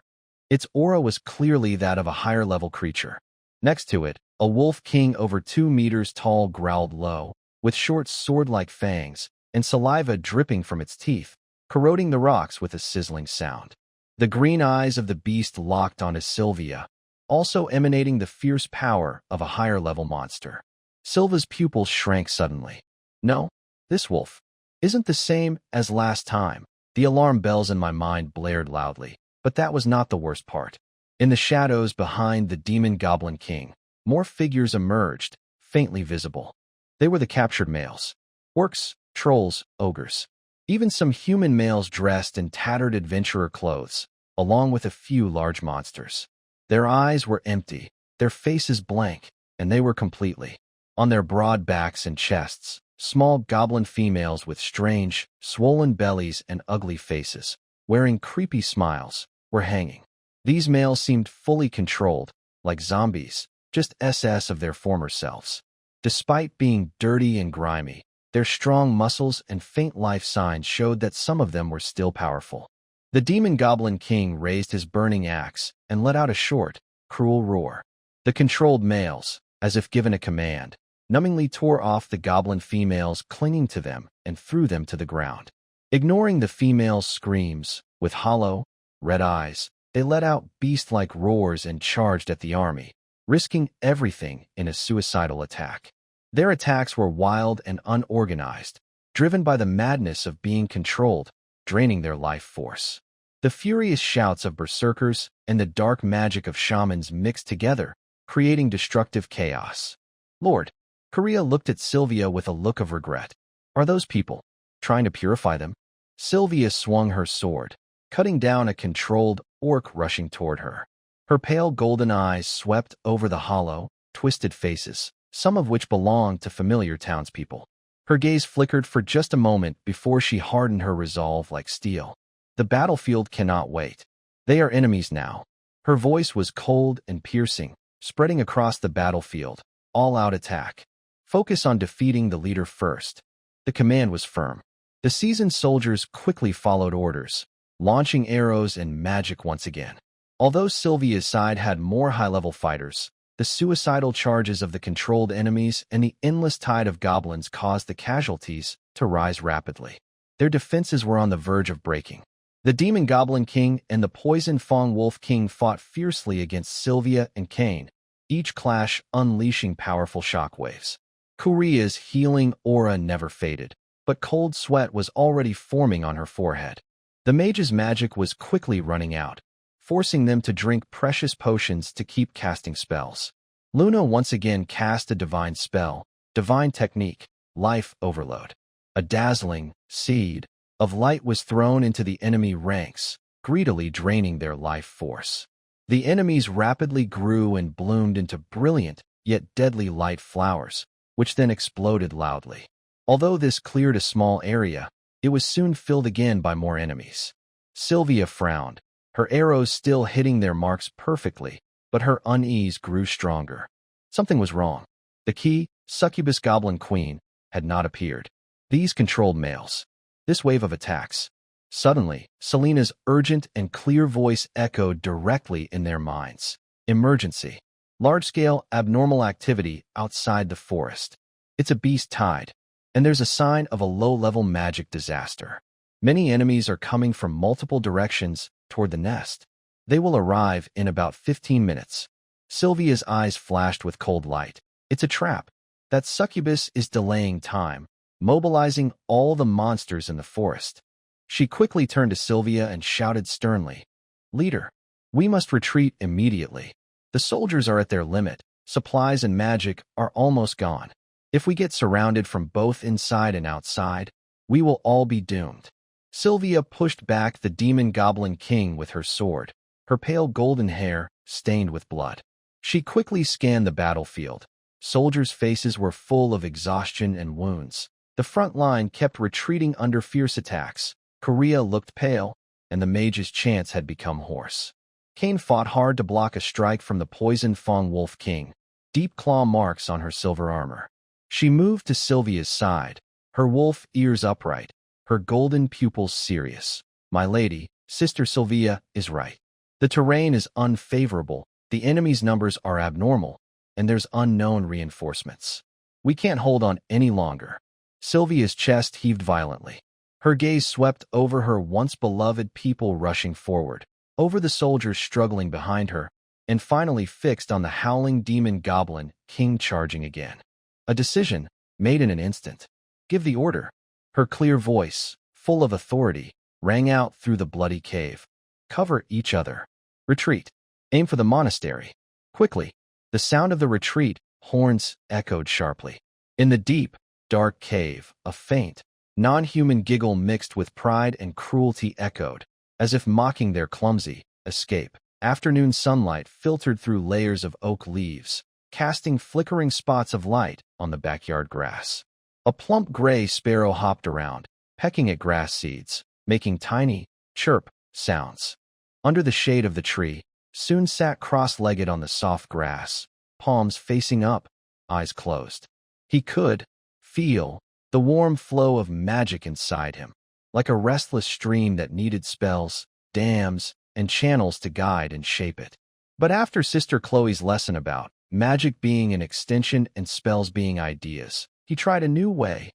Its aura was clearly that of a higher-level creature. Next to it, a wolf king over 2 meters tall growled low, with short sword-like fangs, and saliva dripping from its teeth, corroding the rocks with a sizzling sound. The green eyes of the beast locked onto Sylvia, also emanating the fierce power of a higher-level monster. Sylva's pupils shrank suddenly. No, this wolf isn't the same as last time. The alarm bells in my mind blared loudly, but that was not the worst part. In the shadows behind the Demon Goblin King, more figures emerged, faintly visible. They were the captured males. Orcs, trolls, ogres. Even some human males dressed in tattered adventurer clothes, along with a few large monsters. Their eyes were empty, their faces blank, and they were completely. On their broad backs and chests, small goblin females with strange, swollen bellies and ugly faces, wearing creepy smiles, were hanging. These males seemed fully controlled, like zombies, just SS of their former selves. Despite being dirty and grimy, their strong muscles and faint life signs showed that some of them were still powerful. The Demon Goblin King raised his burning axe and let out a short, cruel roar. The controlled males, as if given a command, numbingly tore off the goblin females clinging to them and threw them to the ground. Ignoring the females' screams, with hollow, red eyes, they let out beast-like roars and charged at the army, risking everything in a suicidal attack. Their attacks were wild and unorganized, driven by the madness of being controlled, draining their life force. The furious shouts of berserkers and the dark magic of shamans mixed together, creating destructive chaos. Lord, Korea looked at Sylvia with a look of regret. Are those people trying to purify them? Sylvia swung her sword, cutting down a controlled orc rushing toward her. Her pale golden eyes swept over the hollow, twisted faces, some of which belonged to familiar townspeople. Her gaze flickered for just a moment before she hardened her resolve like steel. The battlefield cannot wait. They are enemies now. Her voice was cold and piercing, spreading across the battlefield. All-out attack. Focus on defeating the leader first. The command was firm. The seasoned soldiers quickly followed orders, launching arrows and magic once again. Although Sylvia's side had more high-level fighters, the suicidal charges of the controlled enemies and the endless tide of goblins caused the casualties to rise rapidly. Their defenses were on the verge of breaking. The Demon Goblin King and the Poison Fang Wolf King fought fiercely against Sylvia and Kane, each clash unleashing powerful shockwaves. Korea's healing aura never faded, but cold sweat was already forming on her forehead. The mage's magic was quickly running out, forcing them to drink precious potions to keep casting spells. Luna once again cast a divine spell, divine technique, life overload. A dazzling seed of light was thrown into the enemy ranks, greedily draining their life force. The enemies rapidly grew and bloomed into brilliant, yet deadly light flowers, which then exploded loudly. Although this cleared a small area, it was soon filled again by more enemies. Sylvia frowned, her arrows still hitting their marks perfectly, but her unease grew stronger. Something was wrong. The key, Succubus Goblin Queen, had not appeared. These controlled males. This wave of attacks. Suddenly, Selena's urgent and clear voice echoed directly in their minds. Emergency. Large-scale, abnormal activity outside the forest. It's a beast tide, and there's a sign of a low-level magic disaster. Many enemies are coming from multiple directions toward the nest. They will arrive in about 15 minutes. Sylvia's eyes flashed with cold light. It's a trap. That succubus is delaying time, mobilizing all the monsters in the forest. She quickly turned to Sylvia and shouted sternly, "Leader, we must retreat immediately. The soldiers are at their limit. Supplies and magic are almost gone. If we get surrounded from both inside and outside, we will all be doomed." Sylvia pushed back the Demon Goblin King with her sword, her pale golden hair stained with blood. She quickly scanned the battlefield. Soldiers' faces were full of exhaustion and wounds. The front line kept retreating under fierce attacks. Korea looked pale, and the mage's chants had become hoarse. Kane fought hard to block a strike from the Poison Fang Wolf King, deep claw marks on her silver armor. She moved to Sylvia's side, her wolf ears upright, her golden pupils serious. "My lady, Sister Sylvia is right. The terrain is unfavorable, the enemy's numbers are abnormal, and there's unknown reinforcements. We can't hold on any longer." Sylvia's chest heaved violently. Her gaze swept over her once-beloved people rushing forward, over the soldiers struggling behind her, and finally fixed on the howling demon goblin king charging again. A decision, made in an instant. "Give the order." Her clear voice, full of authority, rang out through the bloody cave. "Cover each other. Retreat. Aim for the monastery. Quickly." The sound of the retreat horns echoed sharply. In the deep, dark cave, a faint, non-human giggle mixed with pride and cruelty echoed, as if mocking their clumsy escape. Afternoon sunlight filtered through layers of oak leaves, casting flickering spots of light on the backyard grass. A plump gray sparrow hopped around, pecking at grass seeds, making tiny, chirp sounds. Under the shade of the tree, Soon sat cross-legged on the soft grass, palms facing up, eyes closed. He could feel the warm flow of magic inside him, like a restless stream that needed spells, dams, and channels to guide and shape it. But after Sister Chloe's lesson about magic being an extension and spells being ideas, he tried a new way,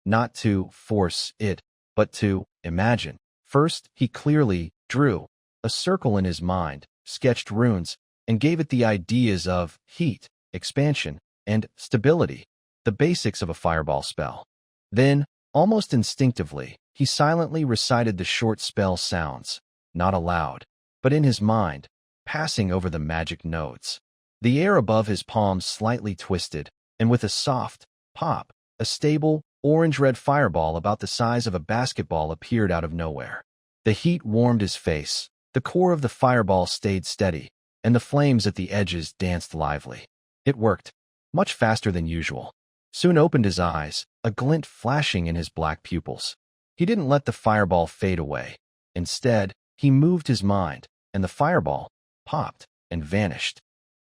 not to force it, but to imagine. First, he clearly drew a circle in his mind, sketched runes, and gave it the ideas of heat, expansion, and stability. the basics of a fireball spell. Then, almost instinctively, he silently recited the short spell sounds, not aloud, but in his mind, passing over the magic notes. The air above his palms slightly twisted, and with a soft pop, a stable, orange-red fireball about the size of a basketball appeared out of nowhere. The heat warmed his face, the core of the fireball stayed steady, and the flames at the edges danced lively. It worked, much faster than usual. Soon opened his eyes, a glint flashing in his black pupils. He didn't let the fireball fade away. Instead, he moved his mind, and the fireball popped and vanished.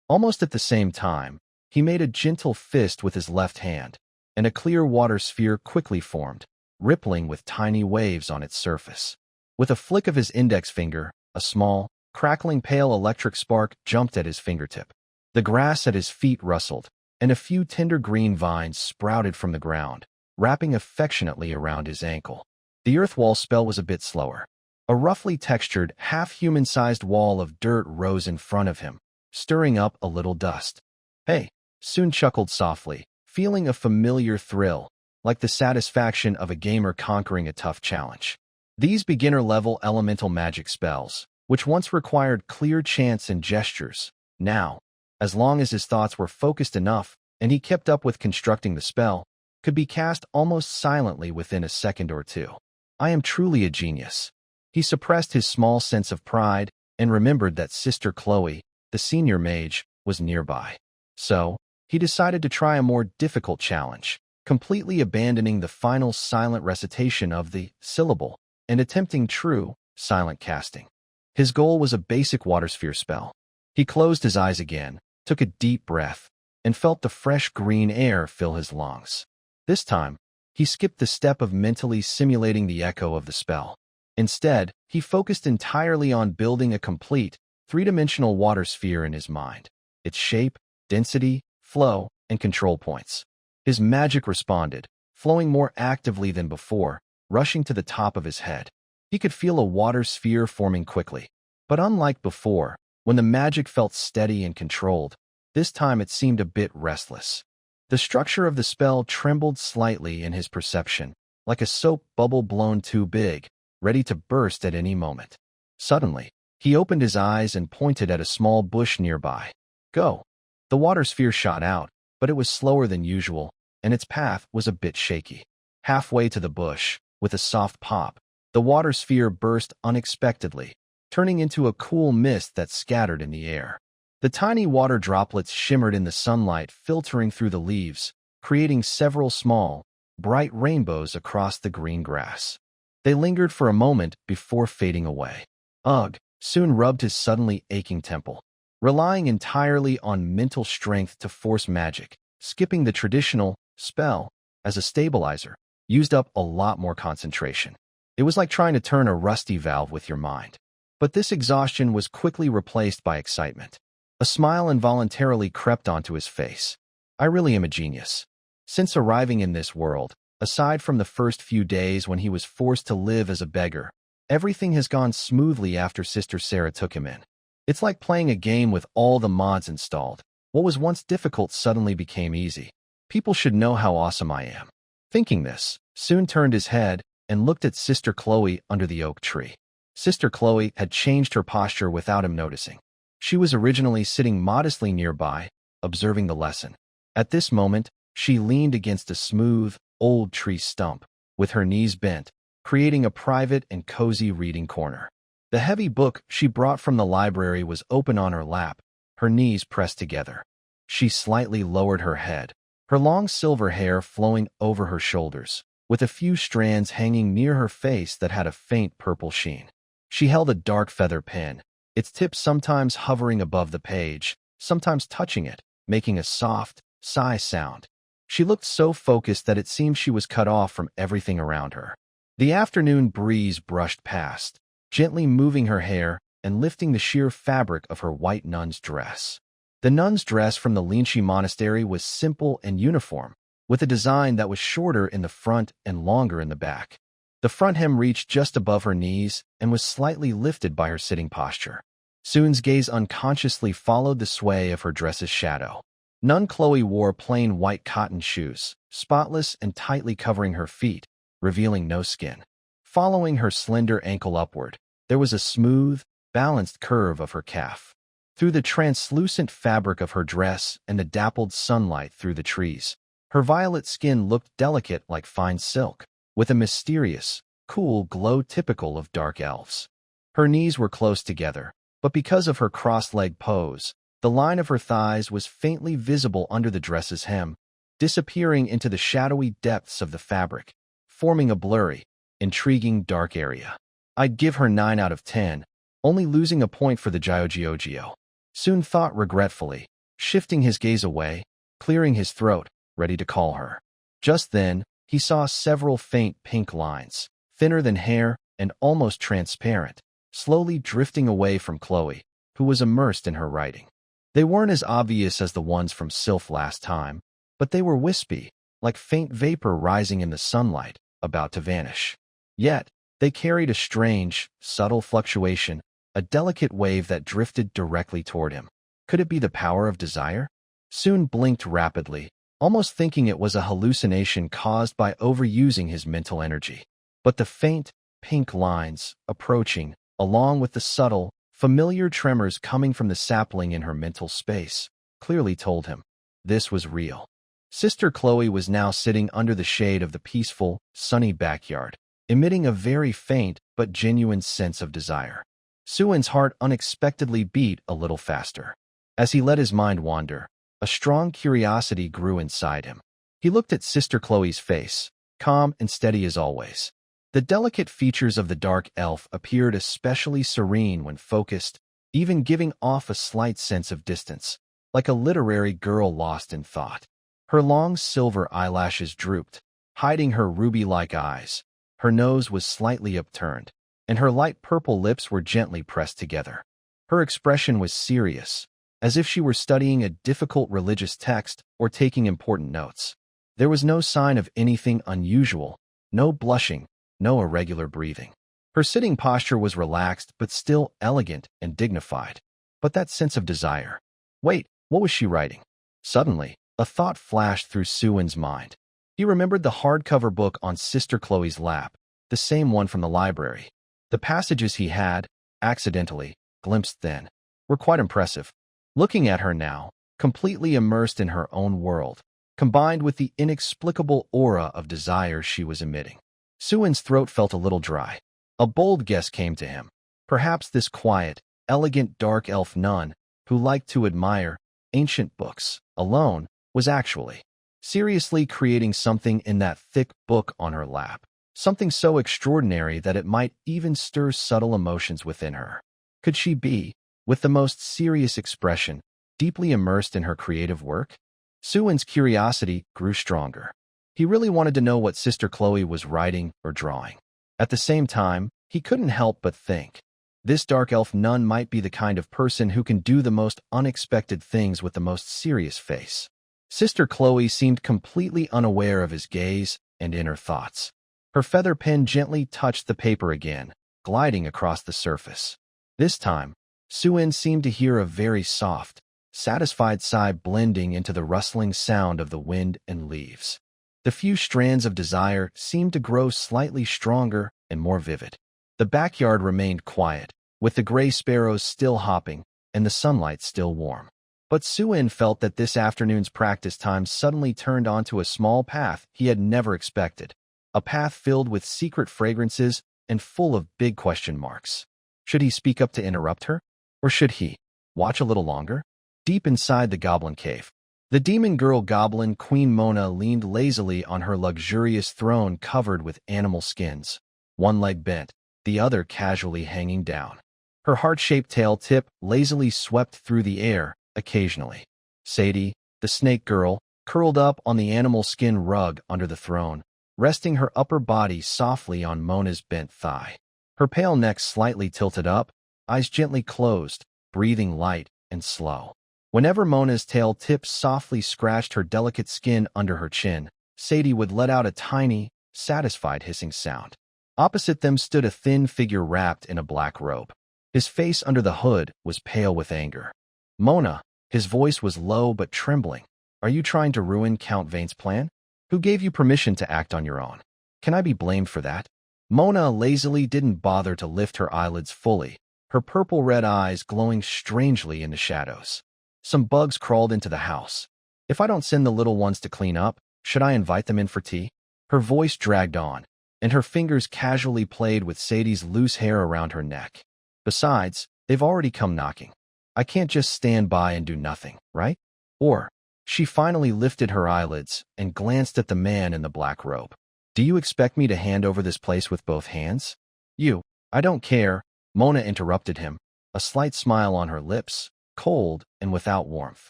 Almost at the same time, he made a gentle fist with his left hand, and a clear water sphere quickly formed, rippling with tiny waves on its surface. With a flick of his index finger, a small, crackling pale electric spark jumped at his fingertip. The grass at his feet rustled, and a few tender green vines sprouted from the ground, wrapping affectionately around his ankle. The earth wall spell was a bit slower. A roughly textured, half-human-sized wall of dirt rose in front of him, stirring up a little dust. "Hey," Soon chuckled softly, feeling a familiar thrill, like the satisfaction of a gamer conquering a tough challenge. These beginner-level elemental magic spells, which once required clear chants and gestures, now, as long as his thoughts were focused enough and he kept up with constructing the spell, could be cast almost silently within a second or two. I am truly a genius. He suppressed his small sense of pride and remembered that Sister Chloe, the senior mage, was nearby. So, he decided to try a more difficult challenge, completely abandoning the final silent recitation of the syllable and attempting true, silent casting. His goal was a basic water sphere spell. He closed his eyes again, took a deep breath, and felt the fresh green air fill his lungs. This time, he skipped the step of mentally simulating the echo of the spell. Instead, he focused entirely on building a complete, three-dimensional water sphere in his mind. Its shape, density, flow, and control points. His magic responded, flowing more actively than before, rushing to the top of his head. He could feel a water sphere forming quickly. But unlike before, when the magic felt steady and controlled, this time it seemed a bit restless. The structure of the spell trembled slightly in his perception, like a soap bubble blown too big, ready to burst at any moment. Suddenly, he opened his eyes and pointed at a small bush nearby. "Go!" The water sphere shot out, but it was slower than usual, and its path was a bit shaky. Halfway to the bush, with a soft pop, the water sphere burst unexpectedly, turning into a cool mist that scattered in the air. The tiny water droplets shimmered in the sunlight filtering through the leaves, creating several small, bright rainbows across the green grass. They lingered for a moment before fading away. Ugh soon rubbed his suddenly aching temple. Relying entirely on mental strength to force magic, skipping the traditional spell as a stabilizer, used up a lot more concentration. It was like trying to turn a rusty valve with your mind. But this exhaustion was quickly replaced by excitement. A smile involuntarily crept onto his face. I really am a genius. Since arriving in this world, aside from the first few days when he was forced to live as a beggar, everything has gone smoothly after Sister Sarah took him in. It's like playing a game with all the mods installed. What was once difficult suddenly became easy. People should know how awesome I am. Thinking this, Soon turned his head and looked at Sister Chloe under the oak tree. Sister Chloe had changed her posture without him noticing. She was originally sitting modestly nearby, observing the lesson. At this moment, she leaned against a smooth, old tree stump, with her knees bent, creating a private and cozy reading corner. The heavy book she brought from the library was open on her lap, her knees pressed together. She slightly lowered her head, her long silver hair flowing over her shoulders, with a few strands hanging near her face that had a faint purple sheen. She held a dark feather pen, its tip sometimes hovering above the page, sometimes touching it, making a soft, sigh sound. She looked so focused that it seemed she was cut off from everything around her. The afternoon breeze brushed past, gently moving her hair and lifting the sheer fabric of her white nun's dress. The nun's dress from the Linchi Monastery was simple and uniform, with a design that was shorter in the front and longer in the back. The front hem reached just above her knees and was slightly lifted by her sitting posture. Soon's gaze unconsciously followed the sway of her dress's shadow. Nun Chloe wore plain white cotton shoes, spotless and tightly covering her feet, revealing no skin. Following her slender ankle upward, there was a smooth, balanced curve of her calf. Through the translucent fabric of her dress and the dappled sunlight through the trees, her violet skin looked delicate like fine silk, with a mysterious, cool glow typical of dark elves. Her knees were close together, but because of her cross-legged pose, the line of her thighs was faintly visible under the dress's hem, disappearing into the shadowy depths of the fabric, forming a blurry, intriguing dark area. I'd give her 9 out of 10, only losing a point for the Gyogyo. Soon thought regretfully, shifting his gaze away, clearing his throat, ready to call her. Just then, he saw several faint pink lines, thinner than hair and almost transparent, slowly drifting away from Chloe, who was immersed in her writing. They weren't as obvious as the ones from Sylph last time, but they were wispy, like faint vapor rising in the sunlight, about to vanish. Yet, they carried a strange, subtle fluctuation, a delicate wave that drifted directly toward him. Could it be the power of desire? Soon blinked rapidly, almost thinking it was a hallucination caused by overusing his mental energy. But the faint, pink lines, approaching, along with the subtle, familiar tremors coming from the sapling in her mental space, clearly told him this was real. Sister Chloe was now sitting under the shade of the peaceful, sunny backyard, emitting a very faint but genuine sense of desire. Suin's heart unexpectedly beat a little faster. As he let his mind wander, a strong curiosity grew inside him. He looked at Sister Chloe's face, calm and steady as always. The delicate features of the dark elf appeared especially serene when focused, even giving off a slight sense of distance, like a literary girl lost in thought. Her long silver eyelashes drooped, hiding her ruby-like eyes. Her nose was slightly upturned, and her light purple lips were gently pressed together. Her expression was serious, as if she were studying a difficult religious text or taking important notes. There was no sign of anything unusual, no blushing, no irregular breathing. Her sitting posture was relaxed but still elegant and dignified. But that sense of desire. Wait, what was she writing? Suddenly, a thought flashed through Suin's mind. He remembered the hardcover book on Sister Chloe's lap, the same one from the library. The passages he had, accidentally, glimpsed then, were quite impressive. Looking at her now, completely immersed in her own world, combined with the inexplicable aura of desire she was emitting, Suin's throat felt a little dry. A bold guess came to him. Perhaps this quiet, elegant dark elf nun, who liked to admire ancient books, alone, was actually seriously creating something in that thick book on her lap. Something so extraordinary that it might even stir subtle emotions within her. Could she be, with the most serious expression, deeply immersed in her creative work? Suin's curiosity grew stronger. He really wanted to know what Sister Chloe was writing or drawing. At the same time, he couldn't help but think, this dark elf nun might be the kind of person who can do the most unexpected things with the most serious face. Sister Chloe seemed completely unaware of his gaze and inner thoughts. Her feather pen gently touched the paper again, gliding across the surface. This time, Suin seemed to hear a very soft, satisfied sigh blending into the rustling sound of the wind and leaves. The few strands of desire seemed to grow slightly stronger and more vivid. The backyard remained quiet, with the gray sparrows still hopping and the sunlight still warm. But Suin felt that this afternoon's practice time suddenly turned onto a small path he had never expected. A path filled with secret fragrances and full of big question marks. Should he speak up to interrupt her? Or should he watch a little longer? Deep inside the goblin cave, the demon girl goblin Queen Mona leaned lazily on her luxurious throne covered with animal skins, one leg bent, the other casually hanging down. Her heart-shaped tail tip lazily swept through the air, occasionally. Sadie, the snake girl, curled up on the animal skin rug under the throne, resting her upper body softly on Mona's bent thigh. Her pale neck slightly tilted up, eyes gently closed, breathing light and slow. Whenever Mona's tail tip softly scratched her delicate skin under her chin, Sadie would let out a tiny, satisfied hissing sound. Opposite them stood a thin figure wrapped in a black robe. His face under the hood was pale with anger. Mona, his voice was low but trembling, Are you trying to ruin Count Vane's plan? Who gave you permission to act on your own? Can I be blamed for that? Mona lazily didn't bother to lift her eyelids fully, her purple-red eyes glowing strangely in the shadows. Some bugs crawled into the house. If I don't send the little ones to clean up, should I invite them in for tea? Her voice dragged on, and her fingers casually played with Sadie's loose hair around her neck. Besides, they've already come knocking. I can't just stand by and do nothing, right? Or, she finally lifted her eyelids and glanced at the man in the black robe. Do you expect me to hand over this place with both hands? I don't care, Mona interrupted him, a slight smile on her lips, cold and without warmth.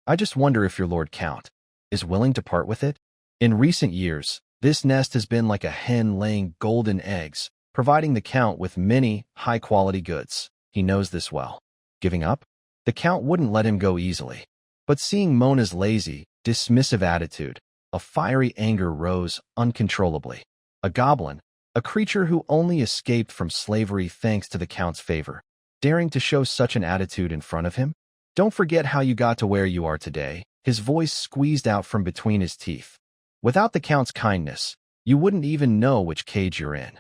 I just wonder if your Lord Count is willing to part with it. In recent years, this nest has been like a hen laying golden eggs, providing the Count with many high-quality goods. He knows this well. Giving up? The Count wouldn't let him go easily. But seeing Mona's lazy, dismissive attitude, a fiery anger rose uncontrollably. A goblin, a creature who only escaped from slavery thanks to the Count's favor, daring to show such an attitude in front of him? Don't forget how you got to where you are today, his voice squeezed out from between his teeth. Without the Count's kindness, you wouldn't even know which cage you're in.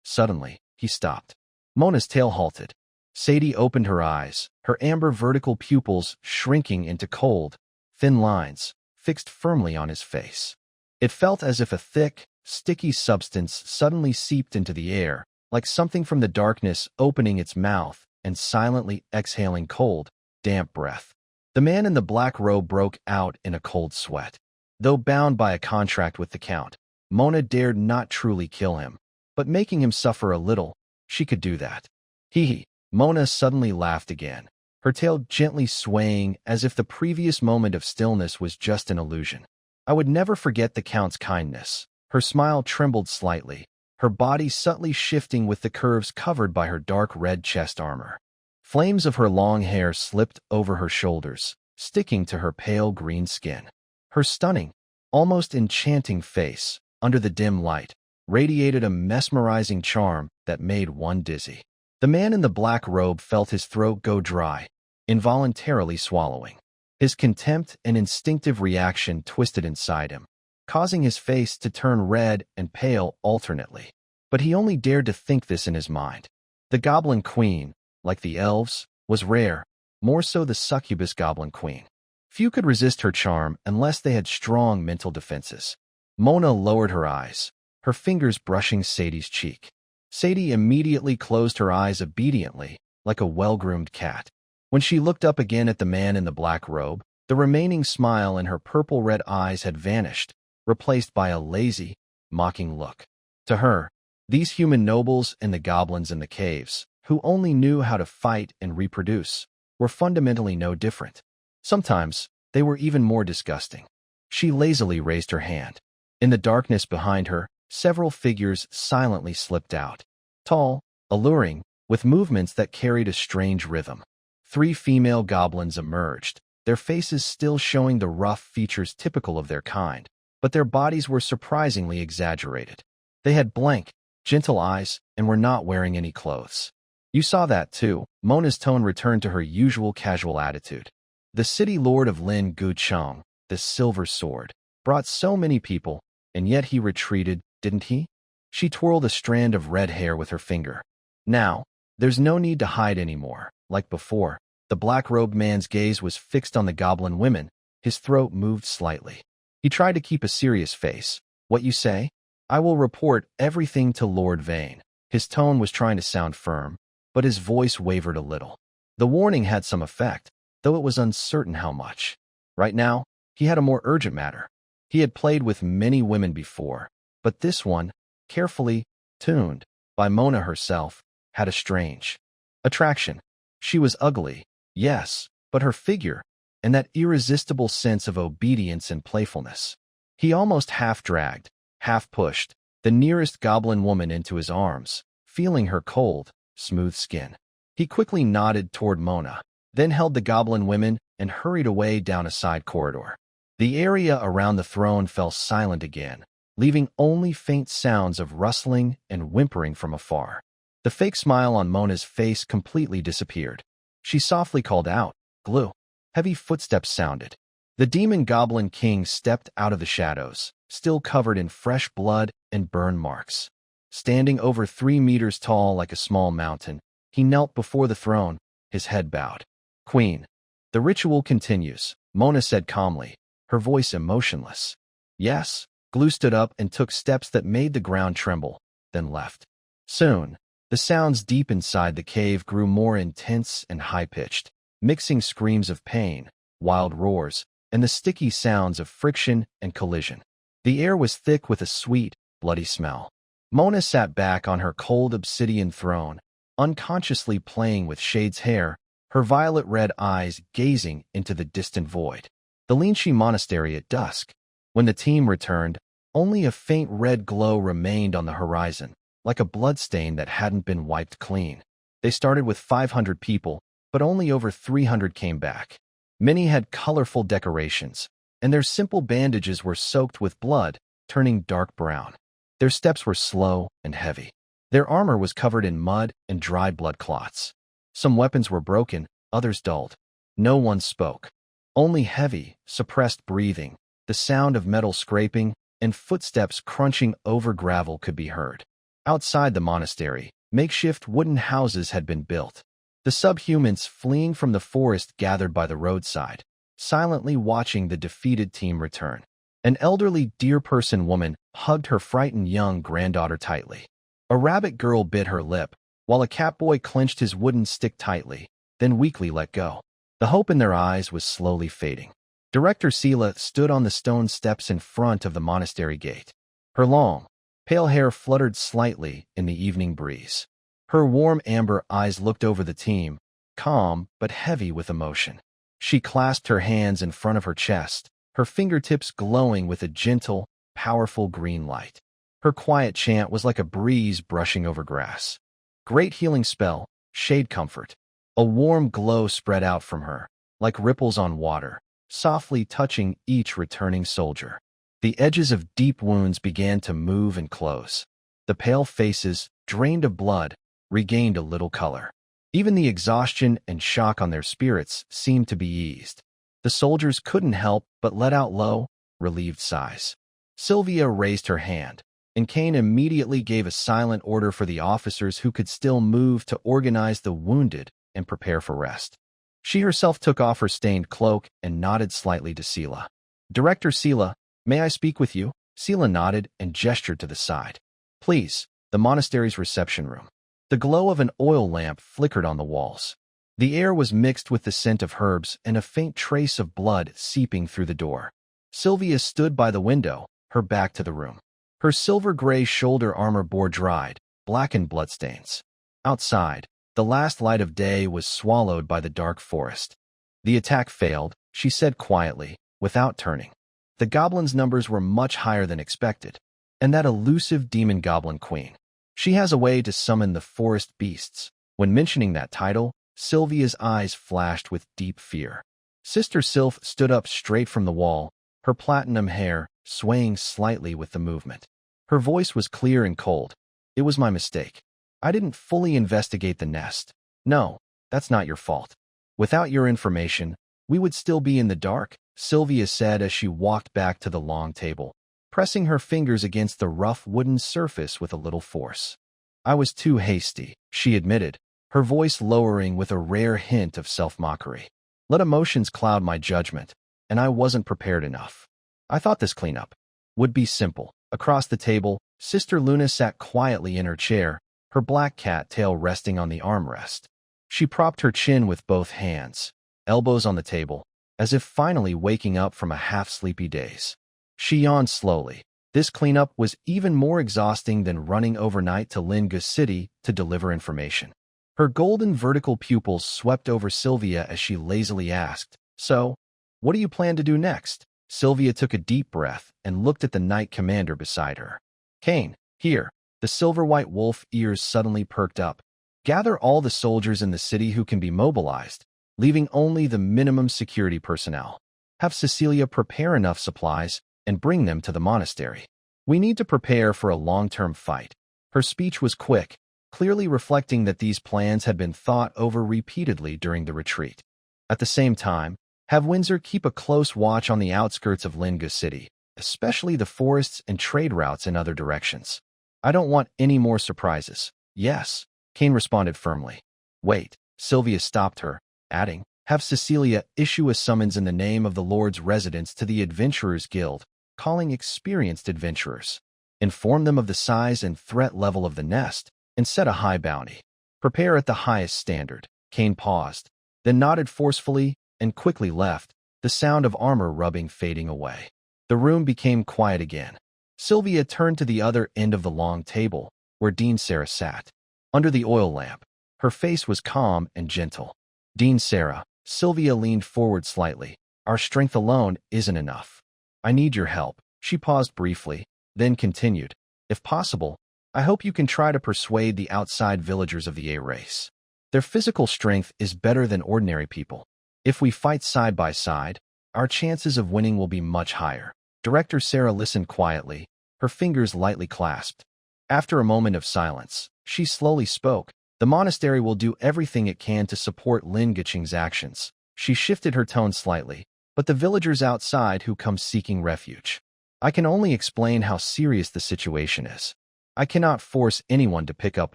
Suddenly, he stopped. Mona's tail halted. Sadie opened her eyes, her amber vertical pupils shrinking into cold, thin lines, fixed firmly on his face. It felt as if a thick, sticky substance suddenly seeped into the air, like something from the darkness opening its mouth and silently exhaling cold, damp breath. The man in the black robe broke out in a cold sweat. Though bound by a contract with the Count, Mona dared not truly kill him, but making him suffer a little, she could do that. Hee. Mona suddenly laughed again, her tail gently swaying as if the previous moment of stillness was just an illusion. I would never forget the Count's kindness. Her smile trembled slightly, her body subtly shifting with the curves covered by her dark red chest armor. Flames of her long hair slipped over her shoulders, sticking to her pale green skin. Her stunning, almost enchanting face, under the dim light, radiated a mesmerizing charm that made one dizzy. The man in the black robe felt his throat go dry, involuntarily swallowing. His contempt and instinctive reaction twisted inside him, causing his face to turn red and pale alternately. But he only dared to think this in his mind. The Goblin Queen, like the elves, was rare, more so the succubus Goblin Queen. Few could resist her charm unless they had strong mental defenses. Mona lowered her eyes, her fingers brushing Sadie's cheek. Sadie immediately closed her eyes obediently, like a well-groomed cat. When she looked up again at the man in the black robe, the remaining smile in her purple-red eyes had vanished, replaced by a lazy, mocking look. To her, these human nobles and the goblins in the caves, who only knew how to fight and reproduce, were fundamentally no different. Sometimes, they were even more disgusting. She lazily raised her hand. In the darkness behind her, several figures silently slipped out. Tall, alluring, with movements that carried a strange rhythm. 3 female goblins emerged, their faces still showing the rough features typical of their kind, but their bodies were surprisingly exaggerated. They had blank, gentle eyes and were not wearing any clothes. You saw that too. Mona's tone returned to her usual casual attitude. The city lord of Lin Gucheng, the Silver Sword, brought so many people, and yet he retreated, didn't he? She twirled a strand of red hair with her finger. Now, there's no need to hide anymore. Like before, the black-robed man's gaze was fixed on the goblin women. His throat moved slightly. He tried to keep a serious face. What you say? I will report everything to Lord Vane. His tone was trying to sound firm, but his voice wavered a little. The warning had some effect, though it was uncertain how much. Right now, he had a more urgent matter. He had played with many women before, but this one, carefully tuned by Mona herself, had a strange attraction. She was ugly, yes, but her figure, and that irresistible sense of obedience and playfulness. He almost half-dragged, half-pushed, the nearest goblin woman into his arms, feeling her cold, smooth skin. He quickly nodded toward Mona, then held the goblin women and hurried away down a side corridor. The area around the throne fell silent again, leaving only faint sounds of rustling and whimpering from afar. The fake smile on Mona's face completely disappeared. She softly called out, "Glue." Heavy footsteps sounded. The demon goblin king stepped out of the shadows, still covered in fresh blood and burn marks. Standing over 3 meters tall like a small mountain, he knelt before the throne, his head bowed. "Queen." "The ritual continues," Mona said calmly, her voice emotionless. "Yes." Glue stood up and took steps that made the ground tremble, then left. Soon, the sounds deep inside the cave grew more intense and high-pitched, mixing screams of pain, wild roars, and the sticky sounds of friction and collision. The air was thick with a sweet, bloody smell. Mona sat back on her cold obsidian throne, unconsciously playing with Shade's hair, her violet-red eyes gazing into the distant void. The Linshi Monastery at dusk. When the team returned, only a faint red glow remained on the horizon, like a bloodstain that hadn't been wiped clean. They started with 500 people, but only over 300 came back. Many had colorful decorations, and their simple bandages were soaked with blood, turning dark brown. Their steps were slow and heavy. Their armor was covered in mud and dried blood clots. Some weapons were broken, others dulled. No one spoke. Only heavy, suppressed breathing, the sound of metal scraping, and footsteps crunching over gravel could be heard. Outside the monastery, makeshift wooden houses had been built. The subhumans fleeing from the forest gathered by the roadside, silently watching the defeated team return. An elderly deer-person woman hugged her frightened young granddaughter tightly. A rabbit girl bit her lip, while a catboy clenched his wooden stick tightly, then weakly let go. The hope in their eyes was slowly fading. Director Sela stood on the stone steps in front of the monastery gate. Her long, pale hair fluttered slightly in the evening breeze. Her warm amber eyes looked over the team, calm but heavy with emotion. She clasped her hands in front of her chest, her fingertips glowing with a gentle, powerful green light. Her quiet chant was like a breeze brushing over grass. Great healing spell, shade comfort. A warm glow spread out from her, like ripples on water, softly touching each returning soldier. The edges of deep wounds began to move and close. The pale faces, drained of blood, regained a little color. Even the exhaustion and shock on their spirits seemed to be eased. The soldiers couldn't help but let out low, relieved sighs. Sylvia raised her hand, and Kane immediately gave a silent order for the officers who could still move to organize the wounded and prepare for rest. She herself took off her stained cloak and nodded slightly to Sela. "Director Sela, may I speak with you?" Sela nodded and gestured to the side. "Please." The monastery's reception room. The glow of an oil lamp flickered on the walls. The air was mixed with the scent of herbs and a faint trace of blood seeping through the door. Sylvia stood by the window, her back to the room. Her silver-gray shoulder armor bore dried, blackened bloodstains. Outside, the last light of day was swallowed by the dark forest. "The attack failed," she said quietly, without turning. "The goblins' numbers were much higher than expected, and that elusive demon goblin queen. She has a way to summon the forest beasts." When mentioning that title, Sylvia's eyes flashed with deep fear. Sister Sylph stood up straight from the wall, her platinum hair swaying slightly with the movement. Her voice was clear and cold. "It was my mistake. I didn't fully investigate the nest. No, that's not your fault. Without your information, we would still be in the dark," Sylvia said as she walked back to the long table, pressing her fingers against the rough wooden surface with a little force. "I was too hasty," she admitted, her voice lowering with a rare hint of self-mockery. "Let emotions cloud my judgment, and I wasn't prepared enough. I thought this cleanup would be simple." Across the table, Sister Luna sat quietly in her chair, her black cat tail resting on the armrest. She propped her chin with both hands, elbows on the table, as if finally waking up from a half-sleepy daze. She yawned slowly. This cleanup was even more exhausting than running overnight to Linga City to deliver information. Her golden vertical pupils swept over Sylvia as she lazily asked, "So, what do you plan to do next?" Sylvia took a deep breath and looked at the Knight Commander beside her. "Kane, here." The silver-white wolf ears suddenly perked up. "Gather all the soldiers in the city who can be mobilized, leaving only the minimum security personnel. Have Cecilia prepare enough supplies and bring them to the monastery. We need to prepare for a long-term fight." Her speech was quick, clearly reflecting that these plans had been thought over repeatedly during the retreat. At the same time, Have Windsor keep a close watch on the outskirts of Linga City, especially the forests and trade routes in other directions. I don't want any more surprises. Yes, Kane responded firmly. Wait, Sylvia stopped her, adding, have Cecilia issue a summons in the name of the Lord's residents to the Adventurers Guild, calling experienced adventurers. Inform them of the size and threat level of the nest, and set a high bounty. Prepare at the highest standard. Kane paused, then nodded forcefully and quickly left, the sound of armor rubbing fading away. The room became quiet again. Sylvia turned to the other end of the long table, where Dean Sarah sat. Under the oil lamp, her face was calm and gentle. Dean Sarah, Sylvia leaned forward slightly. Our strength alone isn't enough. I need your help. She paused briefly, then continued. If possible, I hope you can try to persuade the outside villagers of the A race. Their physical strength is better than ordinary people. If we fight side by side, our chances of winning will be much higher. Director Sarah listened quietly, her fingers lightly clasped. After a moment of silence, she slowly spoke. The monastery will do everything it can to support Lin Giching's actions. She shifted her tone slightly, but the villagers outside who come seeking refuge. I can only explain how serious the situation is. I cannot force anyone to pick up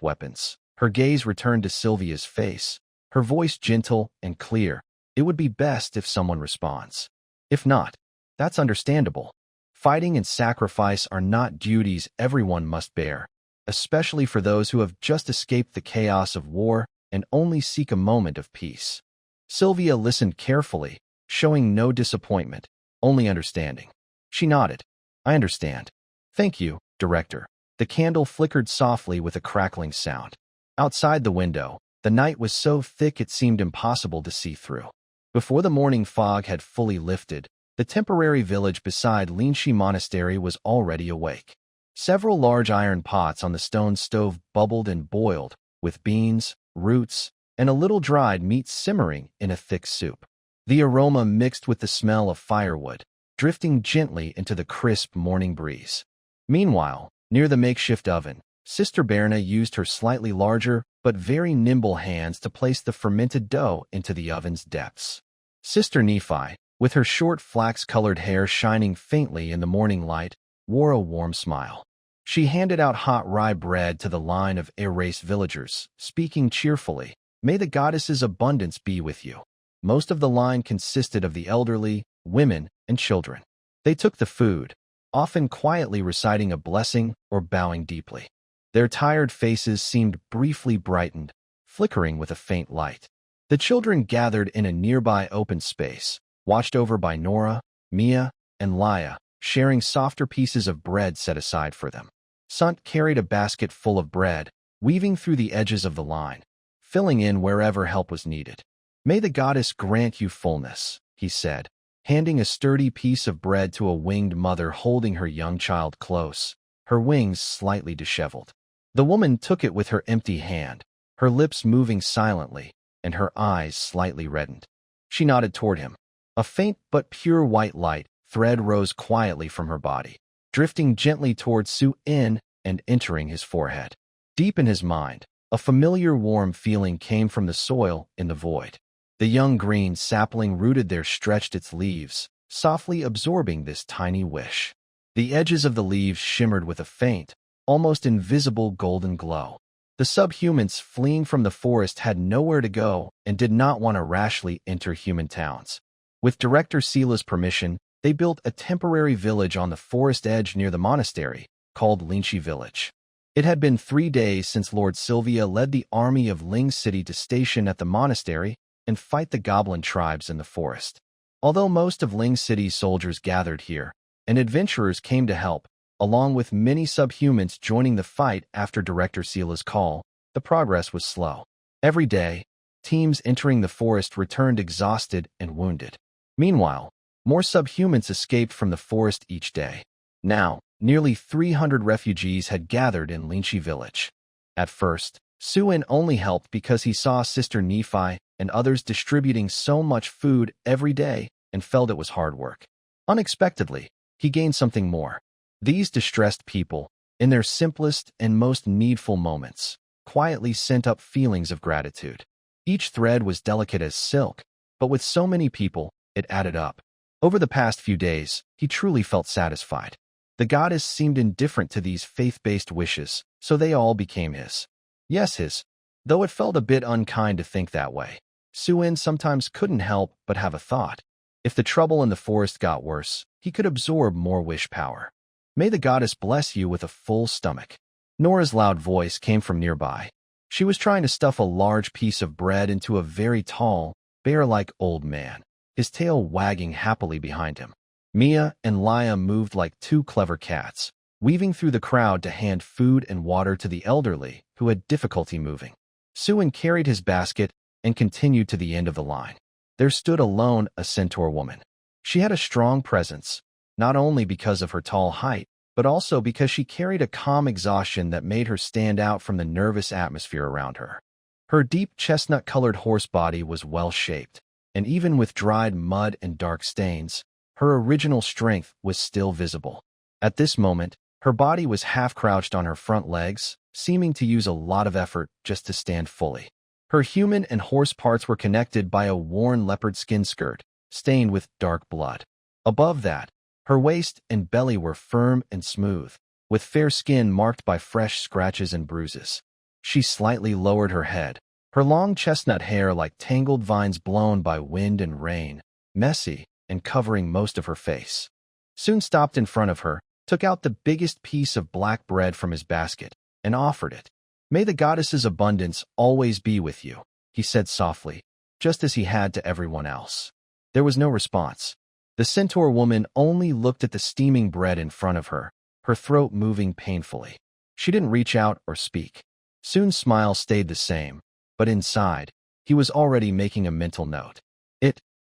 weapons. Her gaze returned to Sylvia's face, her voice gentle and clear. It would be best if someone responds. If not, that's understandable. Fighting and sacrifice are not duties everyone must bear, especially for those who have just escaped the chaos of war and only seek a moment of peace. Sylvia listened carefully, showing no disappointment, only understanding. She nodded. I understand. Thank you, Director. The candle flickered softly with a crackling sound. Outside the window, the night was so thick it seemed impossible to see through. Before the morning fog had fully lifted, the temporary village beside Linshi Monastery was already awake. Several large iron pots on the stone stove bubbled and boiled, with beans, roots, and a little dried meat simmering in a thick soup. The aroma mixed with the smell of firewood, drifting gently into the crisp morning breeze. Meanwhile, near the makeshift oven, Sister Berna used her slightly larger but very nimble hands to place the fermented dough into the oven's depths. Sister Nephi, with her short flax-colored hair shining faintly in the morning light, wore a warm smile. She handed out hot rye bread to the line of erased villagers, speaking cheerfully, "May the goddess's abundance be with you." Most of the line consisted of the elderly, women, and children. They took the food, often quietly reciting a blessing or bowing deeply. Their tired faces seemed briefly brightened, flickering with a faint light. The children gathered in a nearby open space, watched over by Nora, Mia, and Laya, sharing softer pieces of bread set aside for them. Sant carried a basket full of bread, weaving through the edges of the line, filling in wherever help was needed. "May the goddess grant you fullness," he said, handing a sturdy piece of bread to a winged mother holding her young child close, her wings slightly disheveled. The woman took it with her empty hand, her lips moving silently, and her eyes slightly reddened. She nodded toward him. A faint but pure white light thread rose quietly from her body, drifting gently toward Su-In and entering his forehead. Deep in his mind, a familiar warm feeling came from the soil in the void. The young green sapling rooted there stretched its leaves, softly absorbing this tiny wish. The edges of the leaves shimmered with a faint, almost invisible golden glow. The subhumans fleeing from the forest had nowhere to go and did not want to rashly enter human towns. With Director Sila's permission, they built a temporary village on the forest edge near the monastery, called Linshi Village. It had been 3 days since Lord Sylvia led the army of Ling City to station at the monastery and fight the goblin tribes in the forest. Although most of Ling City's soldiers gathered here, and adventurers came to help, along with many subhumans joining the fight after Director Sila's call, the progress was slow. Every day, teams entering the forest returned exhausted and wounded. Meanwhile, more subhumans escaped from the forest each day. Now, nearly 300 refugees had gathered in Linshi Village. At first, Su-In only helped because he saw Sister Nephi and others distributing so much food every day and felt it was hard work. Unexpectedly, he gained something more. These distressed people, in their simplest and most needful moments, quietly sent up feelings of gratitude. Each thread was delicate as silk, but with so many people, It added up. Over the past few days, he truly felt satisfied. The goddess seemed indifferent to these faith-based wishes, so they all became his. Yes, his. Though it felt a bit unkind to think that way. Suin sometimes couldn't help but have a thought. If the trouble in the forest got worse, he could absorb more wish power. May the goddess bless you with a full stomach. Nora's loud voice came from nearby. She was trying to stuff a large piece of bread into a very tall, bear-like old man, his tail wagging happily behind him. Mia and Laya moved like two clever cats, weaving through the crowd to hand food and water to the elderly who had difficulty moving. Suin carried his basket and continued to the end of the line. There stood alone a centaur woman. She had a strong presence, not only because of her tall height, but also because she carried a calm exhaustion that made her stand out from the nervous atmosphere around her. Her deep chestnut-colored horse body was well-shaped, and even with dried mud and dark stains, her original strength was still visible. At this moment, her body was half-crouched on her front legs, seeming to use a lot of effort just to stand fully. Her human and horse parts were connected by a worn leopard skin skirt, stained with dark blood. Above that, her waist and belly were firm and smooth, with fair skin marked by fresh scratches and bruises. She slightly lowered her head, her long chestnut hair like tangled vines blown by wind and rain, messy and covering most of her face. Soon stopped in front of her, took out the biggest piece of black bread from his basket, and offered it. "May the goddess's abundance always be with you," he said softly, just as he had to everyone else. There was no response. The centaur woman only looked at the steaming bread in front of her, her throat moving painfully. She didn't reach out or speak. Sun's smile stayed the same, but inside, he was already making a mental note.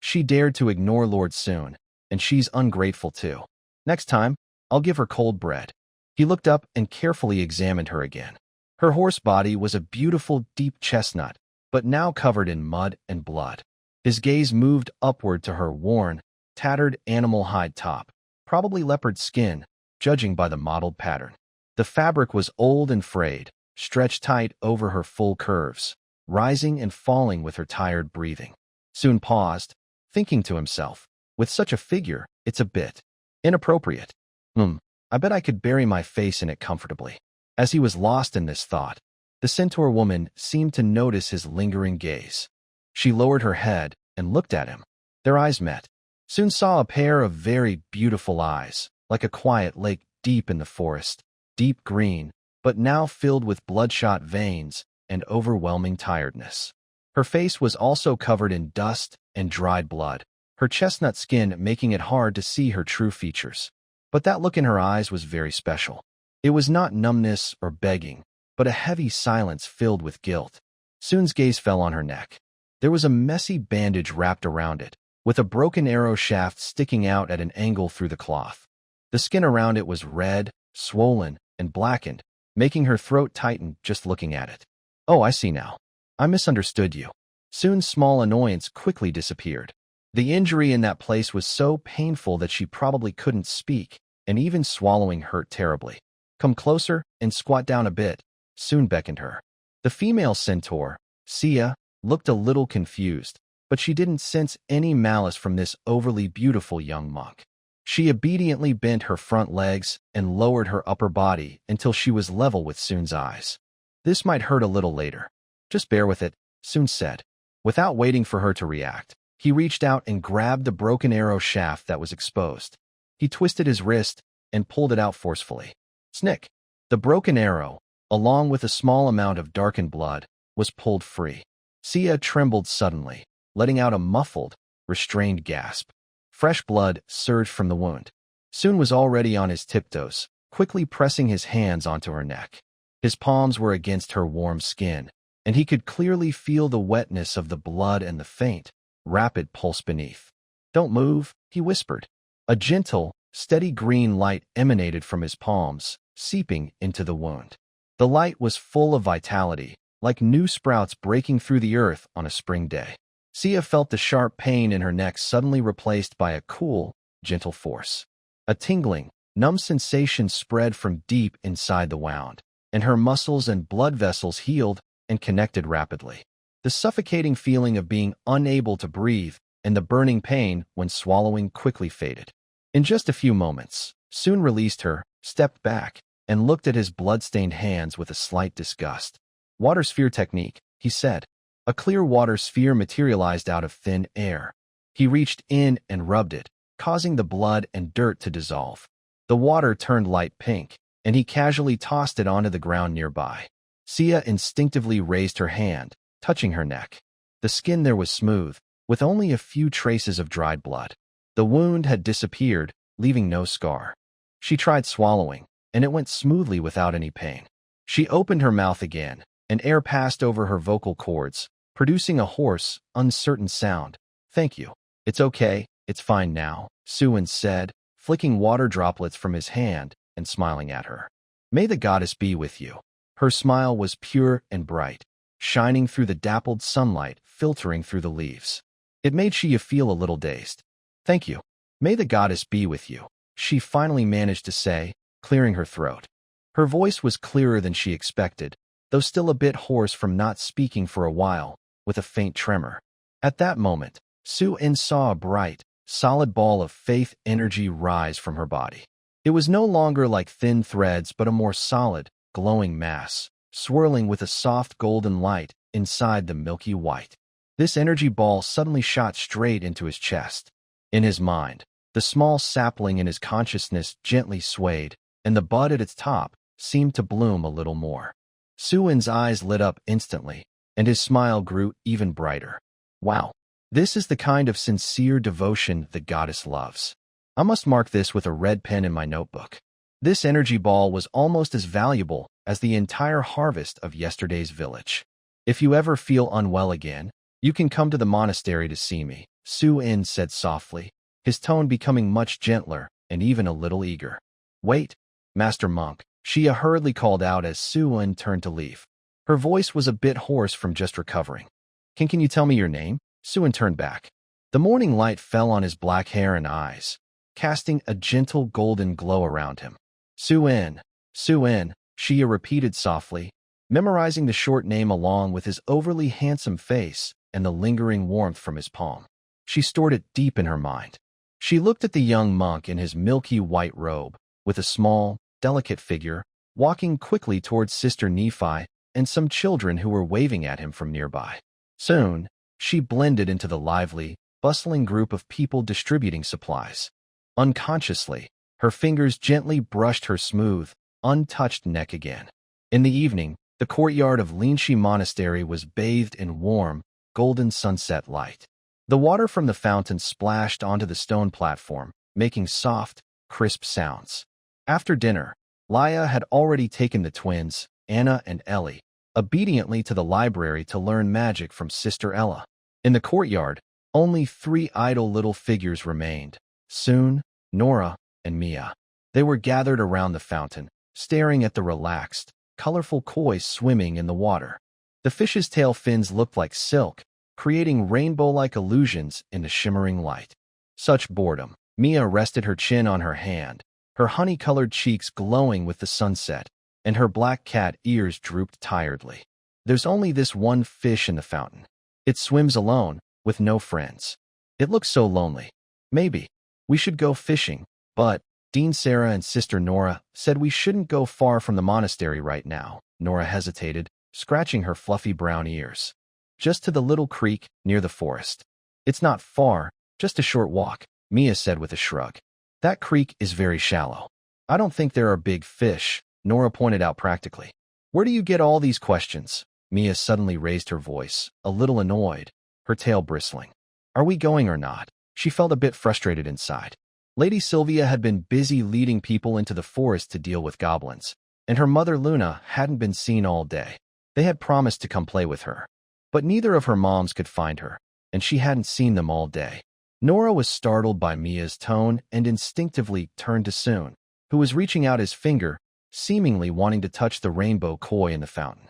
She dared to ignore Lord Sun, and she's ungrateful too. Next time, I'll give her cold bread. He looked up and carefully examined her again. Her horse body was a beautiful deep chestnut, but now covered in mud and blood. His gaze moved upward to her worn, tattered animal hide top, probably leopard skin, judging by the mottled pattern. The fabric was old and frayed, stretched tight over her full curves, rising and falling with her tired breathing. Sun paused, thinking to himself, with such a figure, it's a bit inappropriate. I bet I could bury my face in it comfortably. As he was lost in this thought, the centaur woman seemed to notice his lingering gaze. She lowered her head and looked at him. Their eyes met. Sun saw a pair of very beautiful eyes, like a quiet lake deep in the forest, deep green, but now filled with bloodshot veins and overwhelming tiredness. Her face was also covered in dust and dried blood, her chestnut skin making it hard to see her true features. But that look in her eyes was very special. It was not numbness or begging, but a heavy silence filled with guilt. Sun's gaze fell on her neck. There was a messy bandage wrapped around it, with a broken arrow shaft sticking out at an angle through the cloth. The skin around it was red, swollen, and blackened, making her throat tighten just looking at it. "Oh, I see now. I misunderstood you." Sun's small annoyance quickly disappeared. The injury in that place was so painful that she probably couldn't speak, and even swallowing hurt terribly. "Come closer and squat down a bit," Sun beckoned her. The female centaur, Sia, looked a little confused, but she didn't sense any malice from this overly beautiful young monk. She obediently bent her front legs and lowered her upper body until she was level with Sun's eyes. "This might hurt a little later. Just bear with it," Sun said. Without waiting for her to react, he reached out and grabbed the broken arrow shaft that was exposed. He twisted his wrist and pulled it out forcefully. Snick! The broken arrow, along with a small amount of darkened blood, was pulled free. Sia trembled suddenly, letting out a muffled, restrained gasp. Fresh blood surged from the wound. Sun was already on his tiptoes, quickly pressing his hands onto her neck. His palms were against her warm skin, and he could clearly feel the wetness of the blood and the faint, rapid pulse beneath. "Don't move," he whispered. A gentle, steady green light emanated from his palms, seeping into the wound. The light was full of vitality, like new sprouts breaking through the earth on a spring day. Sia felt the sharp pain in her neck suddenly replaced by a cool, gentle force. A tingling, numb sensation spread from deep inside the wound, and her muscles and blood vessels healed and connected rapidly. The suffocating feeling of being unable to breathe and the burning pain when swallowing quickly faded. In just a few moments, Soon released her, stepped back, and looked at his blood-stained hands with a slight disgust. Water sphere technique, he said. A clear water sphere materialized out of thin air. He reached in and rubbed it, causing the blood and dirt to dissolve. The water turned light pink, and he casually tossed it onto the ground nearby. Sia instinctively raised her hand, touching her neck. The skin there was smooth, with only a few traces of dried blood. The wound had disappeared, leaving no scar. She tried swallowing, and it went smoothly without any pain. She opened her mouth again, and air passed over her vocal cords, producing a hoarse, uncertain sound. "Thank you. It's okay, it's fine now," Suin said, flicking water droplets from his hand and smiling at her. "May the goddess be with you." Her smile was pure and bright, shining through the dappled sunlight filtering through the leaves. It made Shia feel a little dazed. "Thank you. May the goddess be with you," she finally managed to say, clearing her throat. Her voice was clearer than she expected, though still a bit hoarse from not speaking for a while, with a faint tremor. At that moment, Su-in saw a bright, solid ball of faith energy rise from her body. It was no longer like thin threads but a more solid, glowing mass, swirling with a soft golden light inside the milky white. This energy ball suddenly shot straight into his chest. In his mind, the small sapling in his consciousness gently swayed, and the bud at its top seemed to bloom a little more. Suin's eyes lit up instantly, and his smile grew even brighter. "Wow, this is the kind of sincere devotion the goddess loves. I must mark this with a red pen in my notebook." This energy ball was almost as valuable as the entire harvest of yesterday's village. "If you ever feel unwell again, you can come to the monastery to see me," Su-in said softly, his tone becoming much gentler and even a little eager. "Wait, Master Monk," Shia hurriedly called out as Su-in turned to leave. Her voice was a bit hoarse from just recovering. Can you tell me your name?" Su-in turned back. The morning light fell on his black hair and eyes, casting a gentle golden glow around him. Su-in, Su-in, Shia repeated softly, memorizing the short name along with his overly handsome face and the lingering warmth from his palm. She stored it deep in her mind. She looked at the young monk in his milky white robe, with a small, delicate figure, walking quickly towards Sister Nephi and some children who were waving at him from nearby. Soon, she blended into the lively, bustling group of people distributing supplies. Unconsciously, her fingers gently brushed her smooth, untouched neck again. In the evening, the courtyard of Linshi Monastery was bathed in warm, golden sunset light. The water from the fountain splashed onto the stone platform, making soft, crisp sounds. After dinner, Laya had already taken the twins, Anna and Ellie, obediently to the library to learn magic from Sister Ella. In the courtyard, only 3 idle little figures remained: Soon, Nora, and Mia. They were gathered around the fountain, staring at the relaxed, colorful koi swimming in the water. The fish's tail fins looked like silk, creating rainbow-like illusions in the shimmering light. Such boredom. Mia rested her chin on her hand, her honey-colored cheeks glowing with the sunset, and her black cat ears drooped tiredly. "There's only this one fish in the fountain. It swims alone, with no friends. It looks so lonely. Maybe we should go fishing, but Dean Sarah and Sister Nora said we shouldn't go far from the monastery right now." Nora hesitated, scratching her fluffy brown ears. "Just to the little creek near the forest." "It's not far, just a short walk," Mia said with a shrug. "That creek is very shallow. I don't think there are big fish," Nora pointed out practically. "Where do you get all these questions?" Mia suddenly raised her voice, a little annoyed, her tail bristling. "Are we going or not?" She felt a bit frustrated inside. Lady Sylvia had been busy leading people into the forest to deal with goblins, and her mother Luna hadn't been seen all day. They had promised to come play with her, but neither of her moms could find her, and she hadn't seen them all day. Nora was startled by Mia's tone and instinctively turned to Soon, who was reaching out his finger, seemingly wanting to touch the rainbow koi in the fountain.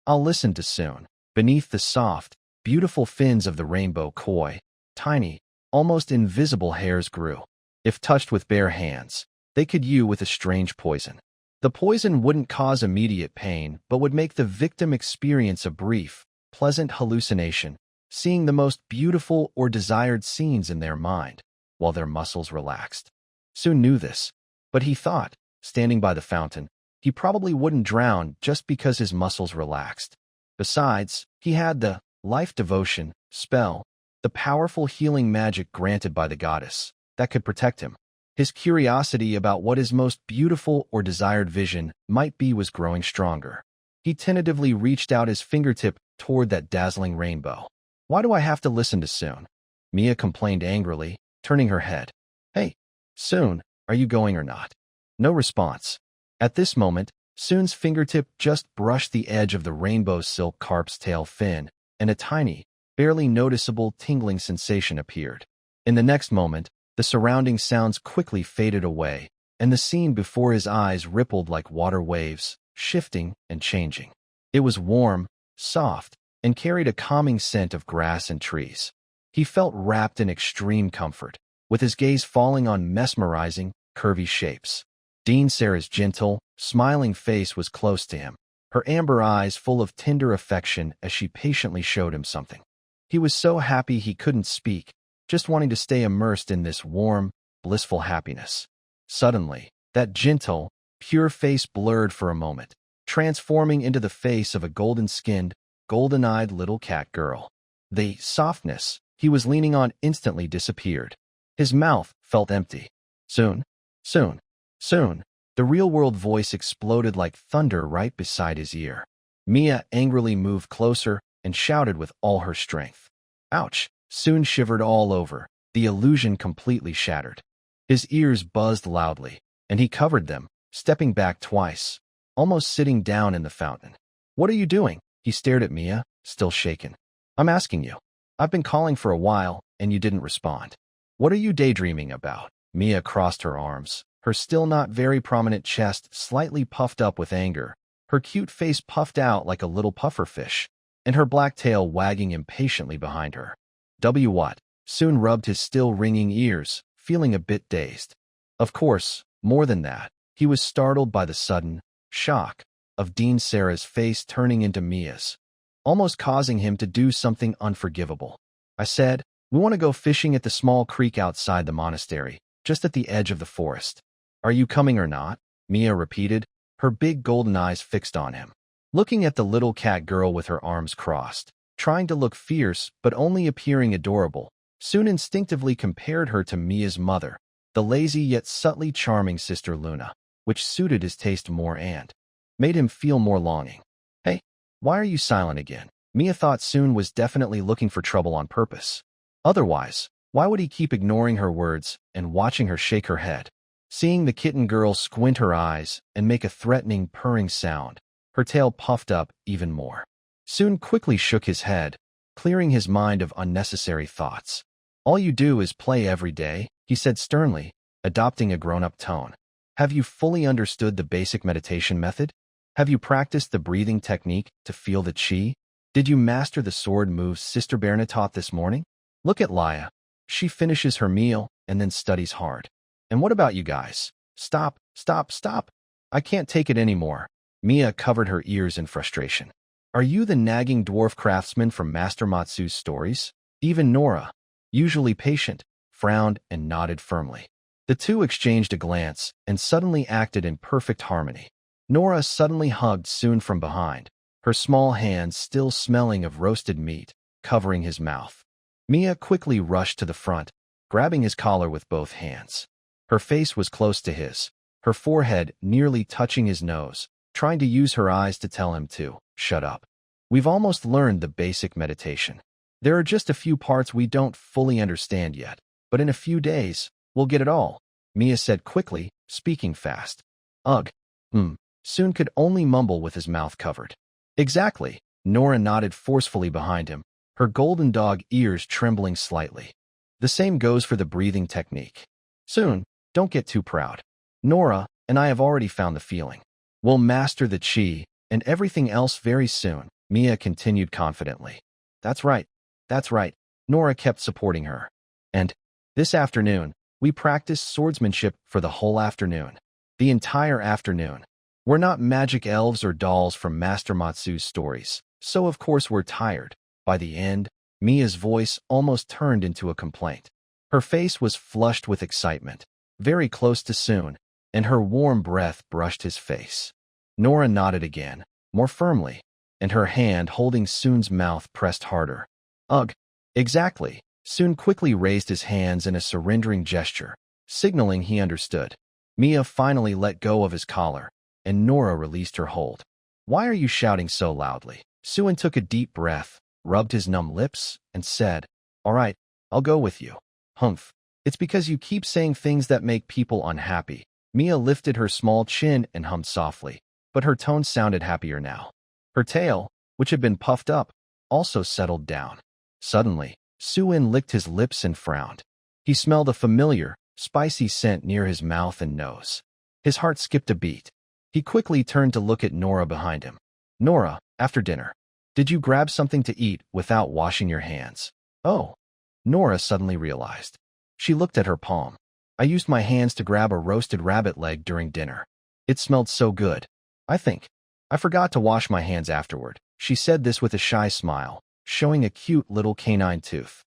I'll listen to Soon." Beneath the soft, beautiful fins of the rainbow koi, tiny, almost invisible hairs grew. If touched with bare hands, they could use with a strange poison. The poison wouldn't cause immediate pain, but would make the victim experience a brief, pleasant hallucination, seeing the most beautiful or desired scenes in their mind, while their muscles relaxed. Soon knew this, but he thought, standing by the fountain, he probably wouldn't drown just because his muscles relaxed. Besides, he had the life devotion spell, the powerful healing magic granted by the goddess, that could protect him. His curiosity about what his most beautiful or desired vision might be was growing stronger. He tentatively reached out his fingertip toward that dazzling rainbow. "Why do I have to listen to Soon?" Mia complained angrily, turning her head. "Hey, Soon, are you going or not?" No response. At this moment, Soon's fingertip just brushed the edge of the rainbow silk carp's tail fin, and a tiny, barely noticeable tingling sensation appeared. In the next moment, the surrounding sounds quickly faded away, and the scene before his eyes rippled like water waves, shifting and changing. It was warm, soft, and carried a calming scent of grass and trees. He felt wrapped in extreme comfort, with his gaze falling on mesmerizing, curvy shapes. Dean Sarah's gentle, smiling face was close to him, her amber eyes full of tender affection as she patiently showed him something. He was so happy he couldn't speak, just wanting to stay immersed in this warm, blissful happiness. Suddenly, that gentle, pure face blurred for a moment, transforming into the face of a golden-skinned, golden-eyed little cat girl. The softness he was leaning on instantly disappeared. His mouth felt empty. Soon, soon, soon, the real-world voice exploded like thunder right beside his ear. Mia angrily moved closer and shouted with all her strength. Ouch! Soon shivered all over, the illusion completely shattered. His ears buzzed loudly, and he covered them, stepping back twice, almost sitting down in the fountain. "What are you doing?" He stared at Mia, still shaken. "I'm asking you. I've been calling for a while, and you didn't respond. What are you daydreaming about?" Mia crossed her arms, her still not very prominent chest slightly puffed up with anger, her cute face puffed out like a little pufferfish, and her black tail wagging impatiently behind her. What? Soon rubbed his still ringing ears, feeling a bit dazed. Of course, more than that, he was startled by the sudden shock of Dean Sarah's face turning into Mia's, almost causing him to do something unforgivable. "I said, we want to go fishing at the small creek outside the monastery, just at the edge of the forest. Are you coming or not?" Mia repeated, her big golden eyes fixed on him. Looking at the little cat girl with her arms crossed, trying to look fierce but only appearing adorable, Soon instinctively compared her to Mia's mother, the lazy yet subtly charming Sister Luna, which suited his taste more and made him feel more longing. "Hey, why are you silent again?" Mia thought Soon was definitely looking for trouble on purpose. Otherwise, why would he keep ignoring her words and watching her shake her head? Seeing the kitten girl squint her eyes and make a threatening purring sound, her tail puffed up even more. Soon quickly shook his head, clearing his mind of unnecessary thoughts. "All you do is play every day," he said sternly, adopting a grown-up tone. "Have you fully understood the basic meditation method? Have you practiced the breathing technique to feel the chi? Did you master the sword moves Sister Berna taught this morning? Look at Laya. She finishes her meal and then studies hard. And what about you guys? Stop, stop, stop. I can't take it anymore." Mia covered her ears in frustration. "Are you the nagging dwarf craftsman from Master Matsu's stories?" Even Nora, usually patient, frowned and nodded firmly. The two exchanged a glance and suddenly acted in perfect harmony. Nora suddenly hugged Soon from behind, her small hands still smelling of roasted meat, covering his mouth. Mia quickly rushed to the front, grabbing his collar with both hands. Her face was close to his, her forehead nearly touching his nose, trying to use her eyes to tell him to shut up. "We've almost learned the basic meditation. There are just a few parts we don't fully understand yet, but in a few days, we'll get it all," Mia said quickly, speaking fast. "Ugh. Soon could only mumble with his mouth covered. "Exactly," Nora nodded forcefully behind him, her golden dog ears trembling slightly. "The same goes for the breathing technique. Soon, don't get too proud. Nora and I have already found the feeling. We'll master the chi and everything else very soon," Mia continued confidently. That's right, Nora kept supporting her. "And this afternoon, we practiced swordsmanship for the whole afternoon. The entire afternoon. We're not magic elves or dolls from Master Matsu's stories, so of course we're tired. By the end, Mia's voice almost turned into a complaint. Her face was flushed with excitement, very close to Soon, and her warm breath brushed his face. Nora nodded again, more firmly, and her hand holding Soon's mouth pressed harder. Ugh, exactly. Soon quickly raised his hands in a surrendering gesture, signaling he understood. Mia finally let go of his collar, and Nora released her hold. Why are you shouting so loudly? Soon took a deep breath, rubbed his numb lips, and said, All right, I'll go with you. Humph. It's because you keep saying things that make people unhappy. Mia lifted her small chin and hummed softly, but her tone sounded happier now. Her tail, which had been puffed up, also settled down. Suddenly, Suin licked his lips and frowned. He smelled a familiar, spicy scent near his mouth and nose. His heart skipped a beat. He quickly turned to look at Nora behind him. Nora, after dinner, did you grab something to eat without washing your hands? Oh, Nora suddenly realized. She looked at her palm. I used my hands to grab a roasted rabbit leg during dinner. It smelled so good. I think I forgot to wash my hands afterward. She said this with a shy smile, showing a cute little canine tooth.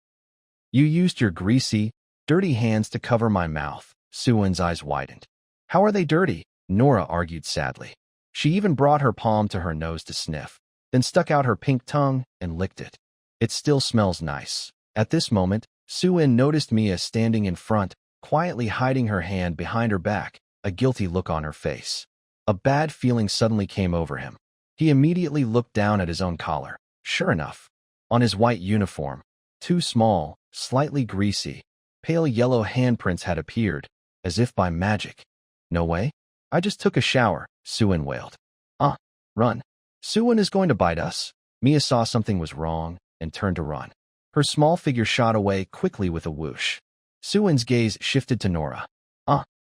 You used your greasy, dirty hands to cover my mouth. Suin's eyes widened. How are they dirty? Nora argued sadly. She even brought her palm to her nose to sniff, then stuck out her pink tongue and licked it. It still smells nice. At this moment, Suin noticed Mia standing in front, quietly hiding her hand behind her back, a guilty look on her face. A bad feeling suddenly came over him. He immediately looked down at his own collar. Sure enough, on his white uniform, two small, slightly greasy, pale yellow handprints had appeared, as if by magic. No way. I just took a shower, Suin wailed. Run. Suin is going to bite us. Mia saw something was wrong and turned to run. Her small figure shot away quickly with a whoosh. Suin's gaze shifted to Nora.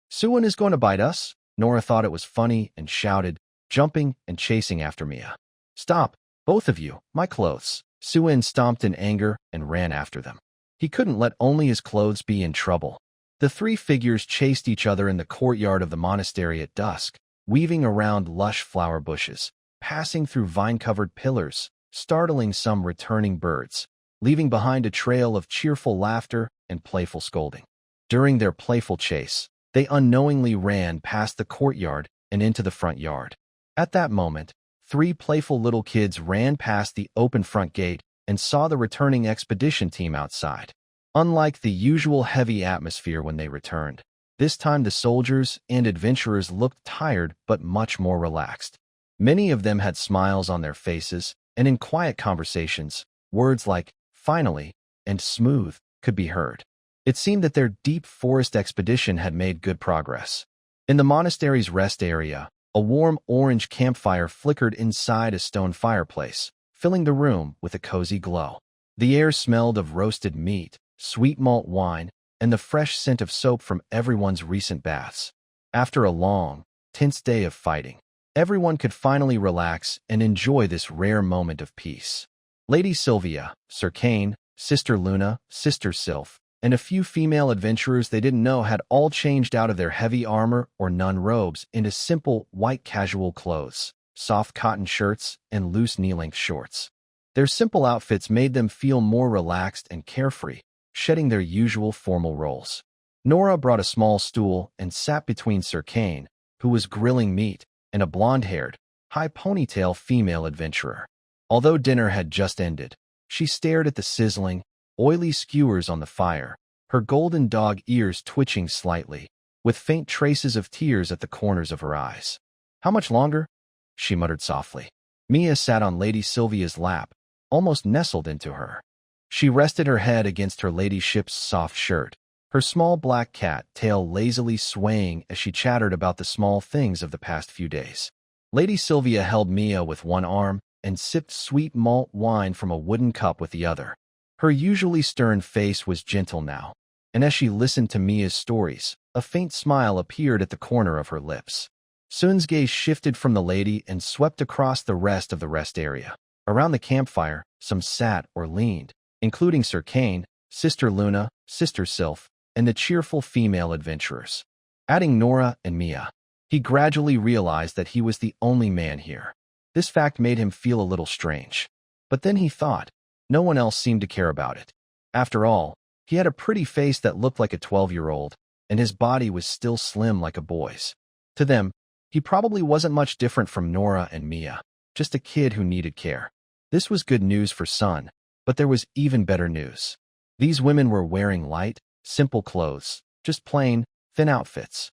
Suin is going to bite us? Nora thought it was funny and shouted, jumping and chasing after Mia. Stop, both of you, my clothes. Suin stomped in anger and ran after them. He couldn't let only his clothes be in trouble. The three figures chased each other in the courtyard of the monastery at dusk, weaving around lush flower bushes, passing through vine-covered pillars, startling some returning birds, leaving behind a trail of cheerful laughter and playful scolding. During their playful chase, they unknowingly ran past the courtyard and into the front yard. At that moment, three playful little kids ran past the open front gate and saw the returning expedition team outside. Unlike the usual heavy atmosphere when they returned, this time the soldiers and adventurers looked tired but much more relaxed. Many of them had smiles on their faces, and in quiet conversations, words like finally and smooth could be heard. It seemed that their deep forest expedition had made good progress. In the monastery's rest area, a warm orange campfire flickered inside a stone fireplace, filling the room with a cozy glow. The air smelled of roasted meat, sweet malt wine, and the fresh scent of soap from everyone's recent baths. After a long, tense day of fighting, everyone could finally relax and enjoy this rare moment of peace. Lady Sylvia, Sir Kane, Sister Luna, Sister Sylph, and a few female adventurers they didn't know had all changed out of their heavy armor or nun robes into simple, white casual clothes, soft cotton shirts, and loose knee-length shorts. Their simple outfits made them feel more relaxed and carefree, shedding their usual formal roles. Nora brought a small stool and sat between Sir Kane, who was grilling meat, and a blonde-haired, high ponytail female adventurer. Although dinner had just ended, she stared at the sizzling, oily skewers on the fire, her golden dog ears twitching slightly, with faint traces of tears at the corners of her eyes. How much longer? She muttered softly. Mia sat on Lady Sylvia's lap, almost nestled into her. She rested her head against her ladyship's soft shirt, her small black cat tail lazily swaying as she chattered about the small things of the past few days. Lady Sylvia held Mia with one arm and sipped sweet malt wine from a wooden cup with the other. Her usually stern face was gentle now, and as she listened to Mia's stories, a faint smile appeared at the corner of her lips. Sun's gaze shifted from the lady and swept across the rest of the rest area. Around the campfire, some sat or leaned, including Sir Kane, Sister Luna, Sister Sylph, and the cheerful female adventurers. Adding Nora and Mia, he gradually realized that he was the only man here. This fact made him feel a little strange. But then he thought, No one else seemed to care about it. After all, he had a pretty face that looked like a 12-year-old, and his body was still slim like a boy's. To them, he probably wasn't much different from Nora and Mia, just a kid who needed care. This was good news for Sun, but there was even better news. These women were wearing light, simple clothes, just plain, thin outfits.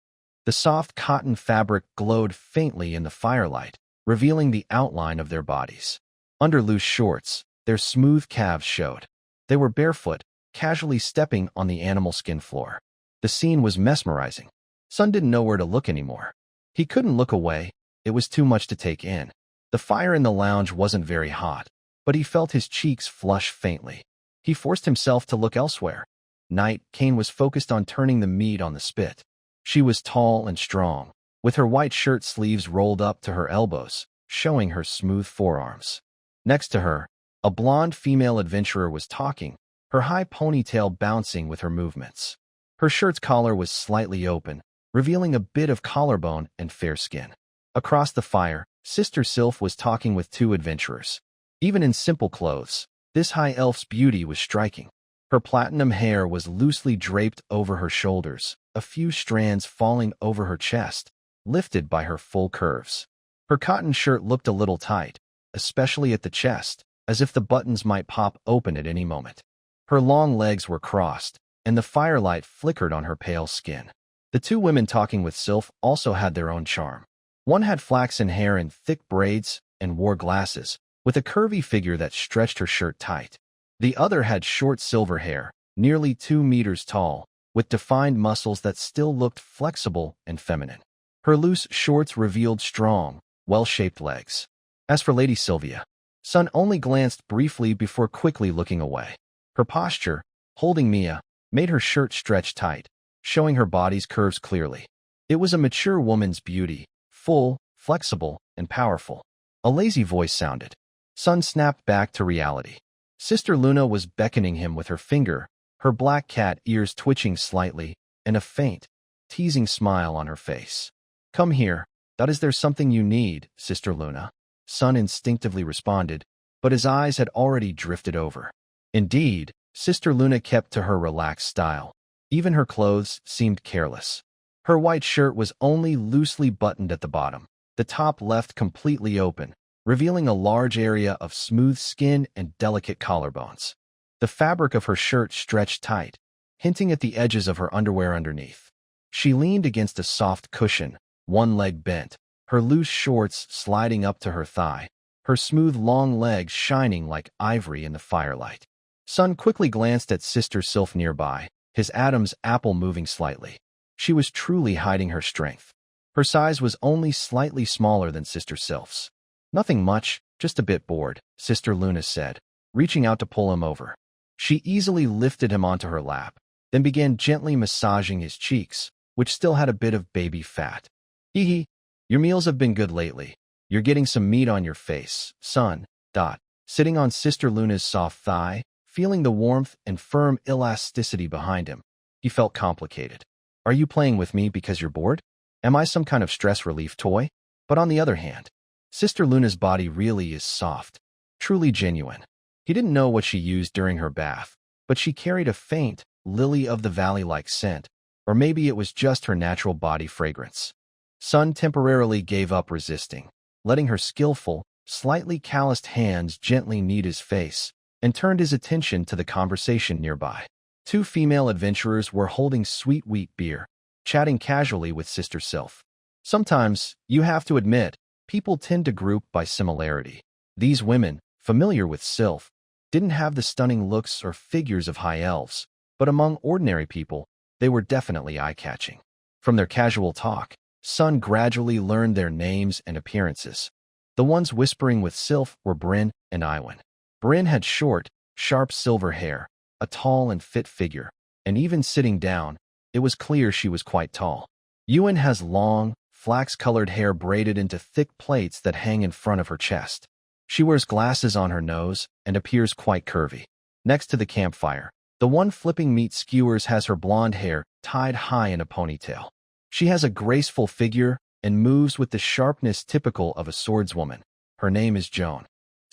The soft cotton fabric glowed faintly in the firelight, revealing the outline of their bodies. Under loose shorts, their smooth calves showed. They were barefoot, casually stepping on the animal skin floor. The scene was mesmerizing. Sun didn't know where to look anymore. He couldn't look away. It was too much to take in. The fire in the lounge wasn't very hot, but he felt his cheeks flush faintly. He forced himself to look elsewhere. Night, Kane was focused on turning the meat on the spit. She was tall and strong, with her white shirt sleeves rolled up to her elbows, showing her smooth forearms. Next to her, a blonde female adventurer was talking, her high ponytail bouncing with her movements. Her shirt's collar was slightly open, revealing a bit of collarbone and fair skin. Across the fire, Sister Sylph was talking with two adventurers. Even in simple clothes, this high elf's beauty was striking. Her platinum hair was loosely draped over her shoulders, a few strands falling over her chest, lifted by her full curves. Her cotton shirt looked a little tight, especially at the chest, as if the buttons might pop open at any moment. Her long legs were crossed, and the firelight flickered on her pale skin. The two women talking with Sylph also had their own charm. One had flaxen hair in thick braids and wore glasses, with a curvy figure that stretched her shirt tight. The other had short silver hair, nearly 2 meters tall, with defined muscles that still looked flexible and feminine. Her loose shorts revealed strong, well-shaped legs. As for Lady Sylvia, Sun only glanced briefly before quickly looking away. Her posture, holding Mia, made her shirt stretch tight, showing her body's curves clearly. It was a mature woman's beauty, full, flexible, and powerful. A lazy voice sounded. Sun snapped back to reality. Sister Luna was beckoning him with her finger, her black cat ears twitching slightly, and a faint, teasing smile on her face. "Come here. Is there something you need, Sister Luna?" Sun instinctively responded, but his eyes had already drifted over. Indeed, Sister Luna kept to her relaxed style. Even her clothes seemed careless. Her white shirt was only loosely buttoned at the bottom, the top left completely open, revealing a large area of smooth skin and delicate collarbones. The fabric of her shirt stretched tight, hinting at the edges of her underwear underneath. She leaned against a soft cushion, one leg bent, her loose shorts sliding up to her thigh, her smooth long legs shining like ivory in the firelight. Sun quickly glanced at Sister Sylph nearby, his Adam's apple moving slightly. She was truly hiding her strength. Her size was only slightly smaller than Sister Sylph's. "Nothing much, just a bit bored," Sister Luna said, reaching out to pull him over. She easily lifted him onto her lap, then began gently massaging his cheeks, which still had a bit of baby fat. "Hee hee, your meals have been good lately. You're getting some meat on your face, Sun." Sitting on Sister Luna's soft thigh, feeling the warmth and firm elasticity behind him, he felt complicated. "Are you playing with me because you're bored? Am I some kind of stress relief toy?" But on the other hand, Sister Luna's body really is soft, truly genuine. He didn't know what she used during her bath, but she carried a faint, lily-of-the-valley-like scent, or maybe it was just her natural body fragrance. Sun temporarily gave up resisting, letting her skillful, slightly calloused hands gently knead his face, and turned his attention to the conversation nearby. Two female adventurers were holding sweet wheat beer, chatting casually with Sister Sylph. Sometimes, you have to admit, people tend to group by similarity. These women, familiar with Sylph, didn't have the stunning looks or figures of high elves, but among ordinary people, they were definitely eye-catching. From their casual talk, Sun gradually learned their names and appearances. The ones whispering with Sylph were Bryn and Iwan. Bryn had short, sharp silver hair, a tall and fit figure, and even sitting down, it was clear she was quite tall. Iwan has long, flax-colored hair braided into thick plaits that hang in front of her chest. She wears glasses on her nose and appears quite curvy. Next to the campfire, the one flipping meat skewers has her blonde hair tied high in a ponytail. She has a graceful figure and moves with the sharpness typical of a swordswoman. Her name is Joan.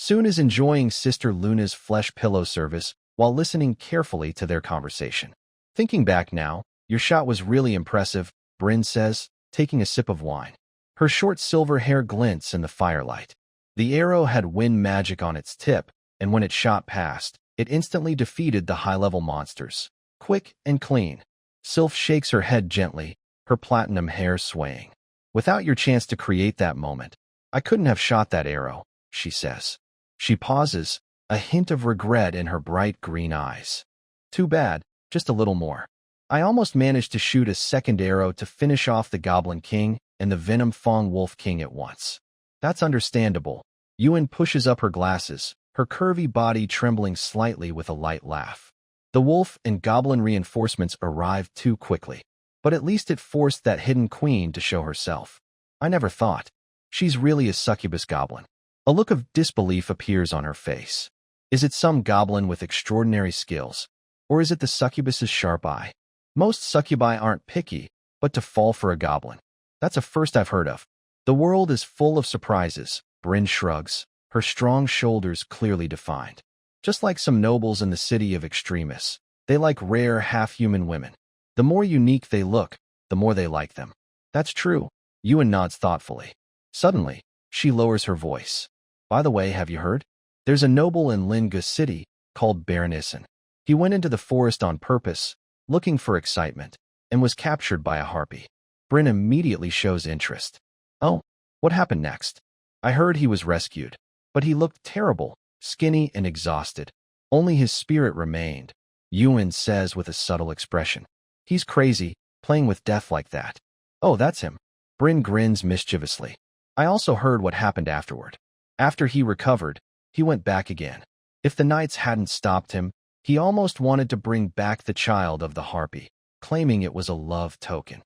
Soon as enjoying Sister Luna's flesh pillow service while listening carefully to their conversation. Thinking back now, your shot was really impressive, Bryn says, taking a sip of wine. Her short silver hair glints in the firelight. The arrow had wind magic on its tip, and when it shot past, it instantly defeated the high-level monsters. Quick and clean. Sylph shakes her head gently, her platinum hair swaying. Without your chance to create that moment, I couldn't have shot that arrow, she says. She pauses, a hint of regret in her bright green eyes. Too bad, just a little more. I almost managed to shoot a second arrow to finish off the Goblin King and the Venom Fang Wolf King at once. That's understandable. Yuan pushes up her glasses, her curvy body trembling slightly with a light laugh. The wolf and goblin reinforcements arrived too quickly, but at least it forced that hidden queen to show herself. I never thought. She's really a succubus goblin. A look of disbelief appears on her face. Is it some goblin with extraordinary skills, or is it the succubus's sharp eye? Most succubi aren't picky, but to fall for a goblin. That's a first I've heard of. The world is full of surprises, Bryn shrugs, her strong shoulders clearly defined. Just like some nobles in the city of Extremis, they like rare half-human women. The more unique they look, the more they like them. That's true. Yuan nods thoughtfully. Suddenly, she lowers her voice. By the way, have you heard? There's a noble in Linga City called Baron Isin. He went into the forest on purpose, looking for excitement, and was captured by a harpy. Bryn immediately shows interest. Oh, what happened next? I heard he was rescued, but he looked terrible, skinny and exhausted. Only his spirit remained, Yuan says with a subtle expression. He's crazy, playing with death like that. Oh, that's him. Bryn grins mischievously. I also heard what happened afterward. After he recovered, he went back again. If the knights hadn't stopped him, he almost wanted to bring back the child of the harpy, claiming it was a love token.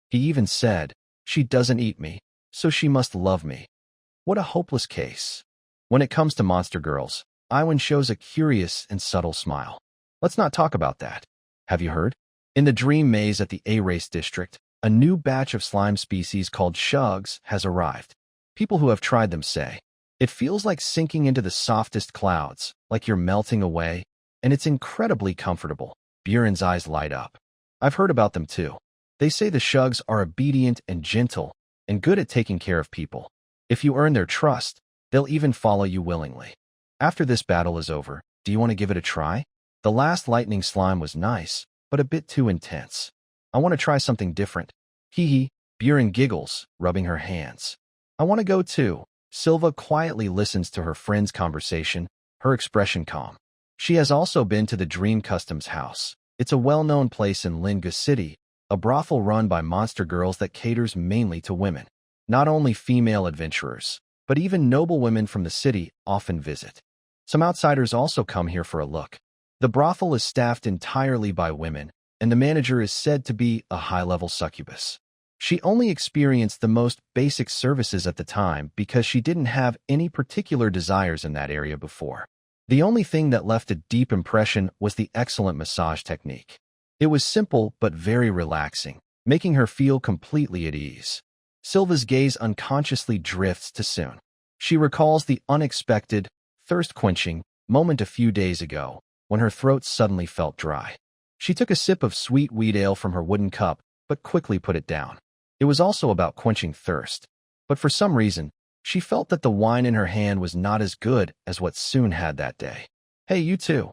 He even said, she doesn't eat me, so she must love me. What a hopeless case. When it comes to monster girls, Iwan shows a curious and subtle smile. Let's not talk about that. Have you heard? In the dream maze at the A-Race district, a new batch of slime species called shugs has arrived. People who have tried them say, it feels like sinking into the softest clouds, like you're melting away, and it's incredibly comfortable. Buren's eyes light up. I've heard about them too. They say the shugs are obedient and gentle, and good at taking care of people. If you earn their trust, they'll even follow you willingly. After this battle is over, do you want to give it a try? The last lightning slime was nice, but a bit too intense. I want to try something different. Hee hee, Buren giggles, rubbing her hands. I want to go too. Silva quietly listens to her friend's conversation, her expression calm. She has also been to the Dream Customs House. It's a well-known place in Linga City, a brothel run by monster girls that caters mainly to women. Not only female adventurers, but even noble women from the city often visit. Some outsiders also come here for a look. The brothel is staffed entirely by women, and the manager is said to be a high-level succubus. She only experienced the most basic services at the time because she didn't have any particular desires in that area before. The only thing that left a deep impression was the excellent massage technique. It was simple but very relaxing, making her feel completely at ease. Silva's gaze unconsciously drifts to Soon. She recalls the unexpected, thirst-quenching moment a few days ago when her throat suddenly felt dry. She took a sip of sweet wheat ale from her wooden cup, but quickly put it down. It was also about quenching thirst, but for some reason, she felt that the wine in her hand was not as good as what Soon had that day. Hey, you too.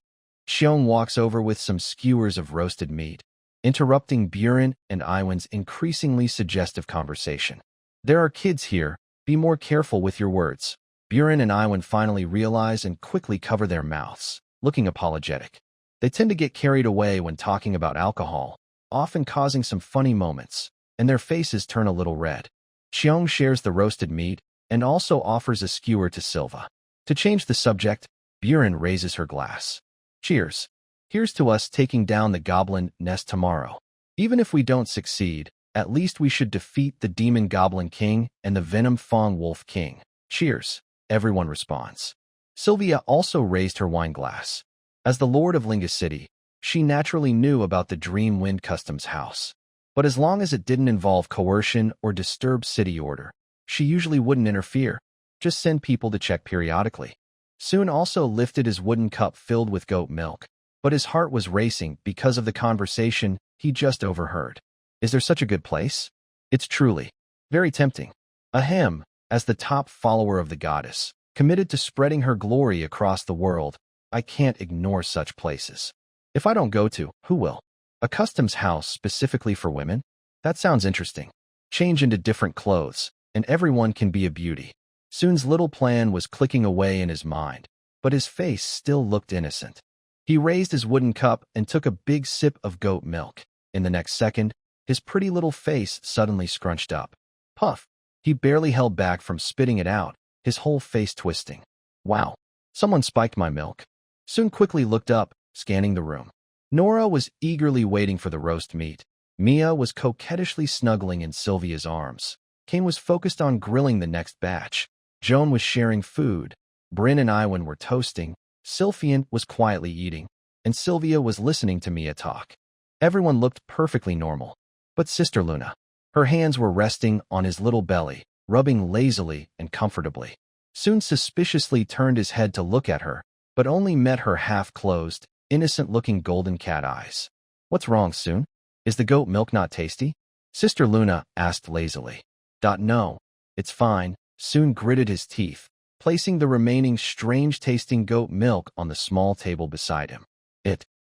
Xiong walks over with some skewers of roasted meat, interrupting Buren and Iwan's increasingly suggestive conversation. There are kids here. Be more careful with your words. Buren and Iwan finally realize and quickly cover their mouths, looking apologetic. They tend to get carried away when talking about alcohol, often causing some funny moments, and their faces turn a little red. Xiong shares the roasted meat and also offers a skewer to Silva. To change the subject, Buren raises her glass. Cheers. Here's to us taking down the goblin nest tomorrow. Even if we don't succeed, at least we should defeat the demon goblin king and the venom fang wolf king. Cheers. Everyone responds. Sylvia also raised her wine glass. As the lord of Linga City, she naturally knew about the Dream Wind Customs House. But as long as it didn't involve coercion or disturb city order, she usually wouldn't interfere, just send people to check periodically. Soon also lifted his wooden cup filled with goat milk, but his heart was racing because of the conversation he just overheard. Is there such a good place? It's truly very tempting. Ahem, as the top follower of the goddess, committed to spreading her glory across the world, I can't ignore such places. If I don't go to, who will? A customs house specifically for women? That sounds interesting. Change into different clothes, and everyone can be a beauty. Soon's little plan was clicking away in his mind, but his face still looked innocent. He raised his wooden cup and took a big sip of goat milk. In the next second, his pretty little face suddenly scrunched up. Puff! He barely held back from spitting it out, his whole face twisting. Wow! Someone spiked my milk. Soon quickly looked up, scanning the room. Nora was eagerly waiting for the roast meat. Mia was coquettishly snuggling in Sylvia's arms. Kane was focused on grilling the next batch. Joan was sharing food. Bryn and Iwan were toasting. Sylphian was quietly eating, and Sylvia was listening to Mia talk. Everyone looked perfectly normal. But Sister Luna. Her hands were resting on his little belly, rubbing lazily and comfortably. Soon suspiciously turned his head to look at her, but only met her half-closed, innocent-looking golden cat eyes. What's wrong, Soon? Is the goat milk not tasty? Sister Luna asked lazily. No, it's fine. Soon gritted his teeth, placing the remaining strange-tasting goat milk on the small table beside him.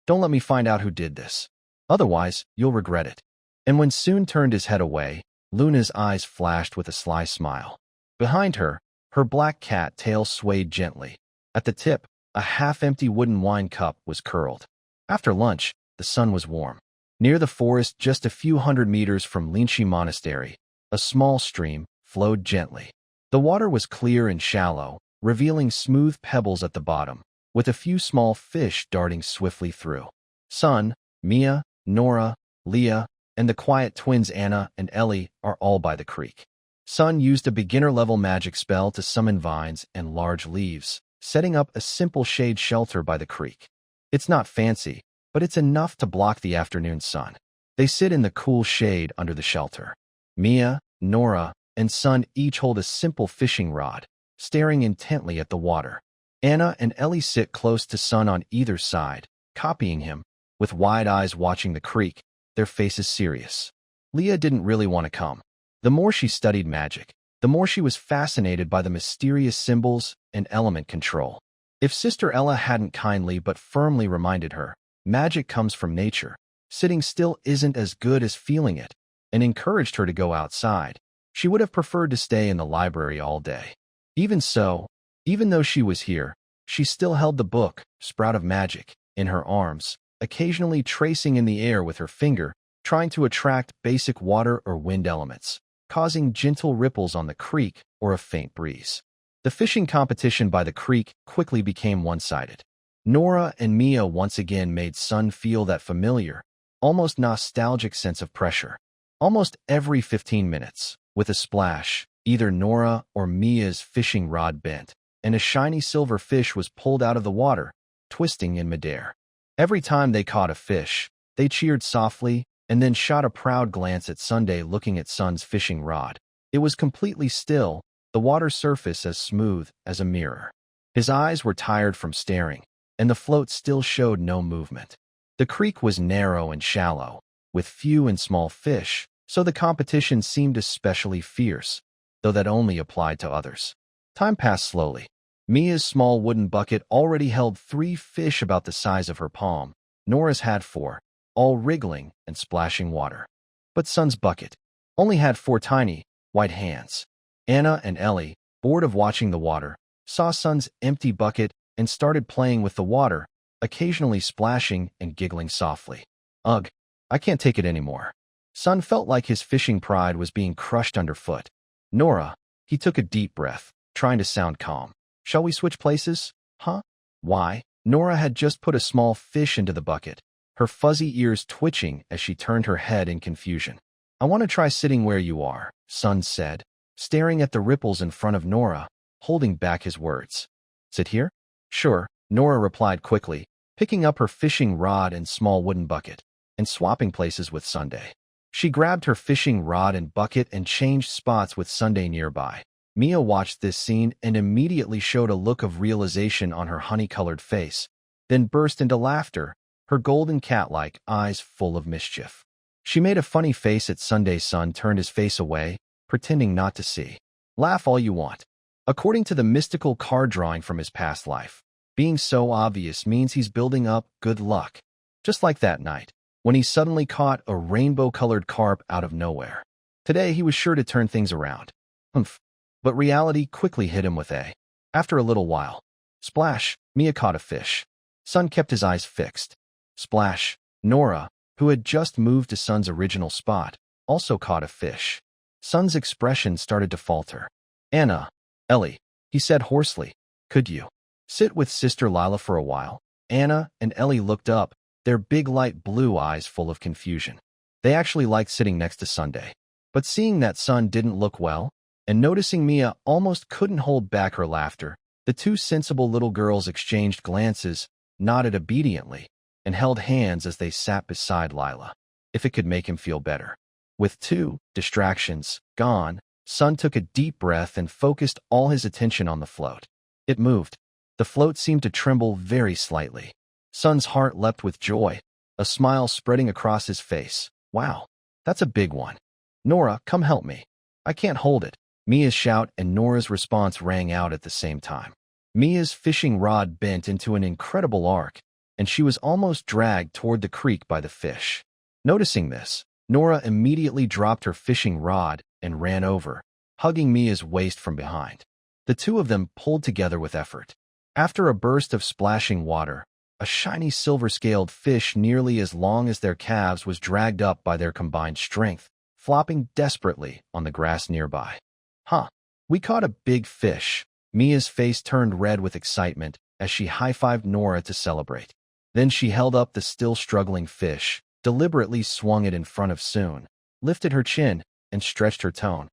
Don't let me find out who did this. Otherwise, you'll regret it. And when Soon turned his head away, Luna's eyes flashed with a sly smile. Behind her, her black cat tail swayed gently. At the tip, a half-empty wooden wine cup was curled. After lunch, the sun was warm. Near the forest, just a few hundred meters from Linchi Monastery, a small stream flowed gently. The water was clear and shallow, revealing smooth pebbles at the bottom, with a few small fish darting swiftly through. Sun, Mia, Nora, Leah, and the quiet twins Anna and Ellie are all by the creek. Sun used a beginner-level magic spell to summon vines and large leaves, setting up a simple shade shelter by the creek. It's not fancy, but it's enough to block the afternoon sun. They sit in the cool shade under the shelter. Mia, Nora, and Sun each hold a simple fishing rod, staring intently at the water. Anna and Ellie sit close to Sun on either side, copying him, with wide eyes watching the creek, their faces serious. Leah didn't really want to come. The more she studied magic, the more she was fascinated by the mysterious symbols and element control. If Sister Ella hadn't kindly but firmly reminded her, magic comes from nature, sitting still isn't as good as feeling it, and encouraged her to go outside, she would have preferred to stay in the library all day. Even so, even though she was here, she still held the book, Sprout of Magic, in her arms, occasionally tracing in the air with her finger, trying to attract basic water or wind elements, causing gentle ripples on the creek or a faint breeze. The fishing competition by the creek quickly became one-sided. Nora and Mia once again made Sun feel that familiar, almost nostalgic sense of pressure. Almost every 15 minutes, with a splash, either Nora or Mia's fishing rod bent, and a shiny silver fish was pulled out of the water, twisting in midair. Every time they caught a fish, they cheered softly and then shot a proud glance at Sunday looking at Sun's fishing rod. It was completely still, the water surface as smooth as a mirror. His eyes were tired from staring, and the float still showed no movement. The creek was narrow and shallow, with few and small fish, so the competition seemed especially fierce, though that only applied to others. Time passed slowly. Mia's small wooden bucket already held 3 fish about the size of her palm. Nora's had 4, all wriggling and splashing water. But Sun's bucket only had 4 tiny, white hands. Anna and Ellie, bored of watching the water, saw Sun's empty bucket and started playing with the water, occasionally splashing and giggling softly. Ugh, I can't take it anymore. Sun felt like his fishing pride was being crushed underfoot. Nora, he took a deep breath, trying to sound calm. Shall we switch places? Huh? Why? Nora had just put a small fish into the bucket, her fuzzy ears twitching as she turned her head in confusion. I want to try sitting where you are, Sun said, staring at the ripples in front of Nora, holding back his words. Sit here? Sure, Nora replied quickly, picking up her fishing rod and small wooden bucket, and swapping places with Sunday. She grabbed her fishing rod and bucket and changed spots with Sunday nearby. Mia watched this scene and immediately showed a look of realization on her honey-colored face, then burst into laughter, her golden cat-like eyes full of mischief. She made a funny face at Sunday's son turned his face away, pretending not to see. Laugh all you want. According to the mystical card drawing from his past life, being so obvious means he's building up good luck. Just like that night, when he suddenly caught a rainbow-colored carp out of nowhere. Today he was sure to turn things around. Humph. But reality quickly hit him with a. After a little while. Splash, Mia caught a fish. Sun kept his eyes fixed. Splash, Nora, who had just moved to Sun's original spot, also caught a fish. Sun's expression started to falter. Anna, Ellie, he said hoarsely, could you sit with Sister Lila for a while? Anna and Ellie looked up, their big light blue eyes full of confusion. They actually liked sitting next to Sunday. But seeing that Sun didn't look well, and noticing Mia almost couldn't hold back her laughter, the two sensible little girls exchanged glances, nodded obediently, and held hands as they sat beside Lila. If it could make him feel better. With two distractions gone, Sun took a deep breath and focused all his attention on the float. It moved. The float seemed to tremble very slightly. Sun's heart leapt with joy, a smile spreading across his face. Wow, that's a big one. Nora, come help me. I can't hold it. Mia's shout and Nora's response rang out at the same time. Mia's fishing rod bent into an incredible arc, and she was almost dragged toward the creek by the fish. Noticing this, Nora immediately dropped her fishing rod and ran over, hugging Mia's waist from behind. The two of them pulled together with effort. After a burst of splashing water, a shiny silver-scaled fish nearly as long as their calves was dragged up by their combined strength, flopping desperately on the grass nearby. Huh, we caught a big fish. Mia's face turned red with excitement as she high-fived Nora to celebrate. Then she held up the still struggling fish, deliberately swung it in front of Soon, lifted her chin, and stretched her tone.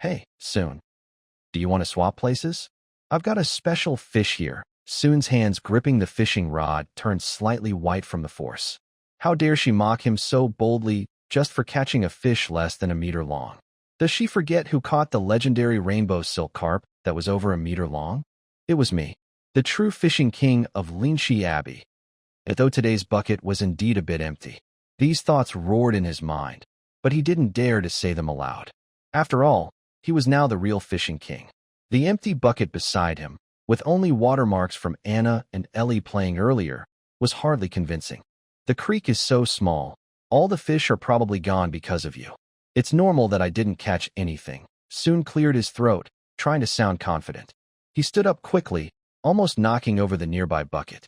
Hey, Soon. Do you want to swap places? I've got a special fish here. Soon's hands gripping the fishing rod turned slightly white from the force. How dare she mock him so boldly just for catching a fish less than a meter long? Does she forget who caught the legendary rainbow silk carp that was over a meter long? It was me, the true fishing king of Linshi Abbey. Though today's bucket was indeed a bit empty, these thoughts roared in his mind, but he didn't dare to say them aloud. After all, he was now the real fishing king. The empty bucket beside him, with only watermarks from Anna and Ellie playing earlier, was hardly convincing. The creek is so small, all the fish are probably gone because of you. It's normal that I didn't catch anything. Soon cleared his throat, trying to sound confident. He stood up quickly, almost knocking over the nearby bucket.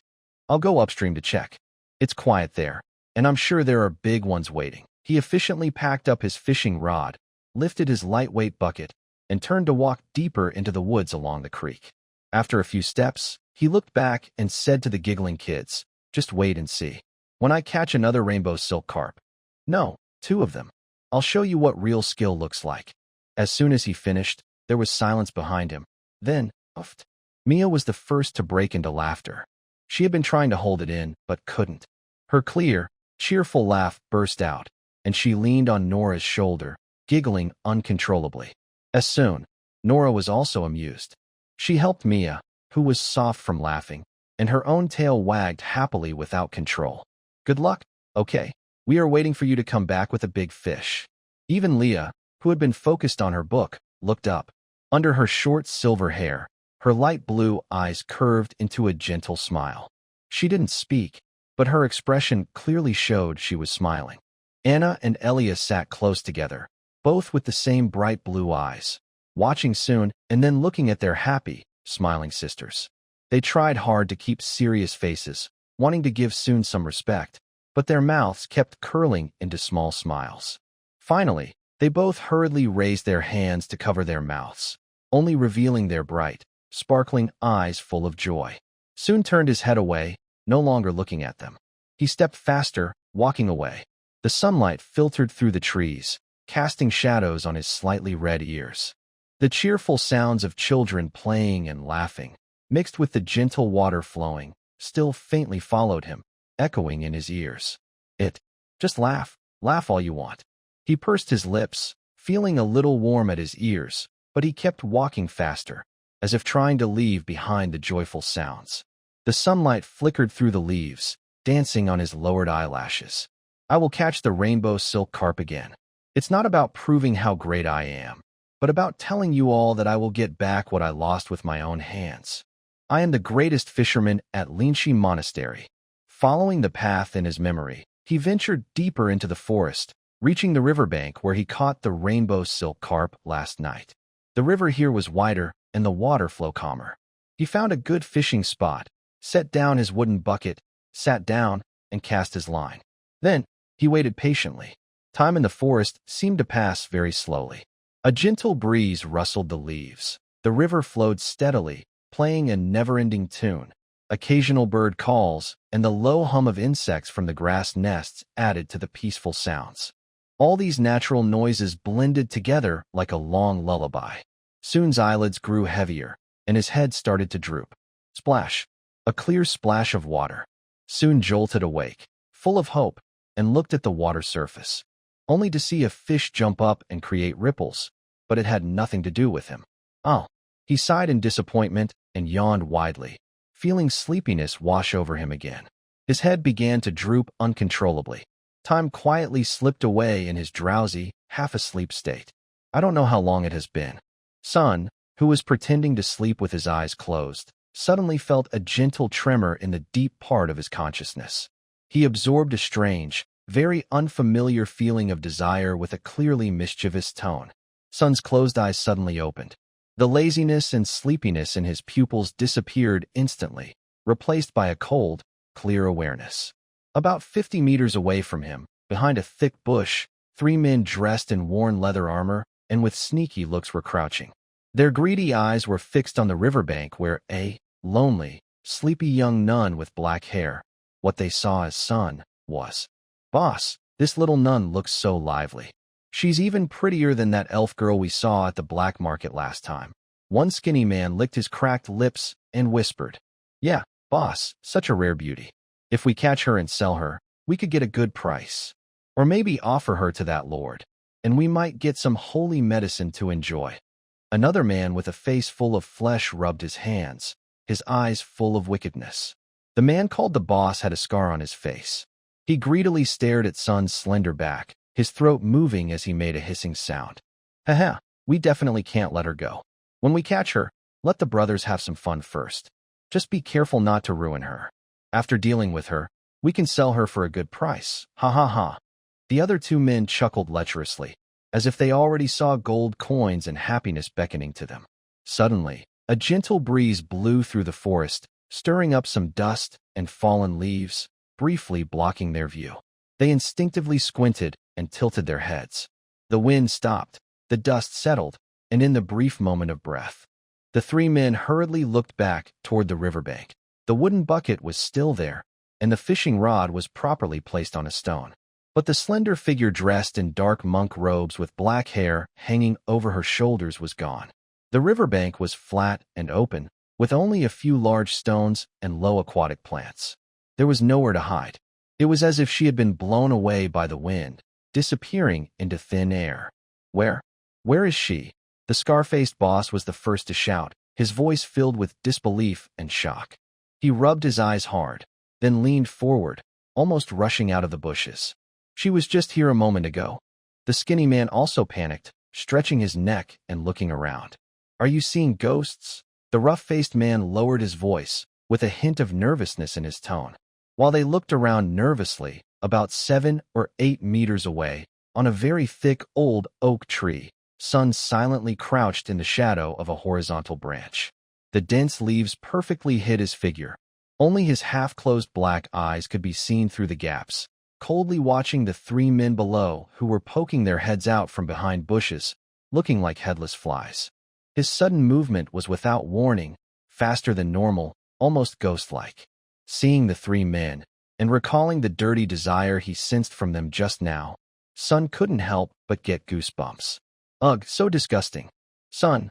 I'll go upstream to check. It's quiet there, and I'm sure there are big ones waiting. He efficiently packed up his fishing rod, lifted his lightweight bucket, and turned to walk deeper into the woods along the creek. After a few steps, he looked back and said to the giggling kids, just wait and see. When I catch another rainbow silk carp. No, two of them. I'll show you what real skill looks like. As soon as he finished, there was silence behind him. Then, uffed. Mia was the first to break into laughter. She had been trying to hold it in, but couldn't. Her clear, cheerful laugh burst out, and she leaned on Nora's shoulder, giggling uncontrollably. As soon, Nora was also amused. She helped Mia, who was soft from laughing, and her own tail wagged happily without control. Good luck. Okay, we are waiting for you to come back with a big fish. Even Leah, who had been focused on her book, looked up. Under her short silver hair, her light blue eyes curved into a gentle smile. She didn't speak, but her expression clearly showed she was smiling. Anna and Elia sat close together, both with the same bright blue eyes, watching Soon and then looking at their happy, smiling sisters. They tried hard to keep serious faces, wanting to give Soon some respect, but their mouths kept curling into small smiles. Finally, they both hurriedly raised their hands to cover their mouths, only revealing their bright, sparkling eyes full of joy. Soon turned his head away, no longer looking at them. He stepped faster, walking away. The sunlight filtered through the trees, casting shadows on his slightly red ears. The cheerful sounds of children playing and laughing, mixed with the gentle water flowing, still faintly followed him, echoing in his ears. Just laugh all you want. He pursed his lips, feeling a little warm at his ears, but he kept walking faster, as if trying to leave behind the joyful sounds. The sunlight flickered through the leaves, dancing on his lowered eyelashes. I will catch the rainbow silk carp again. It's not about proving how great I am, but about telling you all that I will get back what I lost with my own hands. I am the greatest fisherman at Linchi Monastery. Following the path in his memory, he ventured deeper into the forest, reaching the riverbank where he caught the rainbow silk carp last night. The river here was wider and the water flow calmer. He found a good fishing spot, set down his wooden bucket, sat down, and cast his line. Then, he waited patiently. Time in the forest seemed to pass very slowly. A gentle breeze rustled the leaves. The river flowed steadily, playing a never-ending tune. Occasional bird calls and the low hum of insects from the grass nests added to the peaceful sounds. All these natural noises blended together like a long lullaby. Soon's eyelids grew heavier, and his head started to droop. Splash! A clear splash of water. Soon jolted awake, full of hope, and looked at the water surface, only to see a fish jump up and create ripples, but it had nothing to do with him. Oh! He sighed in disappointment and yawned widely, feeling sleepiness wash over him again. His head began to droop uncontrollably. Time quietly slipped away in his drowsy, half-asleep state. I don't know how long it has been. Sun, who was pretending to sleep with his eyes closed, suddenly felt a gentle tremor in the deep part of his consciousness. He absorbed a strange, very unfamiliar feeling of desire with a clearly mischievous tone. Sun's closed eyes suddenly opened. The laziness and sleepiness in his pupils disappeared instantly, replaced by a cold, clear awareness. About 50 meters away from him, behind a thick bush, 3 men dressed in worn leather armor and with sneaky looks were crouching. Their greedy eyes were fixed on the riverbank where a lonely, sleepy young nun with black hair, what they saw as Sun, was. Boss, this little nun looks so lively. She's even prettier than that elf girl we saw at the black market last time. One skinny man licked his cracked lips and whispered, "Yeah, boss, such a rare beauty. If we catch her and sell her, we could get a good price. Or maybe offer her to that lord, and we might get some holy medicine to enjoy." Another man with a face full of flesh rubbed his hands, his eyes full of wickedness. The man called the boss had a scar on his face. He greedily stared at Sun's slender back, his throat moving as he made a hissing sound. "Haha, we definitely can't let her go. When we catch her, let the brothers have some fun first. Just be careful not to ruin her. After dealing with her, we can sell her for a good price. Ha ha ha." The other 2 men chuckled lecherously, as if they already saw gold coins and happiness beckoning to them. Suddenly, a gentle breeze blew through the forest, stirring up some dust and fallen leaves, briefly blocking their view. They instinctively squinted and tilted their heads. The wind stopped, the dust settled, and in the brief moment of breath, the 3 men hurriedly looked back toward the riverbank. The wooden bucket was still there, and the fishing rod was properly placed on a stone. But the slender figure dressed in dark monk robes with black hair hanging over her shoulders was gone. The riverbank was flat and open, with only a few large stones and low aquatic plants. There was nowhere to hide. It was as if she had been blown away by the wind, disappearing into thin air. Where is she?" The scar-faced boss was the first to shout, his voice filled with disbelief and shock. He rubbed his eyes hard, then leaned forward, almost rushing out of the bushes. "She was just here a moment ago." The skinny man also panicked, stretching his neck and looking around. "Are you seeing ghosts?" The rough-faced man lowered his voice, with a hint of nervousness in his tone. While they looked around nervously, about 7 or 8 meters away, on a very thick old oak tree, Sun silently crouched in the shadow of a horizontal branch. The dense leaves perfectly hid his figure. Only his half-closed black eyes could be seen through the gaps, coldly watching the 3 men below who were poking their heads out from behind bushes, looking like headless flies. His sudden movement was without warning, faster than normal, almost ghost-like. Seeing the 3 men, and recalling the dirty desire he sensed from them just now, Sun couldn't help but get goosebumps. Ugh, so disgusting. Sun,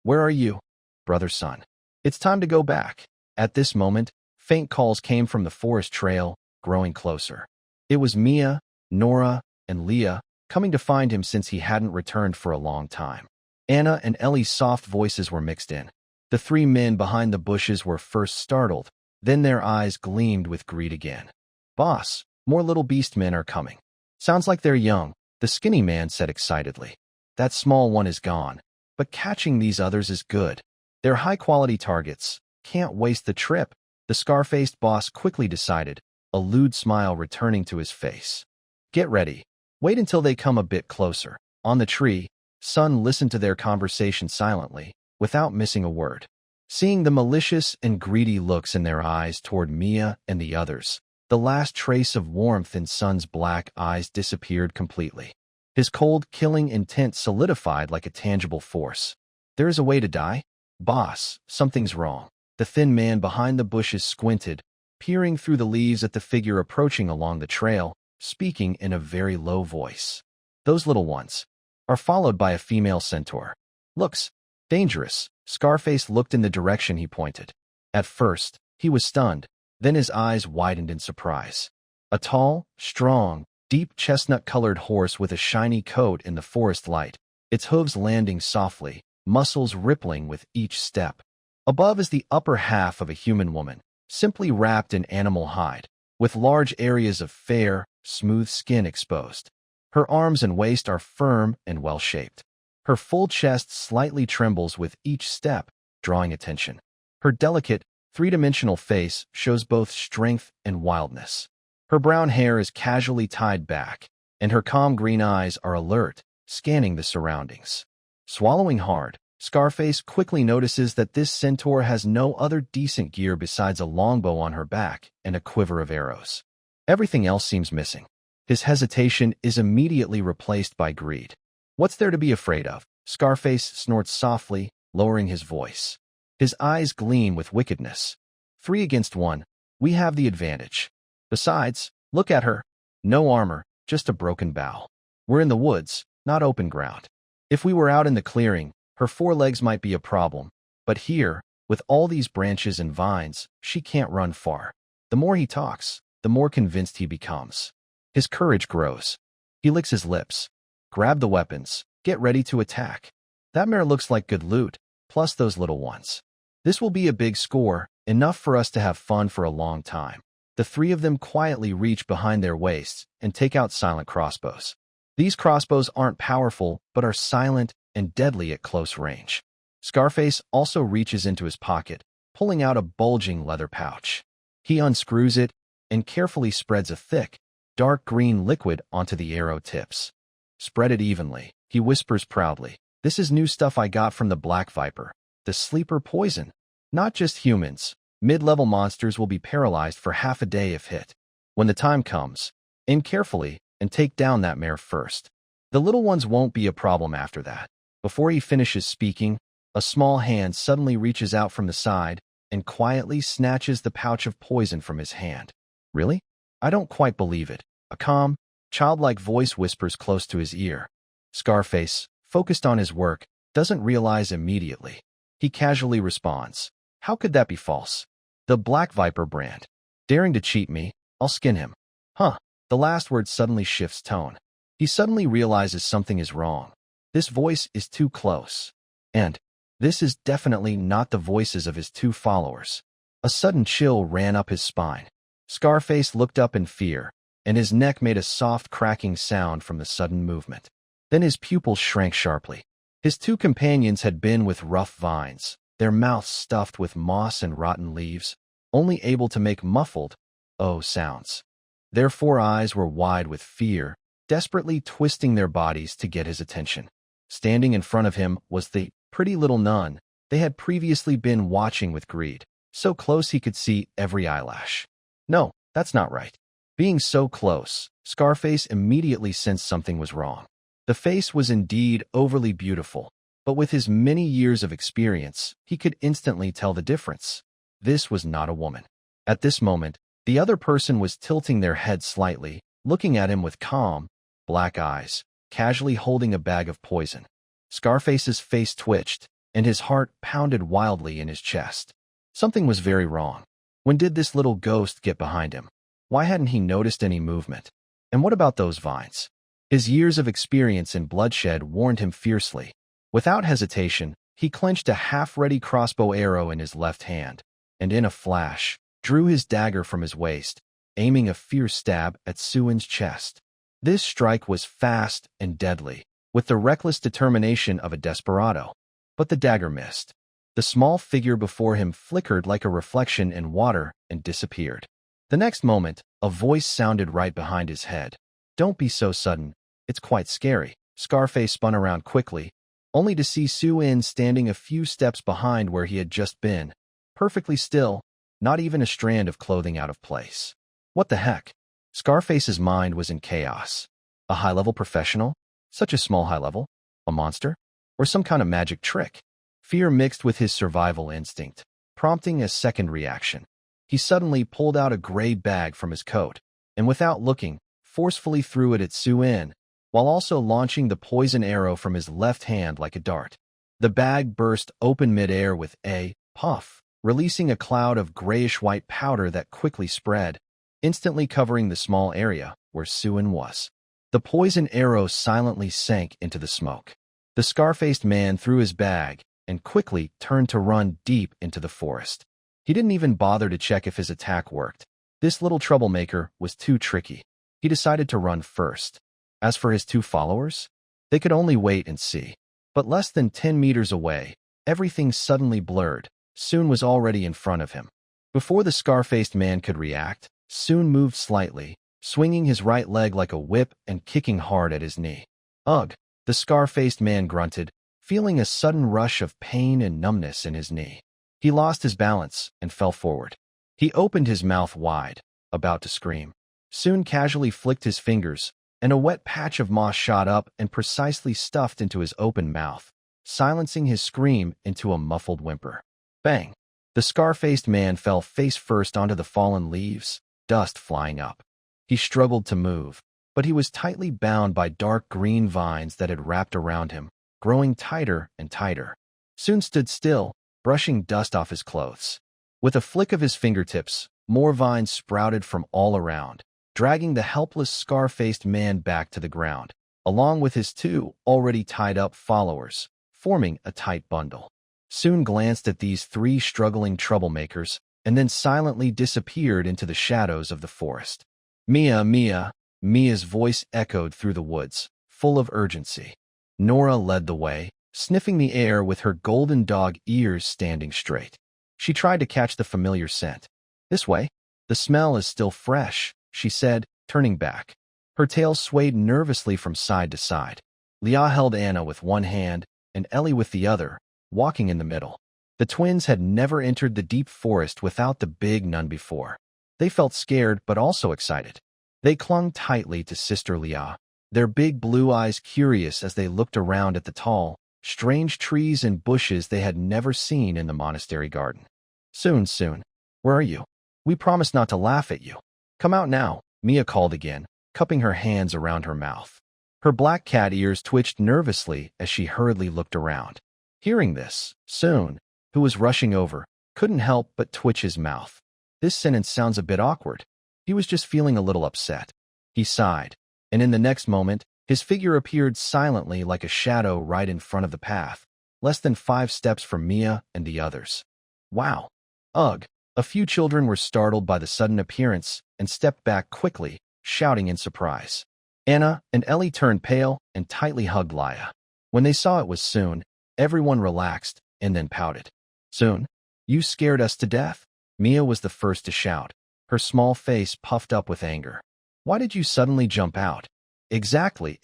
where are you? Brother Sun. It's time to go back. At this moment, faint calls came from the forest trail, growing closer. It was Mia, Nora, and Leah, coming to find him since he hadn't returned for a long time. Anna and Ellie's soft voices were mixed in. The three men behind the bushes were first startled, then their eyes gleamed with greed again. "Boss, more little beast men are coming." "Sounds like they're young," the skinny man said excitedly. "That small one is gone, but catching these others is good. They're high-quality targets. Can't waste the trip," the scar-faced boss quickly decided, a lewd smile returning to his face. "Get ready. Wait until they come a bit closer." On the tree, Sun listened to their conversation silently, without missing a word. Seeing the malicious and greedy looks in their eyes toward Mia and the others, the last trace of warmth in Sun's black eyes disappeared completely. His cold, killing intent solidified like a tangible force. "There is a way to die? Boss, something's wrong." The thin man behind the bushes squinted, peering through the leaves at the figure approaching along the trail, speaking in a very low voice. "Those little ones are followed by a female centaur. Looks dangerous." Scarface looked in the direction he pointed. At first, he was stunned, then his eyes widened in surprise. A tall, strong, deep chestnut-colored horse with a shiny coat in the forest light, its hooves landing softly, muscles rippling with each step. Above is the upper half of a human woman, simply wrapped in animal hide, with large areas of fair, smooth skin exposed. Her arms and waist are firm and well-shaped. Her full chest slightly trembles with each step, drawing attention. Her delicate, three-dimensional face shows both strength and wildness. Her brown hair is casually tied back, and her calm green eyes are alert, scanning the surroundings. Swallowing hard, Scarface quickly notices that this centaur has no other decent gear besides a longbow on her back and a quiver of arrows. Everything else seems missing. His hesitation is immediately replaced by greed. "What's there to be afraid of?" Scarface snorts softly, lowering his voice. His eyes gleam with wickedness. 3 against 1, we have the advantage. Besides, look at her. No armor, just a broken bow. We're in the woods, not open ground. If we were out in the clearing, her 4 legs might be a problem, but here, with all these branches and vines, she can't run far." The more he talks, the more convinced he becomes. His courage grows. He licks his lips. "Grab the weapons. Get ready to attack. That mare looks like good loot, plus those little ones. This will be a big score, enough for us to have fun for a long time." The 3 of them quietly reach behind their waists and take out silent crossbows. These crossbows aren't powerful, but are silent and deadly at close range. Scarface also reaches into his pocket, pulling out a bulging leather pouch. He unscrews it and carefully spreads a thick, dark green liquid onto the arrow tips. "Spread it evenly," he whispers proudly. "This is new stuff I got from the Black Viper, the sleeper poison. Not just humans. Mid-level monsters will be paralyzed for half a day if hit. When the time comes, aim carefully and take down that mare first. The little ones won't be a problem after that." Before he finishes speaking, a small hand suddenly reaches out from the side and quietly snatches the pouch of poison from his hand. "Really? I don't quite believe it." A calm, childlike voice whispers close to his ear. Scarface, focused on his work, doesn't realize immediately. He casually responds, "How could that be false? The Black Viper brand. Daring to cheat me, I'll skin him." Huh. The last word suddenly shifts tone. He suddenly realizes something is wrong. This voice is too close. And this is definitely not the voices of his 2 followers. A sudden chill ran up his spine. Scarface looked up in fear, and his neck made a soft cracking sound from the sudden movement. Then his pupils shrank sharply. His 2 companions had been with rough vines, their mouths stuffed with moss and rotten leaves, only able to make muffled, "oh" sounds. Their 4 eyes were wide with fear, desperately twisting their bodies to get his attention. Standing in front of him was the pretty little nun they had previously been watching with greed, so close he could see every eyelash. No, that's not right. Being so close, Scarface immediately sensed something was wrong. The face was indeed overly beautiful, but with his many years of experience, he could instantly tell the difference. This was not a woman. At this moment, the other person was tilting their head slightly, looking at him with calm, black eyes, casually holding a bag of poison. Scarface's face twitched, and his heart pounded wildly in his chest. Something was very wrong. When did this little ghost get behind him? Why hadn't he noticed any movement? And what about those vines? His years of experience in bloodshed warned him fiercely. Without hesitation, he clenched a half-ready crossbow arrow in his left hand, and in a flash, drew his dagger from his waist, aiming a fierce stab at Suin's chest. This strike was fast and deadly, with the reckless determination of a desperado. But the dagger missed. The small figure before him flickered like a reflection in water and disappeared. The next moment, a voice sounded right behind his head. "Don't be so sudden. It's quite scary." Scarface spun around quickly, only to see Suin standing a few steps behind where he had just been, perfectly still, not even a strand of clothing out of place. What the heck? Scarface's mind was in chaos. A high-level professional? Such a small high-level? A monster? Or some kind of magic trick? Fear mixed with his survival instinct, prompting a second reaction. He suddenly pulled out a gray bag from his coat, and without looking, forcefully threw it at Suin, while also launching the poison arrow from his left hand like a dart. The bag burst open mid-air with a puff, releasing a cloud of grayish-white powder that quickly spread, instantly covering the small area where Suin was. The poison arrow silently sank into the smoke. The scar-faced man threw his bag and quickly turned to run deep into the forest. He didn't even bother to check if his attack worked. This little troublemaker was too tricky. He decided to run first. As for his two followers, they could only wait and see. But less than 10 meters away, everything suddenly blurred. Suin was already in front of him. Before the scar-faced man could react, Suin moved slightly, swinging his right leg like a whip and kicking hard at his knee. "Ugh!" The scar-faced man grunted, feeling a sudden rush of pain and numbness in his knee. He lost his balance and fell forward. He opened his mouth wide, about to scream. Suin casually flicked his fingers, and a wet patch of moss shot up and precisely stuffed into his open mouth, silencing his scream into a muffled whimper. Bang! The scar-faced man fell face first onto the fallen leaves, dust flying up. He struggled to move, but he was tightly bound by dark green vines that had wrapped around him, growing tighter and tighter. Suin stood still, brushing dust off his clothes. With a flick of his fingertips, more vines sprouted from all around, dragging the helpless scar-faced man back to the ground, along with his two already tied-up followers, forming a tight bundle. Suin glanced at these three struggling troublemakers and then silently disappeared into the shadows of the forest. "Mia, Mia!" Mia's voice echoed through the woods, full of urgency. Nora led the way, sniffing the air with her golden dog ears standing straight. She tried to catch the familiar scent. "This way. The smell is still fresh," she said, turning back. Her tail swayed nervously from side to side. Leah held Anna with one hand and Ellie with the other, walking in the middle. The twins had never entered the deep forest without the big nun before. They felt scared but also excited. They clung tightly to Sister Leah, their big blue eyes curious as they looked around at the tall, strange trees and bushes they had never seen in the monastery garden. Suin, where are you? We promised not to laugh at you. Come out now," Mia called again, cupping her hands around her mouth. Her black cat ears twitched nervously as she hurriedly looked around. Hearing this, Suin, who was rushing over, couldn't help but twitch his mouth. This sentence sounds a bit awkward. He was just feeling a little upset. He sighed, and in the next moment, his figure appeared silently like a shadow right in front of the path, less than 5 steps from Mia and the others. Wow! Ugh! A few children were startled by the sudden appearance and stepped back quickly, shouting in surprise. Anna and Ellie turned pale and tightly hugged Leah. When they saw it was Suin, everyone relaxed and then pouted. "Suin, you scared us to death." Mia was the first to shout, her small face puffed up with anger. "Why did you suddenly jump out?" Exactly,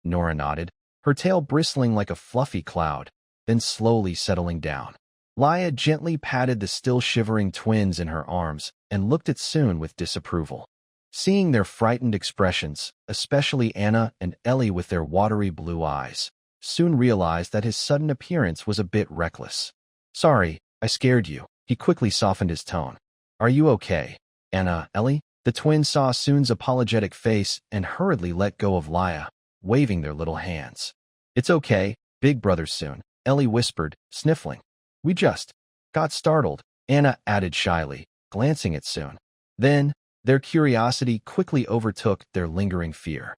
Nora nodded, her tail bristling like a fluffy cloud, then slowly settling down. Leah gently patted the still shivering twins in her arms and looked at Suin with disapproval. Seeing their frightened expressions, especially Anna and Ellie with their watery blue eyes, Suin realized that his sudden appearance was a bit reckless. "Sorry, I scared you." He quickly softened his tone. "Are you okay, Anna, Ellie?" The twins saw Suin's apologetic face and hurriedly let go of Leah, waving their little hands. "It's okay, big brother Suin," Ellie whispered, sniffling. "We just got startled," Anna added shyly, glancing at Suin. Then, their curiosity quickly overtook their lingering fear.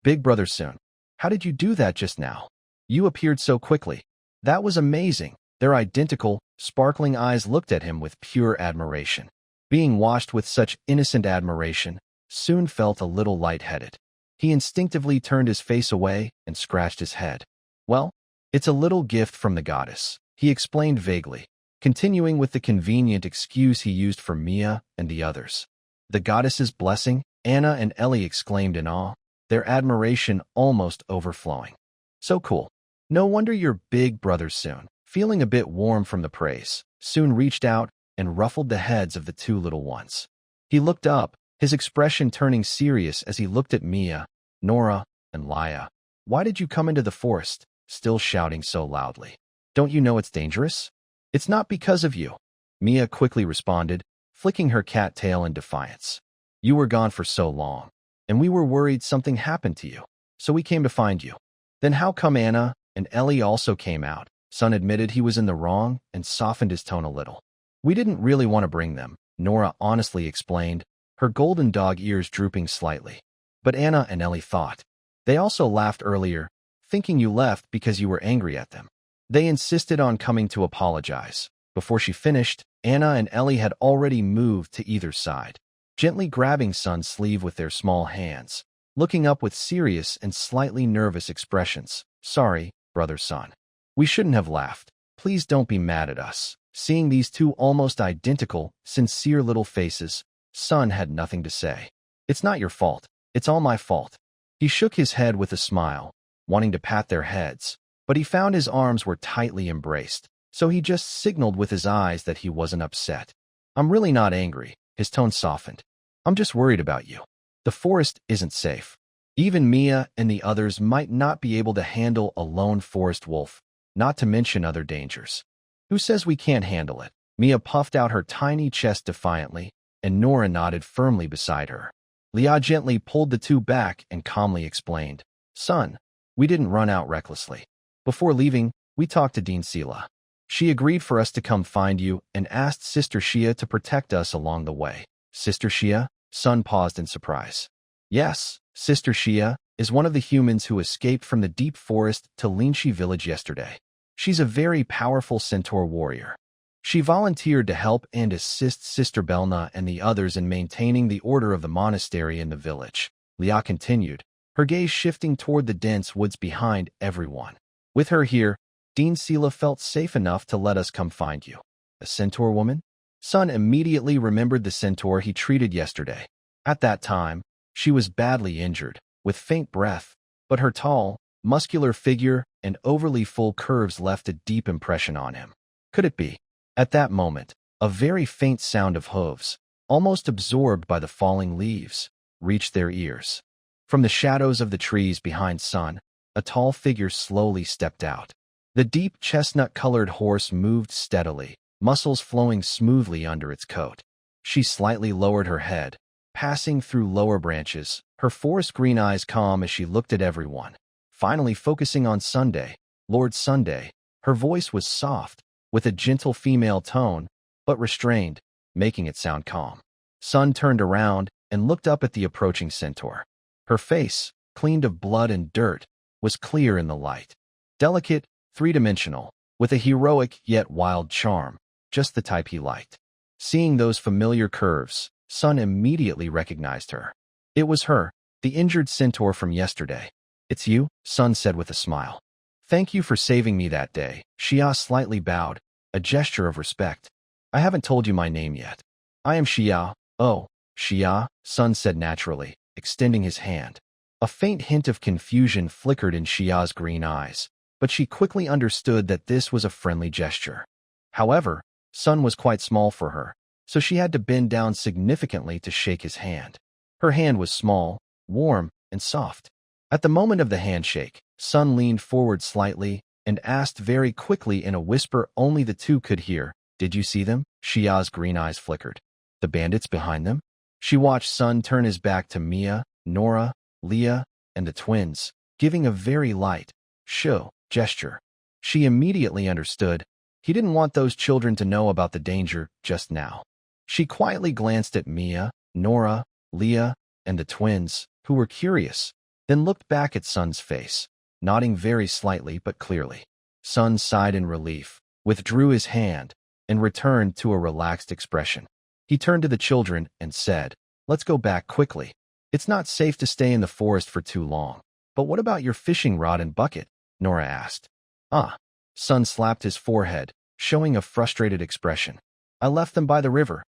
"Big brother Suin, how did you do that just now?" You appeared so quickly. That was amazing. Their identical, sparkling eyes looked at him with pure admiration. Being watched with such innocent admiration, Soon felt a little lightheaded. He instinctively turned his face away and scratched his head. Well, it's a little gift from the goddess, he explained vaguely, continuing with the convenient excuse he used for Mia and the others. The goddess's blessing? Anna and Ellie exclaimed in awe, their admiration almost overflowing. So cool. No wonder you're big brother Soon. Feeling a bit warm from the praise, Soon reached out and ruffled the heads of the two little ones. He looked up, his expression turning serious as he looked at Mia, Nora, and Laya. Why did you come into the forest? Still shouting so loudly. Don't you know it's dangerous? It's not because of you, Mia quickly responded, flicking her cat tail in defiance. You were gone for so long, and we were worried something happened to you, so we came to find you. Then how come Anna and Ellie also came out? Sun admitted he was in the wrong and softened his tone a little. We didn't really want to bring them, Nora honestly explained, her golden dog ears drooping slightly. But Anna and Ellie thought. They also laughed earlier, thinking you left because you were angry at them. They insisted on coming to apologize. Before she finished, Anna and Ellie had already moved to either side, gently grabbing Sun's sleeve with their small hands, looking up with serious and slightly nervous expressions. Sorry, brother Sun. We shouldn't have laughed. Please don't be mad at us. Seeing these two almost identical, sincere little faces, Sun had nothing to say. It's not your fault. It's all my fault. He shook his head with a smile, wanting to pat their heads, but he found his arms were tightly embraced, so he just signaled with his eyes that he wasn't upset. I'm really not angry, his tone softened. I'm just worried about you. The forest isn't safe. Even Mia and the others might not be able to handle a lone forest wolf, not to mention other dangers. Who says we can't handle it? Mia puffed out her tiny chest defiantly, and Nora nodded firmly beside her. Leah gently pulled the two back and calmly explained, Son, we didn't run out recklessly. Before leaving, we talked to Dean Sela. She agreed for us to come find you and asked Sister Shia to protect us along the way. Sister Shia? Sun paused in surprise. Yes, Sister Shia is one of the humans who escaped from the deep forest to Linshi village yesterday. She's a very powerful centaur warrior. She volunteered to help and assist Sister Belna and the others in maintaining the order of the monastery in the village. Leah continued, her gaze shifting toward the dense woods behind everyone. With her here, Dean Sela felt safe enough to let us come find you. A centaur woman? Sun immediately remembered the centaur he treated yesterday. At that time, she was badly injured, with faint breath, but her tall, muscular figure and overly full curves left a deep impression on him. Could it be? At that moment, a very faint sound of hooves, almost absorbed by the falling leaves, reached their ears. From the shadows of the trees behind Sun, a tall figure slowly stepped out. The deep chestnut-colored horse moved steadily, muscles flowing smoothly under its coat. She slightly lowered her head, passing through lower branches, her forest green eyes calm as she looked at everyone. Finally focusing on Sunday, Lord Sunday, her voice was soft, with a gentle female tone, but restrained, making it sound calm. Sun turned around and looked up at the approaching centaur. Her face, cleaned of blood and dirt, was clear in the light. Delicate, three-dimensional, with a heroic yet wild charm, just the type he liked. Seeing those familiar curves, Sun immediately recognized her. It was her, the injured centaur from yesterday. It's you, Sun said with a smile. Thank you for saving me that day. Xia slightly bowed, a gesture of respect. I haven't told you my name yet. I am Xia. Oh, Xia, Sun said naturally, extending his hand. A faint hint of confusion flickered in Xia's green eyes, but she quickly understood that this was a friendly gesture. However, Sun was quite small for her, so she had to bend down significantly to shake his hand. Her hand was small, warm, and soft. At the moment of the handshake, Sun leaned forward slightly and asked very quickly in a whisper only the two could hear, Did you see them? Xia's green eyes flickered. The bandits behind them? She watched Sun turn his back to Mia, Nora, Leah, and the twins, giving a very light, show gesture. She immediately understood. He didn't want those children to know about the danger just now. She quietly glanced at Mia, Nora, Leah, and the twins, who were curious, then looked back at Sun's face. nodding very slightly but clearly. Sun sighed in relief, withdrew his hand, and returned to a relaxed expression. He turned to the children and said, "Let's go back quickly. It's not safe to stay in the forest for too long." "But what about your fishing rod and bucket?" Nora asked. "Ah." Sun slapped his forehead, showing a frustrated expression. "I left them by the river.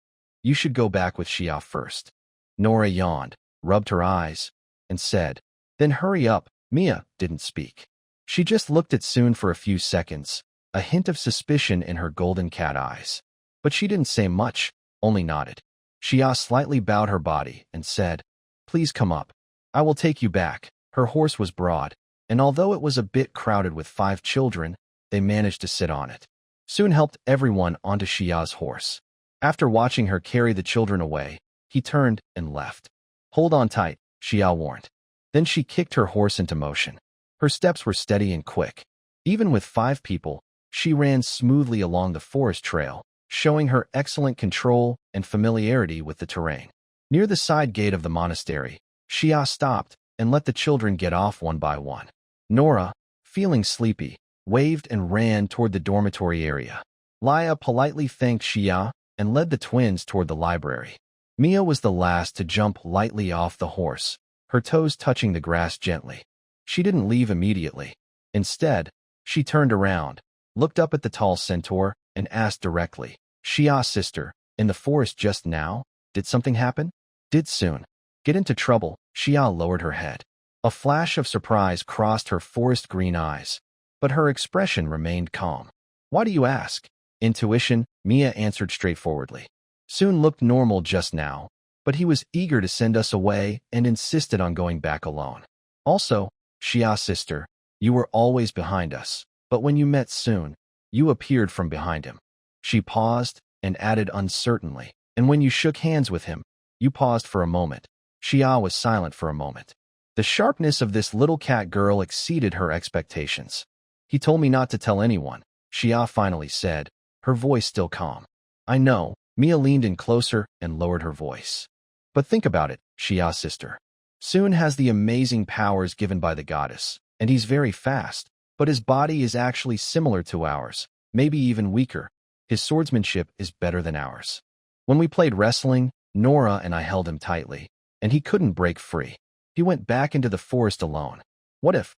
You should go back with Xia first." Nora yawned, rubbed her eyes, and said, "Then hurry up." Mia didn't speak. She just looked at Sun for a few seconds, a hint of suspicion in her golden cat eyes. But she didn't say much, only nodded. Xia slightly bowed her body and said, "Please come up. I will take you back." Her horse was broad, and although it was a bit crowded with 5 children, they managed to sit on it. Sun helped everyone onto Xia's horse. After watching her carry the children away, he turned and left. "Hold on tight," Xia warned. Then she kicked her horse into motion. Her steps were steady and quick. Even with 5 people, she ran smoothly along the forest trail, showing her excellent control and familiarity with the terrain. Near the side gate of the monastery, Xia stopped and let the children get off one by one. Nora, feeling sleepy, waved and ran toward the dormitory area. Laya politely thanked Xia and led the twins toward the library. Mia was the last to jump lightly off the horse, her toes touching the grass gently. She didn't leave immediately. Instead, she turned around, looked up at the tall centaur, and asked directly, "Xia sister, in the forest just now, did something happen?" "Did Sun get into trouble?" Xia lowered her head. A flash of surprise crossed her forest green eyes, but her expression remained calm. "Why do you ask?" "Intuition," Mia answered straightforwardly. "Sun looked normal just now, but he was eager to send us away and insisted on going back alone. Also, Xia sister, you were always behind us, but when you met Sun, you appeared from behind him." She paused and added uncertainly, "And when you shook hands with him, you paused for a moment." Xia was silent for a moment. The sharpness of this little cat girl exceeded her expectations. "He told me not to tell anyone," Xia finally said, her voice still calm. "I know." Mia leaned in closer and lowered her voice. "But think about it, Xia sister. Sun has the amazing powers given by the goddess, and he's very fast, but his body is actually similar to ours, maybe even weaker. His swordsmanship is better than ours. When we played wrestling, Nora and I held him tightly, and he couldn't break free. He went back into the forest alone. What if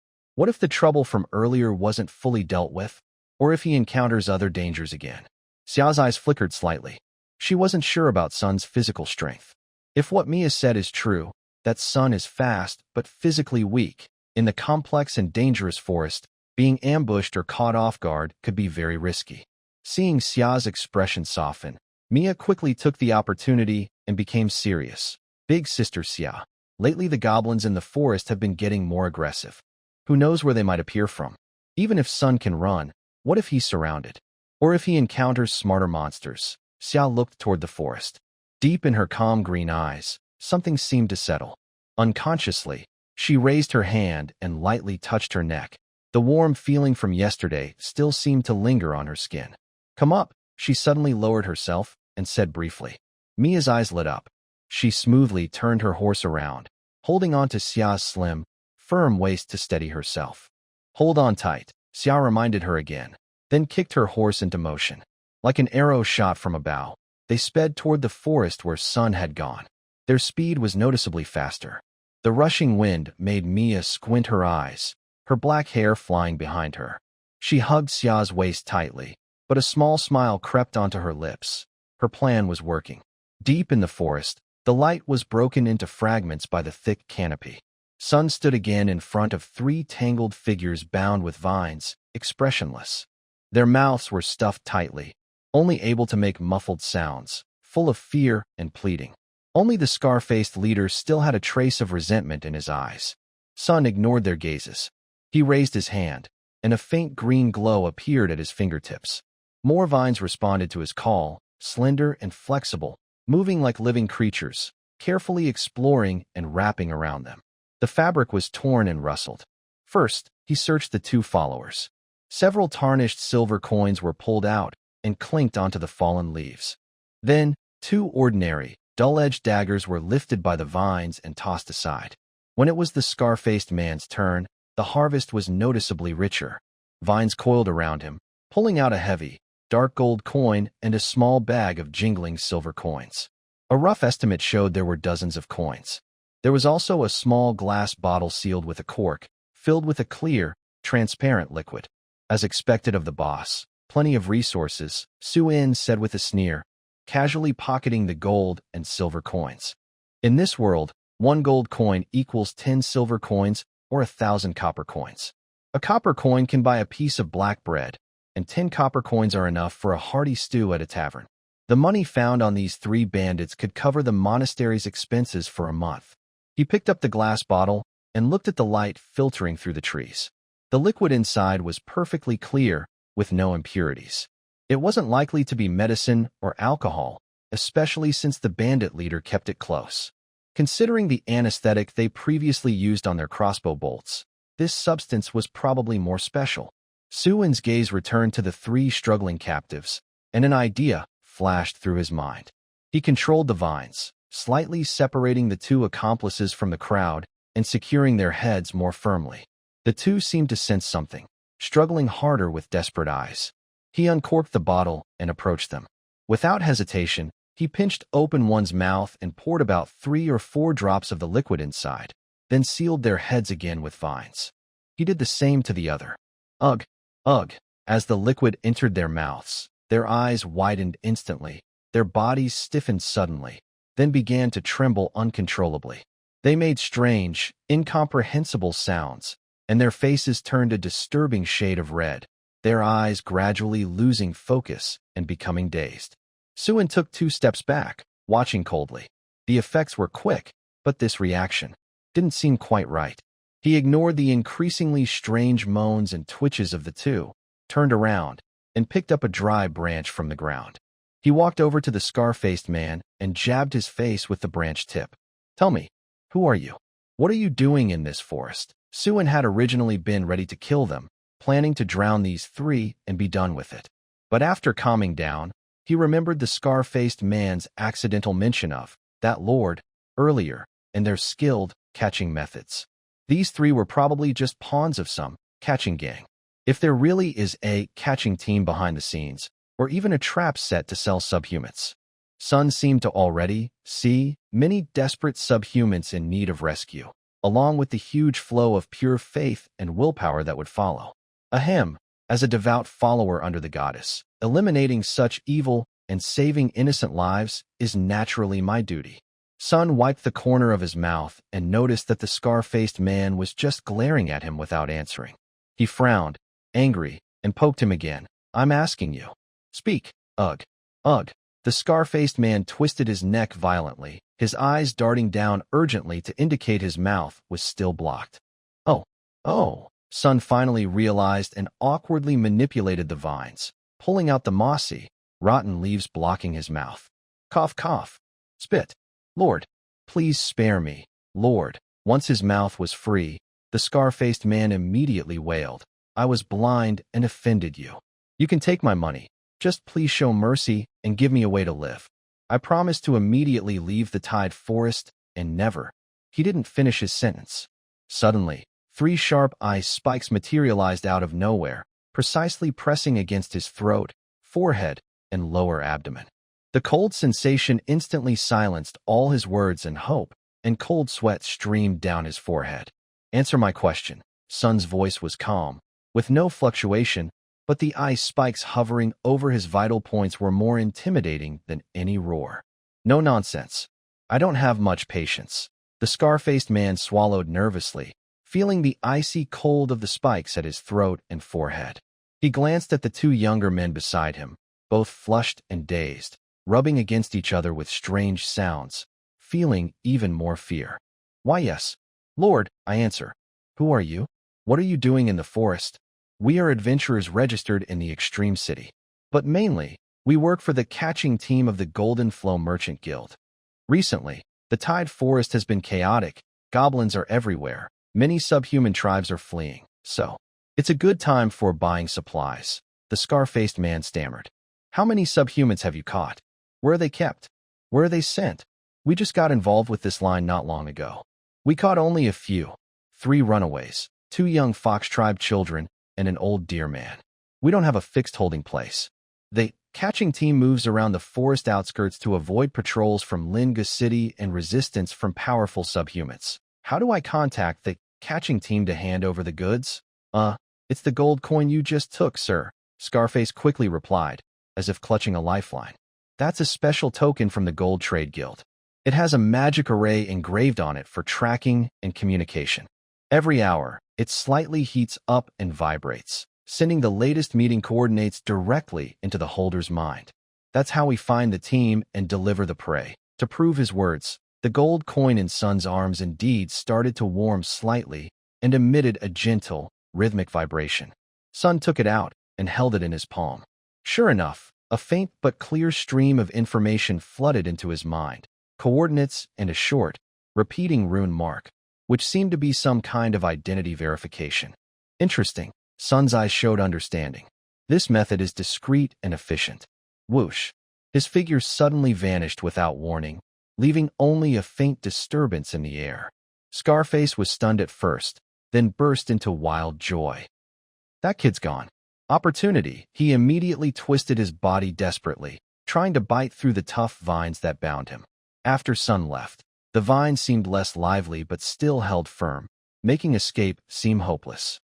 the trouble from earlier wasn't fully dealt with? Or if he encounters other dangers again?" Xia's eyes flickered slightly. She wasn't sure about Sun's physical strength. If what Mia said is true, that Sun is fast but physically weak, in the complex and dangerous forest, being ambushed or caught off guard could be very risky. Seeing Xia's expression soften, Mia quickly took the opportunity and became serious. "Big sister Xia, lately the goblins in the forest have been getting more aggressive. Who knows where they might appear from? Even if Sun can run, what if he's surrounded? Or if he encounters smarter monsters?" Xia looked toward the forest. Deep in her calm green eyes, something seemed to settle. Unconsciously, she raised her hand and lightly touched her neck. The warm feeling from yesterday still seemed to linger on her skin. "Come up," she suddenly lowered herself and said briefly. Mia's eyes lit up. She smoothly turned her horse around, holding on to Xia's slim, firm waist to steady herself. "Hold on tight," Xia reminded her again, then kicked her horse into motion. Like an arrow shot from a bow, they sped toward the forest where Sun had gone. Their speed was noticeably faster. The rushing wind made Mia squint her eyes, her black hair flying behind her. She hugged Xia's waist tightly, but a small smile crept onto her lips. Her plan was working. Deep in the forest, the light was broken into fragments by the thick canopy. Sun stood again in front of 3 tangled figures bound with vines, expressionless. Their mouths were stuffed tightly, only able to make muffled sounds, full of fear and pleading. Only the scar-faced leader still had a trace of resentment in his eyes. Sun ignored their gazes. He raised his hand, and a faint green glow appeared at his fingertips. More vines responded to his call, slender and flexible, moving like living creatures, carefully exploring and wrapping around them. The fabric was torn and rustled. First, he searched the 2 followers. Several tarnished silver coins were pulled out and clinked onto the fallen leaves. Then, 2 ordinary, dull-edged daggers were lifted by the vines and tossed aside. When it was the scar-faced man's turn, the harvest was noticeably richer. Vines coiled around him, pulling out a heavy, dark gold coin and a small bag of jingling silver coins. A rough estimate showed there were dozens of coins. There was also a small glass bottle sealed with a cork, filled with a clear, transparent liquid. As expected of the boss, plenty of resources, Su-in said with a sneer, casually pocketing the gold and silver coins. In this world, 1 gold coin equals 10 silver coins or 1,000 copper coins. A copper coin can buy a piece of black bread, and 10 copper coins are enough for a hearty stew at a tavern. The money found on these 3 bandits could cover the monastery's expenses for a month. He picked up the glass bottle and looked at the light filtering through the trees. The liquid inside was perfectly clear, with no impurities. It wasn't likely to be medicine or alcohol, especially since the bandit leader kept it close. Considering the anesthetic they previously used on their crossbow bolts, this substance was probably more special. Su-in's gaze returned to the 3 struggling captives, and an idea flashed through his mind. He controlled the vines, slightly separating the 2 accomplices from the crowd and securing their heads more firmly. The 2 seemed to sense something, struggling harder with desperate eyes. He uncorked the bottle and approached them. Without hesitation, he pinched open one's mouth and poured about 3 or 4 drops of the liquid inside, then sealed their heads again with vines. He did the same to the other. Ugh, ugh. As the liquid entered their mouths, their eyes widened instantly, their bodies stiffened suddenly, then began to tremble uncontrollably. They made strange, incomprehensible sounds, and their faces turned a disturbing shade of red, their eyes gradually losing focus and becoming dazed. Su-in took 2 steps back, watching coldly. The effects were quick, but this reaction didn't seem quite right. He ignored the increasingly strange moans and twitches of the 2, turned around, and picked up a dry branch from the ground. He walked over to the scar-faced man and jabbed his face with the branch tip. "Tell me, who are you? What are you doing in this forest?" Su-in had originally been ready to kill them, planning to drown these 3 and be done with it. But after calming down, he remembered the scar-faced man's accidental mention of that lord earlier and their skilled catching methods. These 3 were probably just pawns of some catching gang. If there really is a catching team behind the scenes, or even a trap set to sell subhumans. Sun seemed to already see many desperate subhumans in need of rescue, along with the huge flow of pure faith and willpower that would follow. Ahem, as a devout follower under the goddess, eliminating such evil and saving innocent lives is naturally my duty. Sun wiped the corner of his mouth and noticed that the scar-faced man was just glaring at him without answering. He frowned, angry, and poked him again. "I'm asking you. Speak." "Ugh. Ugh." The scar-faced man twisted his neck violently, his eyes darting down urgently to indicate his mouth was still blocked. Oh. Sun finally realized and awkwardly manipulated the vines, pulling out the mossy, rotten leaves blocking his mouth. Cough, cough. Spit. "Lord, please spare me, Lord." Once his mouth was free, the scar-faced man immediately wailed. "I was blind and offended you. You can take my money. Just please show mercy and give me a way to live. I promise to immediately leave the Tide Forest and never." He didn't finish his sentence. Suddenly, 3 sharp ice spikes materialized out of nowhere, precisely pressing against his throat, forehead, and lower abdomen. The cold sensation instantly silenced all his words and hope, and cold sweat streamed down his forehead. "Answer my question." Sun's voice was calm, with no fluctuation, but the ice spikes hovering over his vital points were more intimidating than any roar. "No nonsense. I don't have much patience." The scar-faced man swallowed nervously, feeling the icy cold of the spikes at his throat and forehead. He glanced at the 2 younger men beside him, both flushed and dazed, rubbing against each other with strange sounds, feeling even more fear. "Why, yes, Lord," I answer. "Who are you? What are you doing in the forest?" "We are adventurers registered in the Extreme City. But mainly, we work for the catching team of the Golden Flow Merchant Guild. Recently, the Tide Forest has been chaotic, goblins are everywhere, many subhuman tribes are fleeing, so it's a good time for buying supplies." The scar-faced man stammered. "How many subhumans have you caught? Where are they kept? Where are they sent? We just got involved with this line not long ago. We caught only a few, 3 runaways, 2 young fox tribe children, and an old deer man. We don't have a fixed holding place. The catching team moves around the forest outskirts to avoid patrols from Linga City and resistance from powerful subhumans. How do I contact the catching team to hand over the goods? It's the gold coin you just took, sir, Scarface quickly replied, as if clutching a lifeline. That's a special token from the Gold Trade Guild. It has a magic array engraved on it for tracking and communication. Every hour, it slightly heats up and vibrates, sending the latest meeting coordinates directly into the holder's mind. That's how we find the team and deliver the prey. To prove his words, the gold coin in Sun's arms indeed started to warm slightly and emitted a gentle, rhythmic vibration. Sun took it out and held it in his palm. Sure enough, a faint but clear stream of information flooded into his mind, coordinates and a short, repeating rune mark, which seemed to be some kind of identity verification. Interesting. Sun's eyes showed understanding. This method is discreet and efficient. Whoosh. His figure suddenly vanished without warning, leaving only a faint disturbance in the air. Scarface was stunned at first, then burst into wild joy. That kid's gone. Opportunity. He immediately twisted his body desperately, trying to bite through the tough vines that bound him. After Sun left, the vines seemed less lively but still held firm, making escape seem hopeless.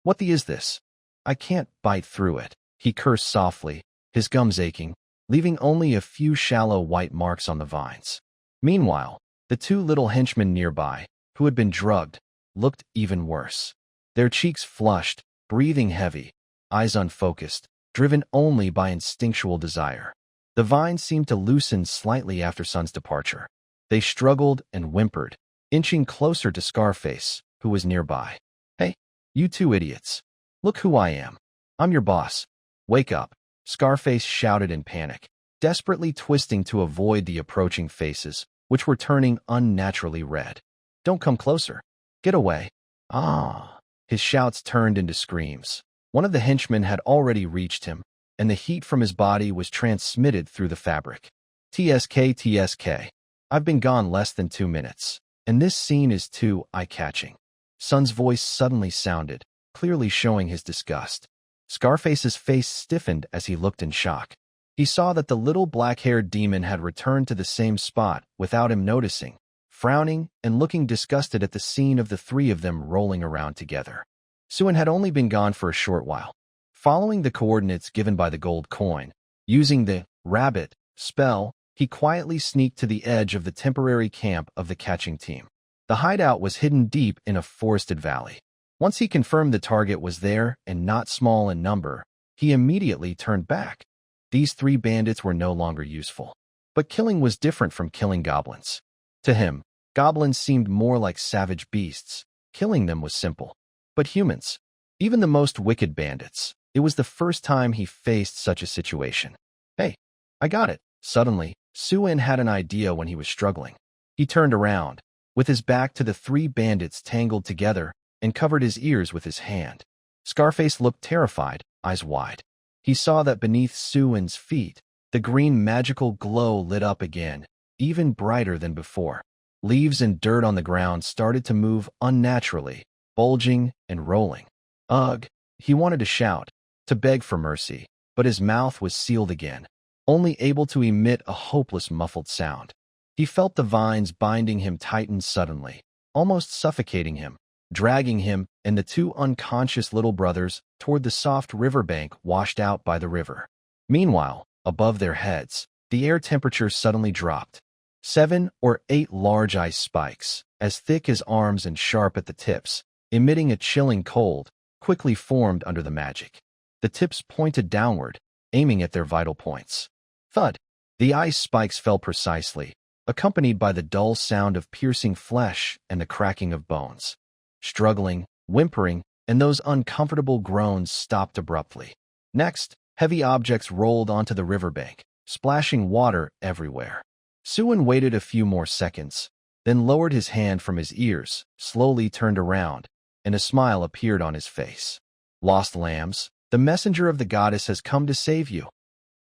What the is this? I can't bite through it, he cursed softly, his gums aching, leaving only a few shallow white marks on the vines. Meanwhile, the 2 little henchmen nearby, who had been drugged, looked even worse. Their cheeks flushed, breathing heavy, eyes unfocused, driven only by instinctual desire. The vines seemed to loosen slightly after Sun's departure. They struggled and whimpered, inching closer to Scarface, who was nearby. Hey, you 2 idiots. Look who I am. I'm your boss. Wake up, Scarface shouted in panic, desperately twisting to avoid the approaching faces, which were turning unnaturally red. Don't come closer. Get away. Ah. His shouts turned into screams. One of the henchmen had already reached him, and the heat from his body was transmitted through the fabric. TSK. I've been gone less than 2 minutes, and this scene is too eye-catching. Sun's voice suddenly sounded, clearly showing his disgust. Scarface's face stiffened as he looked in shock. He saw that the little black-haired demon had returned to the same spot without him noticing, frowning and looking disgusted at the scene of the 3 of them rolling around together. Suin had only been gone for a short while. Following the coordinates given by the gold coin, using the rabbit spell, he quietly sneaked to the edge of the temporary camp of the catching team. The hideout was hidden deep in a forested valley. Once he confirmed the target was there and not small in number, he immediately turned back. These 3 bandits were no longer useful. But killing was different from killing goblins. To him, goblins seemed more like savage beasts. Killing them was simple. But humans, even the most wicked bandits, it was the first time he faced such a situation. Hey, I got it. Suddenly, Suin had an idea when he was struggling. He turned around, with his back to the 3 bandits tangled together, and covered his ears with his hand. Scarface looked terrified, eyes wide. He saw that beneath Suin's feet, the green magical glow lit up again, even brighter than before. Leaves and dirt on the ground started to move unnaturally, bulging and rolling. Ugh! He wanted to shout, to beg for mercy, but his mouth was sealed again, only able to emit a hopeless muffled sound. He felt the vines binding him tighten suddenly, almost suffocating him, dragging him and the 2 unconscious little brothers toward the soft riverbank washed out by the river. Meanwhile, above their heads, the air temperature suddenly dropped. 7 or 8 large ice spikes, as thick as arms and sharp at the tips, emitting a chilling cold, quickly formed under the magic. The tips pointed downward, aiming at their vital points. Thud! The ice spikes fell precisely, accompanied by the dull sound of piercing flesh and the cracking of bones. Struggling, whimpering, and those uncomfortable groans stopped abruptly. Next, heavy objects rolled onto the riverbank, splashing water everywhere. Suin waited a few more seconds, then lowered his hand from his ears, slowly turned around, and a smile appeared on his face. Lost lambs, the messenger of the goddess has come to save you.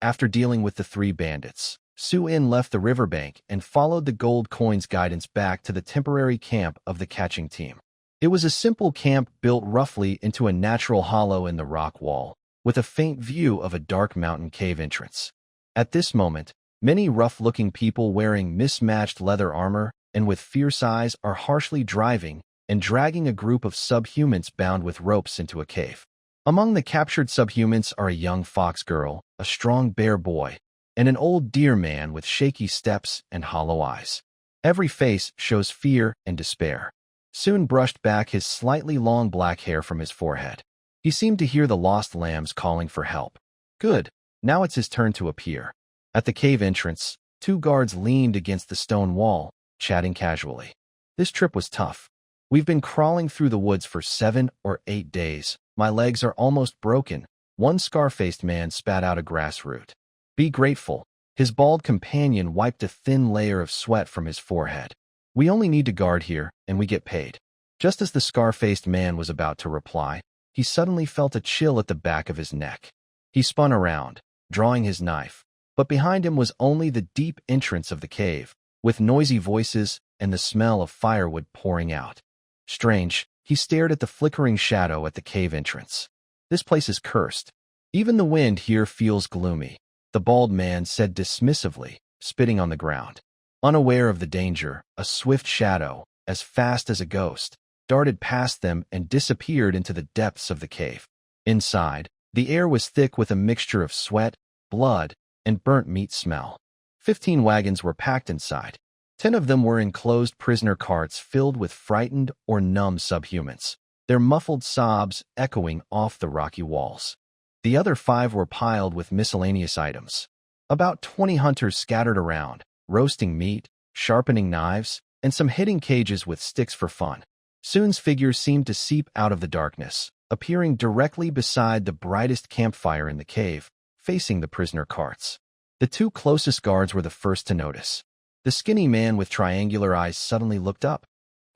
After dealing with the 3 bandits, Suin left the riverbank and followed the gold coin's guidance back to the temporary camp of the catching team. It was a simple camp built roughly into a natural hollow in the rock wall, with a faint view of a dark mountain cave entrance. At this moment, many rough-looking people wearing mismatched leather armor and with fierce eyes are harshly driving and dragging a group of subhumans bound with ropes into a cave. Among the captured subhumans are a young fox girl, a strong bear boy, and an old deer man with shaky steps and hollow eyes. Every face shows fear and despair. Soon brushed back his slightly long black hair from his forehead. He seemed to hear the lost lambs calling for help. Good, now it's his turn to appear. At the cave entrance, 2 guards leaned against the stone wall, chatting casually. This trip was tough. We've been crawling through the woods for 7 or 8 days. My legs are almost broken. One scar-faced man spat out a grass root. Be grateful. His bald companion wiped a thin layer of sweat from his forehead. We only need to guard here, and we get paid. Just as the scar-faced man was about to reply, he suddenly felt a chill at the back of his neck. He spun around, drawing his knife, but behind him was only the deep entrance of the cave, with noisy voices and the smell of firewood pouring out. Strange, he stared at the flickering shadow at the cave entrance. This place is cursed. Even the wind here feels gloomy, the bald man said dismissively, spitting on the ground. Unaware of the danger, a swift shadow, as fast as a ghost, darted past them and disappeared into the depths of the cave. Inside, the air was thick with a mixture of sweat, blood, and burnt meat smell. 15 wagons were packed inside. 10 of them were enclosed prisoner carts filled with frightened or numb subhumans, their muffled sobs echoing off the rocky walls. The other 5 were piled with miscellaneous items. About 20 hunters scattered around, roasting meat, sharpening knives, and some hitting cages with sticks for fun. Soon's figure seemed to seep out of the darkness, appearing directly beside the brightest campfire in the cave, facing the prisoner carts. The 2 closest guards were the first to notice. The skinny man with triangular eyes suddenly looked up.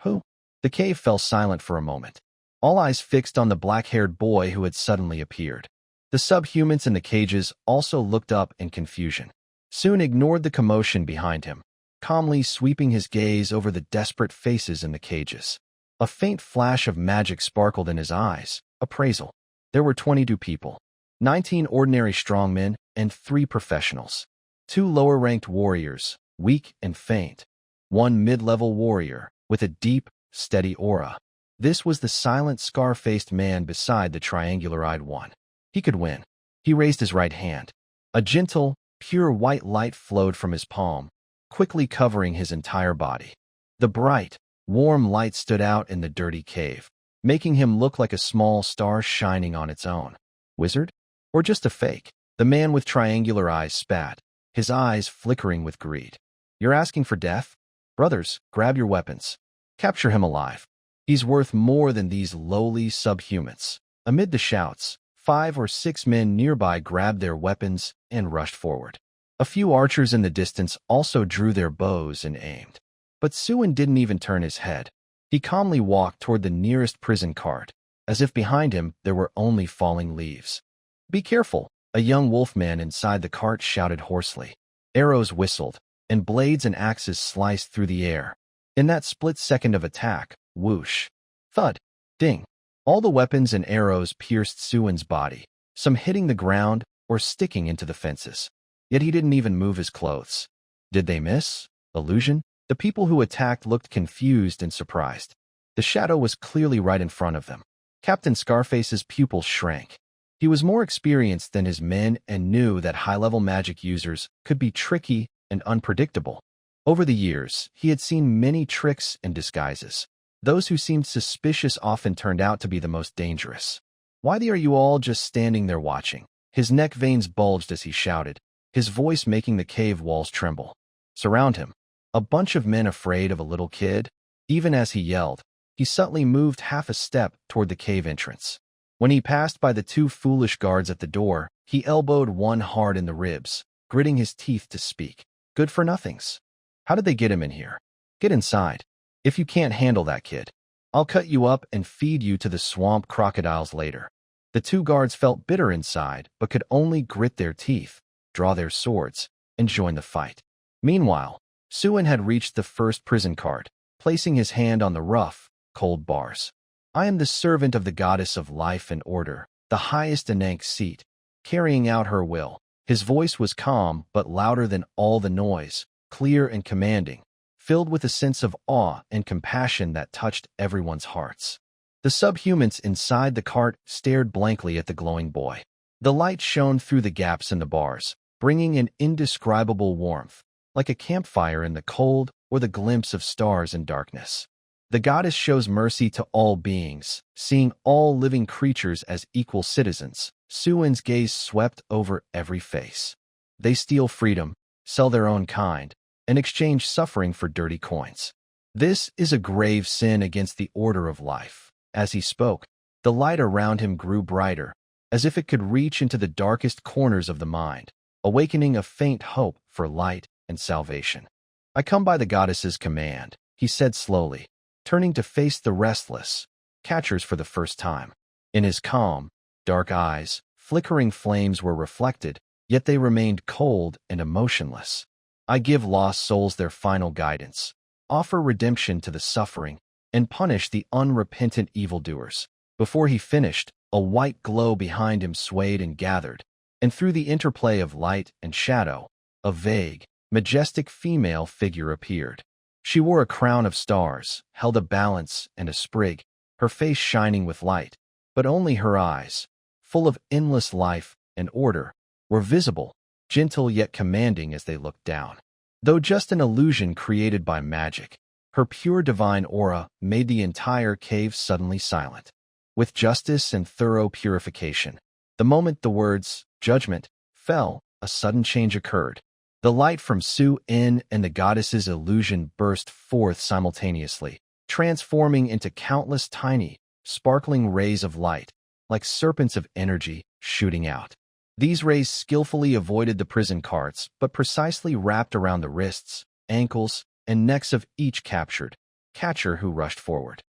Who? The cave fell silent for a moment, all eyes fixed on the black-haired boy who had suddenly appeared. The subhumans in the cages also looked up in confusion. Soon ignored the commotion behind him, calmly sweeping his gaze over the desperate faces in the cages. A faint flash of magic sparkled in his eyes. Appraisal. There were 22 people, 19 ordinary strongmen and 3 professionals. 2 lower-ranked warriors, weak and faint. 1 mid-level warrior, with a deep, steady aura. This was the silent, scar-faced man beside the triangular-eyed one. He could win. He raised his right hand. A gentle, pure white light flowed from his palm, quickly covering his entire body. The bright, warm light stood out in the dirty cave, making him look like a small star shining on its own. Wizard? Or just a fake? The man with triangular eyes spat, his eyes flickering with greed. You're asking for death? Brothers, grab your weapons. Capture him alive. He's worth more than these lowly subhumans. Amid the shouts, 5 or 6 men nearby grabbed their weapons and rushed forward. A few archers in the distance also drew their bows and aimed. But Suin didn't even turn his head. He calmly walked toward the nearest prison cart, as if behind him there were only falling leaves. Be careful, a young wolfman inside the cart shouted hoarsely. Arrows whistled, and blades and axes sliced through the air. In that split second of attack, whoosh, thud, ding. All the weapons and arrows pierced Suin's body, some hitting the ground or sticking into the fences. Yet he didn't even move his clothes. Did they miss? Illusion? The people who attacked looked confused and surprised. The shadow was clearly right in front of them. Captain Scarface's pupils shrank. He was more experienced than his men and knew that high-level magic users could be tricky and unpredictable. Over the years, he had seen many tricks and disguises. Those who seemed suspicious often turned out to be the most dangerous. Why are you all just standing there watching? His neck veins bulged as he shouted, his voice making the cave walls tremble. Surround him. A bunch of men afraid of a little kid. Even as he yelled, he subtly moved half a step toward the cave entrance. When he passed by the 2 foolish guards at the door, he elbowed one hard in the ribs, gritting his teeth to speak. Good for nothings. How did they get him in here? Get inside. If you can't handle that kid, I'll cut you up and feed you to the swamp crocodiles later. The 2 guards felt bitter inside, but could only grit their teeth, draw their swords, and join the fight. Meanwhile, Suin had reached the first prison cart, placing his hand on the rough, cold bars. I am the servant of the goddess of life and order, the highest Ankh seat, carrying out her will. His voice was calm but louder than all the noise, clear and commanding, filled with a sense of awe and compassion that touched everyone's hearts. The subhumans inside the cart stared blankly at the glowing boy. The light shone through the gaps in the bars, bringing an indescribable warmth, like a campfire in the cold or the glimpse of stars in darkness. The goddess shows mercy to all beings, seeing all living creatures as equal citizens. Suin's gaze swept over every face. They steal freedom, sell their own kind, and exchange suffering for dirty coins. This is a grave sin against the order of life. As he spoke, the light around him grew brighter, as if it could reach into the darkest corners of the mind, awakening a faint hope for light and salvation. I come by the goddess's command, he said slowly, turning to face the restless catchers for the first time. In his calm, dark eyes, flickering flames were reflected, yet they remained cold and emotionless. I give lost souls their final guidance, offer redemption to the suffering, and punish the unrepentant evildoers. Before he finished, a white glow behind him swayed and gathered, and through the interplay of light and shadow, a vague, majestic female figure appeared. She wore a crown of stars, held a balance and a sprig, her face shining with light, but only her eyes, full of endless life and order, were visible, gentle yet commanding as they looked down. Though just an illusion created by magic, her pure divine aura made the entire cave suddenly silent. With justice and thorough purification, the moment the words, judgment, fell, a sudden change occurred. The light from Su-In and the goddess's illusion burst forth simultaneously, transforming into countless tiny, sparkling rays of light, like serpents of energy shooting out. These rays skillfully avoided the prison carts, but precisely wrapped around the wrists, ankles, and necks of each captured catcher who rushed forward.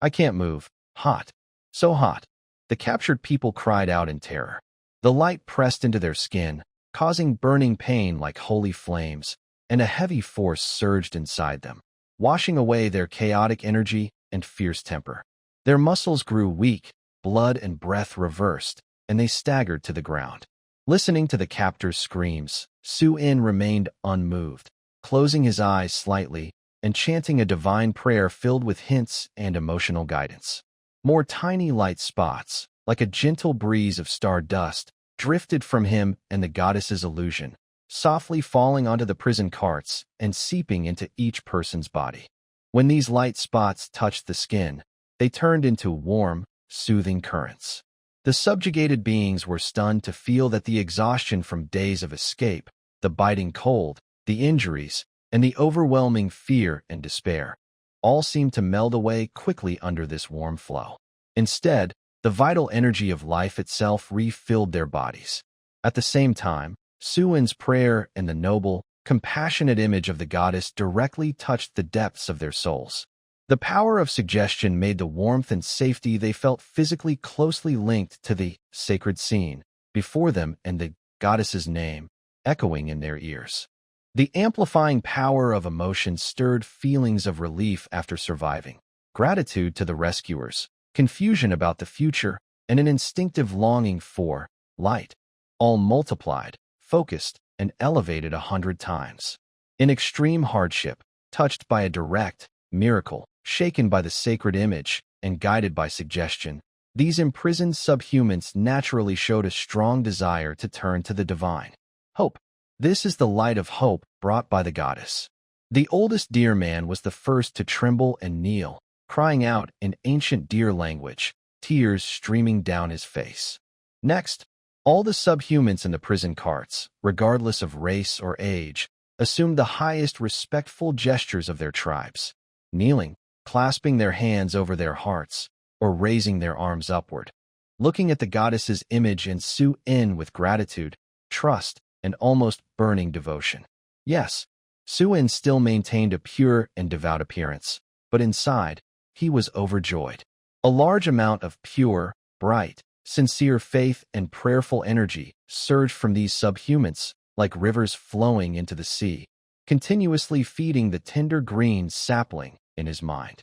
I can't move. Hot. So hot. The captured people cried out in terror. The light pressed into their skin, causing burning pain like holy flames, and a heavy force surged inside them, washing away their chaotic energy and fierce temper. Their muscles grew weak, blood and breath reversed, and they staggered to the ground. Listening to the captor's screams, Su-In remained unmoved, closing his eyes slightly and chanting a divine prayer filled with hints and emotional guidance. More tiny light spots, like a gentle breeze of star dust, drifted from him and the goddess's illusion, softly falling onto the prison carts and seeping into each person's body. When these light spots touched the skin, they turned into warm, soothing currents. The subjugated beings were stunned to feel that the exhaustion from days of escape, the biting cold, the injuries, and the overwhelming fear and despair, all seemed to meld away quickly under this warm flow. Instead, the vital energy of life itself refilled their bodies. At the same time, Su-In's prayer and the noble, compassionate image of the goddess directly touched the depths of their souls. The power of suggestion made the warmth and safety they felt physically closely linked to the sacred scene before them and the goddess's name echoing in their ears. The amplifying power of emotion stirred feelings of relief after surviving, gratitude to the rescuers, confusion about the future, and an instinctive longing for light, all multiplied, focused, and elevated 100 times. In extreme hardship, touched by a direct miracle, shaken by the sacred image, and guided by suggestion, these imprisoned subhumans naturally showed a strong desire to turn to the divine. Hope. This is the light of hope brought by the goddess. The oldest deer man was the first to tremble and kneel, crying out in ancient deer language, tears streaming down his face. Next, all the subhumans in the prison carts, regardless of race or age, assumed the highest respectful gestures of their tribes, kneeling, clasping their hands over their hearts, or raising their arms upward, looking at the goddess's image and Su-In with gratitude, trust, and almost burning devotion. Yes, Su-In still maintained a pure and devout appearance, but inside, he was overjoyed. A large amount of pure, bright, sincere faith and prayerful energy surged from these subhumans, like rivers flowing into the sea, continuously feeding the tender green sapling in his mind.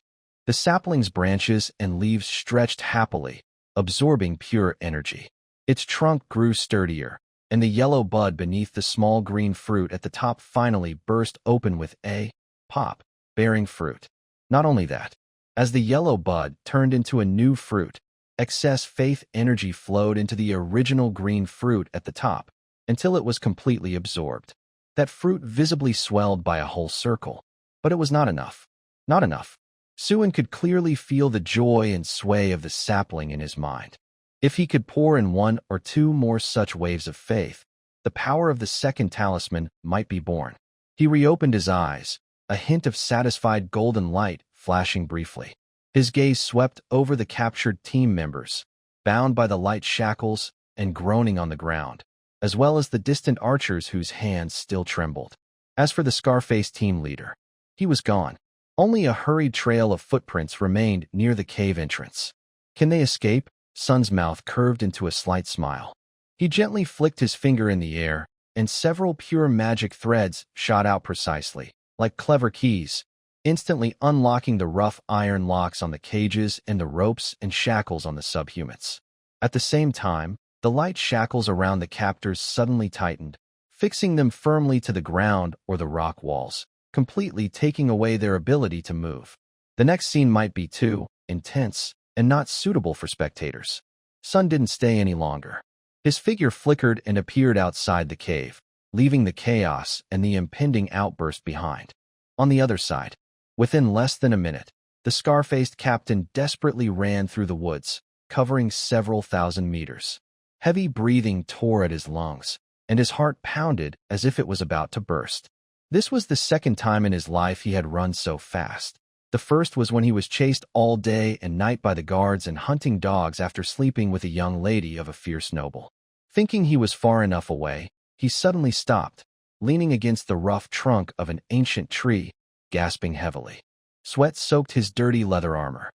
The sapling's branches and leaves stretched happily, absorbing pure energy. Its trunk grew sturdier, and the yellow bud beneath the small green fruit at the top finally burst open with a pop, bearing fruit. Not only that, as the yellow bud turned into a new fruit, excess faith energy flowed into the original green fruit at the top until it was completely absorbed. That fruit visibly swelled by a whole circle. But it was not enough. Not enough. Suin could clearly feel the joy and sway of the sapling in his mind. If he could pour in one or two more such waves of faith, the power of the second talisman might be born. He reopened his eyes, a hint of satisfied golden light flashing briefly. His gaze swept over the captured team members, bound by the light shackles and groaning on the ground, as well as the distant archers whose hands still trembled. As for the Scarface team leader, he was gone. Only a hurried trail of footprints remained near the cave entrance. Can they escape? Sun's mouth curved into a slight smile. He gently flicked his finger in the air, and several pure magic threads shot out precisely, like clever keys, instantly unlocking the rough iron locks on the cages and the ropes and shackles on the subhumans. At the same time, the light shackles around the captors suddenly tightened, fixing them firmly to the ground or the rock walls, completely taking away their ability to move. The next scene might be too intense and not suitable for spectators. Sun didn't stay any longer. His figure flickered and appeared outside the cave, leaving the chaos and the impending outburst behind. On the other side, within less than a minute, the scar-faced captain desperately ran through the woods, covering several thousand meters. Heavy breathing tore at his lungs, and his heart pounded as if it was about to burst. This was the second time in his life he had run so fast. The first was when he was chased all day and night by the guards and hunting dogs after sleeping with a young lady of a fierce noble. Thinking he was far enough away, he suddenly stopped, leaning against the rough trunk of an ancient tree, gasping heavily. Sweat soaked his dirty leather armor.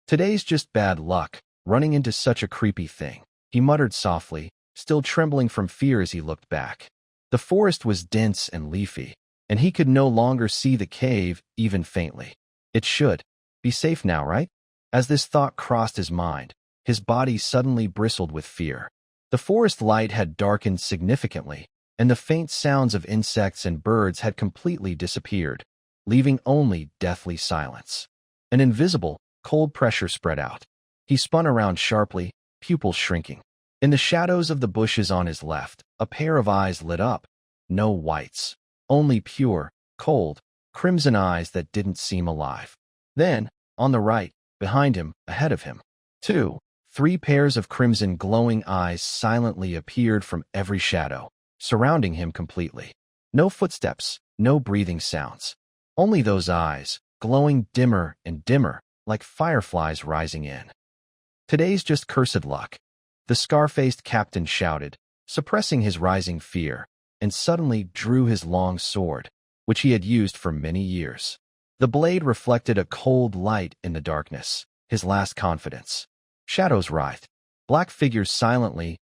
Today's just bad luck, running into such a creepy thing, he muttered softly, still trembling from fear as he looked back. The forest was dense and leafy, and he could no longer see the cave even faintly. It should be safe now, right? As this thought crossed his mind, his body suddenly bristled with fear. The forest light had darkened significantly, and the faint sounds of insects and birds had completely disappeared, leaving only deathly silence. An invisible, cold pressure spread out. He spun around sharply, pupils shrinking. In the shadows of the bushes on his left, a pair of eyes lit up. No whites. Only pure, cold, crimson eyes that didn't seem alive. Then, on the right, behind him, ahead of him, three pairs of crimson glowing eyes silently appeared from every shadow, surrounding him completely. No footsteps, no breathing sounds. Only those eyes, glowing dimmer and dimmer, like fireflies rising in. Today's just cursed luck, the scar-faced captain shouted, suppressing his rising fear, and suddenly drew his long sword, which he had used for many years. The blade reflected a cold light in the darkness, his last confidence. Shadows writhed. Black figures silently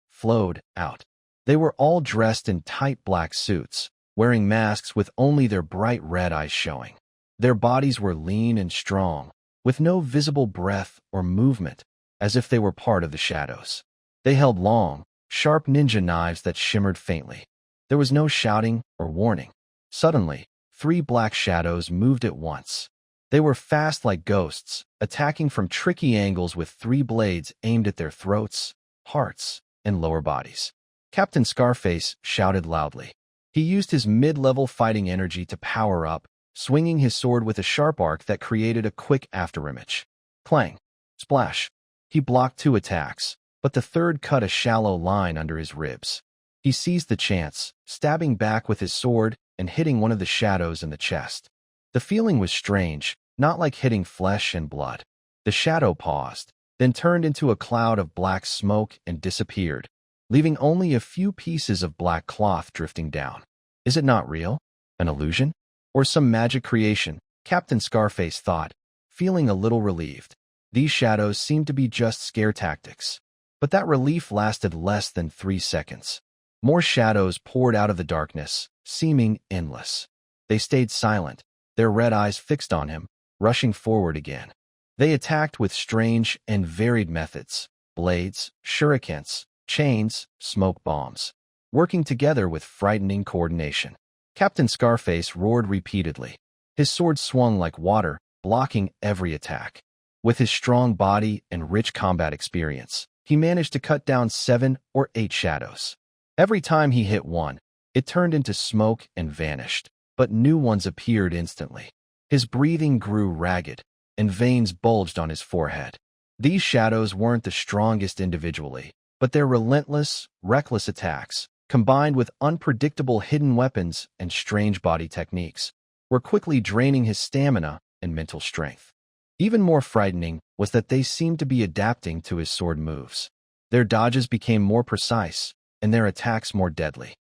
flowed out. They were all dressed in tight black suits, wearing masks with only their bright red eyes showing. Their bodies were lean and strong, with no visible breath or movement, as if they were part of the shadows. They held long, sharp ninja knives that shimmered faintly. There was no shouting or warning. Suddenly, three black shadows moved at once. They were fast like ghosts, attacking from tricky angles with three blades aimed at their throats, hearts, and lower bodies. Captain Scarface shouted loudly. He used his mid-level fighting energy to power up, swinging his sword with a sharp arc that created a quick afterimage. Clang! Splash! He blocked two attacks, but the third cut a shallow line under his ribs. He seized the chance, stabbing back with his sword and hitting one of the shadows in the chest. The feeling was strange, not like hitting flesh and blood. The shadow paused, then turned into a cloud of black smoke and disappeared, leaving only a few pieces of black cloth drifting down. Is it not real? An illusion? Or some magic creation? Captain Scarface thought, feeling a little relieved. These shadows seemed to be just scare tactics. But that relief lasted less than 3 seconds. More shadows poured out of the darkness, seeming endless. They stayed silent, their red eyes fixed on him, rushing forward again. They attacked with strange and varied methods: blades, shurikens, chains, smoke bombs, working together with frightening coordination. Captain Scarface roared repeatedly. His sword swung like water, blocking every attack. With his strong body and rich combat experience, he managed to cut down 7 or 8 shadows. Every time he hit one, it turned into smoke and vanished, but new ones appeared instantly. His breathing grew ragged, and veins bulged on his forehead. These shadows weren't the strongest individually, but their relentless, reckless attacks, combined with unpredictable hidden weapons and strange body techniques, were quickly draining his stamina and mental strength. Even more frightening was that they seemed to be adapting to his sword moves. Their dodges became more precise, and their attacks more deadly.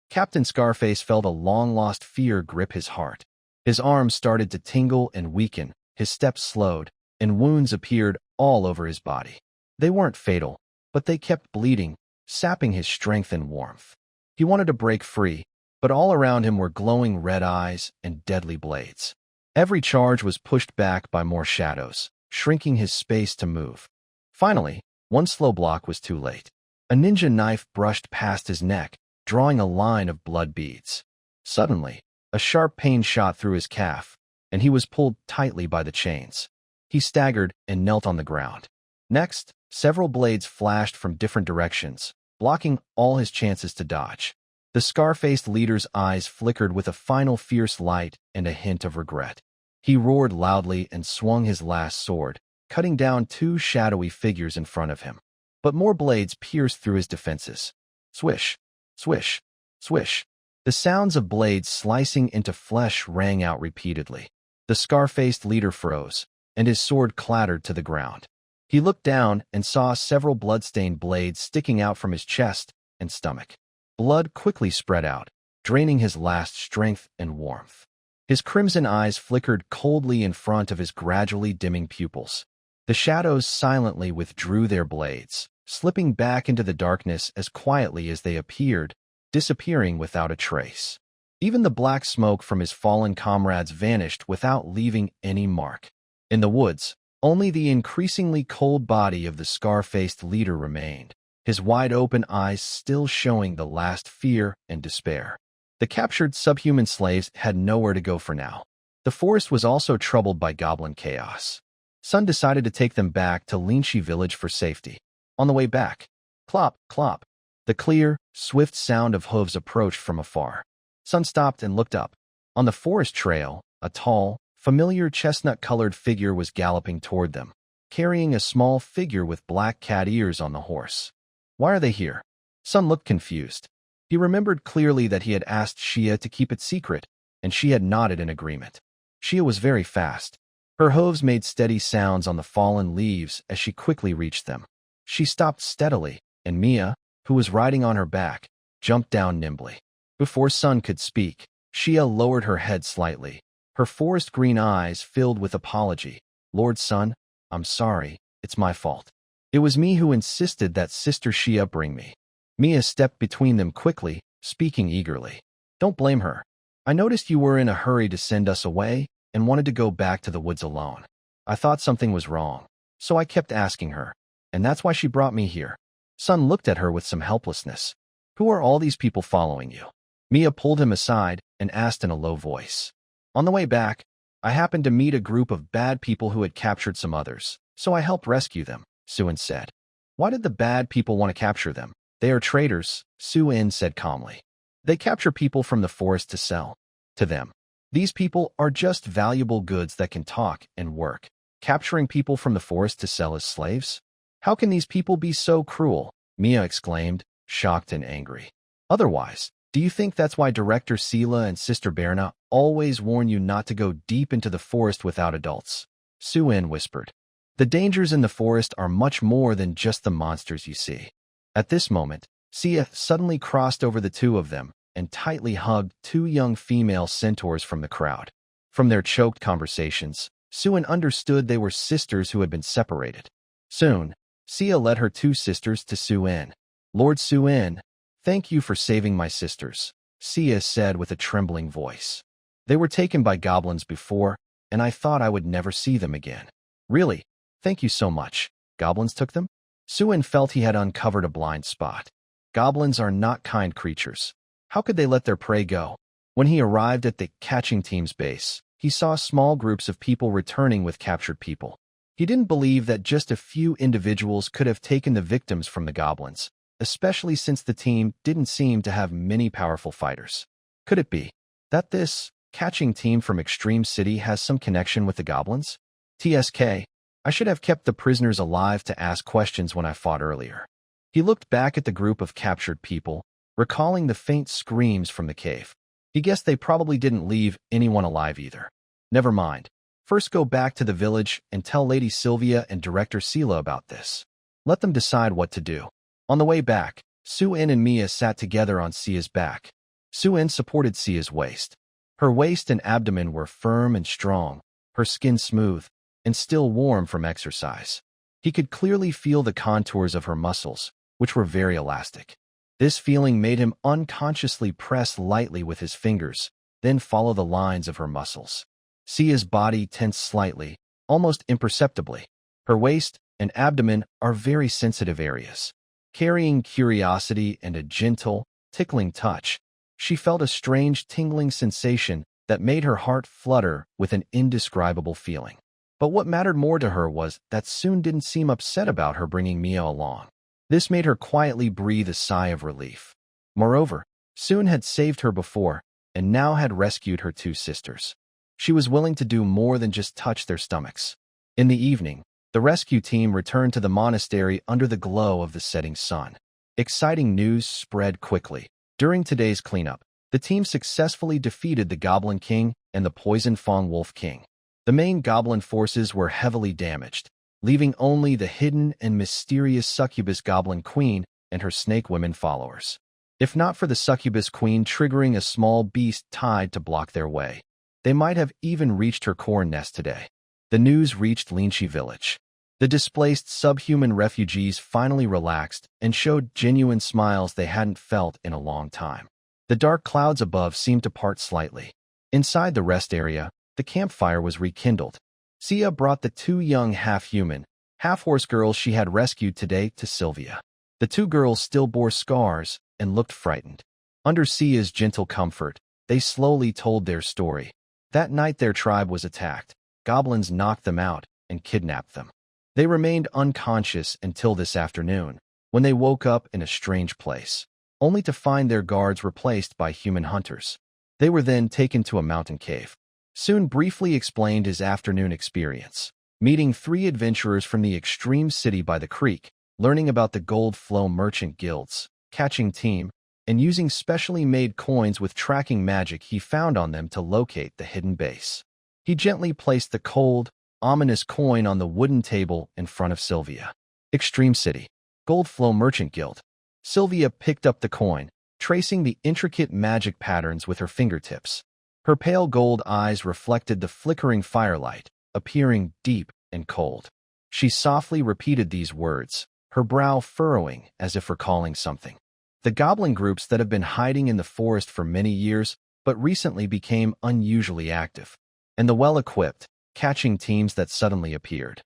Captain Scarface felt a long-lost fear grip his heart. His arms started to tingle and weaken, his steps slowed, and wounds appeared all over his body. They weren't fatal, but they kept bleeding, sapping his strength and warmth. He wanted to break free, but all around him were glowing red eyes and deadly blades. Every charge was pushed back by more shadows, shrinking his space to move. Finally, one slow block was too late. A ninja knife brushed past his neck, drawing a line of blood beads. Suddenly, a sharp pain shot through his calf, and he was pulled tightly by the chains. He staggered and knelt on the ground. Next, several blades flashed from different directions, blocking all his chances to dodge. The scar-faced leader's eyes flickered with a final fierce light and a hint of regret. He roared loudly and swung his last sword, cutting down 2 shadowy figures in front of him. But more blades pierced through his defenses. Swish, swish, swish. The sounds of blades slicing into flesh rang out repeatedly. The scar-faced leader froze, and his sword clattered to the ground. He looked down and saw several blood-stained blades sticking out from his chest and stomach. Blood quickly spread out, draining his last strength and warmth. His crimson eyes flickered coldly in front of his gradually dimming pupils. The shadows silently withdrew their blades, slipping back into the darkness as quietly as they appeared, disappearing without a trace. Even the black smoke from his fallen comrades vanished without leaving any mark. In the woods, only the increasingly cold body of the scar-faced leader remained, his wide-open eyes still showing the last fear and despair. The captured subhuman slaves had nowhere to go for now. The forest was also troubled by goblin chaos. Sun decided to take them back to Linshi village for safety. On the way back, clop, clop, the clear, swift sound of hooves approached from afar. Sun stopped and looked up. On the forest trail, a tall, familiar chestnut-colored figure was galloping toward them, carrying a small figure with black cat ears on the horse. Why are they here? Sun looked confused. He remembered clearly that he had asked Shia to keep it secret, and she had nodded in agreement. Shia was very fast. Her hooves made steady sounds on the fallen leaves as she quickly reached them. She stopped steadily, and Mia, who was riding on her back, jumped down nimbly. Before Sun could speak, Shia lowered her head slightly. Her forest green eyes filled with apology. "Lord Sun, I'm sorry, it's my fault. It was me who insisted that Sister Shia bring me." Mia stepped between them quickly, speaking eagerly. "Don't blame her. I noticed you were in a hurry to send us away and wanted to go back to the woods alone. I thought something was wrong, so I kept asking her, and that's why she brought me here." Sun looked at her with some helplessness. "Who are all these people following you?" Mia pulled him aside and asked in a low voice. "On the way back, I happened to meet a group of bad people who had captured some others, so I helped rescue them," Suin said. "Why did the bad people want to capture them?" "They are traitors," Suin said calmly. "They capture people from the forest to sell. To them, these people are just valuable goods that can talk and work. Capturing people from the forest to sell as slaves? How can these people be so cruel?" Mia exclaimed, shocked and angry. "Otherwise, do you think that's why Director Sela and Sister Berna always warn you not to go deep into the forest without adults?" Suin whispered. "The dangers in the forest are much more than just the monsters you see." At this moment, Sia suddenly crossed over the two of them and tightly hugged 2 young female centaurs from the crowd. From their choked conversations, Suin understood they were sisters who had been separated. Soon, Sia led her 2 sisters to Suin. "Lord Suin, thank you for saving my sisters," Sia said with a trembling voice. "They were taken by goblins before, and I thought I would never see them again. Really? Thank you so much. Goblins took them? Suin felt he had uncovered a blind spot. Goblins are not kind creatures. How could they let their prey go? When he arrived at the catching team's base, he saw small groups of people returning with captured people. He didn't believe that just a few individuals could have taken the victims from the goblins, especially since the team didn't seem to have many powerful fighters. Could it be that this catching team from Extreme City has some connection with the goblins? TSK, I should have kept the prisoners alive to ask questions when I fought earlier. He looked back at the group of captured people, recalling the faint screams from the cave. He guessed they probably didn't leave anyone alive either. Never mind. First go back to the village and tell Lady Sylvia and Director Sela about this. Let them decide what to do. On the way back, Su-In and Mia sat together on Sia's back. Su-In supported Sia's waist. Her waist and abdomen were firm and strong, her skin smooth, and still warm from exercise. He could clearly feel the contours of her muscles, which were very elastic. This feeling made him unconsciously press lightly with his fingers, then follow the lines of her muscles. Sia's body tensed slightly, almost imperceptibly. Her waist and abdomen are very sensitive areas. Carrying curiosity and a gentle, tickling touch, she felt a strange tingling sensation that made her heart flutter with an indescribable feeling. But what mattered more to her was that Sun didn't seem upset about her bringing Mia along. This made her quietly breathe a sigh of relief. Moreover, Sun had saved her before and now had rescued her two sisters. She was willing to do more than just touch their stomachs. In the evening, the rescue team returned to the monastery under the glow of the setting sun. Exciting news spread quickly. During today's cleanup, the team successfully defeated the Goblin King and the Poison Fang Wolf King. The main goblin forces were heavily damaged, leaving only the hidden and mysterious Succubus Goblin Queen and her snake women followers. If not for the Succubus Queen triggering a small beast tied to block their way, they might have even reached her corn nest today. The news reached Linchi village. The displaced subhuman refugees finally relaxed and showed genuine smiles they hadn't felt in a long time. The dark clouds above seemed to part slightly. Inside the rest area, the campfire was rekindled. Sia brought the two young half-human, half-horse girls she had rescued today to Sylvia. The two girls still bore scars and looked frightened. Under Sia's gentle comfort, they slowly told their story. That night their tribe was attacked. Goblins knocked them out and kidnapped them. They remained unconscious until this afternoon, when they woke up in a strange place, only to find their guards replaced by human hunters. They were then taken to a mountain cave. Sun briefly explained his afternoon experience, meeting 3 adventurers from the extreme city by the creek, learning about the Gold Flow merchant guilds, catching team, and using specially made coins with tracking magic he found on them to locate the hidden base. He gently placed the cold, ominous coin on the wooden table in front of Sylvia. Extreme City, Gold Flow Merchant Guild. Sylvia picked up the coin, tracing the intricate magic patterns with her fingertips. Her pale gold eyes reflected the flickering firelight, appearing deep and cold. She softly repeated these words, her brow furrowing as if recalling something. The goblin groups that have been hiding in the forest for many years, but recently became unusually active. And the well-equipped, catching teams that suddenly appeared.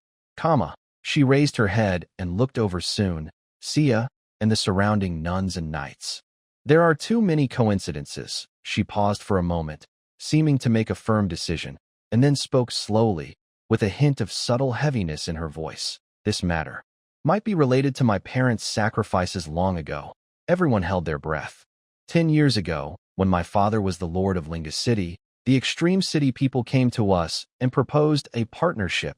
She raised her head and looked over Sun, Sia, and the surrounding nuns and knights. There are too many coincidences. She paused for a moment, seeming to make a firm decision, and then spoke slowly, with a hint of subtle heaviness in her voice. This matter might be related to my parents' sacrifices long ago. Everyone held their breath. 10 years ago, when my father was the Lord of Linga City, the Extreme City people came to us and proposed a partnership.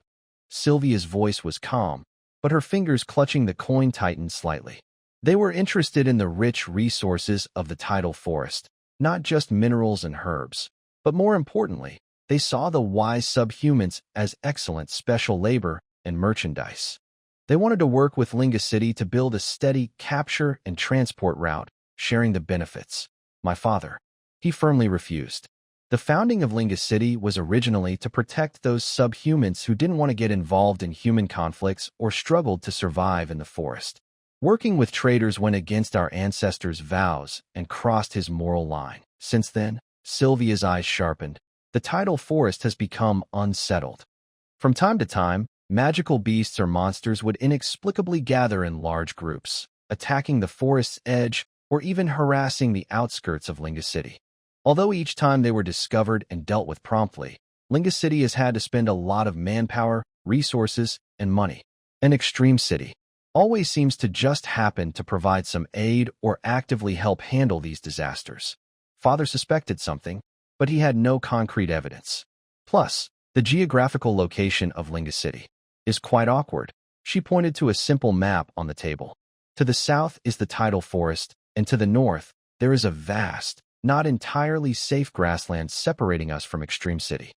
Sylvia's voice was calm, but her fingers clutching the coin tightened slightly. They were interested in the rich resources of the tidal forest, not just minerals and herbs. But more importantly, they saw the wise subhumans as excellent special labor and merchandise. They wanted to work with Linga City to build a steady capture and transport route, sharing the benefits. My father, he firmly refused. The founding of Linga City was originally to protect those subhumans who didn't want to get involved in human conflicts or struggled to survive in the forest. Working with traders went against our ancestors' vows and crossed his moral line. Since then, Sylvia's eyes sharpened. the tidal forest has become unsettled. From time to time, magical beasts or monsters would inexplicably gather in large groups, attacking the forest's edge or even harassing the outskirts of Linga City. Although each time they were discovered and dealt with promptly, Linga City has had to spend a lot of manpower, resources, and money. An extreme city always seems to just happen to provide some aid or actively help handle these disasters. Father suspected something, but he had no concrete evidence. Plus, the geographical location of Linga City is quite awkward. She pointed to a simple map on the table. To the south is the tidal forest, and to the north, there is a vast, not entirely safe grassland separating us from Extreme City.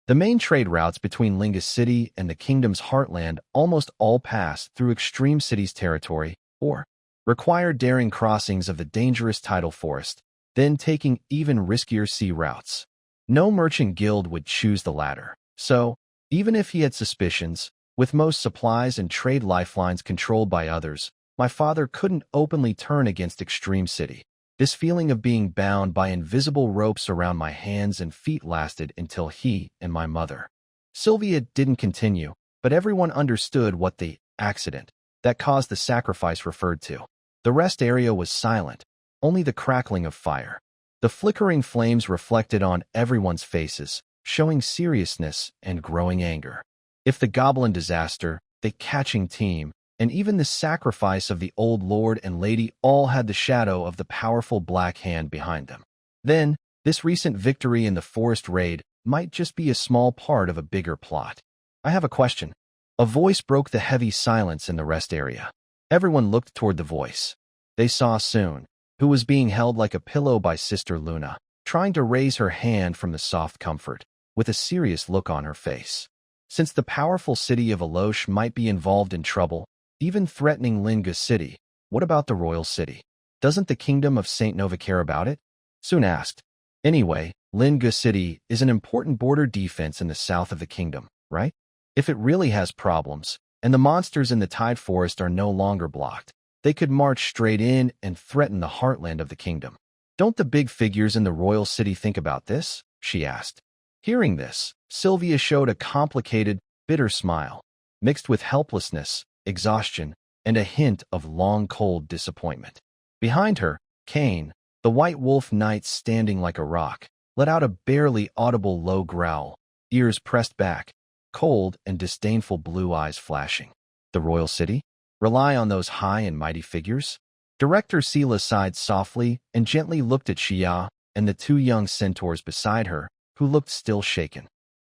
The main trade routes between Linga City and the kingdom's heartland almost all pass through Extreme City's territory or require daring crossings of the dangerous tidal forest, then taking even riskier sea routes. No merchant guild would choose the latter, so, even if he had suspicions, with most supplies and trade lifelines controlled by others, my father couldn't openly turn against Extreme City. This feeling of being bound by invisible ropes around my hands and feet lasted until he and my mother. Sylvia didn't continue, but everyone understood what the accident that caused the sacrifice referred to. The rest area was silent, only the crackling of fire. The flickering flames reflected on everyone's faces, showing seriousness and growing anger. If the goblin disaster, the catching team, and even the sacrifice of the old lord and lady all had the shadow of the powerful black hand behind them, then this recent victory in the forest raid might just be a small part of a bigger plot. I have a question. A voice broke the heavy silence in the rest area. Everyone looked toward the voice. They saw Soon, who was being held like a pillow by Sister Luna, trying to raise her hand from the soft comfort, with a serious look on her face. Since the powerful city of Alosh might be involved in trouble, even threatening Linga City, what about the royal city? Doesn't the kingdom of Saint Nova care about it? Soon asked. Anyway, Linga City is an important border defense in the south of the kingdom, right? If it really has problems, and the monsters in the Tide Forest are no longer blocked, they could march straight in and threaten the heartland of the kingdom. Don't the big figures in the royal city think about this? She asked. Hearing this, Sylvia showed a complicated, bitter smile, mixed with helplessness, exhaustion, and a hint of long, cold disappointment. Behind her, Kane, the white wolf knight standing like a rock, let out a barely audible low growl, ears pressed back, cold and disdainful blue eyes flashing. The royal city? Rely on those high and mighty figures? Director Sela sighed softly and gently looked at Xia and the two young centaurs beside her, who looked still shaken.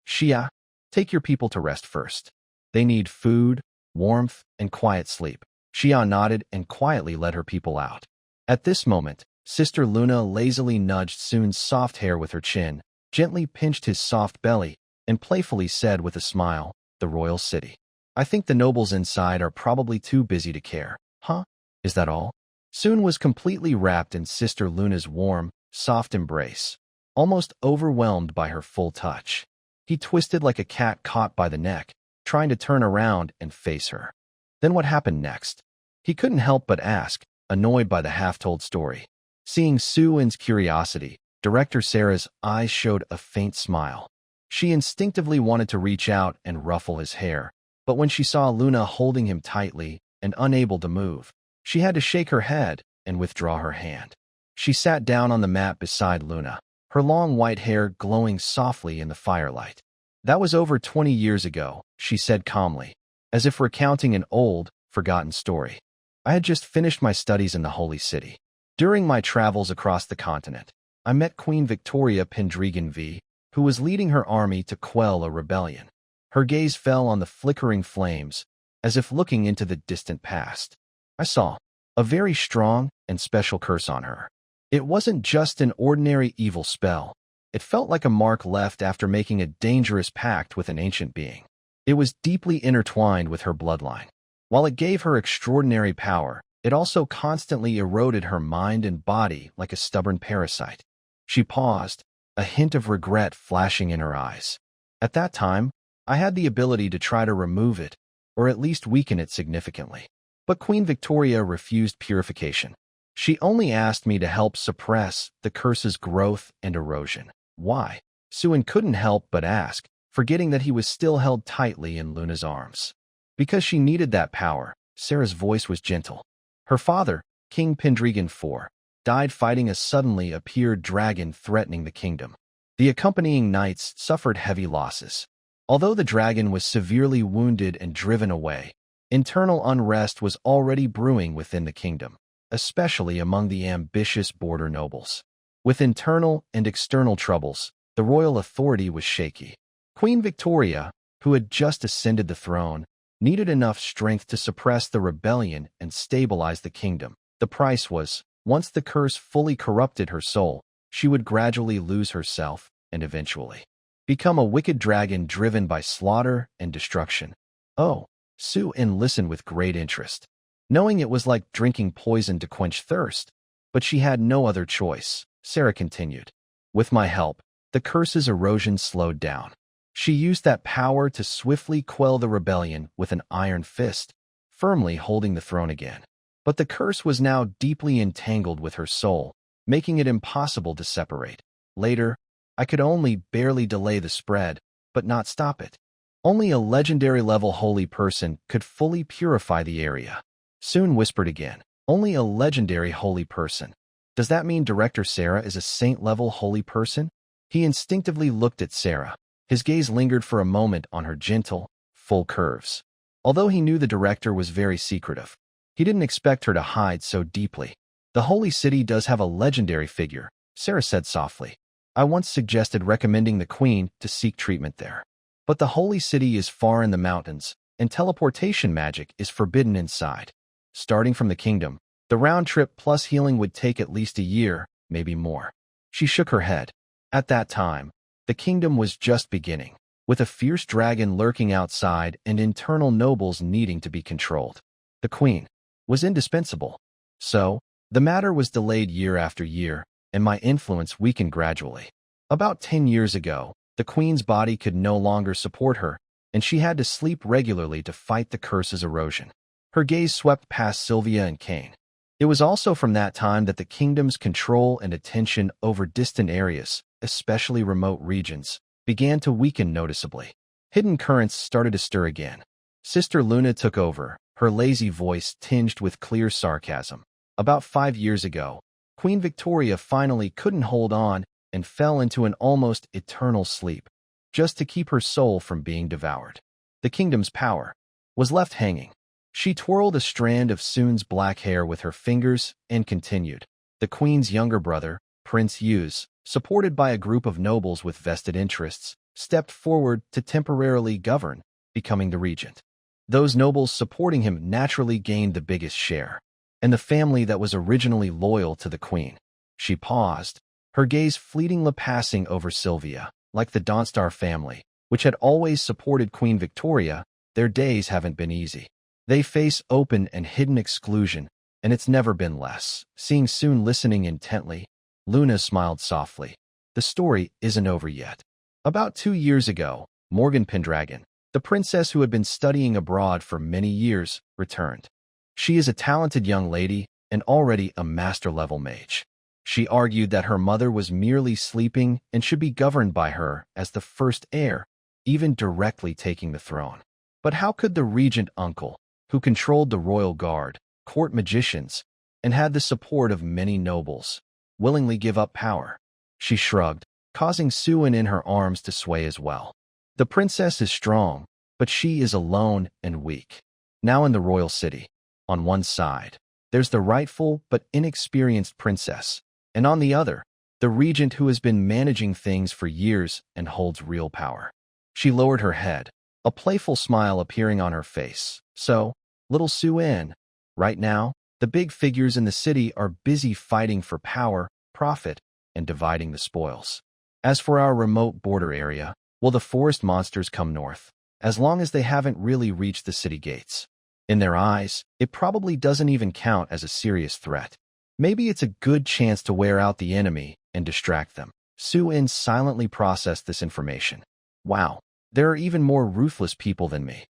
Xia, take your people to rest first. They need food, warmth, and quiet sleep. Xia nodded and quietly led her people out. At this moment, Sister Luna lazily nudged Soon's soft hair with her chin, gently pinched his soft belly, and playfully said with a smile, "The royal city. I think the nobles inside are probably too busy to care. Huh? Is that all?" Soon was completely wrapped in Sister Luna's warm, soft embrace, almost overwhelmed by her full touch. He twisted like a cat caught by the neck, trying to turn around and face her. Then what happened next? He couldn't help but ask, annoyed by the half-told story. Seeing Suin's curiosity, Director Sarah's eyes showed a faint smile. She instinctively wanted to reach out and ruffle his hair, but when she saw Luna holding him tightly and unable to move, she had to shake her head and withdraw her hand. She sat down on the mat beside Luna, her long white hair glowing softly in the firelight. "That was over 20 years ago," she said calmly, as if recounting an old, forgotten story. "I had just finished my studies in the Holy City. During my travels across the continent, I met Queen Victoria Pendregan V, who was leading her army to quell a rebellion. Her gaze fell on the flickering flames, as if looking into the distant past. I saw a very strong and special curse on her. It wasn't just an ordinary evil spell. It felt like a mark left after making a dangerous pact with an ancient being. It was deeply intertwined with her bloodline. While it gave her extraordinary power, it also constantly eroded her mind and body like a stubborn parasite." She paused, a hint of regret flashing in her eyes. "At that time, I had the ability to try to remove it, or at least weaken it significantly. But Queen Victoria refused purification. She only asked me to help suppress the curse's growth and erosion. Why? Suin couldn't help but ask, forgetting that he was still held tightly in Luna's arms. Because she needed that power, Sarah's voice was gentle. Her father, King Pendragon IV, died fighting a suddenly appeared dragon threatening the kingdom. The accompanying knights suffered heavy losses. Although the dragon was severely wounded and driven away, internal unrest was already brewing within the kingdom, especially among the ambitious border nobles. With internal and external troubles, the royal authority was shaky. Queen Victoria, who had just ascended the throne, needed enough strength to suppress the rebellion and stabilize the kingdom. The price was, once the curse fully corrupted her soul, she would gradually lose herself and eventually become a wicked dragon driven by slaughter and destruction. Oh, Suin listened with great interest, knowing it was like drinking poison to quench thirst. But she had no other choice. Sarah continued. With my help, the curse's erosion slowed down. She used that power to swiftly quell the rebellion with an iron fist, firmly holding the throne again. But the curse was now deeply entangled with her soul, making it impossible to separate. Later, I could only barely delay the spread, but not stop it. Only a legendary-level holy person could fully purify the area. Suin whispered again. Only a legendary holy person. Does that mean Director Sarah is a saint-level holy person? He instinctively looked at Sarah. His gaze lingered for a moment on her gentle, full curves. Although he knew the director was very secretive, he didn't expect her to hide so deeply. The Holy City does have a legendary figure, Sarah said softly. I once suggested recommending the Queen to seek treatment there. But the Holy City is far in the mountains, and teleportation magic is forbidden inside. Starting from the kingdom, the round trip plus healing would take at least a year, maybe more. She shook her head. At that time, the kingdom was just beginning, with a fierce dragon lurking outside and internal nobles needing to be controlled. The queen was indispensable. So, the matter was delayed year after year, and my influence weakened gradually. About 10 years ago, the queen's body could no longer support her, and she had to sleep regularly to fight the curse's erosion. Her gaze swept past Sylvia and Kane. It was also from that time that the kingdom's control and attention over distant areas, especially remote regions, began to weaken noticeably. Hidden currents started to stir again. Sister Luna took over, her lazy voice tinged with clear sarcasm. About 5 years ago, Queen Victoria finally couldn't hold on and fell into an almost eternal sleep, just to keep her soul from being devoured. The kingdom's power was left hanging. She twirled a strand of Suin's black hair with her fingers and continued. The queen's younger brother, Prince Yuz, supported by a group of nobles with vested interests, stepped forward to temporarily govern, becoming the regent. Those nobles supporting him naturally gained the biggest share, and the family that was originally loyal to the queen. She paused, her gaze fleetingly passing over Sylvia. Like the Dawnstar family, which had always supported Queen Victoria, their days haven't been easy. They face open and hidden exclusion, and it's never been less. Seeing Suin listening intently, Luna smiled softly. The story isn't over yet. About 2 years ago, Morgan Pendragon, the princess who had been studying abroad for many years, returned. She is a talented young lady and already a master-level mage. She argued that her mother was merely sleeping and should be governed by her as the first heir, even directly taking the throne. But how could the regent uncle, who controlled the royal guard, court magicians, and had the support of many nobles, willingly give up power? She shrugged, causing Suin in her arms to sway as well. The princess is strong, but she is alone and weak. Now in the royal city, on one side, there's the rightful but inexperienced princess, and on the other, the regent who has been managing things for years and holds real power. She lowered her head, a playful smile appearing on her face. So, little Suin, right now, the big figures in the city are busy fighting for power, profit, and dividing the spoils. As for our remote border area, well, the forest monsters come north, as long as they haven't really reached the city gates. In their eyes, it probably doesn't even count as a serious threat. Maybe it's a good chance to wear out the enemy and distract them. Suin silently processed this information. Wow, there are even more ruthless people than me.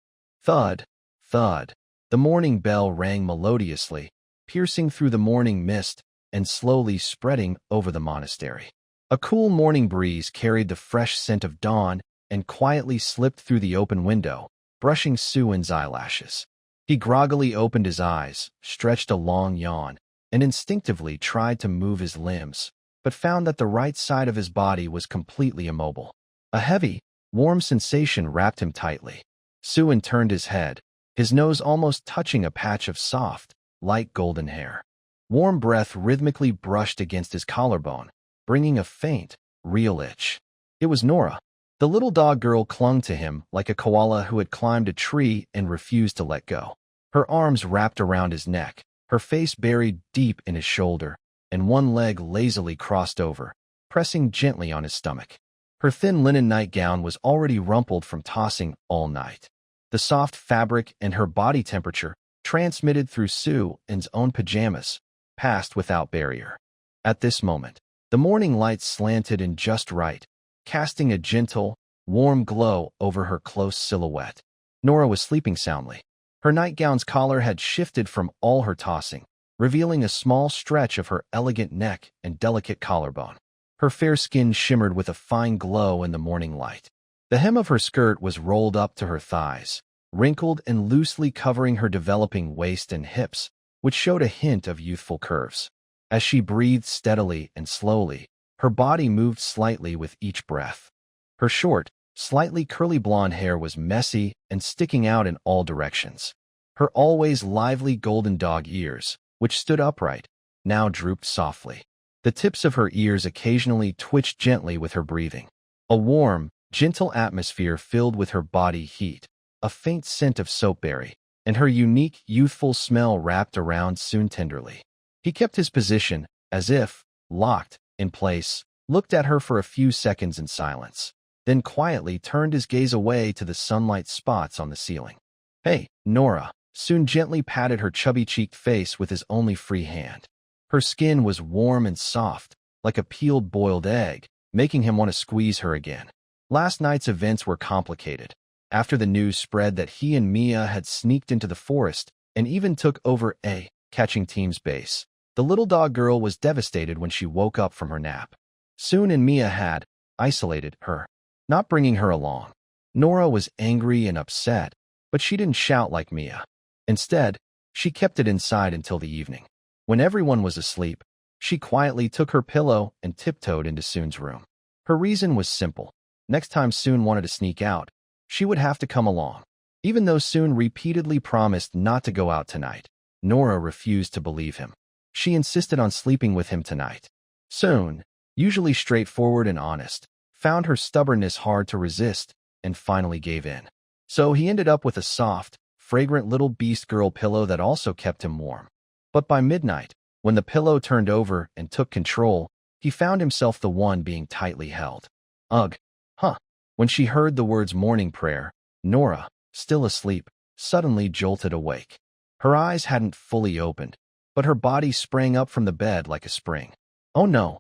Thud, thud. The morning bell rang melodiously, piercing through the morning mist and slowly spreading over the monastery. A cool morning breeze carried the fresh scent of dawn and quietly slipped through the open window, brushing Suin's eyelashes. He groggily opened his eyes, stretched a long yawn, and instinctively tried to move his limbs, but found that the right side of his body was completely immobile. A heavy, warm sensation wrapped him tightly. Suin turned his head, his nose almost touching a patch of soft, light golden hair. Warm breath rhythmically brushed against his collarbone, bringing a faint, real itch. It was Nora. The little dog girl clung to him like a koala who had climbed a tree and refused to let go. Her arms wrapped around his neck, her face buried deep in his shoulder, and one leg lazily crossed over, pressing gently on his stomach. Her thin linen nightgown was already rumpled from tossing all night. The soft fabric and her body temperature, transmitted through Suin's own pajamas, passed without barrier. At this moment, the morning light slanted in just right, casting a gentle, warm glow over her close silhouette. Nora was sleeping soundly. Her nightgown's collar had shifted from all her tossing, revealing a small stretch of her elegant neck and delicate collarbone. Her fair skin shimmered with a fine glow in the morning light. The hem of her skirt was rolled up to her thighs, wrinkled and loosely covering her developing waist and hips, which showed a hint of youthful curves. As she breathed steadily and slowly, her body moved slightly with each breath. Her short, slightly curly blonde hair was messy and sticking out in all directions. Her always lively golden dog ears, which stood upright, now drooped softly. The tips of her ears occasionally twitched gently with her breathing. A warm, gentle atmosphere filled with her body heat, a faint scent of soapberry, and her unique, youthful smell wrapped around Suin tenderly. He kept his position, as if, locked in place, looked at her for a few seconds in silence, then quietly turned his gaze away to the sunlight spots on the ceiling. "Hey, Nora." Suin gently patted her chubby-cheeked face with his only free hand. Her skin was warm and soft, like a peeled boiled egg, making him want to squeeze her again. Last night's events were complicated. After the news spread that he and Mia had sneaked into the forest and even took over a catching team's base, the little dog girl was devastated when she woke up from her nap. Suin and Mia had isolated her, not bringing her along. Nora was angry and upset, but she didn't shout like Mia. Instead, she kept it inside until the evening. When everyone was asleep, she quietly took her pillow and tiptoed into Suin's room. Her reason was simple. Next time Suin wanted to sneak out, she would have to come along. Even though Suin repeatedly promised not to go out tonight, Nora refused to believe him. She insisted on sleeping with him tonight. Suin, usually straightforward and honest, found her stubbornness hard to resist and finally gave in. So he ended up with a soft, fragrant little beast girl pillow that also kept him warm. But by midnight, when the pillow turned over and took control, he found himself the one being tightly held. Ugh. Huh. When she heard the words morning prayer, Nora, still asleep, suddenly jolted awake. Her eyes hadn't fully opened, but her body sprang up from the bed like a spring. Oh no,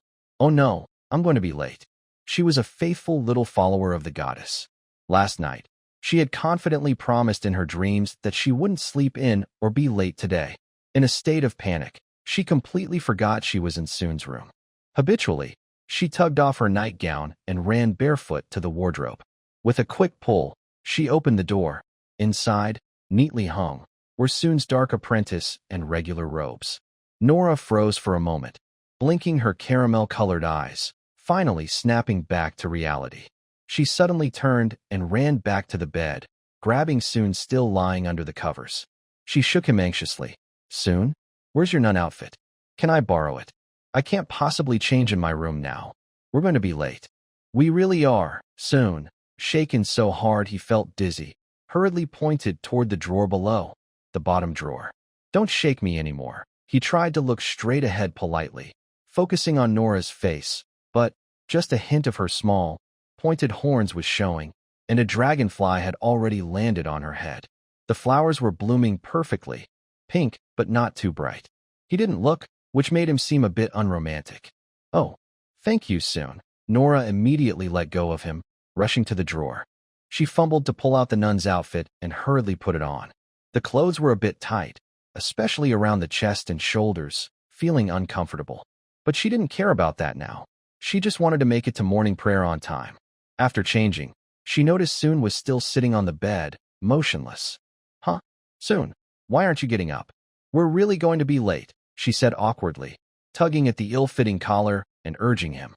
I'm going to be late. She was a faithful little follower of the goddess. Last night, she had confidently promised in her dreams that she wouldn't sleep in or be late today. In a state of panic, she completely forgot she was in Suin's room. Habitually, she tugged off her nightgown and ran barefoot to the wardrobe. With a quick pull, she opened the door. Inside, neatly hung, were Suin's dark apprentice and regular robes. Nora froze for a moment, blinking her caramel-colored eyes, finally snapping back to reality. She suddenly turned and ran back to the bed, grabbing Suin still lying under the covers. She shook him anxiously. "Suin, where's your nun outfit? Can I borrow it? I can't possibly change in my room now. We're going to be late." "We really are." Suin, shaken so hard he felt dizzy, hurriedly pointed toward the drawer below, the bottom drawer. "Don't shake me anymore." He tried to look straight ahead politely, focusing on Nora's face, but just a hint of her small, pointed horns was showing, and a dragonfly had already landed on her head. The flowers were blooming perfectly, pink but not too bright. He didn't look, which made him seem a bit unromantic. "Oh, thank you, Suin." Nora immediately let go of him, rushing to the drawer. She fumbled to pull out the nun's outfit and hurriedly put it on. The clothes were a bit tight, especially around the chest and shoulders, feeling uncomfortable. But she didn't care about that now. She just wanted to make it to morning prayer on time. After changing, she noticed Soon was still sitting on the bed, motionless. Huh? Soon, why aren't you getting up? We're really going to be late, she said awkwardly, tugging at the ill-fitting collar and urging him.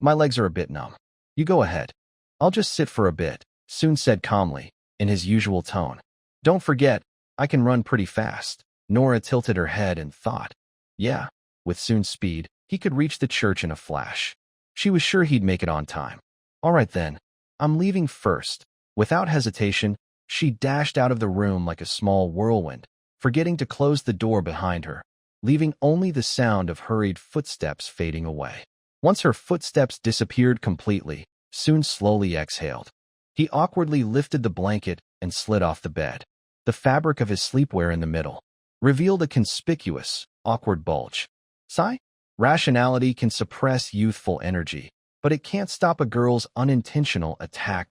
My legs are a bit numb. You go ahead. I'll just sit for a bit, Soon said calmly, in his usual tone. Don't forget, I can run pretty fast. Nora tilted her head and thought. Yeah, with Soon's speed, he could reach the church in a flash. She was sure he'd make it on time. All right then, I'm leaving first. Without hesitation, she dashed out of the room like a small whirlwind, forgetting to close the door behind her, leaving only the sound of hurried footsteps fading away. Once her footsteps disappeared completely, Soon slowly exhaled. He awkwardly lifted the blanket and slid off the bed. The fabric of his sleepwear in the middle revealed a conspicuous, awkward bulge. Sigh? Rationality can suppress youthful energy, but it can't stop a girl's unintentional attack,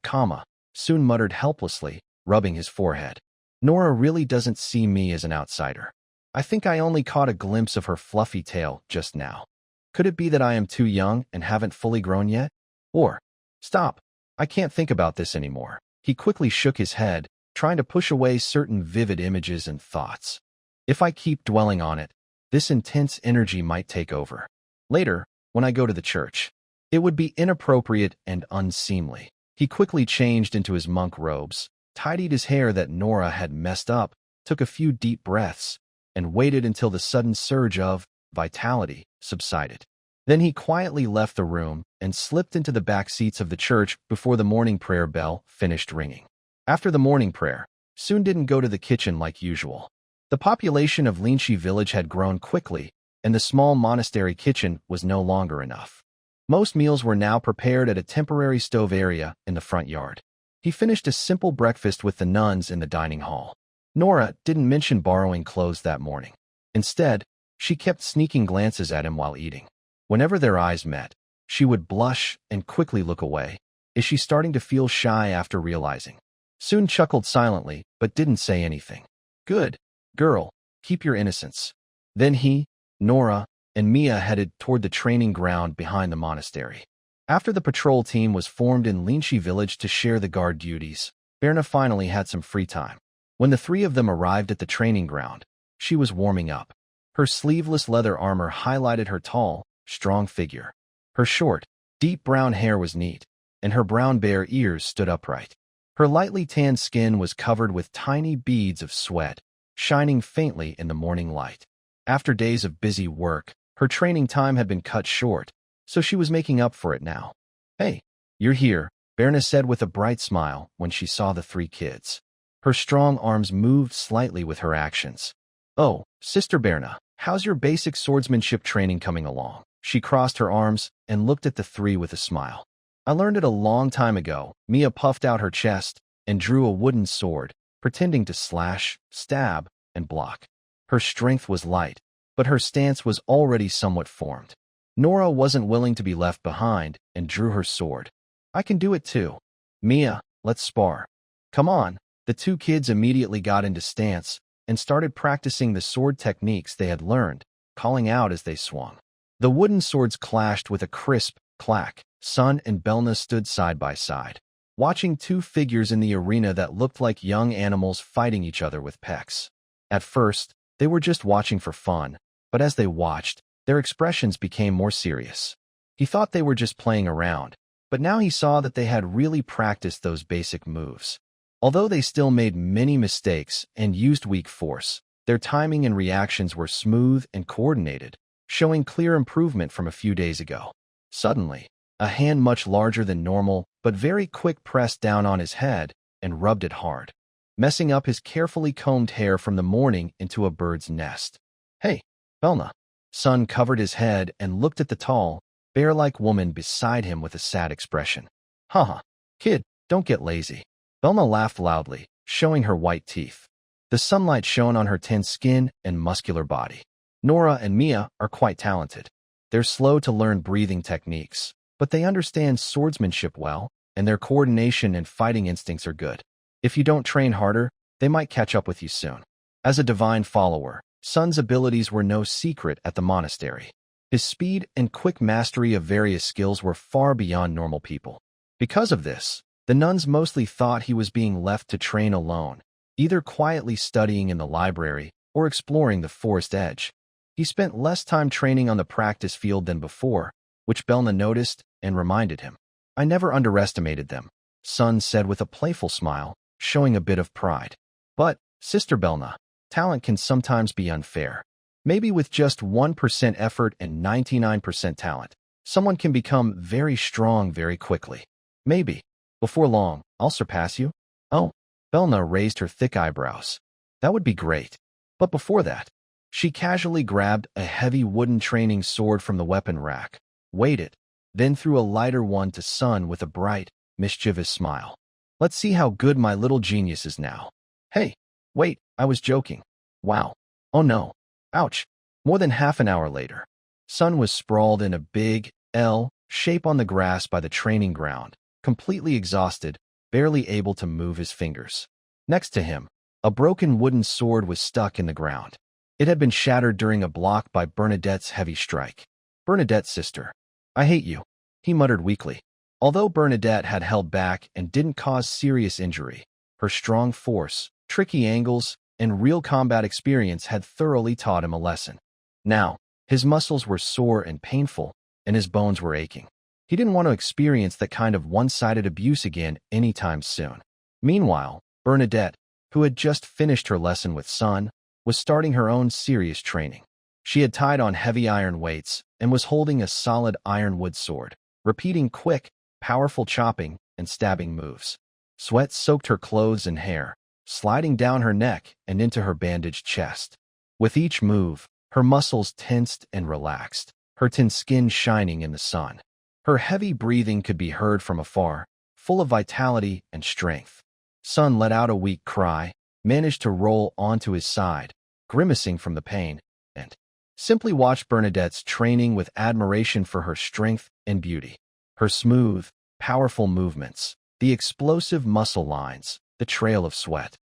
Soon muttered helplessly, rubbing his forehead. Nora really doesn't see me as an outsider. I think I only caught a glimpse of her fluffy tail just now. Could it be that I am too young and haven't fully grown yet? Or, stop, I can't think about this anymore. He quickly shook his head, trying to push away certain vivid images and thoughts. If I keep dwelling on it, this intense energy might take over. Later, when I go to the church, it would be inappropriate and unseemly. He quickly changed into his monk robes, tidied his hair that Nora had messed up, took a few deep breaths, and waited until the sudden surge of vitality subsided. Then he quietly left the room and slipped into the back seats of the church before the morning prayer bell finished ringing. After the morning prayer, Soon didn't go to the kitchen like usual. The population of Linchi village had grown quickly, and the small monastery kitchen was no longer enough. Most meals were now prepared at a temporary stove area in the front yard. He finished a simple breakfast with the nuns in the dining hall. Nora didn't mention borrowing clothes that morning. Instead, she kept sneaking glances at him while eating. Whenever their eyes met, she would blush and quickly look away. Is she starting to feel shy after realizing? Soon chuckled silently, but didn't say anything. Good girl, keep your innocence. Then he, Nora, and Mia headed toward the training ground behind the monastery. After the patrol team was formed in Linchi village to share the guard duties, Berna finally had some free time. When the three of them arrived at the training ground, she was warming up. Her sleeveless leather armor highlighted her tall, strong figure. Her short, deep brown hair was neat, and her brown bare ears stood upright. Her lightly tanned skin was covered with tiny beads of sweat, shining faintly in the morning light. After days of busy work, her training time had been cut short, so she was making up for it now. Hey, you're here, Berna said with a bright smile when she saw the three kids. Her strong arms moved slightly with her actions. Oh, Sister Berna, how's your basic swordsmanship training coming along? She crossed her arms and looked at the three with a smile. I learned it a long time ago. Mia puffed out her chest and drew a wooden sword, pretending to slash, stab, and block. Her strength was light, but her stance was already somewhat formed. Nora wasn't willing to be left behind and drew her sword. I can do it too. Mia, let's spar. Come on. The two kids immediately got into stance and started practicing the sword techniques they had learned, calling out as they swung. The wooden swords clashed with a crisp clack. Sun and Belna stood side by side, watching two figures in the arena that looked like young animals fighting each other with pecks. At first, they were just watching for fun, but as they watched, their expressions became more serious. He thought they were just playing around, but now he saw that they had really practiced those basic moves. Although they still made many mistakes and used weak force, their timing and reactions were smooth and coordinated, showing clear improvement from a few days ago. Suddenly, a hand much larger than normal, but very quick pressed down on his head and rubbed it hard, messing up his carefully combed hair from the morning into a bird's nest. Hey, Belna. Sun covered his head and looked at the tall, bear-like woman beside him with a sad expression. Haha, kid, don't get lazy. Belna laughed loudly, showing her white teeth. The sunlight shone on her tense skin and muscular body. Nora and Mia are quite talented. They're slow to learn breathing techniques, but they understand swordsmanship well, and their coordination and fighting instincts are good. If you don't train harder, they might catch up with you soon. As a divine follower, Sun's abilities were no secret at the monastery. His speed and quick mastery of various skills were far beyond normal people. Because of this, the nuns mostly thought he was being left to train alone, either quietly studying in the library or exploring the forest edge. He spent less time training on the practice field than before, which Belna noticed and reminded him. "I never underestimated them," Sun said with a playful smile, showing a bit of pride. "But, Sister Belna, talent can sometimes be unfair. Maybe with just 1% effort and 99% talent, someone can become very strong very quickly. Maybe, before long, I'll surpass you." "Oh," Belna raised her thick eyebrows. "That would be great. But before that," she casually grabbed a heavy wooden training sword from the weapon rack, weighed it, then threw a lighter one to Sun with a bright, mischievous smile. "Let's see how good my little genius is now." "Hey, wait, I was joking. Wow. Oh no. Ouch." More than half an hour later, Sun was sprawled in a big L shape on the grass by the training ground, completely exhausted, barely able to move his fingers. Next to him, a broken wooden sword was stuck in the ground. It had been shattered during a block by Bernadette's heavy strike. "Bernadette's sister. I hate you," he muttered weakly. Although Bernadette had held back and didn't cause serious injury, her strong force, tricky angles, and real combat experience had thoroughly taught him a lesson. Now, his muscles were sore and painful, and his bones were aching. He didn't want to experience that kind of one-sided abuse again anytime soon. Meanwhile, Bernadette, who had just finished her lesson with Sun, was starting her own serious training. She had tied on heavy iron weights and was holding a solid ironwood sword, repeating quick, powerful chopping and stabbing moves. Sweat soaked her clothes and hair, sliding down her neck and into her bandaged chest. With each move, her muscles tensed and relaxed, her thin skin shining in the sun. Her heavy breathing could be heard from afar, full of vitality and strength. Sun let out a weak cry, managed to roll onto his side, grimacing from the pain, and simply watched Bernadette's training with admiration for her strength and beauty. Her smooth, powerful movements, the explosive muscle lines, the trail of sweat.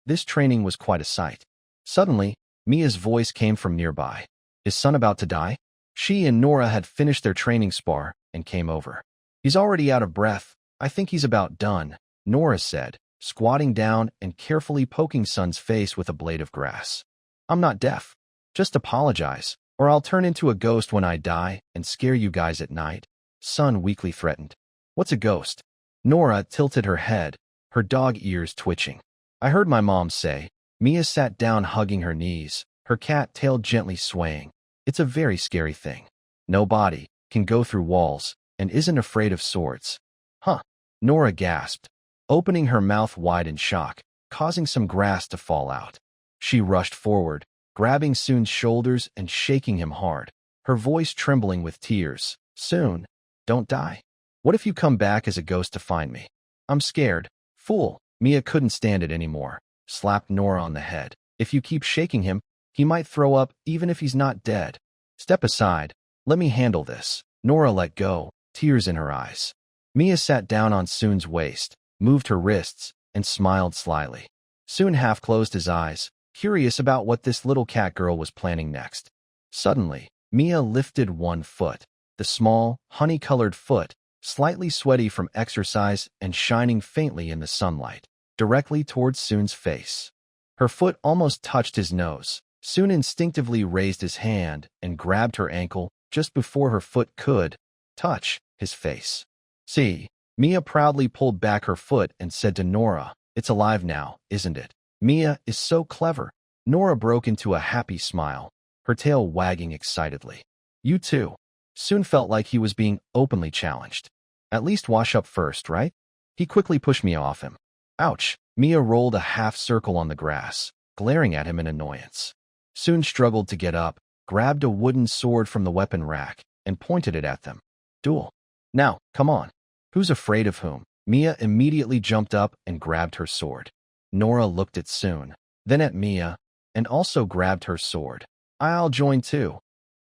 This training was quite a sight. Suddenly, Mia's voice came from nearby. "Is Sun about to die?" She and Nora had finished their training spar and came over. "He's already out of breath. I think he's about done," Nora said, squatting down and carefully poking Sun's face with a blade of grass. "I'm not deaf. Just apologize, or I'll turn into a ghost when I die and scare you guys at night," Sun weakly threatened. "What's a ghost?" Nora tilted her head, her dog ears twitching. "I heard my mom say." Mia sat down hugging her knees, her cat tail gently swaying. "It's a very scary thing. No body can go through walls and isn't afraid of swords." "Huh," Nora gasped, opening her mouth wide in shock, causing some grass to fall out. She rushed forward, grabbing Soon's shoulders and shaking him hard, her voice trembling with tears. "Soon, don't die. What if you come back as a ghost to find me?" "I'm scared." "Fool." Mia couldn't stand it anymore, slapped Nora on the head. "If you keep shaking him, he might throw up even if he's not dead. Step aside. Let me handle this." Nora let go, tears in her eyes. Mia sat down on Soon's waist, moved her wrists, and smiled slyly. Soon half closed his eyes, curious about what this little cat girl was planning next. Suddenly, Mia lifted one foot, the small, honey-colored foot, slightly sweaty from exercise and shining faintly in the sunlight, directly towards Soon's face. Her foot almost touched his nose. Soon instinctively raised his hand and grabbed her ankle just before her foot could touch his face. "See," Mia proudly pulled back her foot and said to Nora, "It's alive now, isn't it?" "Mia is so clever." Nora broke into a happy smile, her tail wagging excitedly. "You too." Soon felt like he was being openly challenged. "At least wash up first, right?" He quickly pushed Mia off him. "Ouch." Mia rolled a half circle on the grass, glaring at him in annoyance. Soon struggled to get up, grabbed a wooden sword from the weapon rack, and pointed it at them. "Duel. Now, come on." "Who's afraid of whom?" Mia immediately jumped up and grabbed her sword. Nora looked at Soon, then at Mia, and also grabbed her sword. "I'll join too."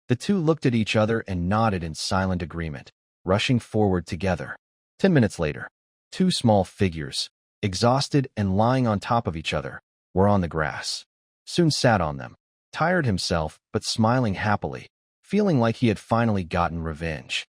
The two looked at each other and nodded in silent agreement, rushing forward together. 10 minutes later, two small figures, exhausted and lying on top of each other, were on the grass. Soon sat on them, tired himself but smiling happily, feeling like he had finally gotten revenge.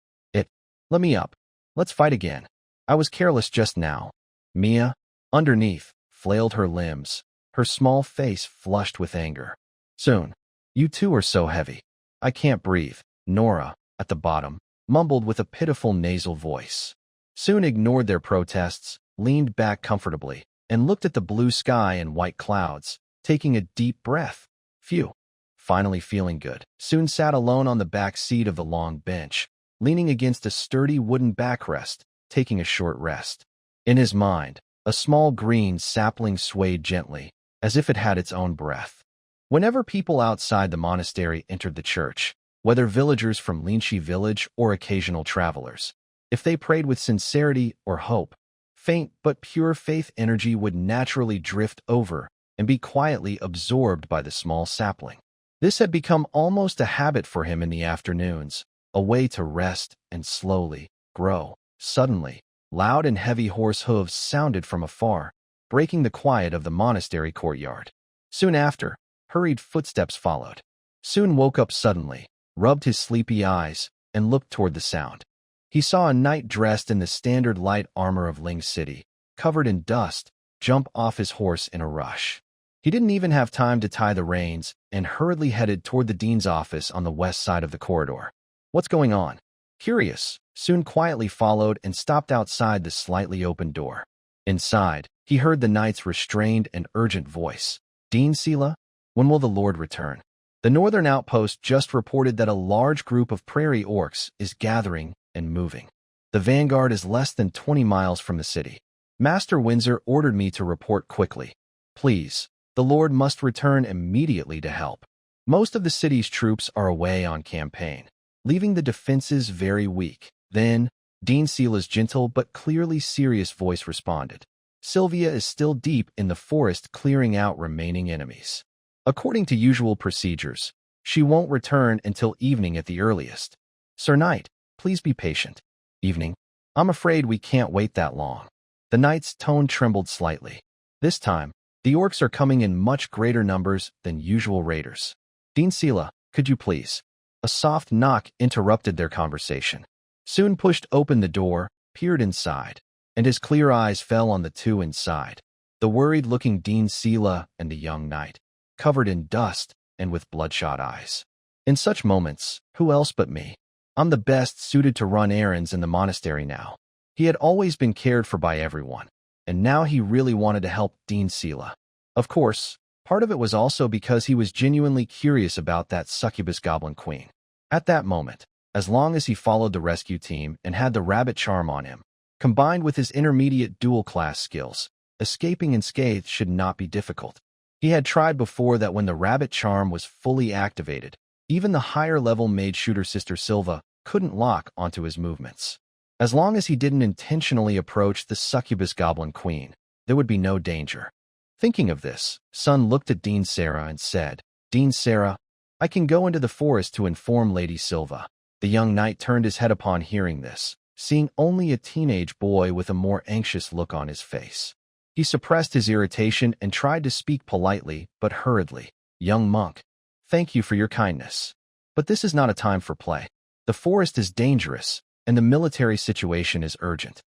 Let me up. Let's fight again. I was careless just now. Mia, underneath, flailed her limbs, her small face flushed with anger. Soon. You two are so heavy. I can't breathe. Nora, at the bottom, mumbled with a pitiful nasal voice. Soon ignored their protests, leaned back comfortably, and looked at the blue sky and white clouds, taking a deep breath. Phew. Finally feeling good. Soon sat alone on the back seat of the long bench, leaning against a sturdy wooden backrest, taking a short rest. In his mind, a small green sapling swayed gently, as if it had its own breath. Whenever people outside the monastery entered the church, whether villagers from Linchi village or occasional travelers, if they prayed with sincerity or hope, faint but pure faith energy would naturally drift over and be quietly absorbed by the small sapling. This had become almost a habit for him in the afternoons, a way to rest and slowly grow. Suddenly, loud and heavy horse hooves sounded from afar, breaking the quiet of the monastery courtyard. Soon after, hurried footsteps followed. Soon woke up suddenly, rubbed his sleepy eyes, and looked toward the sound. He saw a knight dressed in the standard light armor of Ling City, covered in dust, jump off his horse in a rush. He didn't even have time to tie the reins and hurriedly headed toward the dean's office on the west side of the corridor. What's going on? Curious, soon quietly followed and stopped outside the slightly open door. Inside, he heard the knight's restrained and urgent voice. Dean Sela, when will the Lord return? The northern outpost just reported that a large group of prairie orcs is gathering and moving. The vanguard is less than 20 miles from the city. Master Windsor ordered me to report quickly. Please, the Lord must return immediately to help. Most of the city's troops are away on campaign, leaving the defenses very weak. Then, Dean Sela's gentle but clearly serious voice responded. Sylvia is still deep in the forest clearing out remaining enemies. According to usual procedures, she won't return until evening at the earliest. Sir Knight, please be patient. Evening? I'm afraid we can't wait that long. The knight's tone trembled slightly. This time, the orcs are coming in much greater numbers than usual raiders. Dean Sela, could you please? A soft knock interrupted their conversation. Soon pushed open the door, peered inside, and his clear eyes fell on the two inside, the worried-looking Dean Sela and the young knight, covered in dust and with bloodshot eyes. In such moments, who else but me? I'm the best suited to run errands in the monastery now. He had always been cared for by everyone, and now he really wanted to help Dean Sela. Of course, part of it was also because he was genuinely curious about that succubus goblin queen. At that moment, as long as he followed the rescue team and had the rabbit charm on him, combined with his intermediate dual-class skills, escaping unscathed should not be difficult. He had tried before that when the rabbit charm was fully activated, even the higher-level maid shooter Sister Silva couldn't lock onto his movements. As long as he didn't intentionally approach the succubus goblin queen, there would be no danger. Thinking of this, Sun looked at Dean Sela and said, Dean Sela, I can go into the forest to inform Lady Silva. The young knight turned his head upon hearing this, seeing only a teenage boy with a more anxious look on his face. He suppressed his irritation and tried to speak politely but hurriedly. Young monk, thank you for your kindness. But this is not a time for play. The forest is dangerous, and the military situation is urgent.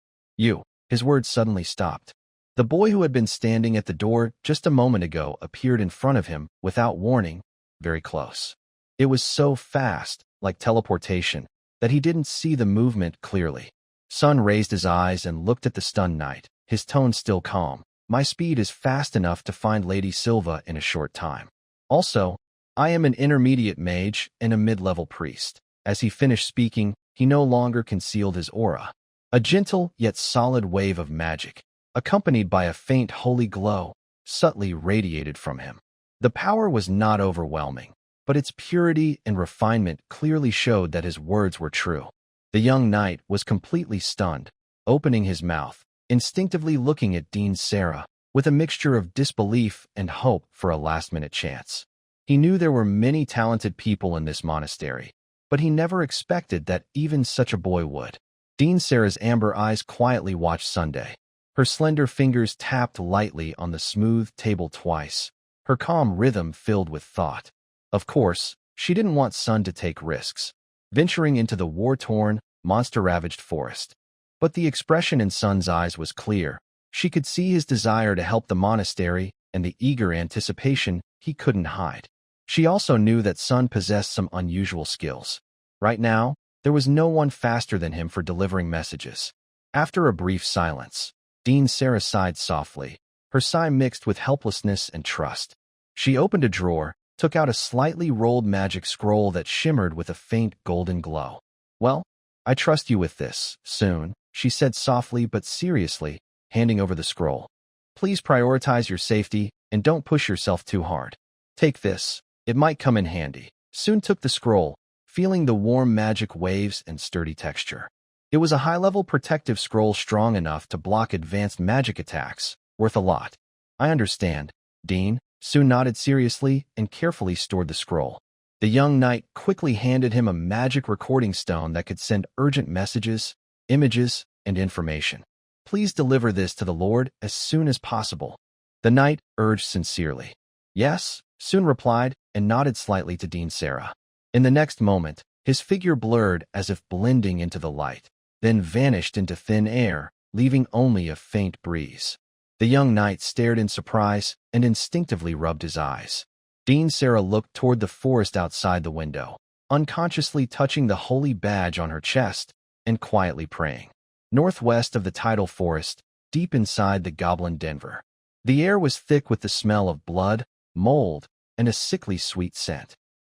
His words suddenly stopped. The boy who had been standing at the door just a moment ago appeared in front of him without warning, very close. It was so fast, like teleportation, that he didn't see the movement clearly. Sun raised his eyes and looked at the stunned knight, his tone still calm. My speed is fast enough to find Lady Silva in a short time. Also, I am an intermediate mage and a mid-level priest. As he finished speaking, he no longer concealed his aura. A gentle yet solid wave of magic, accompanied by a faint holy glow, subtly radiated from him. The power was not overwhelming, but its purity and refinement clearly showed that his words were true. The young knight was completely stunned, opening his mouth, instinctively looking at Dean Sela, with a mixture of disbelief and hope for a last-minute chance. He knew there were many talented people in this monastery, but he never expected that even such a boy would. Dean Sela's amber eyes quietly watched Sunday. Her slender fingers tapped lightly on the smooth table twice, her calm rhythm filled with thought. Of course, She didn't want Sun to take risks, venturing into the war-torn, monster-ravaged forest. But the expression in Sun's eyes was clear. She could see his desire to help the monastery and the eager anticipation he couldn't hide. She also knew that Sun possessed some unusual skills. Right now, there was no one faster than him for delivering messages. After a brief silence, Dean Sarah sighed softly, her sigh mixed with helplessness and trust. She opened a drawer, took out a slightly rolled magic scroll that shimmered with a faint golden glow. "Well, I trust you with this, soon," she said softly but seriously, handing over the scroll. "Please prioritize your safety and don't push yourself too hard. Take this. It might come in handy." Soon took the scroll, feeling the warm magic waves and sturdy texture. It was a high-level protective scroll strong enough to block advanced magic attacks, worth a lot. "I understand," Dean soon nodded seriously and carefully stored the scroll. The young knight quickly handed him a magic recording stone that could send urgent messages, images, and information. "Please deliver this to the Lord as soon as possible," the knight urged sincerely. "Yes," Soon replied and nodded slightly to Dean Sarah. In the next moment, his figure blurred as if blending into the light, then vanished into thin air, leaving only a faint breeze. The young knight stared in surprise and instinctively rubbed his eyes. Dean Sarah looked toward the forest outside the window, unconsciously touching the holy badge on her chest and quietly praying. Northwest of the tidal forest, deep inside the Goblin Denver, the air was thick with the smell of blood, mold, and a sickly sweet scent.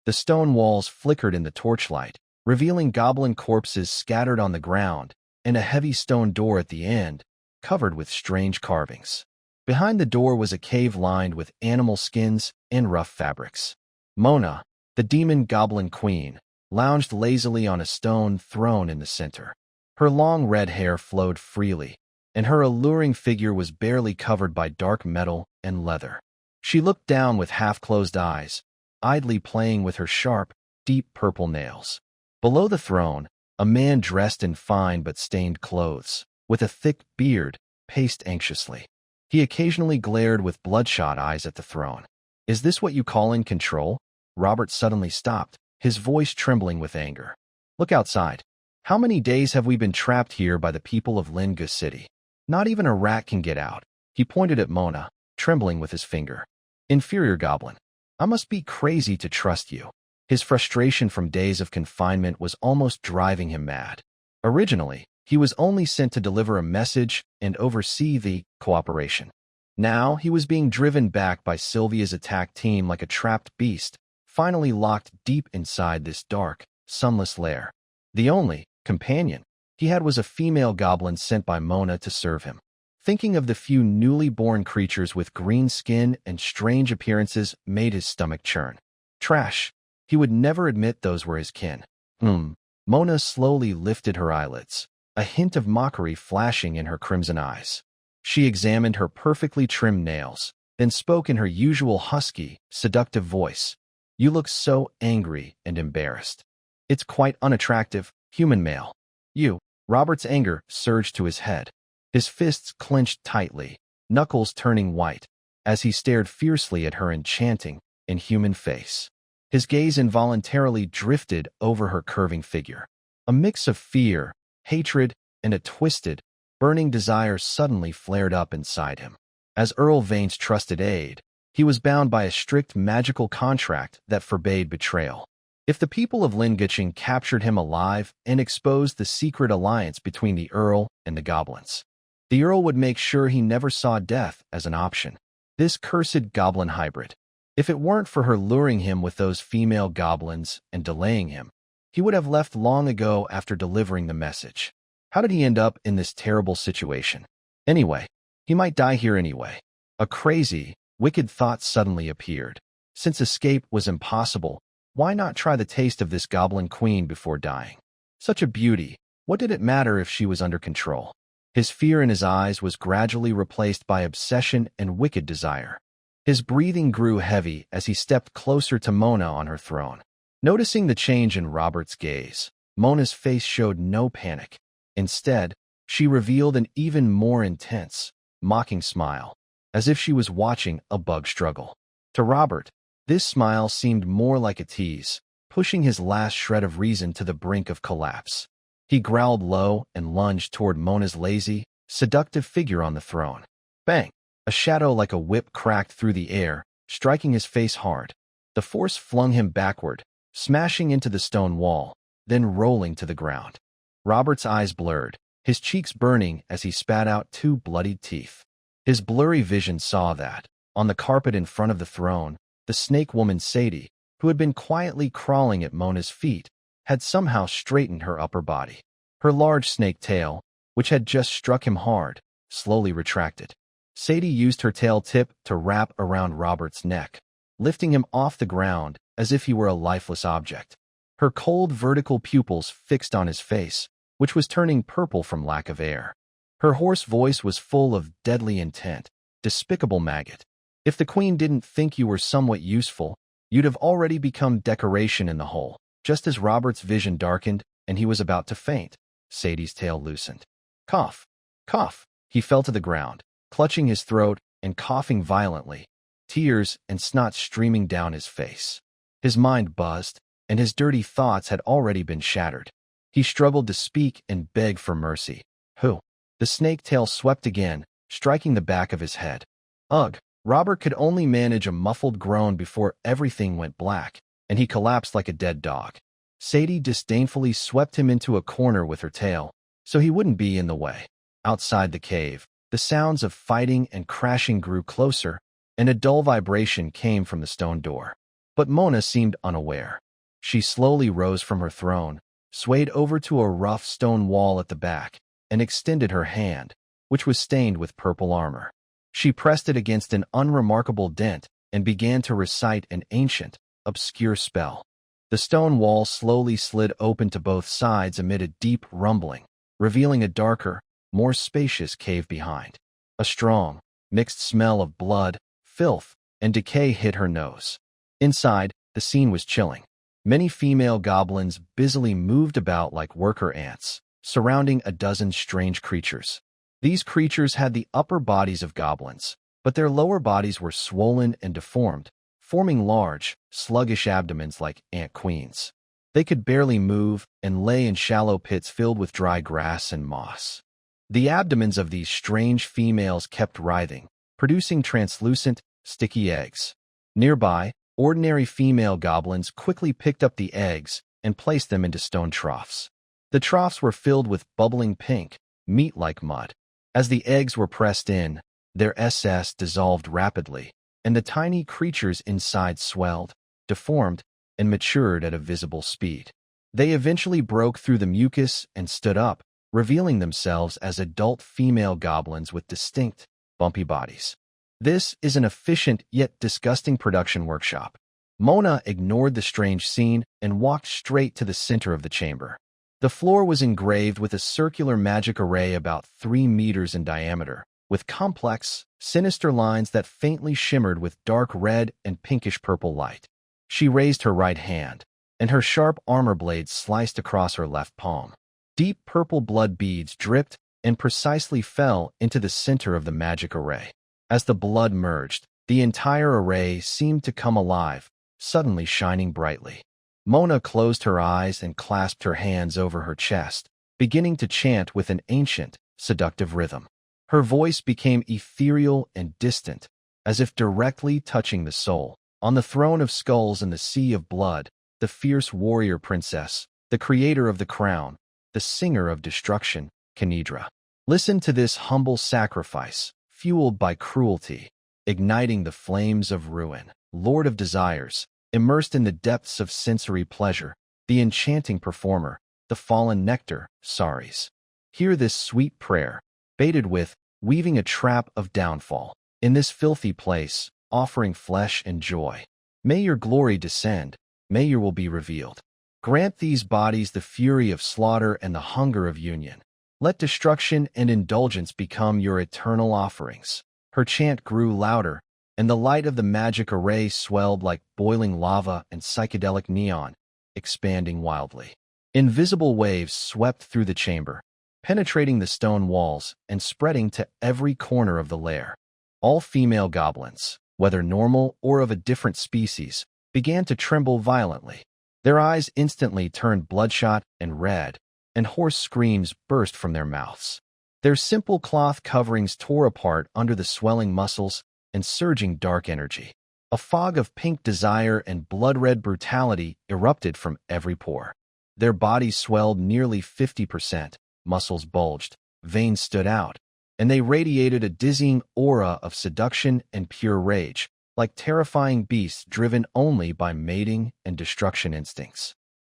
The stone walls flickered in the torchlight, revealing goblin corpses scattered on the ground, and a heavy stone door at the end, covered with strange carvings. Behind the door was a cave lined with animal skins and rough fabrics. Mona, the demon goblin queen, lounged lazily on a stone throne in the center. Her long red hair flowed freely, and her alluring figure was barely covered by dark metal and leather. She looked down with half-closed eyes, idly playing with her sharp, deep purple nails. Below the throne, a man dressed in fine but stained clothes, with a thick beard, paced anxiously. He occasionally glared with bloodshot eyes at the throne. "Is this what you call in control?" Robert suddenly stopped, his voice trembling with anger. "Look outside. How many days have we been trapped here by the people of Linga City? Not even a rat can get out." He pointed at Mona, trembling with his finger. "Inferior goblin, I must be crazy to trust you." His frustration from days of confinement was almost driving him mad. Originally, he was only sent to deliver a message and oversee the cooperation. Now he was being driven back by Sylvia's attack team like a trapped beast, finally locked deep inside this dark, sunless lair. The only companion he had was a female goblin sent by Mona to serve him. Thinking of the few newly born creatures with green skin and strange appearances made his stomach churn. Trash. He would never admit those were his kin. Mona slowly lifted her eyelids, a hint of mockery flashing in her crimson eyes. She examined her perfectly trimmed nails, then spoke in her usual husky, seductive voice. "You look so angry and embarrassed. It's quite unattractive, human male." "You." Robert's anger surged to his head. His fists clenched tightly, knuckles turning white, as he stared fiercely at her enchanting, inhuman face. His gaze involuntarily drifted over her curving figure. A mix of fear, hatred, and a twisted, burning desire suddenly flared up inside him. As Earl Vane's trusted aide, he was bound by a strict magical contract that forbade betrayal. If the people of Lingitching captured him alive and exposed the secret alliance between the Earl and the goblins, the Earl would make sure he never saw death as an option. This cursed goblin hybrid. If it weren't for her luring him with those female goblins and delaying him, he would have left long ago after delivering the message. How did he end up in this terrible situation? Anyway, he might die here anyway. A crazy, wicked thought suddenly appeared. Since escape was impossible, why not try the taste of this goblin queen before dying? Such a beauty, what did it matter if she was under control? His fear in his eyes was gradually replaced by obsession and wicked desire. His breathing grew heavy as he stepped closer to Mona on her throne. Noticing the change in Robert's gaze, Mona's face showed no panic. Instead, she revealed an even more intense, mocking smile, as if she was watching a bug struggle. To Robert, this smile seemed more like a tease, pushing his last shred of reason to the brink of collapse. He growled low and lunged toward Mona's lazy, seductive figure on the throne. Bang! A shadow like a whip cracked through the air, striking his face hard. The force flung him backward, smashing into the stone wall, then rolling to the ground. Robert's eyes blurred, his cheeks burning as he spat out two bloodied teeth. His blurry vision saw that, on the carpet in front of the throne, the snake woman Sadie, who had been quietly crawling at Mona's feet, had somehow straightened her upper body. Her large snake tail, which had just struck him hard, slowly retracted. Sadie used her tail tip to wrap around Robert's neck, lifting him off the ground as if he were a lifeless object. Her cold vertical pupils fixed on his face, which was turning purple from lack of air. Her hoarse voice was full of deadly intent. Despicable maggot. If the queen didn't think you were somewhat useful, you'd have already become decoration in the hole. Just as Robert's vision darkened and he was about to faint, Sadie's tail loosened. Cough. Cough. He fell to the ground, clutching his throat and coughing violently, tears and snot streaming down his face. His mind buzzed, and his dirty thoughts had already been shattered. He struggled to speak and beg for mercy. Who? The snake tail swept again, striking the back of his head. Ugh! Robert could only manage a muffled groan before everything went black, and he collapsed like a dead dog. Sadie disdainfully swept him into a corner with her tail, so he wouldn't be in the way. Outside the cave, the sounds of fighting and crashing grew closer, and a dull vibration came from the stone door. But Mona seemed unaware. She slowly rose from her throne, swayed over to a rough stone wall at the back, and extended her hand, which was stained with purple armor. She pressed it against an unremarkable dent and began to recite an ancient, obscure spell. The stone wall slowly slid open to both sides amid a deep rumbling, revealing a darker, more spacious cave behind. A strong, mixed smell of blood, filth, and decay hit her nose. Inside, the scene was chilling. Many female goblins busily moved about like worker ants, surrounding a dozen strange creatures. These creatures had the upper bodies of goblins, but their lower bodies were swollen and deformed, forming large, sluggish abdomens like ant queens. They could barely move and lay in shallow pits filled with dry grass and moss. The abdomens of these strange females kept writhing, producing translucent, sticky eggs. Nearby, ordinary female goblins quickly picked up the eggs and placed them into stone troughs. The troughs were filled with bubbling pink, meat-like mud. As the eggs were pressed in, their SS dissolved rapidly, and the tiny creatures inside swelled, deformed, and matured at a visible speed. They eventually broke through the mucus and stood up, revealing themselves as adult female goblins with distinct, bumpy bodies. This is an efficient yet disgusting production workshop. Mona ignored the strange scene and walked straight to the center of the chamber. The floor was engraved with a circular magic array about 3 meters in diameter, with complex, sinister lines that faintly shimmered with dark red and pinkish purple light. She raised her right hand, and her sharp armor blade sliced across her left palm. Deep purple blood beads dripped and precisely fell into the center of the magic array. As the blood merged, the entire array seemed to come alive, suddenly shining brightly. Mona closed her eyes and clasped her hands over her chest, beginning to chant with an ancient, seductive rhythm. Her voice became ethereal and distant, as if directly touching the soul. On the throne of skulls in the sea of blood, the fierce warrior princess, the creator of the crown, the singer of destruction, Kenidra. Listen to this humble sacrifice, fueled by cruelty, igniting the flames of ruin. Lord of desires, immersed in the depths of sensory pleasure, the enchanting performer, the fallen nectar, Saris. Hear this sweet prayer, baited with, weaving a trap of downfall. In this filthy place, offering flesh and joy. May your glory descend, may your will be revealed. Grant these bodies the fury of slaughter and the hunger of union. Let destruction and indulgence become your eternal offerings. Her chant grew louder, and the light of the magic array swelled like boiling lava and psychedelic neon, expanding wildly. Invisible waves swept through the chamber, penetrating the stone walls and spreading to every corner of the lair. All female goblins, whether normal or of a different species, began to tremble violently. Their eyes instantly turned bloodshot and red, and hoarse screams burst from their mouths. Their simple cloth coverings tore apart under the swelling muscles and surging dark energy. A fog of pink desire and blood-red brutality erupted from every pore. Their bodies swelled nearly 50%, muscles bulged, veins stood out, and they radiated a dizzying aura of seduction and pure rage, like terrifying beasts driven only by mating and destruction instincts.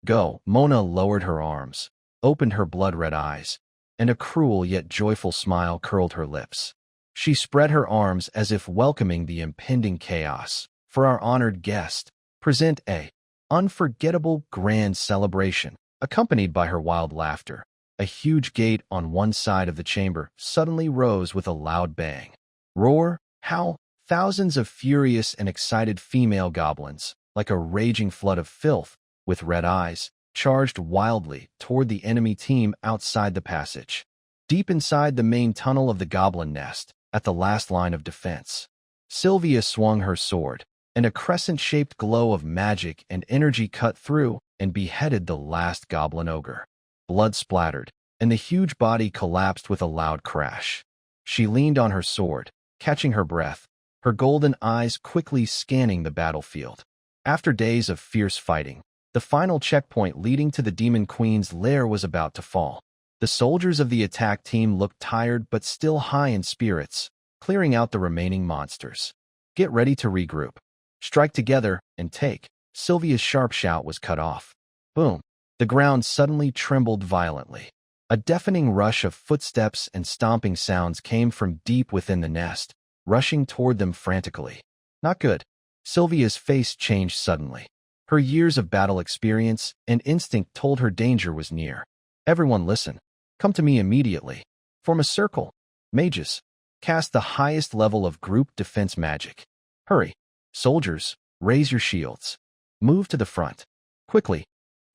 Go, Mona lowered her arms, opened her blood-red eyes, and a cruel yet joyful smile curled her lips. She spread her arms as if welcoming the impending chaos. For our honored guest, present a unforgettable grand celebration, accompanied by her wild laughter. A huge gate on one side of the chamber suddenly rose with a loud bang. Roar, howl, thousands of furious and excited female goblins, like a raging flood of filth, with red eyes, charged wildly toward the enemy team outside the passage. Deep inside the main tunnel of the goblin nest, at the last line of defense, Sylvia swung her sword, and a crescent-shaped glow of magic and energy cut through and beheaded the last goblin ogre. Blood splattered, and the huge body collapsed with a loud crash. She leaned on her sword, catching her breath, her golden eyes quickly scanning the battlefield. After days of fierce fighting, the final checkpoint leading to the Demon Queen's lair was about to fall. The soldiers of the attack team looked tired but still high in spirits, clearing out the remaining monsters. Get ready to regroup. Strike together and take. Sylvia's sharp shout was cut off. Boom. The ground suddenly trembled violently. A deafening rush of footsteps and stomping sounds came from deep within the nest, rushing toward them frantically. Not good. Sylvia's face changed suddenly. Her years of battle experience and instinct told her danger was near. Everyone listen. Come to me immediately. Form a circle. Mages, cast the highest level of group defense magic. Hurry. Soldiers, raise your shields. Move to the front. Quickly.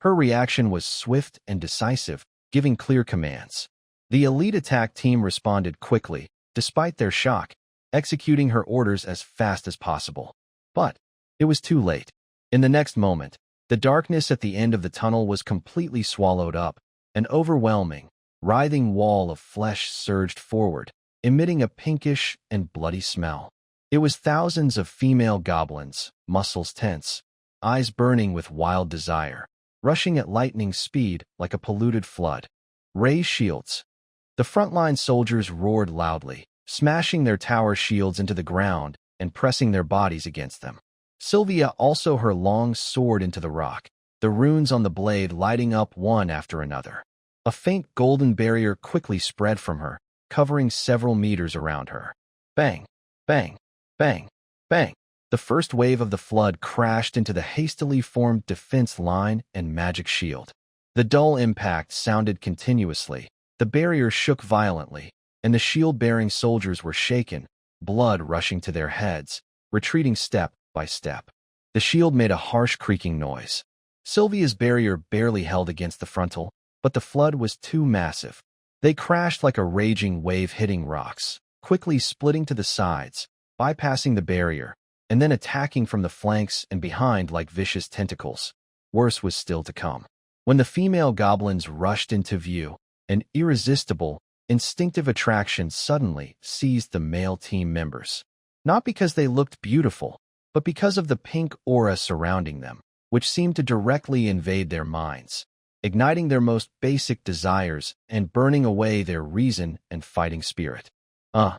Her reaction was swift and decisive, giving clear commands. The elite attack team responded quickly, despite their shock, executing her orders as fast as possible. But it was too late. In the next moment, the darkness at the end of the tunnel was completely swallowed up. An overwhelming, writhing wall of flesh surged forward, emitting a pinkish and bloody smell. It was thousands of female goblins, muscles tense, eyes burning with wild desire, rushing at lightning speed like a polluted flood. Raise shields. The frontline soldiers roared loudly, smashing their tower shields into the ground and pressing their bodies against them. Sylvia also her long sword into the rock, the runes on the blade lighting up one after another. A faint golden barrier quickly spread from her, covering several meters around her. Bang, bang, bang, bang. The first wave of the flood crashed into the hastily formed defense line and magic shield. The dull impact sounded continuously. The barrier shook violently, and the shield-bearing soldiers were shaken, blood rushing to their heads, retreating step by step. The shield made a harsh creaking noise. Sylvia's barrier barely held against the frontal, but the flood was too massive. They crashed like a raging wave hitting rocks, quickly splitting to the sides, bypassing the barrier, and then attacking from the flanks and behind like vicious tentacles. Worse was still to come. When the female goblins rushed into view, an irresistible, instinctive attraction suddenly seized the male team members. Not because they looked beautiful, but because of the pink aura surrounding them, which seemed to directly invade their minds, igniting their most basic desires and burning away their reason and fighting spirit. A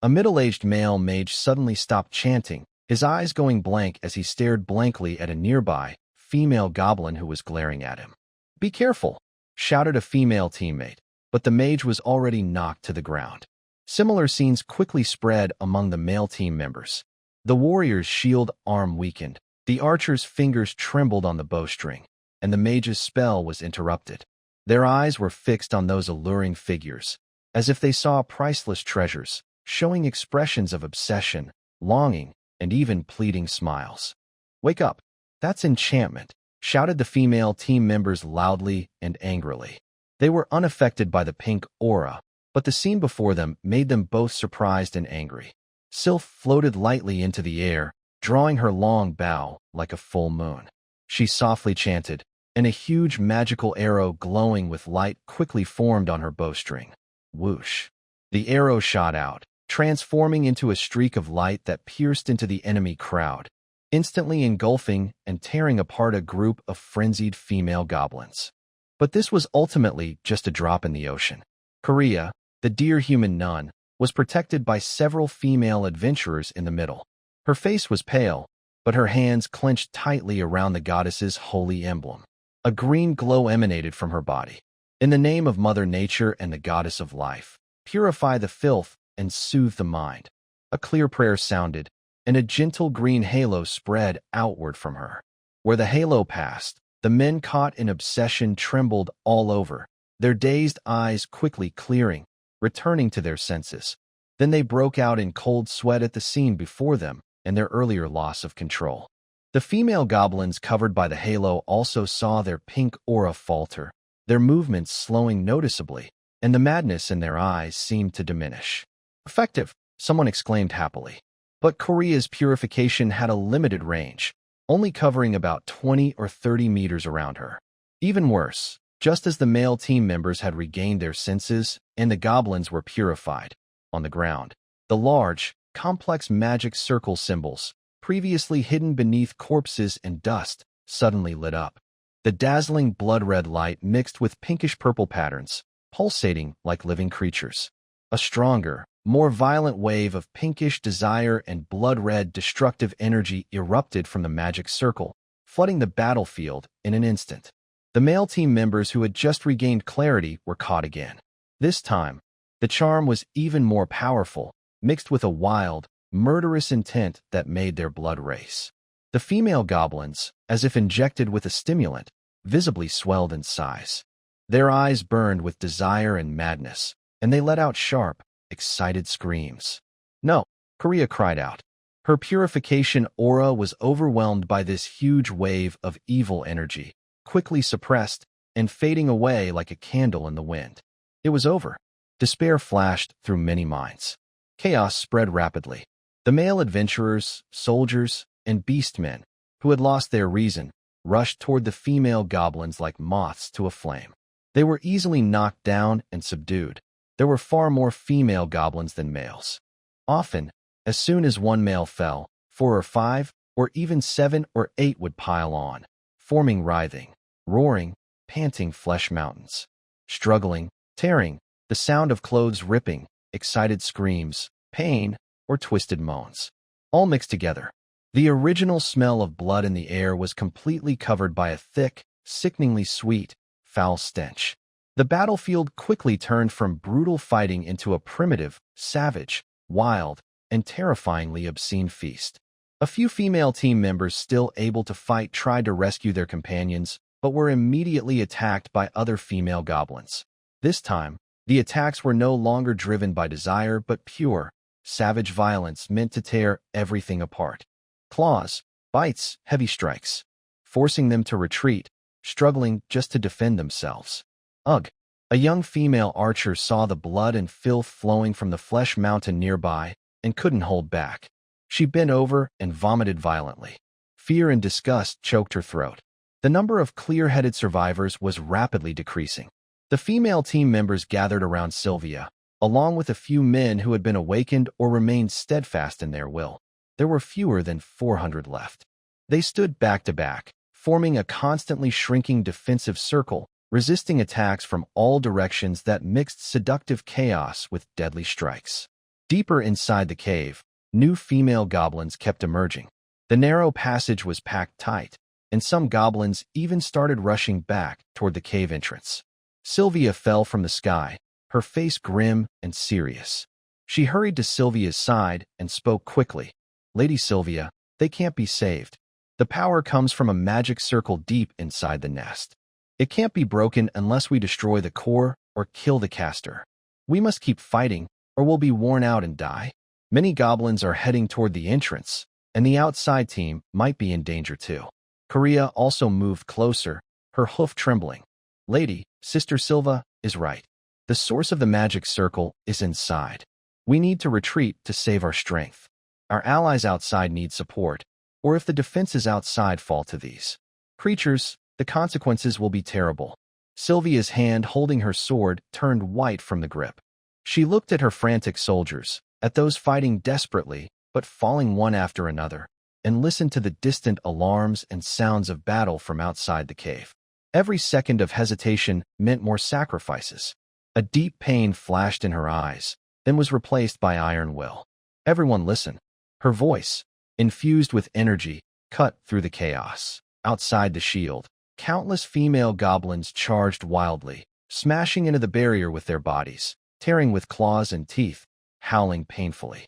middle-aged male mage suddenly stopped chanting, his eyes going blank as he stared blankly at a nearby female goblin who was glaring at him. "Be careful," shouted a female teammate, but the mage was already knocked to the ground. Similar scenes quickly spread among the male team members. The warrior's shield arm weakened, the archer's fingers trembled on the bowstring, and the mage's spell was interrupted. Their eyes were fixed on those alluring figures, as if they saw priceless treasures, showing expressions of obsession, longing, and even pleading smiles. "Wake up! That's enchantment," shouted the female team members loudly and angrily. They were unaffected by the pink aura, but the scene before them made them both surprised and angry. Sylph floated lightly into the air, drawing her long bow like a full moon. she softly chanted, and a huge magical arrow glowing with light quickly formed on her bowstring. Whoosh! The arrow shot out, transforming into a streak of light that pierced into the enemy crowd, instantly engulfing and tearing apart a group of frenzied female goblins. But this was ultimately just a drop in the ocean. Korea, the dear human nun, was protected by several female adventurers in the middle. Her face was pale, but her hands clenched tightly around the goddess's holy emblem. A green glow emanated from her body. In the name of Mother Nature and the goddess of life, purify the filth and soothe the mind. A clear prayer sounded, and a gentle green halo spread outward from her. Where the halo passed, the men caught in obsession trembled all over, their dazed eyes quickly clearing, returning to their senses. Then they broke out in cold sweat at the scene before them and their earlier loss of control. The female goblins covered by the halo also saw their pink aura falter, their movements slowing noticeably, and the madness in their eyes seemed to diminish. Effective, someone exclaimed happily. But Korea's purification had a limited range, only covering about 20 or 30 meters around her. Even worse, just as the male team members had regained their senses and the goblins were purified, on the ground, the large, complex magic circle symbols, previously hidden beneath corpses and dust, suddenly lit up. The dazzling blood-red light mixed with pinkish-purple patterns, pulsating like living creatures. A stronger, more violent wave of pinkish desire and blood-red destructive energy erupted from the magic circle, flooding the battlefield in an instant. The male team members who had just regained clarity were caught again. This time, the charm was even more powerful, mixed with a wild, murderous intent that made their blood race. The female goblins, as if injected with a stimulant, visibly swelled in size. Their eyes burned with desire and madness, and they let out sharp, excited screams. No, Korea cried out. Her purification aura was overwhelmed by this huge wave of evil energy, quickly suppressed and fading away like a candle in the wind. It was over. Despair flashed through many minds. Chaos spread rapidly. The male adventurers, soldiers, and beastmen, who had lost their reason, rushed toward the female goblins like moths to a flame. They were easily knocked down and subdued. There were far more female goblins than males. Often, as soon as one male fell, 4 or 5, or even 7 or 8 would pile on, forming writhing, roaring, panting flesh mountains. Struggling, tearing, the sound of clothes ripping, excited screams, pain, or twisted moans. All mixed together. The original smell of blood in the air was completely covered by a thick, sickeningly sweet, foul stench. The battlefield quickly turned from brutal fighting into a primitive, savage, wild, and terrifyingly obscene feast. A few female team members still able to fight tried to rescue their companions, but were immediately attacked by other female goblins. This time, the attacks were no longer driven by desire but pure, savage violence meant to tear everything apart. Claws, bites, heavy strikes, forcing them to retreat, struggling just to defend themselves. Ugh! A young female archer saw the blood and filth flowing from the flesh mountain nearby and couldn't hold back. She bent over and vomited violently. Fear and disgust choked her throat. The number of clear-headed survivors was rapidly decreasing. The female team members gathered around Sylvia, along with a few men who had been awakened or remained steadfast in their will. There were fewer than 400 left. They stood back to back, forming a constantly shrinking defensive circle, resisting attacks from all directions that mixed seductive chaos with deadly strikes. Deeper inside the cave, new female goblins kept emerging. The narrow passage was packed tight, and some goblins even started rushing back toward the cave entrance. Sylvia fell from the sky, her face grim and serious. She hurried to Sylvia's side and spoke quickly. "Lady Sylvia, they can't be saved. The power comes from a magic circle deep inside the nest. It can't be broken unless we destroy the core or kill the caster. We must keep fighting, or we'll be worn out and die. Many goblins are heading toward the entrance, and the outside team might be in danger too." Korea also moved closer, her hoof trembling. "Lady, Sister Silva is right. The source of the magic circle is inside. We need to retreat to save our strength. Our allies outside need support, or if the defenses outside fall to these." Creatures, the consequences will be terrible. Sylvia's hand holding her sword turned white from the grip. She looked at her frantic soldiers, at those fighting desperately, but falling one after another, and listened to the distant alarms and sounds of battle from outside the cave. Every second of hesitation meant more sacrifices. A deep pain flashed in her eyes, then was replaced by iron will. Everyone listened. Her voice, infused with energy, cut through the chaos. Outside the shield, countless female goblins charged wildly, smashing into the barrier with their bodies, tearing with claws and teeth, howling painfully.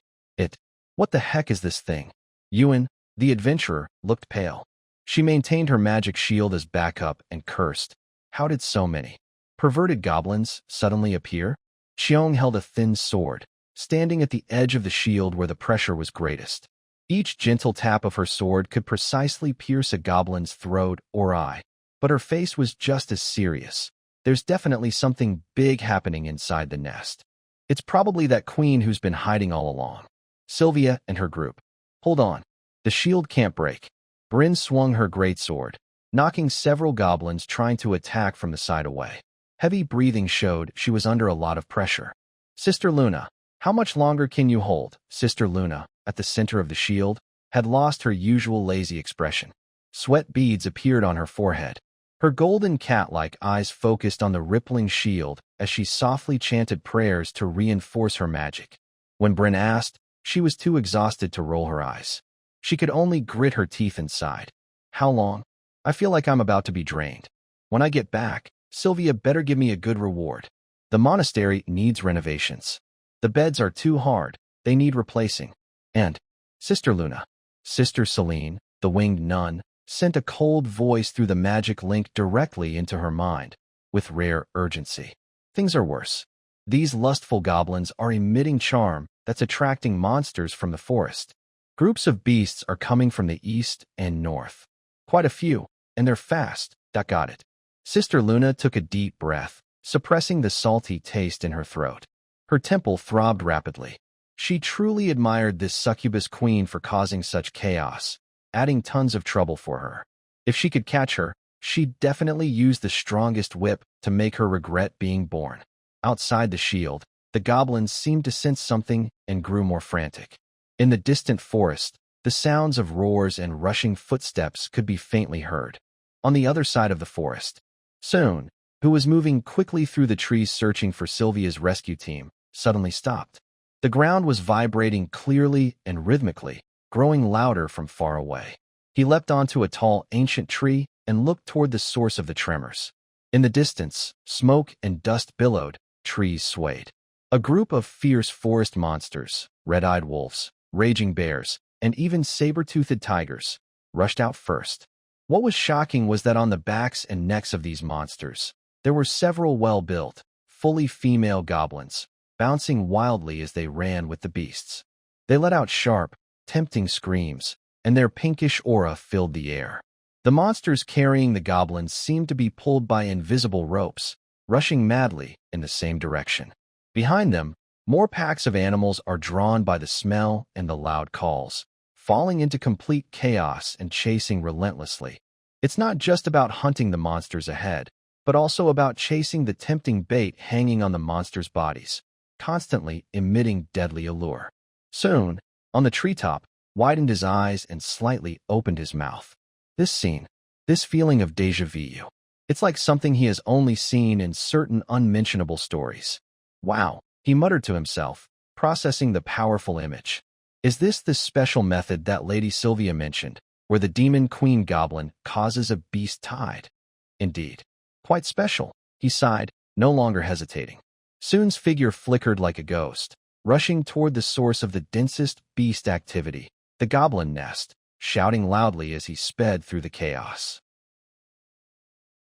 What the heck is this thing? Yuan, the adventurer, looked pale. She maintained her magic shield as backup and cursed. How did so many perverted goblins suddenly appear? Xiong held a thin sword, standing at the edge of the shield where the pressure was greatest. Each gentle tap of her sword could precisely pierce a goblin's throat or eye, but her face was just as serious. There's definitely something big happening inside the nest. It's probably that queen who's been hiding all along. Sylvia and her group. Hold on. The shield can't break. Bryn swung her greatsword, knocking several goblins trying to attack from the side away. Heavy breathing showed she was under a lot of pressure. Sister Luna, how much longer can you hold? Sister Luna, at the center of the shield, had lost her usual lazy expression. Sweat beads appeared on her forehead. Her golden cat-like eyes focused on the rippling shield as she softly chanted prayers to reinforce her magic. When Bryn asked, she was too exhausted to roll her eyes. She could only grit her teeth inside. How long? I feel like I'm about to be drained. When I get back, Sylvia better give me a good reward. The monastery needs renovations. The beds are too hard. They need replacing. And Sister Luna, Sister Celine, the winged nun, sent a cold voice through the magic link directly into her mind, with rare urgency. Things are worse. These lustful goblins are emitting charm that's attracting monsters from the forest. Groups of beasts are coming from the east and north. Quite a few, and they're fast. Got it. Sister Luna took a deep breath, suppressing the salty taste in her throat. Her temple throbbed rapidly. She truly admired this succubus queen for causing such chaos, adding tons of trouble for her. If she could catch her, she'd definitely use the strongest whip to make her regret being born. Outside the shield, the goblins seemed to sense something and grew more frantic. In the distant forest, the sounds of roars and rushing footsteps could be faintly heard. On the other side of the forest, Soon, who was moving quickly through the trees searching for Sylvia's rescue team, suddenly stopped. The ground was vibrating clearly and rhythmically, growing louder from far away. He leapt onto a tall, ancient tree and looked toward the source of the tremors. In the distance, smoke and dust billowed, trees swayed. A group of fierce forest monsters, red-eyed wolves, raging bears, and even saber-toothed tigers, rushed out first. What was shocking was that on the backs and necks of these monsters, there were several well-built, fully female goblins, bouncing wildly as they ran with the beasts. They let out sharp, tempting screams, and their pinkish aura filled the air. The monsters carrying the goblins seemed to be pulled by invisible ropes, rushing madly in the same direction. Behind them, more packs of animals are drawn by the smell and the loud calls, falling into complete chaos and chasing relentlessly. It's not just about hunting the monsters ahead, but also about chasing the tempting bait hanging on the monsters' bodies, constantly emitting deadly allure. Soon, on the treetop, widened his eyes and slightly opened his mouth. This scene, this feeling of déjà vu, it's like something he has only seen in certain unmentionable stories. Wow, he muttered to himself, processing the powerful image. Is this the special method that Lady Sylvia mentioned, where the demon queen goblin causes a beast tide? Indeed. Quite special, he sighed, no longer hesitating. Soon's figure flickered like a ghost, rushing toward the source of the densest beast activity, the goblin nest, shouting loudly as he sped through the chaos.